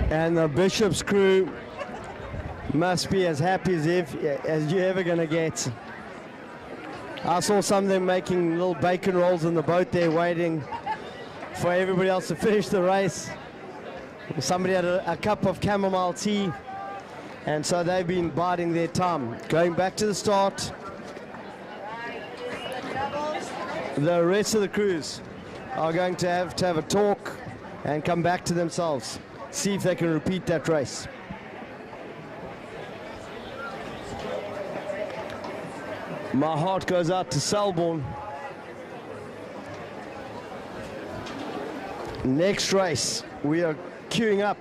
And the Bishop's crew must be as happy as you're ever going to get. I saw some of them making little bacon rolls in the boat there, waiting for everybody else to finish the race. Somebody had a cup of chamomile tea, and so they've been biding their time. Going back to the start, the rest of the crews are going to have a talk and come back to themselves, see if they can repeat that race. My heart goes out to Selborne. Next race, we are queuing up.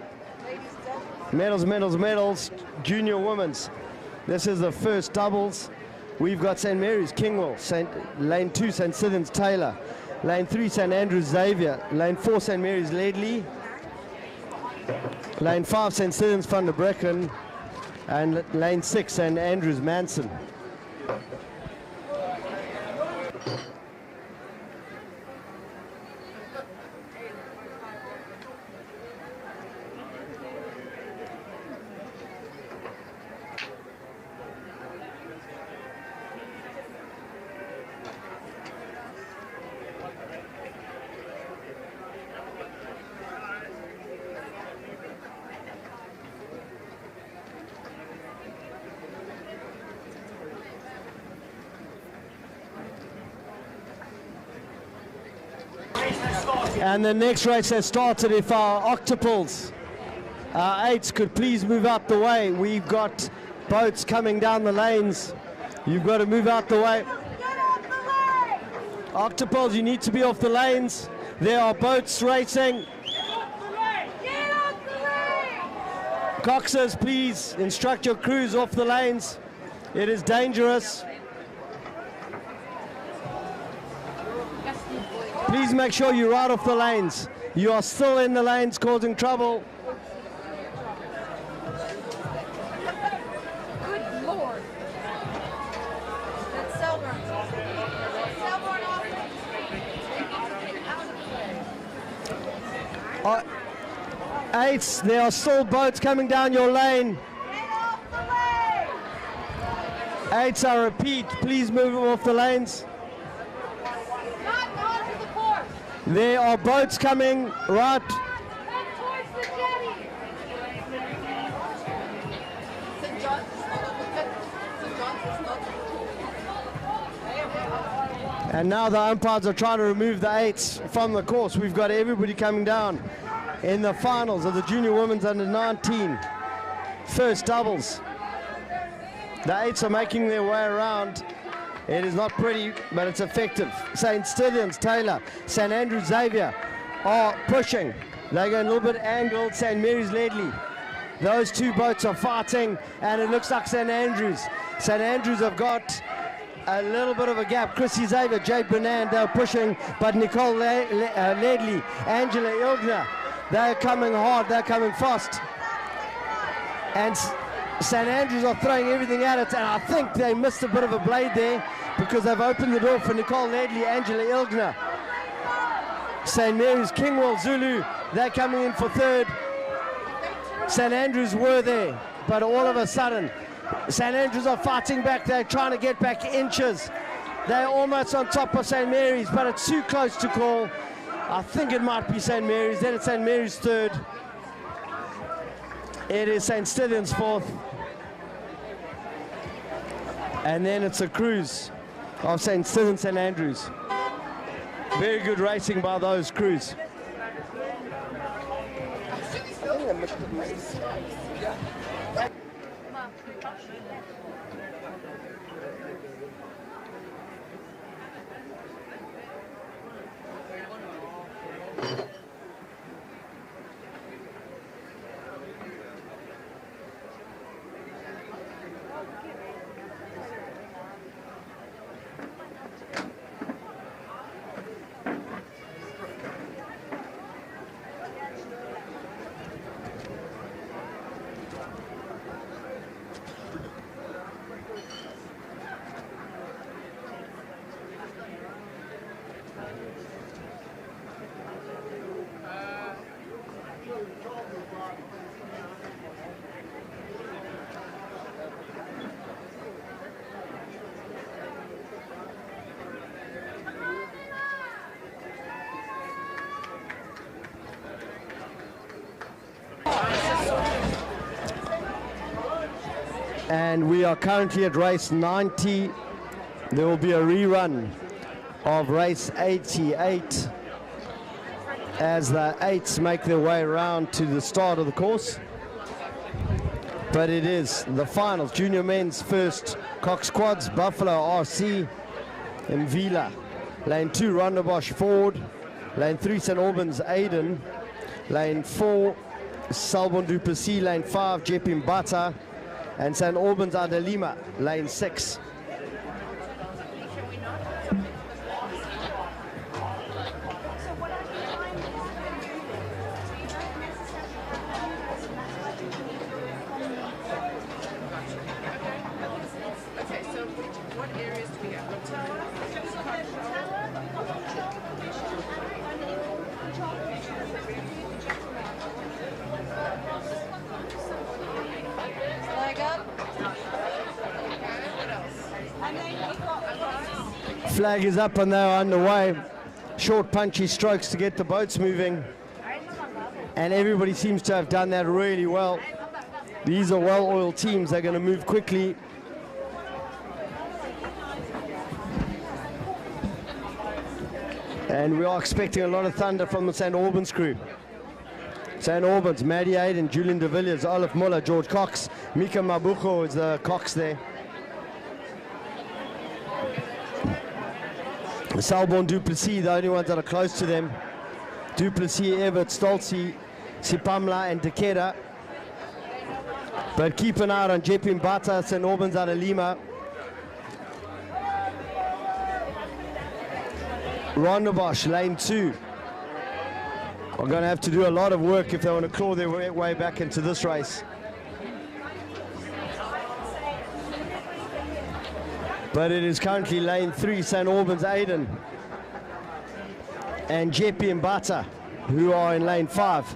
Medals, medals, medals, junior women's. This is the first doubles. We've got St. Mary's, Kingwell, Lane 2, St. Stithians, Taylor. Lane 3, St. Andrews, Xavier. Lane 4, St. Mary's, Ledley. Lane 5, St. Stithians, Van der Brecken. And Lane 6, St. Andrews, Manson. And the next race has started. If our Octuples, our 8s, could please move out the way. We've got boats coming down the lanes. You've got to move out the way. Octuples, you need to be off the lanes. There are boats racing. Coxers, please instruct your crews off the lanes. It is dangerous. Please make sure you're right off the lanes. You are still in the lanes causing trouble. Good Lord. That's Selborne. Selborne off. Out of the way. 8s, there are still boats coming down your lane. 8s, I repeat, please move them off the lanes. There are boats coming right. And now the umpires are trying to remove the 8s from the course. We've got everybody coming down in the finals of the Junior Women's Under 19 first doubles. The 8s are making their way around. It is not pretty, but it's effective. St. Stithians, Taylor, St. Andrews, Xavier, are pushing. They're going a little bit angled, St. Mary's Ledley. Those two boats are fighting, and it looks like St. Andrews. St. Andrews have got a little bit of a gap. Chrissy Xavier, Jade Bernand, they're pushing, but Nicole Ledley, Angela Ilgner, they're coming hard, they're coming fast. And St. Andrews are throwing everything at it, and I think they missed a bit of a blade there because they've opened the door for Nicole Ledley, Angela Ilgner. St. Mary's, Kingwell, Zulu, they're coming in for third. St. Andrews were there, but all of a sudden, St. Andrews are fighting back. They're trying to get back inches. They're almost on top of St. Mary's, but it's too close to call. I think it might be St. Mary's. Then it's St. Mary's third. It is St. Stithian's fourth. And then it's a cruise of St. Stithian, St. Andrews. Very good racing by those crews. And we are currently at race 90. There will be a rerun of race 88 as the eights make their way around to the start of the course. But it is the finals. Junior men's first, Cox Quads, Buffalo RC, and Vila. Lane 2, Rondebosch Ford. Lane 3, St. Albans Aiden. Lane 4, Selborne du Plessis. Lane 5, Jepim Bata. And St. Albans Adelima, lane 6. Okay, so what areas do we get? Flag up. Flag is up and they're underway. Short punchy strokes to get the boats moving. And everybody seems to have done that really well. These are well-oiled teams. They're going to move quickly. And we are expecting a lot of thunder from the St. Albans crew. St. Albans, Maddie Aiden, Julian de Villiers, Olaf Muller, George Cox, Mika Mabucho is the Cox there. Selborne, du Plessis, the only ones that are close to them. Du Plessis, Everett, Stolze, Sipamla and Takeda. But keep an eye on Jepim Bata, St. Albans out of Lima. Rondebosch, lane 2. Are going to have to do a lot of work if they want to claw their way back into this race. But it is currently lane 3, St. Albans Aiden and Jeppy and Bata, who are in lane 5.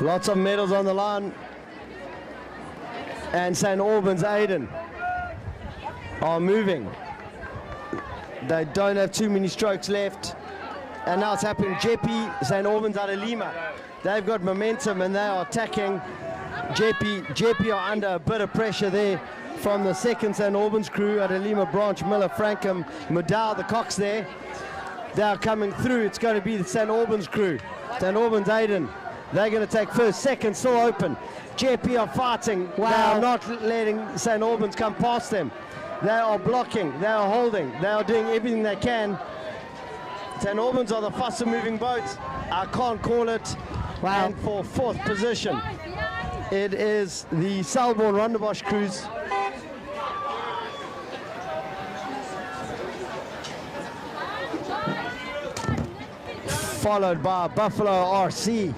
Lots of medals on the line. And St. Albans Aiden are moving. They don't have too many strokes left. And now it's happening. Jeppy, St. Albans out of Lima. They've got momentum and they are attacking. Jeppy are under a bit of pressure there from the second St. Albans crew out of Lima Branch, Miller, Frankham, Mudal, the Cox there. They're coming through. It's going to be the St. Albans crew. St. Albans Aiden. They're going to take first, second, still open. Jeppy are fighting. Wow. They are not letting St. Albans come past them. They are blocking, they are holding, they are doing everything they can. St. Albans are the faster moving boats. I can't call it. Wow. And for fourth position, it is the Selborne Rondebosch Cruise. Followed by Buffalo RC.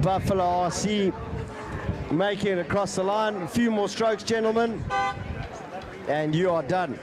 Buffalo RC making it across the line. A few more strokes, gentlemen, and you are done.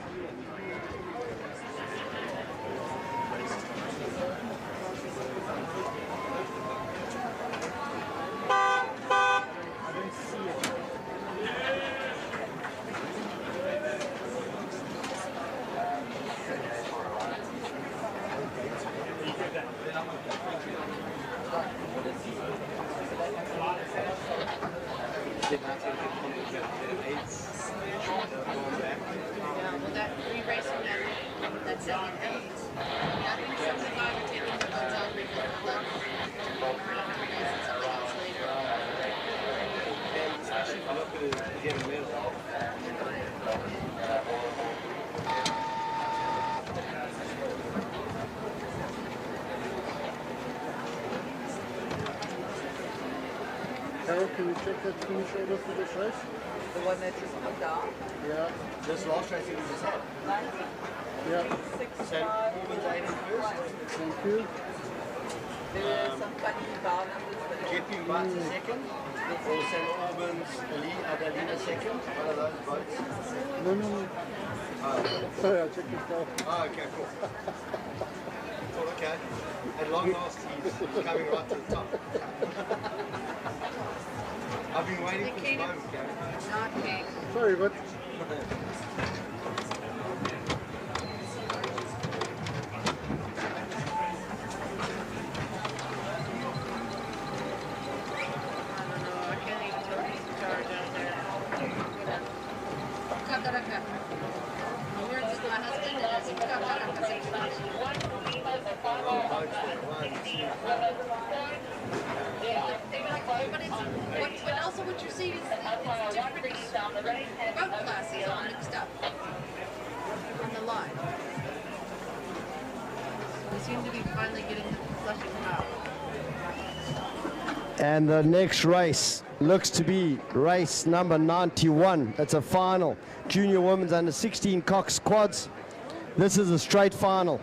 Carol, can you check that finish order for this race? The one that just come down? Yeah. This last race we just had. Yeah. St. Albans 8 in first. Thank you. There is some funny bar numbers. JP Martin second. Or St. Albans Adalina second. One of those boats. No, no, no. Sorry, I checked it out. Oh, okay, cool. Oh, okay. At long last, he's coming right to the top. I've been waiting for this moment, Gary. Not king. Sorry, but But also what you're seeing is different boat classes all mixed up on the line. We seem to be finally getting flushing out. And the next race looks to be race number 91. It's a final. Junior women's under 16 Cox quads. This is a straight final.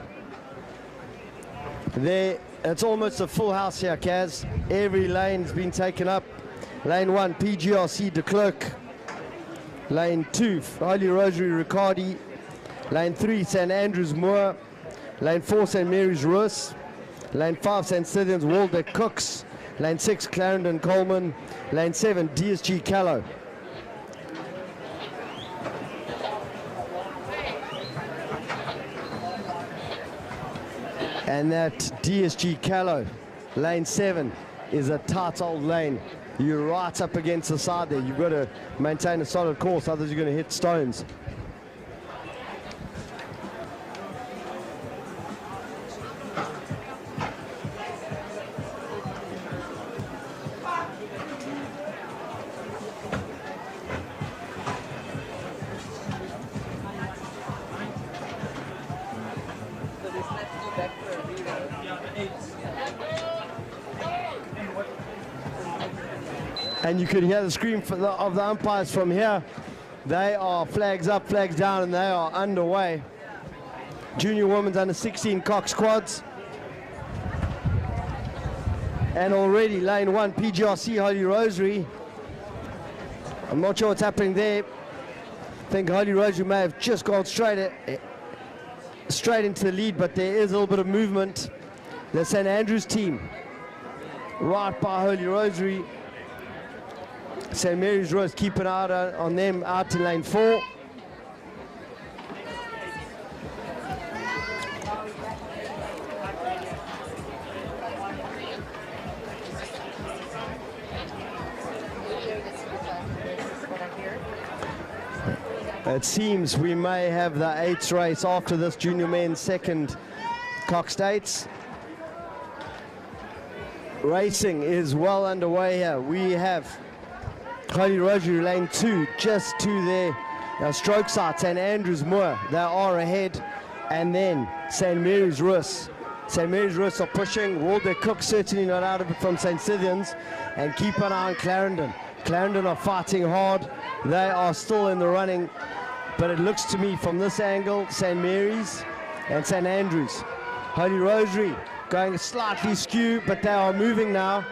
There, it's almost a full house here, Kaz. Every lane's been taken up. Lane 1, PGRC de Klerk. Lane 2, Holy Rosary Riccardi. Lane 3, St. Andrews Moor. Lane 4, St. Mary's Roos. Lane 5, St. Stithians Waldeck Cooks. Lane 6, Clarendon Coleman. Lane 7, DSG Callow. And that DSG Callow, lane 7, is a tight old lane. You're right up against the side there. You've got to maintain a solid course, otherwise you're going to hit stones. And you could hear the scream of the umpires from here. They are flags up, flags down, and they are underway. Junior women's under 16 Cox quads. And already lane 1, PGRC Holy Rosary. I'm not sure what's happening there. I think Holy Rosary may have just gone straight into the lead, but there is a little bit of movement. The St. Andrews team, right by Holy Rosary. St. Mary's Roos keep an eye on them out in lane 4. It seems we may have the 8th race after this junior men's second coxed eights. Racing is well underway here. We have Holy Rosary lane 2 just to their stroke side. St Andrews Moor, they are ahead. And then St Mary's Rus. St Mary's Rus are pushing. Walder Cook certainly not out of it from St Stithians. And keep an eye on Clarendon. Clarendon are fighting hard. They are still in the running. But it looks to me from this angle, St Mary's and St Andrews. Holy Rosary going slightly skew, but they are moving now.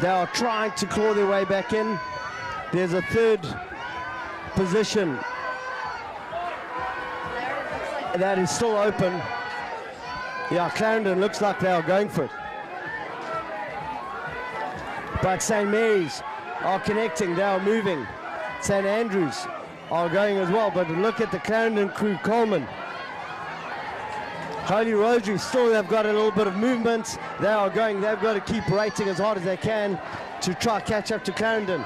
They are trying to claw their way back in. There's a third position that is still open. Yeah, Clarendon looks like they are going for it. But St Mary's are connecting, they are moving. St Andrews are going as well, but look at the Clarendon crew, Coleman. Holy Rosary still, they've got a little bit of movement. They are going, they've got to keep rating as hard as they can to try catch up to Clarendon.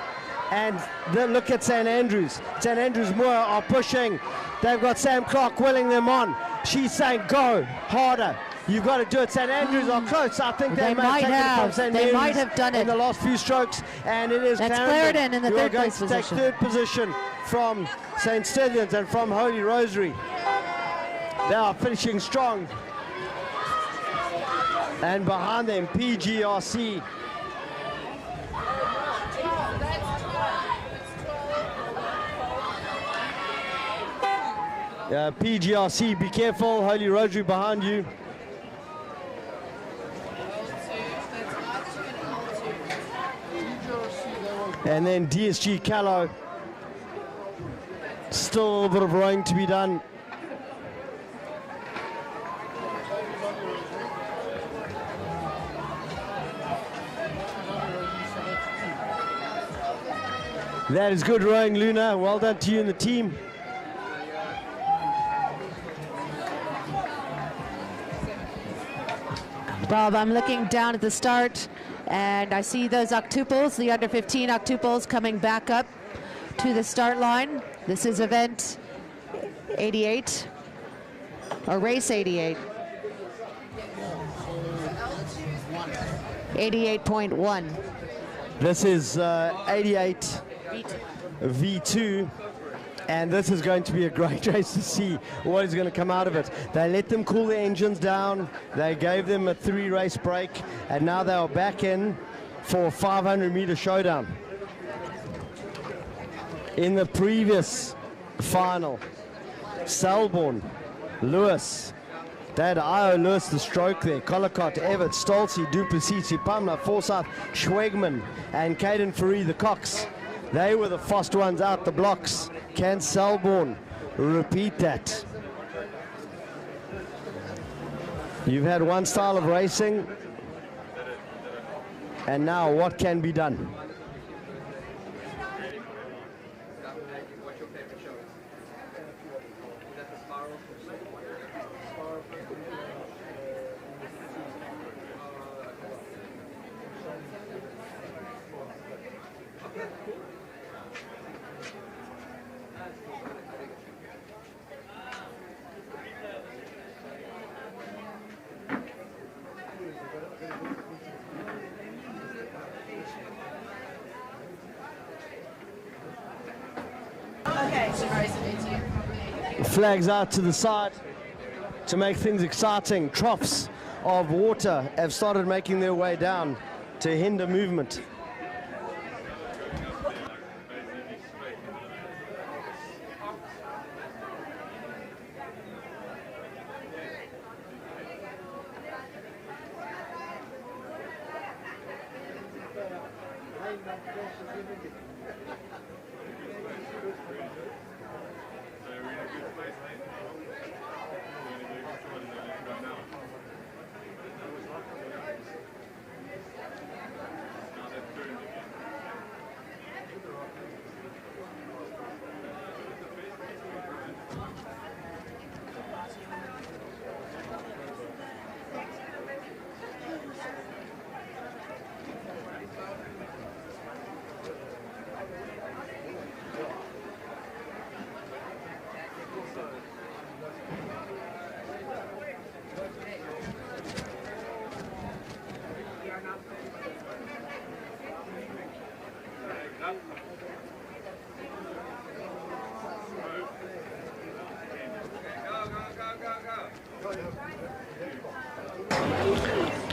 And then look at St Andrews. St Andrews Moor are pushing. They've got Sam Clark willing them on. She's saying, go harder. You've got to do it. St Andrews are close. I think they might have taken it from St Mary's. They might have done it in the last few strokes. And it is Clarendon in the third place position. Take third position from St Stithians and from Holy Rosary. They are finishing strong. And behind them, PGRC. PGRC, be careful. Holy Rosary behind you. And then DSG Callow. Still a little bit of rowing to be done. That is good rowing, Luna. Well done to you and the team. Bob, I'm looking down at the start, and I see those octuples, the under 15 octuples, coming back up to the start line. This is event 88, or race 88. 88.1. This is 88 V2, and this is going to be a great race to see what is going to come out of it. They let them cool the engines down, they gave them a 3-race break, and now they are back in for a 500-meter showdown. In the previous final, Selborne, Lewis, they had Io Lewis the stroke there, Collicott, Everett, Stolze, Duplessis, Pamela, Forsyth, Schwegman, and Caden Faree the Cox. They were the fast ones out the blocks. Can Selborne repeat that? You've had one style of racing, and now what can be done? Flags out to the side to make things exciting. Troughs of water have started making their way down to hinder movement.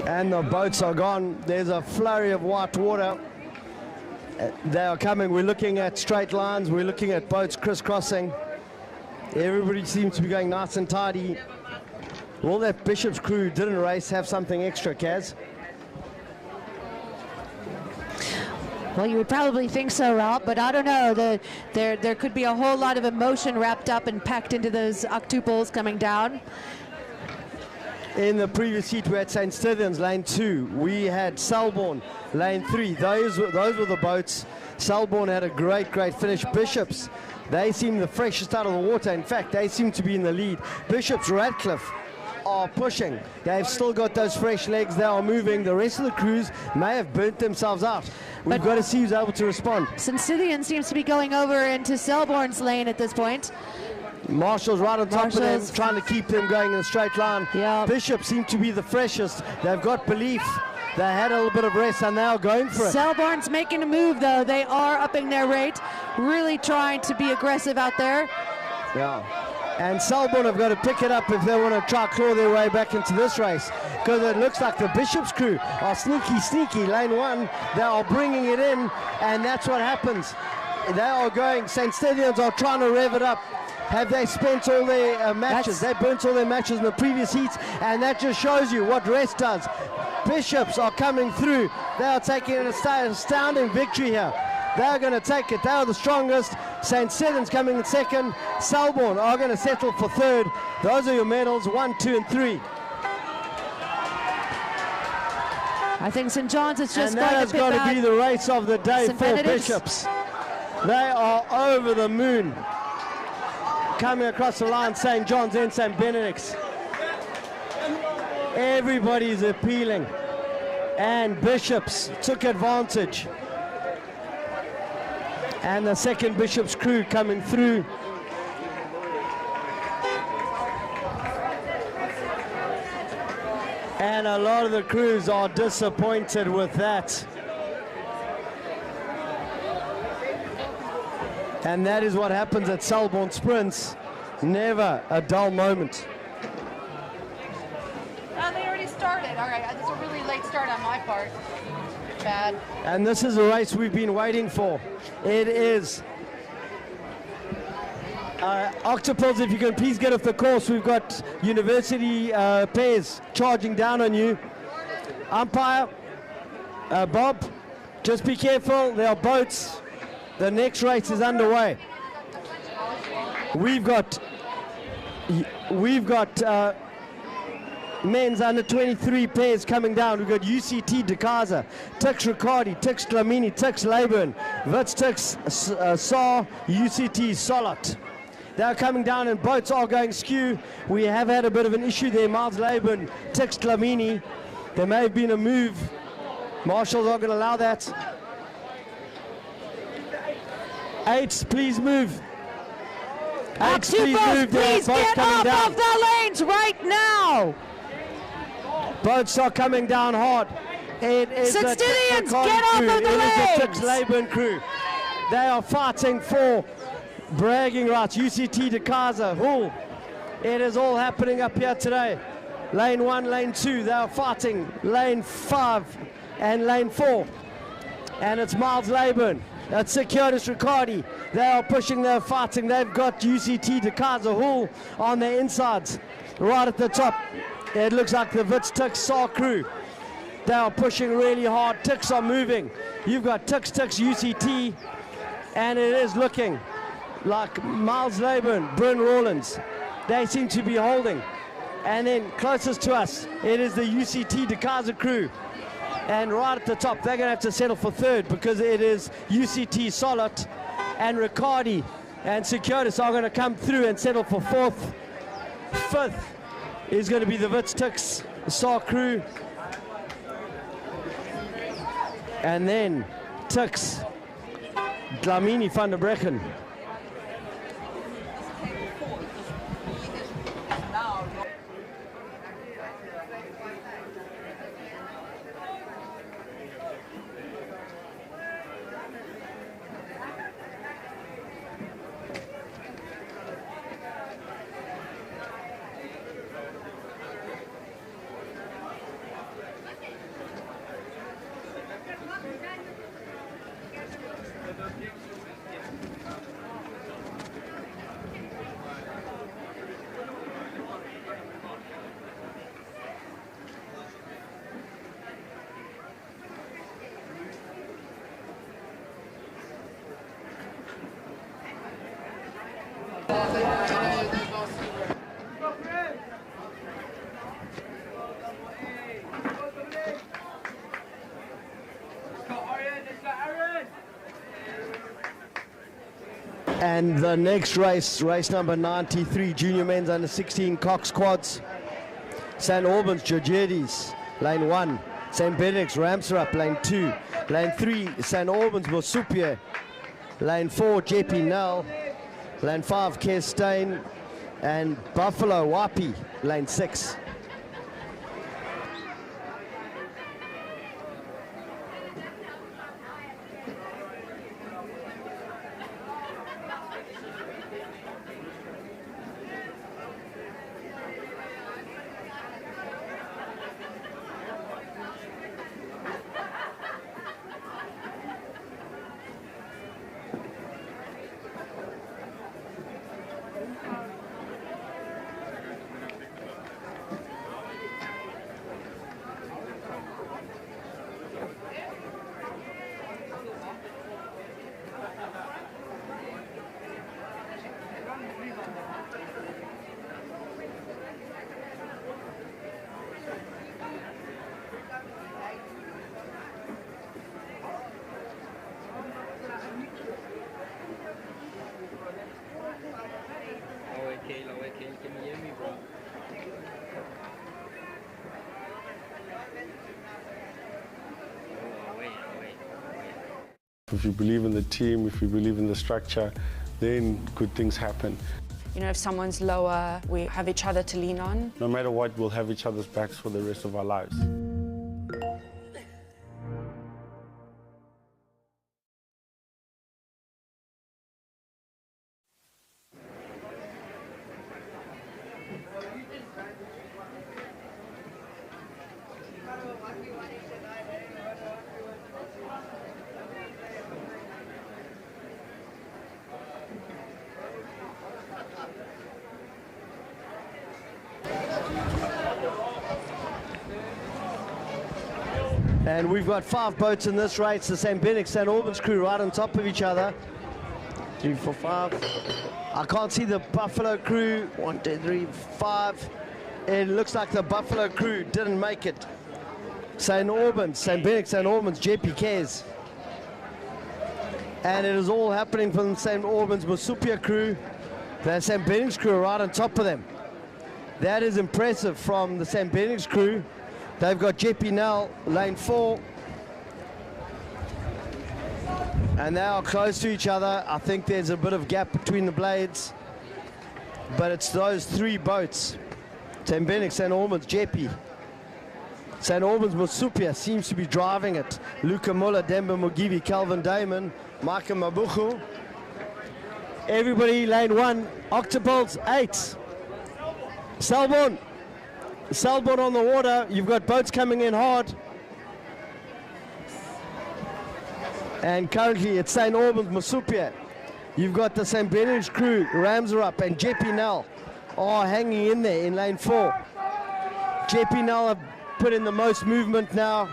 And the boats are gone. There's a flurry of white water. They are coming. We're looking at straight lines. We're looking at boats crisscrossing. Everybody seems to be going nice and tidy. Will that Bishop's crew didn't race have something extra, Kaz? Well, you would probably think so, Ralph, but I don't know. There could be a whole lot of emotion wrapped up and packed into those octuples coming down. In the previous heat, we had St. Stithians, lane 2. We had Selborne, lane 3. Those were the boats. Selborne had a great finish. Bishops, they seem the freshest out of the water. In fact, they seem to be in the lead. Bishops, Radcliffe are pushing. They've still got those fresh legs. They are moving. The rest of the crews may have burnt themselves out. We've got to see who's able to respond. St. Stithians seems to be going over into Selborne's lane at this point. Marshall's right on top of them, trying to keep them going in a straight line. Yeah. Bishop seem to be the freshest. They've got belief. They had a little bit of rest and now going for it. Selborne's making a move, though. They are upping their rate, really trying to be aggressive out there. Yeah. And Selborne have got to pick it up if they want to try to claw their way back into this race, because it looks like the Bishop's crew are sneaky. Lane 1, they are bringing it in, and that's what happens. They are going. St. Stithians are trying to rev it up. Have they spent all their matches? They burnt all their matches in the previous heats, and that just shows you what rest does. Bishops are coming through. They are taking an astounding victory here. They are going to take it. They are the strongest. St. Stithians coming in second. Selborne are going to settle for third. Those are your medals, 1, 2, and 3. I think St. John's is just going to has got to be the race of the day St. for Benedict's. Bishops. They are over the moon. Coming across the line, St. John's and St. Benedict's. Everybody's appealing. And Bishops took advantage. And the second Bishop's crew coming through. And a lot of the crews are disappointed with that. And that is what happens at Selborne Sprints. Never a dull moment. They already started. All right, this is a really late start on my part. Bad. And this is a race we've been waiting for. It is. Octuples, if you can please get off the course. We've got university pairs charging down on you. Umpire, Bob, just be careful. There are boats. The next race is underway. We've got men's under 23 pairs coming down. We've got UCT Dekaza, Tix Riccardi, Tix Dlamini, Tix Leyburn, Wits Tix Saar, UCT Solot. They're coming down and boats are going skew. We have had a bit of an issue there. Miles Leyburn, Tix Dlamini. There may have been a move. Marshall's not going to allow that. 8s, please move. 8s, please move. Please get off of the lanes right now. Boats are coming down hard. It is St. a Stithians, Tix get off crew. of the It is lanes. the Tix Leyburn crew. They are fighting for bragging rights. UCT Dekaza, Hull. It is all happening up here today. Lane 1, lane 2, they are fighting. Lane 5 and lane 4. And it's Miles Leyburn. That's Securus Riccardi. They are pushing, they're fighting. They've got UCT Dekaza Hull on their insides. Right at the top. It looks like the Wits Tix Saar crew. They are pushing really hard. Tix are moving. You've got Tix UCT. And it is looking like Miles Leyburn, Bryn Rawlins. They seem to be holding. And then closest to us, it is the UCT Dekaza crew. And right at the top, they're going to have to settle for third because it is UCT Solot and Riccardi and Securus are going to come through and settle for fourth. Fifth is going to be the Wits Tix Saar crew. And then Tix Dlamini van der Brechen. And the next race, race number 93, junior men's under 16 cox quads. St. Albans, Georgiades, lane 1. St. Benedict's, Ramsrup, lane 2. Lane 3, St. Albans, Mosupia. Lane 4, JP Nell. Lane 5, Kerstain. And Buffalo, Wapi, lane 6. Can you hear me, bro? If you believe in the team, if you believe in the structure, then good things happen. You know, if someone's lower, we have each other to lean on. No matter what, we'll have each other's backs for the rest of our lives. And we've got 5 boats in this race. The St. Benedict, St. Albans crew right on top of each other. 3, 4, 5. I can't see the Buffalo crew. 1, 2, 3, 5. It looks like the Buffalo crew didn't make it. St. Albans, St. Benedict, St. Albans, JP Cares. And it is all happening from the St. Albans Mosupia crew. The St. Benedict's crew are right on top of them. That is impressive from the St. Benedict's crew. They've got JP Nell, lane 4. And they are close to each other. I think there's a bit of gap between the blades. But it's those 3 boats. St. Benedict, St. Albans, JP. St. Albans Mosupia seems to be driving it. Luca Muller, Demba Mugivi, Calvin Damon, Micah Mabuchu. Everybody, lane 1, Octuples, 8. Selborne. Selborne on the water. You've got boats coming in hard. And currently it's St. Albans, Mosupia. You've got the St. Benedict's crew, Ramsrup and JP Nell are hanging in there in lane 4. JP Nell have put in the most movement now.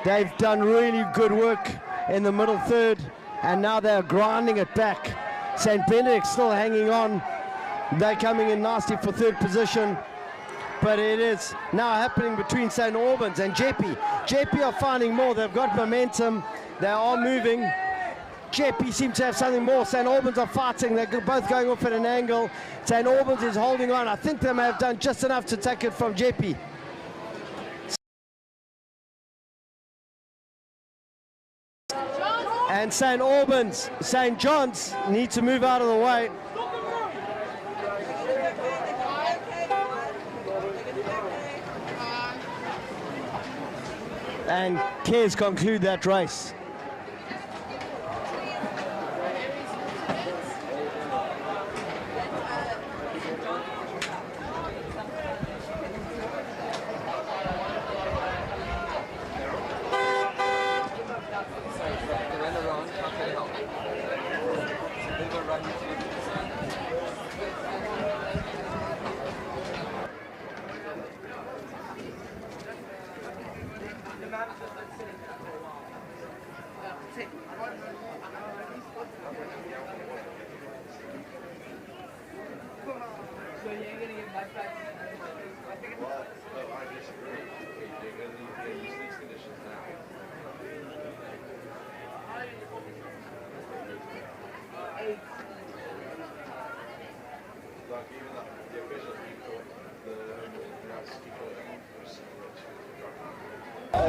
They've done really good work in the middle third, and now they're grinding it back. St. Benedict still hanging on. They're coming in nasty for 3rd position. But it is now happening between St. Albans and JP. JP are finding more. They've got momentum. They are moving. JP seems to have something more. St. Albans are fighting. They're both going off at an angle. St. Albans is holding on. I think they may have done just enough to take it from JP. And St. Albans, St. John's need to move out of the way. And Cares conclude that race.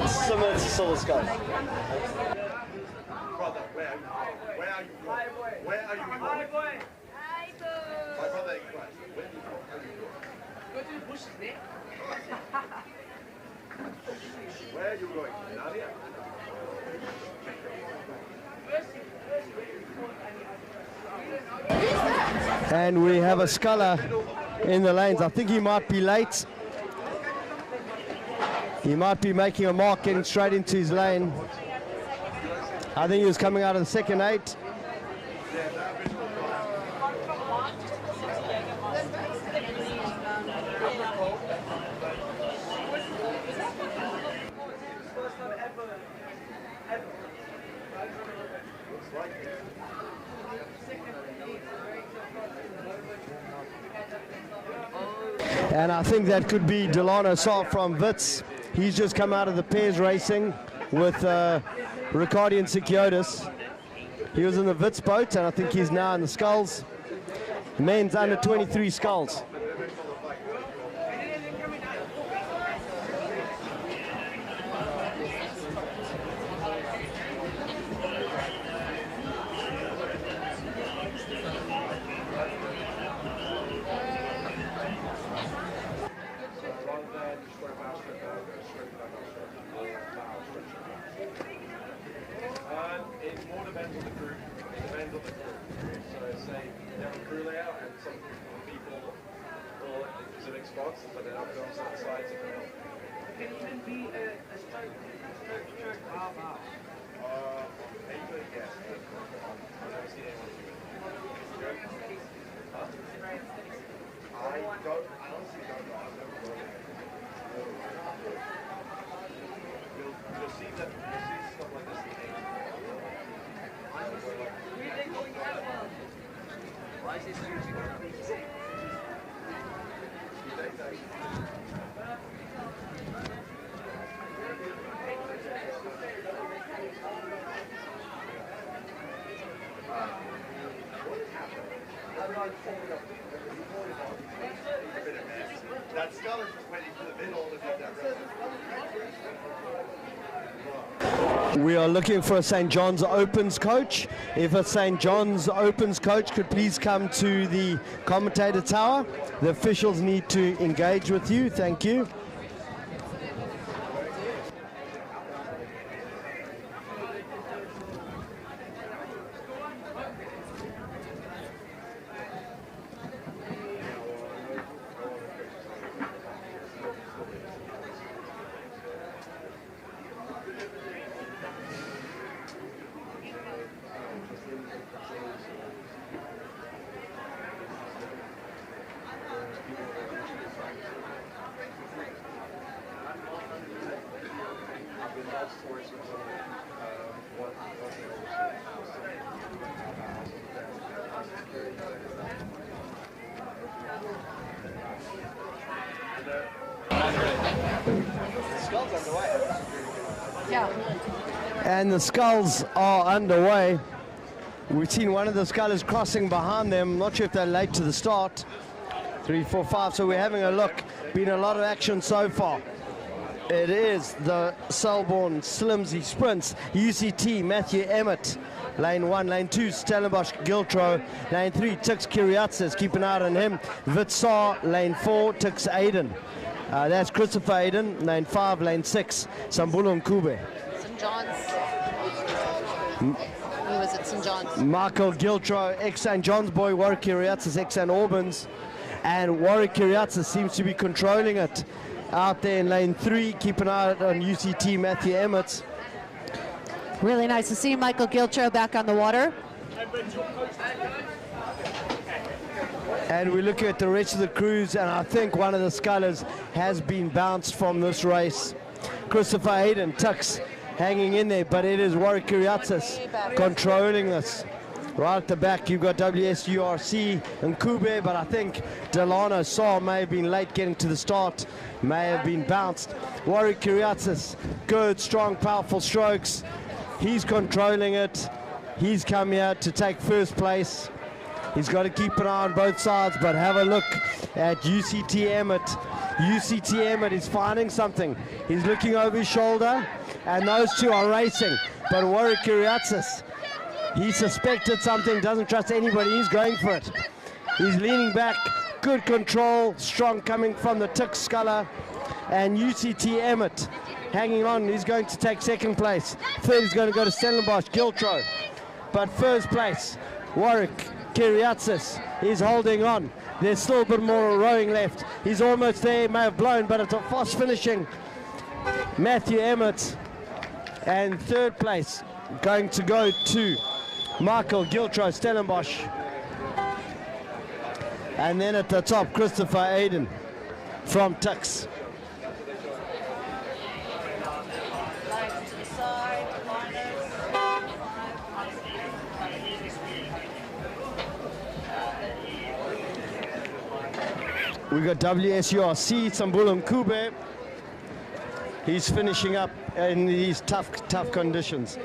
It's similar to Silver Skulls. Brother, where are you going? Where are you going? My brother in Christ. Where are you going? Go to the bushes, man. Where are you going? Nadia? And we have a sculler in the lanes. I think he might be late. He might be making a mark, getting straight into his lane. I think he was coming out of the second 8. And I think that could be Delano Saar from Wits. He's just come out of the pairs racing with Ricardi and Sikiotis. He was in the Wits boat, and I think he's now in the sculls. Men's under 23 sculls. It more depends on the crew. It depends on the crew. So say you have a crew layout and some people will specific spots, but then I'll go on certain sides and help. Can even be a stroke, half. Maybe, yes. I've never seen anyone do it. Huh? I honestly don't know. I've never done it. You'll see stuff like this in the Why is this shooting? That scholar just went into the middle to get that reference. We are looking for a St. John's Opens coach. If a St. John's Opens coach could please come to the commentator tower. The officials need to engage with you. Thank you. And the sculls are underway. We've seen one of the scullers crossing behind them. Not sure if they're late to the start. 3, 4, 5. So we're having a look. Been a lot of action so far. It is the Selborne Slimsly Sprints. UCT, Matthew Emmett. Lane 1, lane 2, Stellenbosch Giltro. Lane 3, Tix Kiriatsis. Keep an eye on him. Vitsar, lane 4, Tix Aiden. That's Christopher Aiden. Lane 5, lane 6, Sambulo Nkube. St. John's. Who was it? St. John's. Michael Giltro, ex-St. John's boy. Warwick Kiriatsis, ex-St. Albans. And Warwick Kiriatsis seems to be controlling it out there in lane 3. Keep an eye on UCT, Matthew Emmett. Really nice to see Michael Giltro back on the water. And we're looking at the rest of the crews, and I think one of the scullers has been bounced from this race. Christopher Hayden, Tux, hanging in there, but it is Warwick Kiriatsis controlling this. Right at the back, you've got WSURC and Kube, but I think Delano Saar may have been late getting to the start, may have been bounced. Warwick Kiriatsis, good, strong, powerful strokes. He's controlling it. He's come here to take first place. He's got to keep an eye on both sides, but have a look at UCT Emmett. UCT Emmett is finding something. He's looking over his shoulder, and those two are racing. But Warwick Kyriatsis, he suspected something, doesn't trust anybody, he's going for it. He's leaning back, good control, strong coming from the Tick Sculler, and UCT Emmett hanging on. He's going to take second place. Third is going to go to Stellenbosch, Giltro. But first place, Warwick Kyriatsis is holding on. There's still a bit more rowing left. He's almost there, may have blown, but it's a fast finishing Matthew Emmett. And third place going to go to Michael Giltro, Stellenbosch. And then at the top, Christopher Aiden from Tux. We got WSURC, Sambula Mkube. He's finishing up in these tough conditions.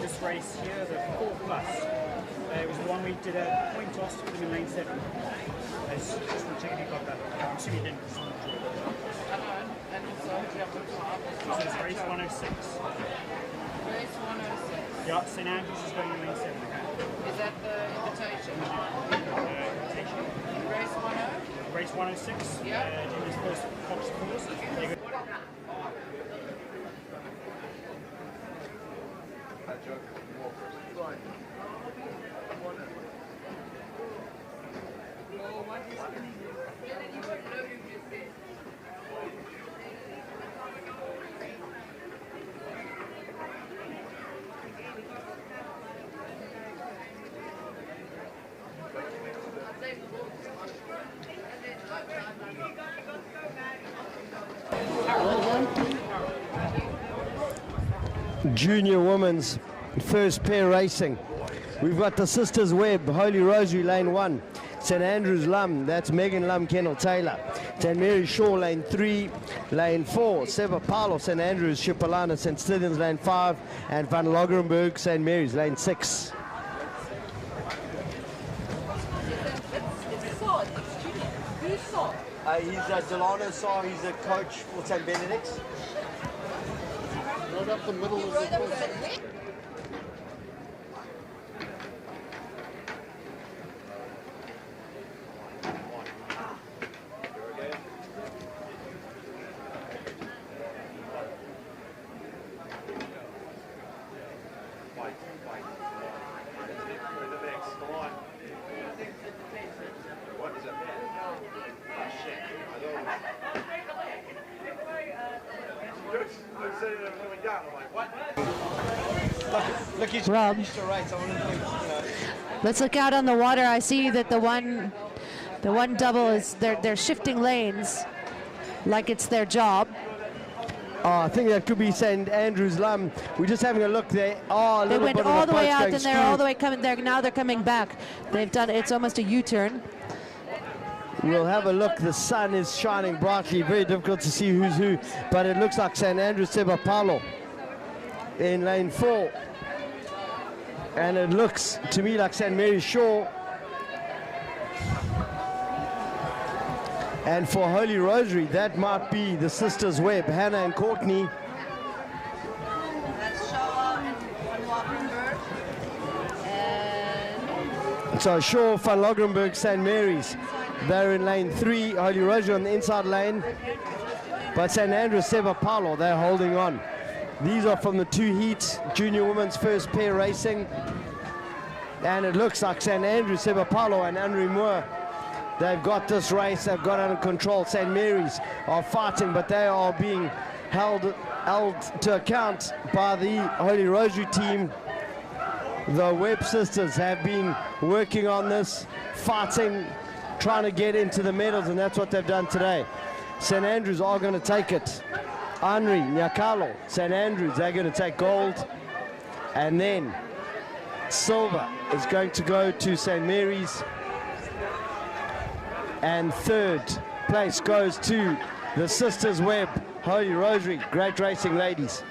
This race here, the 4 plus, it was the one we did a point toss to them in lane 7. I just want to check if you got that. I'm assuming you didn't. So it's race 106. Race 106. Yeah, St. Andrews is going in lane 7. Is that the invitation? Race 10? Race 106. Yeah. Doing his first Coxless course. Okay. Junior women's first pair racing. We've got the Sisters Webb, Holy Rosary, lane 1. St. Andrews Lum, that's Megan Lum, Kendall Taylor. St. Mary's Shaw, lane 3. Lane 4, Seva Paulo, St. Andrews, Shipalana, St. Stithians, lane 5. And Van Logrenburg, St. Mary's, lane 6. He's Delano Saw, he's a coach for St. Benedict's. Right up the middle of the course. Rob, let's look out on the water. I see that the one double is they're shifting lanes like it's their job. Oh, I think that could be St. Andrews Lum. We're just having a look there. Oh, They went all the way out, and they're all the way coming there. Now they're coming back. They've done it's almost a U-turn. We'll have a look. The sun is shining brightly. Very difficult to see who's who, but it looks like St. Andrews Seva Paulo in lane 4. And it looks to me like St. Mary's Shaw. And for Holy Rosary, that might be the Sisters Webb, Hannah and Courtney. That's Shaw and Van Logrenburg. And So Shaw, Van Logrenburg, St. Mary's. They're in lane 3. Holy Rosary on the inside lane. But St. Andrews Seva Paulo, they're holding on. These are from the 2 heats, junior women's first pair racing. And it looks like St. Andrews Seva Paulo and Henry Moore They've got this race, they've got it under control. St. Mary's are fighting, but they are being held to account by the Holy Rosary team. The Webb sisters have been working on this, fighting, trying to get into the medals, and that's what they've done today. St. Andrews are going to take it. Henri, Nyakalo, St. Andrews, they're going to take gold. And then silver is going to go to St. Mary's. And third place goes to the Sisters Webb Holy Rosary. Great racing, ladies.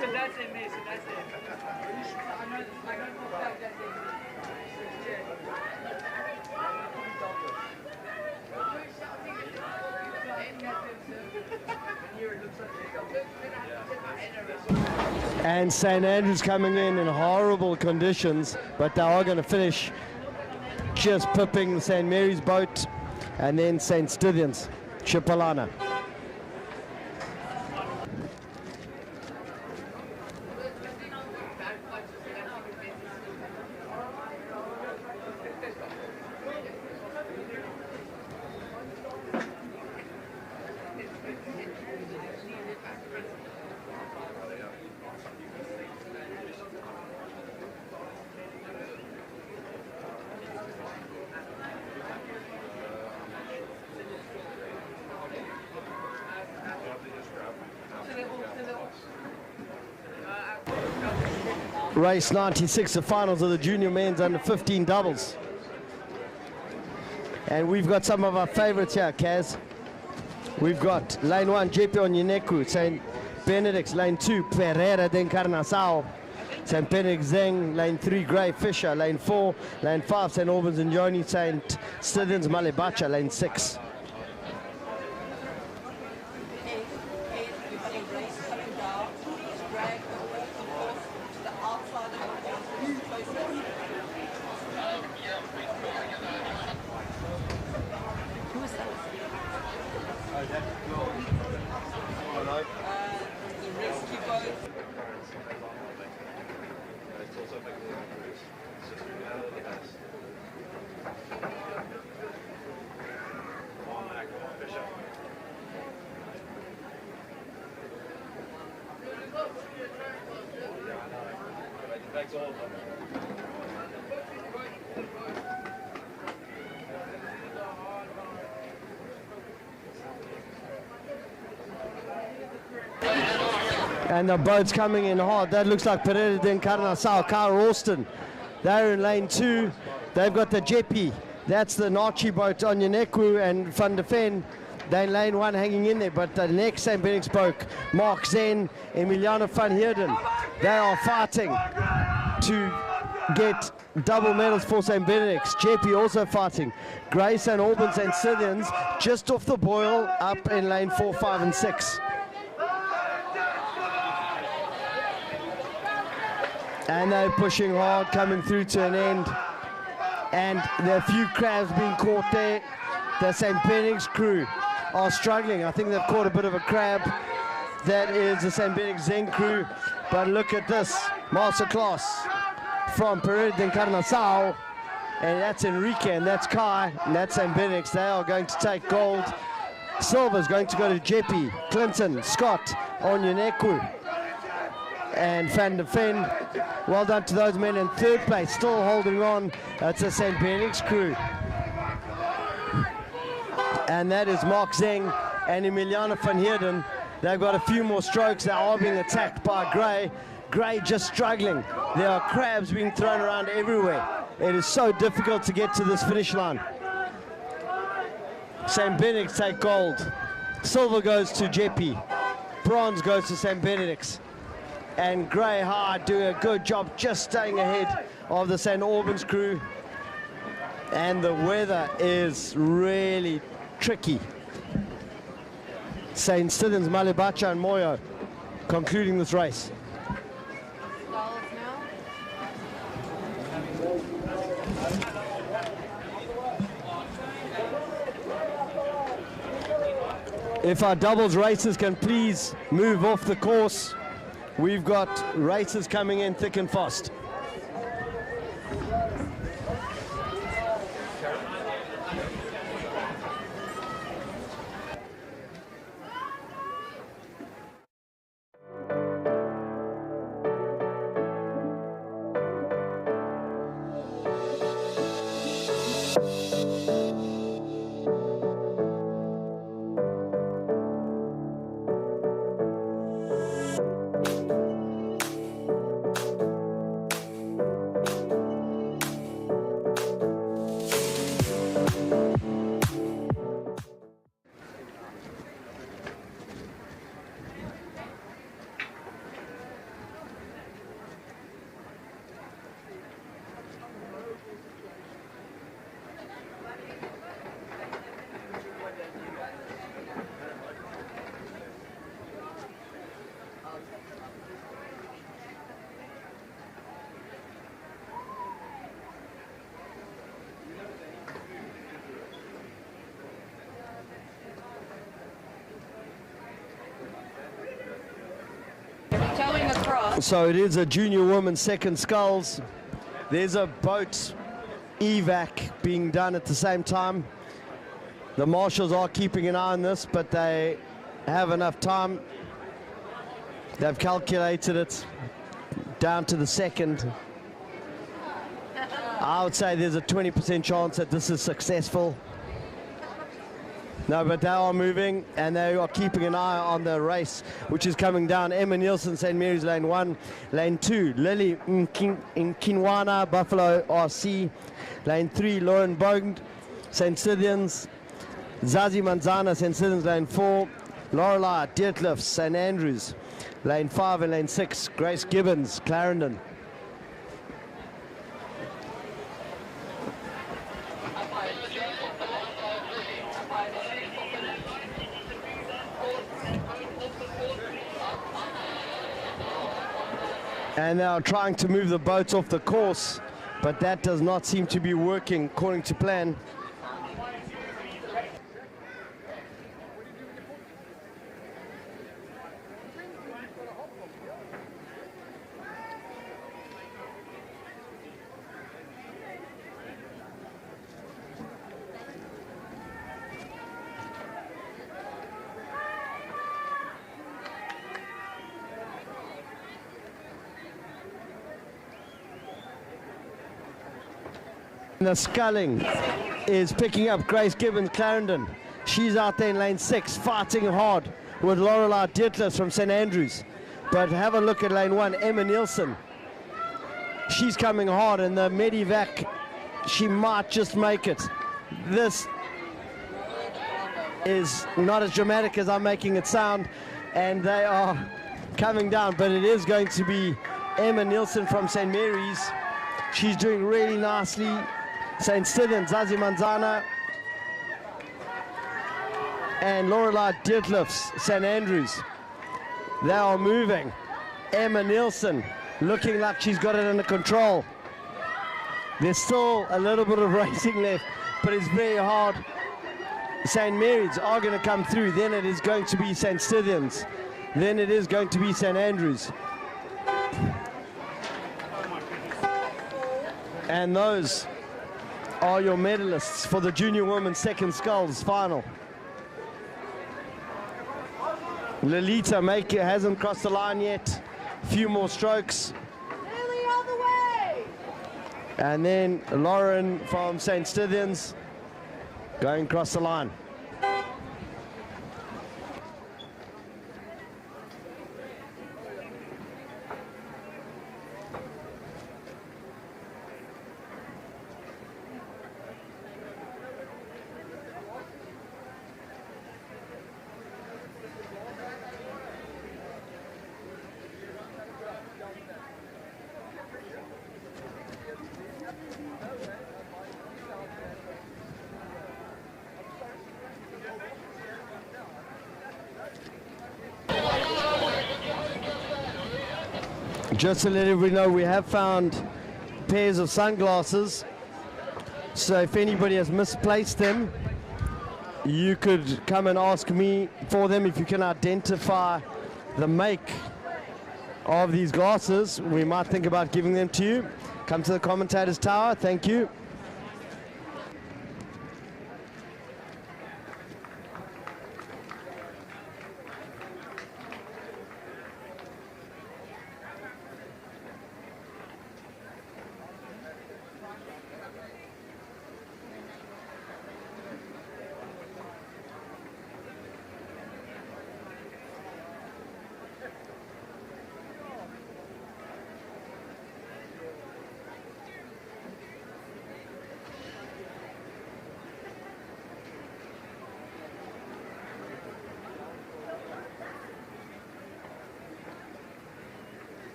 So that's it, mate. So that's it. I know that day. And St. Andrews coming in horrible conditions, but they are going to finish just pipping St. Mary's boat and then St. Stithians, Chipolana. Race 96, the finals of the junior men's under 15 doubles. And we've got some of our favorites here, Kaz. We've got lane 1, JP Onyeneku, St. Benedict's, lane 2, Pereira de Encarnação, St. Benedict's Zeng, lane 3, Gray Fisher, lane 4, lane 5, St. Albans and Joni, St. Stithians Malebacha, lane 6. And the boat's coming in hard. That looks like Pereira de Encarnação, Kyle Ralston. They're in lane 2. They've got the Jeppy. That's the Nachi boat on Yoneku and Van de Ven. They're in lane 1 hanging in there. But the next St. Benedict's boat, Mark Zen, Emiliano van Heerden, they are fighting to get double medals for St. Benedict's. Jeppy also fighting. Gray, St. Albans and Scythians just off the boil up in lane 4, 5 and 6. And they're pushing hard, coming through to an end. And there are a few crabs being caught there. The St. Benedict's crew are struggling. I think they've caught a bit of a crab. That is the St. Benedict's Zen crew. But look at this, masterclass from Pereira de Encarnação. And that's Enrique, and that's Kai, and that's St. Benedict's. They are going to take gold. Silver's going to go to Jeppy, Clinton, Scott, Onyeneku, and Van de Ven. Well done to those men in third place, still holding on. That's the St. Benedict's crew. And that is Mark Zeng and Emiliano van Heerden. They've got a few more strokes. They are being attacked by Gray. Gray just struggling. There are crabs being thrown around everywhere. It is so difficult to get to this finish line. St. Benedict's take gold. Silver goes to Jeppy. Bronze goes to St. Benedict's. And Gray Hard doing a good job just staying ahead of the St. Albans crew. And the weather is really tricky. St. Stithians, Malebacha and Moyo concluding this race. If our doubles racers can please move off the course, we've got racers coming in thick and fast. Towing across. So it is a junior women's second sculls. There's a boat evac being done at the same time. The marshals are keeping an eye on this, but they have enough time. They've calculated it down to the second. I would say there's a 20% chance that this is successful. No, but they are moving, and they are keeping an eye on the race, which is coming down. Emma Nielsen, St. Mary's, lane 1. Lane 2, Lily Kinwana, Buffalo RC. Lane 3, Lauren Bogd, St. Stithians. Zazie Manzana, St. Stithians, lane 4. Lorelei Detlefs, St. Andrews. Lane 5 and lane 6, Grace Gibbons, Clarendon. And they are trying to move the boats off the course, but that does not seem to be working according to plan. The sculling is picking up Grace Gibbons, Clarendon. She's out there in lane 6, fighting hard with Lorelei Detlefs from St. Andrews. But have a look at lane 1, Emma Nielsen. She's coming hard, and the Medivac, she might just make it. This is not as dramatic as I'm making it sound, and they are coming down, but it is going to be Emma Nielsen from St. Mary's. She's doing really nicely. St. Stithians, Zazie Manzana, and Lorelei Detlefs, St. Andrews. They are moving. Emma Nielsen looking like she's got it under control. There's still a little bit of racing left, but it's very hard. St. Mary's are going to come through. Then it is going to be St. Stithians. Then it is going to be St. Andrews. And those are your medalists for the Junior Women's Second Sculls final. Lolita hasn't crossed the line yet. A few more strokes. Lily all the way! And then Lauren from St. Stithians going across the line. Just to let everybody know, we have found pairs of sunglasses. So if anybody has misplaced them, you could come and ask me for them. If you can identify the make of these glasses, we might think about giving them to you. Come to the commentator's tower. Thank you.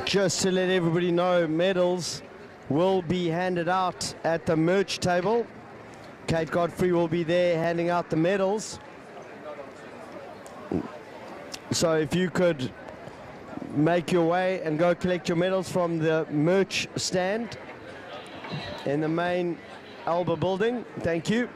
Just to let everybody know, medals will be handed out at the merch table. Kate Godfrey will be there handing out the medals. So if you could make your way and go collect your medals from the merch stand in the main Alba building. Thank you.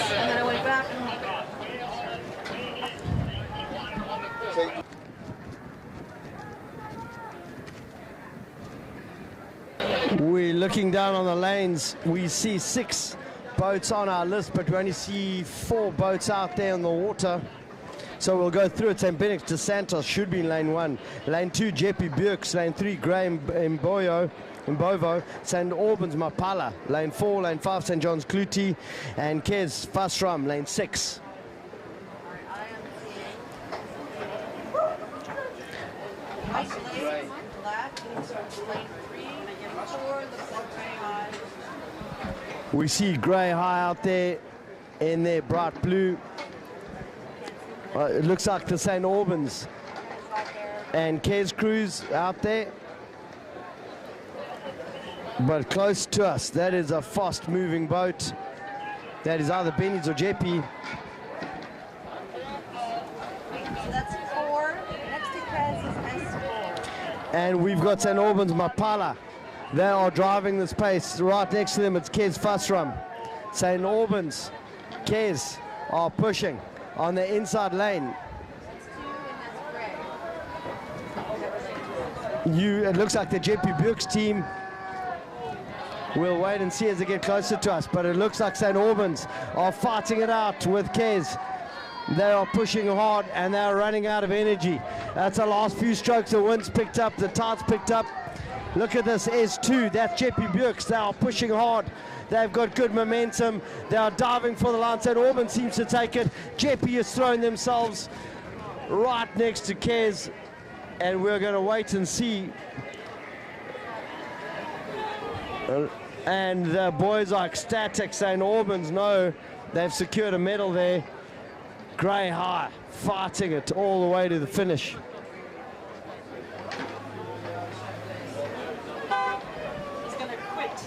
And then I went back. We're looking down on the lanes. We see 6 boats on our list, but we only see 4 boats out there in the water. So we'll go through it. St. Benedict de Santos should be in lane 1. Lane 2, Jeppy Burks. Lane 3, Graham Mbovo. St. Albans Mapala. Lane 4, lane 5, St. John's Clutie. And Kes Fasram, lane 6. We see Grey High out there in their bright blue. It looks like the St. Albans and Kes Cruise out there. But close to us, that is a fast moving boat. That is either Benny's or Jeppy. That's 4. Next to Kes is S4. And we've got St. Albans Mapala. They are driving this pace. Right next to them, it's Kes Fasram. St. Albans, Kes are pushing on the inside lane. It looks like the JP Burke's team will wait and see as they get closer to us, but it looks like St. Albans are fighting it out with Kez. They are pushing hard and they are running out of energy. That's the last few strokes. The wind's picked up, the tide's picked up. Look at this S2, that's JP Burke's. They are pushing hard. They've got good momentum. They are diving for the line. St. Albans seems to take it. JP is throwing themselves right next to Kez, and we're going to wait and see. And the boys are ecstatic. St. Albans know they've secured a medal there. Grey High fighting it all the way to the finish. He's going to quit.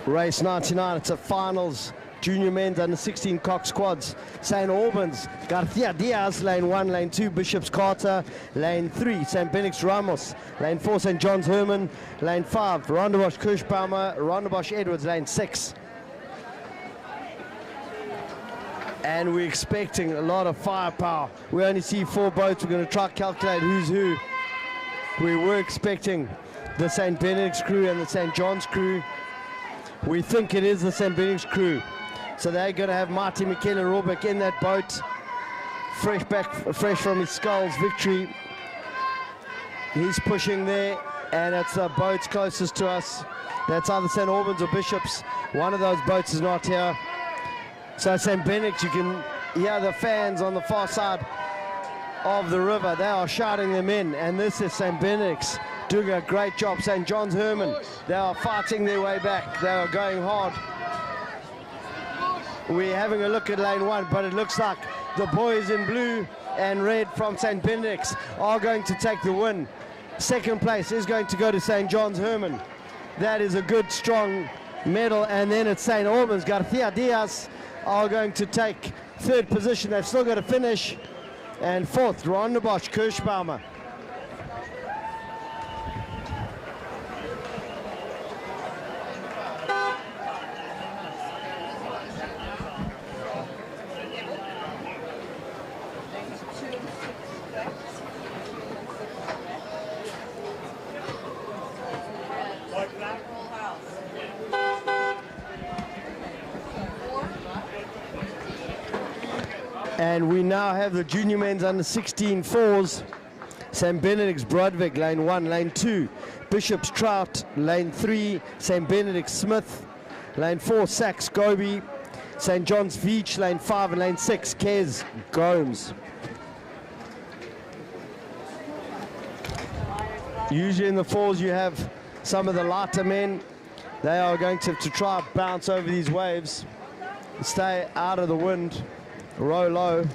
Race 99, it's a finals. Junior men's under 16 Cox quads. St. Albans, Garcia Diaz, lane 1, lane 2, Bishop's Carter, lane 3, St. Benix Ramos, lane 4, St. John's Herman, lane 5, Rondebosch Kirschbaumer, Rondebosch Edwards, lane 6. And we're expecting a lot of firepower. We only see 4 boats. We're going to try to calculate who's who. We were expecting the St. Benix crew and the St. John's crew. We think it is the St. Benix crew. So they're going to have Marty Michele Robeck in that boat. Fresh from his Skulls victory. He's pushing there, and it's the boats closest to us. That's either St. Albans or Bishops. One of those boats is not here. So St. Benix, you can hear the fans on the far side of the river. They are shouting them in, and this is St. Benix doing a great job. St. John's Herman, they are fighting their way back. They are going hard. We're having a look at lane 1, but it looks like the boys in blue and red from St. Benix are going to take the win. Second place is going to go to St. John's Herman. That is a good, strong medal. And then it's St. Albans. Garcia Diaz are going to take third position. They've still got to finish. And fourth, Rondebosch Kirschbaumer. And we now have the junior men's under 16 fours. St. Benedict's Brodvik, lane 1, lane 2. Bishop's Trout, lane 3. St. Benedict's Smith, lane 4. Sachs Gobi. St. John's Veach, lane 5, and lane 6. Kez Gomes. Usually in the falls you have some of the lighter men. They are going to try to bounce over these waves, stay out of the wind, row low.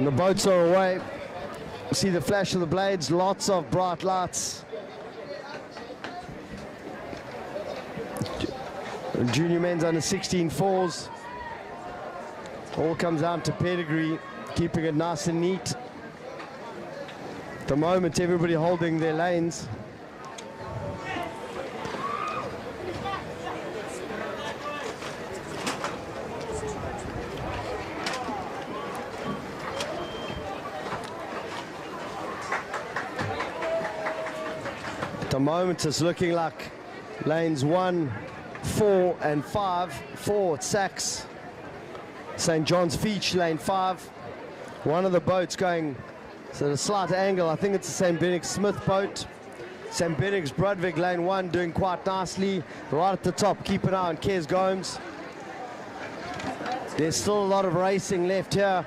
And the boats are away. See the flash of the blades, lots of bright lights. Junior men's under 16 fours. All comes down to pedigree, keeping it nice and neat. At the moment, everybody holding their lanes. At the moment, it's looking like lanes 1, 4 and 5 for Sachs. St. John's Feach, lane 5. One of the boats going at a slight angle. I think it's the St. Benix Smith boat. St. Benix Brodvig, lane 1, doing quite nicely. Right at the top, keep an eye on Kes Gomes. There's still a lot of racing left here.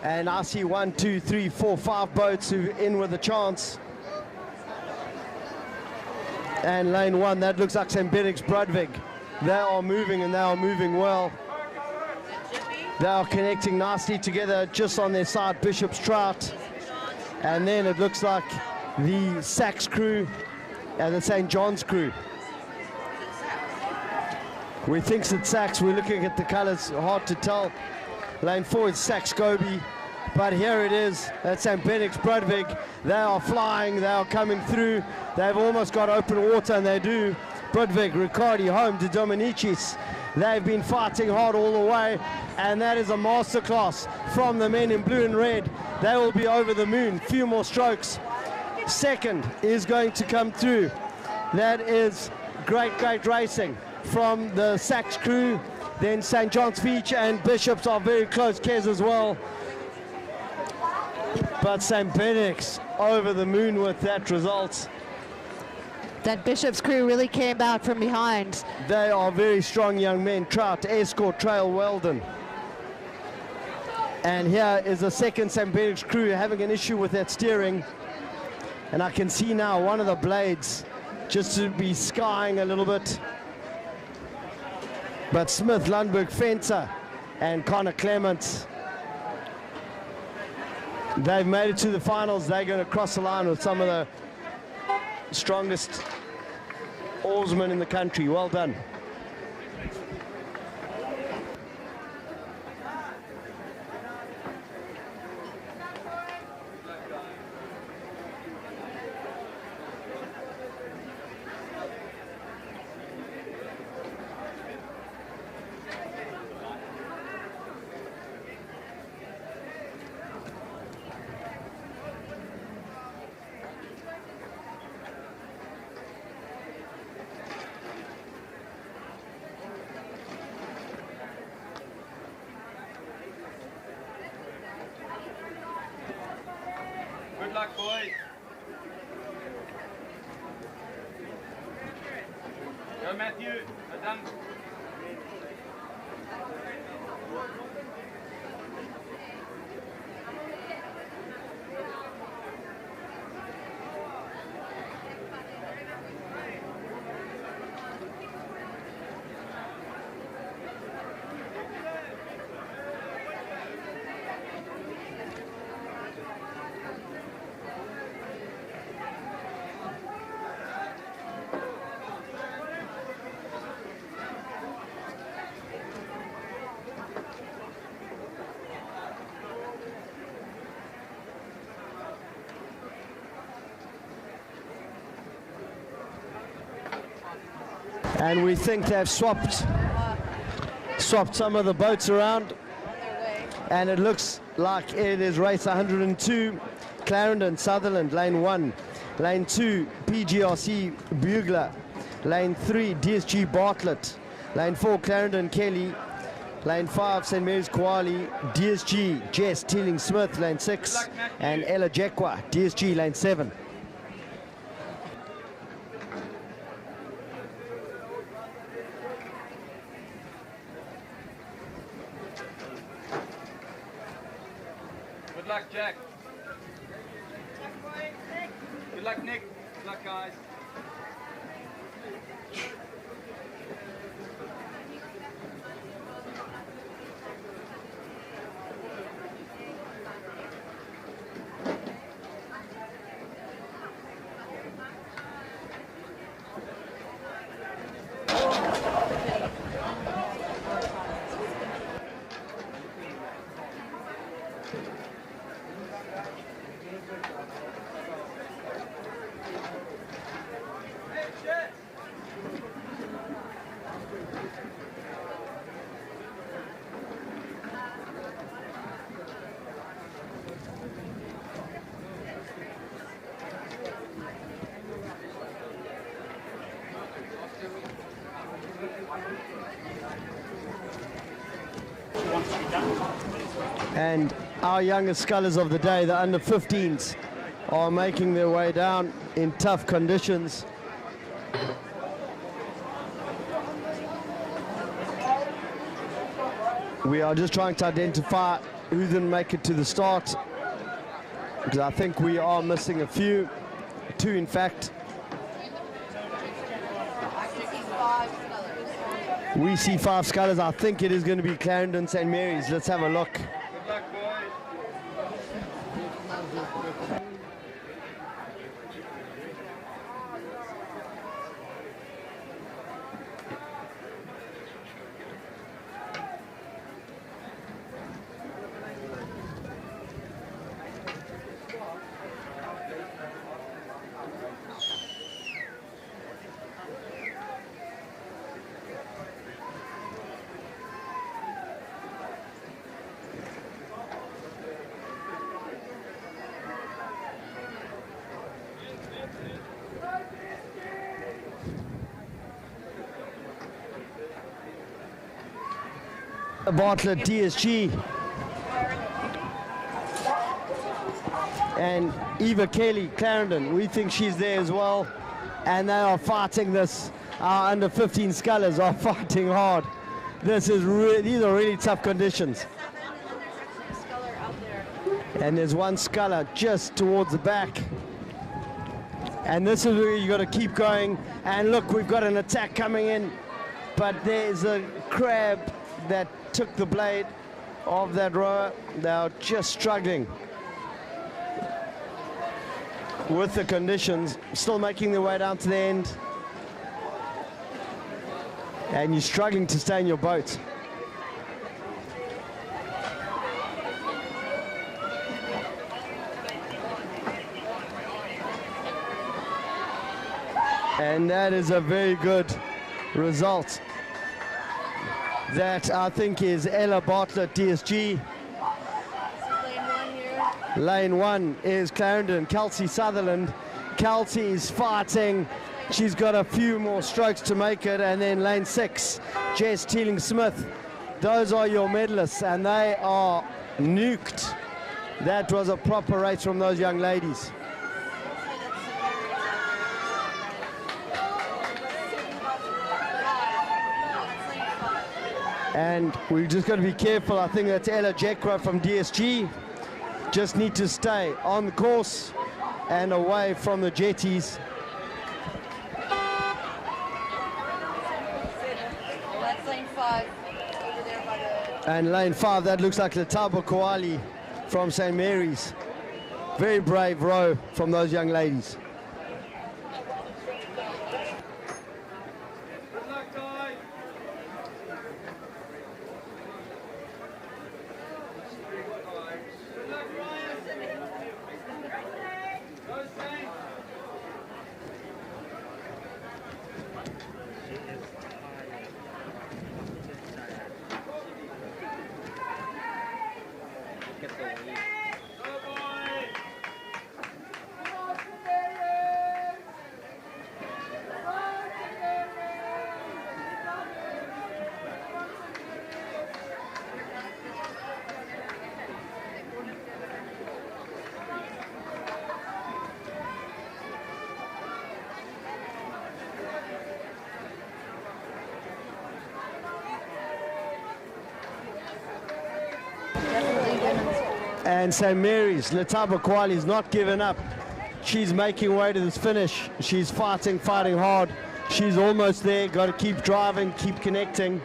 And I see 1, 2, 3, 4, 5 boats who are in with a chance. And lane 1, that looks like St. Benix Brodvig. They are moving, and they are moving well. They are connecting nicely together just on their side, Bishop's Trout. And then it looks like the Sachs crew and the St. John's crew. We think it's Sachs. We're looking at the colors, hard to tell. Lane 4 is Sachs Gobi. But here it is at St. Benix Brodvig. They are flying, they are coming through. They've almost got open water, and they do. Brodvig, Riccardi, home to Dominicis. They've been fighting hard all the way, and that is a masterclass from the men in blue and red. They will be over the moon. Few more strokes. Second is going to come through. That is great, great racing from the Sachs crew. Then St. John's Feach and Bishops are very close. Kes as well. But St. Benix over the moon with that result. That Bishop's crew really came out from behind. They are very strong young men. Trout, Escort, Trail, Weldon. And here is the second St. Benix crew having an issue with that steering. And I can see now one of the blades just to be skying a little bit. But Smith, Lundberg, Fencer, and Connor Clements, they've made it to the finals. They're going to cross the line with some of the strongest oarsmen in the country. Well done. Good luck, boys. Go, Matthew. Well done. And we think they've swapped some of the boats around. And it looks like it is race 102, Clarendon, Sutherland, lane 1. Lane 2, PGRC, Bugler. Lane 3, DSG, Bartlett. Lane 4, Clarendon, Kelly. Lane 5, St. Mary's, Koali. DSG, Jess, Teeling, Smith. Lane 6, and Ella Jekwa, DSG, lane 7. Good luck, Jack. Good luck, Nick. Good luck, guys. And our youngest scullers of the day, the under 15s, are making their way down in tough conditions. We are just trying to identify who didn't make it to the start, because I think we are missing a few, 2 in fact. We see 5 scullers. I think it is going to be Clarendon St. Mary's. Let's have a look. Bartlett DSG and Eva Kelly Clarendon, we think she's there as well, and they are fighting this. Our under 15 scullers are fighting hard. These are really tough conditions. And there's one sculler just towards the back, and this is where you got to keep going. And look, we've got an attack coming in, but there's a crab that took the blade of that rower. They're just struggling with the conditions, still making their way down to the end, and you're struggling to stay in your boat. And that is a very good result. That, I think, is Ella Bartlett DSG. Lane 1 is Clarendon, Kelsey Sutherland. Kelsey is fighting. She's got a few more strokes to make it. And then lane 6, Jess Teeling-Smith. Those are your medalists, and they are nuked. That was a proper race from those young ladies. And we've just got to be careful. I think that's Ella Jekra from DSG. Just need to stay on the course and away from the jetties. That's lane 5 over there by the... And lane 5, that looks like Letabo Koali from St. Mary's. Very brave row from those young ladies. And St. Mary's, Letabo Koali is not giving up. She's making way to this finish. She's fighting hard. She's almost there. Got to keep driving, keep connecting.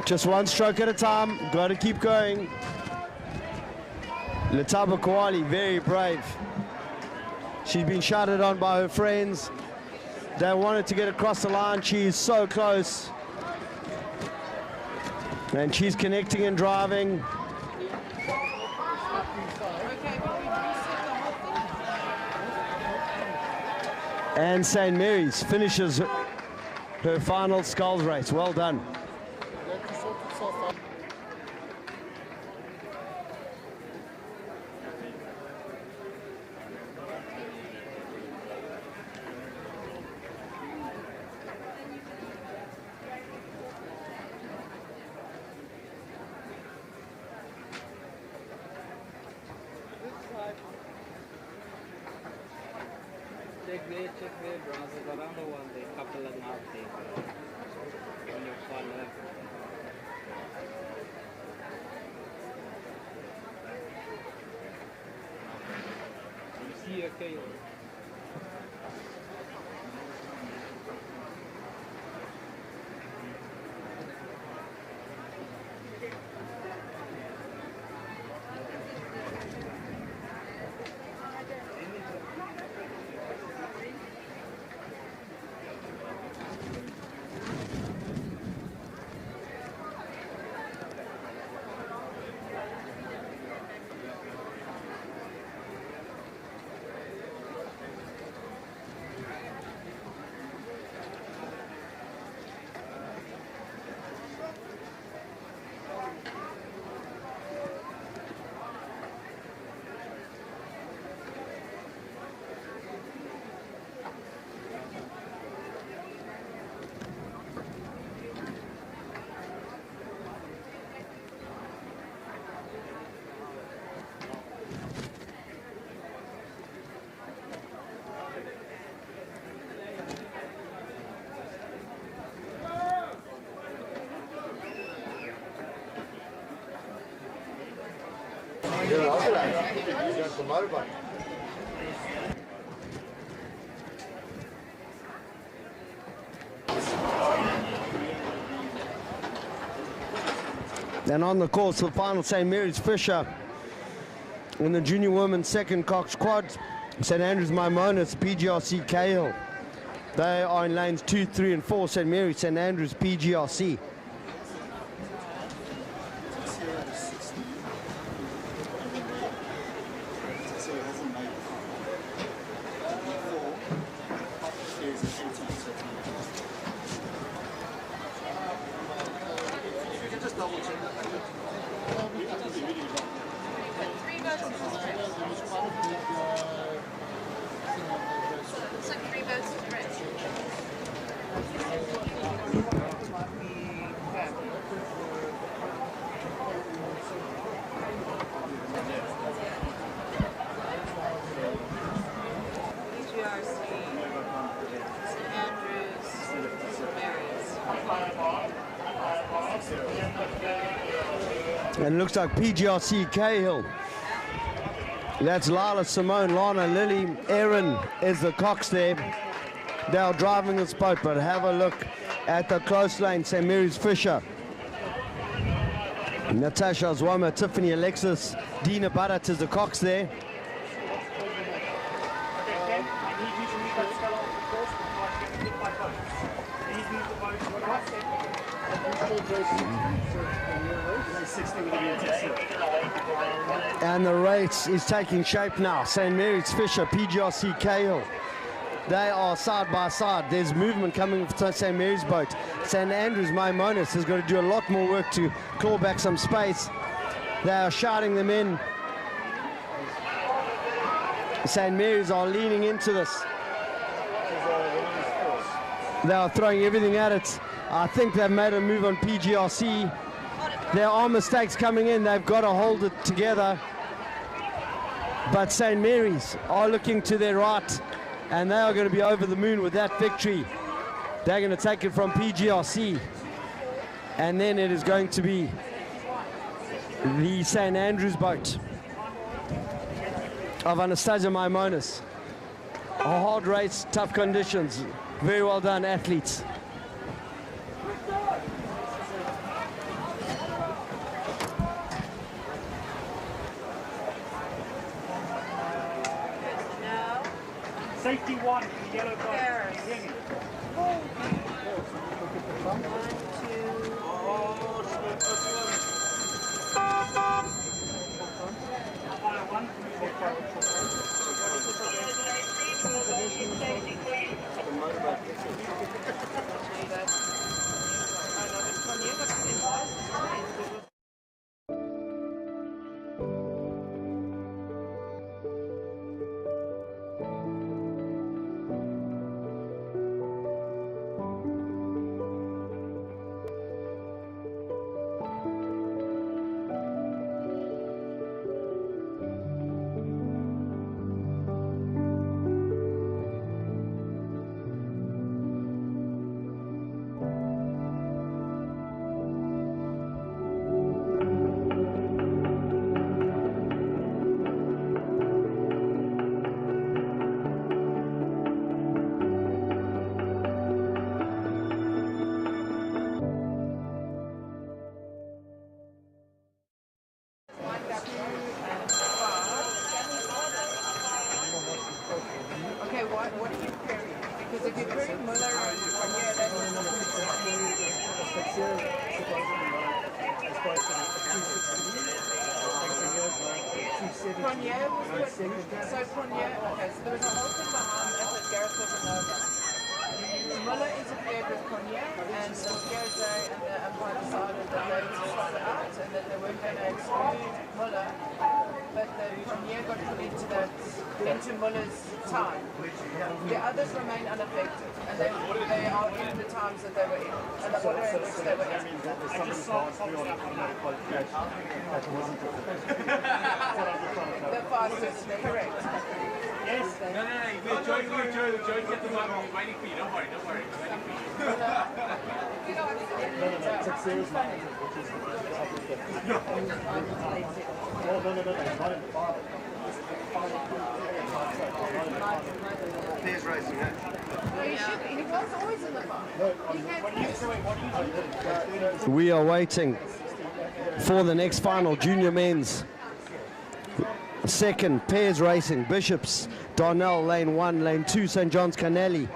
Just one stroke at a time. Got to keep going. Letabo Koali, very brave. She's been shouted on by her friends. They wanted to get across the line. She's so close. And she's connecting and driving. And St. Mary's finishes her final sculls race. Well done. check there, browsers around the one day, couple and a half days. When you follow up. You see, okay. You're over that. You got the motorbike. And on the course for the final, St. Mary's Fisher in the junior women's second coxed quad, St. Andrews Maimonas, PGRC Cahill. They are in lanes 2, 3 and 4, St. Mary's, St. Andrews, PGRC. And it looks like PGRC Cahill. That's Lila, Simone, Lana, Lily, Erin is the cox there. They are driving this boat, but have a look at the close lane, St. Mary's Fisher. Natasha Zwama, Tiffany Alexis, Dina Barat is the cox there. And the race is taking shape now. St. Mary's Fisher, PGRC Cahill. They are side by side. There's movement coming from St. Mary's boat. St. Andrews Maimonas has got to do a lot more work to claw back some space. They are shouting them in. St. Mary's are leaning into this. They are throwing everything at it. I think they've made a move on PGRC. There are mistakes coming in. They've got to hold it together. But St. Mary's are looking to their right, and they are going to be over the moon with that victory. They're going to take it from PGRC. And then it is going to be the St. Andrews boat of Anastasia Maimonas. A hard race, tough conditions. Very well done, athletes. Safety one, yellow card. what are you carrying? Because if you're carrying Muller and Cornier, then Cornier was what? So Cornier, okay, so there was a whole thing behind that that Gareth wasn't over. Muller interfered with Cornier, and the Piaget and the umpire decided that they would swap it out and that they weren't going to exclude Muller, but the Cornier got put into Muller's time. The others remain unaffected, and they are in the times that they were in, and the order in which they were in. The fastest, correct. Yes. No, Joe, get the mic. We're waiting for you. Don't worry. We're waiting for you. There's racing, eh? He was always in the bar. We are waiting for the next final, junior men's. Second, Pairs Racing, Bishops, Darnell, lane 1, lane 2, St. John's Canelli,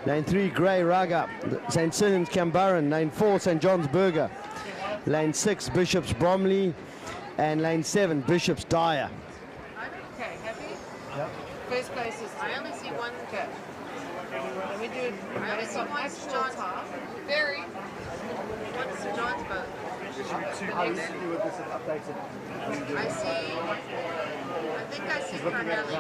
lane 3, Grey Raga, St. Simon's Cambaran, lane 4, St. John's Burger, lane 6, Bishops Bromley, and lane 7, Bishops Dyer. Okay, happy? Yep. First place is. I only see one. Okay. Let me do it. I only see one St. John's. Very. What's St. John's boat? I think I see Carnelli.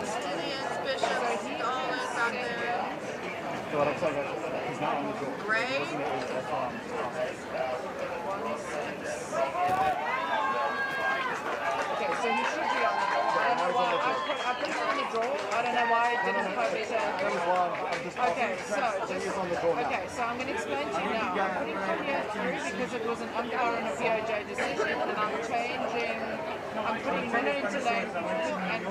Stillians, Bishops, Dollars out there. Gray. Okay, so he should be on the draw. I don't know why. I put him on the draw. I don't know why it didn't publish it. Okay, so I'm going to explain to you now. I'm putting Cornier through because it was an umpire and a POJ decision, and I'm changing. I'm putting Muller into lane 4, and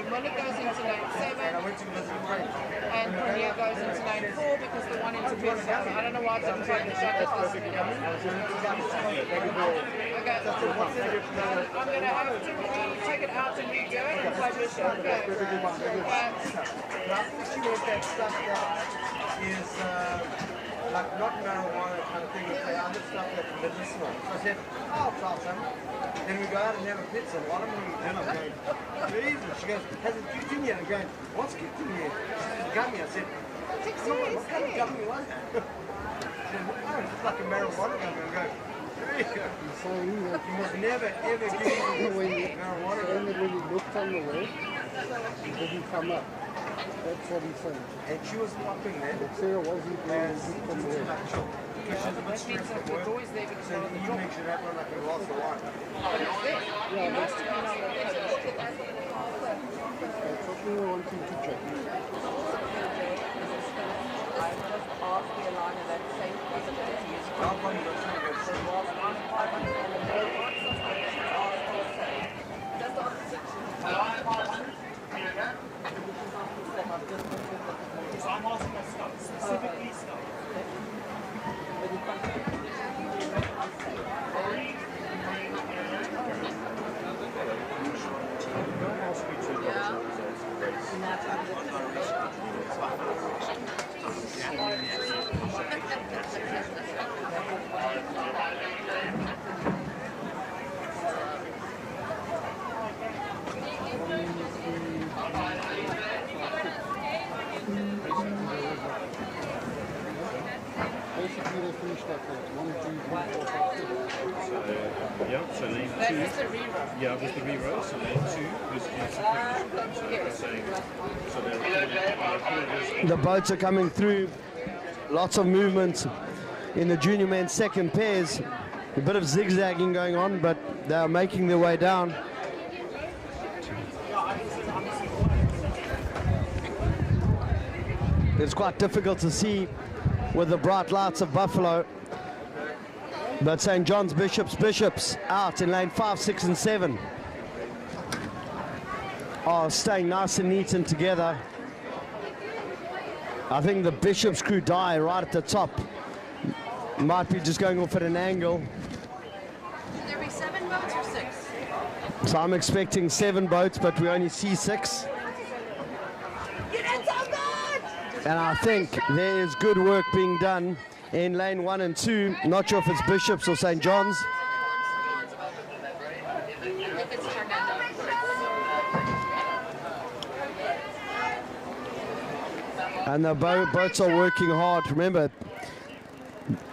Muller goes into lane 7, and Cornier goes into lane 4 because the one interfered with the other. I don't know why it didn't take the shot. Okay. I'm going to have to take it out and redo it and play Bishop. The issue with that stuff that is like not marijuana kind of thing, it's the other stuff that's medicinal. So I said, oh, I'll try some. Then we go out and have a pizza. Why don't we do I'm going, Jesus. She goes, has it kicked in yet? I'm going, what's kicked in yet? She said, gummy. I said, what kind of gummy was that? She said, oh, it's like a marijuana gummy. I'm going, you must never ever give me marijuana. When he looked on the way, it didn't come up. That's what he said. And she was popping there. Sarah wasn't there. Because she's a bit stressed at work. So you make sure that one like a glass of wine. Yeah, that's what we were wanting to check. I just asked the Alana that same possibility is So I'm asking a stuff, specifically stuff. Basically, they finished like 1, 2, 3, 4, 5, 6. Yeah, so lane 2. That was the reroll. Yeah, it was the reroll. So lane 2 was the The boats are coming through. Lots of movement in the junior men's second pairs. A bit of zigzagging going on, but they are making their way down. It's quite difficult to see with the bright lights of Buffalo. But St. John's Bishops out in lane 5, 6 and 7 are staying nice and neat and together. I think the Bishops crew die right at the top. Might be just going off at an angle. Should there be 7 votes or 6? So I'm expecting 7 boats, but we only see 6. And I think there is good work being done in lane 1 and 2. Not sure if it's Bishop's or St. John's. And the boats are working hard. Remember,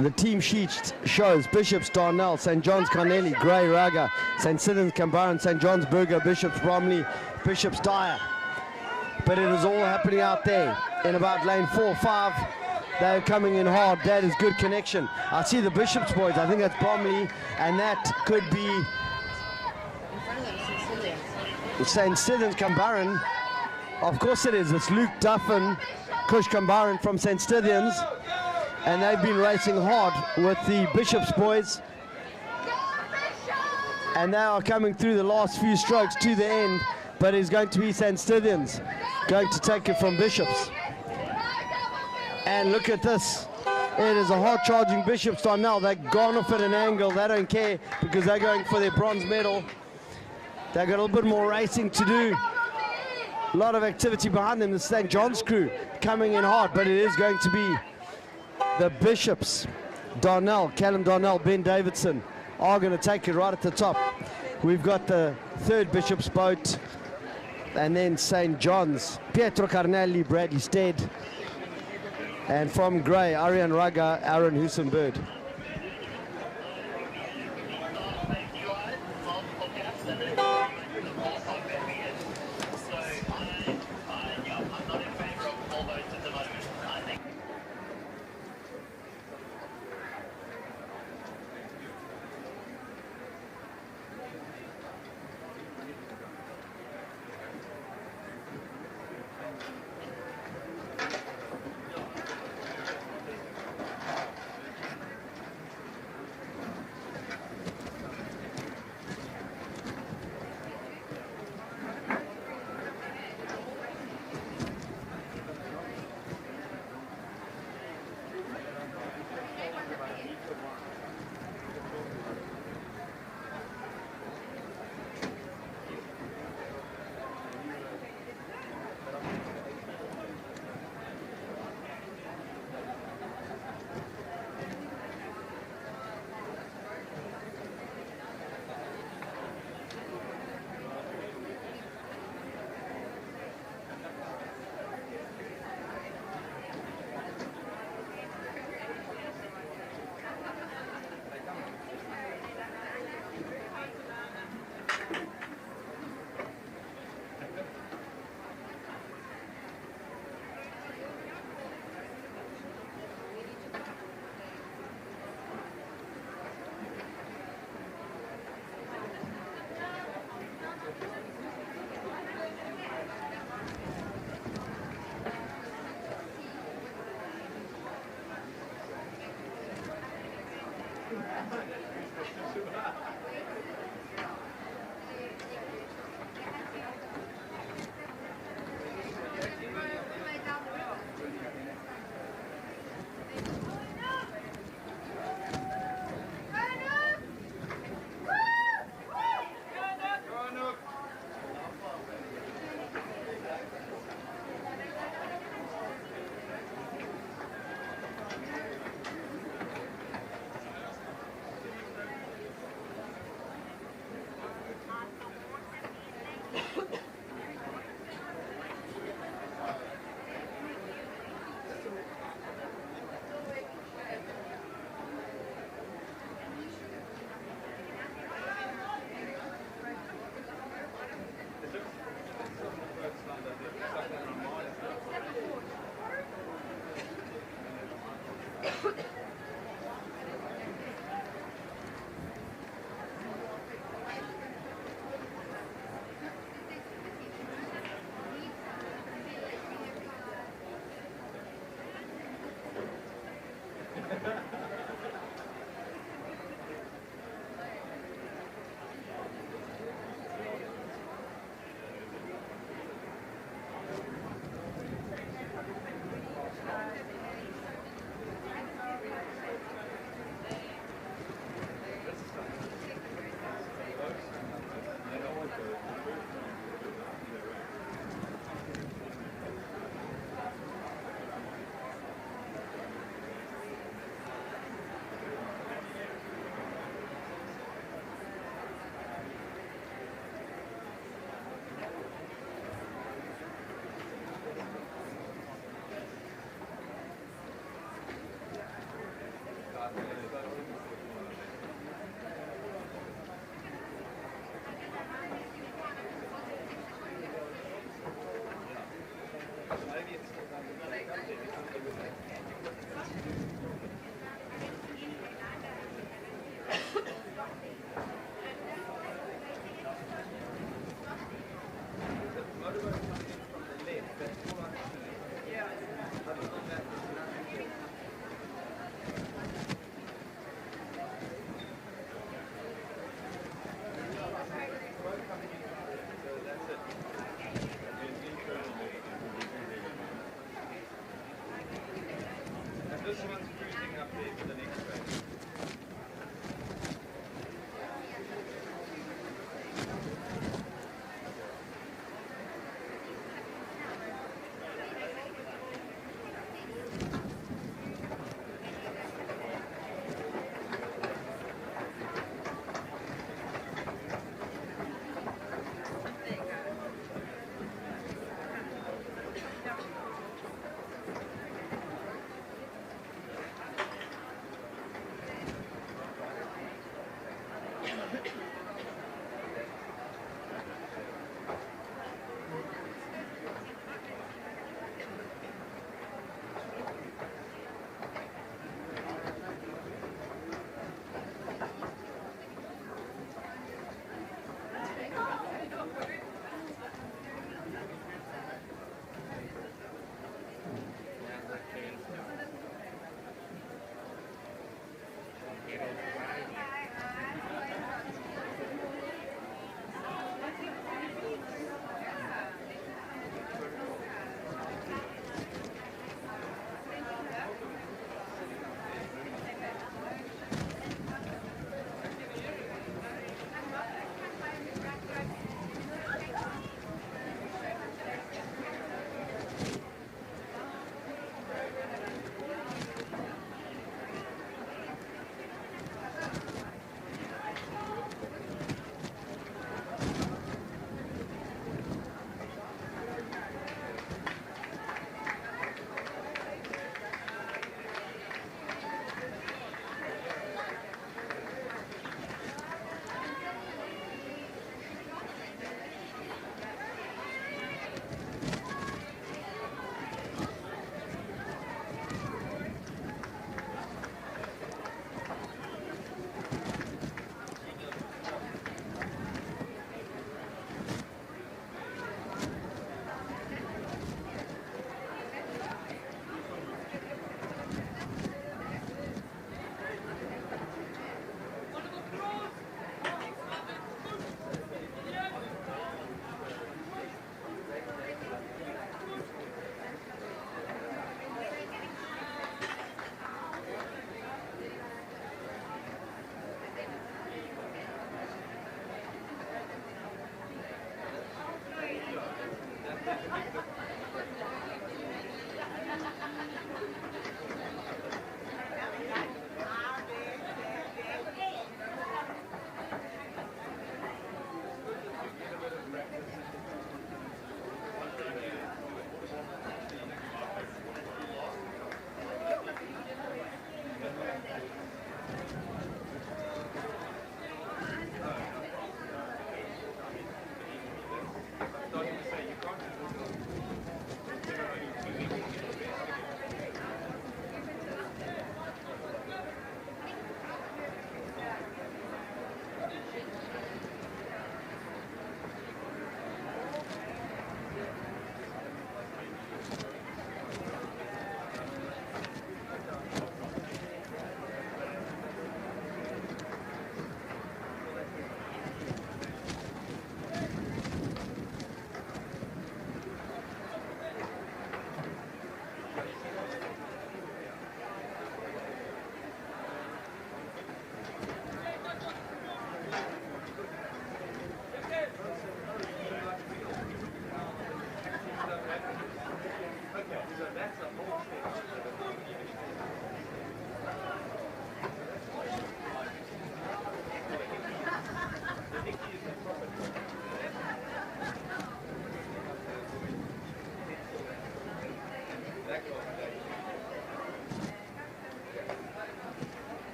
the team sheet shows Bishop's Darnell, St. John's Carnelli, Grey Raga, St. Sidon's Cambaran, St. John's Burger, Bishop's Bromley, Bishop's Dyer. But it is all happening out there in about lane 4, 5. They're coming in hard. That is good connection. I see the Bishop's boys. I think that's Bromley, and that could be St. Stithen's Cambaran. Of course it is. It's Luke Duffin, Kush Cambaran from St. Stithen's, and they've been racing hard with the Bishop's boys, and they are coming through the last few strokes to the end, but it's going to be St. Stithen's going to take it from Bishop's. And look at this. It is a hard charging Bishop's Darnell. They've gone off at an angle. They don't care because they're going for their bronze medal. They've got a little bit more racing to do. A lot of activity behind them. The St. John's crew coming in hard, but it is going to be the Bishops, Darnell, Callum Darnell, Ben Davidson are going to take it right at the top. We've got the 3rd Bishop's boat, and then St. John's, Pietro Carnelli, Bradley Stead, and from Grey, Arian Raga, Aaron Husenberg.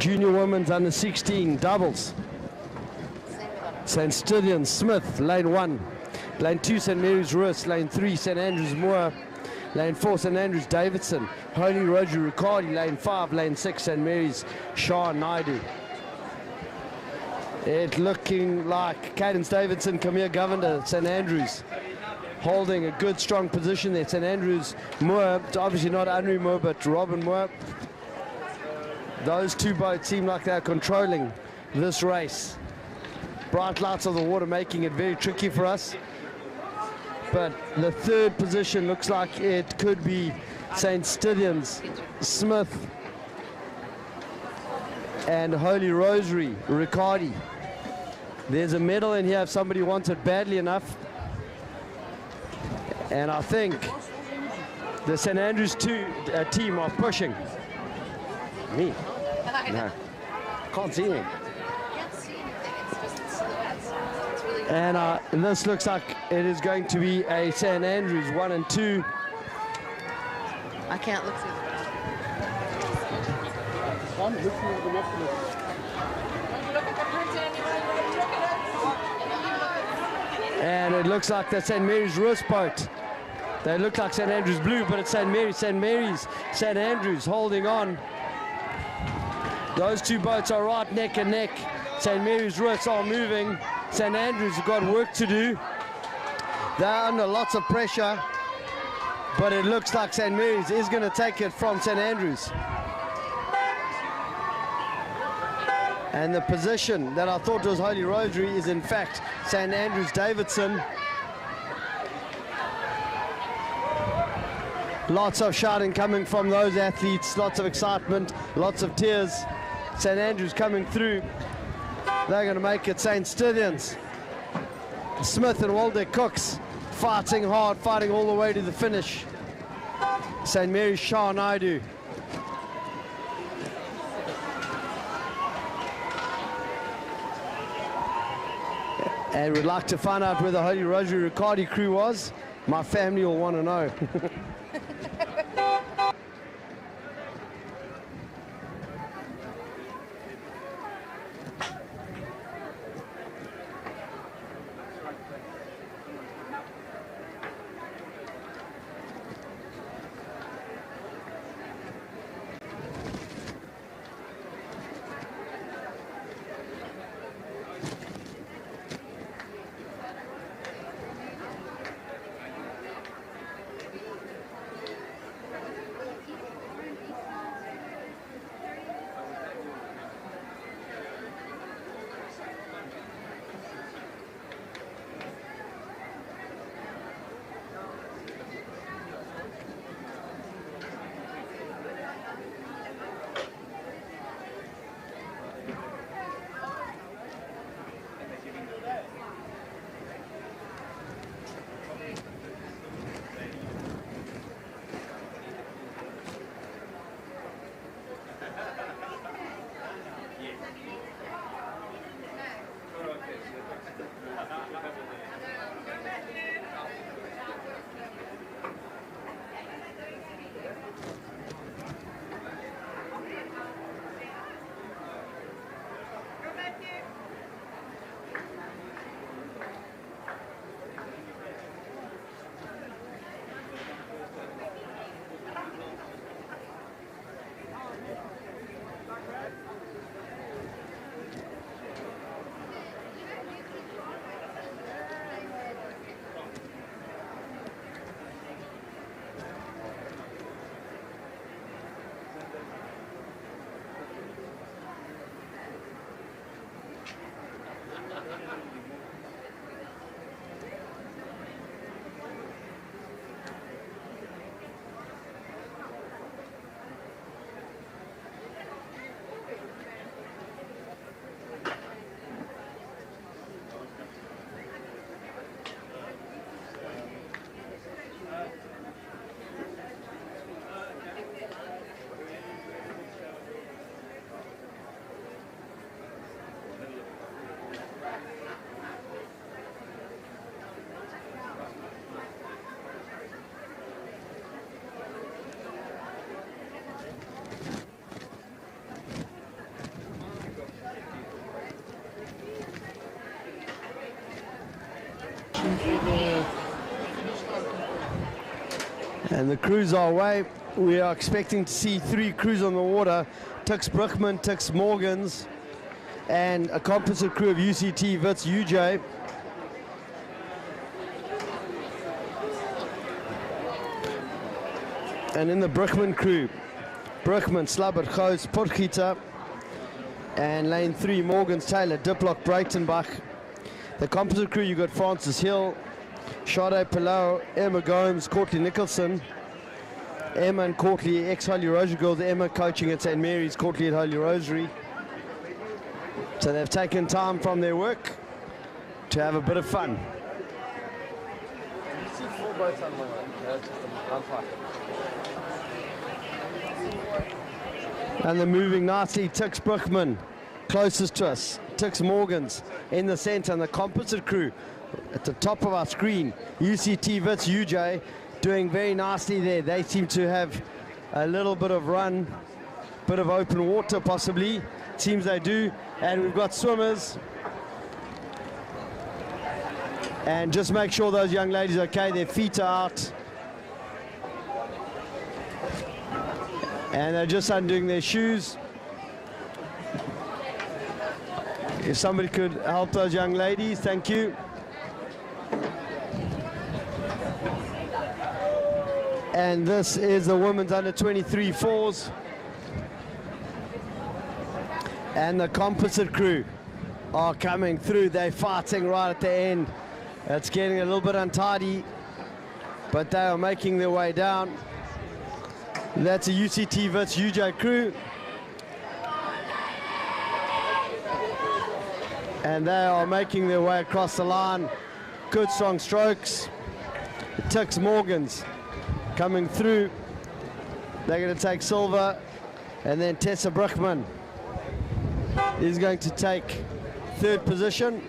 Junior women's under 16 doubles. St. Stithians Smith, lane 1. Lane 2, St. Mary's Russ. Lane 3, St. Andrews Moore. Lane 4, St. Andrews Davidson. Holy Roger Riccardi. Lane 5, Lane 6, St. Mary's Shah Naidu. It looking like Cadence Davidson, Camille Governor, St. Andrews, holding a good, strong position there. St. Andrews Moore, obviously not Henry Moore, but Robin Moore. Those two boats seem like they're controlling this race. Bright lights of the water making it very tricky for us. But the third position looks like it could be St. Stithians, Smith, and Holy Rosary, Riccardi. There's a medal in here if somebody wants it badly enough. And I think the St. Andrews team are pushing. Me? No. Can't see anything. And this looks like it is going to be a St. Andrews 1 and 2. I can't look through the I'm looking at the map. Look at the print anyway, look at it. And it looks like the St. Mary's Roast boat. They look like St. Andrews Blue, but it's St. Mary's, St. Andrews holding on. Those two boats are right neck and neck. St. Mary's Roast are moving. St. Andrews have got work to do. They're under lots of pressure, but it looks like St. Mary's is going to take it from St. Andrews. And the position that I thought was Holy Rosary is in fact St. Andrews Davidson. Lots of shouting coming from those athletes, lots of excitement, lots of tears. St. Andrews coming through. They're going to make it St. Stithians. Smith and Waldeck Cooks fighting hard, fighting all the way to the finish. St. Mary's Shah Naidu. And we'd like to find out where the Holy Rosary Riccardi crew was. My family will want to know. And the crews are away. We are expecting to see 3 crews on the water. Tux Brookman, Tux Morgans, and a composite crew of UCT, Wits, UJ. And in the Brookman crew, Brookman, Slabbert, Goos, Potgieter, and lane 3, Morgans, Taylor, Diplock, Breitenbach. The composite crew, you got Francis Hill, Sade Palau, Emma Gomes, Courtney Nicholson. Emma and Courtly, ex-Holy Rosary girls. Emma coaching at St. Mary's, Courtly at Holy Rosary. So they've taken time from their work to have a bit of fun. You see 4 boats on the way. That's just one fight. And they're moving nicely. Tix Brookman, closest to us. Tix Morgans in the center, and the composite crew at the top of our screen. UCT Wits, UJ, doing very nicely there. They seem to have a little bit of run, bit of open water possibly. Seems they do. And we've got swimmers. And just make sure those young ladies are okay, their feet are out. And they're just undoing their shoes. If somebody could help those young ladies, thank you. And this is the women's under 23 fours. And the composite crew are coming through. They're fighting right at the end. It's getting a little bit untidy, but they are making their way down. That's a UCT Wits UJ crew. And they are making their way across the line. Good strong strokes. Tix Morgans coming through. They're going to take silver. And then Tessa Brookman is going to take 3rd position.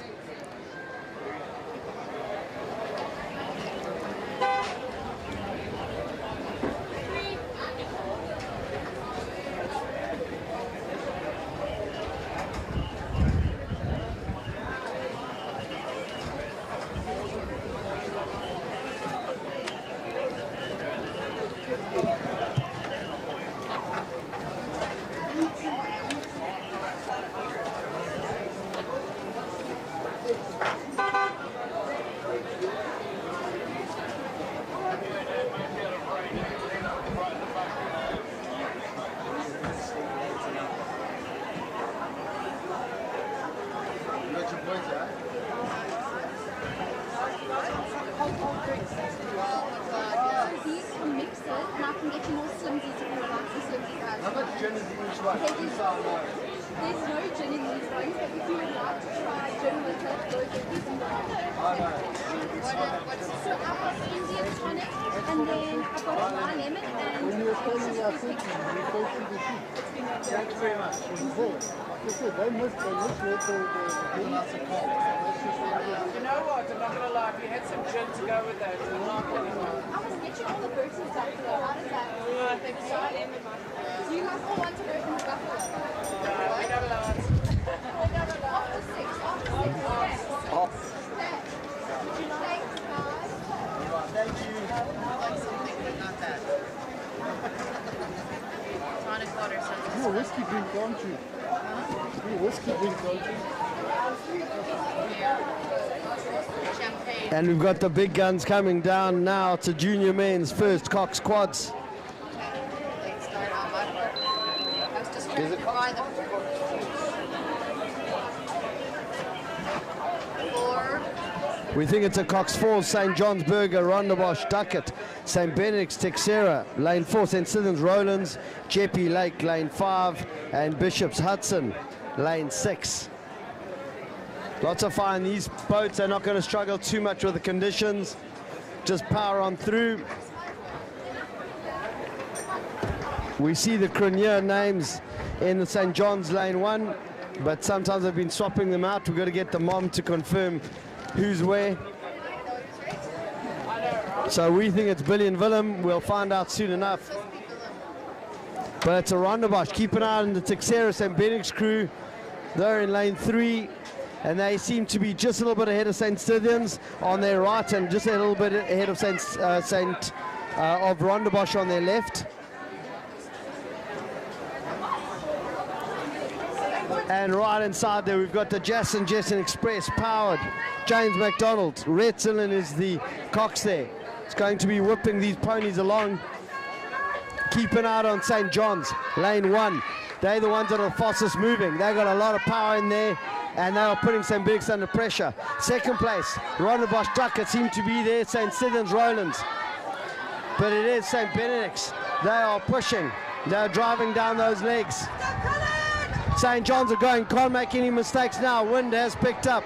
And we've got the big guns coming down now to junior men's first Cox quads. We think it's a Cox 4, St. John's Burger, Rondebosch, Duckett, St. Benedict's, Texera, Lane 4, St. Stephen's, Rowlands, Jeppy Lake, Lane 5, and Bishop's Hudson, Lane 6. Lots of fire in these boats. They're not going to struggle too much with the conditions. Just power on through. We see the Cronier names in the St. John's Lane 1, but sometimes they've been swapping them out. We've got to get the mom to confirm who's where. So we think it's Billy and Willem. We'll find out soon enough. But it's a Rondebosch. Keep an eye on the Texera St. Benedict's crew. They're in lane 3. And they seem to be just a little bit ahead of St. Stithians on their right, and just a little bit ahead of of Rondebosch on their left. And right inside there, we've got the Jason Express powered. James McDonald. Red Cylind is the cox there. It's going to be whipping these ponies along. Keep an eye on St. John's, lane 1. They're the ones that are fastest moving. They've got a lot of power in there, and they are putting St. Benedict's under pressure. Second place, Rondebosch Duckett seem to be there, St. Stithians Rowlands. But it is St. Benedict's They are pushing. They're driving down those legs. St. John's are going, can't make any mistakes now. Wind has picked up.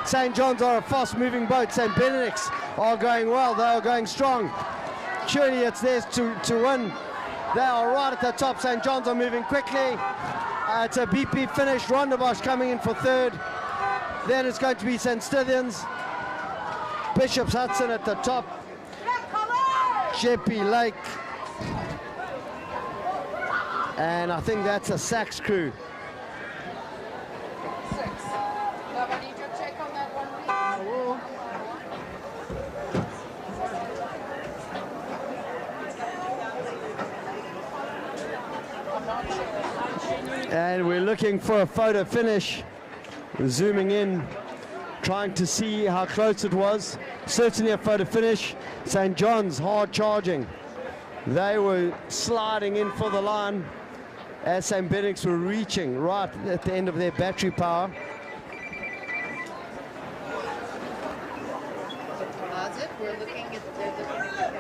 St. John's are a fast-moving boat. St. Benedict's are going well. They are going strong. Surely it's theirs to win. They are right at the top. St. John's are moving quickly. It's a BP finish. Rondebosch coming in for third. Then it's going to be St. Stithians. Bishop's Hudson at the top. Jeppy Lake. And I think that's a Sachs crew. And we're looking for a photo finish. We're zooming in, trying to see how close it was. Certainly a photo finish. St. John's hard charging. They were sliding in for the line as St. Benedict's were reaching right at the end of their battery power. That's it. We're looking at the camera.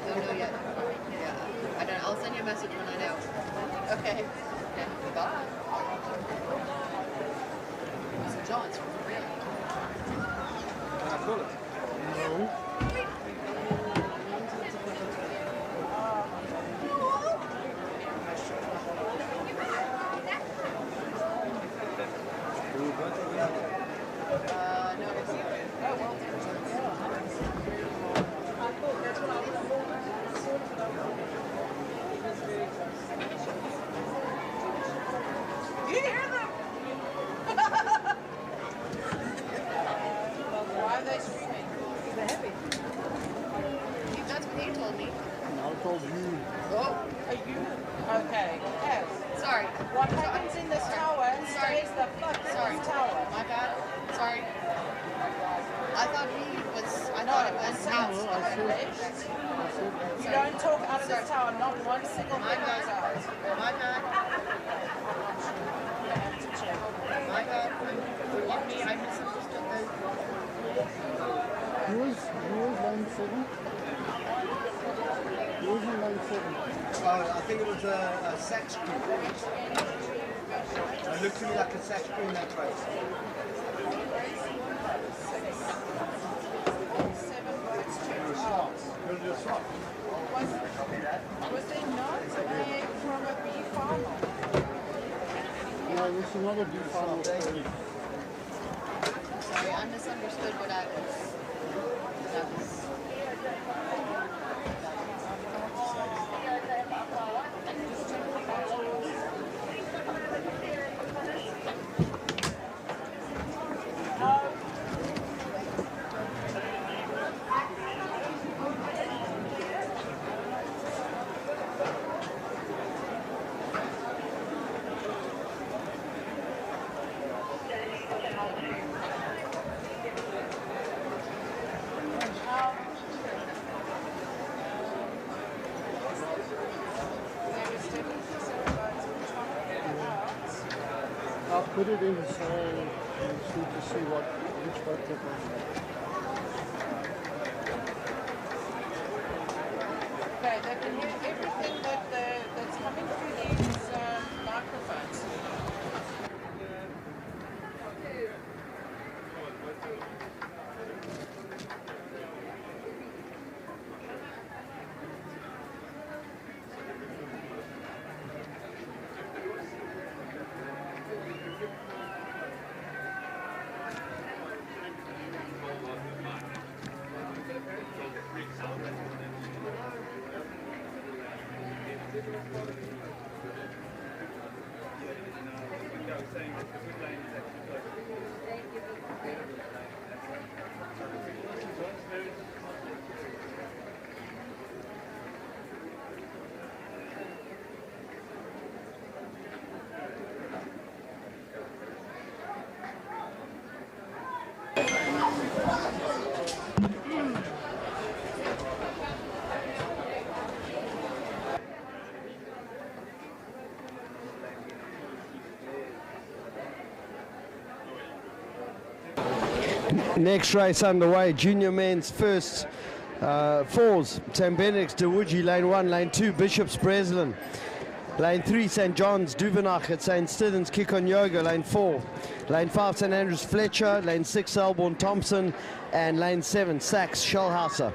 Don't know yet. Yeah. I don't know. I'll send you a message when I know. Okay. Okay. Bye. St. John's from the real. No. You hear them? Why are they screaming? They're happy. That's what he told me. I told you. Oh, are you? Okay. Yes. Sorry. What happens in this tower stays the fuck in this tower. My bad. Sorry. I thought it was out. You don't talk out of this tower. Not one single thing goes out. My bad. My bad. Forgive me. I misunderstood those. Who was line 7? Who was in line 7? I think it was a Sachs crew. It looked to me like a Sachs crew in that race. Was they not from a bee farmer? No, it was another big farm. Sorry, I misunderstood what I was. I'll put it in so to see which boat they're going. Okay, they can hear everything that's coming through these microphones. Next race underway, junior men's first Fours, St. Benedict's, Dewuji, lane 1, lane 2, Bishop's, Breslin. Lane 3, St. John's, Duvenach at St. Stithen's, Kikon Yoga, lane 4. Lane 5, St. Andrews, Fletcher. Lane 6, Selborne, Thompson. And lane 7, Sachs, Schellhauser.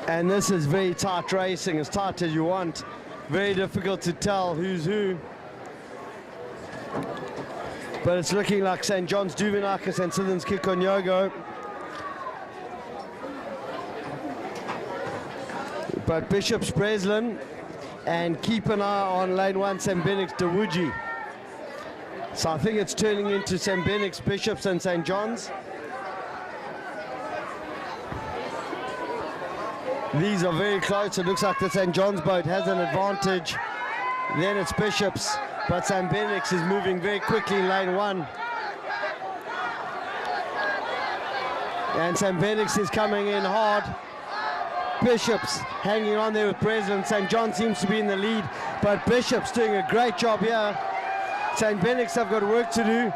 And this is very tight racing, as tight as you want. Very difficult to tell who's who. But it's looking like St. John's, Duvenach, St. Stithen's, Kikon Yoga. But Bishop's, Breslin, and keep an eye on lane 1, St. Benedict's, Dewuji. So I think it's turning into St. Benedict's, Bishop's, and St. John's. These are very close. It looks like the St. John's boat has an advantage. Then it's Bishop's, but St. Benedict's is moving very quickly in lane 1. And St. Benedict's is coming in hard. Bishop's hanging on there with Breslin. St. John seems to be in the lead, but Bishop's doing a great job here. St. Benedict's have got work to do,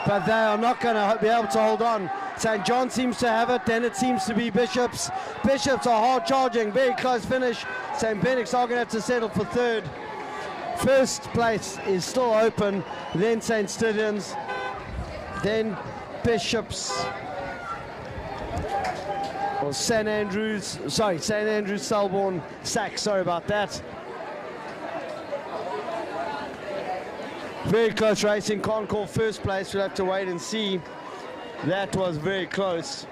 but they are not going to be able to hold on. St. John seems to have it, then it seems to be Bishop's. Bishop's are hard charging, very close finish. St. Benedict's are going to have to settle for third. First place is still open, then St. Stithen's, then Bishop's. Or St. Andrews, Selborne, Sachs, sorry about that. Very close racing, can't call first place, we'll have to wait and see. That was very close.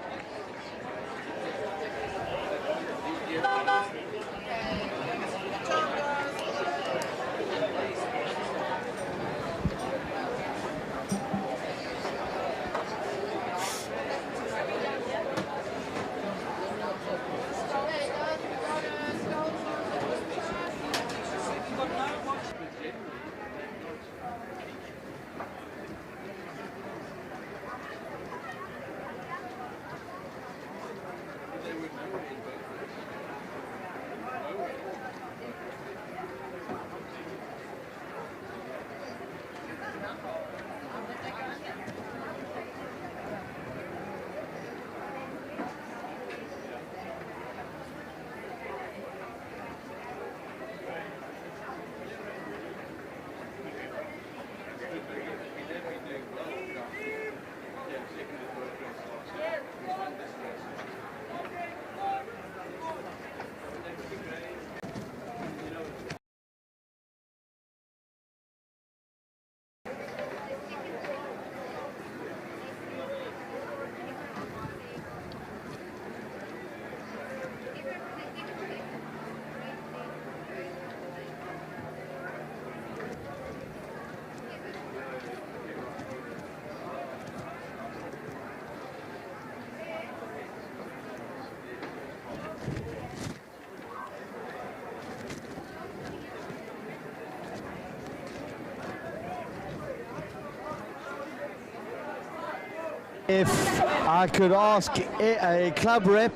If I could ask a club rep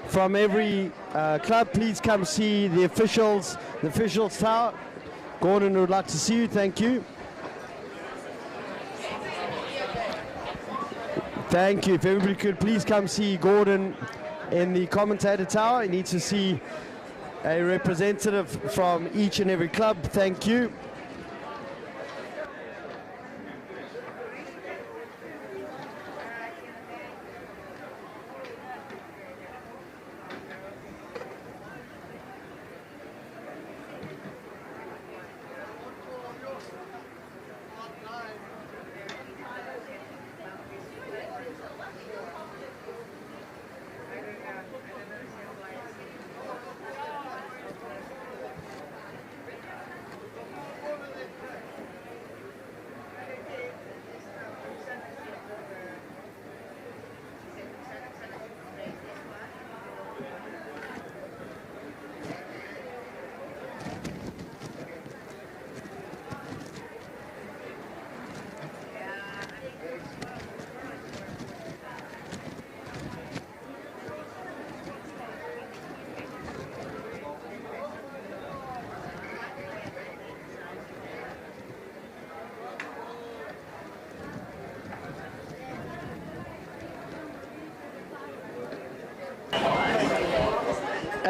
from every club, please come see the officials tower. Gordon would like to see you, thank you. Thank you. If everybody could please come see Gordon in the commentator tower. He needs to see a representative from each and every club. Thank you.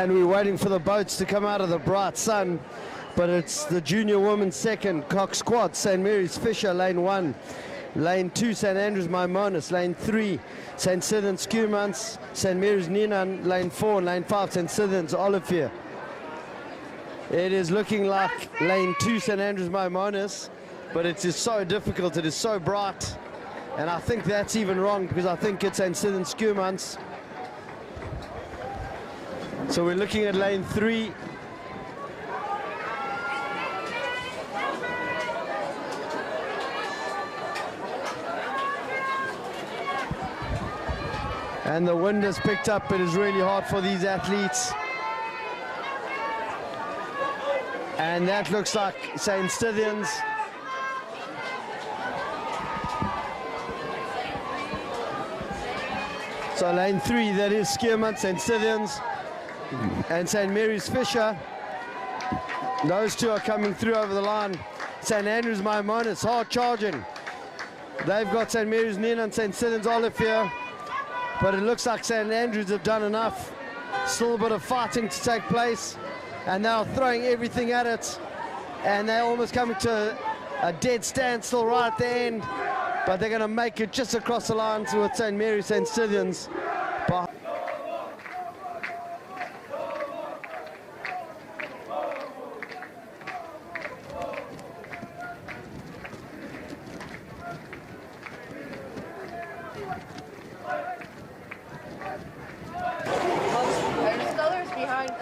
and we're waiting for the boats to come out of the bright sun. But it's the junior women's second, Cox Quad, St. Mary's Fisher, lane 1. Lane 2, St. Andrews Maimonis. Lane 3, St. Sidon's Skumans. St. Mary's Ninan. Lane 4 and lane 5, St. Sidon's Olivier. It is looking like lane 2, St. Andrews Maimonis, but it is so difficult, it is so bright. And I think that's even wrong, because I think it's St. Sidon's Skumans. So we're looking at lane 3. And the wind has picked up. It is really hard for these athletes. And that looks like St. Stithians. So lane 3, that is Skiermont, St. Stithians, and St. Mary's Fisher. Those two are coming through over the line. St. Andrews Maimonis, hard charging. They've got St. Mary's Nina and St. Stithians Olivier. But it looks like St. Andrews have done enough. Still a bit of fighting to take place. And they're throwing everything at it. And they're almost coming to a dead standstill right at the end. But they're going to make it just across the line with St. Mary's, St. Stithians.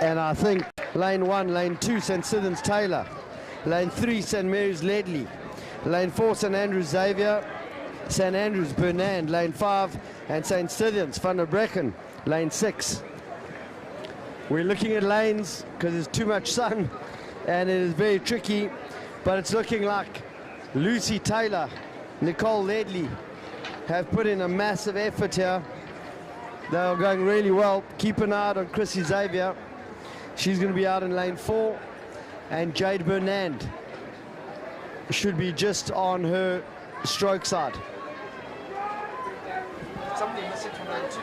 And I think lane 1, lane 2, St. Stithians Taylor. Lane 3, St. Mary's Ledley. Lane 4, St. Andrews Xavier. St. Andrews Bernand. Lane 5, and St. Stithians Van der Brecken. Lane 6. We're looking at lanes because there's too much sun and it is very tricky, but it's looking like Lucy Taylor, Nicole Ledley have put in a massive effort here. They are going really well. Keep an eye out on Chrissy Xavier. She's going to be out in lane 4, and Jade Bernand should be just on her stroke side. Somebody missing from lane 2.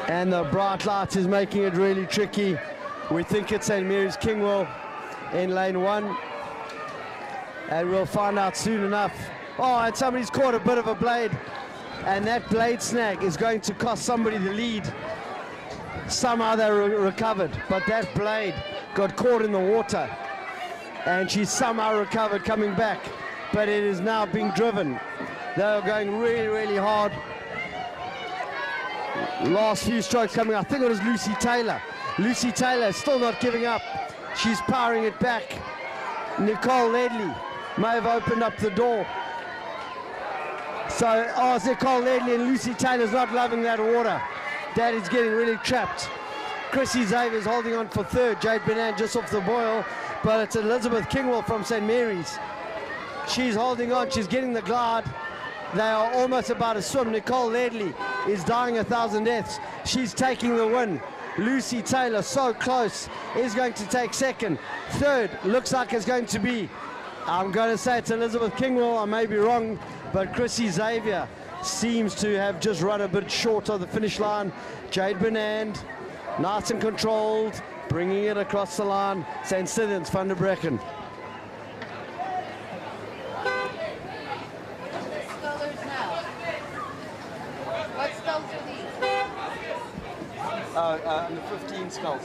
And the bright light is making it really tricky. We think it's St. Mary's Kingwell in lane 1, and we'll find out soon enough. Oh, and somebody's caught a bit of a blade, and that blade snag is going to cost somebody the lead. Somehow they recovered, but that blade got caught in the water, and she somehow recovered coming back, but it is now being driven. They are going really, really hard. Last few strokes coming, I think it was Lucy Taylor. Lucy Taylor still not giving up. She's powering it back. Nicole Ledley may have opened up the door. So, Nicole Ledley and Lucy Taylor's not loving that water. That is getting really trapped. Chrissy Xavier's holding on for third. Jade Bernand just off the boil, but it's Elizabeth Kingwell from St. Mary's. She's holding on, she's getting the glide. They are almost about to swim. Nicole Ledley is dying 1,000 deaths. She's taking the win. Lucy Taylor, so close, is going to take second. Third, looks like it's going to be, I'm going to say it's Elizabeth Kingwell, I may be wrong, but Chrissy Xavier seems to have just run a bit short of the finish line. Jade Bernand, nice and controlled, bringing it across the line. St. Stithians, Van der Brecken. What skulls are these? Under 15 skulls.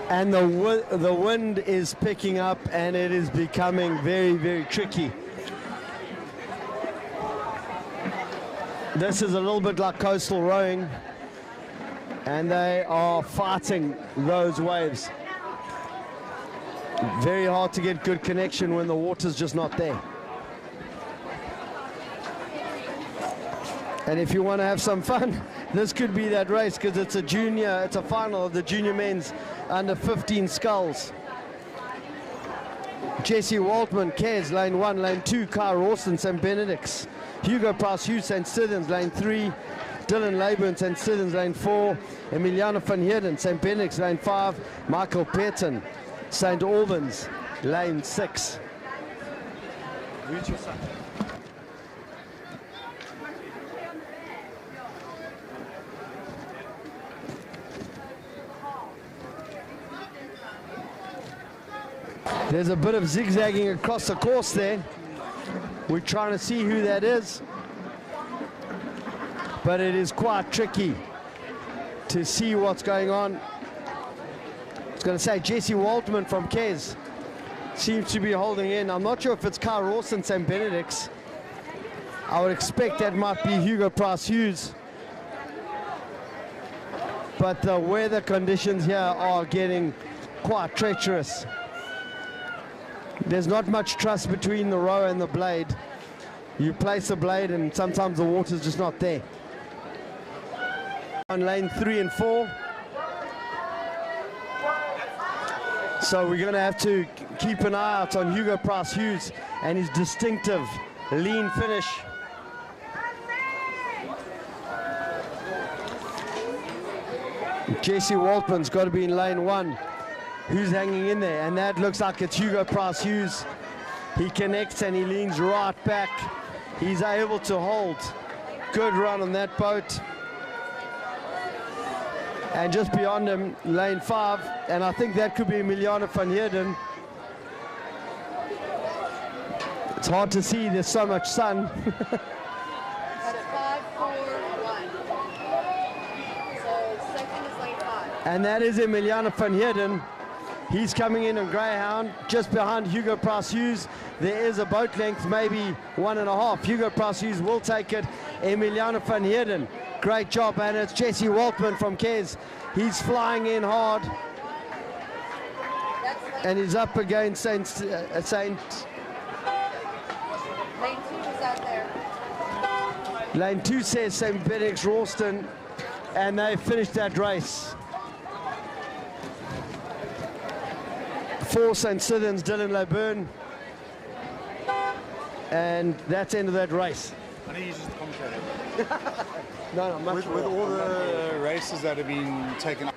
And the wind is picking up, and it is becoming very, very tricky. This is a little bit like coastal rowing, and they are fighting those waves. Very hard to get good connection when the water's just not there. And if you want to have some fun, this could be that race, because it's a final of the junior men's under 15 sculls. Jesse Waltman, Kez, lane 1, lane 2, Kai Rawson, St. Benedict's. Hugo Price Hughes, St. Stithians, lane 3. Dylan Leyburn, St. Stithians, lane 4. Emiliano van Heerden, St. Benedict's, lane 5. Michael Pearton, St. Albans, lane 6. There's a bit of zigzagging across the course there. We're trying to see who that is, but it is quite tricky to see what's going on. I was going to say Jesse Waldman from Kes seems to be holding in. I'm not sure if it's Kyle Rawson St. Benedict's. I would expect that might be Hugo Price Hughes. But the weather conditions here are getting quite treacherous. There's not much trust between the row and the blade. You place the blade and sometimes the water's just not there. On lane 3 and 4. So we're going to have to keep an eye out on Hugo Price Hughes and his distinctive lean finish. Jesse Waltman's got to be in lane 1. Who's hanging in there? And that looks like it's Hugo Price Hughes. He connects and he leans right back. He's able to hold. Good run on that boat. And just beyond him, lane 5, and I think that could be Emiliano van Heerden. It's hard to see, there's so much sun. That's 5, 4, 1. So second is lane 5. And that is Emiliano van Heerden. He's coming in on Greyhound, just behind Hugo Price Hughes. There is a boat length, maybe 1.5. Hugo Price Hughes will take it. Emiliano van Heerden, great job. And it's Jesse Waltman from Kes. He's flying in hard. And he's up against Lane 2 is out there. Lane 2 says St. Benedict's Rawston, and they finished that race. 4 St. Stithians, Dylan Laburn. And that's the end of that race. I think he's just a commentator. No, much with all the races that have been taken up.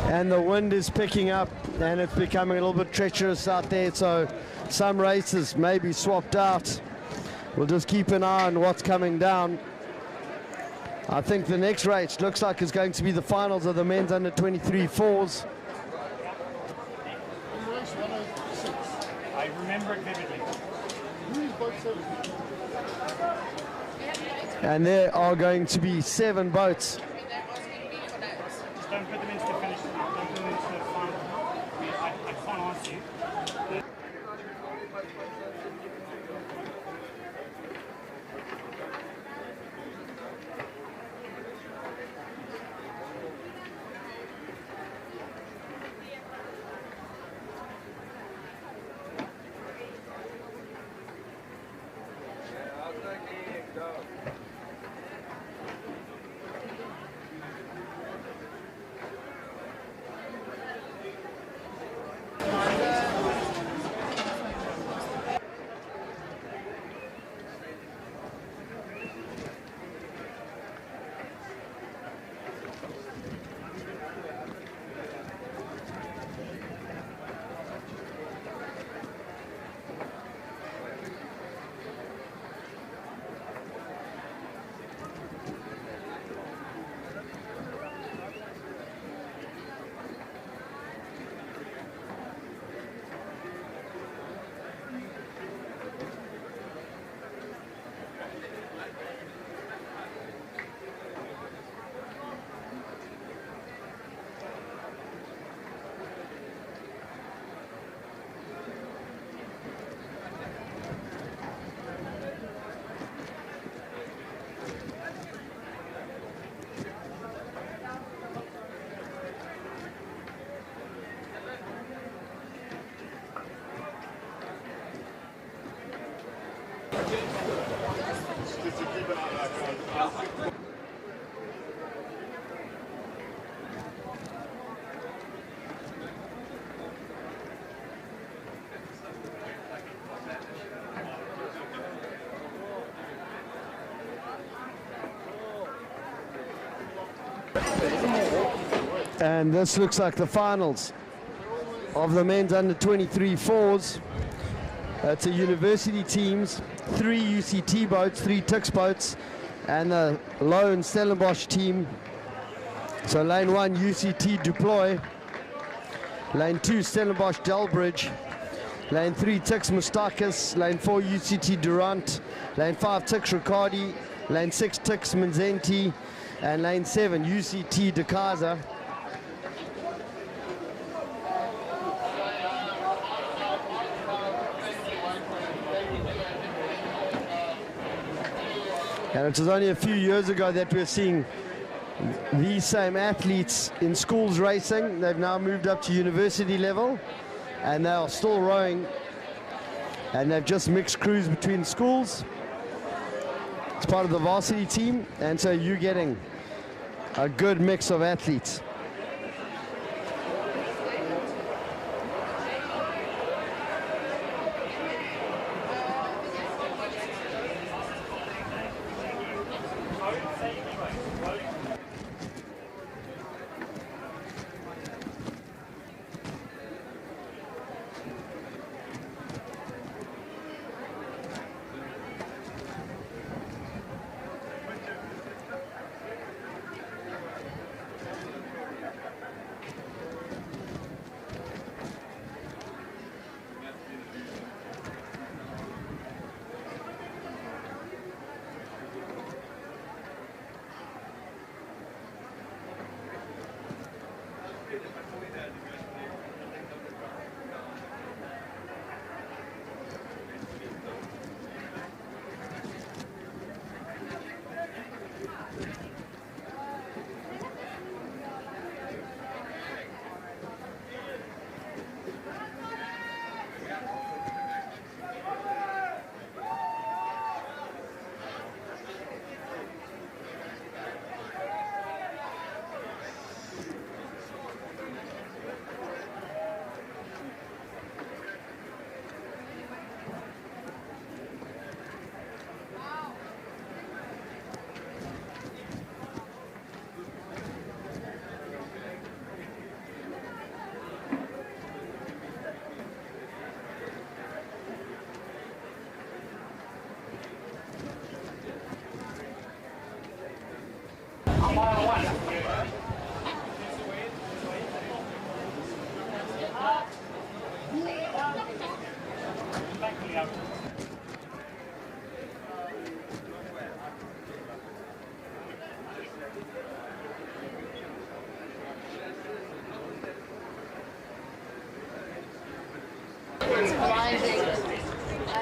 and the wind is picking up and it's becoming a little bit treacherous out there, so some races may be swapped out. We'll just keep an eye on what's coming down. I think the next race looks like it's going to be the finals of the men's under 23 fours. I remember it vividly. And there are going to be 7 boats. Just don't put them into the finish now. Don't put them into the final. I can't answer you. And this looks like the finals of the men's under 23 fours. It's a university teams, 3 UCT boats, 3 Tix boats, and the lone Stellenbosch team. So lane 1 UCT Deploy, lane 2 Stellenbosch Delbridge, lane 3 Tix Mustakas, lane 4 UCT Durant, lane 5 Tix Riccardi, lane 6 Tix Manzenti, and lane 7 UCT De Casa. And it was only a few years ago that we're seeing these same athletes in schools racing. They've now moved up to university level and they are still rowing, and they've just mixed crews between schools. It's part of the varsity team, and so you're getting a good mix of athletes.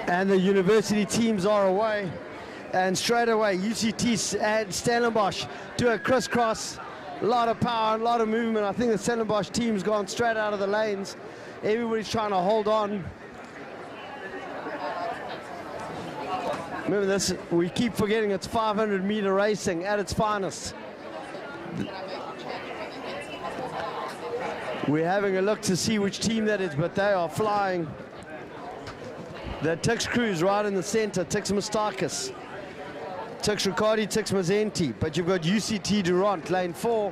And the university teams are away. And straight away, UCT and Stellenbosch do a crisscross. A lot of power, a lot of movement. I think the Stellenbosch team's gone straight out of the lanes. Everybody's trying to hold on. Remember this, we keep forgetting it's 500-meter racing at its finest. We're having a look to see which team that is, but they are flying. The Tix crew's right in the center, Tix Mustakis, Tix Riccardi, Tix Mazzenti, but you've got UCT Durant, lane 4.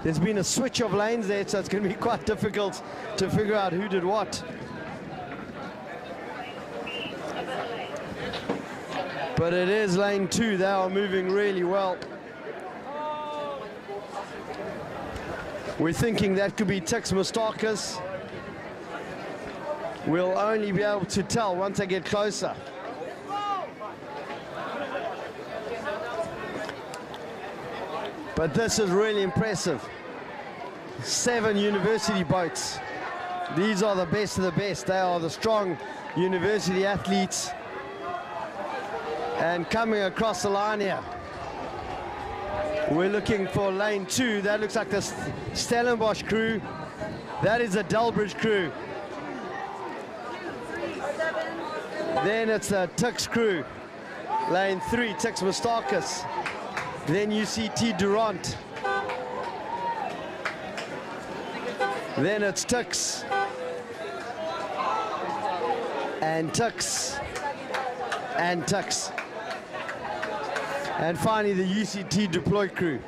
There's been a switch of lanes there, so it's going to be quite difficult to figure out who did what. But it is lane 2, they are moving really well. We're thinking that could be Tix Mustakis. We'll only be able to tell once I get closer. But this is really impressive. 7 university boats. These are the best of the best. They are the strong university athletes. And coming across the line here, we're looking for lane 2. That looks like the Stellenbosch crew. That is the Delbridge crew. Then it's the Tix crew. Lane 3, Tix Mustakis. Then UCT Durant. Then it's Tix. And Tix. And Tix. And finally the UCT deploy crew.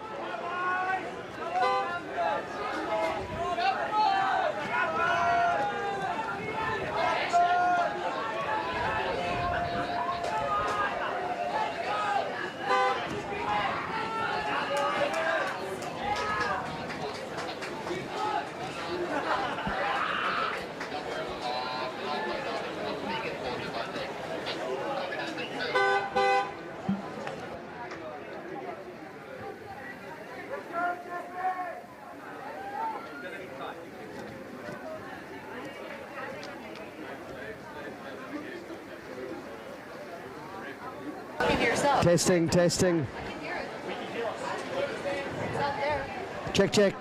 Testing, testing. Check, check.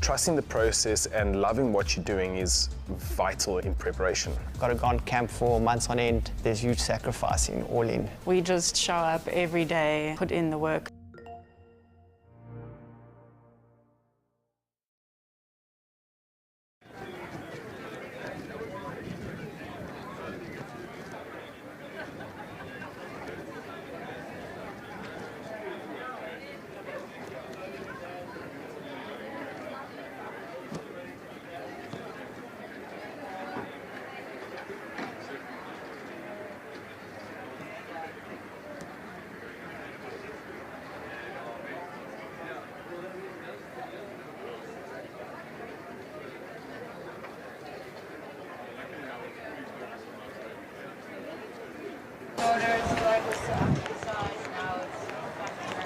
Trusting the process and loving what you're doing is vital in preparation. Got to go on camp for months on end. There's huge sacrifice in all in. We just show up every day, put in the work.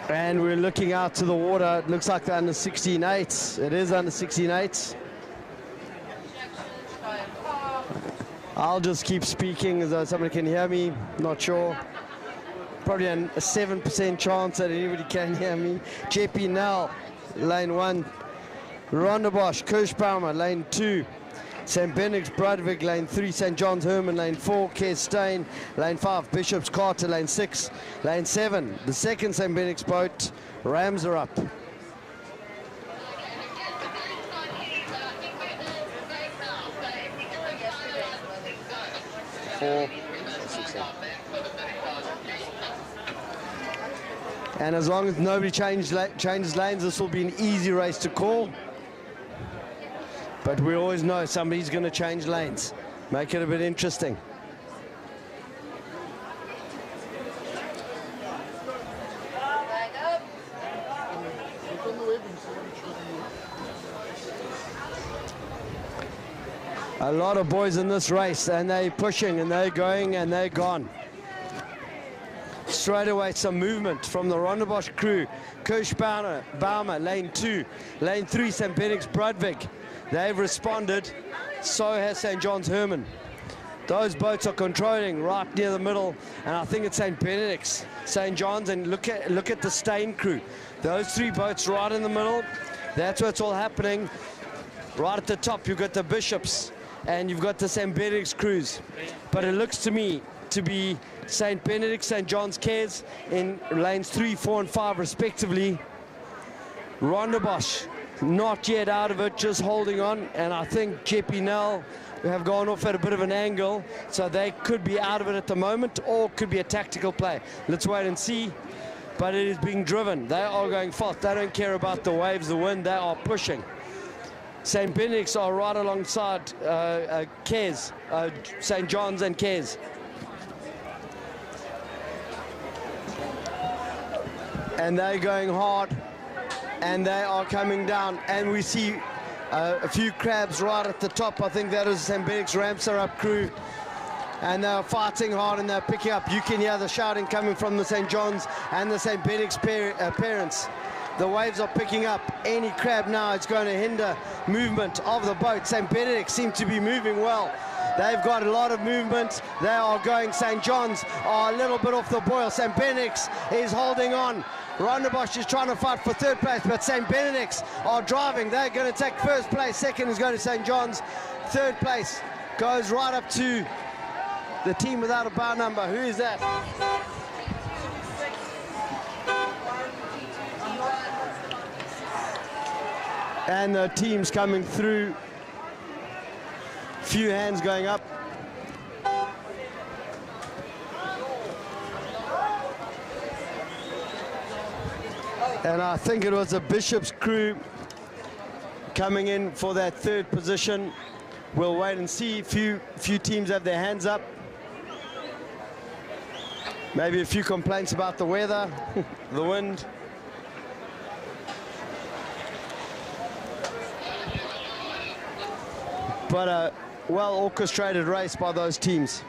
And we're looking out to the water. It looks like the under 16.8s. It is under 16.8s. I'll just keep speaking as though somebody can hear me. Not sure. Probably a 7% chance that anybody can hear me. JP Nell, lane 1. Rondebosch, Kirschbaumer, lane 2. St. Benedict's Brodvig, lane 3, St. John's Herman, lane 4, Kerstein, lane 5, Bishop's Carter, lane 6, lane 7, the second St. Benedict's boat, Rams are up. And as long as nobody changes lanes, this will be an easy race to call. But we always know somebody's going to change lanes. Make it a bit interesting. A lot of boys in this race, and they're pushing, and they're going, and they're gone. Straight away, some movement from the Rondebosch crew. Kirschbaumer, lane 2. Lane 3, St. Benedict's Brodvig. They've responded, so has St. John's Herman. Those boats are controlling right near the middle, and I think it's St. Benedict's, St. John's, and look at the Stain crew. Those 3 boats right in the middle, that's where it's all happening. Right at the top, you've got the Bishops, and you've got the St. Benedict's crews. But it looks to me to be St. Benedict's, St. John's Cares in lanes 3, 4, and 5 respectively. Rondebosch not yet out of it, just holding on, and I think Jeppy Nell have gone off at a bit of an angle, so they could be out of it at the moment, or could be a tactical play. Let's wait and see, but it is being driven. They are going fast. They don't care about the waves, the wind. They are pushing. St. Benedict's are right alongside Cares, St. John's and Cares. And they're going hard, and they are coming down, and we see a few crabs right at the top. I think that is St. Benedict's Ramps are up crew, and they're fighting hard, and they're picking up. You can hear the shouting coming from the St. John's and the St. Benedict's parents. The waves are picking up. Any crab now is going to hinder movement of the boat. St. Benedict seem to be moving well. They've got a lot of movement. They are going. St. John's are a little bit off the boil. St. Benedict's is holding on. Rondebosch is trying to fight for 3rd place, but St. Benedict's are driving. They're going to take 1st place. 2nd is going to St. John's. 3rd place goes right up to the team without a bar number. Who is that? And the team's coming through. Few hands going up. And I think it was the Bishop's crew coming in for that 3rd position. We'll wait and see. Few teams have their hands up. Maybe a few complaints about the weather, the wind. But a well orchestrated race by those teams.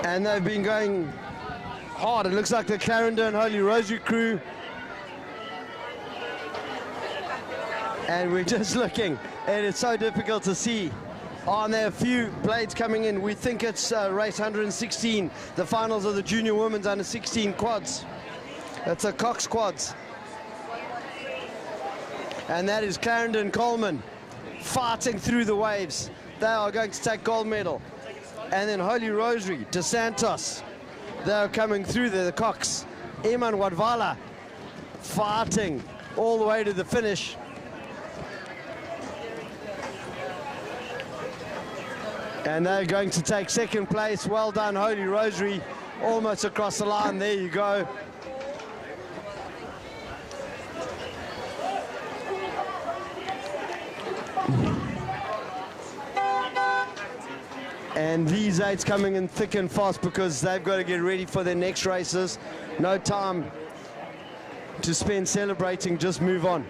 And they've been going hard. It looks like the Clarendon Holy Rosary crew. And we're just looking, and it's so difficult to see. Are there a few blades coming in? We think it's race 116, the finals of the junior women's under 16 quads. That's a Cox quads. And that is Clarendon Coleman fighting through the waves. They are going to take gold medal. And then Holy Rosary, De Santos, they're coming through there, the Cox. Iman Wadvala fighting all the way to the finish. And they're going to take second place. Well done, Holy Rosary, almost across the line. There you go. And these eights coming in thick and fast because they've got to get ready for their next races. No time to spend celebrating, just move on.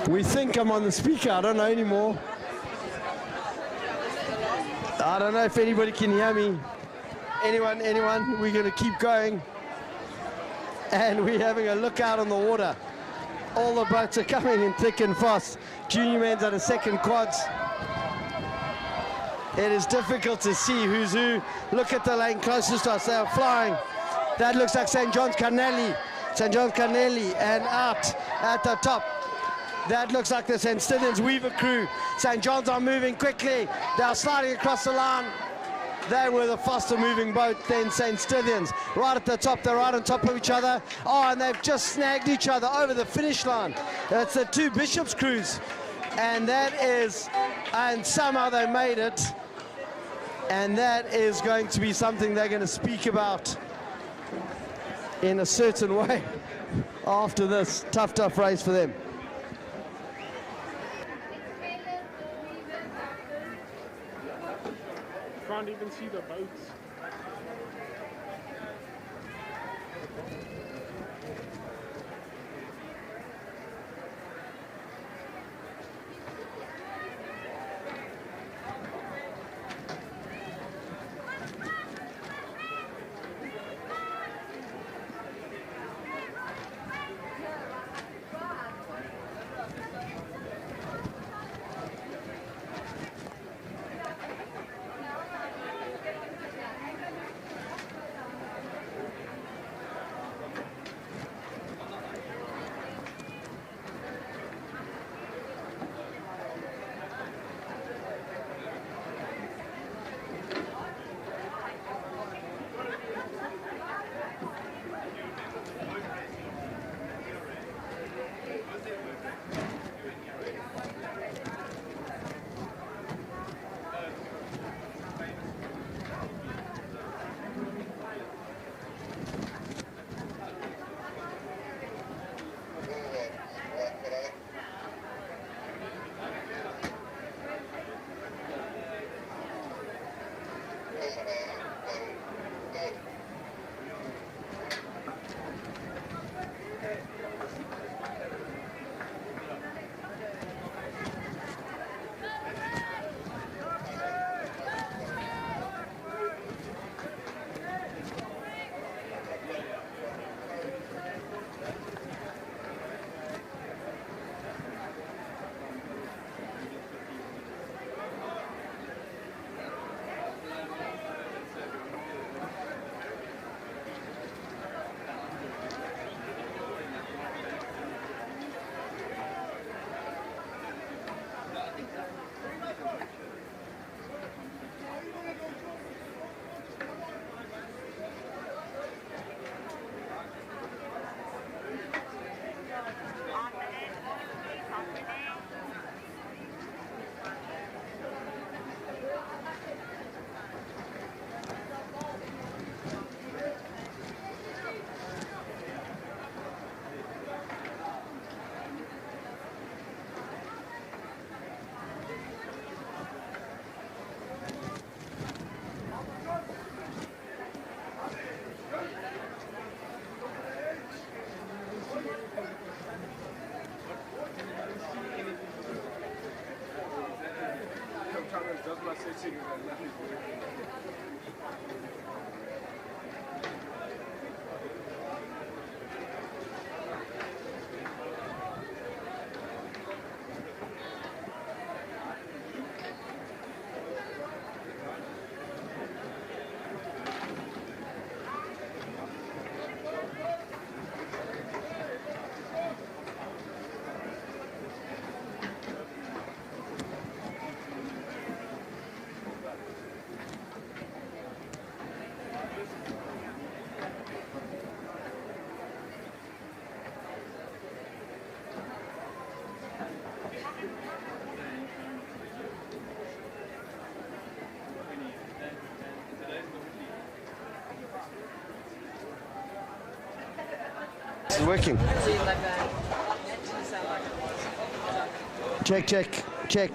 We think I'm on the speaker, I don't know anymore. I don't know if anybody can hear me. Anyone, we're going to keep going. And we're having a look out on the water. All the boats are coming in thick and fast. Junior men's at a second quads. It is difficult to see who's who. Look at the lane closest to us, they are flying. That looks like St. John's Carnelli. St. John's Carnelli and out at the top. That looks like the St. Stithians Weaver crew. St. John's are moving quickly. They are sliding across the line. They were the faster moving boat than St. Stithians. Right at the top, they're right on top of each other. Oh, and they've just snagged each other over the finish line. That's the two Bishops crews. And that is, and somehow they made it. And that is going to be something they're going to speak about in a certain way after this tough race for them. Can't even see the boats. working. Check, check, check.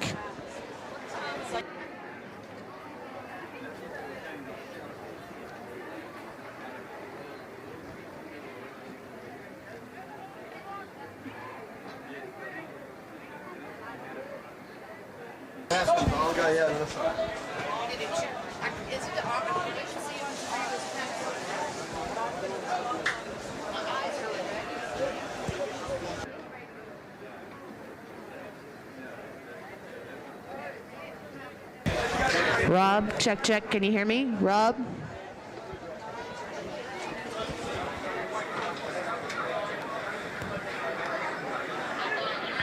I'll go, yeah, this side. Rob, check, check. Can you hear me? Rob?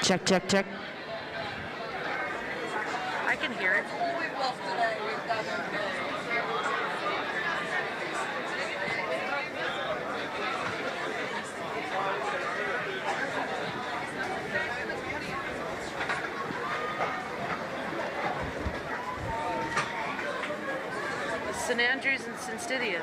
Check, check, check. I can hear it. St. Andrews and St. Stithians.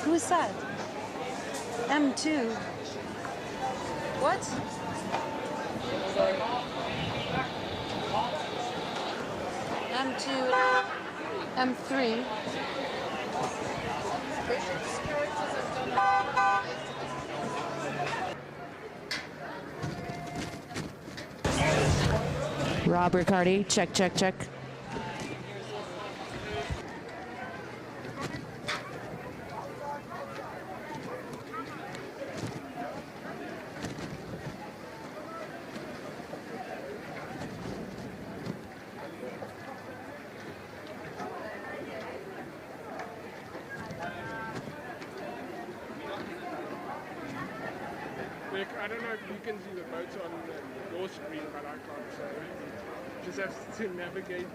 Who is that? M2. What? M2, M3. Rob Riccardi, check, check, check. Rick, I don't know if you can see the boats on your screen, but I can't, so just have to navigate.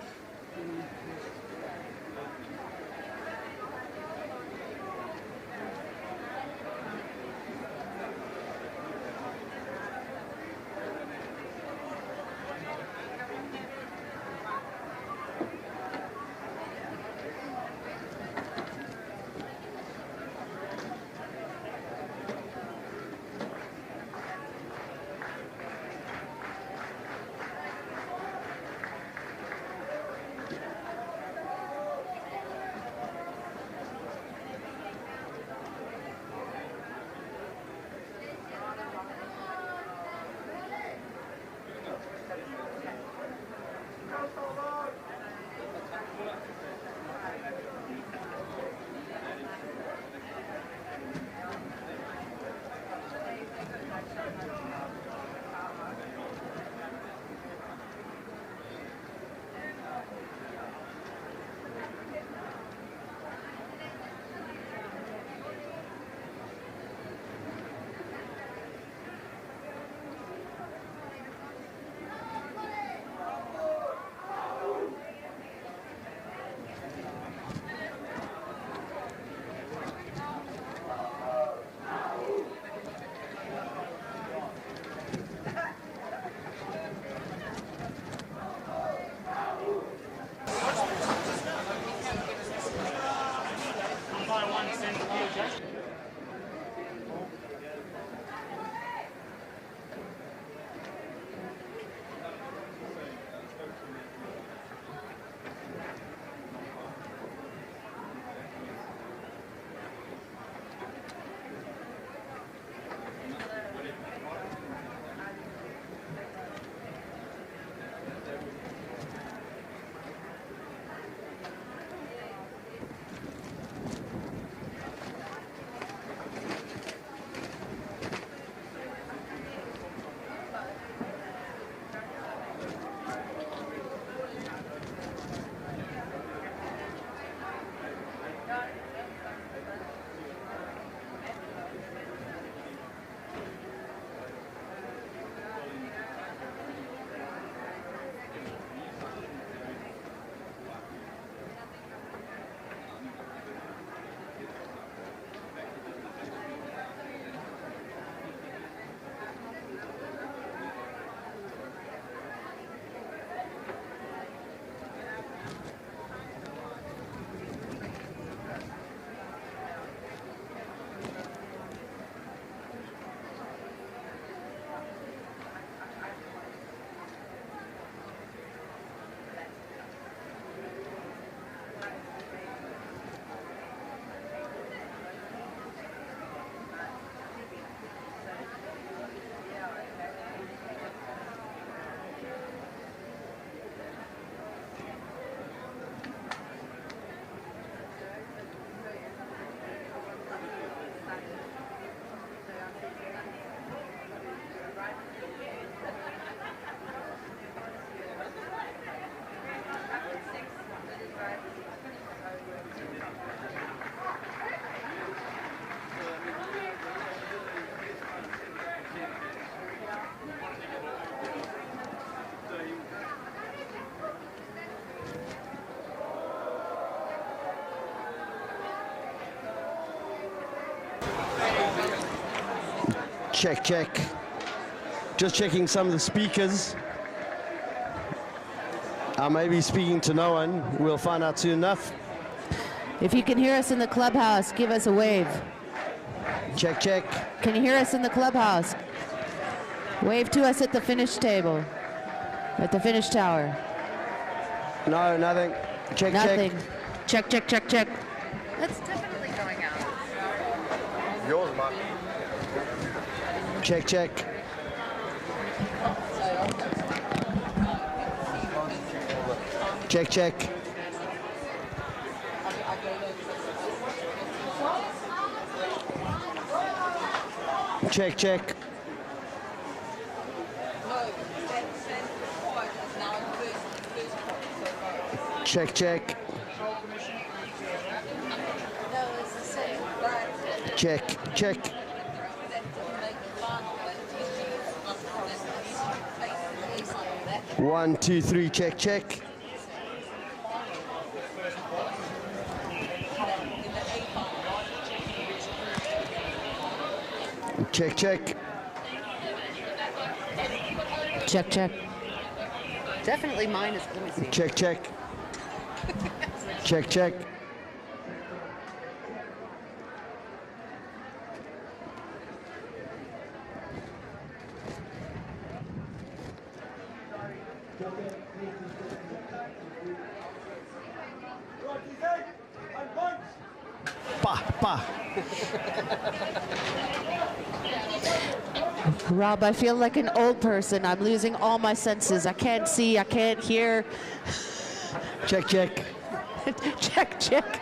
Check, check. Just checking some of the speakers. I may be speaking to no one. We'll find out soon enough. If you can hear us in the clubhouse, give us a wave. Check, check. Can you hear us in the clubhouse? Wave to us at the finish table, at the finish tower. No, nothing. Check, Nothing. check. Check, check, check, check. That's definitely going out. Yours, Mark. Check, check. Check, check. Check, check. Check, check. No, it's the same. Check, check. One, two, three, check, check. Check, check. Check, check. Definitely mine is, let me see. Check, check. Check, check. Pa, pa. Rob, I feel like an old person. I'm losing all my senses. I can't see, I can't hear. Check, check. Check, check.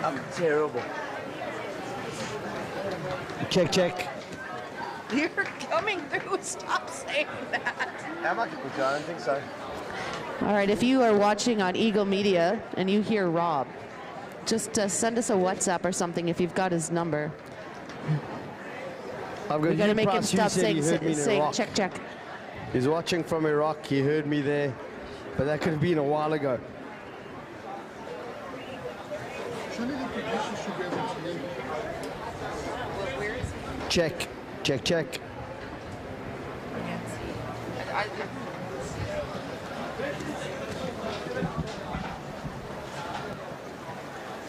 I'm terrible. Check, check. You're coming through. Stop saying that. Am I? I don't think so. All right, if you are watching on Eagle Media and you hear Rob, just send us a WhatsApp or something if you've got his number. We got to make him stop saying check, check. He's watching from Iraq. He heard me there, but that could have been a while ago. Check, check, check.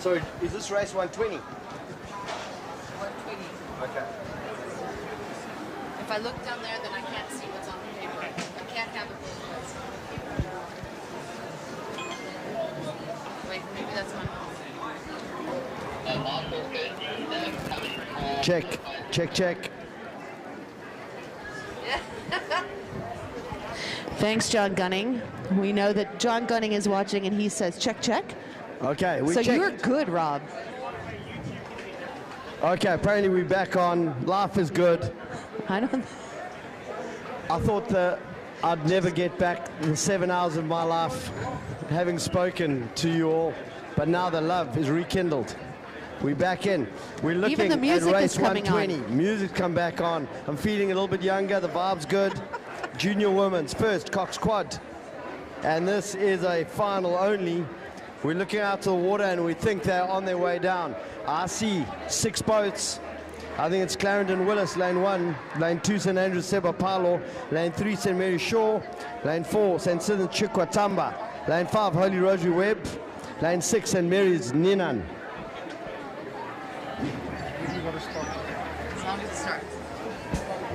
So, is this race 120? 120. Okay. If I look down there, then I can't see what's on the paper. I can't have it both ways. Wait, maybe that's my phone. Check, check, check. Thanks, John Gunning. We know that John Gunning is watching and he says check, check. Okay, we So checked. you're good, Rob. Okay, apparently we're back on. Life is good. I thought that I'd never get back the 7 hours of my life having spoken to you all, but now the love is rekindled. We're back in. We're looking Even the music at race is coming 120. on. Music's come back on. I'm feeling a little bit younger. The vibe's good. Junior women's first Cox quad, and this is a final only. We're looking out to the water and we think they're on their way down. I see 6 boats. I think it's Clarendon Willis, lane 1, lane 2, St. Andrews Sebapalo, lane 3, St. Mary's Shore, lane 4, St. Sidon Chikwatamba, lane 5, Holy Rosary Webb, lane 6, St. Mary's Ninan. As long as it starts.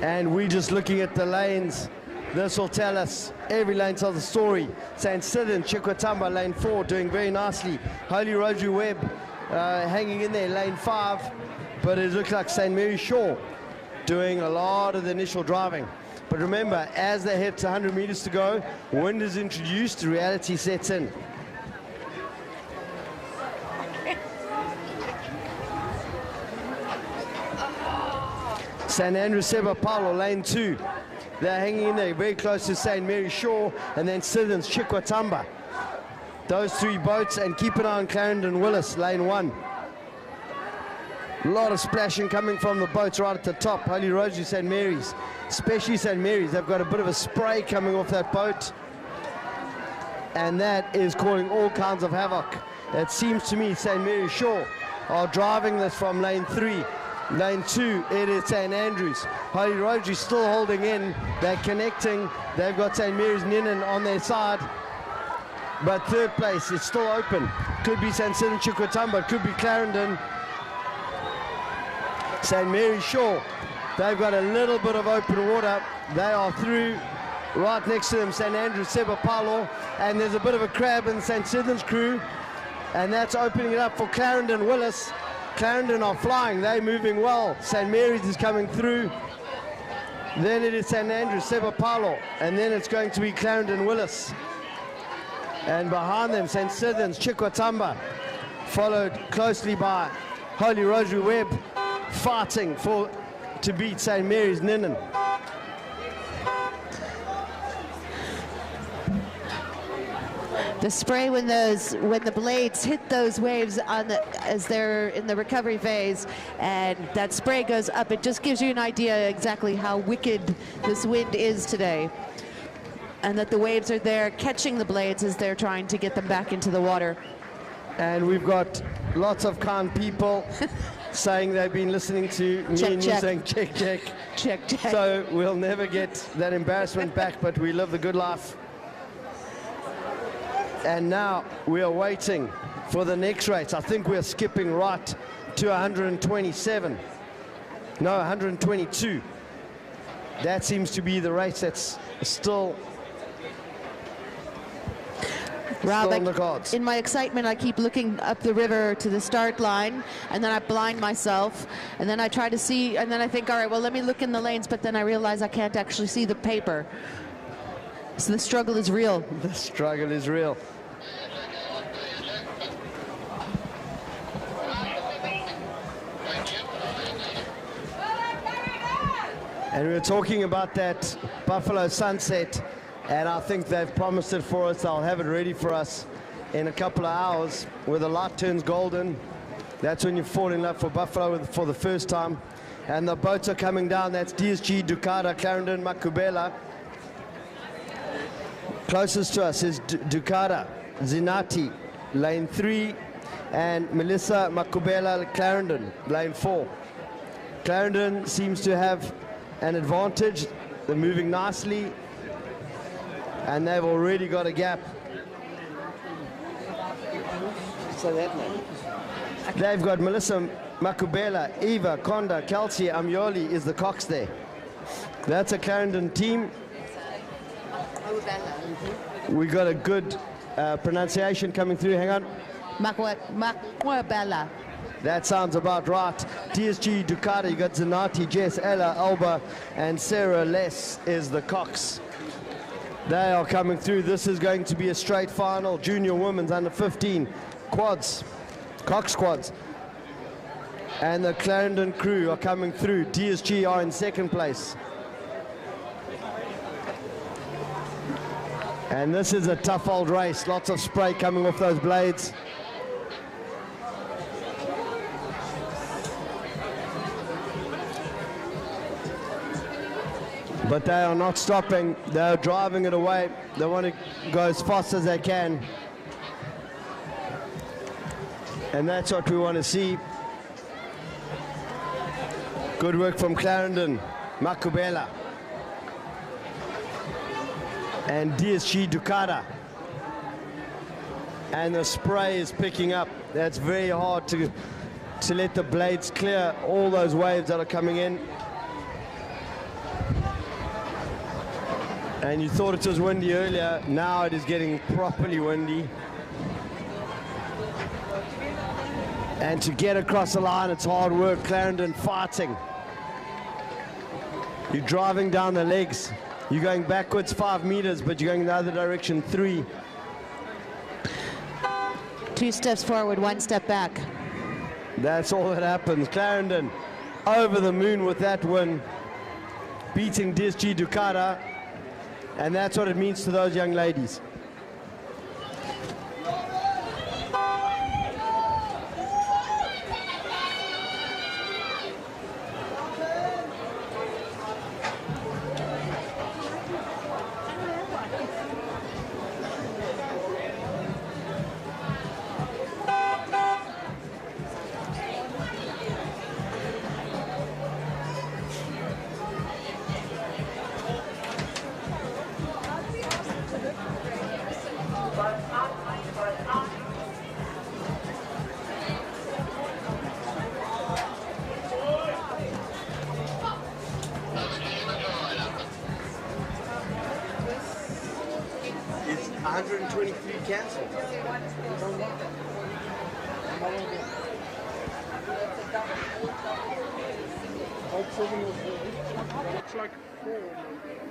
And we're just looking at the lanes. This will tell us, every lane tells a story. St. Sidon, Chikwatamba, lane 4, doing very nicely. Holy Rosary Webb hanging in there, lane 5. But it looks like St. Mary's Shore doing a lot of the initial driving. But remember, as they head to 100 meters to go, wind is introduced, reality sets in. St. Andrews Sebapalo, lane 2. They're hanging in there very close to St. Mary's Shore, and then Sidon's Chikwatamba. Those 3 boats, and keep an eye on Clarendon Willis, lane 1. A lot of splashing coming from the boats right at the top. Holy Rosary, St. Mary's, especially St. Mary's. They've got a bit of a spray coming off that boat, and that is causing all kinds of havoc. It seems to me St. Mary's Shaw are driving this from lane 3. Lane 2, it is St. Andrews. Holy Rosary still holding in. They're connecting. They've got St. Mary's Ninan on their side. But third place is still open. Could be St. Sidon Chikwatamba, could be Clarendon. St. Mary's Shaw, they've got a little bit of open water. They are through. Right next to them, St. Andrews Sebapalo, and there's a bit of a crab in St. Sidon's crew, and that's opening it up for Clarendon Willis. Clarendon are flying, they're moving well. St. Mary's is coming through. Then it is St. Andrews Sebapalo, and then it's going to be Clarendon Willis. And behind them, St. Sidon's Chikwatamba, followed closely by Holy Rosary Webb, fighting to beat St. Mary's Ninan. The spray when the blades hit those waves as they're in the recovery phase, and that spray goes up, it just gives you an idea exactly how wicked this wind is today. And that the waves are there catching the blades as they're trying to get them back into the water. And we've got lots of kind people saying they've been listening to me and you saying check, check. Check, check. So we'll never get that embarrassment back, but we live the good life. And now we are waiting for the next race. I think we're skipping right to 127. No, 122. That seems to be the race that's still on the cards. In my excitement, I keep looking up the river to the start line, and then I blind myself, and then I try to see, and then I think, all right, well, let me look in the lanes, but then I realize I can't actually see the paper. So the struggle is real. The struggle is real. And we were talking about that Buffalo Sunset, and I think they've promised it for us. They'll have it ready for us in a couple of hours. Where the light turns golden, that's when you fall in love for Buffalo for the first time. And the boats are coming down. That's DSG, Ducata, Clarendon, Makubela. Closest to us is Ducata, Zinati, lane 3, and Melissa Makubela, Clarendon, lane 4. Clarendon seems to have an advantage. They're moving nicely, and they've already got a gap. So they've got Melissa Makubela, Eva, Konda, Kelsey, Amioli is the cox there. That's a Clarendon team. We got a good pronunciation coming through. Hang on. Makubela. That sounds about right. DSG, Ducati, you got Zanati, Jess, Ella, Alba, and Sarah Les is the cox. They are coming through. This is going to be a straight final. Junior women's under 15 quads, cox quads. And the Clarendon crew are coming through. DSG are in second place. And this is a tough old race. Lots of spray coming off those blades. But they are not stopping. They're driving it away. They want to go as fast as they can. And that's what we want to see. Good work from Clarendon, Makubela, and DSG Ducata. And the spray is picking up. That's very hard to let the blades clear all those waves that are coming in. And you thought it was windy earlier, now it is getting properly windy. And to get across the line, it's hard work. Clarendon fighting. You're driving down the legs. You're going backwards 5 meters, but you're going the other direction 3. 2 steps forward, 1 step back. That's all that happens. Clarendon over the moon with that win, beating DSG Ducata. And that's what it means to those young ladies. cancelled. Looks like 4 maybe.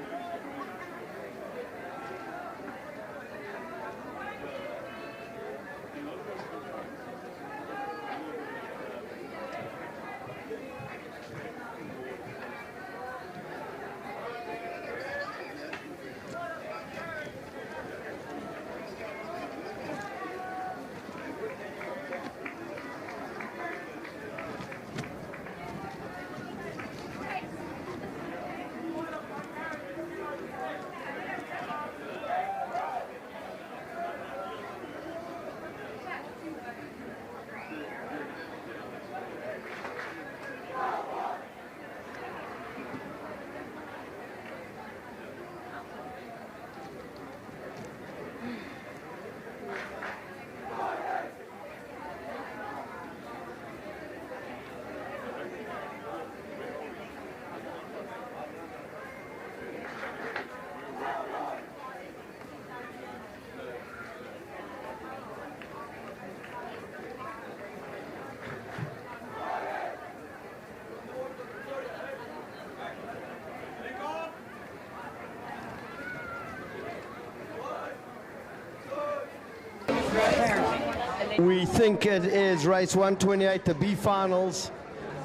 We think it is race 128, the B finals,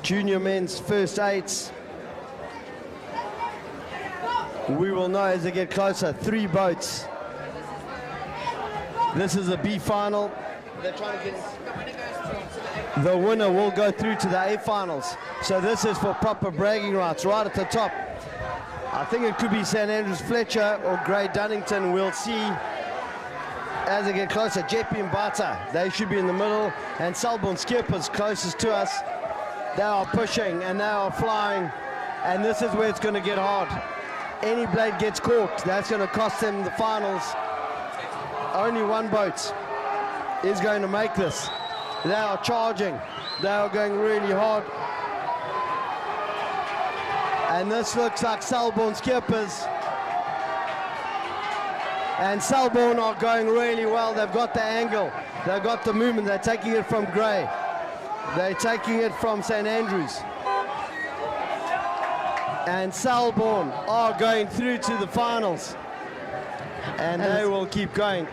junior men's first eights. We will know as they get closer. 3 boats. This is a B final. They're trying to get The winner will go through to the A finals. So this is for proper bragging rights right at the top. I think it could be St. Andrews Fletcher or Grey Dunnington. We'll see as they get closer. Jeppe and Bata, they should be in the middle. And Selborne Skippers closest to us. They are pushing and they are flying. And this is where it's going to get hard. Any blade gets caught, that's going to cost them the finals. Only one boat is going to make this. They are charging. They are going really hard. And this looks like Selborne Skippers. And Selborne are going really well. They've got the angle. They've got the movement. They're taking it from Grey. They're taking it from St. Andrews. And Selborne are going through to the finals. And they will keep going.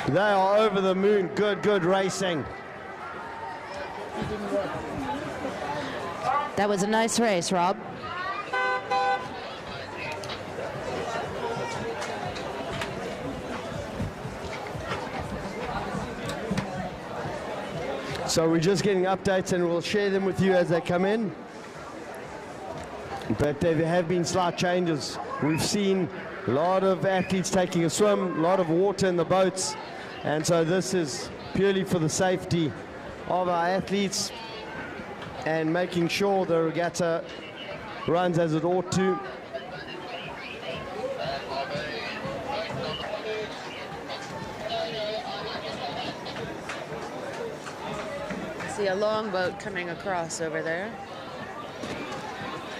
They are over the moon. Good racing. That was a nice race, Rob. So we're just getting updates and we'll share them with you as they come in. But there have been slight changes. We've seen a lot of athletes taking a swim, a lot of water in the boats. And so this is purely for the safety of our athletes and making sure the regatta runs as it ought to. See a long boat coming across over there.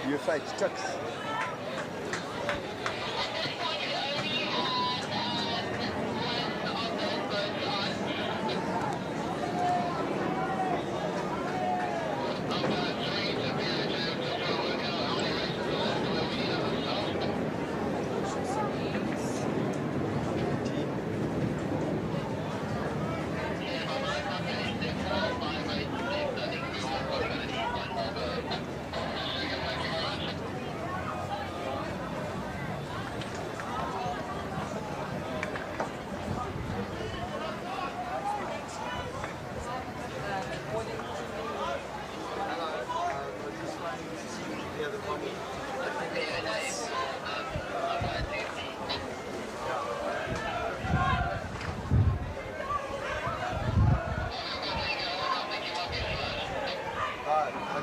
Your face tucks.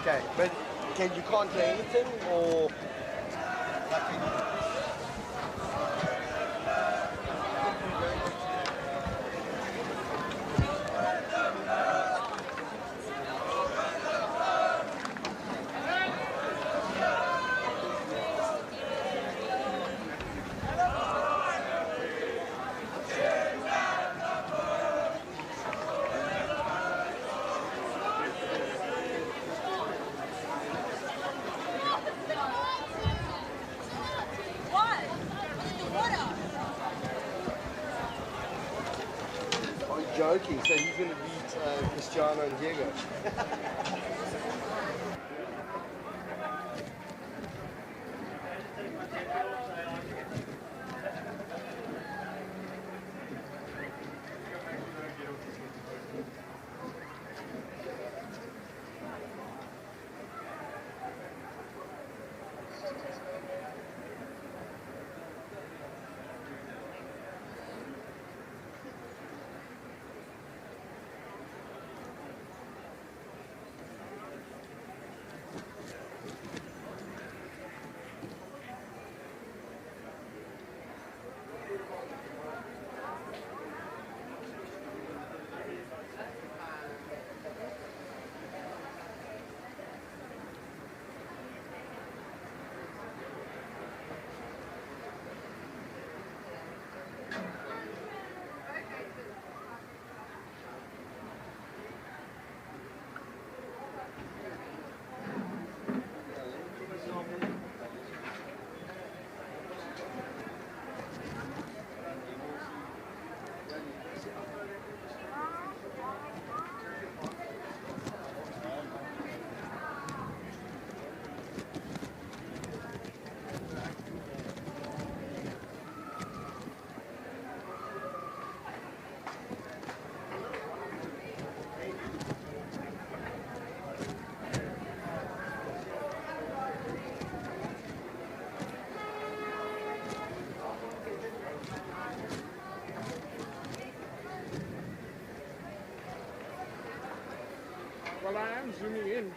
Okay, but you can't hear anything or nothing? joking, so he's going to beat Cristiano and Diego. Well, I am zooming in.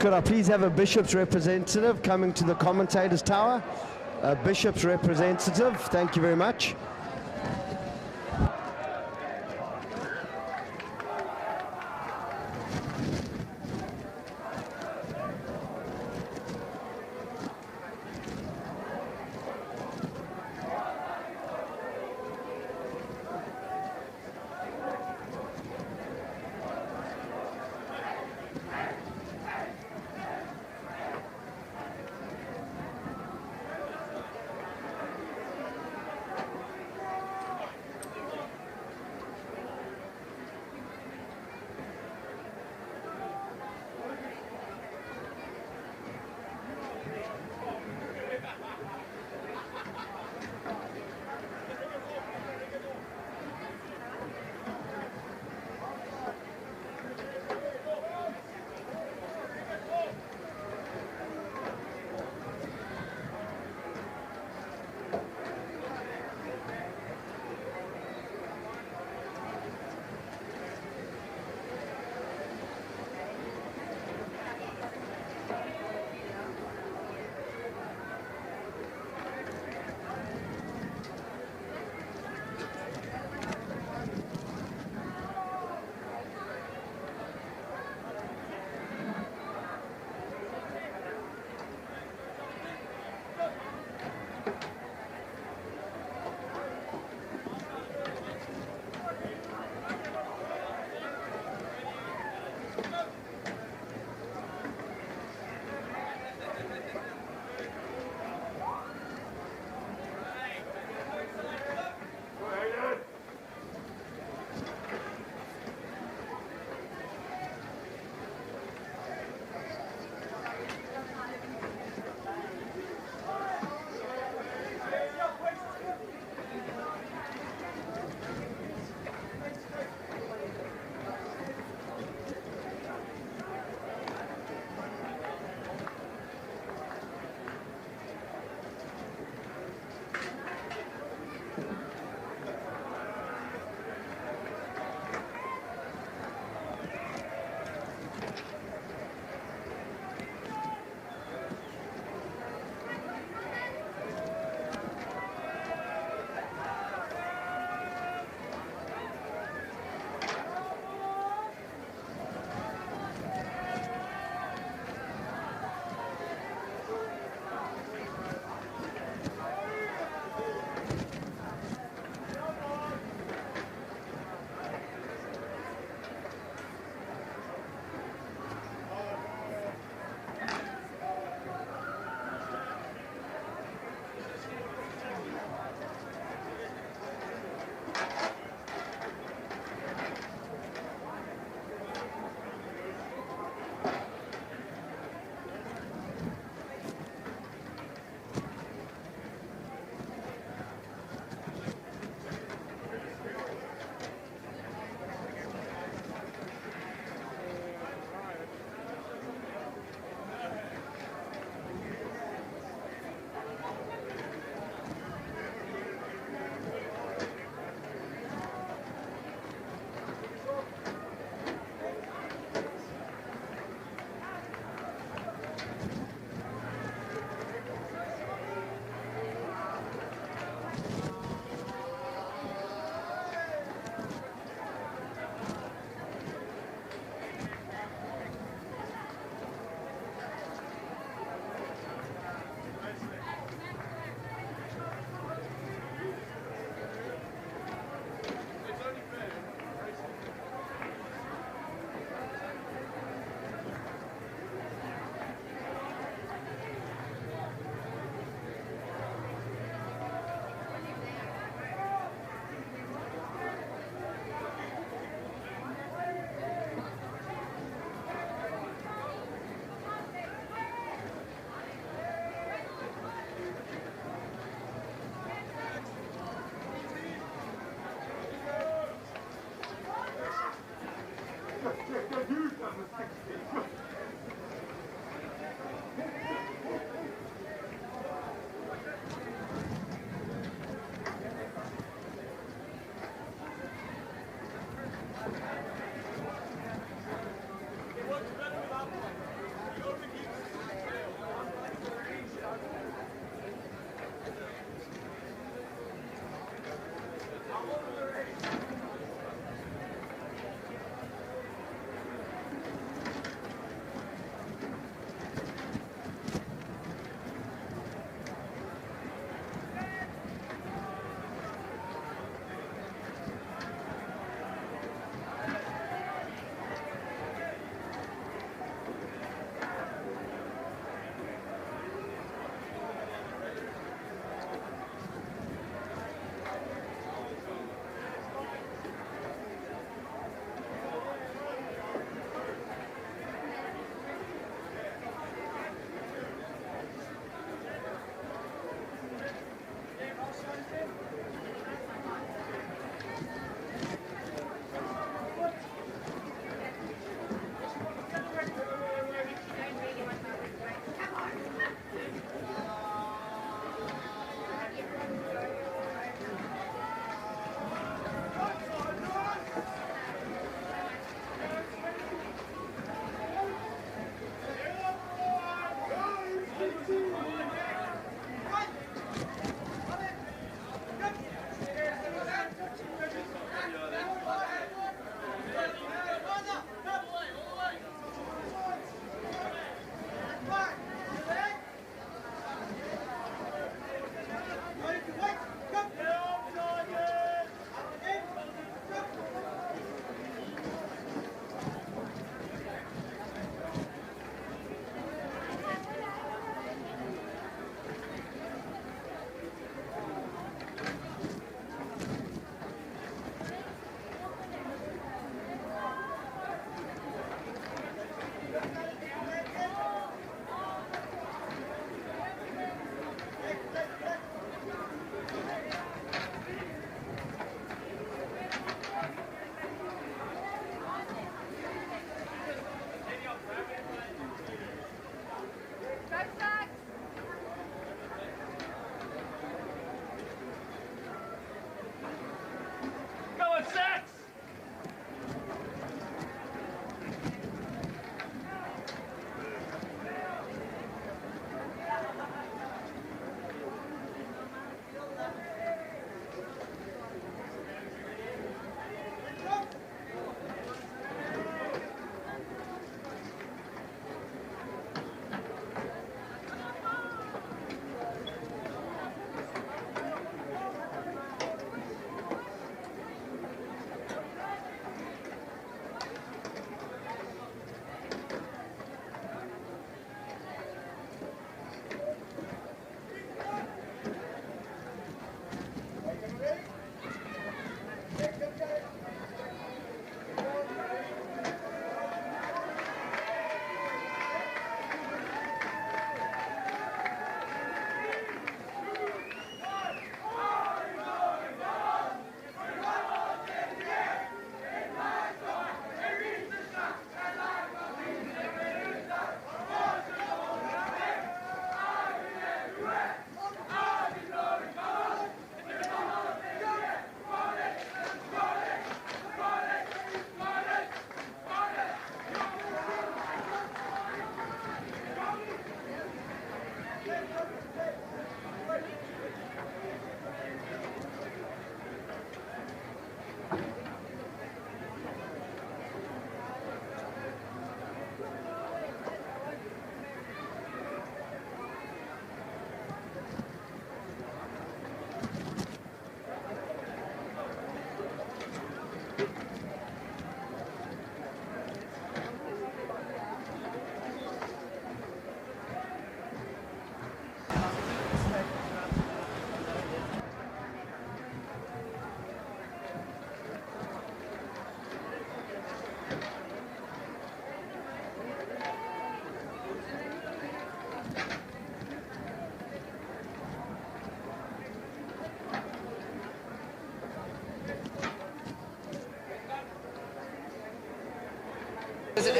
Could I please have a Bishop's representative coming to the commentators tower? A Bishop's representative, thank you very much.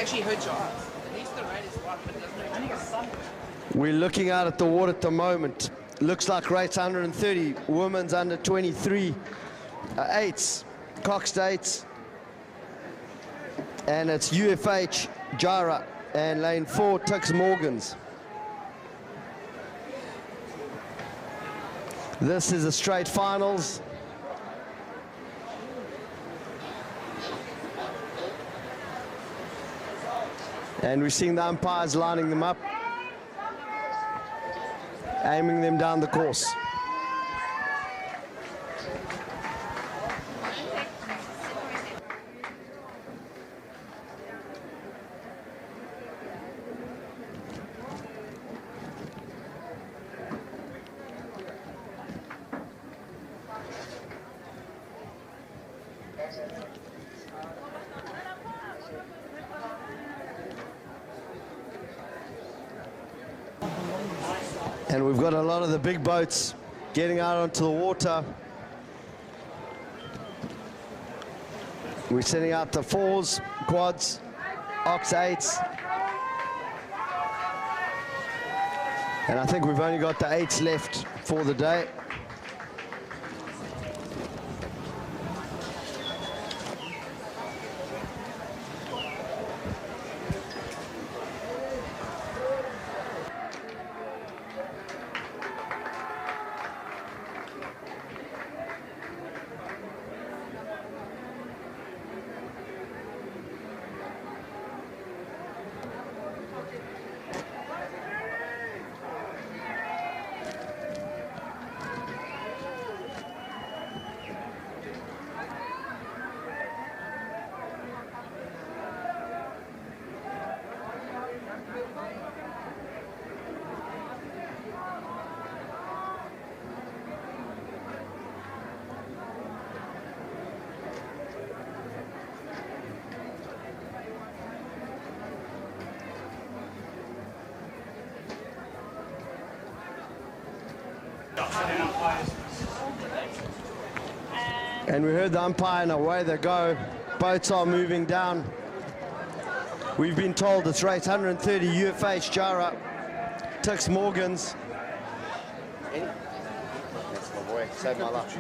actually hurt your eyes. At least the red is white, but it doesn't hurt your eyes. We're looking out at the water at the moment. Looks like rates 130, women's under 23, eights, coxed eights, and it's UFH, Jara, and lane 4, Tux Morgans. This is a straight finals. And we're seeing the umpires lining them up, aiming them down the course. And we've got a lot of the big boats getting out onto the water. We're sending out the 4s, quads, ox 8s. And I think we've only got the 8s left for the day. And we heard the umpire and away they go. Boats are moving down. We've been told it's race 130 UFH Jara, Tux Morgans. That's my boy, saved my life.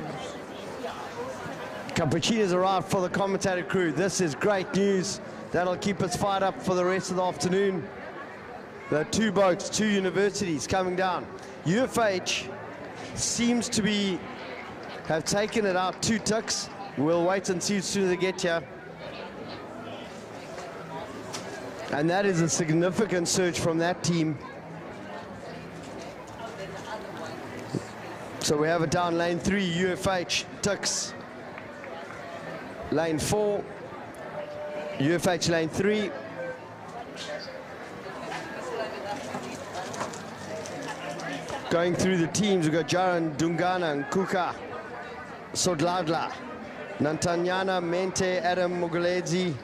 Cappuccino's arrived for the commentator crew. This is great news. That'll keep us fired up for the rest of the afternoon. There are 2 boats, 2 universities coming down. UFH seems to have taken it out 2 ticks. We'll wait and see as soon as they get here. And that is a significant surge from that team. So we have it down lane 3, UFH, ticks. Lane 4, UFH lane 3. Going through the teams, we've got Jaran, Dungana, and Kuka, Sodladla, Nantanyana, Mente, Adam Mugulezi,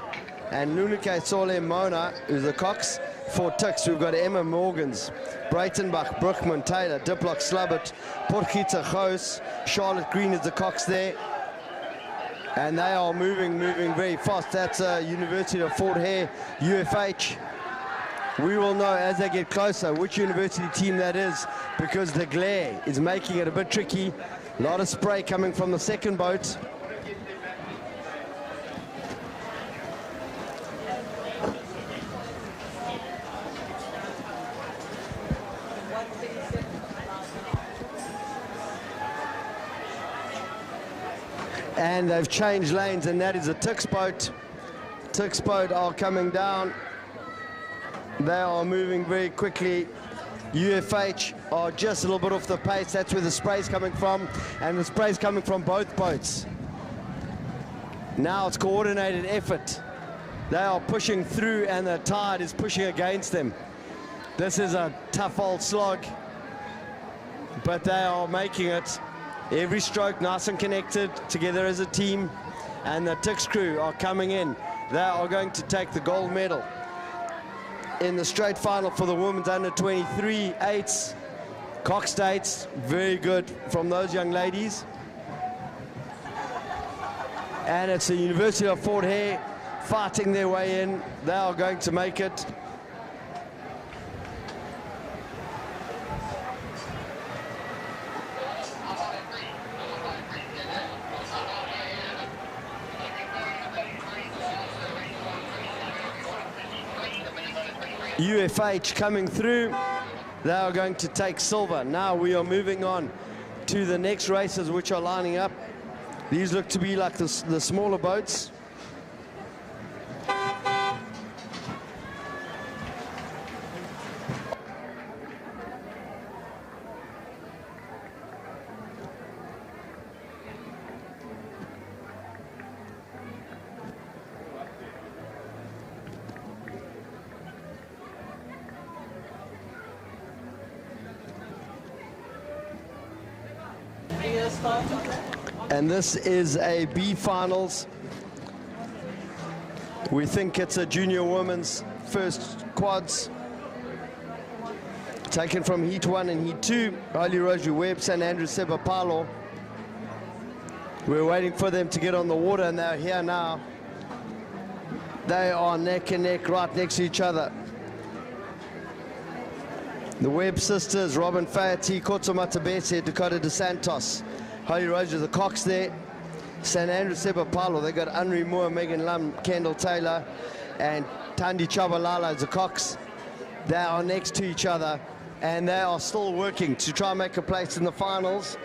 and Lunike Sole Mona, who's the Cox. For Tux, we've got Emma Morgans, Breitenbach, Brookman, Taylor, Diplock, Slubbert, Portgita, Goos, Charlotte Green is the Cox there. And they are moving very fast. That's University of Fort Hare, UFH. We will know as they get closer which university team that is, because the glare is making it a bit tricky. A lot of spray coming from the second boat. And they've changed lanes, and that is a Tix boat. Tix boat are coming down. They are moving very quickly. UFH are just a little bit off the pace. That's where the spray's coming from, and the spray's coming from both boats. Now it's coordinated effort. They are pushing through, and the tide is pushing against them. This is a tough old slog, but they are making it. Every stroke nice and connected together as a team, and the Tix crew are coming in. They are going to take the gold medal in the straight final for the women's under 23 eights, coxed eights. Very good from those young ladies. And it's the University of Fort Hare fighting their way in. They are going to make it. UFH coming through. They are going to take silver. Now we are moving on to the next races which are lining up. These look to be like the smaller boats. And this is a B finals. We think it's a junior women's first quads. Taken from Heat 1 and Heat 2. Holy Rosary Webb, St. Andrews, Sebapalo. We're waiting for them to get on the water and they're here now. They are neck and neck right next to each other. The Webb sisters, Robin Fayati, Kotso Matabese, Dakota De Santos. Holy Rosary, the Cox there. St. Andrews, Sebapalo, they got Henri Moore, Megan Lam, Kendall Taylor, and Tandi Chabalala as the Cox. They are next to each other, and they are still working to try and make a place in the finals.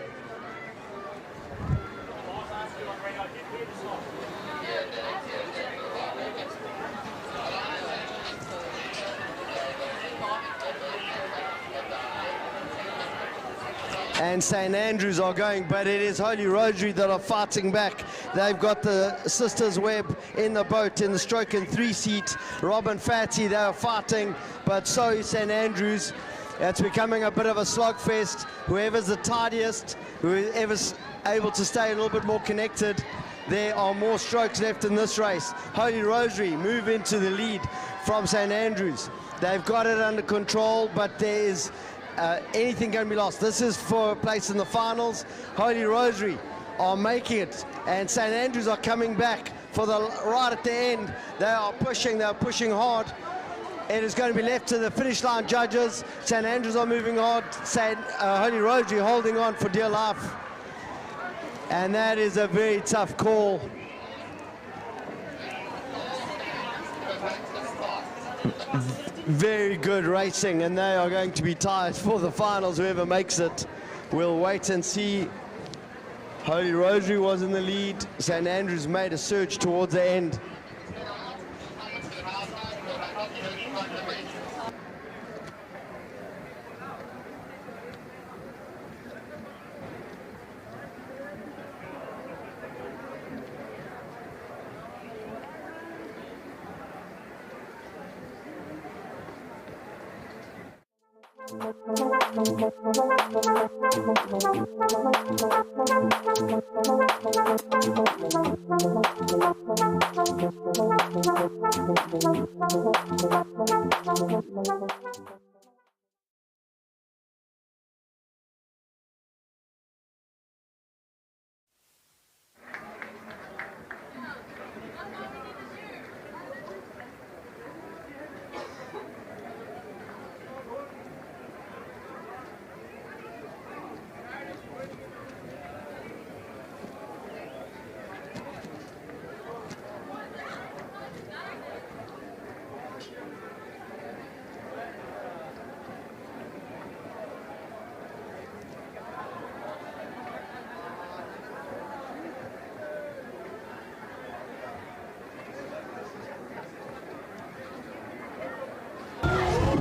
And St. Andrews are going, but it is Holy Rosary that are fighting back. They've got the Sisters Webb in the boat in the stroke and 3 seat. Robin Fatty, they are fighting, but so is St. Andrews. It's becoming a bit of a slugfest. Whoever's the tidiest, whoever's able to stay a little bit more connected, there are more strokes left in this race. Holy Rosary move into the lead from St. Andrews. They've got it under control, but there is anything going to be lost. This is for a place in the finals. Holy Rosary are making it, and St. Andrews are coming back for the right at the end. They're pushing hard. It is going to be left to the finish line judges. St. Andrews are moving hard. Holy Rosary holding on for dear life, and that is a very tough call. Very good racing, and they are going to be tied for the finals, whoever makes it. We'll wait and see. Holy Rosary was in the lead. St. Andrews made a surge towards the end.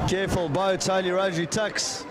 Careful boats, Holy Rosary tucks.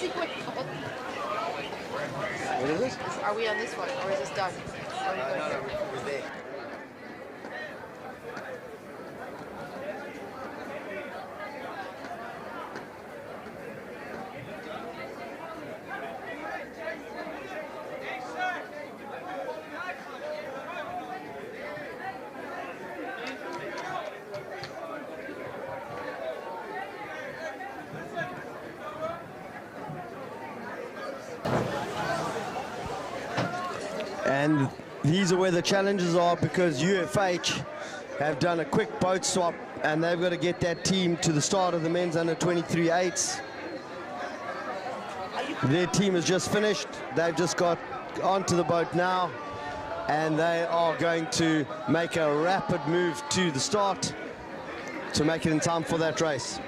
What is this? Are we on this one, or is this done? No, we're there. And these are where the challenges are, because UFH have done a quick boat swap and they've got to get that team to the start of the men's under 23 eights. Their team has just finished. They've just got onto the boat now and they are going to make a rapid move to the start to make it in time for that race.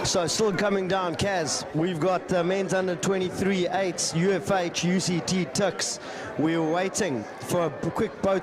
So still coming down, Kaz. We've got the men's under 23 eights, UFH, UCT, Tux. We're waiting for a quick boat